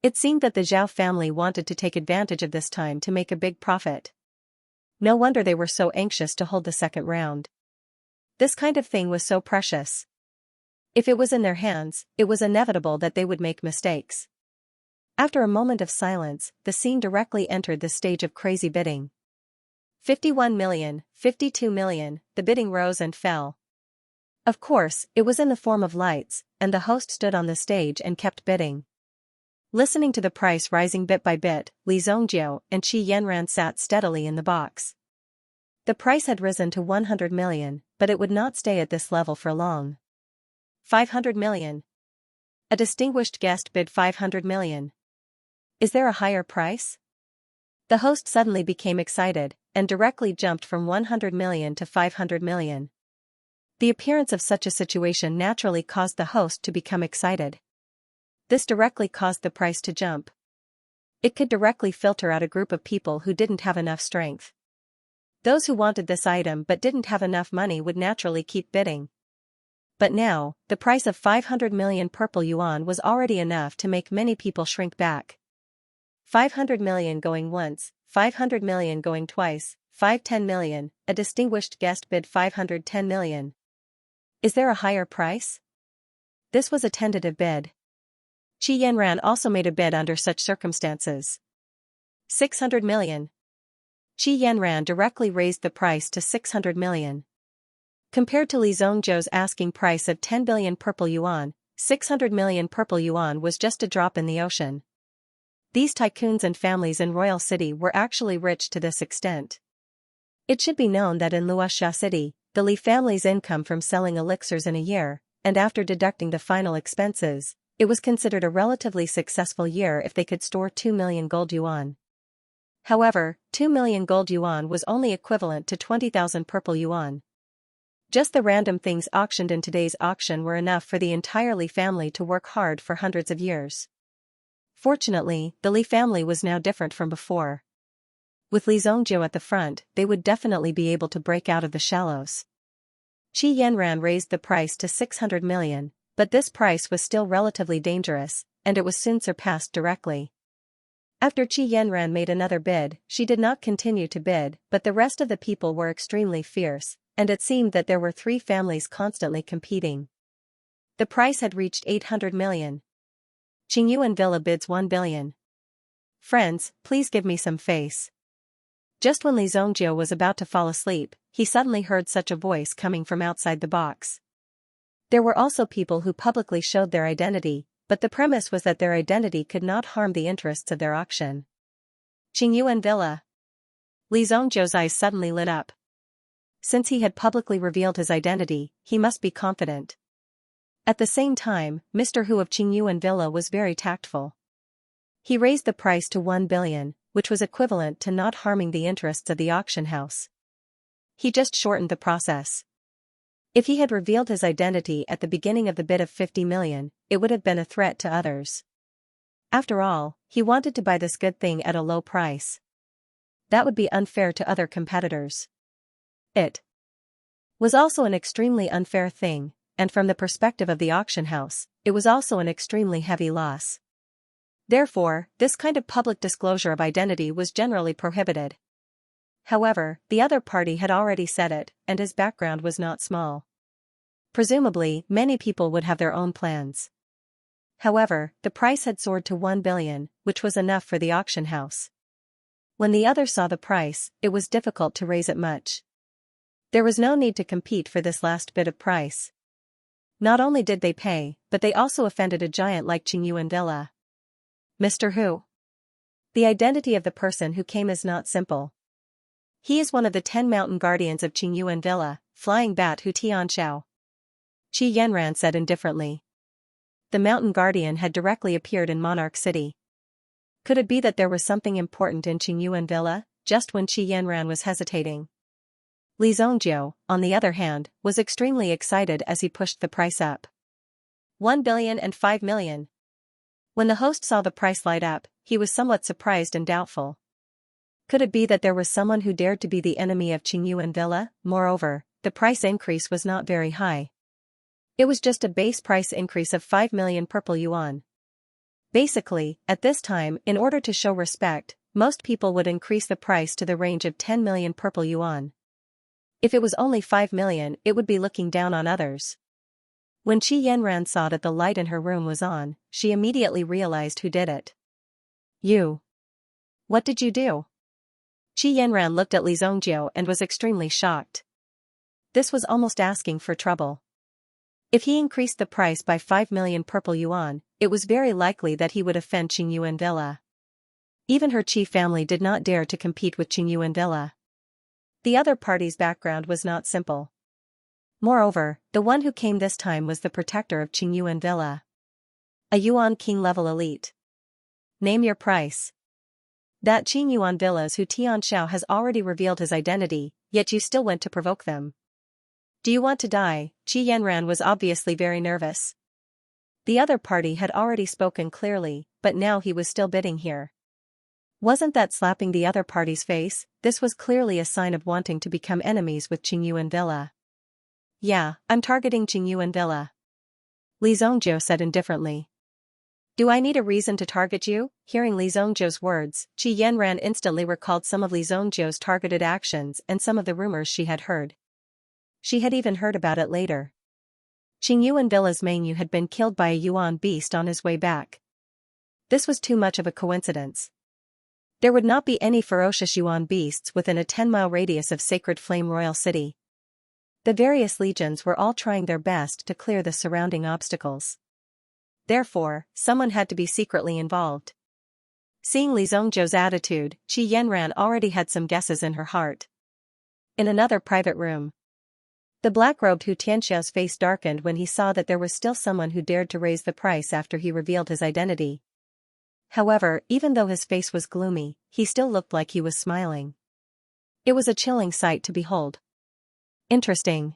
It seemed that the Zhao family wanted to take advantage of this time to make a big profit. No wonder they were so anxious to hold the second round. This kind of thing was so precious. If it was in their hands, it was inevitable that they would make mistakes. After a moment of silence, the scene directly entered the stage of crazy bidding. 51 million, 52 million, the bidding rose and fell. Of course, it was in the form of lights, and the host stood on the stage and kept bidding. Listening to the price rising bit by bit, Li Zongjiu and Qi Yanran sat steadily in the box. The price had risen to 100 million, but it would not stay at this level for long. 500 million. A distinguished guest bid 500 million. Is there a higher price? The host suddenly became excited, and directly jumped from 100 million to 500 million. The appearance of such a situation naturally caused the host to become excited. This directly caused the price to jump. It could directly filter out a group of people who didn't have enough strength. Those who wanted this item but didn't have enough money would naturally keep bidding. But now, the price of 500 million purple yuan was already enough to make many people shrink back. 500 million going once, 500 million going twice, 510 million, a distinguished guest bid 510 million. Is there a higher price? This was a tentative bid. Qi Yanran also made a bid under such circumstances. 600 million. Qi Yanran directly raised the price to 600 million. Compared to Li Zongjiu's asking price of 10 billion purple yuan, 600 million purple yuan was just a drop in the ocean. These tycoons and families in Royal City were actually rich to this extent. It should be known that in Luoxia City, the Li family's income from selling elixirs in a year, and after deducting the final expenses, it was considered a relatively successful year if they could store 2 million gold yuan. However, 2 million gold yuan was only equivalent to 20,000 purple yuan. Just the random things auctioned in today's auction were enough for the entire Li family to work hard for hundreds of years. Fortunately, the Li family was now different from before. With Li Zongjiu at the front, they would definitely be able to break out of the shallows. Qi Yanran raised the price to 600 million, but this price was still relatively dangerous, and it was soon surpassed directly. After Qi Yanran made another bid, she did not continue to bid, but the rest of the people were extremely fierce, and it seemed that there were 3 families constantly competing. The price had reached 800 million. Qingyuan Villa bids 1 billion. Friends, please give me some face. Just when Li Zongjiu was about to fall asleep, he suddenly heard such a voice coming from outside the box. There were also people who publicly showed their identity, but the premise was that their identity could not harm the interests of their auction. Qingyuan Villa. Li Zongjiu's eyes suddenly lit up. Since he had publicly revealed his identity, he must be confident. At the same time, Mr. Hu of Qingyuan Villa was very tactful. He raised the price to 1 billion, which was equivalent to not harming the interests of the auction house. He just shortened the process. If he had revealed his identity at the beginning of the bid of 50 million, it would have been a threat to others. After all, he wanted to buy this good thing at a low price. That would be unfair to other competitors. It was also an extremely unfair thing, and from the perspective of the auction house, it was also an extremely heavy loss. Therefore, this kind of public disclosure of identity was generally prohibited. However, the other party had already said it, and his background was not small. Presumably, many people would have their own plans. However, the price had soared to 1 billion, which was enough for the auction house. When the other saw the price, it was difficult to raise it much. There was no need to compete for this last bit of price. Not only did they pay, but they also offended a giant like Xianxia. Mr. Hu. The identity of the person who came is not simple. He is one of the 10 mountain guardians of Xianxia, Flying Bat Hu Tianxiao. Qi Yanran said indifferently. The mountain guardian had directly appeared in Monarch City. Could it be that there was something important in Xianxia, just when Qi Yanran was hesitating? Li Zhongjiu, on the other hand, was extremely excited as he pushed the price up. 1 billion and 5 million. When the host saw the price light up, he was somewhat surprised and doubtful. Could it be that there was someone who dared to be the enemy of Xianxia? Moreover, the price increase was not very high. It was just a base price increase of 5 million purple yuan. Basically, at this time, in order to show respect, most people would increase the price to the range of 10 million purple yuan. If it was only 5 million, it would be looking down on others. When Qi Yanran saw that the light in her room was on, she immediately realized who did it. You. What did you do? Qi Yanran looked at Li Zhongjiu and was extremely shocked. This was almost asking for trouble. If he increased the price by 5 million purple yuan, it was very likely that he would offend Xianxia. Even her Qi family did not dare to compete with Xianxia. The other party's background was not simple. Moreover, the one who came this time was the protector of Xianxia. A Yuan King level elite. Name your price. That Xianxia Hu Tianxiao has already revealed his identity, yet you still went to provoke them. Do you want to die? Qi Yanran was obviously very nervous. The other party had already spoken clearly, but now he was still bidding here. Wasn't that slapping the other party's face? This was clearly a sign of wanting to become enemies with Xianxia. Yeah, I'm targeting Xianxia. Li Zhongjiu said indifferently. Do I need a reason to target you? Hearing Li Zhongjiu's words, Qi Yanran instantly recalled some of Li Zhongjiu's targeted actions and some of the rumors she had heard. She had even heard about it later. Xianxuanvilla's Mengyu had been killed by a Yuan beast on his way back. This was too much of a coincidence. There would not be any ferocious Yuan beasts within a 10-mile radius of Sacred Flame Royal City. The various legions were all trying their best to clear the surrounding obstacles. Therefore, someone had to be secretly involved. Seeing Li Zhongjiu's attitude, Qi Yanran already had some guesses in her heart. In another private room, the black-robed Hu Tianxiao's face darkened when he saw that there was still someone who dared to raise the price after he revealed his identity. However, even though his face was gloomy, he still looked like he was smiling. It was a chilling sight to behold. Interesting.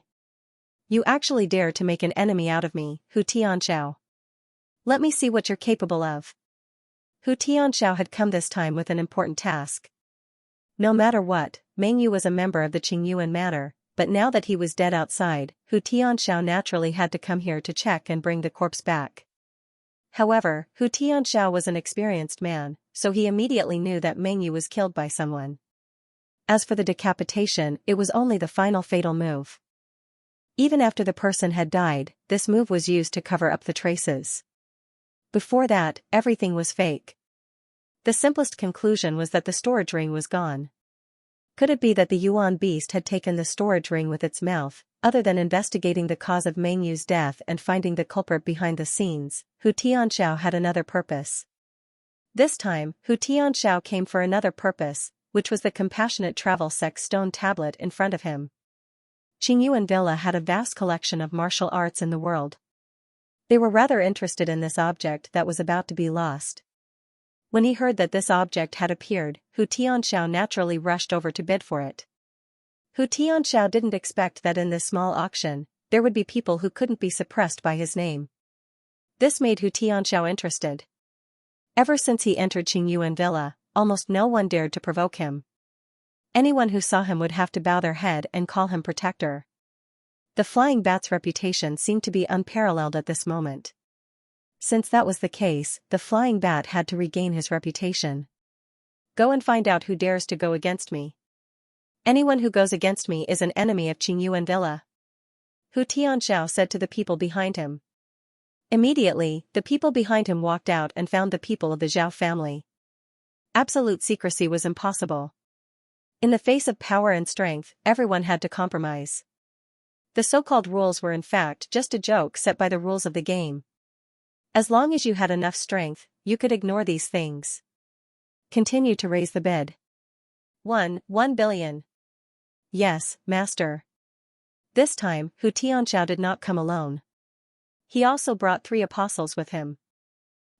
You actually dare to make an enemy out of me, Hu Tianxiao. Let me see what you're capable of. Hu Tianxiao had come this time with an important task. No matter what, Mengyu was a member of the Qingyuan manor, but now that he was dead outside, Hu Tianxiao naturally had to come here to check and bring the corpse back. However, Hu Tianxiao was an experienced man, so he immediately knew that Mengyu was killed by someone. As for the decapitation, it was only the final fatal move. Even after the person had died, this move was used to cover up the traces. Before that, everything was fake. The simplest conclusion was that the storage ring was gone. Could it be that the Yuan beast had taken the storage ring with its mouth? Other than investigating the cause of Mengyu's death and finding the culprit behind the scenes, Hu Tianxiao had another purpose. This time, Hu Tianxiao came for another purpose, which was the compassionate travel sex stone tablet in front of him. Xianxuanvilla had a vast collection of martial arts in the world. They were rather interested in this object that was about to be lost. When he heard that this object had appeared, Hu Tianxiao naturally rushed over to bid for it. Hu Tianxiao didn't expect that in this small auction, there would be people who couldn't be suppressed by his name. This made Hu Tianxiao interested. Ever since he entered Qingyuan Villa, almost no one dared to provoke him. Anyone who saw him would have to bow their head and call him protector. The flying bat's reputation seemed to be unparalleled at this moment. Since that was the case, the flying bat had to regain his reputation. Go and find out who dares to go against me. Anyone who goes against me is an enemy of Qingyuan Villa. Hu Tianxiao said to the people behind him. Immediately, the people behind him walked out and found the people of the Zhao family. Absolute secrecy was impossible. In the face of power and strength, everyone had to compromise. The so-called rules were in fact just a joke set by the rules of the game. As long as you had enough strength, you could ignore these things. Continue to raise the bid. 1 billion. Yes, master. This time, Hu Tianxiao did not come alone. He also brought 3 apostles with him.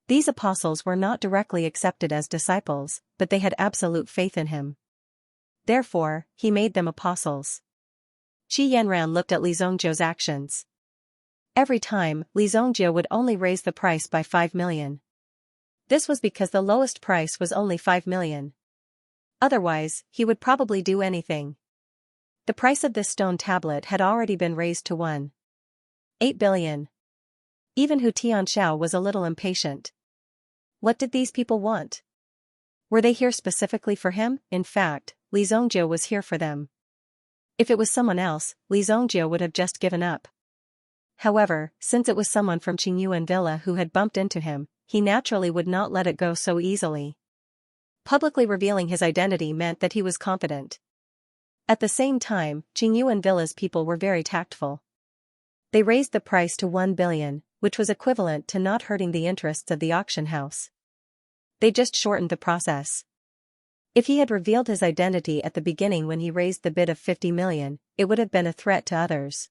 These apostles were not directly accepted as disciples, but they had absolute faith in him. Therefore, he made them apostles. Qi Yanran looked at Li Zongjiu's actions. Every time, Li Zongjiu would only raise the price by 5 million. This was because the lowest price was only 5 million. Otherwise, he would probably do anything. The price of this stone tablet had already been raised to 1.8 billion. Even Hu Tianxiao was a little impatient. What did these people want? Were they here specifically for him? In fact, Li Zongjiu was here for them. If it was someone else, Li Zongjiu would have just given up. However, since it was someone from Qingyuan Villa who had bumped into him, he naturally would not let it go so easily. Publicly revealing his identity meant that he was confident. At the same time, Qingyuan Villa's people were very tactful. They raised the price to 1 billion, which was equivalent to not hurting the interests of the auction house. They just shortened the process. If he had revealed his identity at the beginning when he raised the bid of 50 million, it would have been a threat to others.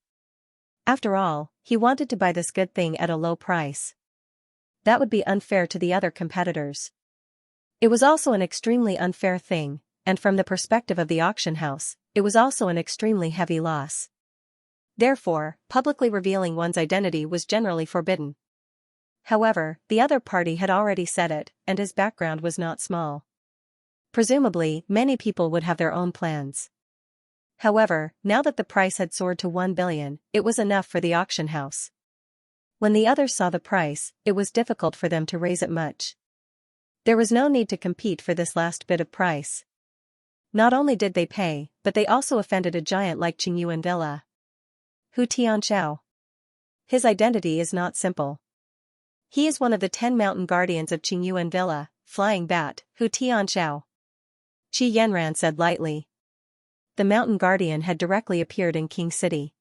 After all, he wanted to buy this good thing at a low price. That would be unfair to the other competitors. It was also an extremely unfair thing, and from the perspective of the auction house, it was also an extremely heavy loss. Therefore, publicly revealing one's identity was generally forbidden. However, the other party had already said it, and his background was not small. Presumably, many people would have their own plans. However, now that the price had soared to 1 billion, it was enough for the auction house. When the others saw the price, it was difficult for them to raise it much. There was no need to compete for this last bit of price. Not only did they pay, but they also offended a giant like Qingyuan Villa. Hu Tianxiao. His identity is not simple. He is one of the 10 mountain guardians of Qingyuan Villa, Flying Bat, Hu Tianxiao. Qi Yanran said lightly. The mountain guardian had directly appeared in King City.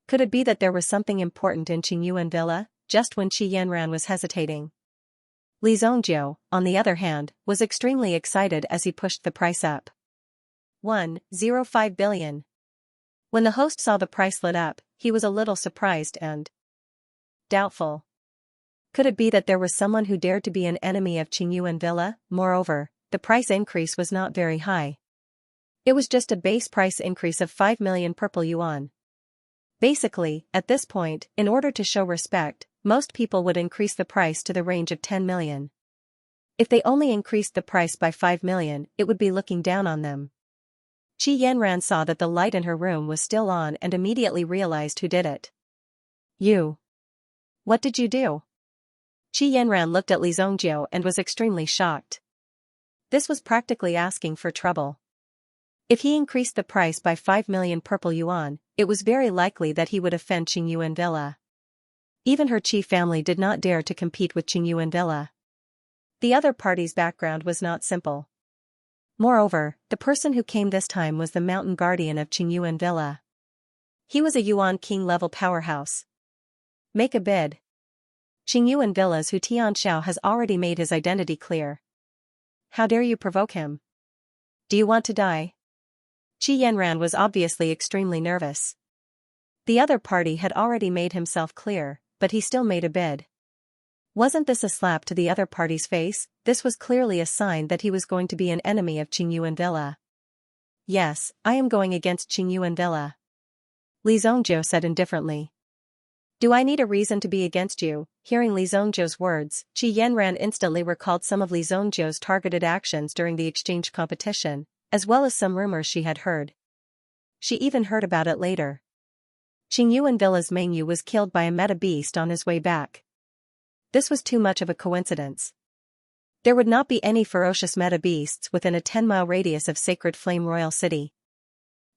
Could it be that there was something important in Qingyuan Villa, just when Qi Yanran was hesitating? Li Zongjiu, on the other hand, was extremely excited as he pushed the price up. 1.05 billion. When the host saw the price lit up, he was a little surprised and doubtful. Could it be that there was someone who dared to be an enemy of Qingyuan Villa? Moreover, the price increase was not very high. It was just a base price increase of 5 million purple yuan. Basically, at this point, in order to show respect, most people would increase the price to the range of 10 million. If they only increased the price by 5 million, it would be looking down on them. Qi Yanran saw that the light in her room was still on and immediately realized who did it. You. What did you do? Qi Yanran looked at Li Zongjiu and was extremely shocked. This was practically asking for trouble. If he increased the price by 5 million purple yuan, it was very likely that he would offend Qingyuan Villa. Even her Qi family did not dare to compete with Qingyuan Villa. The other party's background was not simple. Moreover, the person who came this time was the mountain guardian of Qingyuan Villa. He was a Yuan King level powerhouse. Make a bid. Qingyuan Villa's Hu Tianxiao has already made his identity clear. How dare you provoke him? Do you want to die? Qi Yanran was obviously extremely nervous. The other party had already made himself clear, but he still made a bid. Wasn't this a slap to the other party's face? This was clearly a sign that he was going to be an enemy of Qingyuan Villa. Yes, I am going against Qingyuan Villa, Li Zongjiu said indifferently. Do I need a reason to be against you? Hearing Li Zongjiu's words, Qi Yanran instantly recalled some of Li Zongjiu's targeted actions during the exchange competition, as well as some rumors she had heard. She even heard about it later. Qingyuan Villa's Mengyu was killed by a meta beast on his way back. This was too much of a coincidence. There would not be any ferocious meta beasts within a 10-mile radius of Sacred Flame Royal City.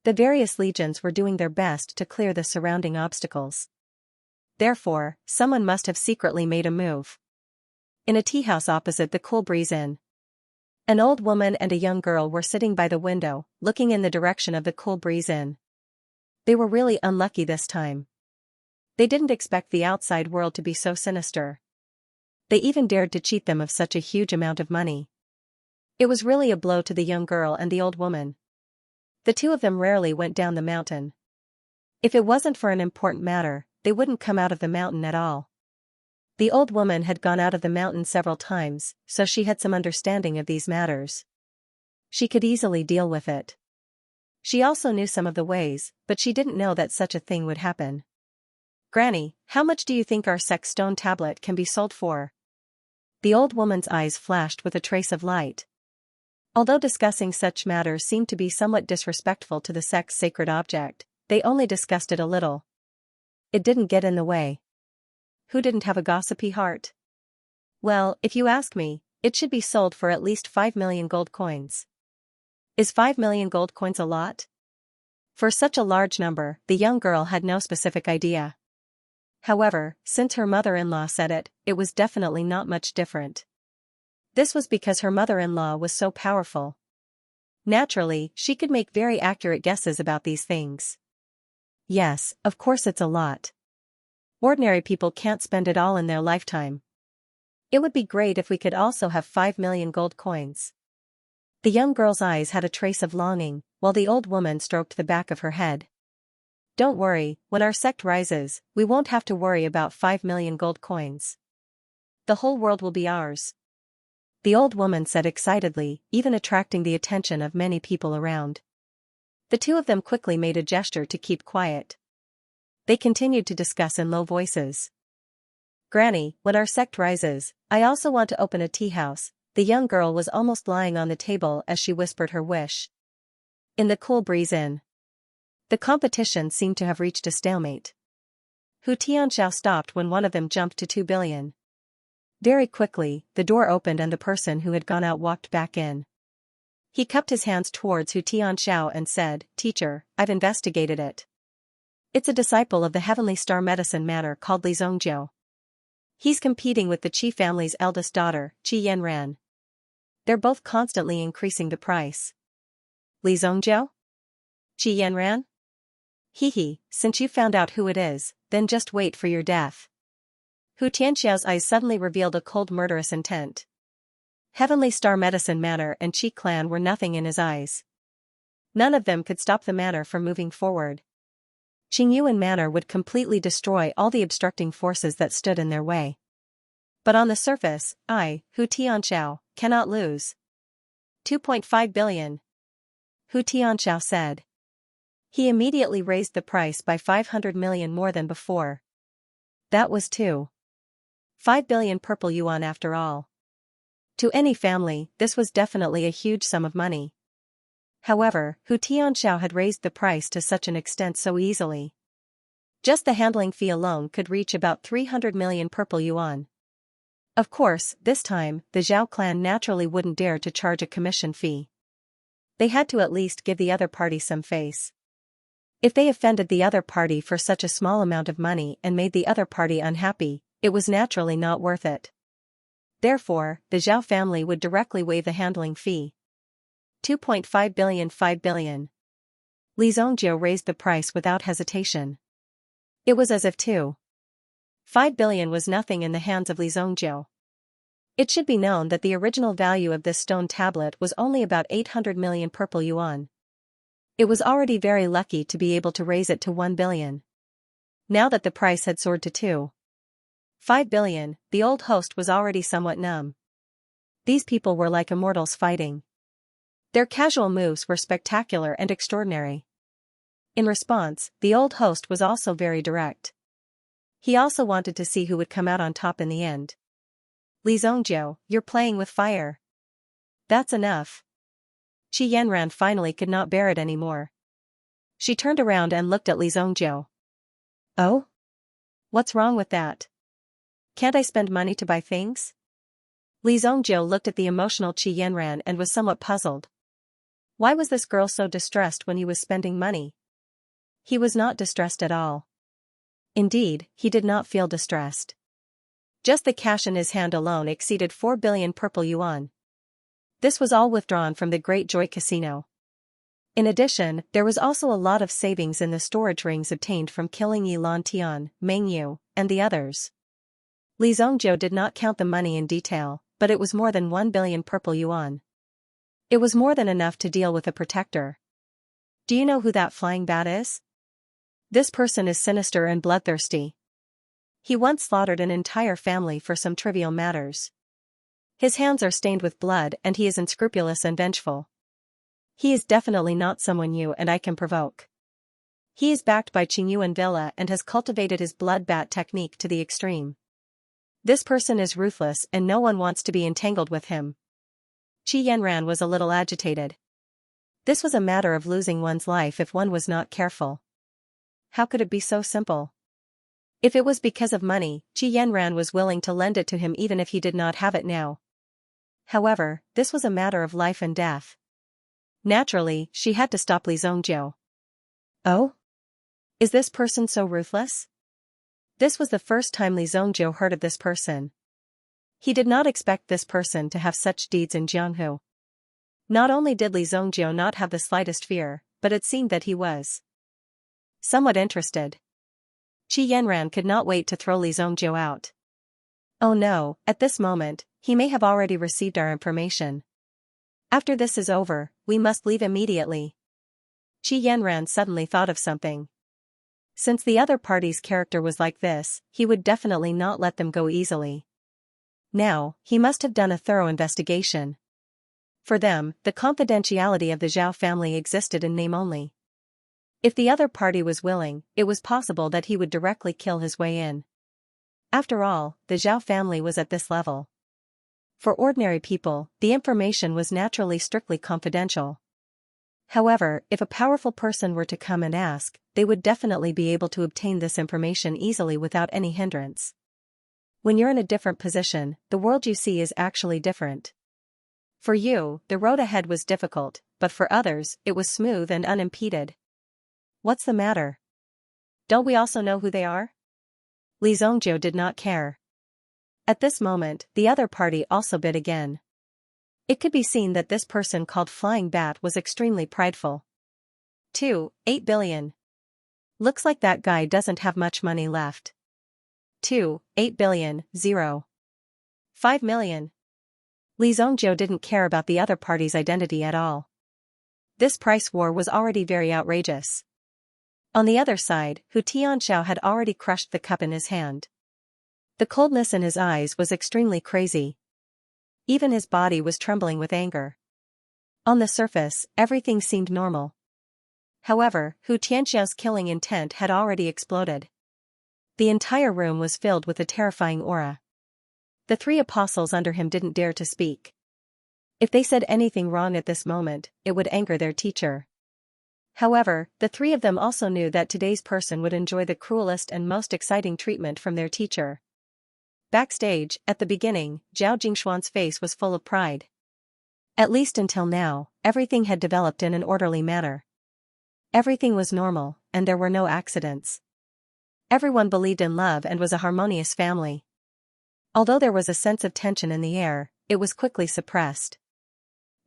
The various legions were doing their best to clear the surrounding obstacles. Therefore, someone must have secretly made a move. In a tea house opposite the Cool Breeze Inn, an old woman and a young girl were sitting by the window, looking in the direction of the Cool Breeze Inn. They were really unlucky this time. They didn't expect the outside world to be so sinister. They even dared to cheat them of such a huge amount of money. It was really a blow to the young girl and the old woman. The two of them rarely went down the mountain. If it wasn't for an important matter, they wouldn't come out of the mountain at all. The old woman had gone out of the mountain several times, so she had some understanding of these matters. She could easily deal with it. She also knew some of the ways, but she didn't know that such a thing would happen. Granny, how much do you think our sex stone tablet can be sold for? The old woman's eyes flashed with a trace of light. Although discussing such matters seemed to be somewhat disrespectful to the sex sacred object, they only discussed it a little. It didn't get in the way. Who didn't have a gossipy heart? Well, if you ask me, it should be sold for at least 5 million gold coins. Is 5 million gold coins a lot? For such a large number, the young girl had no specific idea. However, since her mother-in-law said it, it was definitely not much different. This was because her mother-in-law was so powerful. Naturally, she could make very accurate guesses about these things. Yes, of course it's a lot. Ordinary people can't spend it all in their lifetime. It would be great if we could also have 5 million gold coins. The young girl's eyes had a trace of longing, while the old woman stroked the back of her head. Don't worry, when our sect rises, we won't have to worry about 5 million gold coins. The whole world will be ours, the old woman said excitedly, even attracting the attention of many people around. The two of them quickly made a gesture to keep quiet. They continued to discuss in low voices. Granny, when our sect rises, I also want to open a tea house. The young girl was almost lying on the table as she whispered her wish. In the Cool Breeze Inn, the competition seemed to have reached a stalemate. Hu Tianxiao stopped when one of them jumped to 2 billion. Very quickly, the door opened and the person who had gone out walked back in. He cupped his hands towards Hu Tianxiao and said, Teacher, I've investigated it. It's a disciple of the Heavenly Star Medicine Manor called Li Zongjiu. He's competing with the Qi family's eldest daughter, Qi Yanran. They're both constantly increasing the price. Li Zongjiu? Qi Yanran? Hee, since you found out who it is, then just wait for your death. Hu Tianxiao's eyes suddenly revealed a cold murderous intent. Heavenly Star Medicine Manor and Qi clan were nothing in his eyes. None of them could stop the manor from moving forward. Qingyuan Manor would completely destroy all the obstructing forces that stood in their way. But on the surface, I, Hu Tianxiao, cannot lose. 2.5 billion. Hu Tianxiao said. He immediately raised the price by 500 million more than before. That was 2.5 billion purple yuan after all. To any family, this was definitely a huge sum of money. However, Hu Tianxiao had raised the price to such an extent so easily. Just the handling fee alone could reach about 300 million purple yuan. Of course, this time, the Zhao clan naturally wouldn't dare to charge a commission fee. They had to at least give the other party some face. If they offended the other party for such a small amount of money and made the other party unhappy, it was naturally not worth it. Therefore, the Zhao family would directly waive the handling fee. 2.5 billion 5 billion. Li Zongjiu raised the price without hesitation. It was as if 2.5 billion was nothing in the hands of Li Zongjiu. It should be known that the original value of this stone tablet was only about 800 million purple yuan. It was already very lucky to be able to raise it to 1 billion. Now that the price had soared to 5 billion, the old host was already somewhat numb. These people were like immortals fighting. Their casual moves were spectacular and extraordinary. In response, the old host was also very direct. He also wanted to see who would come out on top in the end. Li Zhongjiu, you're playing with fire. That's enough. Qi Yanran finally could not bear it anymore. She turned around and looked at Li Zhongjiu. Oh? What's wrong with that? Can't I spend money to buy things? Li Zhongjiu looked at the emotional Qi Yanran and was somewhat puzzled. Why was this girl so distressed when he was spending money? He was not distressed at all. Indeed, he did not feel distressed. Just the cash in his hand alone exceeded 4 billion purple yuan. This was all withdrawn from the Great Joy Casino. In addition, there was also a lot of savings in the storage rings obtained from killing Yi Lan Tian, Meng Yu, and the others. Li Zhongjiu did not count the money in detail, but it was more than 1 billion purple yuan. It was more than enough to deal with a protector. Do you know who that flying bat is? This person is sinister and bloodthirsty. He once slaughtered an entire family for some trivial matters. His hands are stained with blood and he is unscrupulous and vengeful. He is definitely not someone you and I can provoke. He is backed by Qingyuan Villa and has cultivated his blood bat technique to the extreme. This person is ruthless and no one wants to be entangled with him. Qi Yanran was a little agitated. This was a matter of losing one's life if one was not careful. How could it be so simple? If it was because of money, Qi Yanran was willing to lend it to him even if he did not have it now. However, this was a matter of life and death. Naturally, she had to stop Li Zhongjiu. Oh? Is this person so ruthless? This was the first time Li Zhongjiu heard of this person. He did not expect this person to have such deeds in Jianghu. Not only did Li Zhongjiu not have the slightest fear, but it seemed that he was somewhat interested. Qi Yanran could not wait to throw Li Zhongjiu out. Oh no, at this moment, he may have already received our information. After this is over, we must leave immediately. Qi Yanran suddenly thought of something. Since the other party's character was like this, he would definitely not let them go easily. Now, he must have done a thorough investigation. For them, the confidentiality of the Zhao family existed in name only. If the other party was willing, it was possible that he would directly kill his way in. After all, the Zhao family was at this level. For ordinary people, the information was naturally strictly confidential. However, if a powerful person were to come and ask, they would definitely be able to obtain this information easily without any hindrance. When you're in a different position, the world you see is actually different. For you, the road ahead was difficult, but for others, it was smooth and unimpeded. What's the matter? Don't we also know who they are? Li Zhongjiu did not care. At this moment, the other party also bid again. It could be seen that this person called Flying Bat was extremely prideful. 8 billion. Looks like that guy doesn't have much money left. 8 billion, 5 million. Li Zhongjiu didn't care about the other party's identity at all. This price war was already very outrageous. On the other side, Hu Tianxiao had already crushed the cup in his hand. The coldness in his eyes was extremely crazy. Even his body was trembling with anger. On the surface, everything seemed normal. However, Hu Tianxiao's killing intent had already exploded. The entire room was filled with a terrifying aura. The three apostles under him didn't dare to speak. If they said anything wrong at this moment, it would anger their teacher. However, the three of them also knew that today's person would enjoy the cruelest and most exciting treatment from their teacher. Backstage, at the beginning, Zhao Jingshuan's face was full of pride. At least until now, everything had developed in an orderly manner. Everything was normal, and there were no accidents. Everyone believed in love and was a harmonious family. Although there was a sense of tension in the air, it was quickly suppressed.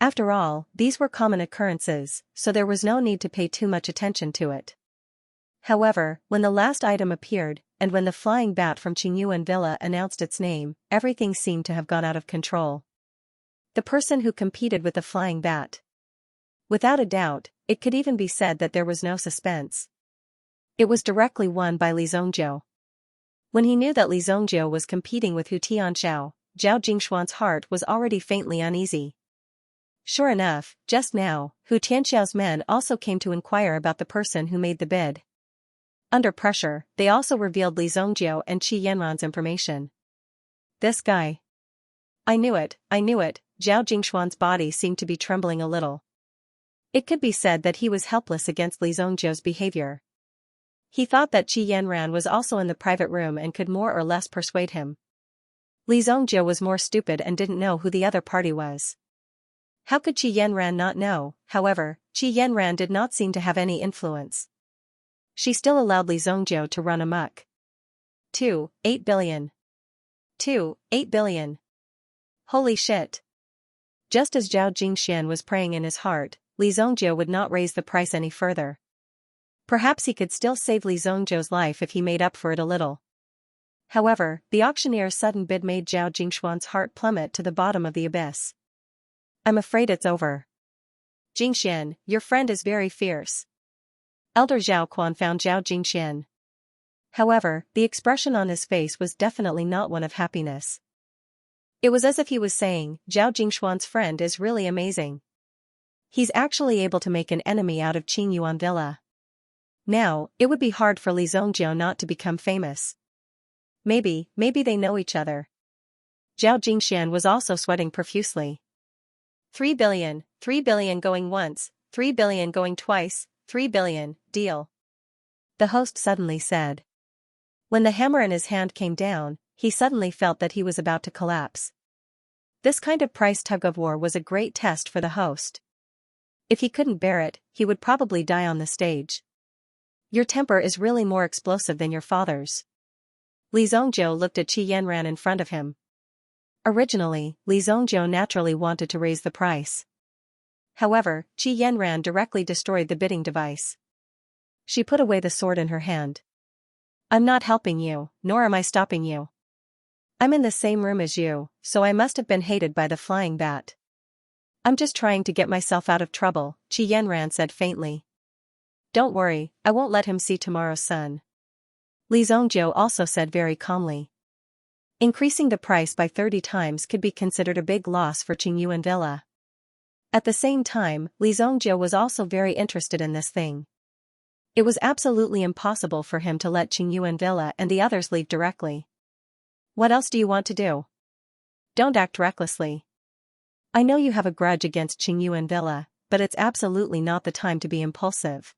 After all, these were common occurrences, so there was no need to pay too much attention to it. However, when the last item appeared, and when the flying bat from Qingyuan Villa announced its name, everything seemed to have gone out of control. The person who competed with the flying bat. Without a doubt, it could even be said that there was no suspense. It was directly won by Li Zhongjiu. When he knew that Li Zongjiu was competing with Hu Tianxiao, Zhao Jingxuan's heart was already faintly uneasy. Sure enough, just now, Hu Tianxiao's men also came to inquire about the person who made the bid. Under pressure, they also revealed Li Zongjiu and Qi Yanran's information. This guy. I knew it, Zhao Jingxuan's body seemed to be trembling a little. It could be said that he was helpless against Li Zongjiu's behavior. He thought that Qi Yanran was also in the private room and could more or less persuade him. Li Zongjiu was more stupid and didn't know who the other party was. How could Qi Yanran not know? However, Qi Yanran did not seem to have any influence. She still allowed Li Zongjiu to run amok. 8 billion. 8 billion. Holy shit. Just as Zhao Jingxian was praying in his heart, Li Zongjiu would not raise the price any further. Perhaps he could still save Li Zongjiu's life if he made up for it a little. However, the auctioneer's sudden bid made Zhao Jingxuan's heart plummet to the bottom of the abyss. I'm afraid it's over. Jingxian, your friend is very fierce. Elder Zhao Quan found Zhao Jingxian. However, the expression on his face was definitely not one of happiness. It was as if he was saying, Zhao Jingxuan's friend is really amazing. He's actually able to make an enemy out of Qingyuan Villa. Now, it would be hard for Li Zongjiu not to become famous. Maybe they know each other. Zhao Jingxian was also sweating profusely. 3 billion going once, 3 billion going twice, 3 billion, deal. The host suddenly said. When the hammer in his hand came down, he suddenly felt that he was about to collapse. This kind of price tug-of-war was a great test for the host. If he couldn't bear it, he would probably die on the stage. Your temper is really more explosive than your father's. Li Zongjiu looked at Qi Yanran in front of him. Originally, Li Zongjiu naturally wanted to raise the price. However, Qi Yanran directly destroyed the bidding device. She put away the sword in her hand. I'm not helping you, nor am I stopping you. I'm in the same room as you, so I must have been hated by the flying bat. I'm just trying to get myself out of trouble, Qi Yanran said faintly. Don't worry, I won't let him see tomorrow's sun. Li Zongjiu also said very calmly. Increasing the price by 30 times could be considered a big loss for Qingyuan Villa. At the same time, Li Zongjiu was also very interested in this thing. It was absolutely impossible for him to let Qingyuan Villa and the others leave directly. What else do you want to do? Don't act recklessly. I know you have a grudge against Qingyuan Villa, but it's absolutely not the time to be impulsive.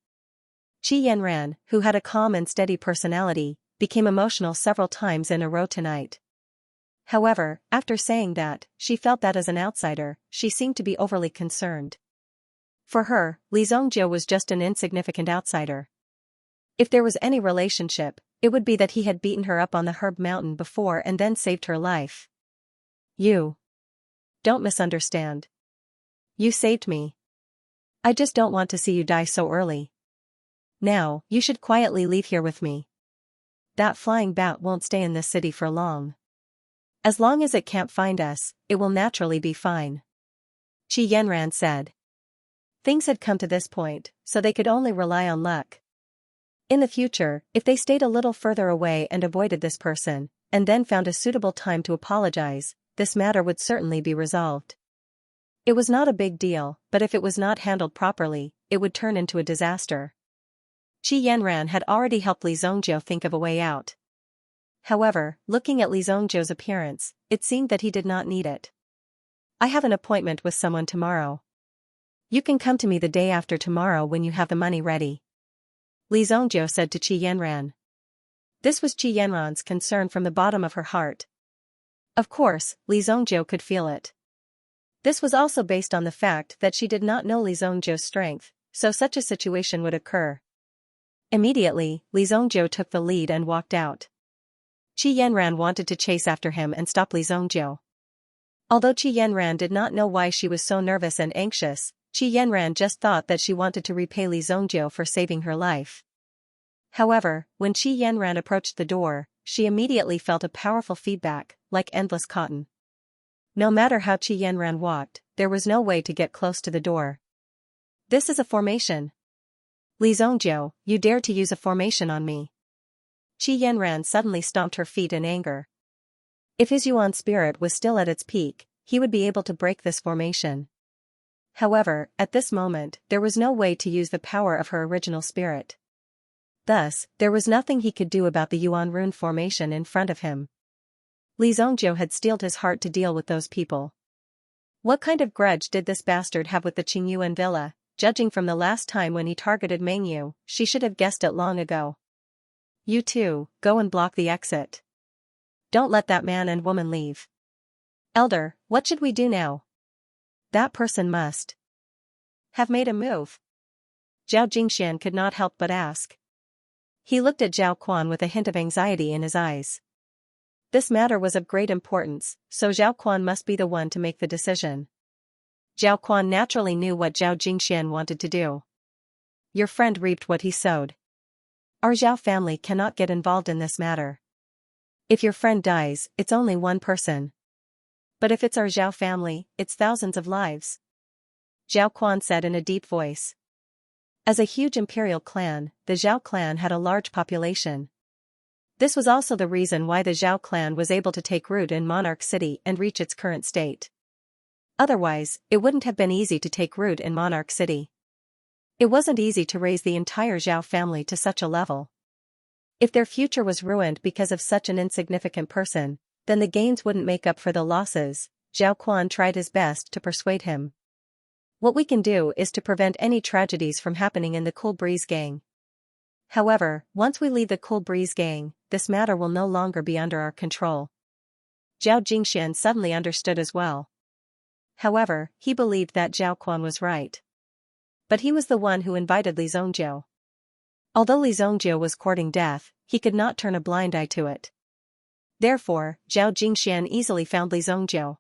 Qi Yanran, who had a calm and steady personality, became emotional several times in a row tonight. However, after saying that, she felt that as an outsider, she seemed to be overly concerned. For her, Li Zongjiu was just an insignificant outsider. If there was any relationship, it would be that he had beaten her up on the Herb Mountain before and then saved her life. You. Don't misunderstand. You saved me. I just don't want to see you die so early. Now, you should quietly leave here with me. That flying bat won't stay in this city for long. As long as it can't find us, it will naturally be fine. Qi Yanran said. Things had come to this point, so they could only rely on luck. In the future, if they stayed a little further away and avoided this person, and then found a suitable time to apologize, this matter would certainly be resolved. It was not a big deal, but if it was not handled properly, it would turn into a disaster. Qi Yanran had already helped Li Zongjiu think of a way out. However, looking at Li Zongjiu's appearance, it seemed that he did not need it. I have an appointment with someone tomorrow. You can come to me the day after tomorrow when you have the money ready. Li Zongjiu said to Qi Yanran. This was Qi Yanran's concern from the bottom of her heart. Of course, Li Zongjiu could feel it. This was also based on the fact that she did not know Li Zongjiu's strength, so such a situation would occur. Immediately, Li Zongjiu took the lead and walked out. Qi Yanran wanted to chase after him and stop Li Zongjiu. Although Qi Yanran did not know why she was so nervous and anxious, Qi Yanran just thought that she wanted to repay Li Zongjiu for saving her life. However, when Qi Yanran approached the door, she immediately felt a powerful feedback, like endless cotton. No matter how Qi Yanran walked, there was no way to get close to the door. This is a formation. Li Zongjiu, you dare to use a formation on me. Qi Yanran suddenly stomped her feet in anger. If his Yuan spirit was still at its peak, he would be able to break this formation. However, at this moment, there was no way to use the power of her original spirit. Thus, there was nothing he could do about the Yuan rune formation in front of him. Li Zhongjiu had steeled his heart to deal with those people. What kind of grudge did this bastard have with the Qingyuan villa? Judging from the last time when he targeted Mengyu, she should have guessed it long ago. You two, go and block the exit. Don't let that man and woman leave. Elder, what should we do now? That person must have made a move. Zhao Jingxian could not help but ask. He looked at Zhao Quan with a hint of anxiety in his eyes. This matter was of great importance, so Zhao Quan must be the one to make the decision. Zhao Quan naturally knew what Zhao Jingxian wanted to do. Your friend reaped what he sowed. Our Zhao family cannot get involved in this matter. If your friend dies, it's only one person. But if it's our Zhao family, it's thousands of lives. Zhao Quan said in a deep voice. As a huge imperial clan, the Zhao clan had a large population. This was also the reason why the Zhao clan was able to take root in Monarch City and reach its current state. Otherwise, it wouldn't have been easy to take root in Monarch City. It wasn't easy to raise the entire Zhao family to such a level. If their future was ruined because of such an insignificant person, then the gains wouldn't make up for the losses. Zhao Quan tried his best to persuade him. What we can do is to prevent any tragedies from happening in the Cool Breeze gang. However, once we leave the Cool Breeze gang, this matter will no longer be under our control. Zhao Jingxian suddenly understood as well. However, he believed that Zhao Quan was right. But he was the one who invited Li Zhongjiu. Although Li Zhongjiu was courting death, he could not turn a blind eye to it. Therefore, Zhao Jingxian easily found Li Zhongjiu.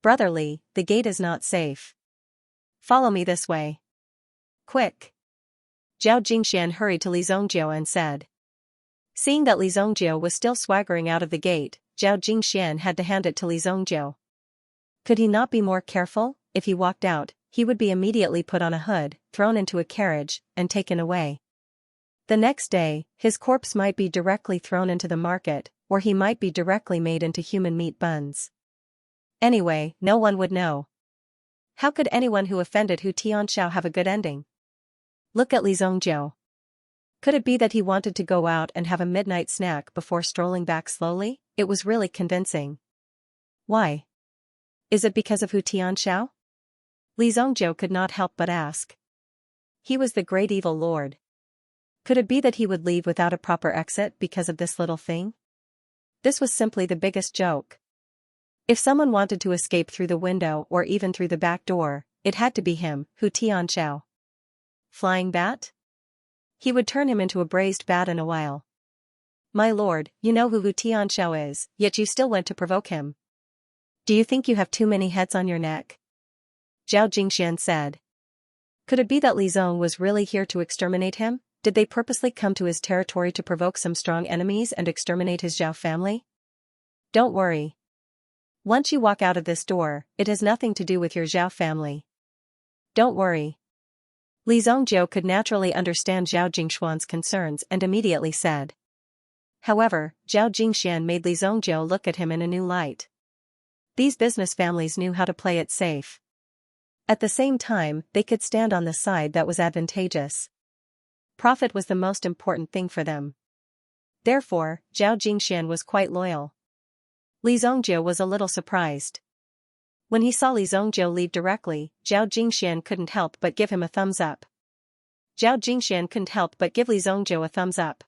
Brother Li, the gate is not safe. Follow me this way. Quick. Zhao Jingxian hurried to Li Zhongjiu and said. Seeing that Li Zhongjiu was still swaggering out of the gate, Zhao Jingxian had to hand it to Li Zhongjiu. Could he not be more careful? If he walked out, he would be immediately put on a hood, thrown into a carriage, and taken away. The next day, his corpse might be directly thrown into the market, or he might be directly made into human meat buns. Anyway, no one would know. How could anyone who offended Hu Tianxiao have a good ending? Look at Li Zhongjiu. Could it be that he wanted to go out and have a midnight snack before strolling back slowly? It was really convincing. Why? Is it because of Hu Tianxiao? Li Zhongjiu could not help but ask. He was the great evil lord. Could it be that he would leave without a proper exit because of this little thing? This was simply the biggest joke. If someone wanted to escape through the window or even through the back door, it had to be him, Hu Tianxiao. Flying bat? He would turn him into a braised bat in a while. My lord, you know who Hu Tianxiao is, yet you still went to provoke him. Do you think you have too many heads on your neck? Zhao Jingxian said. Could it be that Li Zong was really here to exterminate him? Did they purposely come to his territory to provoke some strong enemies and exterminate his Zhao family? Don't worry. Once you walk out of this door, it has nothing to do with your Zhao family. Don't worry. Li Zhongjiu could naturally understand Zhao Jingxuan's concerns and immediately said. However, Zhao Jingxian made Li Zhongjiu look at him in a new light. These business families knew how to play it safe. At the same time, they could stand on the side that was advantageous. Profit was the most important thing for them. Therefore, Zhao Jingxian was quite loyal. Li Zhongjiu was a little surprised. When he saw Li Zhongjiu leave directly, Zhao Jingxian couldn't help but give him a thumbs up. Zhao Jingxian couldn't help but give Li Zhongjiu a thumbs up.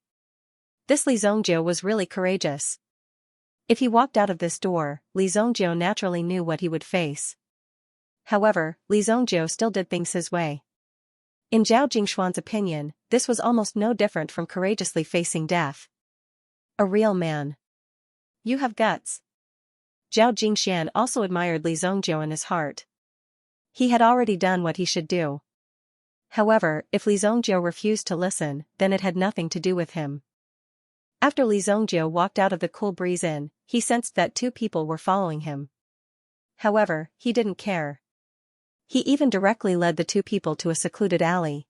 This Li Zhongjiu was really courageous. If he walked out of this door, Li Zhongjiu naturally knew what he would face. However, Li Zhongjiu still did things his way. In Zhao Jingxuan's opinion, this was almost no different from courageously facing death. A real man. You have guts. Zhao Jingxian also admired Li Zhongjiu in his heart. He had already done what he should do. However, if Li Zhongjiu refused to listen, then it had nothing to do with him. After Li Zhongjiu walked out of the Cool Breeze Inn, he sensed that two people were following him. However, he didn't care. He even directly led the two people to a secluded alley.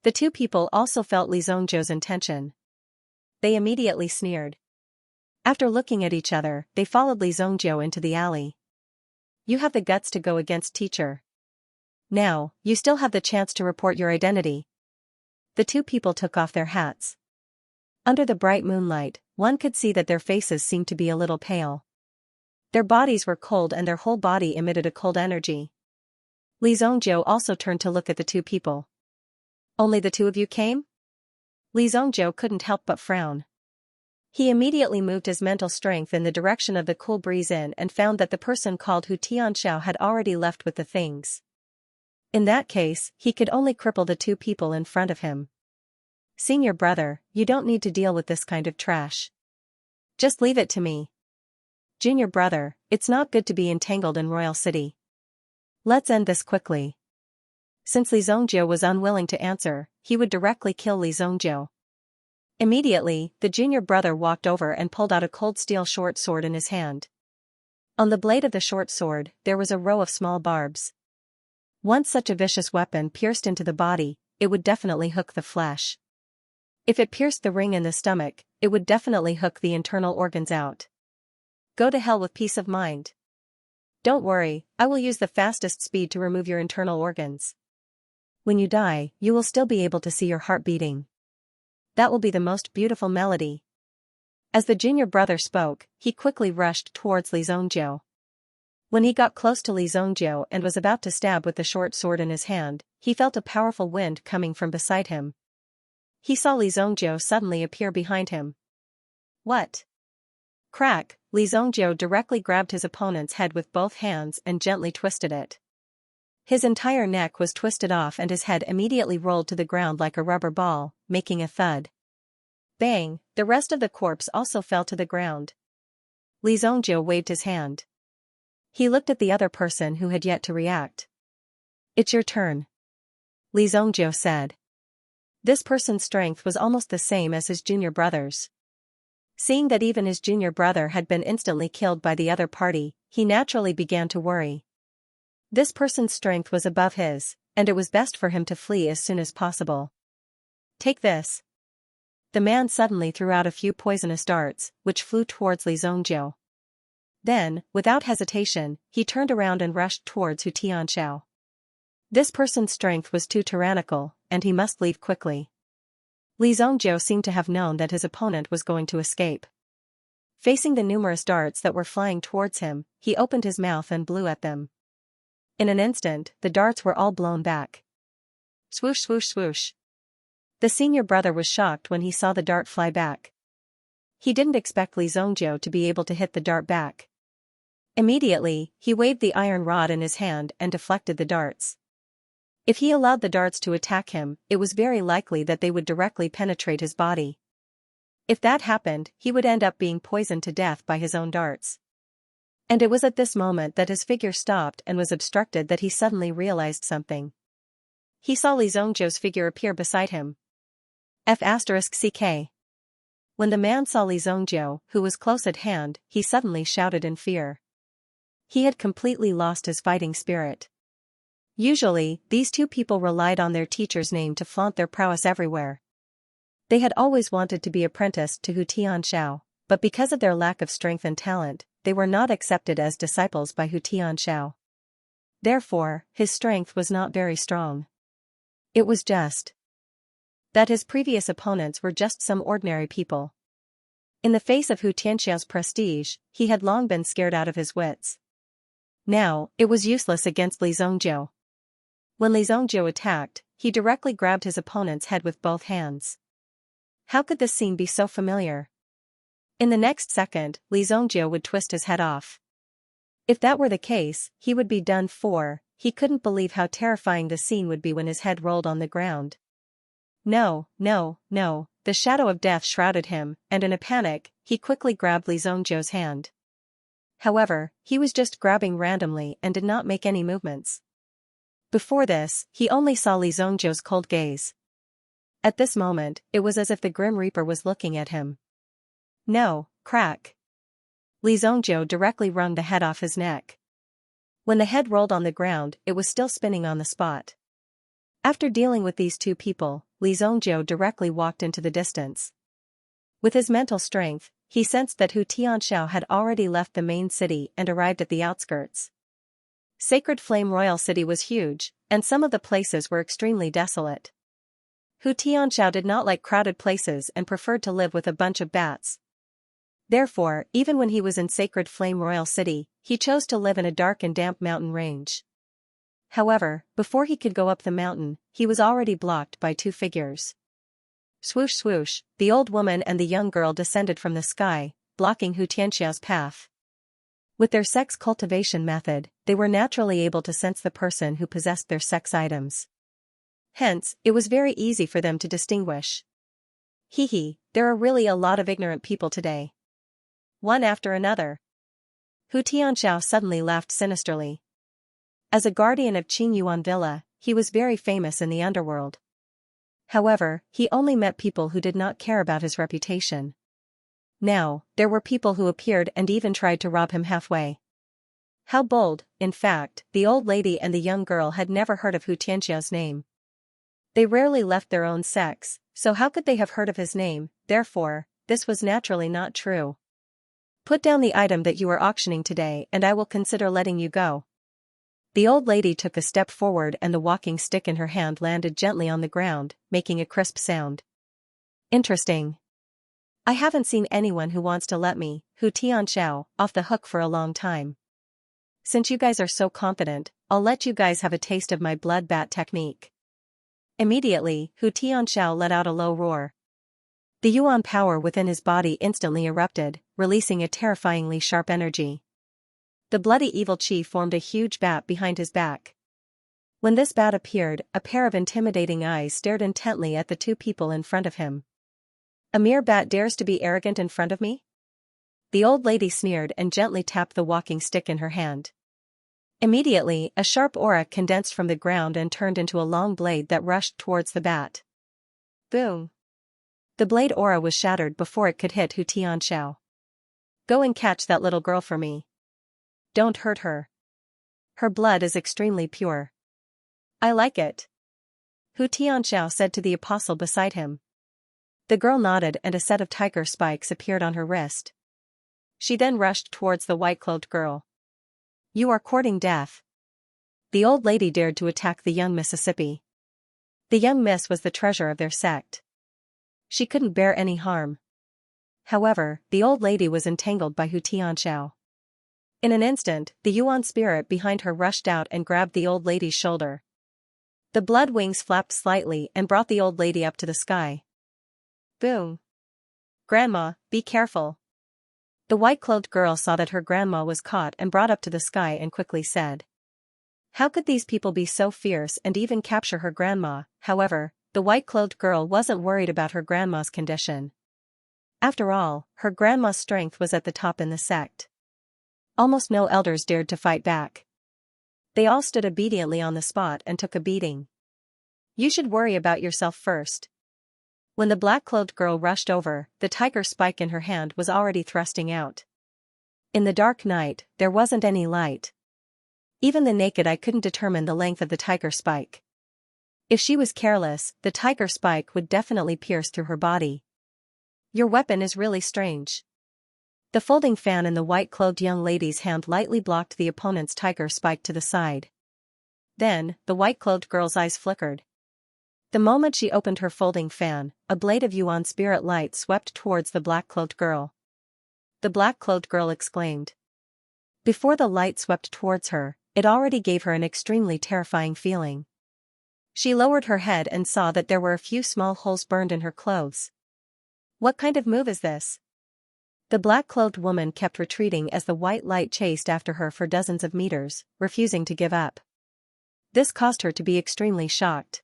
The two people also felt Li Zhongjiu's intention. They immediately sneered. After looking at each other, they followed Li Zhongjiu into the alley. You have the guts to go against teacher. Now, you still have the chance to report your identity. The two people took off their hats. Under the bright moonlight, one could see that their faces seemed to be a little pale. Their bodies were cold and their whole body emitted a cold energy. Li Zhongjiu also turned to look at the two people. Only the two of you came? Li Zhongjiu couldn't help but frown. He immediately moved his mental strength in the direction of the cool breeze in and found that the person called Xianxia had already left with the things. In that case, he could only cripple the two people in front of him. Senior brother, you don't need to deal with this kind of trash. Just leave it to me. Junior brother, it's not good to be entangled in Royal City. Let's end this quickly. Since Li Zhongjiu was unwilling to answer, he would directly kill Li Zhongjiu. Immediately, the junior brother walked over and pulled out a cold steel short sword in his hand. On the blade of the short sword, there was a row of small barbs. Once such a vicious weapon pierced into the body, it would definitely hook the flesh. If it pierced the ring in the stomach, it would definitely hook the internal organs out. Go to hell with peace of mind. Don't worry, I will use the fastest speed to remove your internal organs. When you die, you will still be able to see your heart beating. That will be the most beautiful melody. As the junior brother spoke, he quickly rushed towards Li Zhongjiu. When he got close to Li Zhongjiu and was about to stab with the short sword in his hand, he felt a powerful wind coming from beside him. He saw Li Zhongjiu suddenly appear behind him. What? Crack! Li Zhongjiu directly grabbed his opponent's head with both hands and gently twisted it. His entire neck was twisted off and his head immediately rolled to the ground like a rubber ball, making a thud. Bang! The rest of the corpse also fell to the ground. Li Zhongjiu waved his hand. He looked at the other person who had yet to react. It's your turn. Li Zhongjiu said. This person's strength was almost the same as his junior brother's. Seeing that even his junior brother had been instantly killed by the other party, he naturally began to worry. This person's strength was above his, and it was best for him to flee as soon as possible. Take this. The man suddenly threw out a few poisonous darts, which flew towards Li Zhongjiu. Then, without hesitation, he turned around and rushed towards Xianxia. This person's strength was too tyrannical, and he must leave quickly. Li Zhongjiu seemed to have known that his opponent was going to escape. Facing the numerous darts that were flying towards him, he opened his mouth and blew at them. In an instant, the darts were all blown back. Swoosh swoosh swoosh. The senior brother was shocked when he saw the dart fly back. He didn't expect Li Zhongjiu to be able to hit the dart back. Immediately, he waved the iron rod in his hand and deflected the darts. If he allowed the darts to attack him, it was very likely that they would directly penetrate his body. If that happened, he would end up being poisoned to death by his own darts. And it was at this moment that his figure stopped and was obstructed that he suddenly realized something. He saw Li Zhongjiu's figure appear beside him. F***CK. When the man saw Li Zhongjiu, who was close at hand, he suddenly shouted in fear. He had completely lost his fighting spirit. Usually, these two people relied on their teacher's name to flaunt their prowess everywhere. They had always wanted to be apprenticed to Xianxia, but because of their lack of strength and talent, they were not accepted as disciples by Xianxia. Therefore, his strength was not very strong. It was just that his previous opponents were just some ordinary people. In the face of Xianxia's prestige, he had long been scared out of his wits. Now, it was useless against Li Zhongjiu. When Li Zhongjiu attacked, he directly grabbed his opponent's head with both hands. How could this scene be so familiar? In the next second, Li Zhongjiu would twist his head off. If that were the case, he would be done for. He couldn't believe how terrifying the scene would be when his head rolled on the ground. No, no, no, the shadow of death shrouded him, and in a panic, he quickly grabbed Li Zhongjiu's hand. However, he was just grabbing randomly and did not make any movements. Before this, he only saw Li Zhongjiu's cold gaze. At this moment, it was as if the Grim Reaper was looking at him. No, crack. Li Zhongjiu directly wrung the head off his neck. When the head rolled on the ground, it was still spinning on the spot. After dealing with these two people, Li Zhongjiu directly walked into the distance. With his mental strength, he sensed that Hu Tianxiao had already left the main city and arrived at the outskirts. Sacred Flame Royal City was huge, and some of the places were extremely desolate. Hu Tianxiao did not like crowded places and preferred to live with a bunch of bats. Therefore, even when he was in Sacred Flame Royal City, he chose to live in a dark and damp mountain range. However, before he could go up the mountain, he was already blocked by two figures. Swoosh swoosh, the old woman and the young girl descended from the sky, blocking Hu Tianxiao's path. With their sex cultivation method, they were naturally able to sense the person who possessed their sex items. Hence, it was very easy for them to distinguish. Hee, there are really a lot of ignorant people today. One after another. Hu Tianxiao suddenly laughed sinisterly. As a guardian of Qingyuan Villa, he was very famous in the underworld. However, he only met people who did not care about his reputation. Now, there were people who appeared and even tried to rob him halfway. How bold, in fact, the old lady and the young girl had never heard of Hu Tianxiao's name. They rarely left their own sex, so how could they have heard of his name? Therefore, this was naturally not true. Put down the item that you are auctioning today and I will consider letting you go. The old lady took a step forward and the walking stick in her hand landed gently on the ground, making a crisp sound. Interesting. I haven't seen anyone who wants to let me, Hu Tianxiao, off the hook for a long time. Since you guys are so confident, I'll let you guys have a taste of my blood bat technique. Immediately, Hu Tianxiao let out a low roar. The yuan power within his body instantly erupted, releasing a terrifyingly sharp energy. The bloody evil chi formed a huge bat behind his back. When this bat appeared, a pair of intimidating eyes stared intently at the two people in front of him. A mere bat dares to be arrogant in front of me? The old lady sneered and gently tapped the walking stick in her hand. Immediately, a sharp aura condensed from the ground and turned into a long blade that rushed towards the bat. Boom! The blade aura was shattered before it could hit Hu Tianxiao. Go and catch that little girl for me. Don't hurt her. Her blood is extremely pure. I like it. Hu Tianxiao said to the apostle beside him. The girl nodded and a set of tiger spikes appeared on her wrist. She then rushed towards the white-clothed girl. You are courting death. The old lady dared to attack the young Mississippi. The young miss was the treasure of their sect. She couldn't bear any harm. However, the old lady was entangled by Hu Tianxiao. In an instant, the yuan spirit behind her rushed out and grabbed the old lady's shoulder. The blood wings flapped slightly and brought the old lady up to the sky. Boom! Grandma, be careful. The white-clothed girl saw that her grandma was caught and brought up to the sky and quickly said. How could these people be so fierce and even capture her grandma? However, the white-clothed girl wasn't worried about her grandma's condition. After all, her grandma's strength was at the top in the sect. Almost no elders dared to fight back. They all stood obediently on the spot and took a beating. You should worry about yourself first. When the black-clothed girl rushed over, the tiger spike in her hand was already thrusting out. In the dark night, there wasn't any light. Even the naked eye couldn't determine the length of the tiger spike. If she was careless, the tiger spike would definitely pierce through her body. Your weapon is really strange. The folding fan in the white-clothed young lady's hand lightly blocked the opponent's tiger spike to the side. Then, the white-clothed girl's eyes flickered. The moment she opened her folding fan, a blade of yuan spirit light swept towards the black-clothed girl. The black-clothed girl exclaimed. Before the light swept towards her, it already gave her an extremely terrifying feeling. She lowered her head and saw that there were a few small holes burned in her clothes. What kind of move is this? The black-clothed woman kept retreating as the white light chased after her for dozens of meters, refusing to give up. This caused her to be extremely shocked.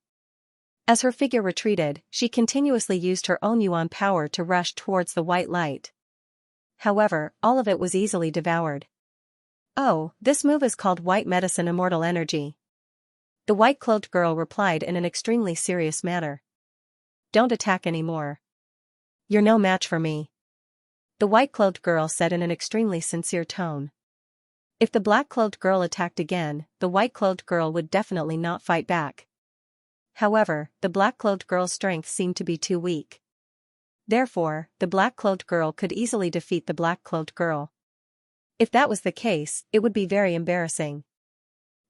As her figure retreated, she continuously used her own yuan power to rush towards the white light. However, all of it was easily devoured. Oh, this move is called White Medicine Immortal Energy. The white-clothed girl replied in an extremely serious manner. Don't attack anymore. You're no match for me. The white-clothed girl said in an extremely sincere tone. If the black-clothed girl attacked again, the white-clothed girl would definitely not fight back. However, the black-clothed girl's strength seemed to be too weak. Therefore, the black-cloaked girl could easily defeat the black-cloaked girl. If that was the case, it would be very embarrassing.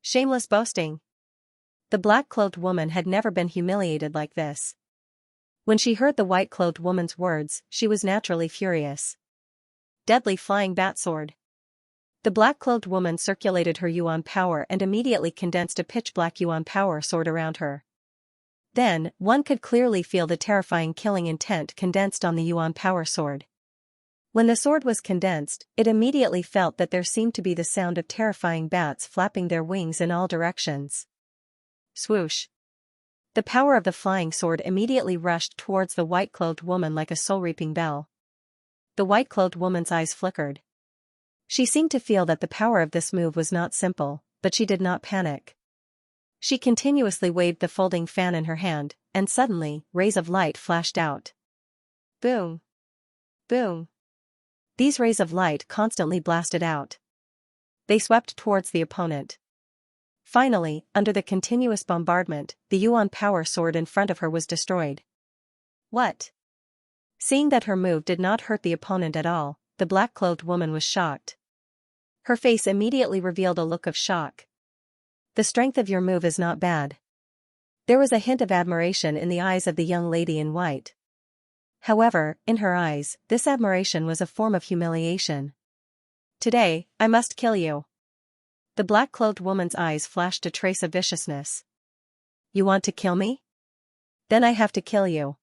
Shameless boasting. The black-cloaked woman had never been humiliated like this. When she heard the white-cloaked woman's words, she was naturally furious. Deadly flying bat sword. The black-cloaked woman circulated her yuan power and immediately condensed a pitch-black yuan power sword around her. Then, one could clearly feel the terrifying killing intent condensed on the yuan power sword. When the sword was condensed, it immediately felt that there seemed to be the sound of terrifying bats flapping their wings in all directions. Swoosh. The power of the flying sword immediately rushed towards the white-clothed woman like a soul-reaping bell. The white-clothed woman's eyes flickered. She seemed to feel that the power of this move was not simple, but she did not panic. She continuously waved the folding fan in her hand, and suddenly, rays of light flashed out. Boom! Boom! These rays of light constantly blasted out. They swept towards the opponent. Finally, under the continuous bombardment, the yuan power sword in front of her was destroyed. What? Seeing that her move did not hurt the opponent at all, the black-clothed woman was shocked. Her face immediately revealed a look of shock. The strength of your move is not bad. There was a hint of admiration in the eyes of the young lady in white. However, in her eyes, this admiration was a form of humiliation. Today, I must kill you. The black-clothed woman's eyes flashed a trace of viciousness. You want to kill me? Then I have to kill you.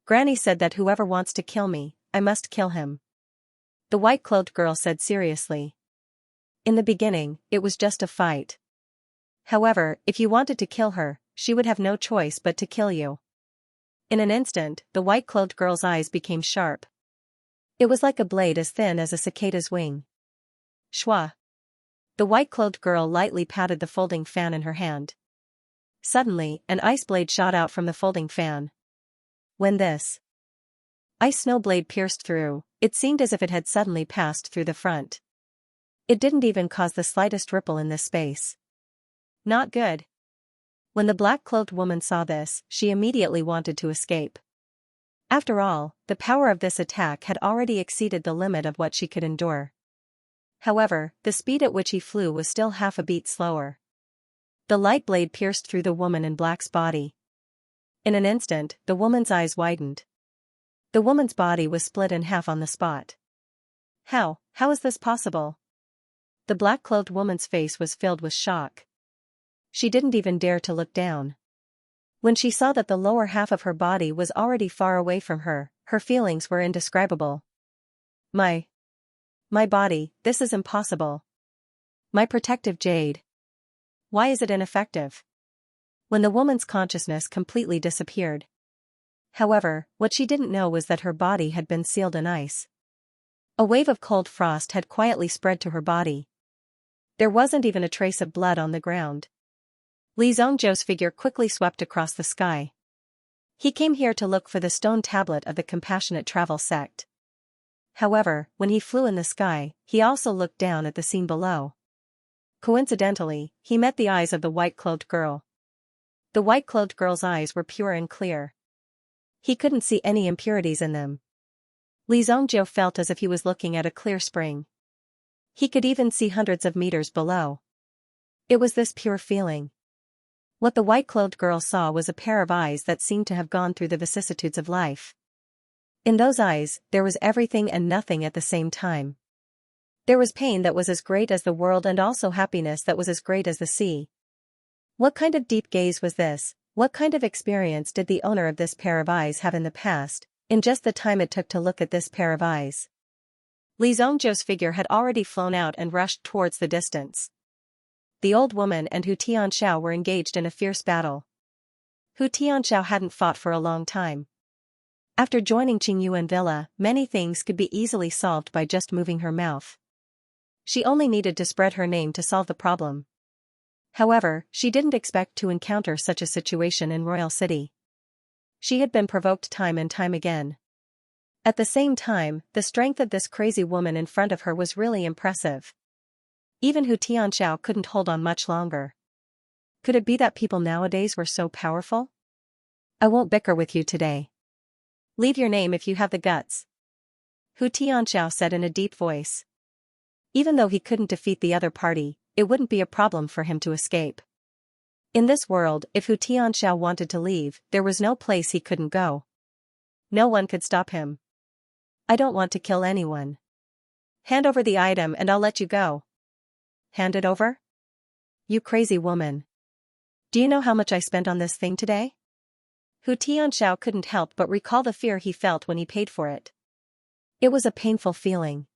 Granny said that whoever wants to kill me, I must kill him. The white-clothed girl said seriously. In the beginning, it was just a fight. However, if you wanted to kill her, she would have no choice but to kill you. In an instant, the white-clothed girl's eyes became sharp. It was like a blade as thin as a cicada's wing. Shwa. The white-clothed girl lightly patted the folding fan in her hand. Suddenly, an ice blade shot out from the folding fan. When this ice snow blade pierced through, it seemed as if it had suddenly passed through the front. It didn't even cause the slightest ripple in this space. Not good. When the black-cloaked woman saw this, she immediately wanted to escape. After all, the power of this attack had already exceeded the limit of what she could endure. However, the speed at which he flew was still half a beat slower. The light blade pierced through the woman in black's body. In an instant, the woman's eyes widened. The woman's body was split in half on the spot. How is this possible? The black-clothed woman's face was filled with shock. She didn't even dare to look down. When she saw that the lower half of her body was already far away from her, her feelings were indescribable. My body, this is impossible. My protective jade. Why is it ineffective? When the woman's consciousness completely disappeared. However, what she didn't know was that her body had been sealed in ice. A wave of cold frost had quietly spread to her body. There wasn't even a trace of blood on the ground. Li Zhongzhou's figure quickly swept across the sky. He came here to look for the stone tablet of the Compassionate Travel sect. However, when he flew in the sky, he also looked down at the scene below. Coincidentally, he met the eyes of the white-clothed girl. The white-clothed girl's eyes were pure and clear. He couldn't see any impurities in them. Li Zhongzhou felt as if he was looking at a clear spring. He could even see hundreds of meters below. It was this pure feeling. What the white-clothed girl saw was a pair of eyes that seemed to have gone through the vicissitudes of life. In those eyes, there was everything and nothing at the same time. There was pain that was as great as the world and also happiness that was as great as the sea. What kind of deep gaze was this? What kind of experience did the owner of this pair of eyes have in the past, in just the time it took to look at this pair of eyes? Li Zhongzhou's figure had already flown out and rushed towards the distance. The old woman and Hu Tianxiao were engaged in a fierce battle. Hu Tianxiao hadn't fought for a long time. After joining Qingyuan Villa, many things could be easily solved by just moving her mouth. She only needed to spread her name to solve the problem. However, she didn't expect to encounter such a situation in Royal City. She had been provoked time and time again. At the same time, the strength of this crazy woman in front of her was really impressive. Even Hu Tianxiao couldn't hold on much longer. Could it be that people nowadays were so powerful? I won't bicker with you today. Leave your name if you have the guts, Hu Tianxiao said in a deep voice. Even though he couldn't defeat the other party, it wouldn't be a problem for him to escape. In this world, if Hu Tianxiao wanted to leave, there was no place he couldn't go. No one could stop him. I don't want to kill anyone. Hand over the item and I'll let you go. Hand it over? You crazy woman. Do you know how much I spent on this thing today? Hu Tianxiao couldn't help but recall the fear he felt when he paid for it. It was a painful feeling.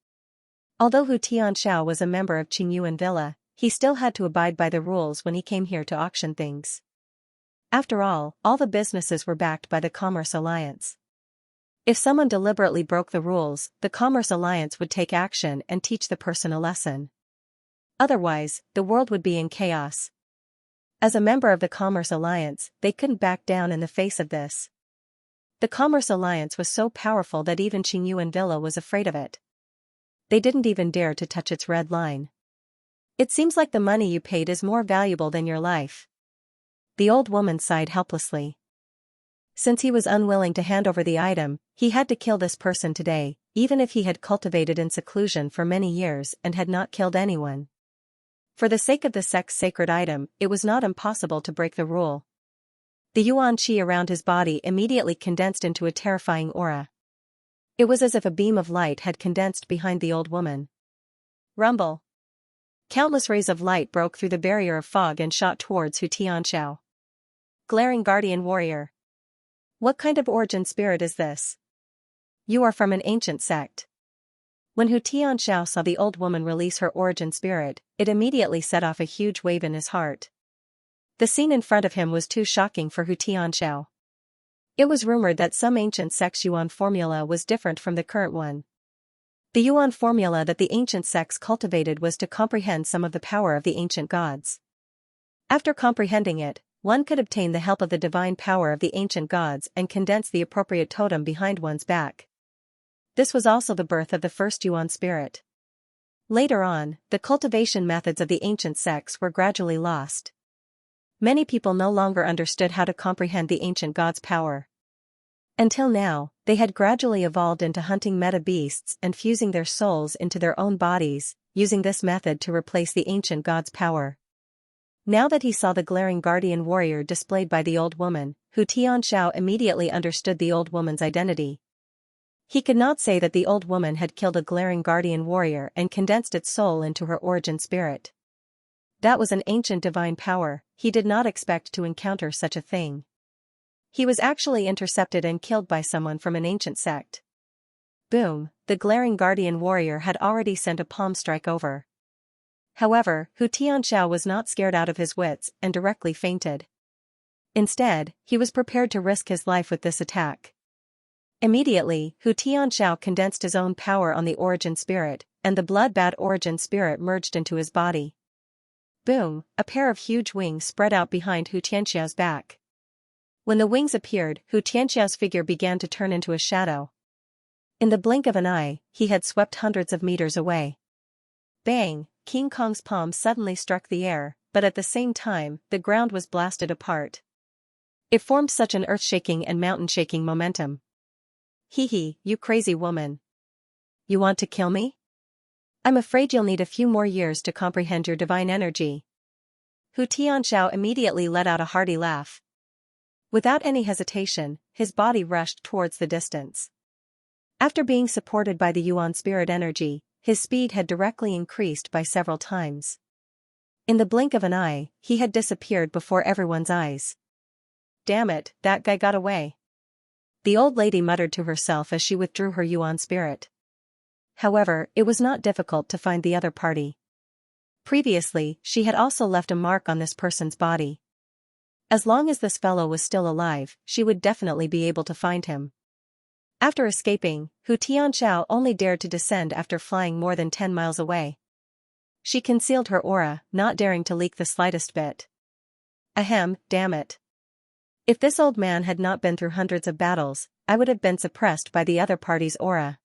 Although Hu Tianxiao was a member of Qingyuan Villa, he still had to abide by the rules when he came here to auction things. After all the businesses were backed by the Commerce Alliance. If someone deliberately broke the rules, the Commerce Alliance would take action and teach the person a lesson. Otherwise, the world would be in chaos. As a member of the Commerce Alliance, they couldn't back down in the face of this. The Commerce Alliance was so powerful that even Qingyuan Villa was afraid of it. They didn't even dare to touch its red line. It seems like the money you paid is more valuable than your life. The old woman sighed helplessly. Since he was unwilling to hand over the item, he had to kill this person today, even if he had cultivated in seclusion for many years and had not killed anyone. For the sake of the sect's sacred item, it was not impossible to break the rule. The yuan qi around his body immediately condensed into a terrifying aura. It was as if a beam of light had condensed behind the old woman. Rumble. Countless rays of light broke through the barrier of fog and shot towards Hu Tianxiao. Glaring guardian warrior. What kind of origin spirit is this? You are from an ancient sect. When Hu Tianxiao saw the old woman release her origin spirit, it immediately set off a huge wave in his heart. The scene in front of him was too shocking for Hu Tianxiao. It was rumored that some ancient sect's yuan formula was different from the current one. The yuan formula that the ancient sects cultivated was to comprehend some of the power of the ancient gods. After comprehending it, one could obtain the help of the divine power of the ancient gods and condense the appropriate totem behind one's back. This was also the birth of the first yuan spirit. Later on, the cultivation methods of the ancient sects were gradually lost. Many people no longer understood how to comprehend the ancient gods' power. Until now, they had gradually evolved into hunting meta beasts and fusing their souls into their own bodies, using this method to replace the ancient gods' power. Now that he saw the glaring guardian warrior displayed by the old woman, Hu Tianxiao immediately understood the old woman's identity. He could not say that the old woman had killed a glaring guardian warrior and condensed its soul into her origin spirit. That was an ancient divine power. He did not expect to encounter such a thing. He was actually intercepted and killed by someone from an ancient sect. Boom, the glaring guardian warrior had already sent a palm strike over. However, Hu Tianxiao was not scared out of his wits and directly fainted. Instead, he was prepared to risk his life with this attack. Immediately, Hu Tianxiao condensed his own power on the origin spirit, and the blood-bad origin spirit merged into his body. Boom, a pair of huge wings spread out behind Hu Tianxiao's back. When the wings appeared, Hu Tianxiao's figure began to turn into a shadow. In the blink of an eye, he had swept hundreds of meters away. Bang, King Kong's palm suddenly struck the air, but at the same time, the ground was blasted apart. It formed such an earth-shaking and mountain-shaking momentum. Hee hee, you crazy woman. You want to kill me? I'm afraid you'll need a few more years to comprehend your divine energy. Hu Tianxiao immediately let out a hearty laugh. Without any hesitation, his body rushed towards the distance. After being supported by the yuan spirit energy, his speed had directly increased by several times. In the blink of an eye, he had disappeared before everyone's eyes. Damn it, that guy got away. The old lady muttered to herself as she withdrew her yuan spirit. However, it was not difficult to find the other party. Previously, she had also left a mark on this person's body. As long as this fellow was still alive, she would definitely be able to find him. After escaping, Hu Tianxiao only dared to descend after flying more than 10 miles away. She concealed her aura, not daring to leak the slightest bit. Ahem, damn it. If this old man had not been through hundreds of battles, I would have been suppressed by the other party's aura.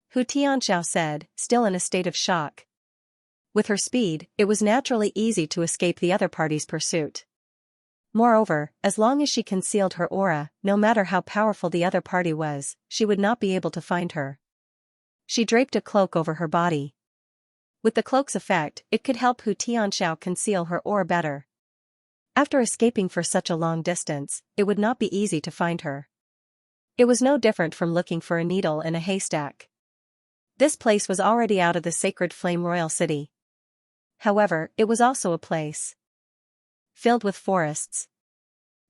Hu Tianxiao said, still in a state of shock. With her speed, it was naturally easy to escape the other party's pursuit. Moreover, as long as she concealed her aura, no matter how powerful the other party was, she would not be able to find her. She draped a cloak over her body. With the cloak's effect, it could help Hu Tianxiao conceal her aura better. After escaping for such a long distance, it would not be easy to find her. It was no different from looking for a needle in a haystack. This place was already out of the sacred flame royal city. However, it was also a place filled with forests.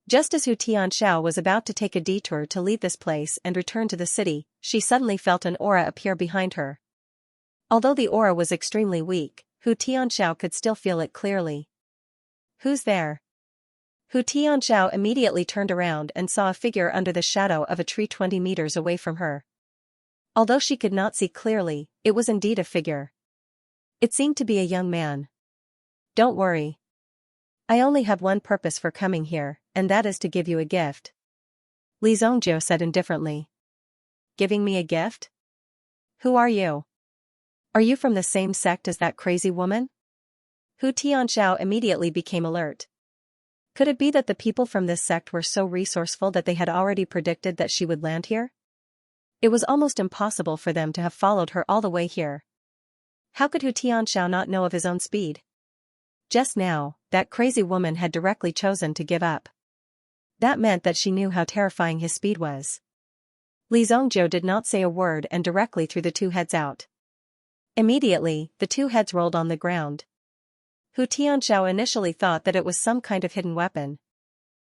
Just as Hu Tianxiao was about to take a detour to leave this place and return to the city, she suddenly felt an aura appear behind her. Although the aura was extremely weak, Hu Tianxiao could still feel it clearly. "Who's there?" Hu Tianxiao immediately turned around and saw a figure under the shadow of a tree 20 meters away from her. Although she could not see clearly, it was indeed a figure. It seemed to be a young man. "Don't worry. I only have one purpose for coming here, and that is to give you a gift," Li Zongjiu said indifferently. "Giving me a gift? Who are you? Are you from the same sect as that crazy woman?" Hu Tianxiao immediately became alert. Could it be that the people from this sect were so resourceful that they had already predicted that she would land here? It was almost impossible for them to have followed her all the way here. How could Hu Tianxiao not know of his own speed? Just now, that crazy woman had directly chosen to give up. That meant that she knew how terrifying his speed was. Li Zongjiu did not say a word and directly threw the two heads out. Immediately, the two heads rolled on the ground. Hu Tianxiao initially thought that it was some kind of hidden weapon.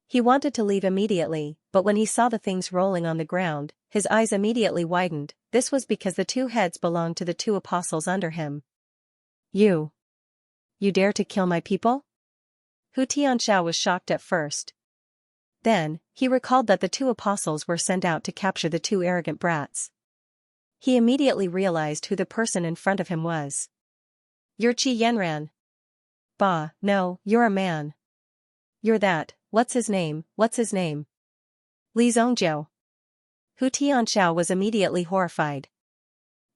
He wanted to leave immediately, but when he saw the things rolling on the ground, his eyes immediately widened. This was because the two heads belonged to the two apostles under him. You dare to kill my people?" Hu Tianxiao was shocked at first. Then, he recalled that the two apostles were sent out to capture the two arrogant brats. He immediately realized who the person in front of him was. "You're Qi Yanran." "Bah, no, you're a man." "You're that, what's his name?" "Li Zongjiu." Hu Tianxiao was immediately horrified.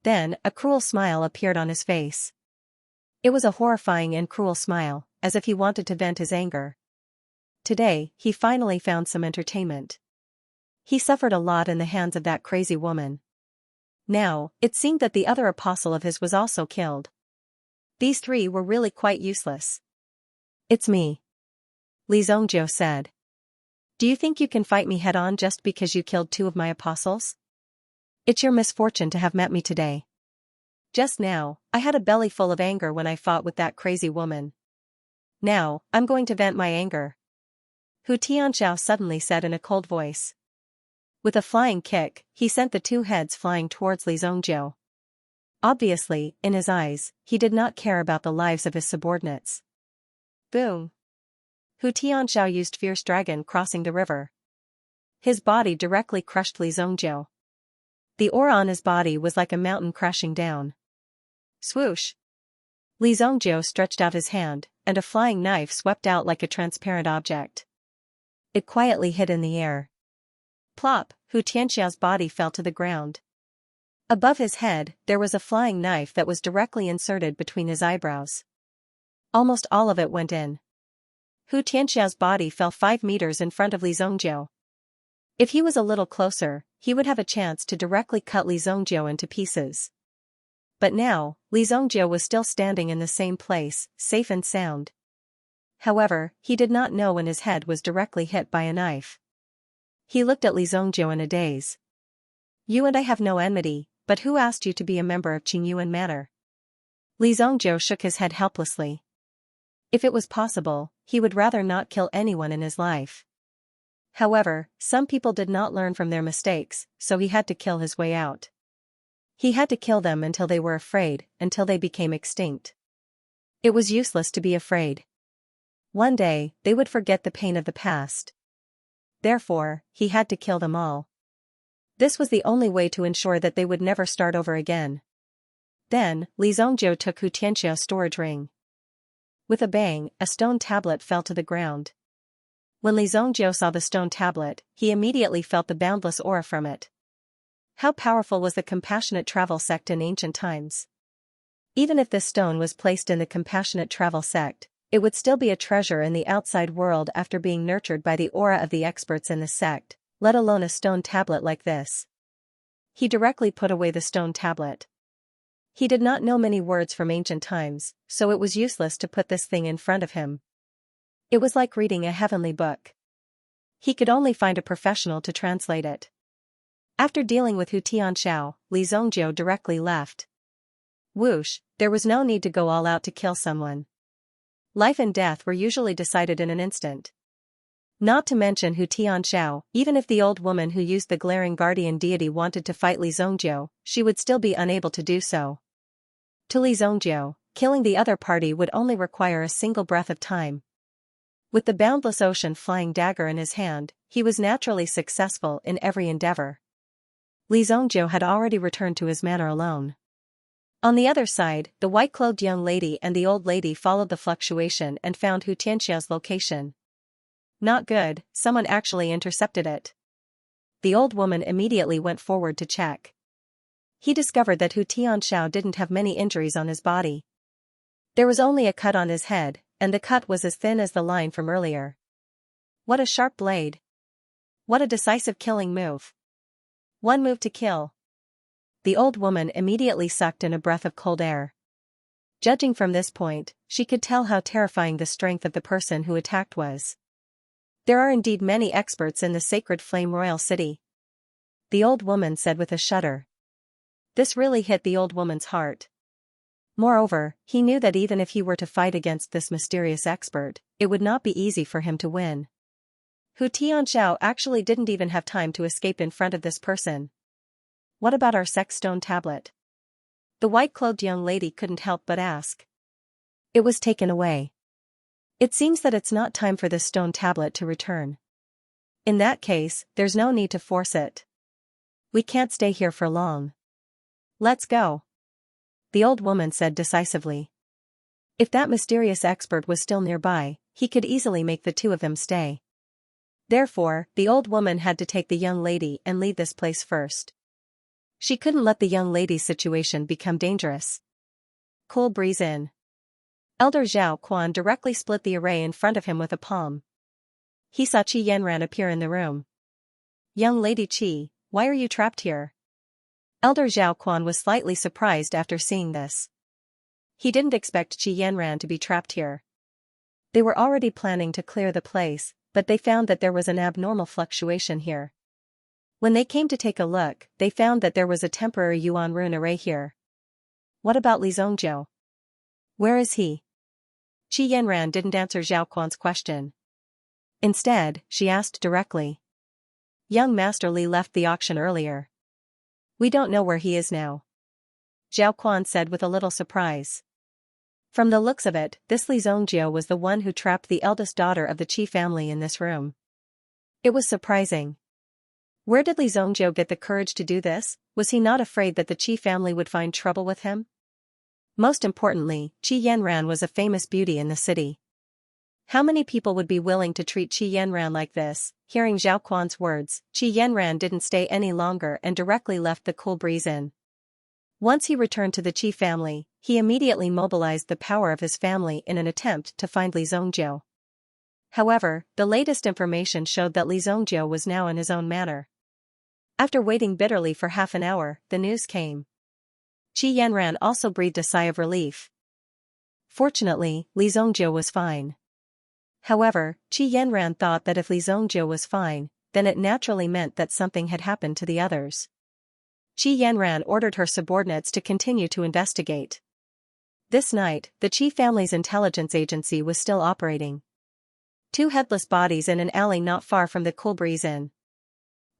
Then, a cruel smile appeared on his face. It was a horrifying and cruel smile, as if he wanted to vent his anger. Today, he finally found some entertainment. He suffered a lot in the hands of that crazy woman. Now, it seemed that the other apostle of his was also killed. These three were really quite useless. "It's me," Li Zongjiu said. "Do you think you can fight me head-on just because you killed two of my apostles? It's your misfortune to have met me today. Just now, I had a belly full of anger when I fought with that crazy woman. Now, I'm going to vent my anger," Hu Tianxiao suddenly said in a cold voice. With a flying kick, he sent the two heads flying towards Li Zongjiu. Obviously, in his eyes, he did not care about the lives of his subordinates. Boom! Hu Tianxiao used Fierce Dragon crossing the river. His body directly crushed Li Zongjiu. The aura on his body was like a mountain crashing down. Swoosh! Li Zongjiu stretched out his hand, and a flying knife swept out like a transparent object. It quietly hit in the air. Plop! Hu Tianxiao's body fell to the ground. Above his head, there was a flying knife that was directly inserted between his eyebrows. Almost all of it went in. Hu Tianxiao's body fell 5 meters in front of Li Zongjiu. If he was a little closer, he would have a chance to directly cut Li Zongjiu into pieces. But now, Li Zongjiu was still standing in the same place, safe and sound. However, he did not know when his head was directly hit by a knife. He looked at Li Zongjiu in a daze. "You and I have no enmity, but who asked you to be a member of Qingyuan Manor?" Li Zongjiu shook his head helplessly. If it was possible, he would rather not kill anyone in his life. However, some people did not learn from their mistakes, so he had to kill his way out. He had to kill them until they were afraid, until they became extinct. It was useless to be afraid. One day, they would forget the pain of the past. Therefore, he had to kill them all. This was the only way to ensure that they would never start over again. Then, Li Zongjiu took Hu Tianxiao's storage ring. With a bang, a stone tablet fell to the ground. When Li Zongjiu saw the stone tablet, he immediately felt the boundless aura from it. How powerful was the Compassionate Travel sect in ancient times? Even if this stone was placed in the Compassionate Travel sect, It would still be a treasure in the outside world after being nurtured by the aura of the experts in the sect, let alone a stone tablet like this. He directly put away the stone tablet. He did not know many words from ancient times, so it was useless to put this thing in front of him. It was like reading a heavenly book. He could only find a professional to translate it. After dealing with Xianxia, Li Zongjiu directly left. Whoosh, there was no need to go all out to kill someone. Life and death were usually decided in an instant. Not to mention Xianxia, even if the old woman who used the glaring guardian deity wanted to fight Li Zongjiu, she would still be unable to do so. To Li Zongjiu, killing the other party would only require a single breath of time. With the boundless ocean flying dagger in his hand, he was naturally successful in every endeavor. Li Zongjiu had already returned to his manor alone. On the other side, the white-clothed young lady and the old lady followed the fluctuation and found Xianxia's location. Not good, someone actually intercepted it. The old woman immediately went forward to check. He discovered that Xianxia didn't have many injuries on his body. There was only a cut on his head, and the cut was as thin as the line from earlier. What a sharp blade! What a decisive killing move! One move to kill. The old woman immediately sucked in a breath of cold air. Judging from this point, she could tell how terrifying the strength of the person who attacked was. There are indeed many experts in the sacred flame royal city. The old woman said with a shudder. This really hit the old woman's heart. Moreover, he knew that even if he were to fight against this mysterious expert, it would not be easy for him to win. Xianxiao actually didn't even have time to escape in front of this person. What about our sex stone tablet? The white-clothed young lady couldn't help but ask. It was taken away. It seems that it's not time for this stone tablet to return. In that case, there's no need to force it. We can't stay here for long. Let's go. The old woman said decisively. If that mysterious expert was still nearby, he could easily make the two of them stay. Therefore, the old woman had to take the young lady and leave this place first. She couldn't let the young lady's situation become dangerous. Cool breeze in. Elder Zhao Quan directly split the array in front of him with a palm. He saw Qi Yanran appear in the room. Young lady Qi, why are you trapped here? Elder Zhao Quan was slightly surprised after seeing this. He didn't expect Qi Yanran to be trapped here. They were already planning to clear the place, but they found that there was an abnormal fluctuation here. When they came to take a look, they found that there was a temporary Yuan rune array here. What about Li Zongjiu? Where is he? Qi Yanran didn't answer Zhao Quan's question. Instead, she asked directly. Young Master Li left the auction earlier. We don't know where he is now. Zhao Quan said with a little surprise. From the looks of it, this Li Zongjiu was the one who trapped the eldest daughter of the Qi family in this room. It was surprising. Where did Li Zongjiu get the courage to do this? Was he not afraid that the Qi family would find trouble with him? Most importantly, Qi Yanran was a famous beauty in the city. How many people would be willing to treat Qi Yanran like this? Hearing Zhao Quan's words, Qi Yanran didn't stay any longer and directly left the cool breeze in. Once he returned to the Qi family, he immediately mobilized the power of his family in an attempt to find Li Zongjiu. However, the latest information showed that Li Zongjiu was now in his own manor. After waiting bitterly for half an hour, the news came. Qi Yanran also breathed a sigh of relief. Fortunately, Li Zongjiu was fine. However, Qi Yanran thought that if Li Zongjiu was fine, then it naturally meant that something had happened to the others. Qi Yanran ordered her subordinates to continue to investigate. This night, the Qi family's intelligence agency was still operating. Two headless bodies in an alley not far from the cool breeze inn.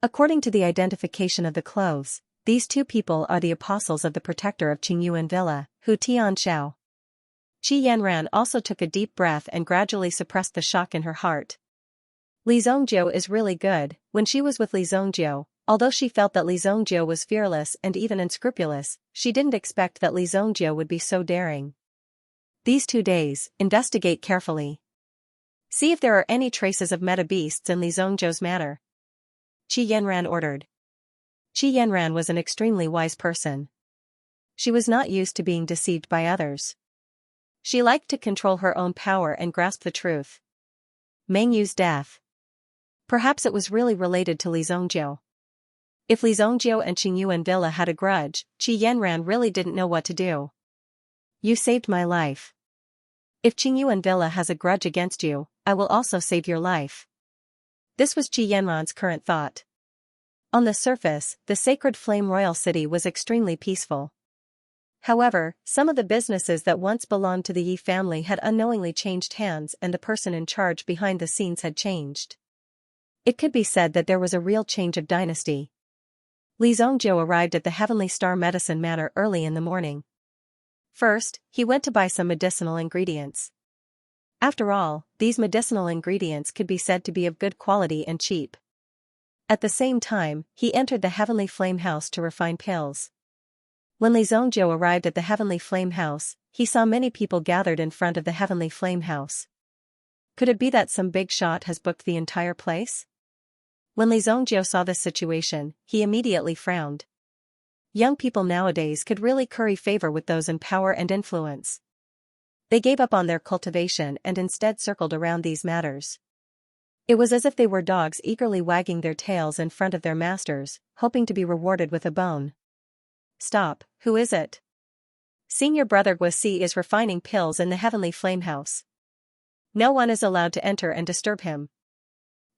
According to the identification of the clothes, these two people are the apostles of the protector of Qingyuan Villa, Xianxia. Qi Yanran also took a deep breath and gradually suppressed the shock in her heart. Li Zongjiu is really good. When she was with Li Zongjiu, although she felt that Li Zongjiu was fearless and even unscrupulous, she didn't expect that Li Zongjiu would be so daring. These 2 days, investigate carefully. See if there are any traces of meta beasts in Li Zongjiu's manor. Qi Yanran ordered. Qi Yanran was an extremely wise person. She was not used to being deceived by others. She liked to control her own power and grasp the truth. Meng Yu's death. Perhaps it was really related to Li Zongjiu. If Li Zongjiu and Qingyu and Villa had a grudge, Qi Yanran really didn't know what to do. You saved my life. If Qingyu and Villa has a grudge against you, I will also save your life. This was Qi Yanran's current thought. On the surface, the sacred flame royal city was extremely peaceful. However, some of the businesses that once belonged to the Yi family had unknowingly changed hands and the person in charge behind the scenes had changed. It could be said that there was a real change of dynasty. Li Zongjiu arrived at the Heavenly Star Medicine Manor early in the morning. First, he went to buy some medicinal ingredients. After all, these medicinal ingredients could be said to be of good quality and cheap. At the same time, he entered the Heavenly Flame House to refine pills. When Li Zongjiu arrived at the Heavenly Flame House, he saw many people gathered in front of the Heavenly Flame House. Could it be that some big shot has booked the entire place? When Li Zongjiu saw this situation, he immediately frowned. Young people nowadays could really curry favor with those in power and influence. They gave up on their cultivation and instead circled around these matters. It was as if they were dogs eagerly wagging their tails in front of their masters, hoping to be rewarded with a bone. Stop, who is it? Senior brother Guasi is refining pills in the Heavenly Flame House. No one is allowed to enter and disturb him.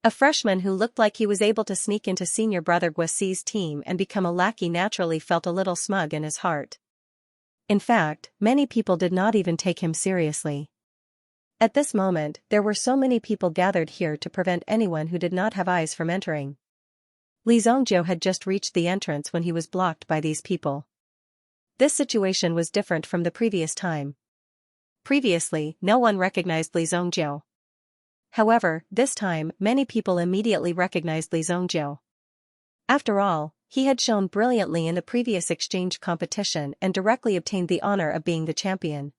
A freshman who looked like he was able to sneak into senior brother Guasi's team and become a lackey naturally felt a little smug in his heart. In fact, many people did not even take him seriously. At this moment, there were so many people gathered here to prevent anyone who did not have eyes from entering. Li Zongjiu had just reached the entrance when he was blocked by these people. This situation was different from the previous time. Previously, no one recognized Li Zongjiu. However, this time, many people immediately recognized Li Zongjiu. After all, he had shown brilliantly in the previous exchange competition and directly obtained the honor of being the champion.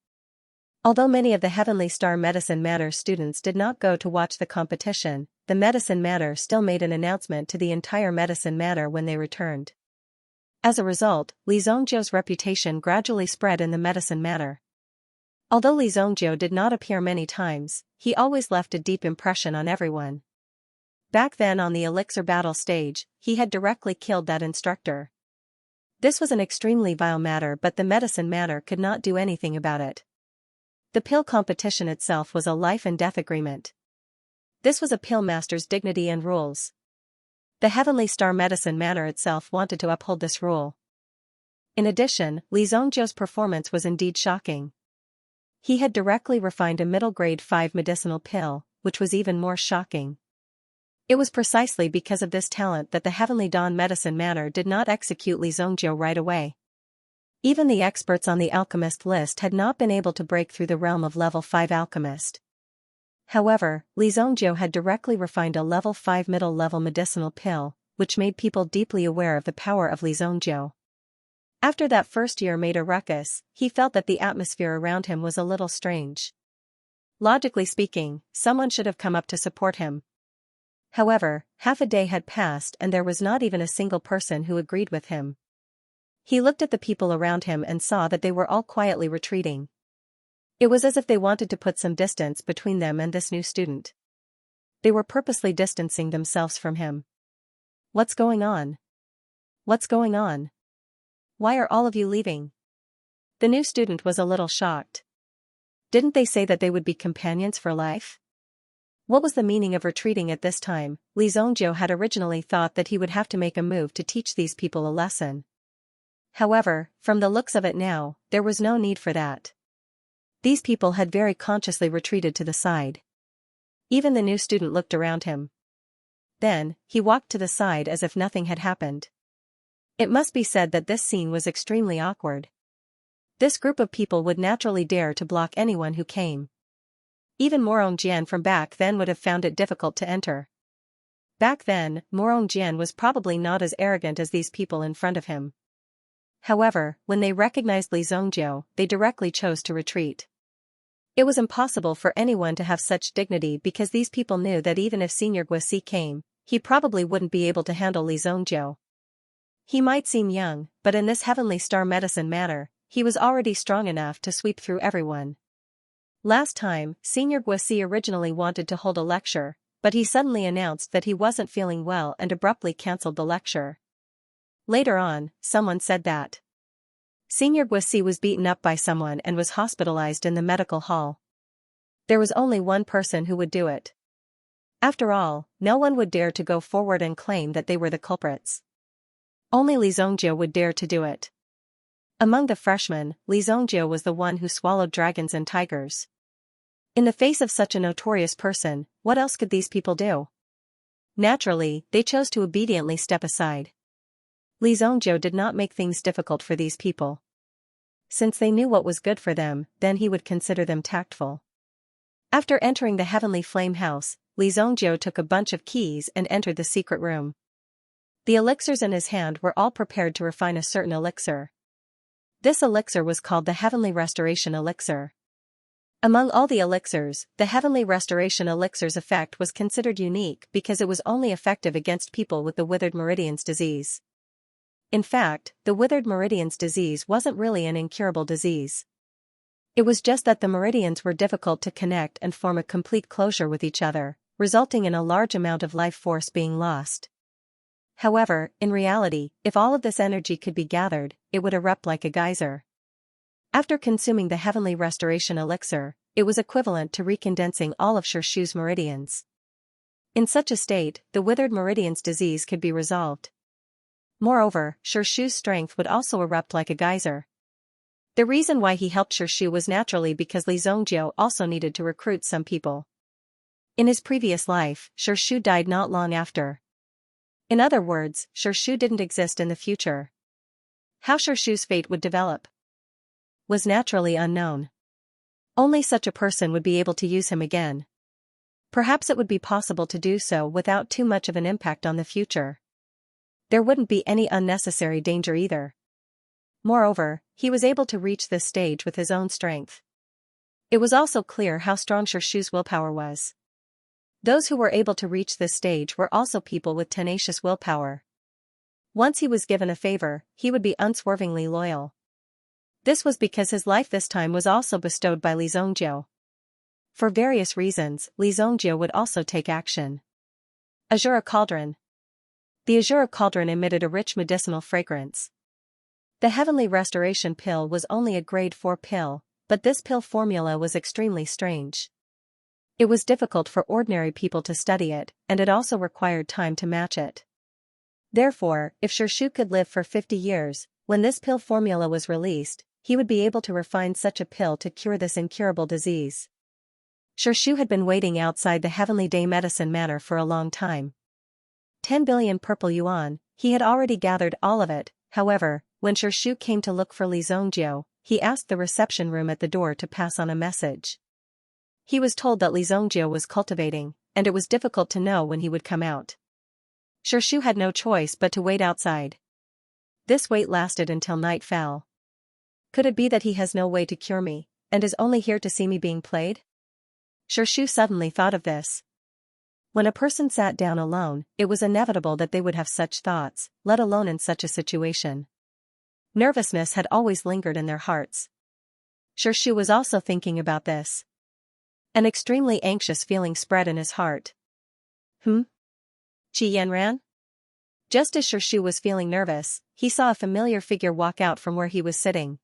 Although many of the Heavenly Star Medicine Manor students did not go to watch the competition, the Medicine Manor still made an announcement to the entire Medicine Manor when they returned. As a result, Li Zongjiu's reputation gradually spread in the Medicine Manor. Although Li Zongjiu did not appear many times, he always left a deep impression on everyone. Back then on the Elixir battle stage, he had directly killed that instructor. This was an extremely vile matter, but the Medicine Manor could not do anything about it. The pill competition itself was a life and death agreement. This was a pill master's dignity and rules. The Heavenly Star Medicine Manor itself wanted to uphold this rule. In addition, Li Zongjiu's performance was indeed shocking. He had directly refined a middle-grade 5 medicinal pill, which was even more shocking. It was precisely because of this talent that the Heavenly Dawn Medicine Manor did not execute Li Zongjiu right away. Even the experts on the alchemist list had not been able to break through the realm of level 5 alchemist. However, Li Zongjiu had directly refined a level 5 middle-level medicinal pill, which made people deeply aware of the power of Li Zongjiu. After that first year made a ruckus, he felt that the atmosphere around him was a little strange. Logically speaking, someone should have come up to support him. However, half a day had passed and there was not even a single person who agreed with him. He looked at the people around him and saw that they were all quietly retreating. It was as if they wanted to put some distance between them and this new student. They were purposely distancing themselves from him. What's going on? What's going on? Why are all of you leaving? The new student was a little shocked. Didn't they say that they would be companions for life? What was the meaning of retreating at this time? Li Zongjiu had originally thought that he would have to make a move to teach these people a lesson. However, from the looks of it now, there was no need for that. These people had very consciously retreated to the side. Even the new student looked around him. Then, he walked to the side as if nothing had happened. It must be said that this scene was extremely awkward. This group of people would naturally dare to block anyone who came. Even Morong Jian from back then would have found it difficult to enter. Back then, Morong Jian was probably not as arrogant as these people in front of him. However, when they recognized Li Zongjiu, they directly chose to retreat. It was impossible for anyone to have such dignity because these people knew that even if Senior Guasi came, he probably wouldn't be able to handle Li Zongjiu. He might seem young, but in this Heavenly Star Medicine Manor, he was already strong enough to sweep through everyone. Last time, Senior Guasi originally wanted to hold a lecture, but he suddenly announced that he wasn't feeling well and abruptly cancelled the lecture. Later on, someone said that Senior Guasi was beaten up by someone and was hospitalized in the medical hall. There was only one person who would do it. After all, no one would dare to go forward and claim that they were the culprits. Only Li Zongjie would dare to do it. Among the freshmen, Li Zongjie was the one who swallowed dragons and tigers. In the face of such a notorious person, what else could these people do? Naturally, they chose to obediently step aside. Li Zongjie did not make things difficult for these people. Since they knew what was good for them, then he would consider them tactful. After entering the Heavenly Flame House, Li Zongjie took a bunch of keys and entered the secret room. The elixirs in his hand were all prepared to refine a certain elixir. This elixir was called the Heavenly Restoration Elixir. Among all the elixirs, the Heavenly Restoration Elixir's effect was considered unique because it was only effective against people with the Withered Meridian's disease. In fact, the Withered Meridian's disease wasn't really an incurable disease. It was just that the meridians were difficult to connect and form a complete closure with each other, resulting in a large amount of life force being lost. However, in reality, if all of this energy could be gathered, it would erupt like a geyser. After consuming the Heavenly Restoration Elixir, it was equivalent to recondensing all of Xirshu's meridians. In such a state, the Withered Meridian's disease could be resolved. Moreover, Xirshu's strength would also erupt like a geyser. The reason why he helped Xirshu was naturally because Li Zongjie also needed to recruit some people. In his previous life, Xirshu died not long after. In other words, Xirshu didn't exist in the future. How Xirshu's fate would develop was naturally unknown. Only such a person would be able to use him again. Perhaps it would be possible to do so without too much of an impact on the future. There wouldn't be any unnecessary danger either. Moreover, he was able to reach this stage with his own strength. It was also clear how strong Xirshu's willpower was. Those who were able to reach this stage were also people with tenacious willpower. Once he was given a favor, he would be unswervingly loyal. This was because his life this time was also bestowed by Li Zongjie. For various reasons, Li Zongjie would also take action. Azura Cauldron. The Azura Cauldron emitted a rich medicinal fragrance. The Heavenly Restoration pill was only a grade 4 pill, but this pill formula was extremely strange. It was difficult for ordinary people to study it, and it also required time to match it. Therefore, if Xirshu could live for 50 years, when this pill formula was released, he would be able to refine such a pill to cure this incurable disease. Xirshu had been waiting outside the Heavenly Day Medicine Manor for a long time. 10 billion purple yuan, he had already gathered all of it. However, when Xirshu came to look for Li Zongjie, he asked the reception room at the door to pass on a message. He was told that Li Zongjie was cultivating, and it was difficult to know when he would come out. Xirshu had no choice but to wait outside. This wait lasted until night fell. Could it be that he has no way to cure me, and is only here to see me being played? Xirshu suddenly thought of this. When a person sat down alone, it was inevitable that they would have such thoughts, let alone in such a situation. Nervousness had always lingered in their hearts. Xirshu was also thinking about this. An extremely anxious feeling spread in his heart. Qi Yanran? Just as Xirshu was feeling nervous, he saw a familiar figure walk out from where he was sitting.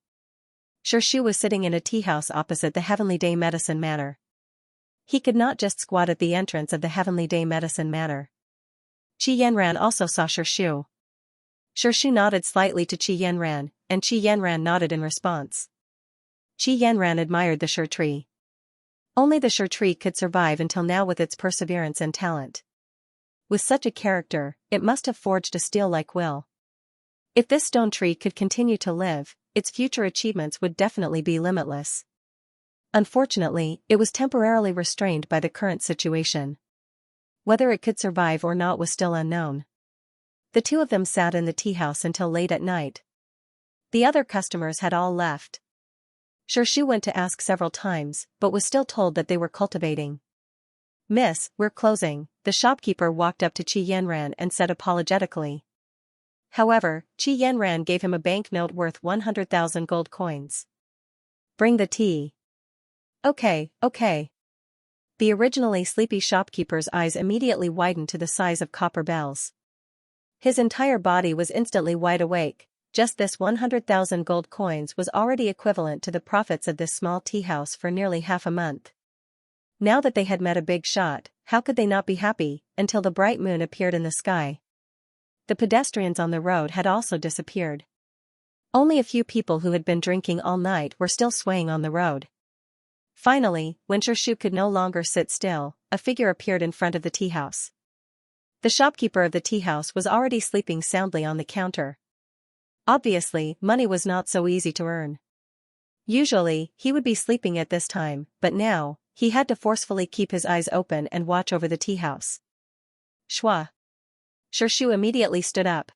Xirshu was sitting in a tea house opposite the Heavenly Day Medicine Manor. He could not just squat at the entrance of the Heavenly Day Medicine Manor. Qi Yanran also saw Xirshu. Xirshu nodded slightly to Qi Yanran, and Qi Yanran nodded in response. Qi Yanran admired the Shur tree. Only the Shur tree could survive until now with its perseverance and talent. With such a character, it must have forged a steel-like will. If this stone tree could continue to live, its future achievements would definitely be limitless. Unfortunately, it was temporarily restrained by the current situation. Whether it could survive or not was still unknown. The two of them sat in the tea house until late at night. The other customers had all left. Xirshu went to ask several times, but was still told that they were cultivating. "Miss, we're closing," the shopkeeper walked up to Qi Yanran and said apologetically. However, Qi Yanran gave him a banknote worth 100,000 gold coins. "Bring the tea." Okay, okay. The originally sleepy shopkeeper's eyes immediately widened to the size of copper bells. His entire body was instantly wide awake. Just this 100,000 gold coins was already equivalent to the profits of this small tea house for nearly half a month. Now that they had met a big shot, how could they not be happy, until the bright moon appeared in the sky. The pedestrians on the road had also disappeared. Only a few people who had been drinking all night were still swaying on the road. Finally, when Xianxia could no longer sit still, a figure appeared in front of the tea house. The shopkeeper of the tea house was already sleeping soundly on the counter. Obviously, money was not so easy to earn. Usually, he would be sleeping at this time, but now, he had to forcefully keep his eyes open and watch over the tea house. Shua. Xianxia immediately stood up.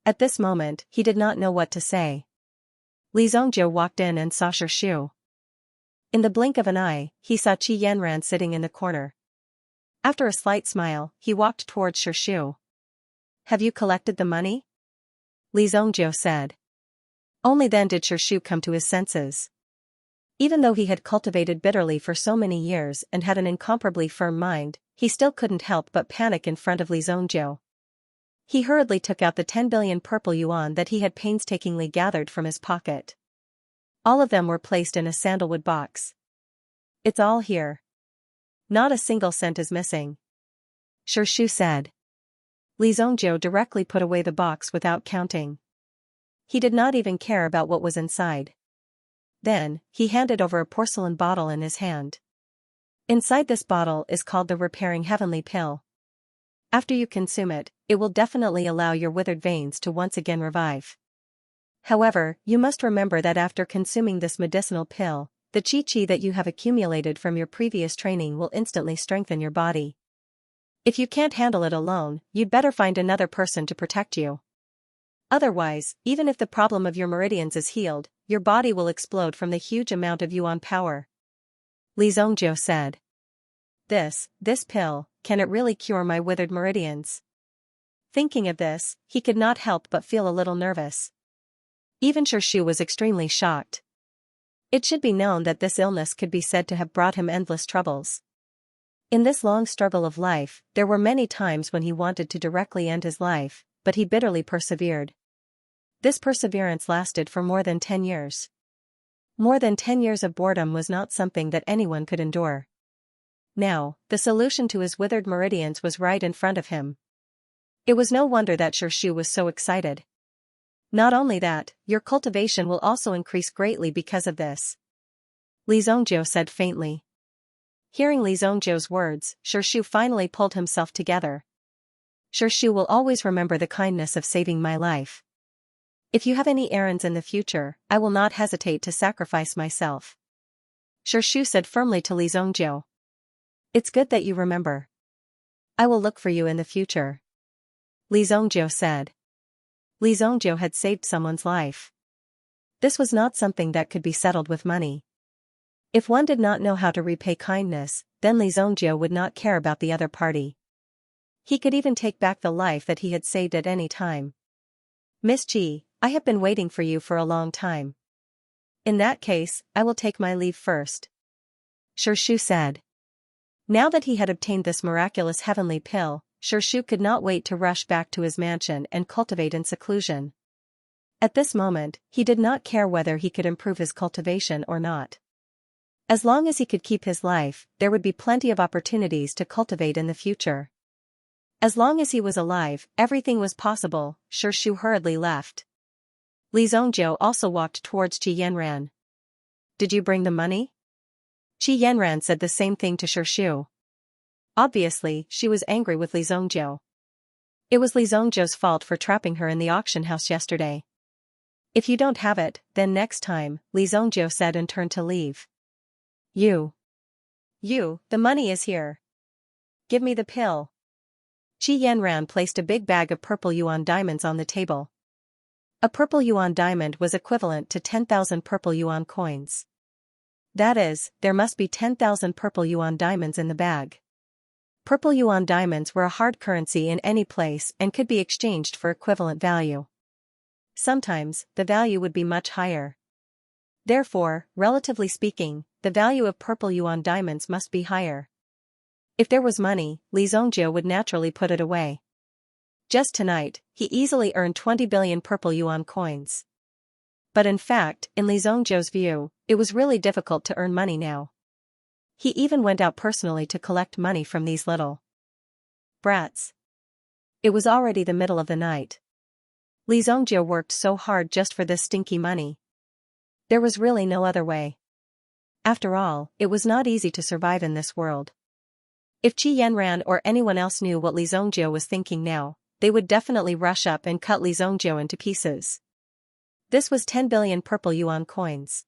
At this moment, he did not know what to say. Li Zhongjiu walked in and saw Xianxia. In the blink of an eye, he saw Qi Yanran sitting in the corner. After a slight smile, he walked towards Xianxia. Have you collected the money? Li Zhongjiu said. Only then did Xianxia come to his senses. Even though he had cultivated bitterly for so many years and had an incomparably firm mind, he still couldn't help but panic in front of Li Zhongjiu. He hurriedly took out the 10 billion purple yuan that he had painstakingly gathered from his pocket. All of them were placed in a sandalwood box. It's all here. Not a single cent is missing. Xianxia said. Li Zhongjiu directly put away the box without counting. He did not even care about what was inside. Then, he handed over a porcelain bottle in his hand. Inside this bottle is called the Repairing Heavenly Pill. After you consume it, it will definitely allow your withered veins to once again revive. However, you must remember that after consuming this medicinal pill, the qi that you have accumulated from your previous training will instantly strengthen your body. If you can't handle it alone, you'd better find another person to protect you. Otherwise, even if the problem of your meridians is healed, your body will explode from the huge amount of yuan power. Li Zhongjiu said. This pill, can it really cure my withered meridians? Thinking of this, he could not help but feel a little nervous. Even Xianxia was extremely shocked. It should be known that this illness could be said to have brought him endless troubles. In this long struggle of life, there were many times when he wanted to directly end his life, but he bitterly persevered. This perseverance lasted for more than 10 years. More than 10 years of boredom was not something that anyone could endure. Now, the solution to his withered meridians was right in front of him. It was no wonder that Xianxia was so excited. Not only that, your cultivation will also increase greatly because of this. Li Zhongjiu said faintly. Hearing Li Zhongjiu's words, Xianxia finally pulled himself together. Xianxia will always remember the kindness of saving my life. If you have any errands in the future, I will not hesitate to sacrifice myself. Xianxia said firmly to Li Zhongjiu. It's good that you remember. I will look for you in the future. Li Zhongjiu said. Li Zhongjiu had saved someone's life. This was not something that could be settled with money. If one did not know how to repay kindness, then Li Zhongjiu would not care about the other party. He could even take back the life that he had saved at any time. Miss Qi, I have been waiting for you for a long time. In that case, I will take my leave first. Xianxia said. Now that he had obtained this miraculous heavenly pill, Xianxia could not wait to rush back to his mansion and cultivate in seclusion. At this moment, he did not care whether he could improve his cultivation or not. As long as he could keep his life, there would be plenty of opportunities to cultivate in the future. As long as he was alive, everything was possible. Xianxia hurriedly left. Li Zhongjiu also walked towards Qi Yanran. Did you bring the money? Qi Yanran said the same thing to Xianxia. Obviously, she was angry with Li Zhongjiu. It was Li Zhongjiu's fault for trapping her in the auction house yesterday. If you don't have it, then next time, Li Zhongjiu said and turned to leave. You, the money is here. Give me the pill. Qi Yanran placed a big bag of purple yuan diamonds on the table. A purple yuan diamond was equivalent to 10,000 purple yuan coins. That is, there must be 10,000 purple yuan diamonds in the bag. Purple yuan diamonds were a hard currency in any place and could be exchanged for equivalent value. Sometimes, the value would be much higher. Therefore, relatively speaking, the value of purple yuan diamonds must be higher. If there was money, Li Zongjie would naturally put it away. Just tonight, he easily earned 20 billion purple yuan coins. But in fact, in Li Zongjie's view, it was really difficult to earn money now. He even went out personally to collect money from these little brats. It was already the middle of the night. Li Zongjie worked so hard just for this stinky money. There was really no other way. After all, it was not easy to survive in this world. If Qi Yanran or anyone else knew what Li Zongjie was thinking now, they would definitely rush up and cut Li Zongjie into pieces. This was 10 billion purple yuan coins.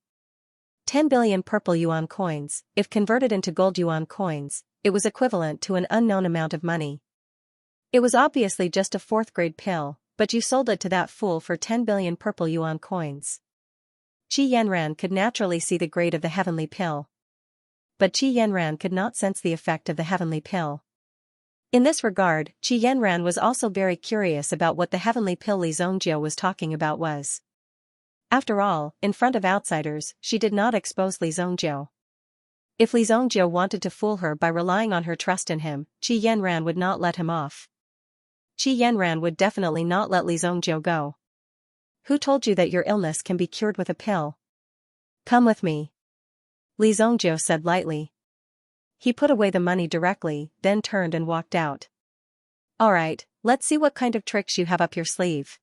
10 billion purple yuan coins, if converted into gold yuan coins, it was equivalent to an unknown amount of money. It was obviously just a fourth-grade pill, but you sold it to that fool for 10 billion purple yuan coins. Qi Yanran could naturally see the grade of the heavenly pill. But Qi Yanran could not sense the effect of the heavenly pill. In this regard, Qi Yanran was also very curious about what the heavenly pill Li Zongjie was talking about was. After all, in front of outsiders, she did not expose Li Zongjie. If Li Zongjie wanted to fool her by relying on her trust in him, Qi Yanran would not let him off. Qi Yanran would definitely not let Li Zongjie go. Who told you that your illness can be cured with a pill? Come with me. Li Zongjie said lightly. He put away the money directly, then turned and walked out. Alright, let's see what kind of tricks you have up your sleeve.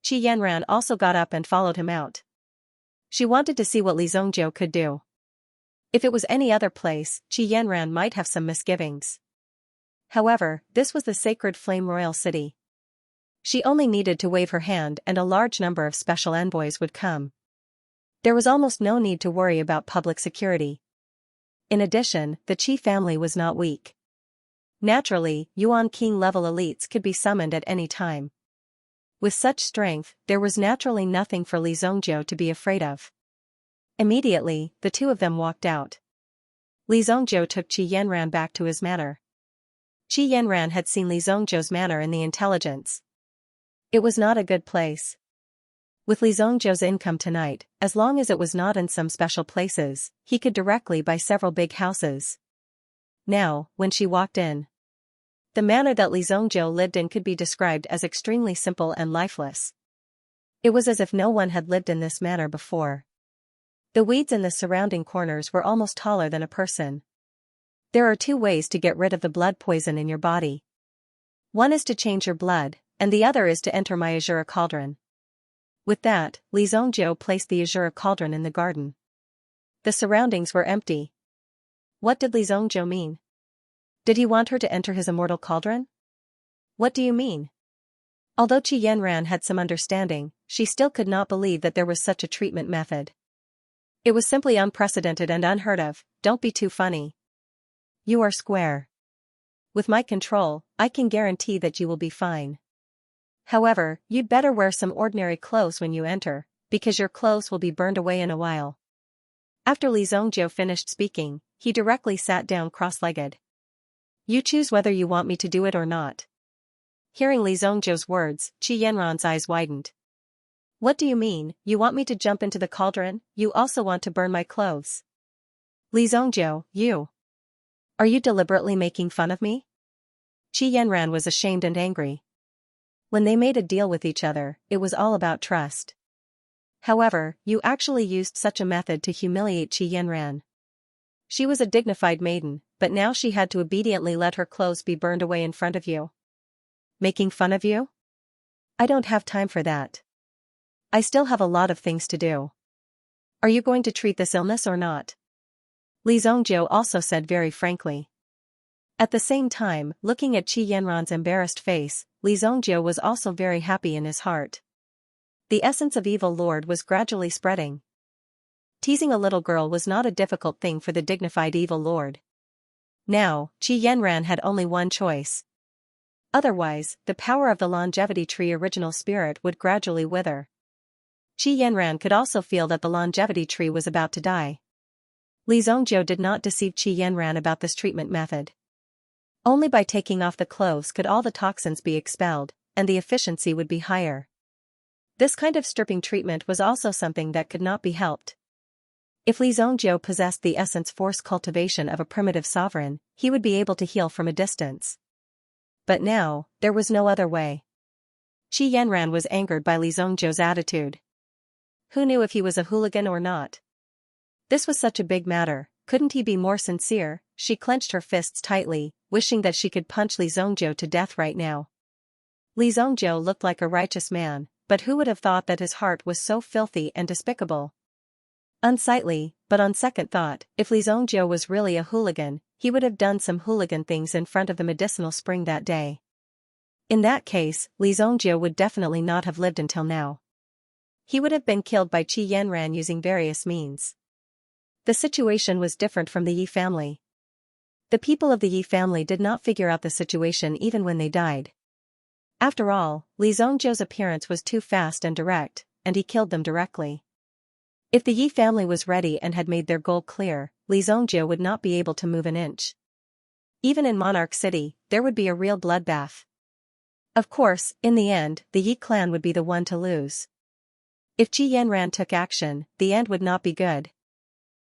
Qi Yanran also got up and followed him out. She wanted to see what Li Zongjie could do. If it was any other place, Qi Yanran might have some misgivings. However, this was the sacred Flame Royal City. She only needed to wave her hand and a large number of special envoys would come. There was almost no need to worry about public security. In addition, the Qi family was not weak. Naturally, Yuan King level elites could be summoned at any time. With such strength, there was naturally nothing for Li Zongjie to be afraid of. Immediately, the two of them walked out. Li Zongjie took Qi Yanran back to his manor. Qi Yanran had seen Li Zongjie's manor in the intelligence. It was not a good place. With Li Zongjie's income tonight, as long as it was not in some special places, he could directly buy several big houses. Now, when she walked in, the manor that Li Zongjie lived in could be described as extremely simple and lifeless. It was as if no one had lived in this manor before. The weeds in the surrounding corners were almost taller than a person. There are two ways to get rid of the blood poison in your body. One is to change your blood, and the other is to enter my azure cauldron. With that, Li Zongjie placed the azure cauldron in the garden. The surroundings were empty. What did Li Zongjie mean? Did he want her to enter his immortal cauldron? What do you mean? Although Qi Yanran had some understanding, she still could not believe that there was such a treatment method. It was simply unprecedented and unheard of. Don't be too funny. You are square. With my control, I can guarantee that you will be fine. However, you'd better wear some ordinary clothes when you enter, because your clothes will be burned away in a while. After Li Zongjie finished speaking, he directly sat down cross-legged. You choose whether you want me to do it or not. Hearing Li Zongjie's words, Qi Yanran's eyes widened. What do you mean, you want me to jump into the cauldron? You also want to burn my clothes? Li Zongjie, you. Are you deliberately making fun of me? Qi Yanran was ashamed and angry. When they made a deal with each other, it was all about trust. However, you actually used such a method to humiliate Qi Yanran. She was a dignified maiden, but now she had to obediently let her clothes be burned away in front of you. Making fun of you? I don't have time for that. I still have a lot of things to do. Are you going to treat this illness or not? Li Zongjie also said very frankly. At the same time, looking at Qi Yanran's embarrassed face, Li Zongjie was also very happy in his heart. The essence of evil lord was gradually spreading. Teasing a little girl was not a difficult thing for the dignified evil lord. Now, Qi Yanran had only one choice. Otherwise, the power of the longevity tree original spirit would gradually wither. Qi Yanran could also feel that the longevity tree was about to die. Li Zongjie did not deceive Qi Yanran about this treatment method. Only by taking off the clothes could all the toxins be expelled, and the efficiency would be higher. This kind of stripping treatment was also something that could not be helped. If Li Zhongjiu possessed the essence force cultivation of a primitive sovereign, he would be able to heal from a distance. But now, there was no other way. Qi Yanran was angered by Li Zhongjiu's attitude. Who knew if he was a hooligan or not? This was such a big matter, couldn't he be more sincere? She clenched her fists tightly, wishing that she could punch Li Zhongjiu to death right now. Li Zhongjiu looked like a righteous man, but who would have thought that his heart was so filthy and despicable? Unsightly, but on second thought, if Li Zhongjiu was really a hooligan, he would have done some hooligan things in front of the medicinal spring that day. In that case, Li Zhongjiu would definitely not have lived until now. He would have been killed by Qi Yanran using various means. The situation was different from the Yi family. The people of the Yi family did not figure out the situation even when they died. After all, Li Zhongjiu's appearance was too fast and direct, and he killed them directly. If the Yi family was ready and had made their goal clear, Li Zhongjiu would not be able to move an inch. Even in Monarch City, there would be a real bloodbath. Of course, in the end, the Yi clan would be the one to lose. If Qi Yanran took action, the end would not be good.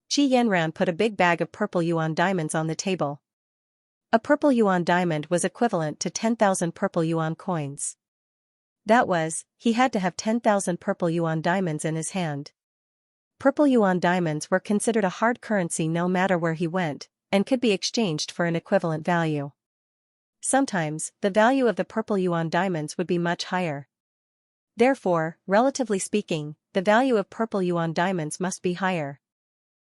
Qi Yanran put a big bag of purple yuan diamonds on the table. A purple yuan diamond was equivalent to 10,000 purple yuan coins. That was, he had to have 10,000 purple yuan diamonds in his hand. Purple yuan diamonds were considered a hard currency no matter where he went, and could be exchanged for an equivalent value. Sometimes, the value of the purple yuan diamonds would be much higher. Therefore, relatively speaking, the value of purple yuan diamonds must be higher.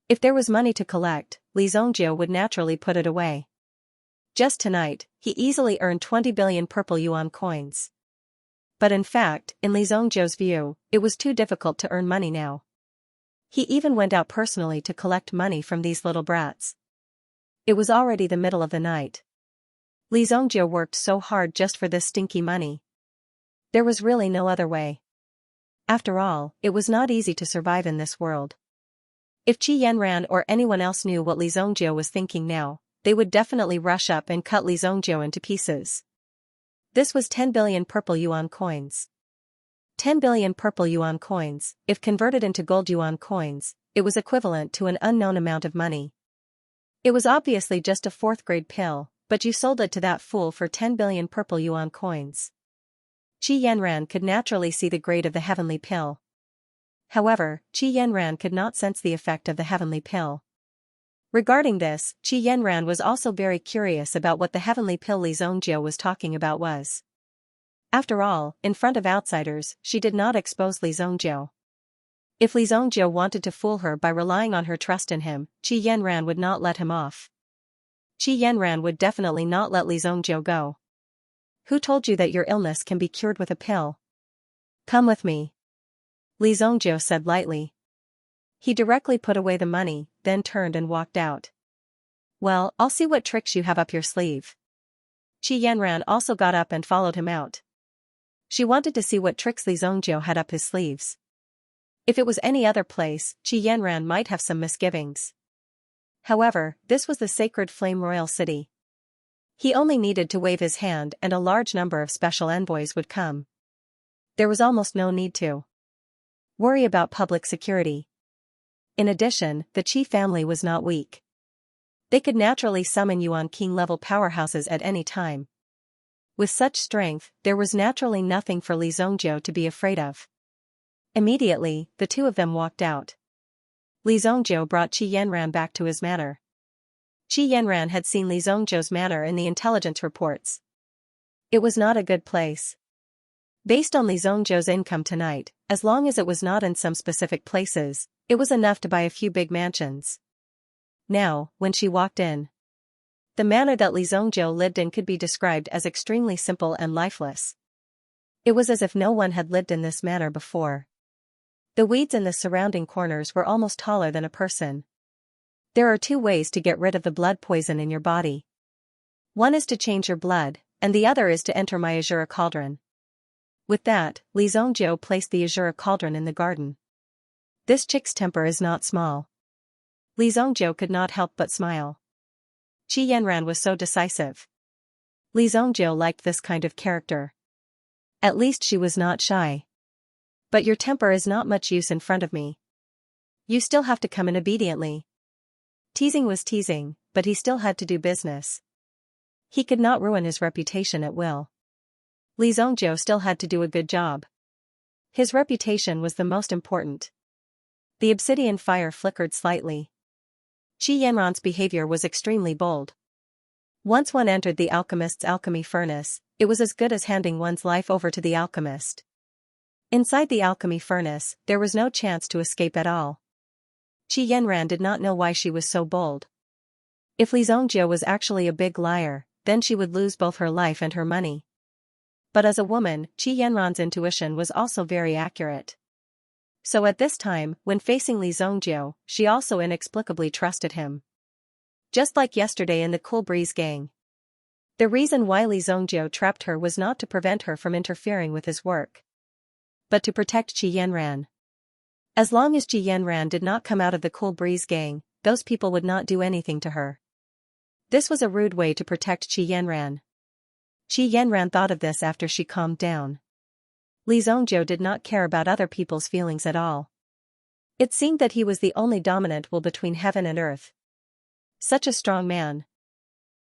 If there was money to collect, Li Zhongjiu would naturally put it away. Just tonight, he easily earned 20 billion purple yuan coins. But in fact, in Li Zhongjiu's view, it was too difficult to earn money now. He even went out personally to collect money from these little brats. It was already the middle of the night. Li Zhongjiu worked so hard just for this stinky money. There was really no other way. After all, it was not easy to survive in this world. If Qi Yanran or anyone else knew what Li Zhongjiu was thinking now, they would definitely rush up and cut Li Zhongjiu into pieces. This was 10 billion purple yuan coins. 10 billion purple yuan coins, if converted into gold yuan coins, it was equivalent to an unknown amount of money. It was obviously just a fourth-grade pill, but you sold it to that fool for 10 billion purple yuan coins. Qi Yanran could naturally see the grade of the heavenly pill. However, Qi Yanran could not sense the effect of the heavenly pill. Regarding this, Qi Yanran was also very curious about what the heavenly pill Li Zhongjiu was talking about was. After all, in front of outsiders, she did not expose Li Zhongjiu. If Li Zhongjiu wanted to fool her by relying on her trust in him, Qi Yanran would not let him off. Qi Yanran would definitely not let Li Zhongjiu go. Who told you that your illness can be cured with a pill? Come with me. Li Zhongjiu said lightly. He directly put away the money, then turned and walked out. Well, I'll see what tricks you have up your sleeve. Qi Yanran also got up and followed him out. She wanted to see what tricks Li Zhongjiu had up his sleeves. If it was any other place, Qi Yanran might have some misgivings. However, this was the sacred Flame Royal City. He only needed to wave his hand and a large number of special envoys would come. There was almost no need to worry about public security. In addition, the Qi family was not weak. They could naturally summon Yuan King-level powerhouses at any time. With such strength, there was naturally nothing for Li Zhongjiu to be afraid of. Immediately, the two of them walked out. Li Zhongjiu brought Qi Yanran back to his manor. Qi Yanran had seen Li Zhongjiu's manor in the intelligence reports. It was not a good place. Based on Li Zhongjiu's income tonight, as long as it was not in some specific places, it was enough to buy a few big mansions. Now, when she walked in, the manor that Li Zhongjiu lived in could be described as extremely simple and lifeless. It was as if no one had lived in this manor before. The weeds in the surrounding corners were almost taller than a person. There are two ways to get rid of the blood poison in your body. One is to change your blood, and the other is to enter my azure cauldron. With that, Li Zhongjiu placed the azure cauldron in the garden. This chick's temper is not small. Li Zhongjiu could not help but smile. Qi Yanran was so decisive. Li Zhongjiu liked this kind of character. At least she was not shy. But your temper is not much use in front of me. You still have to come in obediently. Teasing was teasing, but he still had to do business. He could not ruin his reputation at will. Li Zhongjiu still had to do a good job. His reputation was the most important. The obsidian fire flickered slightly. Qi Yanran's behavior was extremely bold. Once one entered the alchemist's alchemy furnace, it was as good as handing one's life over to the alchemist. Inside the alchemy furnace, there was no chance to escape at all. Qi Yanran did not know why she was so bold. If Li Zhongjiu was actually a big liar, then she would lose both her life and her money. But as a woman, Qi Yanran's intuition was also very accurate. So at this time, when facing Li Zhongjiu, she also inexplicably trusted him. Just like yesterday in the Cool Breeze gang. The reason why Li Zhongjiu trapped her was not to prevent her from interfering with his work, but to protect Qi Yanran. As long as Qi Yanran did not come out of the Cool Breeze gang, those people would not do anything to her. This was a rude way to protect Qi Yanran. Qi Yanran thought of this after she calmed down. Li Zhongjiu did not care about other people's feelings at all. It seemed that he was the only dominant will between heaven and earth. Such a strong man.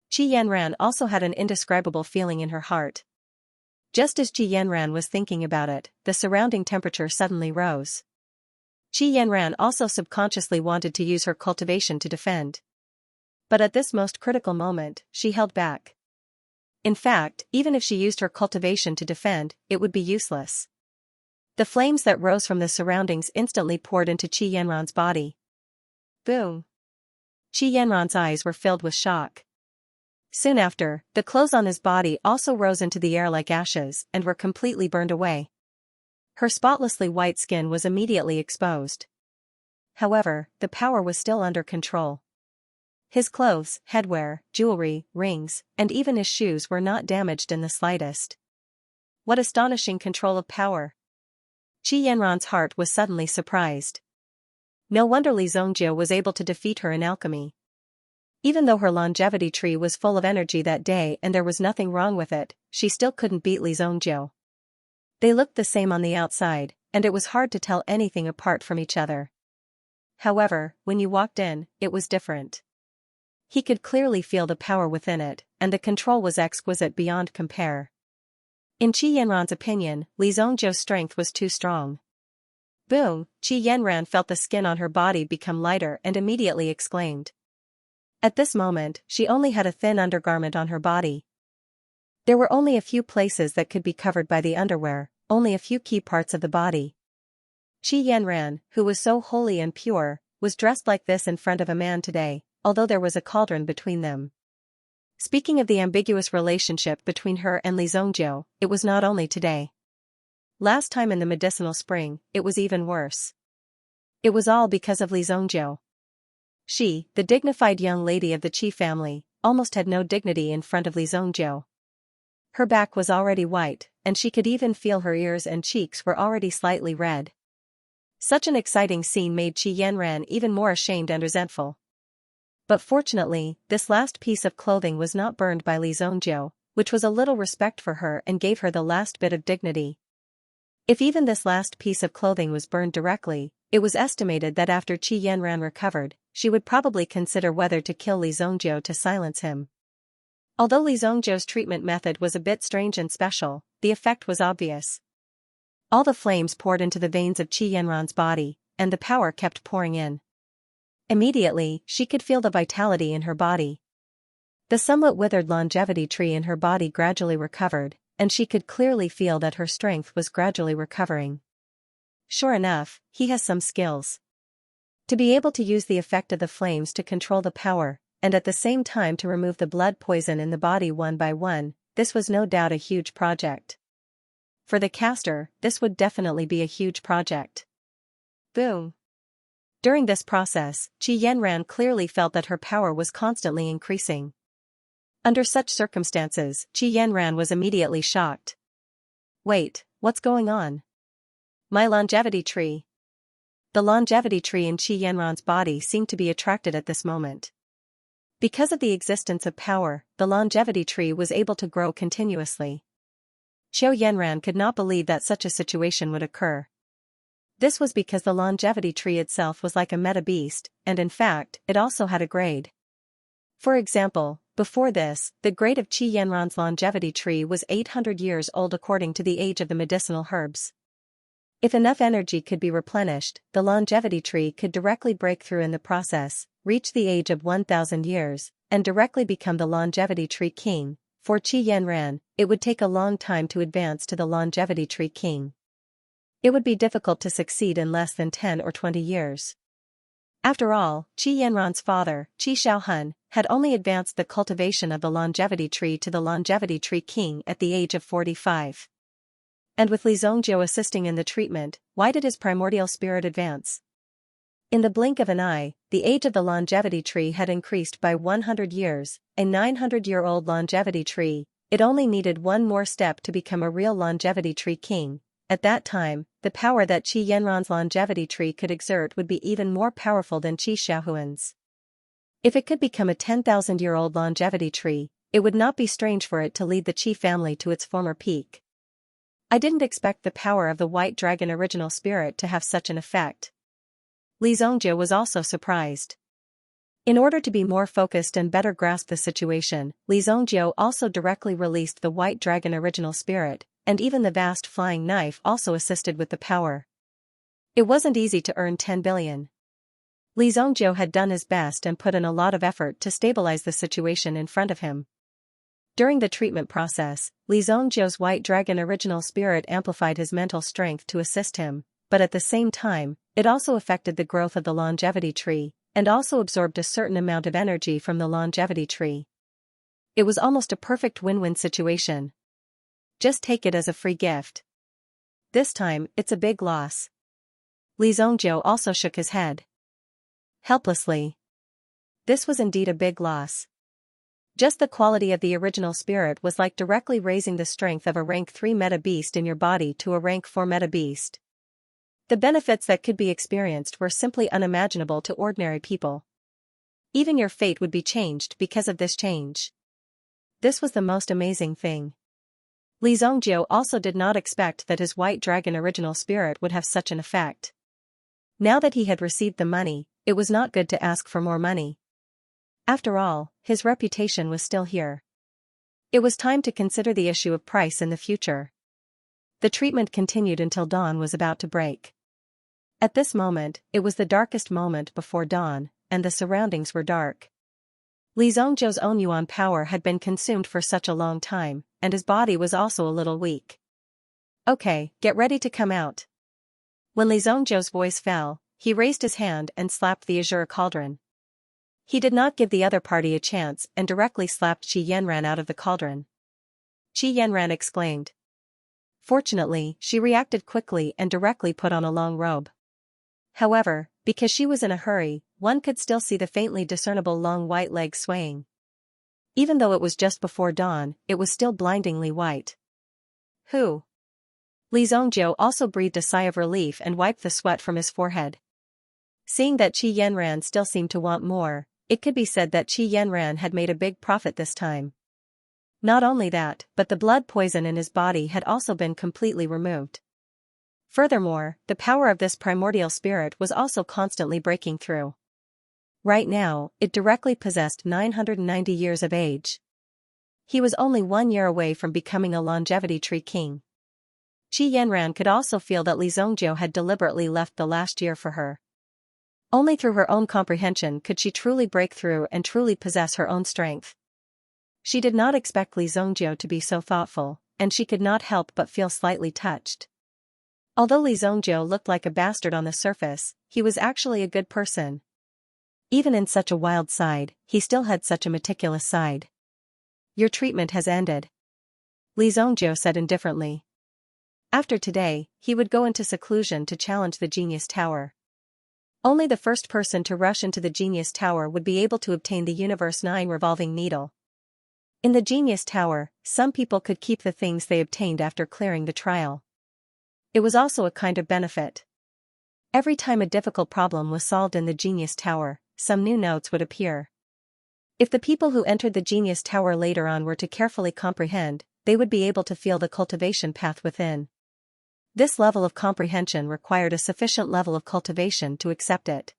Qi Yanran also had an indescribable feeling in her heart. Just as Qi Yanran was thinking about it, the surrounding temperature suddenly rose. Qi Yanran also subconsciously wanted to use her cultivation to defend. But at this most critical moment, she held back. In fact, even if she used her cultivation to defend, it would be useless. The flames that rose from the surroundings instantly poured into Qi Yanran's body. Boom! Qi Yanran's eyes were filled with shock. Soon after, the clothes on his body also rose into the air like ashes and were completely burned away. Her spotlessly white skin was immediately exposed. However, the power was still under control. His clothes, headwear, jewelry, rings, and even his shoes were not damaged in the slightest. What astonishing control of power! Qi Yanran's heart was suddenly surprised. No wonder Li Zhongjiu was able to defeat her in alchemy. Even though her longevity tree was full of energy that day and there was nothing wrong with it, she still couldn't beat Li Zhongjiu. They looked the same on the outside, and it was hard to tell anything apart from each other. However, when you walked in, it was different. He could clearly feel the power within it, and the control was exquisite beyond compare. In Qi Yanran's opinion, Li Zhongjiu's strength was too strong. Boom! Qi Yanran felt the skin on her body become lighter and immediately exclaimed. At this moment, she only had a thin undergarment on her body. There were only a few places that could be covered by the underwear, only a few key parts of the body. Qi Yanran, who was so holy and pure, was dressed like this in front of a man today, although there was a cauldron between them. Speaking of the ambiguous relationship between her and Li Zhongjiu, it was not only today. Last time in the medicinal spring, it was even worse. It was all because of Li Zhongjiu. She, the dignified young lady of the Qi family, almost had no dignity in front of Li Zhongjiu. Her back was already white, and she could even feel her ears and cheeks were already slightly red. Such an exciting scene made Qi Yanran even more ashamed and resentful. But fortunately, this last piece of clothing was not burned by Li Zhongjiu, which was a little respect for her and gave her the last bit of dignity. If even this last piece of clothing was burned directly, it was estimated that after Qi Yanran recovered, she would probably consider whether to kill Li Zhongjiu to silence him. Although Li Zhongjiu's treatment method was a bit strange and special, the effect was obvious. All the flames poured into the veins of Qi Yanran's body, and the power kept pouring in. Immediately, she could feel the vitality in her body. The somewhat withered longevity tree in her body gradually recovered, and she could clearly feel that her strength was gradually recovering. Sure enough, he has some skills. To be able to use the effect of the flames to control the power, and at the same time to remove the blood poison in the body one by one, this was no doubt a huge project. For the caster, this would definitely be a huge project. Boom! During this process, Qi Yanran clearly felt that her power was constantly increasing. Under such circumstances, Qi Yanran was immediately shocked. Wait, what's going on? My longevity tree. The longevity tree in Qi Yanran's body seemed to be attracted at this moment. Because of the existence of power, the longevity tree was able to grow continuously. Qiu Yanran could not believe that such a situation would occur. This was because the longevity tree itself was like a meta beast, and in fact, it also had a grade. For example, before this, the grade of Qi Yanran's longevity tree was 800 years old according to the age of the medicinal herbs. If enough energy could be replenished, the longevity tree could directly break through in the process, reach the age of 1,000 years, and directly become the longevity tree king. For Qi Yanran, it would take a long time to advance to the longevity tree king. It would be difficult to succeed in less than 10 or 20 years. After all, Qi Yanran's father, Qi Shaohun, had only advanced the cultivation of the longevity tree to the longevity tree king at the age of 45. And with Li Zongjiu assisting in the treatment, why did his primordial spirit advance? In the blink of an eye, the age of the longevity tree had increased by 100 years, a 900-year-old longevity tree. It only needed one more step to become a real longevity tree king. At that time, the power that Qi Yanran's longevity tree could exert would be even more powerful than Qi Shaohuan's. If it could become a 10,000-year-old longevity tree, it would not be strange for it to lead the Qi family to its former peak. I didn't expect the power of the white dragon original spirit to have such an effect. Li Zongjiu was also surprised. In order to be more focused and better grasp the situation, Li Zongjiu also directly released the white dragon original spirit, and even the vast flying knife also assisted with the power. It wasn't easy to earn 10 billion. Li Zongjiu had done his best and put in a lot of effort to stabilize the situation in front of him. During the treatment process, Li Zongjiu's white dragon original spirit amplified his mental strength to assist him, but at the same time, it also affected the growth of the longevity tree, and also absorbed a certain amount of energy from the longevity tree. It was almost a perfect win-win situation. Just take it as a free gift. This time, it's a big loss. Li Zongjiu also shook his head helplessly. This was indeed a big loss. Just the quality of the original spirit was like directly raising the strength of a rank 3 meta beast in your body to a rank 4 meta beast. The benefits that could be experienced were simply unimaginable to ordinary people. Even your fate would be changed because of this change. This was the most amazing thing. Li Zongjiu also did not expect that his white dragon original spirit would have such an effect. Now that he had received the money, it was not good to ask for more money. After all, his reputation was still here. It was time to consider the issue of price in the future. The treatment continued until dawn was about to break. At this moment, it was the darkest moment before dawn, and the surroundings were dark. Li Zongjiu's own yuan power had been consumed for such a long time, and his body was also a little weak. Okay, get ready to come out. When Li Zongjiu's voice fell, he raised his hand and slapped the azure cauldron. He did not give the other party a chance and directly slapped Qi Yanran out of the cauldron. Qi Yanran exclaimed. Fortunately, she reacted quickly and directly put on a long robe. However, because she was in a hurry, one could still see the faintly discernible long white legs swaying. Even though it was just before dawn, it was still blindingly white. Who? Li Zongjiu also breathed a sigh of relief and wiped the sweat from his forehead. Seeing that Qi Yanran still seemed to want more, it could be said that Qi Yanran had made a big profit this time. Not only that, but the blood poison in his body had also been completely removed. Furthermore, the power of this primordial spirit was also constantly breaking through. Right now, it directly possessed 990 years of age. He was only 1 year away from becoming a longevity tree king. Qi Yanran could also feel that Li Zongjiu had deliberately left the last year for her. Only through her own comprehension could she truly break through and truly possess her own strength. She did not expect Li Zongjiu to be so thoughtful, and she could not help but feel slightly touched. Although Li Zongjiu looked like a bastard on the surface, he was actually a good person. Even in such a wild side, he still had such a meticulous side. Your treatment has ended. Li Zongjiu said indifferently. After today, he would go into seclusion to challenge the Genius Tower. Only the first person to rush into the Genius Tower would be able to obtain the Universe 9 revolving needle. In the Genius Tower, some people could keep the things they obtained after clearing the trial. It was also a kind of benefit. Every time a difficult problem was solved in the Genius Tower, some new notes would appear. If the people who entered the Genius Tower later on were to carefully comprehend, they would be able to feel the cultivation path within. This level of comprehension required a sufficient level of cultivation to accept it.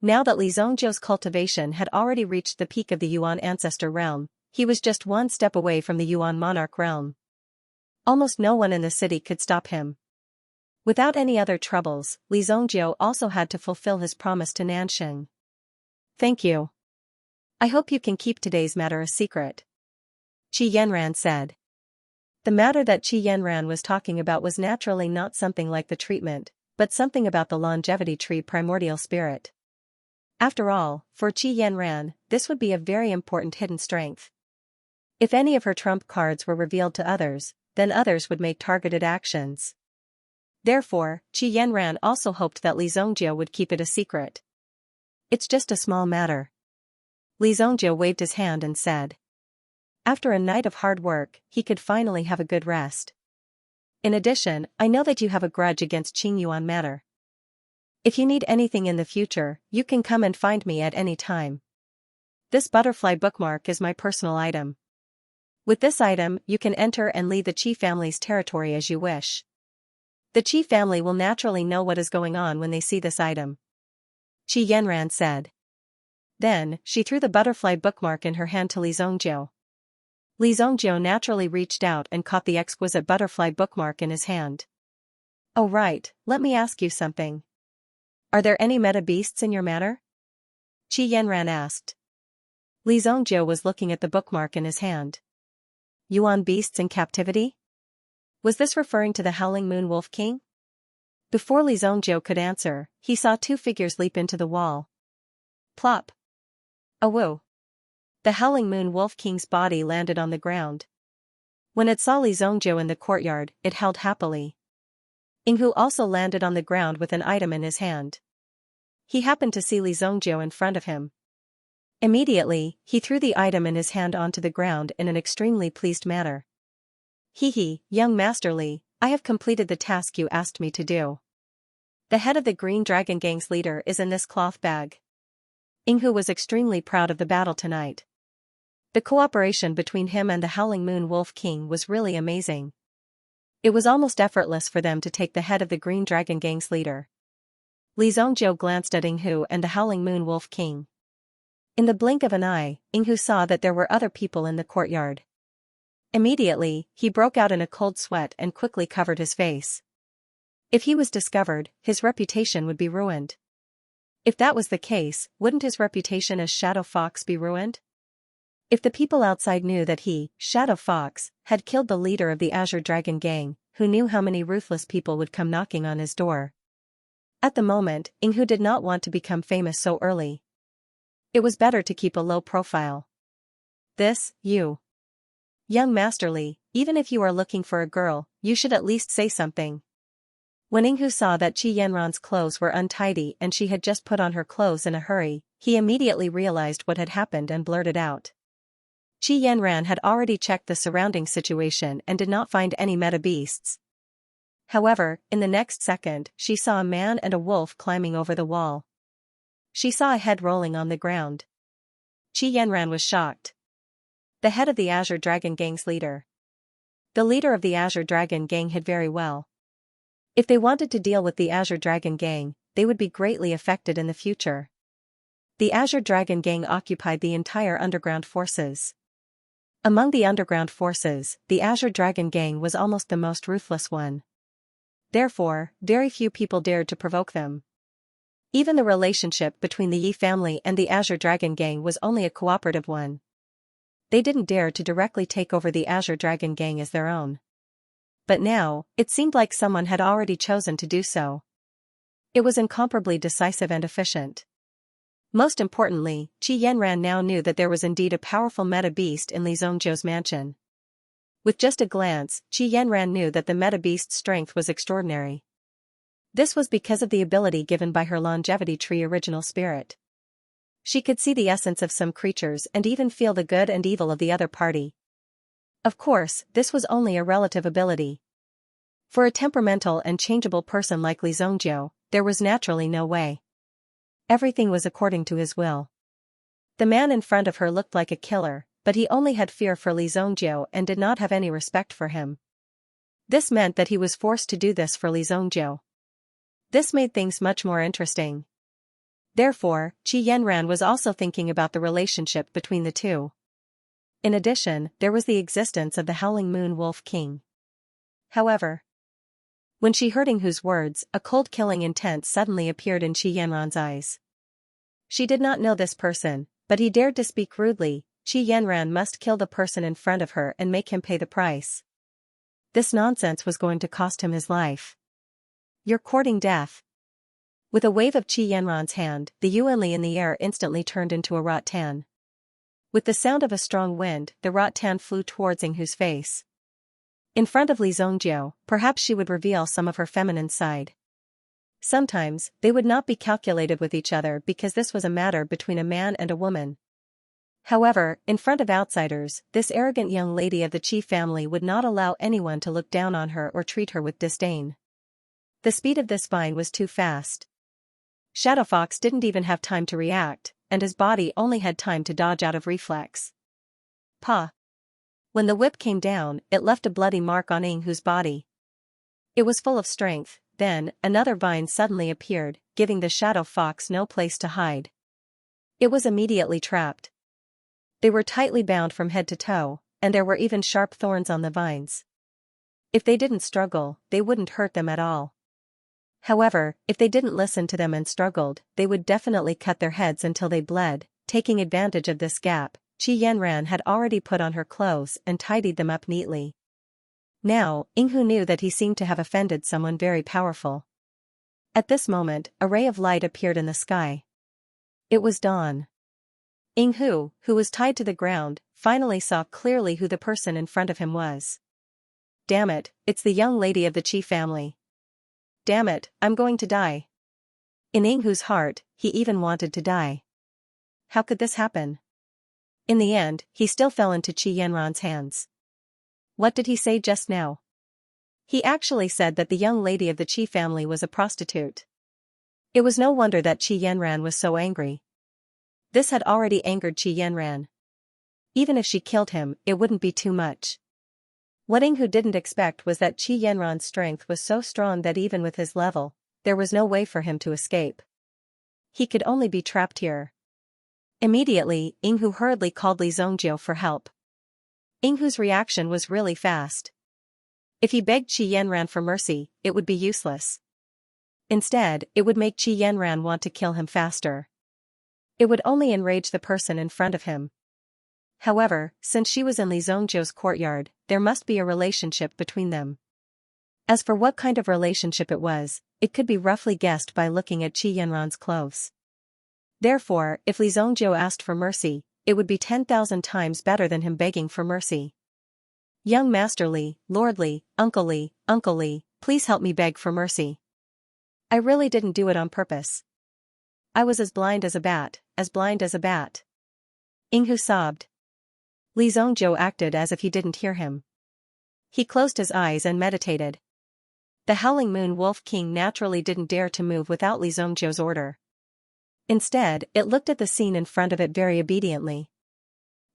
Now that Li Zongjiu's cultivation had already reached the peak of the Yuan ancestor realm, he was just one step away from the Yuan monarch realm. Almost no one in the city could stop him. Without any other troubles, Li Zongjiu also had to fulfill his promise to Nanxing. Thank you. I hope you can keep today's matter a secret, Qi Yanran said. The matter that Qi Yanran was talking about was naturally not something like the treatment, but something about the longevity tree primordial spirit. After all, for Qi Yanran, this would be a very important hidden strength. If any of her trump cards were revealed to others, then others would make targeted actions. Therefore, Qi Yanran also hoped that Li Zongjiu would keep it a secret. It's just a small matter. Li Zongjiu waved his hand and said. After a night of hard work, he could finally have a good rest. In addition, I know that you have a grudge against Qing Yuan matter. If you need anything in the future, you can come and find me at any time. This butterfly bookmark is my personal item. With this item, you can enter and leave the Qi family's territory as you wish. The Qi family will naturally know what is going on when they see this item, Qi Yanran said. Then, she threw the butterfly bookmark in her hand to Li Zongjiu. Li Zongjiu naturally reached out and caught the exquisite butterfly bookmark in his hand. Oh right, let me ask you something. Are there any meta beasts in your matter? Qi Yanran asked. Li Zongjiu was looking at the bookmark in his hand. Yuan beasts in captivity? Was this referring to the Howling Moon Wolf King? Before Li Zongjiu could answer, he saw two figures leap into the wall. Plop. Awoo. The Howling Moon Wolf King's body landed on the ground. When it saw Li Zongjiu in the courtyard, it howled happily. Yinghu also landed on the ground with an item in his hand. He happened to see Li Zongjiu in front of him. Immediately, he threw the item in his hand onto the ground in an extremely pleased manner. Hee, young Master Li, I have completed the task you asked me to do. The head of the Green Dragon Gang's leader is in this cloth bag. Yinghu was extremely proud of the battle tonight. The cooperation between him and the Howling Moon Wolf King was really amazing. It was almost effortless for them to take the head of the Green Dragon Gang's leader. Li Zongjiu glanced at Yinghu and the Howling Moon Wolf King. In the blink of an eye, Yinghu saw that there were other people in the courtyard. Immediately, he broke out in a cold sweat and quickly covered his face. If he was discovered, his reputation would be ruined. If that was the case, wouldn't his reputation as Shadow Fox be ruined? If the people outside knew that he, Shadow Fox, had killed the leader of the Azure Dragon Gang, who knew how many ruthless people would come knocking on his door? At the moment, Yinghu did not want to become famous so early. It was better to keep a low profile. You. Young Master Li, even if you are looking for a girl, you should at least say something. When Yinghu saw that Qi Yanran's clothes were untidy and she had just put on her clothes in a hurry, he immediately realized what had happened and blurted out. Qi Yanran had already checked the surrounding situation and did not find any meta beasts. However, in the next second, she saw a man and a wolf climbing over the wall. She saw a head rolling on the ground. Qi Yanran was shocked. The head of the Azure Dragon Gang's leader. The leader of the Azure Dragon Gang hid very well. If they wanted to deal with the Azure Dragon Gang, they would be greatly affected in the future. The Azure Dragon Gang occupied the entire underground forces. Among the underground forces, the Azure Dragon Gang was almost the most ruthless one. Therefore, very few people dared to provoke them. Even the relationship between the Yi family and the Azure Dragon Gang was only a cooperative one. They didn't dare to directly take over the Azure Dragon Gang as their own. But now, it seemed like someone had already chosen to do so. It was incomparably decisive and efficient. Most importantly, Qi Yanran now knew that there was indeed a powerful meta beast in Li Zongjiu's mansion. With just a glance, Qi Yanran knew that the meta beast's strength was extraordinary. This was because of the ability given by her longevity tree original spirit. She could see the essence of some creatures and even feel the good and evil of the other party. Of course, this was only a relative ability. For a temperamental and changeable person like Li Zongjiu, there was naturally no way. Everything was according to his will. The man in front of her looked like a killer, but he only had fear for Li Zongjiu and did not have any respect for him. This meant that he was forced to do this for Li Zongjiu. This made things much more interesting. Therefore, Qi Yanran was also thinking about the relationship between the two. In addition, there was the existence of the Howling Moon Wolf King. However, when she heard Yinghu's words, a cold killing intent suddenly appeared in Qi Yanran's eyes. She did not know this person, but he dared to speak rudely. Qi Yanran must kill the person in front of her and make him pay the price. This nonsense was going to cost him his life. You're courting death. With a wave of Qi Yanran's hand, the Yuanli in the air instantly turned into a rattan. With the sound of a strong wind, the rattan flew towards Yinghu's face. In front of Li Zongjiu, perhaps she would reveal some of her feminine side. Sometimes, they would not be calculated with each other because this was a matter between a man and a woman. However, in front of outsiders, this arrogant young lady of the Qi family would not allow anyone to look down on her or treat her with disdain. The speed of this vine was too fast. Shadow Fox didn't even have time to react, and his body only had time to dodge out of reflex. Pa! When the whip came down, it left a bloody mark on Yinghu's body. It was full of strength. Then, another vine suddenly appeared, giving the Shadow Fox no place to hide. It was immediately trapped. They were tightly bound from head to toe, and there were even sharp thorns on the vines. If they didn't struggle, they wouldn't hurt them at all. However, if they didn't listen to them and struggled, they would definitely cut their heads until they bled. Taking advantage of this gap, Qi Yanran had already put on her clothes and tidied them up neatly. Now, Yinghu knew that he seemed to have offended someone very powerful. At this moment, a ray of light appeared in the sky. It was dawn. Yinghu, who was tied to the ground, finally saw clearly who the person in front of him was. Damn it, it's the young lady of the Qi family. Damn it, I'm going to die. In Yinghu's heart, he even wanted to die. How could this happen? In the end, he still fell into Qi Yanran's hands. What did he say just now? He actually said that the young lady of the Qi family was a prostitute. It was no wonder that Qi Yanran was so angry. This had already angered Qi Yanran. Even if she killed him, it wouldn't be too much. What Yinghu didn't expect was that Qi Yanran's strength was so strong that even with his level, there was no way for him to escape. He could only be trapped here. Immediately, Yinghu hurriedly called Li Zongjiu for help. Yinghu's reaction was really fast. If he begged Qi Yanran for mercy, it would be useless. Instead, it would make Qi Yanran want to kill him faster. It would only enrage the person in front of him. However, since she was in Li Zongjiu's courtyard, there must be a relationship between them. As for what kind of relationship it was, it could be roughly guessed by looking at Qi Yanran's clothes. Therefore, if Li Zongjiu asked for mercy, it would be 10,000 times better than him begging for mercy. Young Master Li, Lord Li, Uncle Li, please help me beg for mercy. I really didn't do it on purpose. I was as blind as a bat, Yinghu sobbed. Li Zongjiu acted as if he didn't hear him. He closed his eyes and meditated. The Howling Moon Wolf King naturally didn't dare to move without Li Zongjiu's order. Instead, it looked at the scene in front of it very obediently.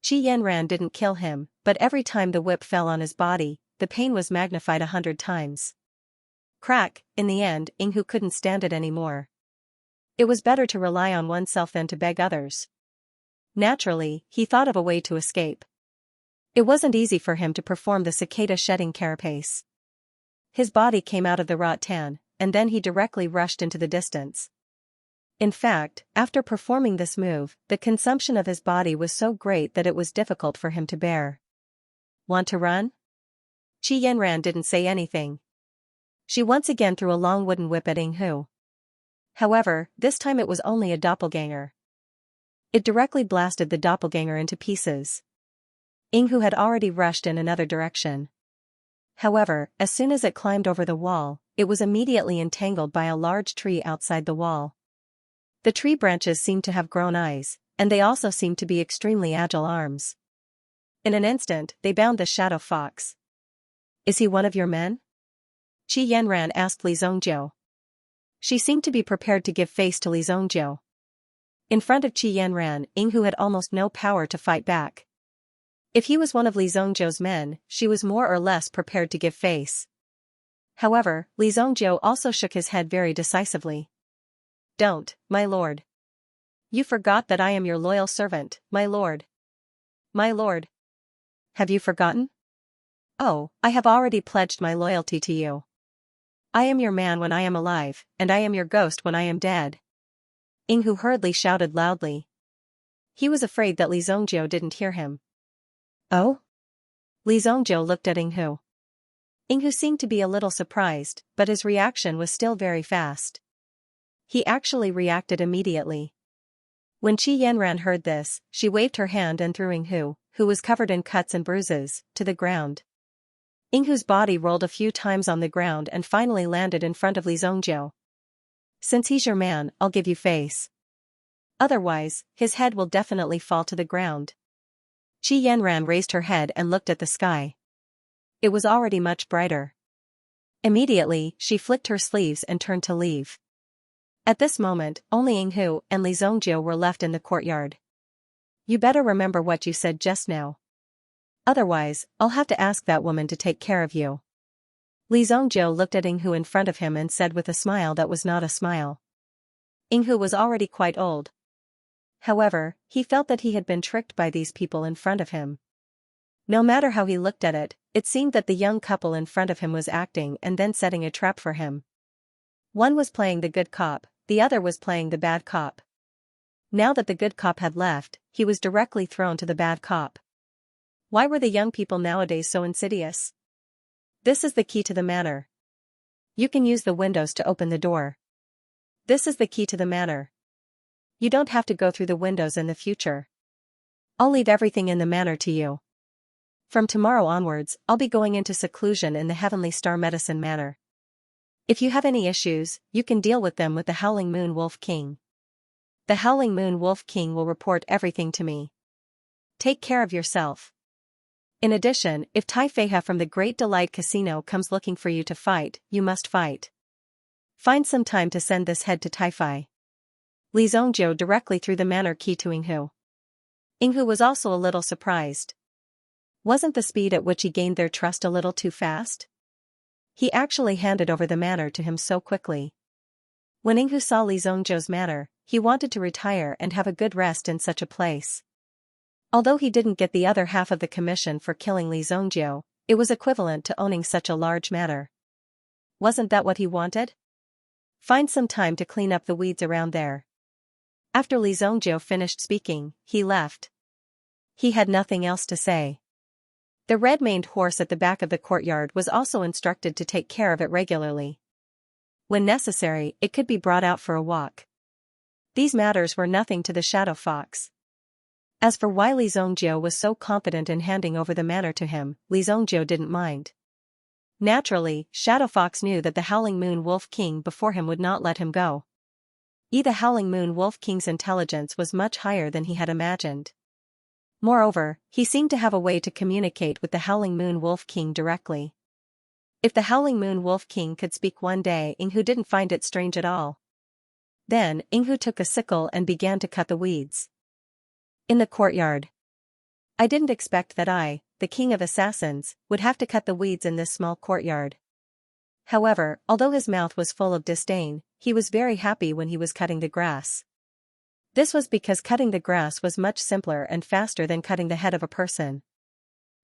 Qi Yanran didn't kill him, but every time the whip fell on his body, the pain was magnified 100 times. Crack, in the end, Yinghu couldn't stand it anymore. It was better to rely on oneself than to beg others. Naturally, he thought of a way to escape. It wasn't easy for him to perform the cicada shedding carapace. His body came out of the rattan, and then he directly rushed into the distance. In fact, after performing this move, the consumption of his body was so great that it was difficult for him to bear. Want to run? Qi Yanran didn't say anything. She once again threw a long wooden whip at Yinghu. However, this time it was only a doppelganger. It directly blasted the doppelganger into pieces. Yinghu had already rushed in another direction. However, as soon as it climbed over the wall, it was immediately entangled by a large tree outside the wall. The tree branches seemed to have grown eyes, and they also seemed to be extremely agile arms. In an instant, they bound the Shadow Fox. Is he one of your men? Qi Yanran asked Li Zongjiu. She seemed to be prepared to give face to Li Zongjiu. In front of Qi Yanran, Yinghu had almost no power to fight back. If he was one of Li Zongjiu's men, she was more or less prepared to give face. However, Li Zongjiu also shook his head very decisively. Don't, my lord. You forgot that I am your loyal servant, my lord. My lord. Have you forgotten? Oh, I have already pledged my loyalty to you. I am your man when I am alive, and I am your ghost when I am dead. Yinghu hurriedly shouted loudly. He was afraid that Li Zongjiu didn't hear him. Oh? Li Zongjiu looked at Yinghu. Yinghu seemed to be a little surprised, but his reaction was still very fast. He actually reacted immediately. When Qi Yanran heard this, she waved her hand and threw Yinghu, who was covered in cuts and bruises, to the ground. Yinghu's body rolled a few times on the ground and finally landed in front of Li Zongjiu. Since he's your man, I'll give you face. Otherwise, his head will definitely fall to the ground. Qi Yanran raised her head and looked at the sky. It was already much brighter. Immediately, she flicked her sleeves and turned to leave. At this moment, only Yinghu and Li Zongjiu were left in the courtyard. You better remember what you said just now. Otherwise, I'll have to ask that woman to take care of you. Li Zongjiu looked at Yinghu in front of him and said with a smile that was not a smile. Yinghu was already quite old. However, he felt that he had been tricked by these people in front of him. No matter how he looked at it, it seemed that the young couple in front of him was acting and then setting a trap for him. One was playing the good cop, the other was playing the bad cop. Now that the good cop had left, he was directly thrown to the bad cop. Why were the young people nowadays so insidious? This is the key to the manor. You can use the windows to open the door. This is the key to the manor. You don't have to go through the windows in the future. I'll leave everything in the manor to you. From tomorrow onwards, I'll be going into seclusion in the Heavenly Star Medicine Manor. If you have any issues, you can deal with them with the Howling Moon Wolf King. The Howling Moon Wolf King will report everything to me. Take care of yourself. In addition, if Tai Feiha from the Great Delight Casino comes looking for you to fight, you must fight. Find some time to send this head to Tai Fei. Li Zongjiu directly threw the manor key to Yinghu. Yinghu was also a little surprised. Wasn't the speed at which he gained their trust a little too fast? He actually handed over the manor to him so quickly. When Yinghu saw Li Zongjiu's manor, he wanted to retire and have a good rest in such a place. Although he didn't get the other half of the commission for killing Li Zongjiu, it was equivalent to owning such a large manor. Wasn't that what he wanted? Find some time to clean up the weeds around there. After Li Zongjiu finished speaking, he left. He had nothing else to say. The red-maned horse at the back of the courtyard was also instructed to take care of it regularly. When necessary, it could be brought out for a walk. These matters were nothing to the Shadow Fox. As for why Li Zongjiu was so confident in handing over the manor to him, Li Zongjiu didn't mind. Naturally, Shadow Fox knew that the Howling Moon Wolf King before him would not let him go. The Howling Moon Wolf King's intelligence was much higher than he had imagined. Moreover, he seemed to have a way to communicate with the Howling Moon Wolf King directly. If the Howling Moon Wolf King could speak one day, Yinghu didn't find it strange at all. Then, Yinghu took a sickle and began to cut the weeds. In the courtyard. I didn't expect that I, the king of assassins, would have to cut the weeds in this small courtyard. However, although his mouth was full of disdain, he was very happy when he was cutting the grass. This was because cutting the grass was much simpler and faster than cutting the head of a person.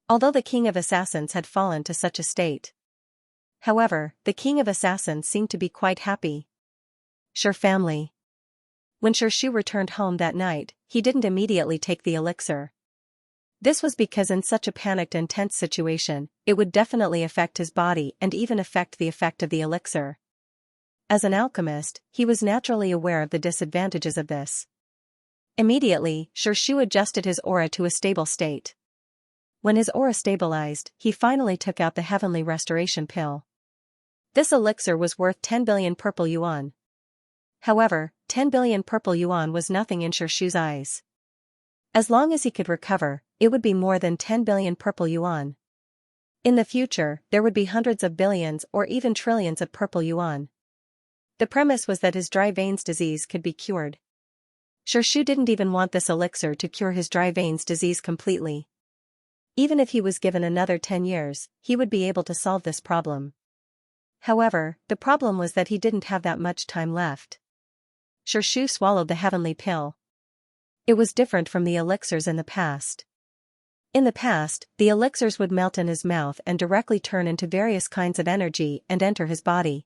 Although the king of assassins had fallen to such a state. However, the king of assassins seemed to be quite happy. Sure family. When Shu returned home that night, he didn't immediately take the elixir. This was because in such a panicked and tense situation, it would definitely affect his body and even affect the effect of the elixir. As an alchemist, he was naturally aware of the disadvantages of this. Immediately, Shu adjusted his aura to a stable state. When his aura stabilized, he finally took out the Heavenly Restoration Pill. This elixir was worth 10 billion purple yuan. However, 10 billion purple yuan was nothing in Shu's eyes. As long as he could recover, it would be more than 10 billion purple yuan. In the future, there would be hundreds of billions or even trillions of purple yuan. The premise was that his dry veins disease could be cured. Shu didn't even want this elixir to cure his dry veins disease completely. Even if he was given another 10 years, he would be able to solve this problem. However, the problem was that he didn't have that much time left. Xianxia swallowed the heavenly pill. It was different from the elixirs in the past. In the past, the elixirs would melt in his mouth and directly turn into various kinds of energy and enter his body.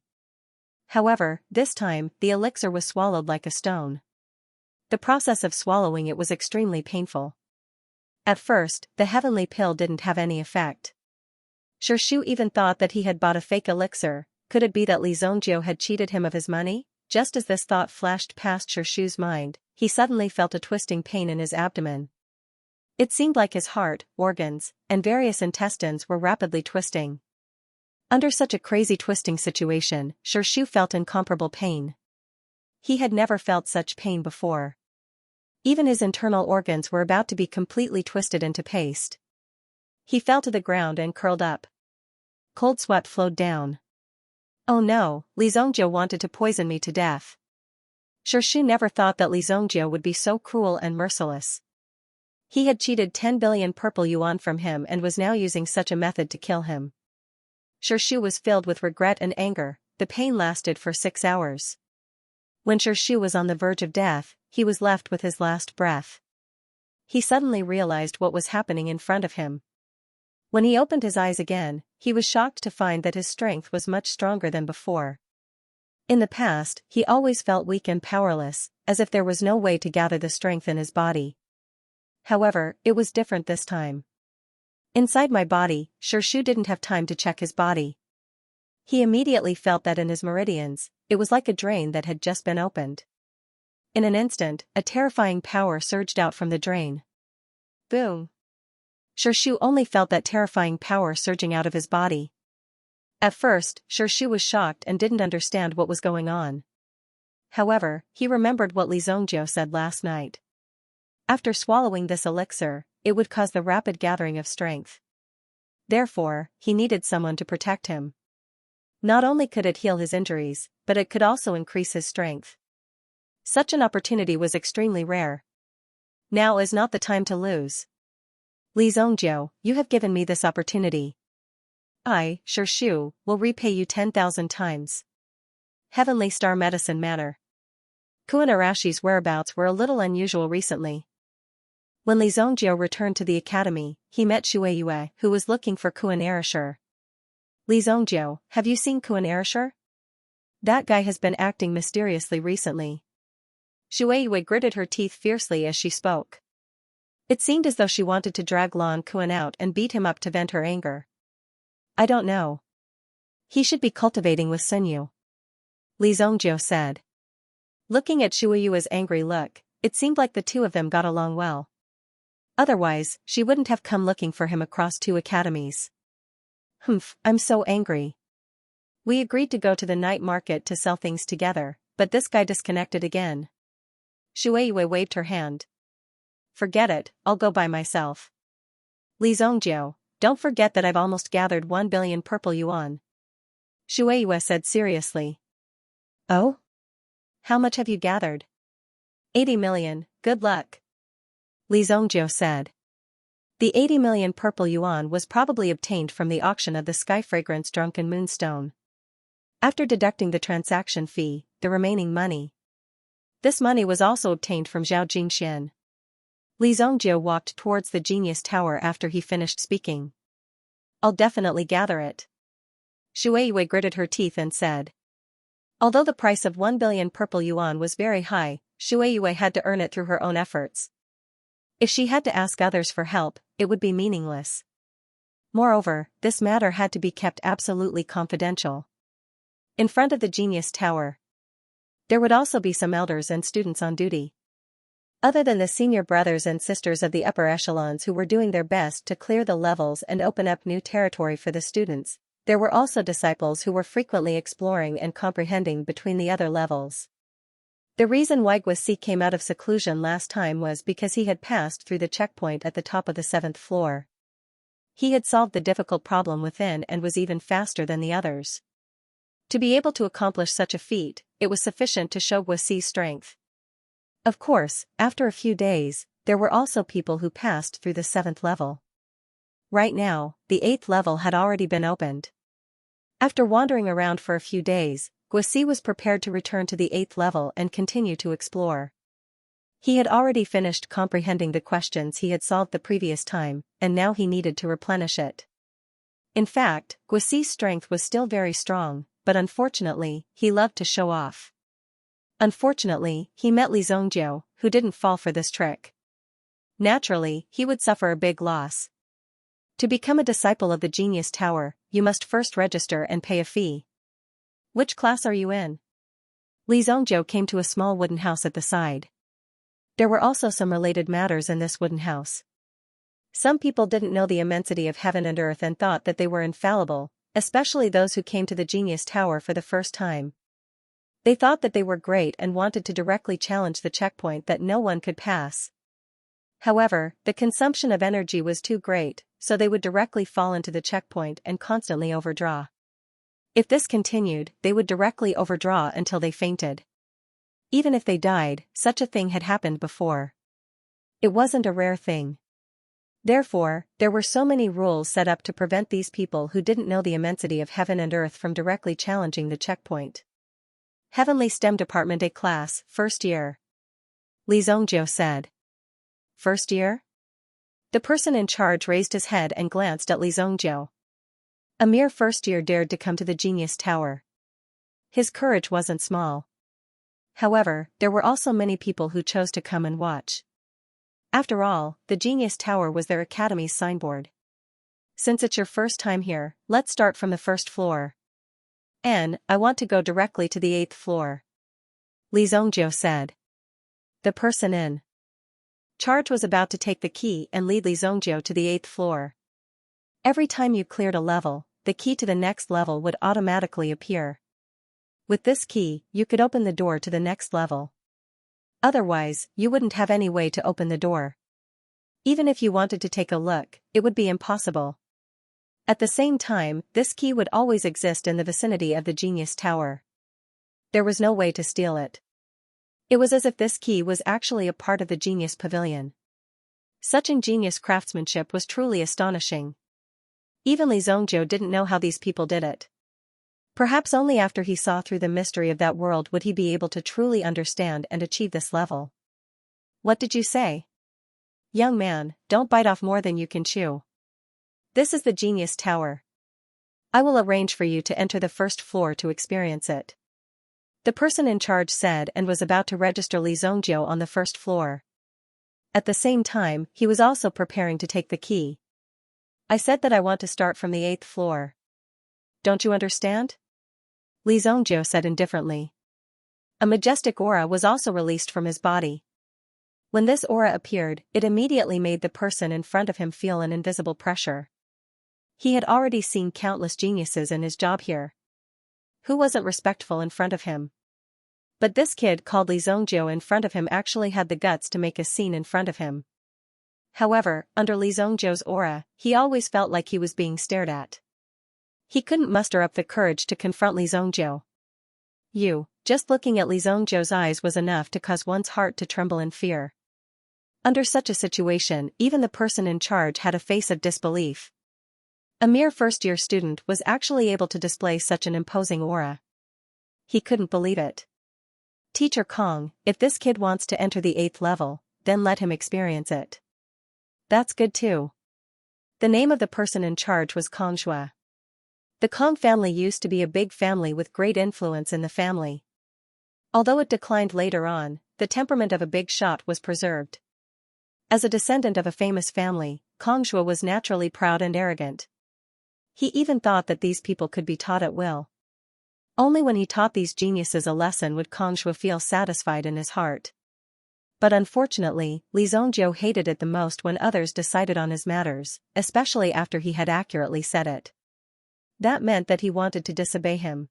However, this time, the elixir was swallowed like a stone. The process of swallowing it was extremely painful. At first, the heavenly pill didn't have any effect. Xianxia even thought that he had bought a fake elixir. Could it be that Li Zongjiu had cheated him of his money? Just as this thought flashed past Xianxia's mind, he suddenly felt a twisting pain in his abdomen. It seemed like his heart, organs, and various intestines were rapidly twisting. Under such a crazy twisting situation, Xianxia felt incomparable pain. He had never felt such pain before. Even his internal organs were about to be completely twisted into paste. He fell to the ground and curled up. Cold sweat flowed down. Oh no, Li Zongjiu wanted to poison me to death. Xianxia never thought that Li Zongjiu would be so cruel and merciless. He had cheated 10 billion purple yuan from him and was now using such a method to kill him. Xianxia was filled with regret and anger. The pain lasted for 6 hours. When Xianxia was on the verge of death, he was left with his last breath. He suddenly realized what was happening in front of him. When he opened his eyes again, he was shocked to find that his strength was much stronger than before. In the past, he always felt weak and powerless, as if there was no way to gather the strength in his body. However, it was different this time. Inside my body, Xianxia didn't have time to check his body. He immediately felt that in his meridians, it was like a drain that had just been opened. In an instant, a terrifying power surged out from the drain. Boom! Xianxia only felt that terrifying power surging out of his body. At first, Xianxia was shocked and didn't understand what was going on. However, he remembered what Li Zongjiu said last night. After swallowing this elixir, it would cause the rapid gathering of strength. Therefore, he needed someone to protect him. Not only could it heal his injuries, but it could also increase his strength. Such an opportunity was extremely rare. Now is not the time to lose. Li Zongjiu, you have given me this opportunity. I, Xianxia, will repay you 10,000 times. Heavenly Star Medicine Manor. Kuan Arashi's whereabouts were a little unusual recently. When Li Zongjiu returned to the academy, he met Shueiyue, who was looking for Kuan Arashir. Li Zongjiu, have you seen Kuan Arashir? That guy has been acting mysteriously recently. Shueiyue gritted her teeth fiercely as she spoke. It seemed as though she wanted to drag Lan Kuan out and beat him up to vent her anger. I don't know. He should be cultivating with Sunyu. Li Zongjiu said. Looking at Shueiyue's angry look, it seemed like the two of them got along well. Otherwise, she wouldn't have come looking for him across 2 academies. Humph, I'm so angry. We agreed to go to the night market to sell things together, but this guy disconnected again. Shueiyue waved her hand. Forget it, I'll go by myself. Li Zongjiu, don't forget that I've almost gathered 1 billion purple yuan. Shueiyue said seriously. Oh? How much have you gathered? 80 million, good luck. Li Zongjiu said. The 80 million purple yuan was probably obtained from the auction of the Sky Fragrance Drunken Moonstone. After deducting the transaction fee, the remaining money. This money was also obtained from Zhao Jingxian. Li Zongjiu walked towards the Genius Tower after he finished speaking. I'll definitely gather it. Shueiyue gritted her teeth and said. Although the price of 1 billion purple yuan was very high, Shueiyue had to earn it through her own efforts. If she had to ask others for help, it would be meaningless. Moreover, this matter had to be kept absolutely confidential. In front of the Genius Tower, there would also be some elders and students on duty. Other than the senior brothers and sisters of the upper echelons who were doing their best to clear the levels and open up new territory for the students, there were also disciples who were frequently exploring and comprehending between the other levels. The reason why Guisi came out of seclusion last time was because he had passed through the checkpoint at the top of the 7th floor. He had solved the difficult problem within and was even faster than the others. To be able to accomplish such a feat, it was sufficient to show Guisi's strength. Of course, after a few days, there were also people who passed through the 7th level. Right now, the 8th level had already been opened. After wandering around for a few days, Guisi was prepared to return to the 8th level and continue to explore. He had already finished comprehending the questions he had solved the previous time, and now he needed to replenish it. In fact, Guisi's strength was still very strong, but unfortunately, he loved to show off. Unfortunately, he met Xianxia, who didn't fall for this trick. Naturally, he would suffer a big loss. To become a disciple of the Genius Tower, you must first register and pay a fee. Which class are you in? Xianxia came to a small wooden house at the side. There were also some related matters in this wooden house. Some people didn't know the immensity of heaven and earth and thought that they were infallible, especially those who came to the Genius Tower for the first time. They thought that they were great and wanted to directly challenge the checkpoint that no one could pass. However, the consumption of energy was too great, so they would directly fall into the checkpoint and constantly overdraw. If this continued, they would directly overdraw until they fainted. Even if they died, such a thing had happened before. It wasn't a rare thing. Therefore, there were so many rules set up to prevent these people who didn't know the immensity of heaven and earth from directly challenging the checkpoint. Heavenly STEM Department A class, first year. Xianxia said. First year? The person in charge raised his head and glanced at Xianxia. A mere first year dared to come to the Genius Tower. His courage wasn't small. However, there were also many people who chose to come and watch. After all, the Genius Tower was their academy's signboard. Since it's your first time here, let's start from the first floor. I want to go directly to the 8th floor. Xianxia said. The person in charge was about to take the key and lead Xianxia to the 8th floor. Every time you cleared a level, the key to the next level would automatically appear. With this key, you could open the door to the next level. Otherwise, you wouldn't have any way to open the door. Even if you wanted to take a look, it would be impossible. At the same time, this key would always exist in the vicinity of the Genius Tower. There was no way to steal it. It was as if this key was actually a part of the Genius Pavilion. Such ingenious craftsmanship was truly astonishing. Even Xianxia didn't know how these people did it. Perhaps only after he saw through the mystery of that world would he be able to truly understand and achieve this level. What did you say? Young man, don't bite off more than you can chew. This is the Genius Tower. I will arrange for you to enter the first floor to experience it. The person in charge said and was about to register Xianxia on the first floor. At the same time, he was also preparing to take the key. I said that I want to start from the 8th floor. Don't you understand? Xianxia said indifferently. A majestic aura was also released from his body. When this aura appeared, it immediately made the person in front of him feel an invisible pressure. He had already seen countless geniuses in his job here. Who wasn't respectful in front of him? But this kid called Xianxia in front of him actually had the guts to make a scene in front of him. However, under Xianxia's aura, he always felt like he was being stared at. He couldn't muster up the courage to confront Xianxia. Just looking at Xianxia's eyes was enough to cause one's heart to tremble in fear. Under such a situation, even the person in charge had a face of disbelief. A mere first-year student was actually able to display such an imposing aura. He couldn't believe it. Teacher Kong, if this kid wants to enter the 8th level, then let him experience it. That's good too. The name of the person in charge was Kong Shui. The Kong family used to be a big family with great influence in the family. Although it declined later on, the temperament of a big shot was preserved. As a descendant of a famous family, Kong Shui was naturally proud and arrogant. He even thought that these people could be taught at will. Only when he taught these geniuses a lesson would Kong Shui feel satisfied in his heart. But unfortunately, Xianxia hated it the most when others decided on his matters, especially after he had accurately said it. That meant that he wanted to disobey him.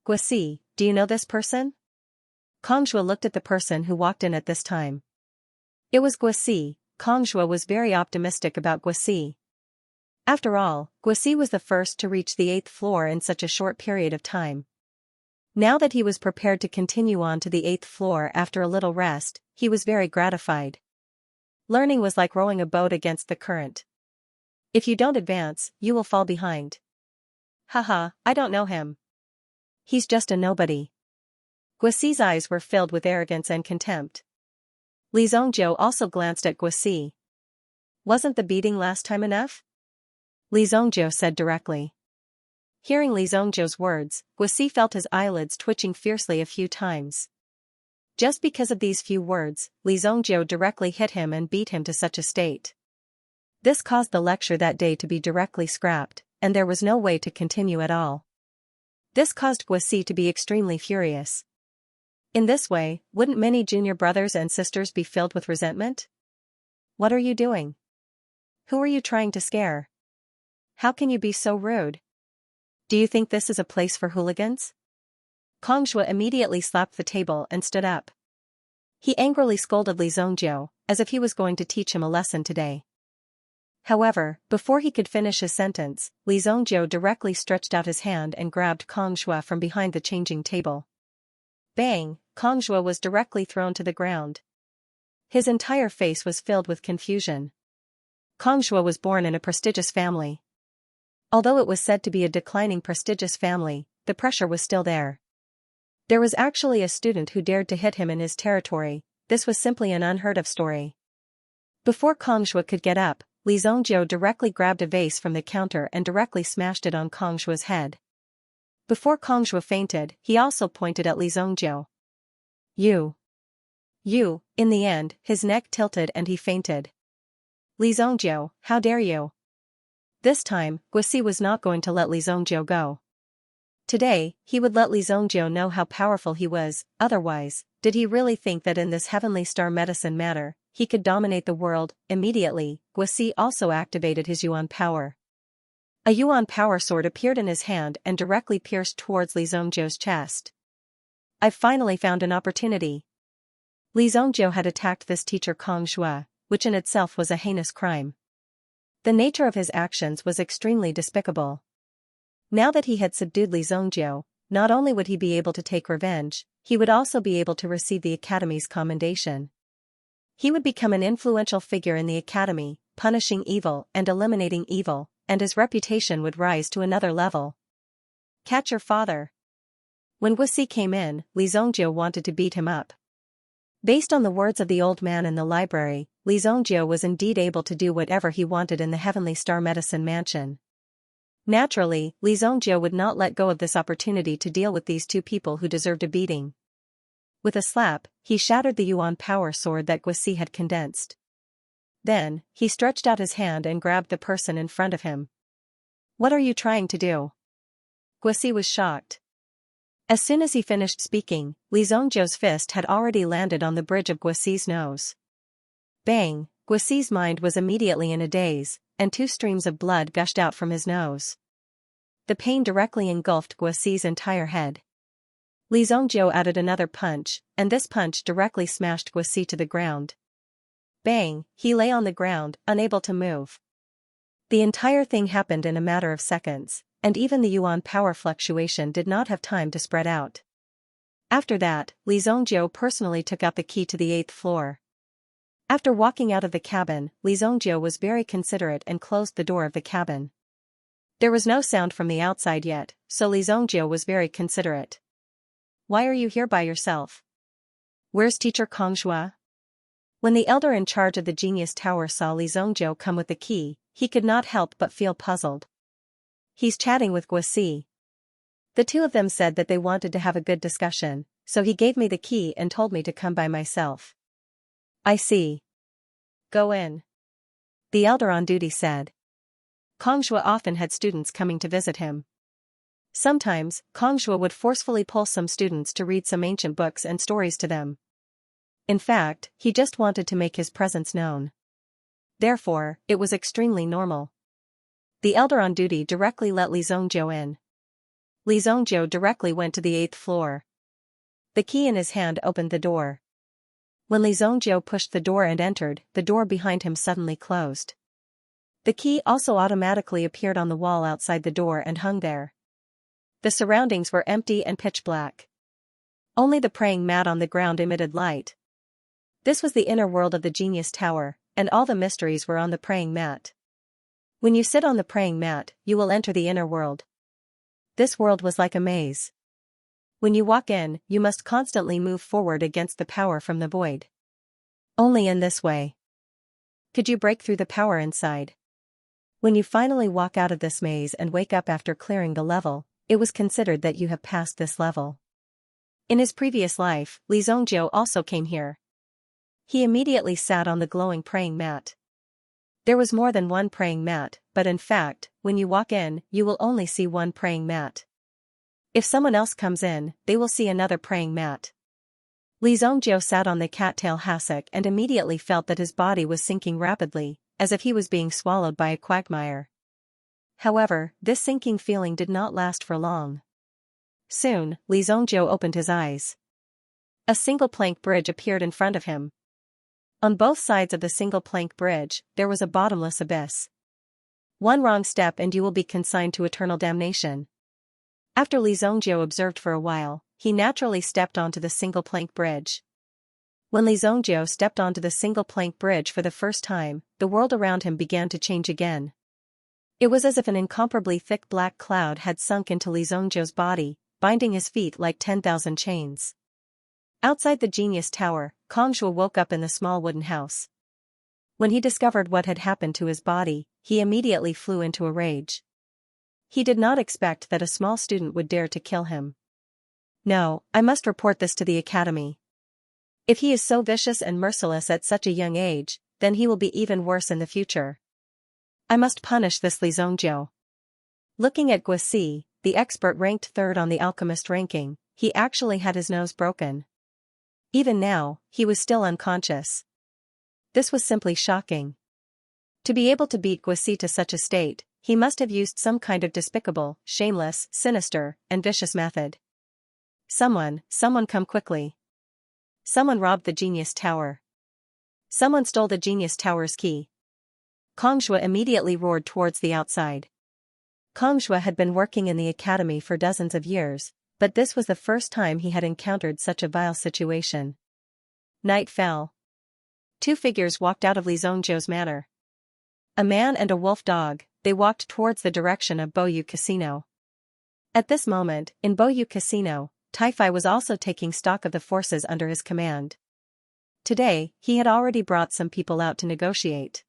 Guisi, do you know this person? Kong Shui looked at the person who walked in at this time. It was Guisi. Kong Shui was very optimistic about Guisi. After all, Guisi was the first to reach the 8th floor in such a short period of time. Now that he was prepared to continue on to the 8th floor after a little rest, he was very gratified. Learning was like rowing a boat against the current. If you don't advance, you will fall behind. Haha, I don't know him. He's just a nobody. Guoxi's eyes were filled with arrogance and contempt. Li Zhongjiu also glanced at Guoxi. Wasn't the beating last time enough? Li Zhongjiu said directly. Hearing Li Zhongjiu's words, Guoxi felt his eyelids twitching fiercely a few times. Just because of these few words, Li Zhongjiu directly hit him and beat him to such a state. This caused the lecture that day to be directly scrapped, and there was no way to continue at all. This caused Guoxi to be extremely furious. In this way, wouldn't many junior brothers and sisters be filled with resentment? What are you doing? Who are you trying to scare? How can you be so rude? Do you think this is a place for hooligans? Kongshui immediately slapped the table and stood up. He angrily scolded Li Zhongjiu, as if he was going to teach him a lesson today. However, before he could finish his sentence, Li Zhongjiu directly stretched out his hand and grabbed Kongshui from behind the changing table. Bang! Kongshui was directly thrown to the ground. His entire face was filled with confusion. Kongshui was born in a prestigious family. Although it was said to be a declining prestigious family, the pressure was still there. There was actually a student who dared to hit him in his territory. This was simply an unheard of story. Before Kongshui could get up, Li Zhongjiu directly grabbed a vase from the counter and directly smashed it on Kongshui's head. Before Kongshui fainted, he also pointed at Li Zhongjiu. You. In the end, his neck tilted and he fainted. Li Zhongjiu, how dare you? This time, Guoxi was not going to let Li Zhongjiu go. Today, he would let Li Zhongjiu know how powerful he was. Otherwise, did he really think that in this heavenly star medicine matter, he could dominate the world? Immediately, Guoxi also activated his Yuan power. A Yuan power sword appeared in his hand and directly pierced towards Li Zhongjiu's chest. I've finally found an opportunity. Li Zhongjiu had attacked this teacher Kongshui, which in itself was a heinous crime. The nature of his actions was extremely despicable. Now that he had subdued Li Zhongjiu, not only would he be able to take revenge, he would also be able to receive the Academy's commendation. He would become an influential figure in the Academy, punishing evil and eliminating evil, and his reputation would rise to another level. Catch your father. When Guoxi came in, Li Zhongjiu wanted to beat him up. Based on the words of the old man in the library, Li Zhongjiu was indeed able to do whatever he wanted in the Heavenly Star Medicine Mansion. Naturally, Li Zhongjiu would not let go of this opportunity to deal with these two people who deserved a beating. With a slap, he shattered the Yuan power sword that Guoxi had condensed. Then, he stretched out his hand and grabbed the person in front of him. What are you trying to do? Guoxi was shocked. As soon as he finished speaking, Li Zhongjiu's fist had already landed on the bridge of Guoxi's nose. Bang! Guoxi's mind was immediately in a daze, and 2 streams of blood gushed out from his nose. The pain directly engulfed Guoxi's entire head. Li Zhongjiu added another punch, and this punch directly smashed Guoxi to the ground. Bang! He lay on the ground, unable to move. The entire thing happened in a matter of seconds, and even the Yuan power fluctuation did not have time to spread out. After that, Li Zhongjiu personally took out the key to the 8th floor. After walking out of the cabin, Li Zhongjiu was very considerate and closed the door of the cabin. There was no sound from the outside yet, so Li Zhongjiu was very considerate. Why are you here by yourself? Where's teacher Kongshui? When the elder in charge of the Genius Tower saw Li Zhongjiu come with the key, he could not help but feel puzzled. He's chatting with Guoxi. The two of them said that they wanted to have a good discussion, so he gave me the key and told me to come by myself. I see. Go in. The elder on duty said. Kongshui often had students coming to visit him. Sometimes, Kongshui would forcefully pull some students to read some ancient books and stories to them. In fact, he just wanted to make his presence known. Therefore, it was extremely normal. The elder on duty directly let Li Zhongjiu in. Li Zhongjiu directly went to the 8th floor. The key in his hand opened the door. When Li Zhongjiu pushed the door and entered, the door behind him suddenly closed. The key also automatically appeared on the wall outside the door and hung there. The surroundings were empty and pitch black. Only the praying mat on the ground emitted light. This was the inner world of the Genius Tower, and all the mysteries were on the praying mat. When you sit on the praying mat, you will enter the inner world. This world was like a maze. When you walk in, you must constantly move forward against the power from the void. Only in this way could you break through the power inside. When you finally walk out of this maze and wake up after clearing the level, it was considered that you have passed this level. In his previous life, Li Zongjiu also came here. He immediately sat on the glowing praying mat. There was more than one praying mat, but in fact, when you walk in, you will only see one praying mat. If someone else comes in, they will see another praying mat. Li Zongjiu sat on the cattail hassock and immediately felt that his body was sinking rapidly, as if he was being swallowed by a quagmire. However, this sinking feeling did not last for long. Soon, Li Zongjiu opened his eyes. A single plank bridge appeared in front of him. On both sides of the single plank bridge, there was a bottomless abyss. One wrong step and you will be consigned to eternal damnation. After Li Zongjiu observed for a while, he naturally stepped onto the single plank bridge. When Li Zongjiu stepped onto the single plank bridge for the first time, the world around him began to change again. It was as if an incomparably thick black cloud had sunk into Li Zongjiu's body, binding his feet like 10,000 chains. Outside the genius tower, Xianxia woke up in the small wooden house. When he discovered what had happened to his body, he immediately flew into a rage. He did not expect that a small student would dare to kill him. No, I must report this to the academy. If he is so vicious and merciless at such a young age, then he will be even worse in the future. I must punish this Li Zongjiu. Looking at Guisi, the expert ranked third on the alchemist ranking, he actually had his nose broken. Even now, he was still unconscious. This was simply shocking. To be able to beat Guisi to such a state, he must have used some kind of despicable, shameless, sinister, and vicious method. Someone come quickly. Someone robbed the genius tower. Someone stole the genius tower's key. Xianxia immediately roared towards the outside. Xianxia had been working in the academy for dozens of years, but this was the first time he had encountered such a vile situation. Night fell. Two figures walked out of Li Zongjiu's manor. A man and a wolf dog, they walked towards the direction of Boyu Casino. At this moment, in Boyu Casino, Taifai was also taking stock of the forces under his command. Today, he had already brought some people out to negotiate.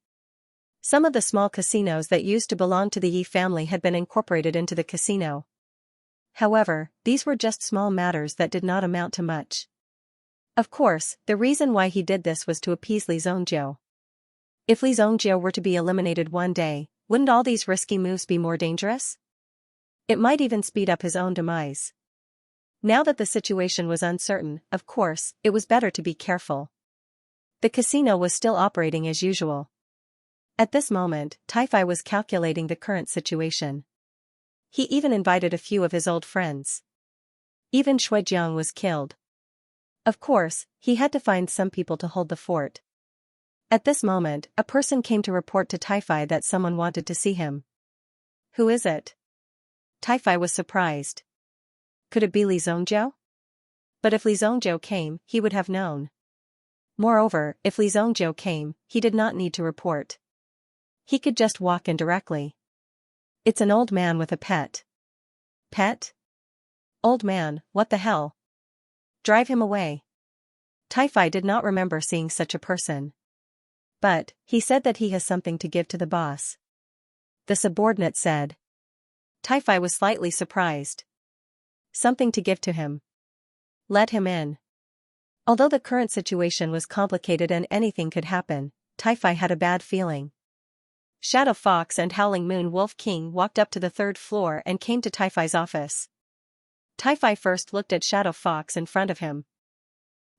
Some of the small casinos that used to belong to the Yi family had been incorporated into the casino. However, these were just small matters that did not amount to much. Of course, the reason why he did this was to appease Li Zongjiu. If Li Zongjiu were to be eliminated one day, wouldn't all these risky moves be more dangerous? It might even speed up his own demise. Now that the situation was uncertain, of course, it was better to be careful. The casino was still operating as usual. At this moment, Taifai was calculating the current situation. He even invited a few of his old friends. Even Shuijiang was killed. Of course, he had to find some people to hold the fort. At this moment, a person came to report to Taifai that someone wanted to see him. Who is it? Taifai was surprised. Could it be Li Zongjiu? But if Li Zongjiu came, he would have known. Moreover, if Li Zongjiu came, he did not need to report. He could just walk in directly. It's an old man with a pet. Pet? Old man, what the hell? Drive him away. Taifai did not remember seeing such a person. But, he said that he has something to give to the boss. The subordinate said. Taifai was slightly surprised. Something to give to him. Let him in. Although the current situation was complicated and anything could happen, Taifai had a bad feeling. Shadow Fox and Howling Moon Wolf King walked up to the third floor and came to Taifai's office. Taifai first looked at Shadow Fox in front of him.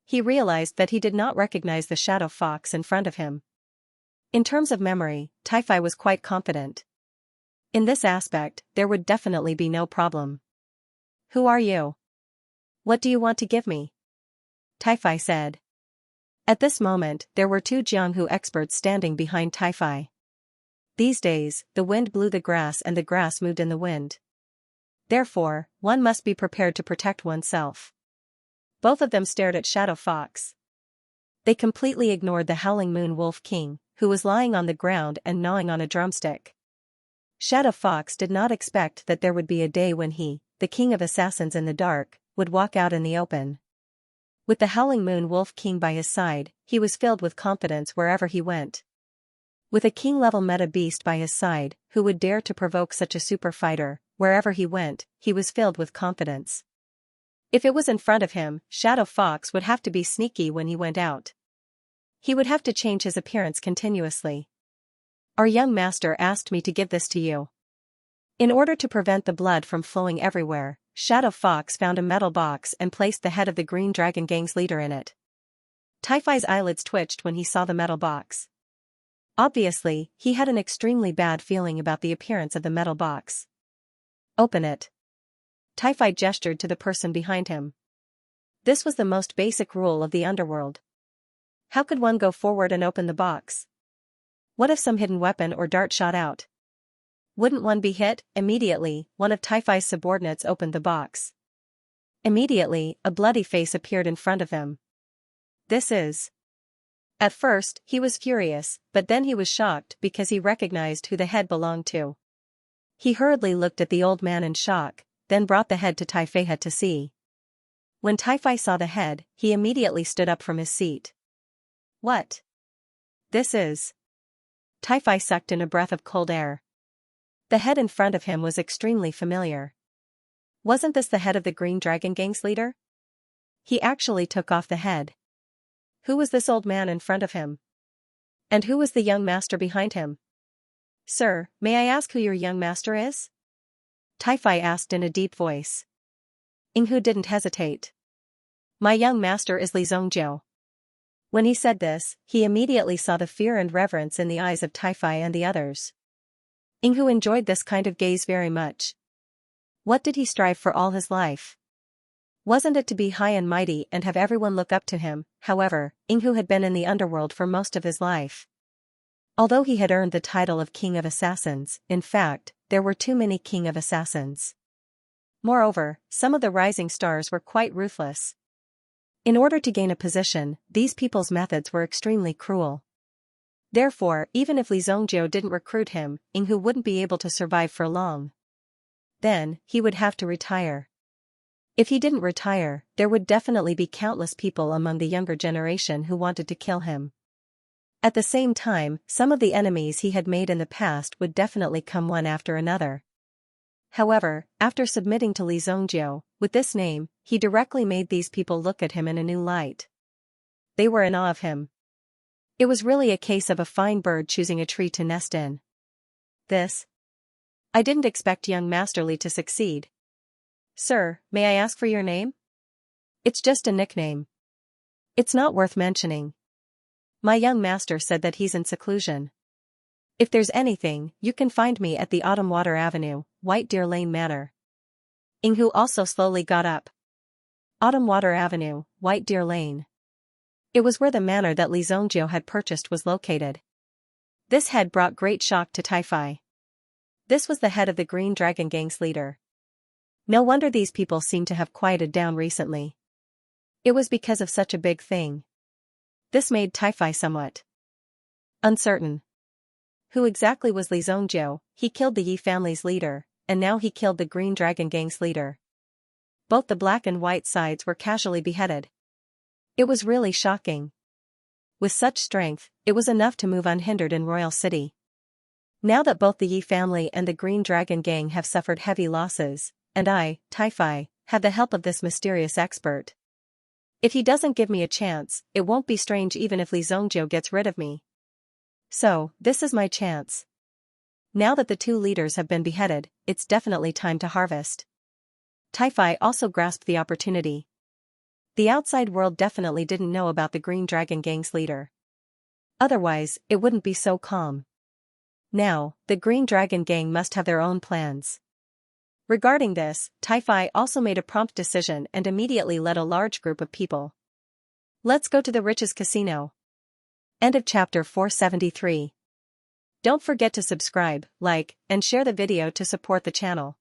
He realized that he did not recognize the Shadow Fox in front of him. In terms of memory, Taifai was quite confident. In this aspect, there would definitely be no problem. Who are you? What do you want to give me? Taifai said. At this moment, there were two Jianghu experts standing behind Taifai. These days, the wind blew the grass and the grass moved in the wind. Therefore, one must be prepared to protect oneself. Both of them stared at Shadow Fox. They completely ignored the Howling Moon Wolf King, who was lying on the ground and gnawing on a drumstick. Shadow Fox did not expect that there would be a day when he, the king of assassins in the dark, would walk out in the open. With the Howling Moon Wolf King by his side, he was filled with confidence wherever he went. With a king-level meta beast by his side, who would dare to provoke such a super fighter, wherever he went, he was filled with confidence. If it was in front of him, Shadow Fox would have to be sneaky when he went out. He would have to change his appearance continuously. Our young master asked me to give this to you. In order to prevent the blood from flowing everywhere, Shadow Fox found a metal box and placed the head of the Green Dragon Gang's leader in it. Tai-Fai's eyelids twitched when he saw the metal box. Obviously, he had an extremely bad feeling about the appearance of the metal box. Open it. Tai-Fai gestured to the person behind him. This was the most basic rule of the underworld. How could one go forward and open the box? What if some hidden weapon or dart shot out? Wouldn't one be hit? Immediately, one of Tai-Fai's subordinates opened the box. Immediately, a bloody face appeared in front of him. This is... At first, he was furious, but then he was shocked because he recognized who the head belonged to. He hurriedly looked at the old man in shock, then brought the head to Tai-Fai to see. When Tai-Fai saw the head, he immediately stood up from his seat. What? This is... Tai-Fai sucked in a breath of cold air. The head in front of him was extremely familiar. Wasn't this the head of the Green Dragon Gang's leader? He actually took off the head. Who was this old man in front of him? And who was the young master behind him? Sir, may I ask who your young master is? Tai-Fai asked in a deep voice. Yinghu didn't hesitate. My young master is Li Zongjiu. When he said this, he immediately saw the fear and reverence in the eyes of Tai-Fai and the others. Yinghu enjoyed this kind of gaze very much. What did he strive for all his life? Wasn't it to be high and mighty and have everyone look up to him? However, Yinghu had been in the underworld for most of his life. Although he had earned the title of King of Assassins, in fact, there were too many King of Assassins. Moreover, some of the rising stars were quite ruthless. In order to gain a position, these people's methods were extremely cruel. Therefore, even if Li Zongjiu didn't recruit him, Yinghu wouldn't be able to survive for long. Then, he would have to retire. If he didn't retire, there would definitely be countless people among the younger generation who wanted to kill him. At the same time, some of the enemies he had made in the past would definitely come one after another. However, after submitting to Li Zongjiu, with this name, he directly made these people look at him in a new light. They were in awe of him. It was really a case of a fine bird choosing a tree to nest in. I didn't expect young Master Li to succeed. Sir, may I ask for your name? It's just a nickname. It's not worth mentioning. My young master said that he's in seclusion. If there's anything, you can find me at the Autumn Water Avenue, White Deer Lane Manor. Yinghu also slowly got up. Autumn Water Avenue, White Deer Lane. It was where the manor that Li Zongjiu had purchased was located. This head brought great shock to Tai-Fai. This was the head of the Green Dragon Gang's leader. No wonder these people seemed to have quieted down recently. It was because of such a big thing. This made Tai-Fai somewhat uncertain. Who exactly was Li Zongjiu? He killed the Yi family's leader, and now he killed the Green Dragon Gang's leader. Both the black and white sides were casually beheaded. It was really shocking. With such strength, it was enough to move unhindered in Royal City. Now that both the Yi family and the Green Dragon Gang have suffered heavy losses, and I, Tai-Fai, have the help of this mysterious expert. If he doesn't give me a chance, it won't be strange even if Li Zongjiu gets rid of me. So, this is my chance. Now that the two leaders have been beheaded, it's definitely time to harvest. Tai-Fai also grasped the opportunity. The outside world definitely didn't know about the Green Dragon Gang's leader. Otherwise, it wouldn't be so calm. Now, the Green Dragon Gang must have their own plans. Regarding this, Tai-Fai also made a prompt decision and immediately led a large group of people. Let's go to the Riches Casino. End of chapter 473. Don't forget to subscribe, like, and share the video to support the channel.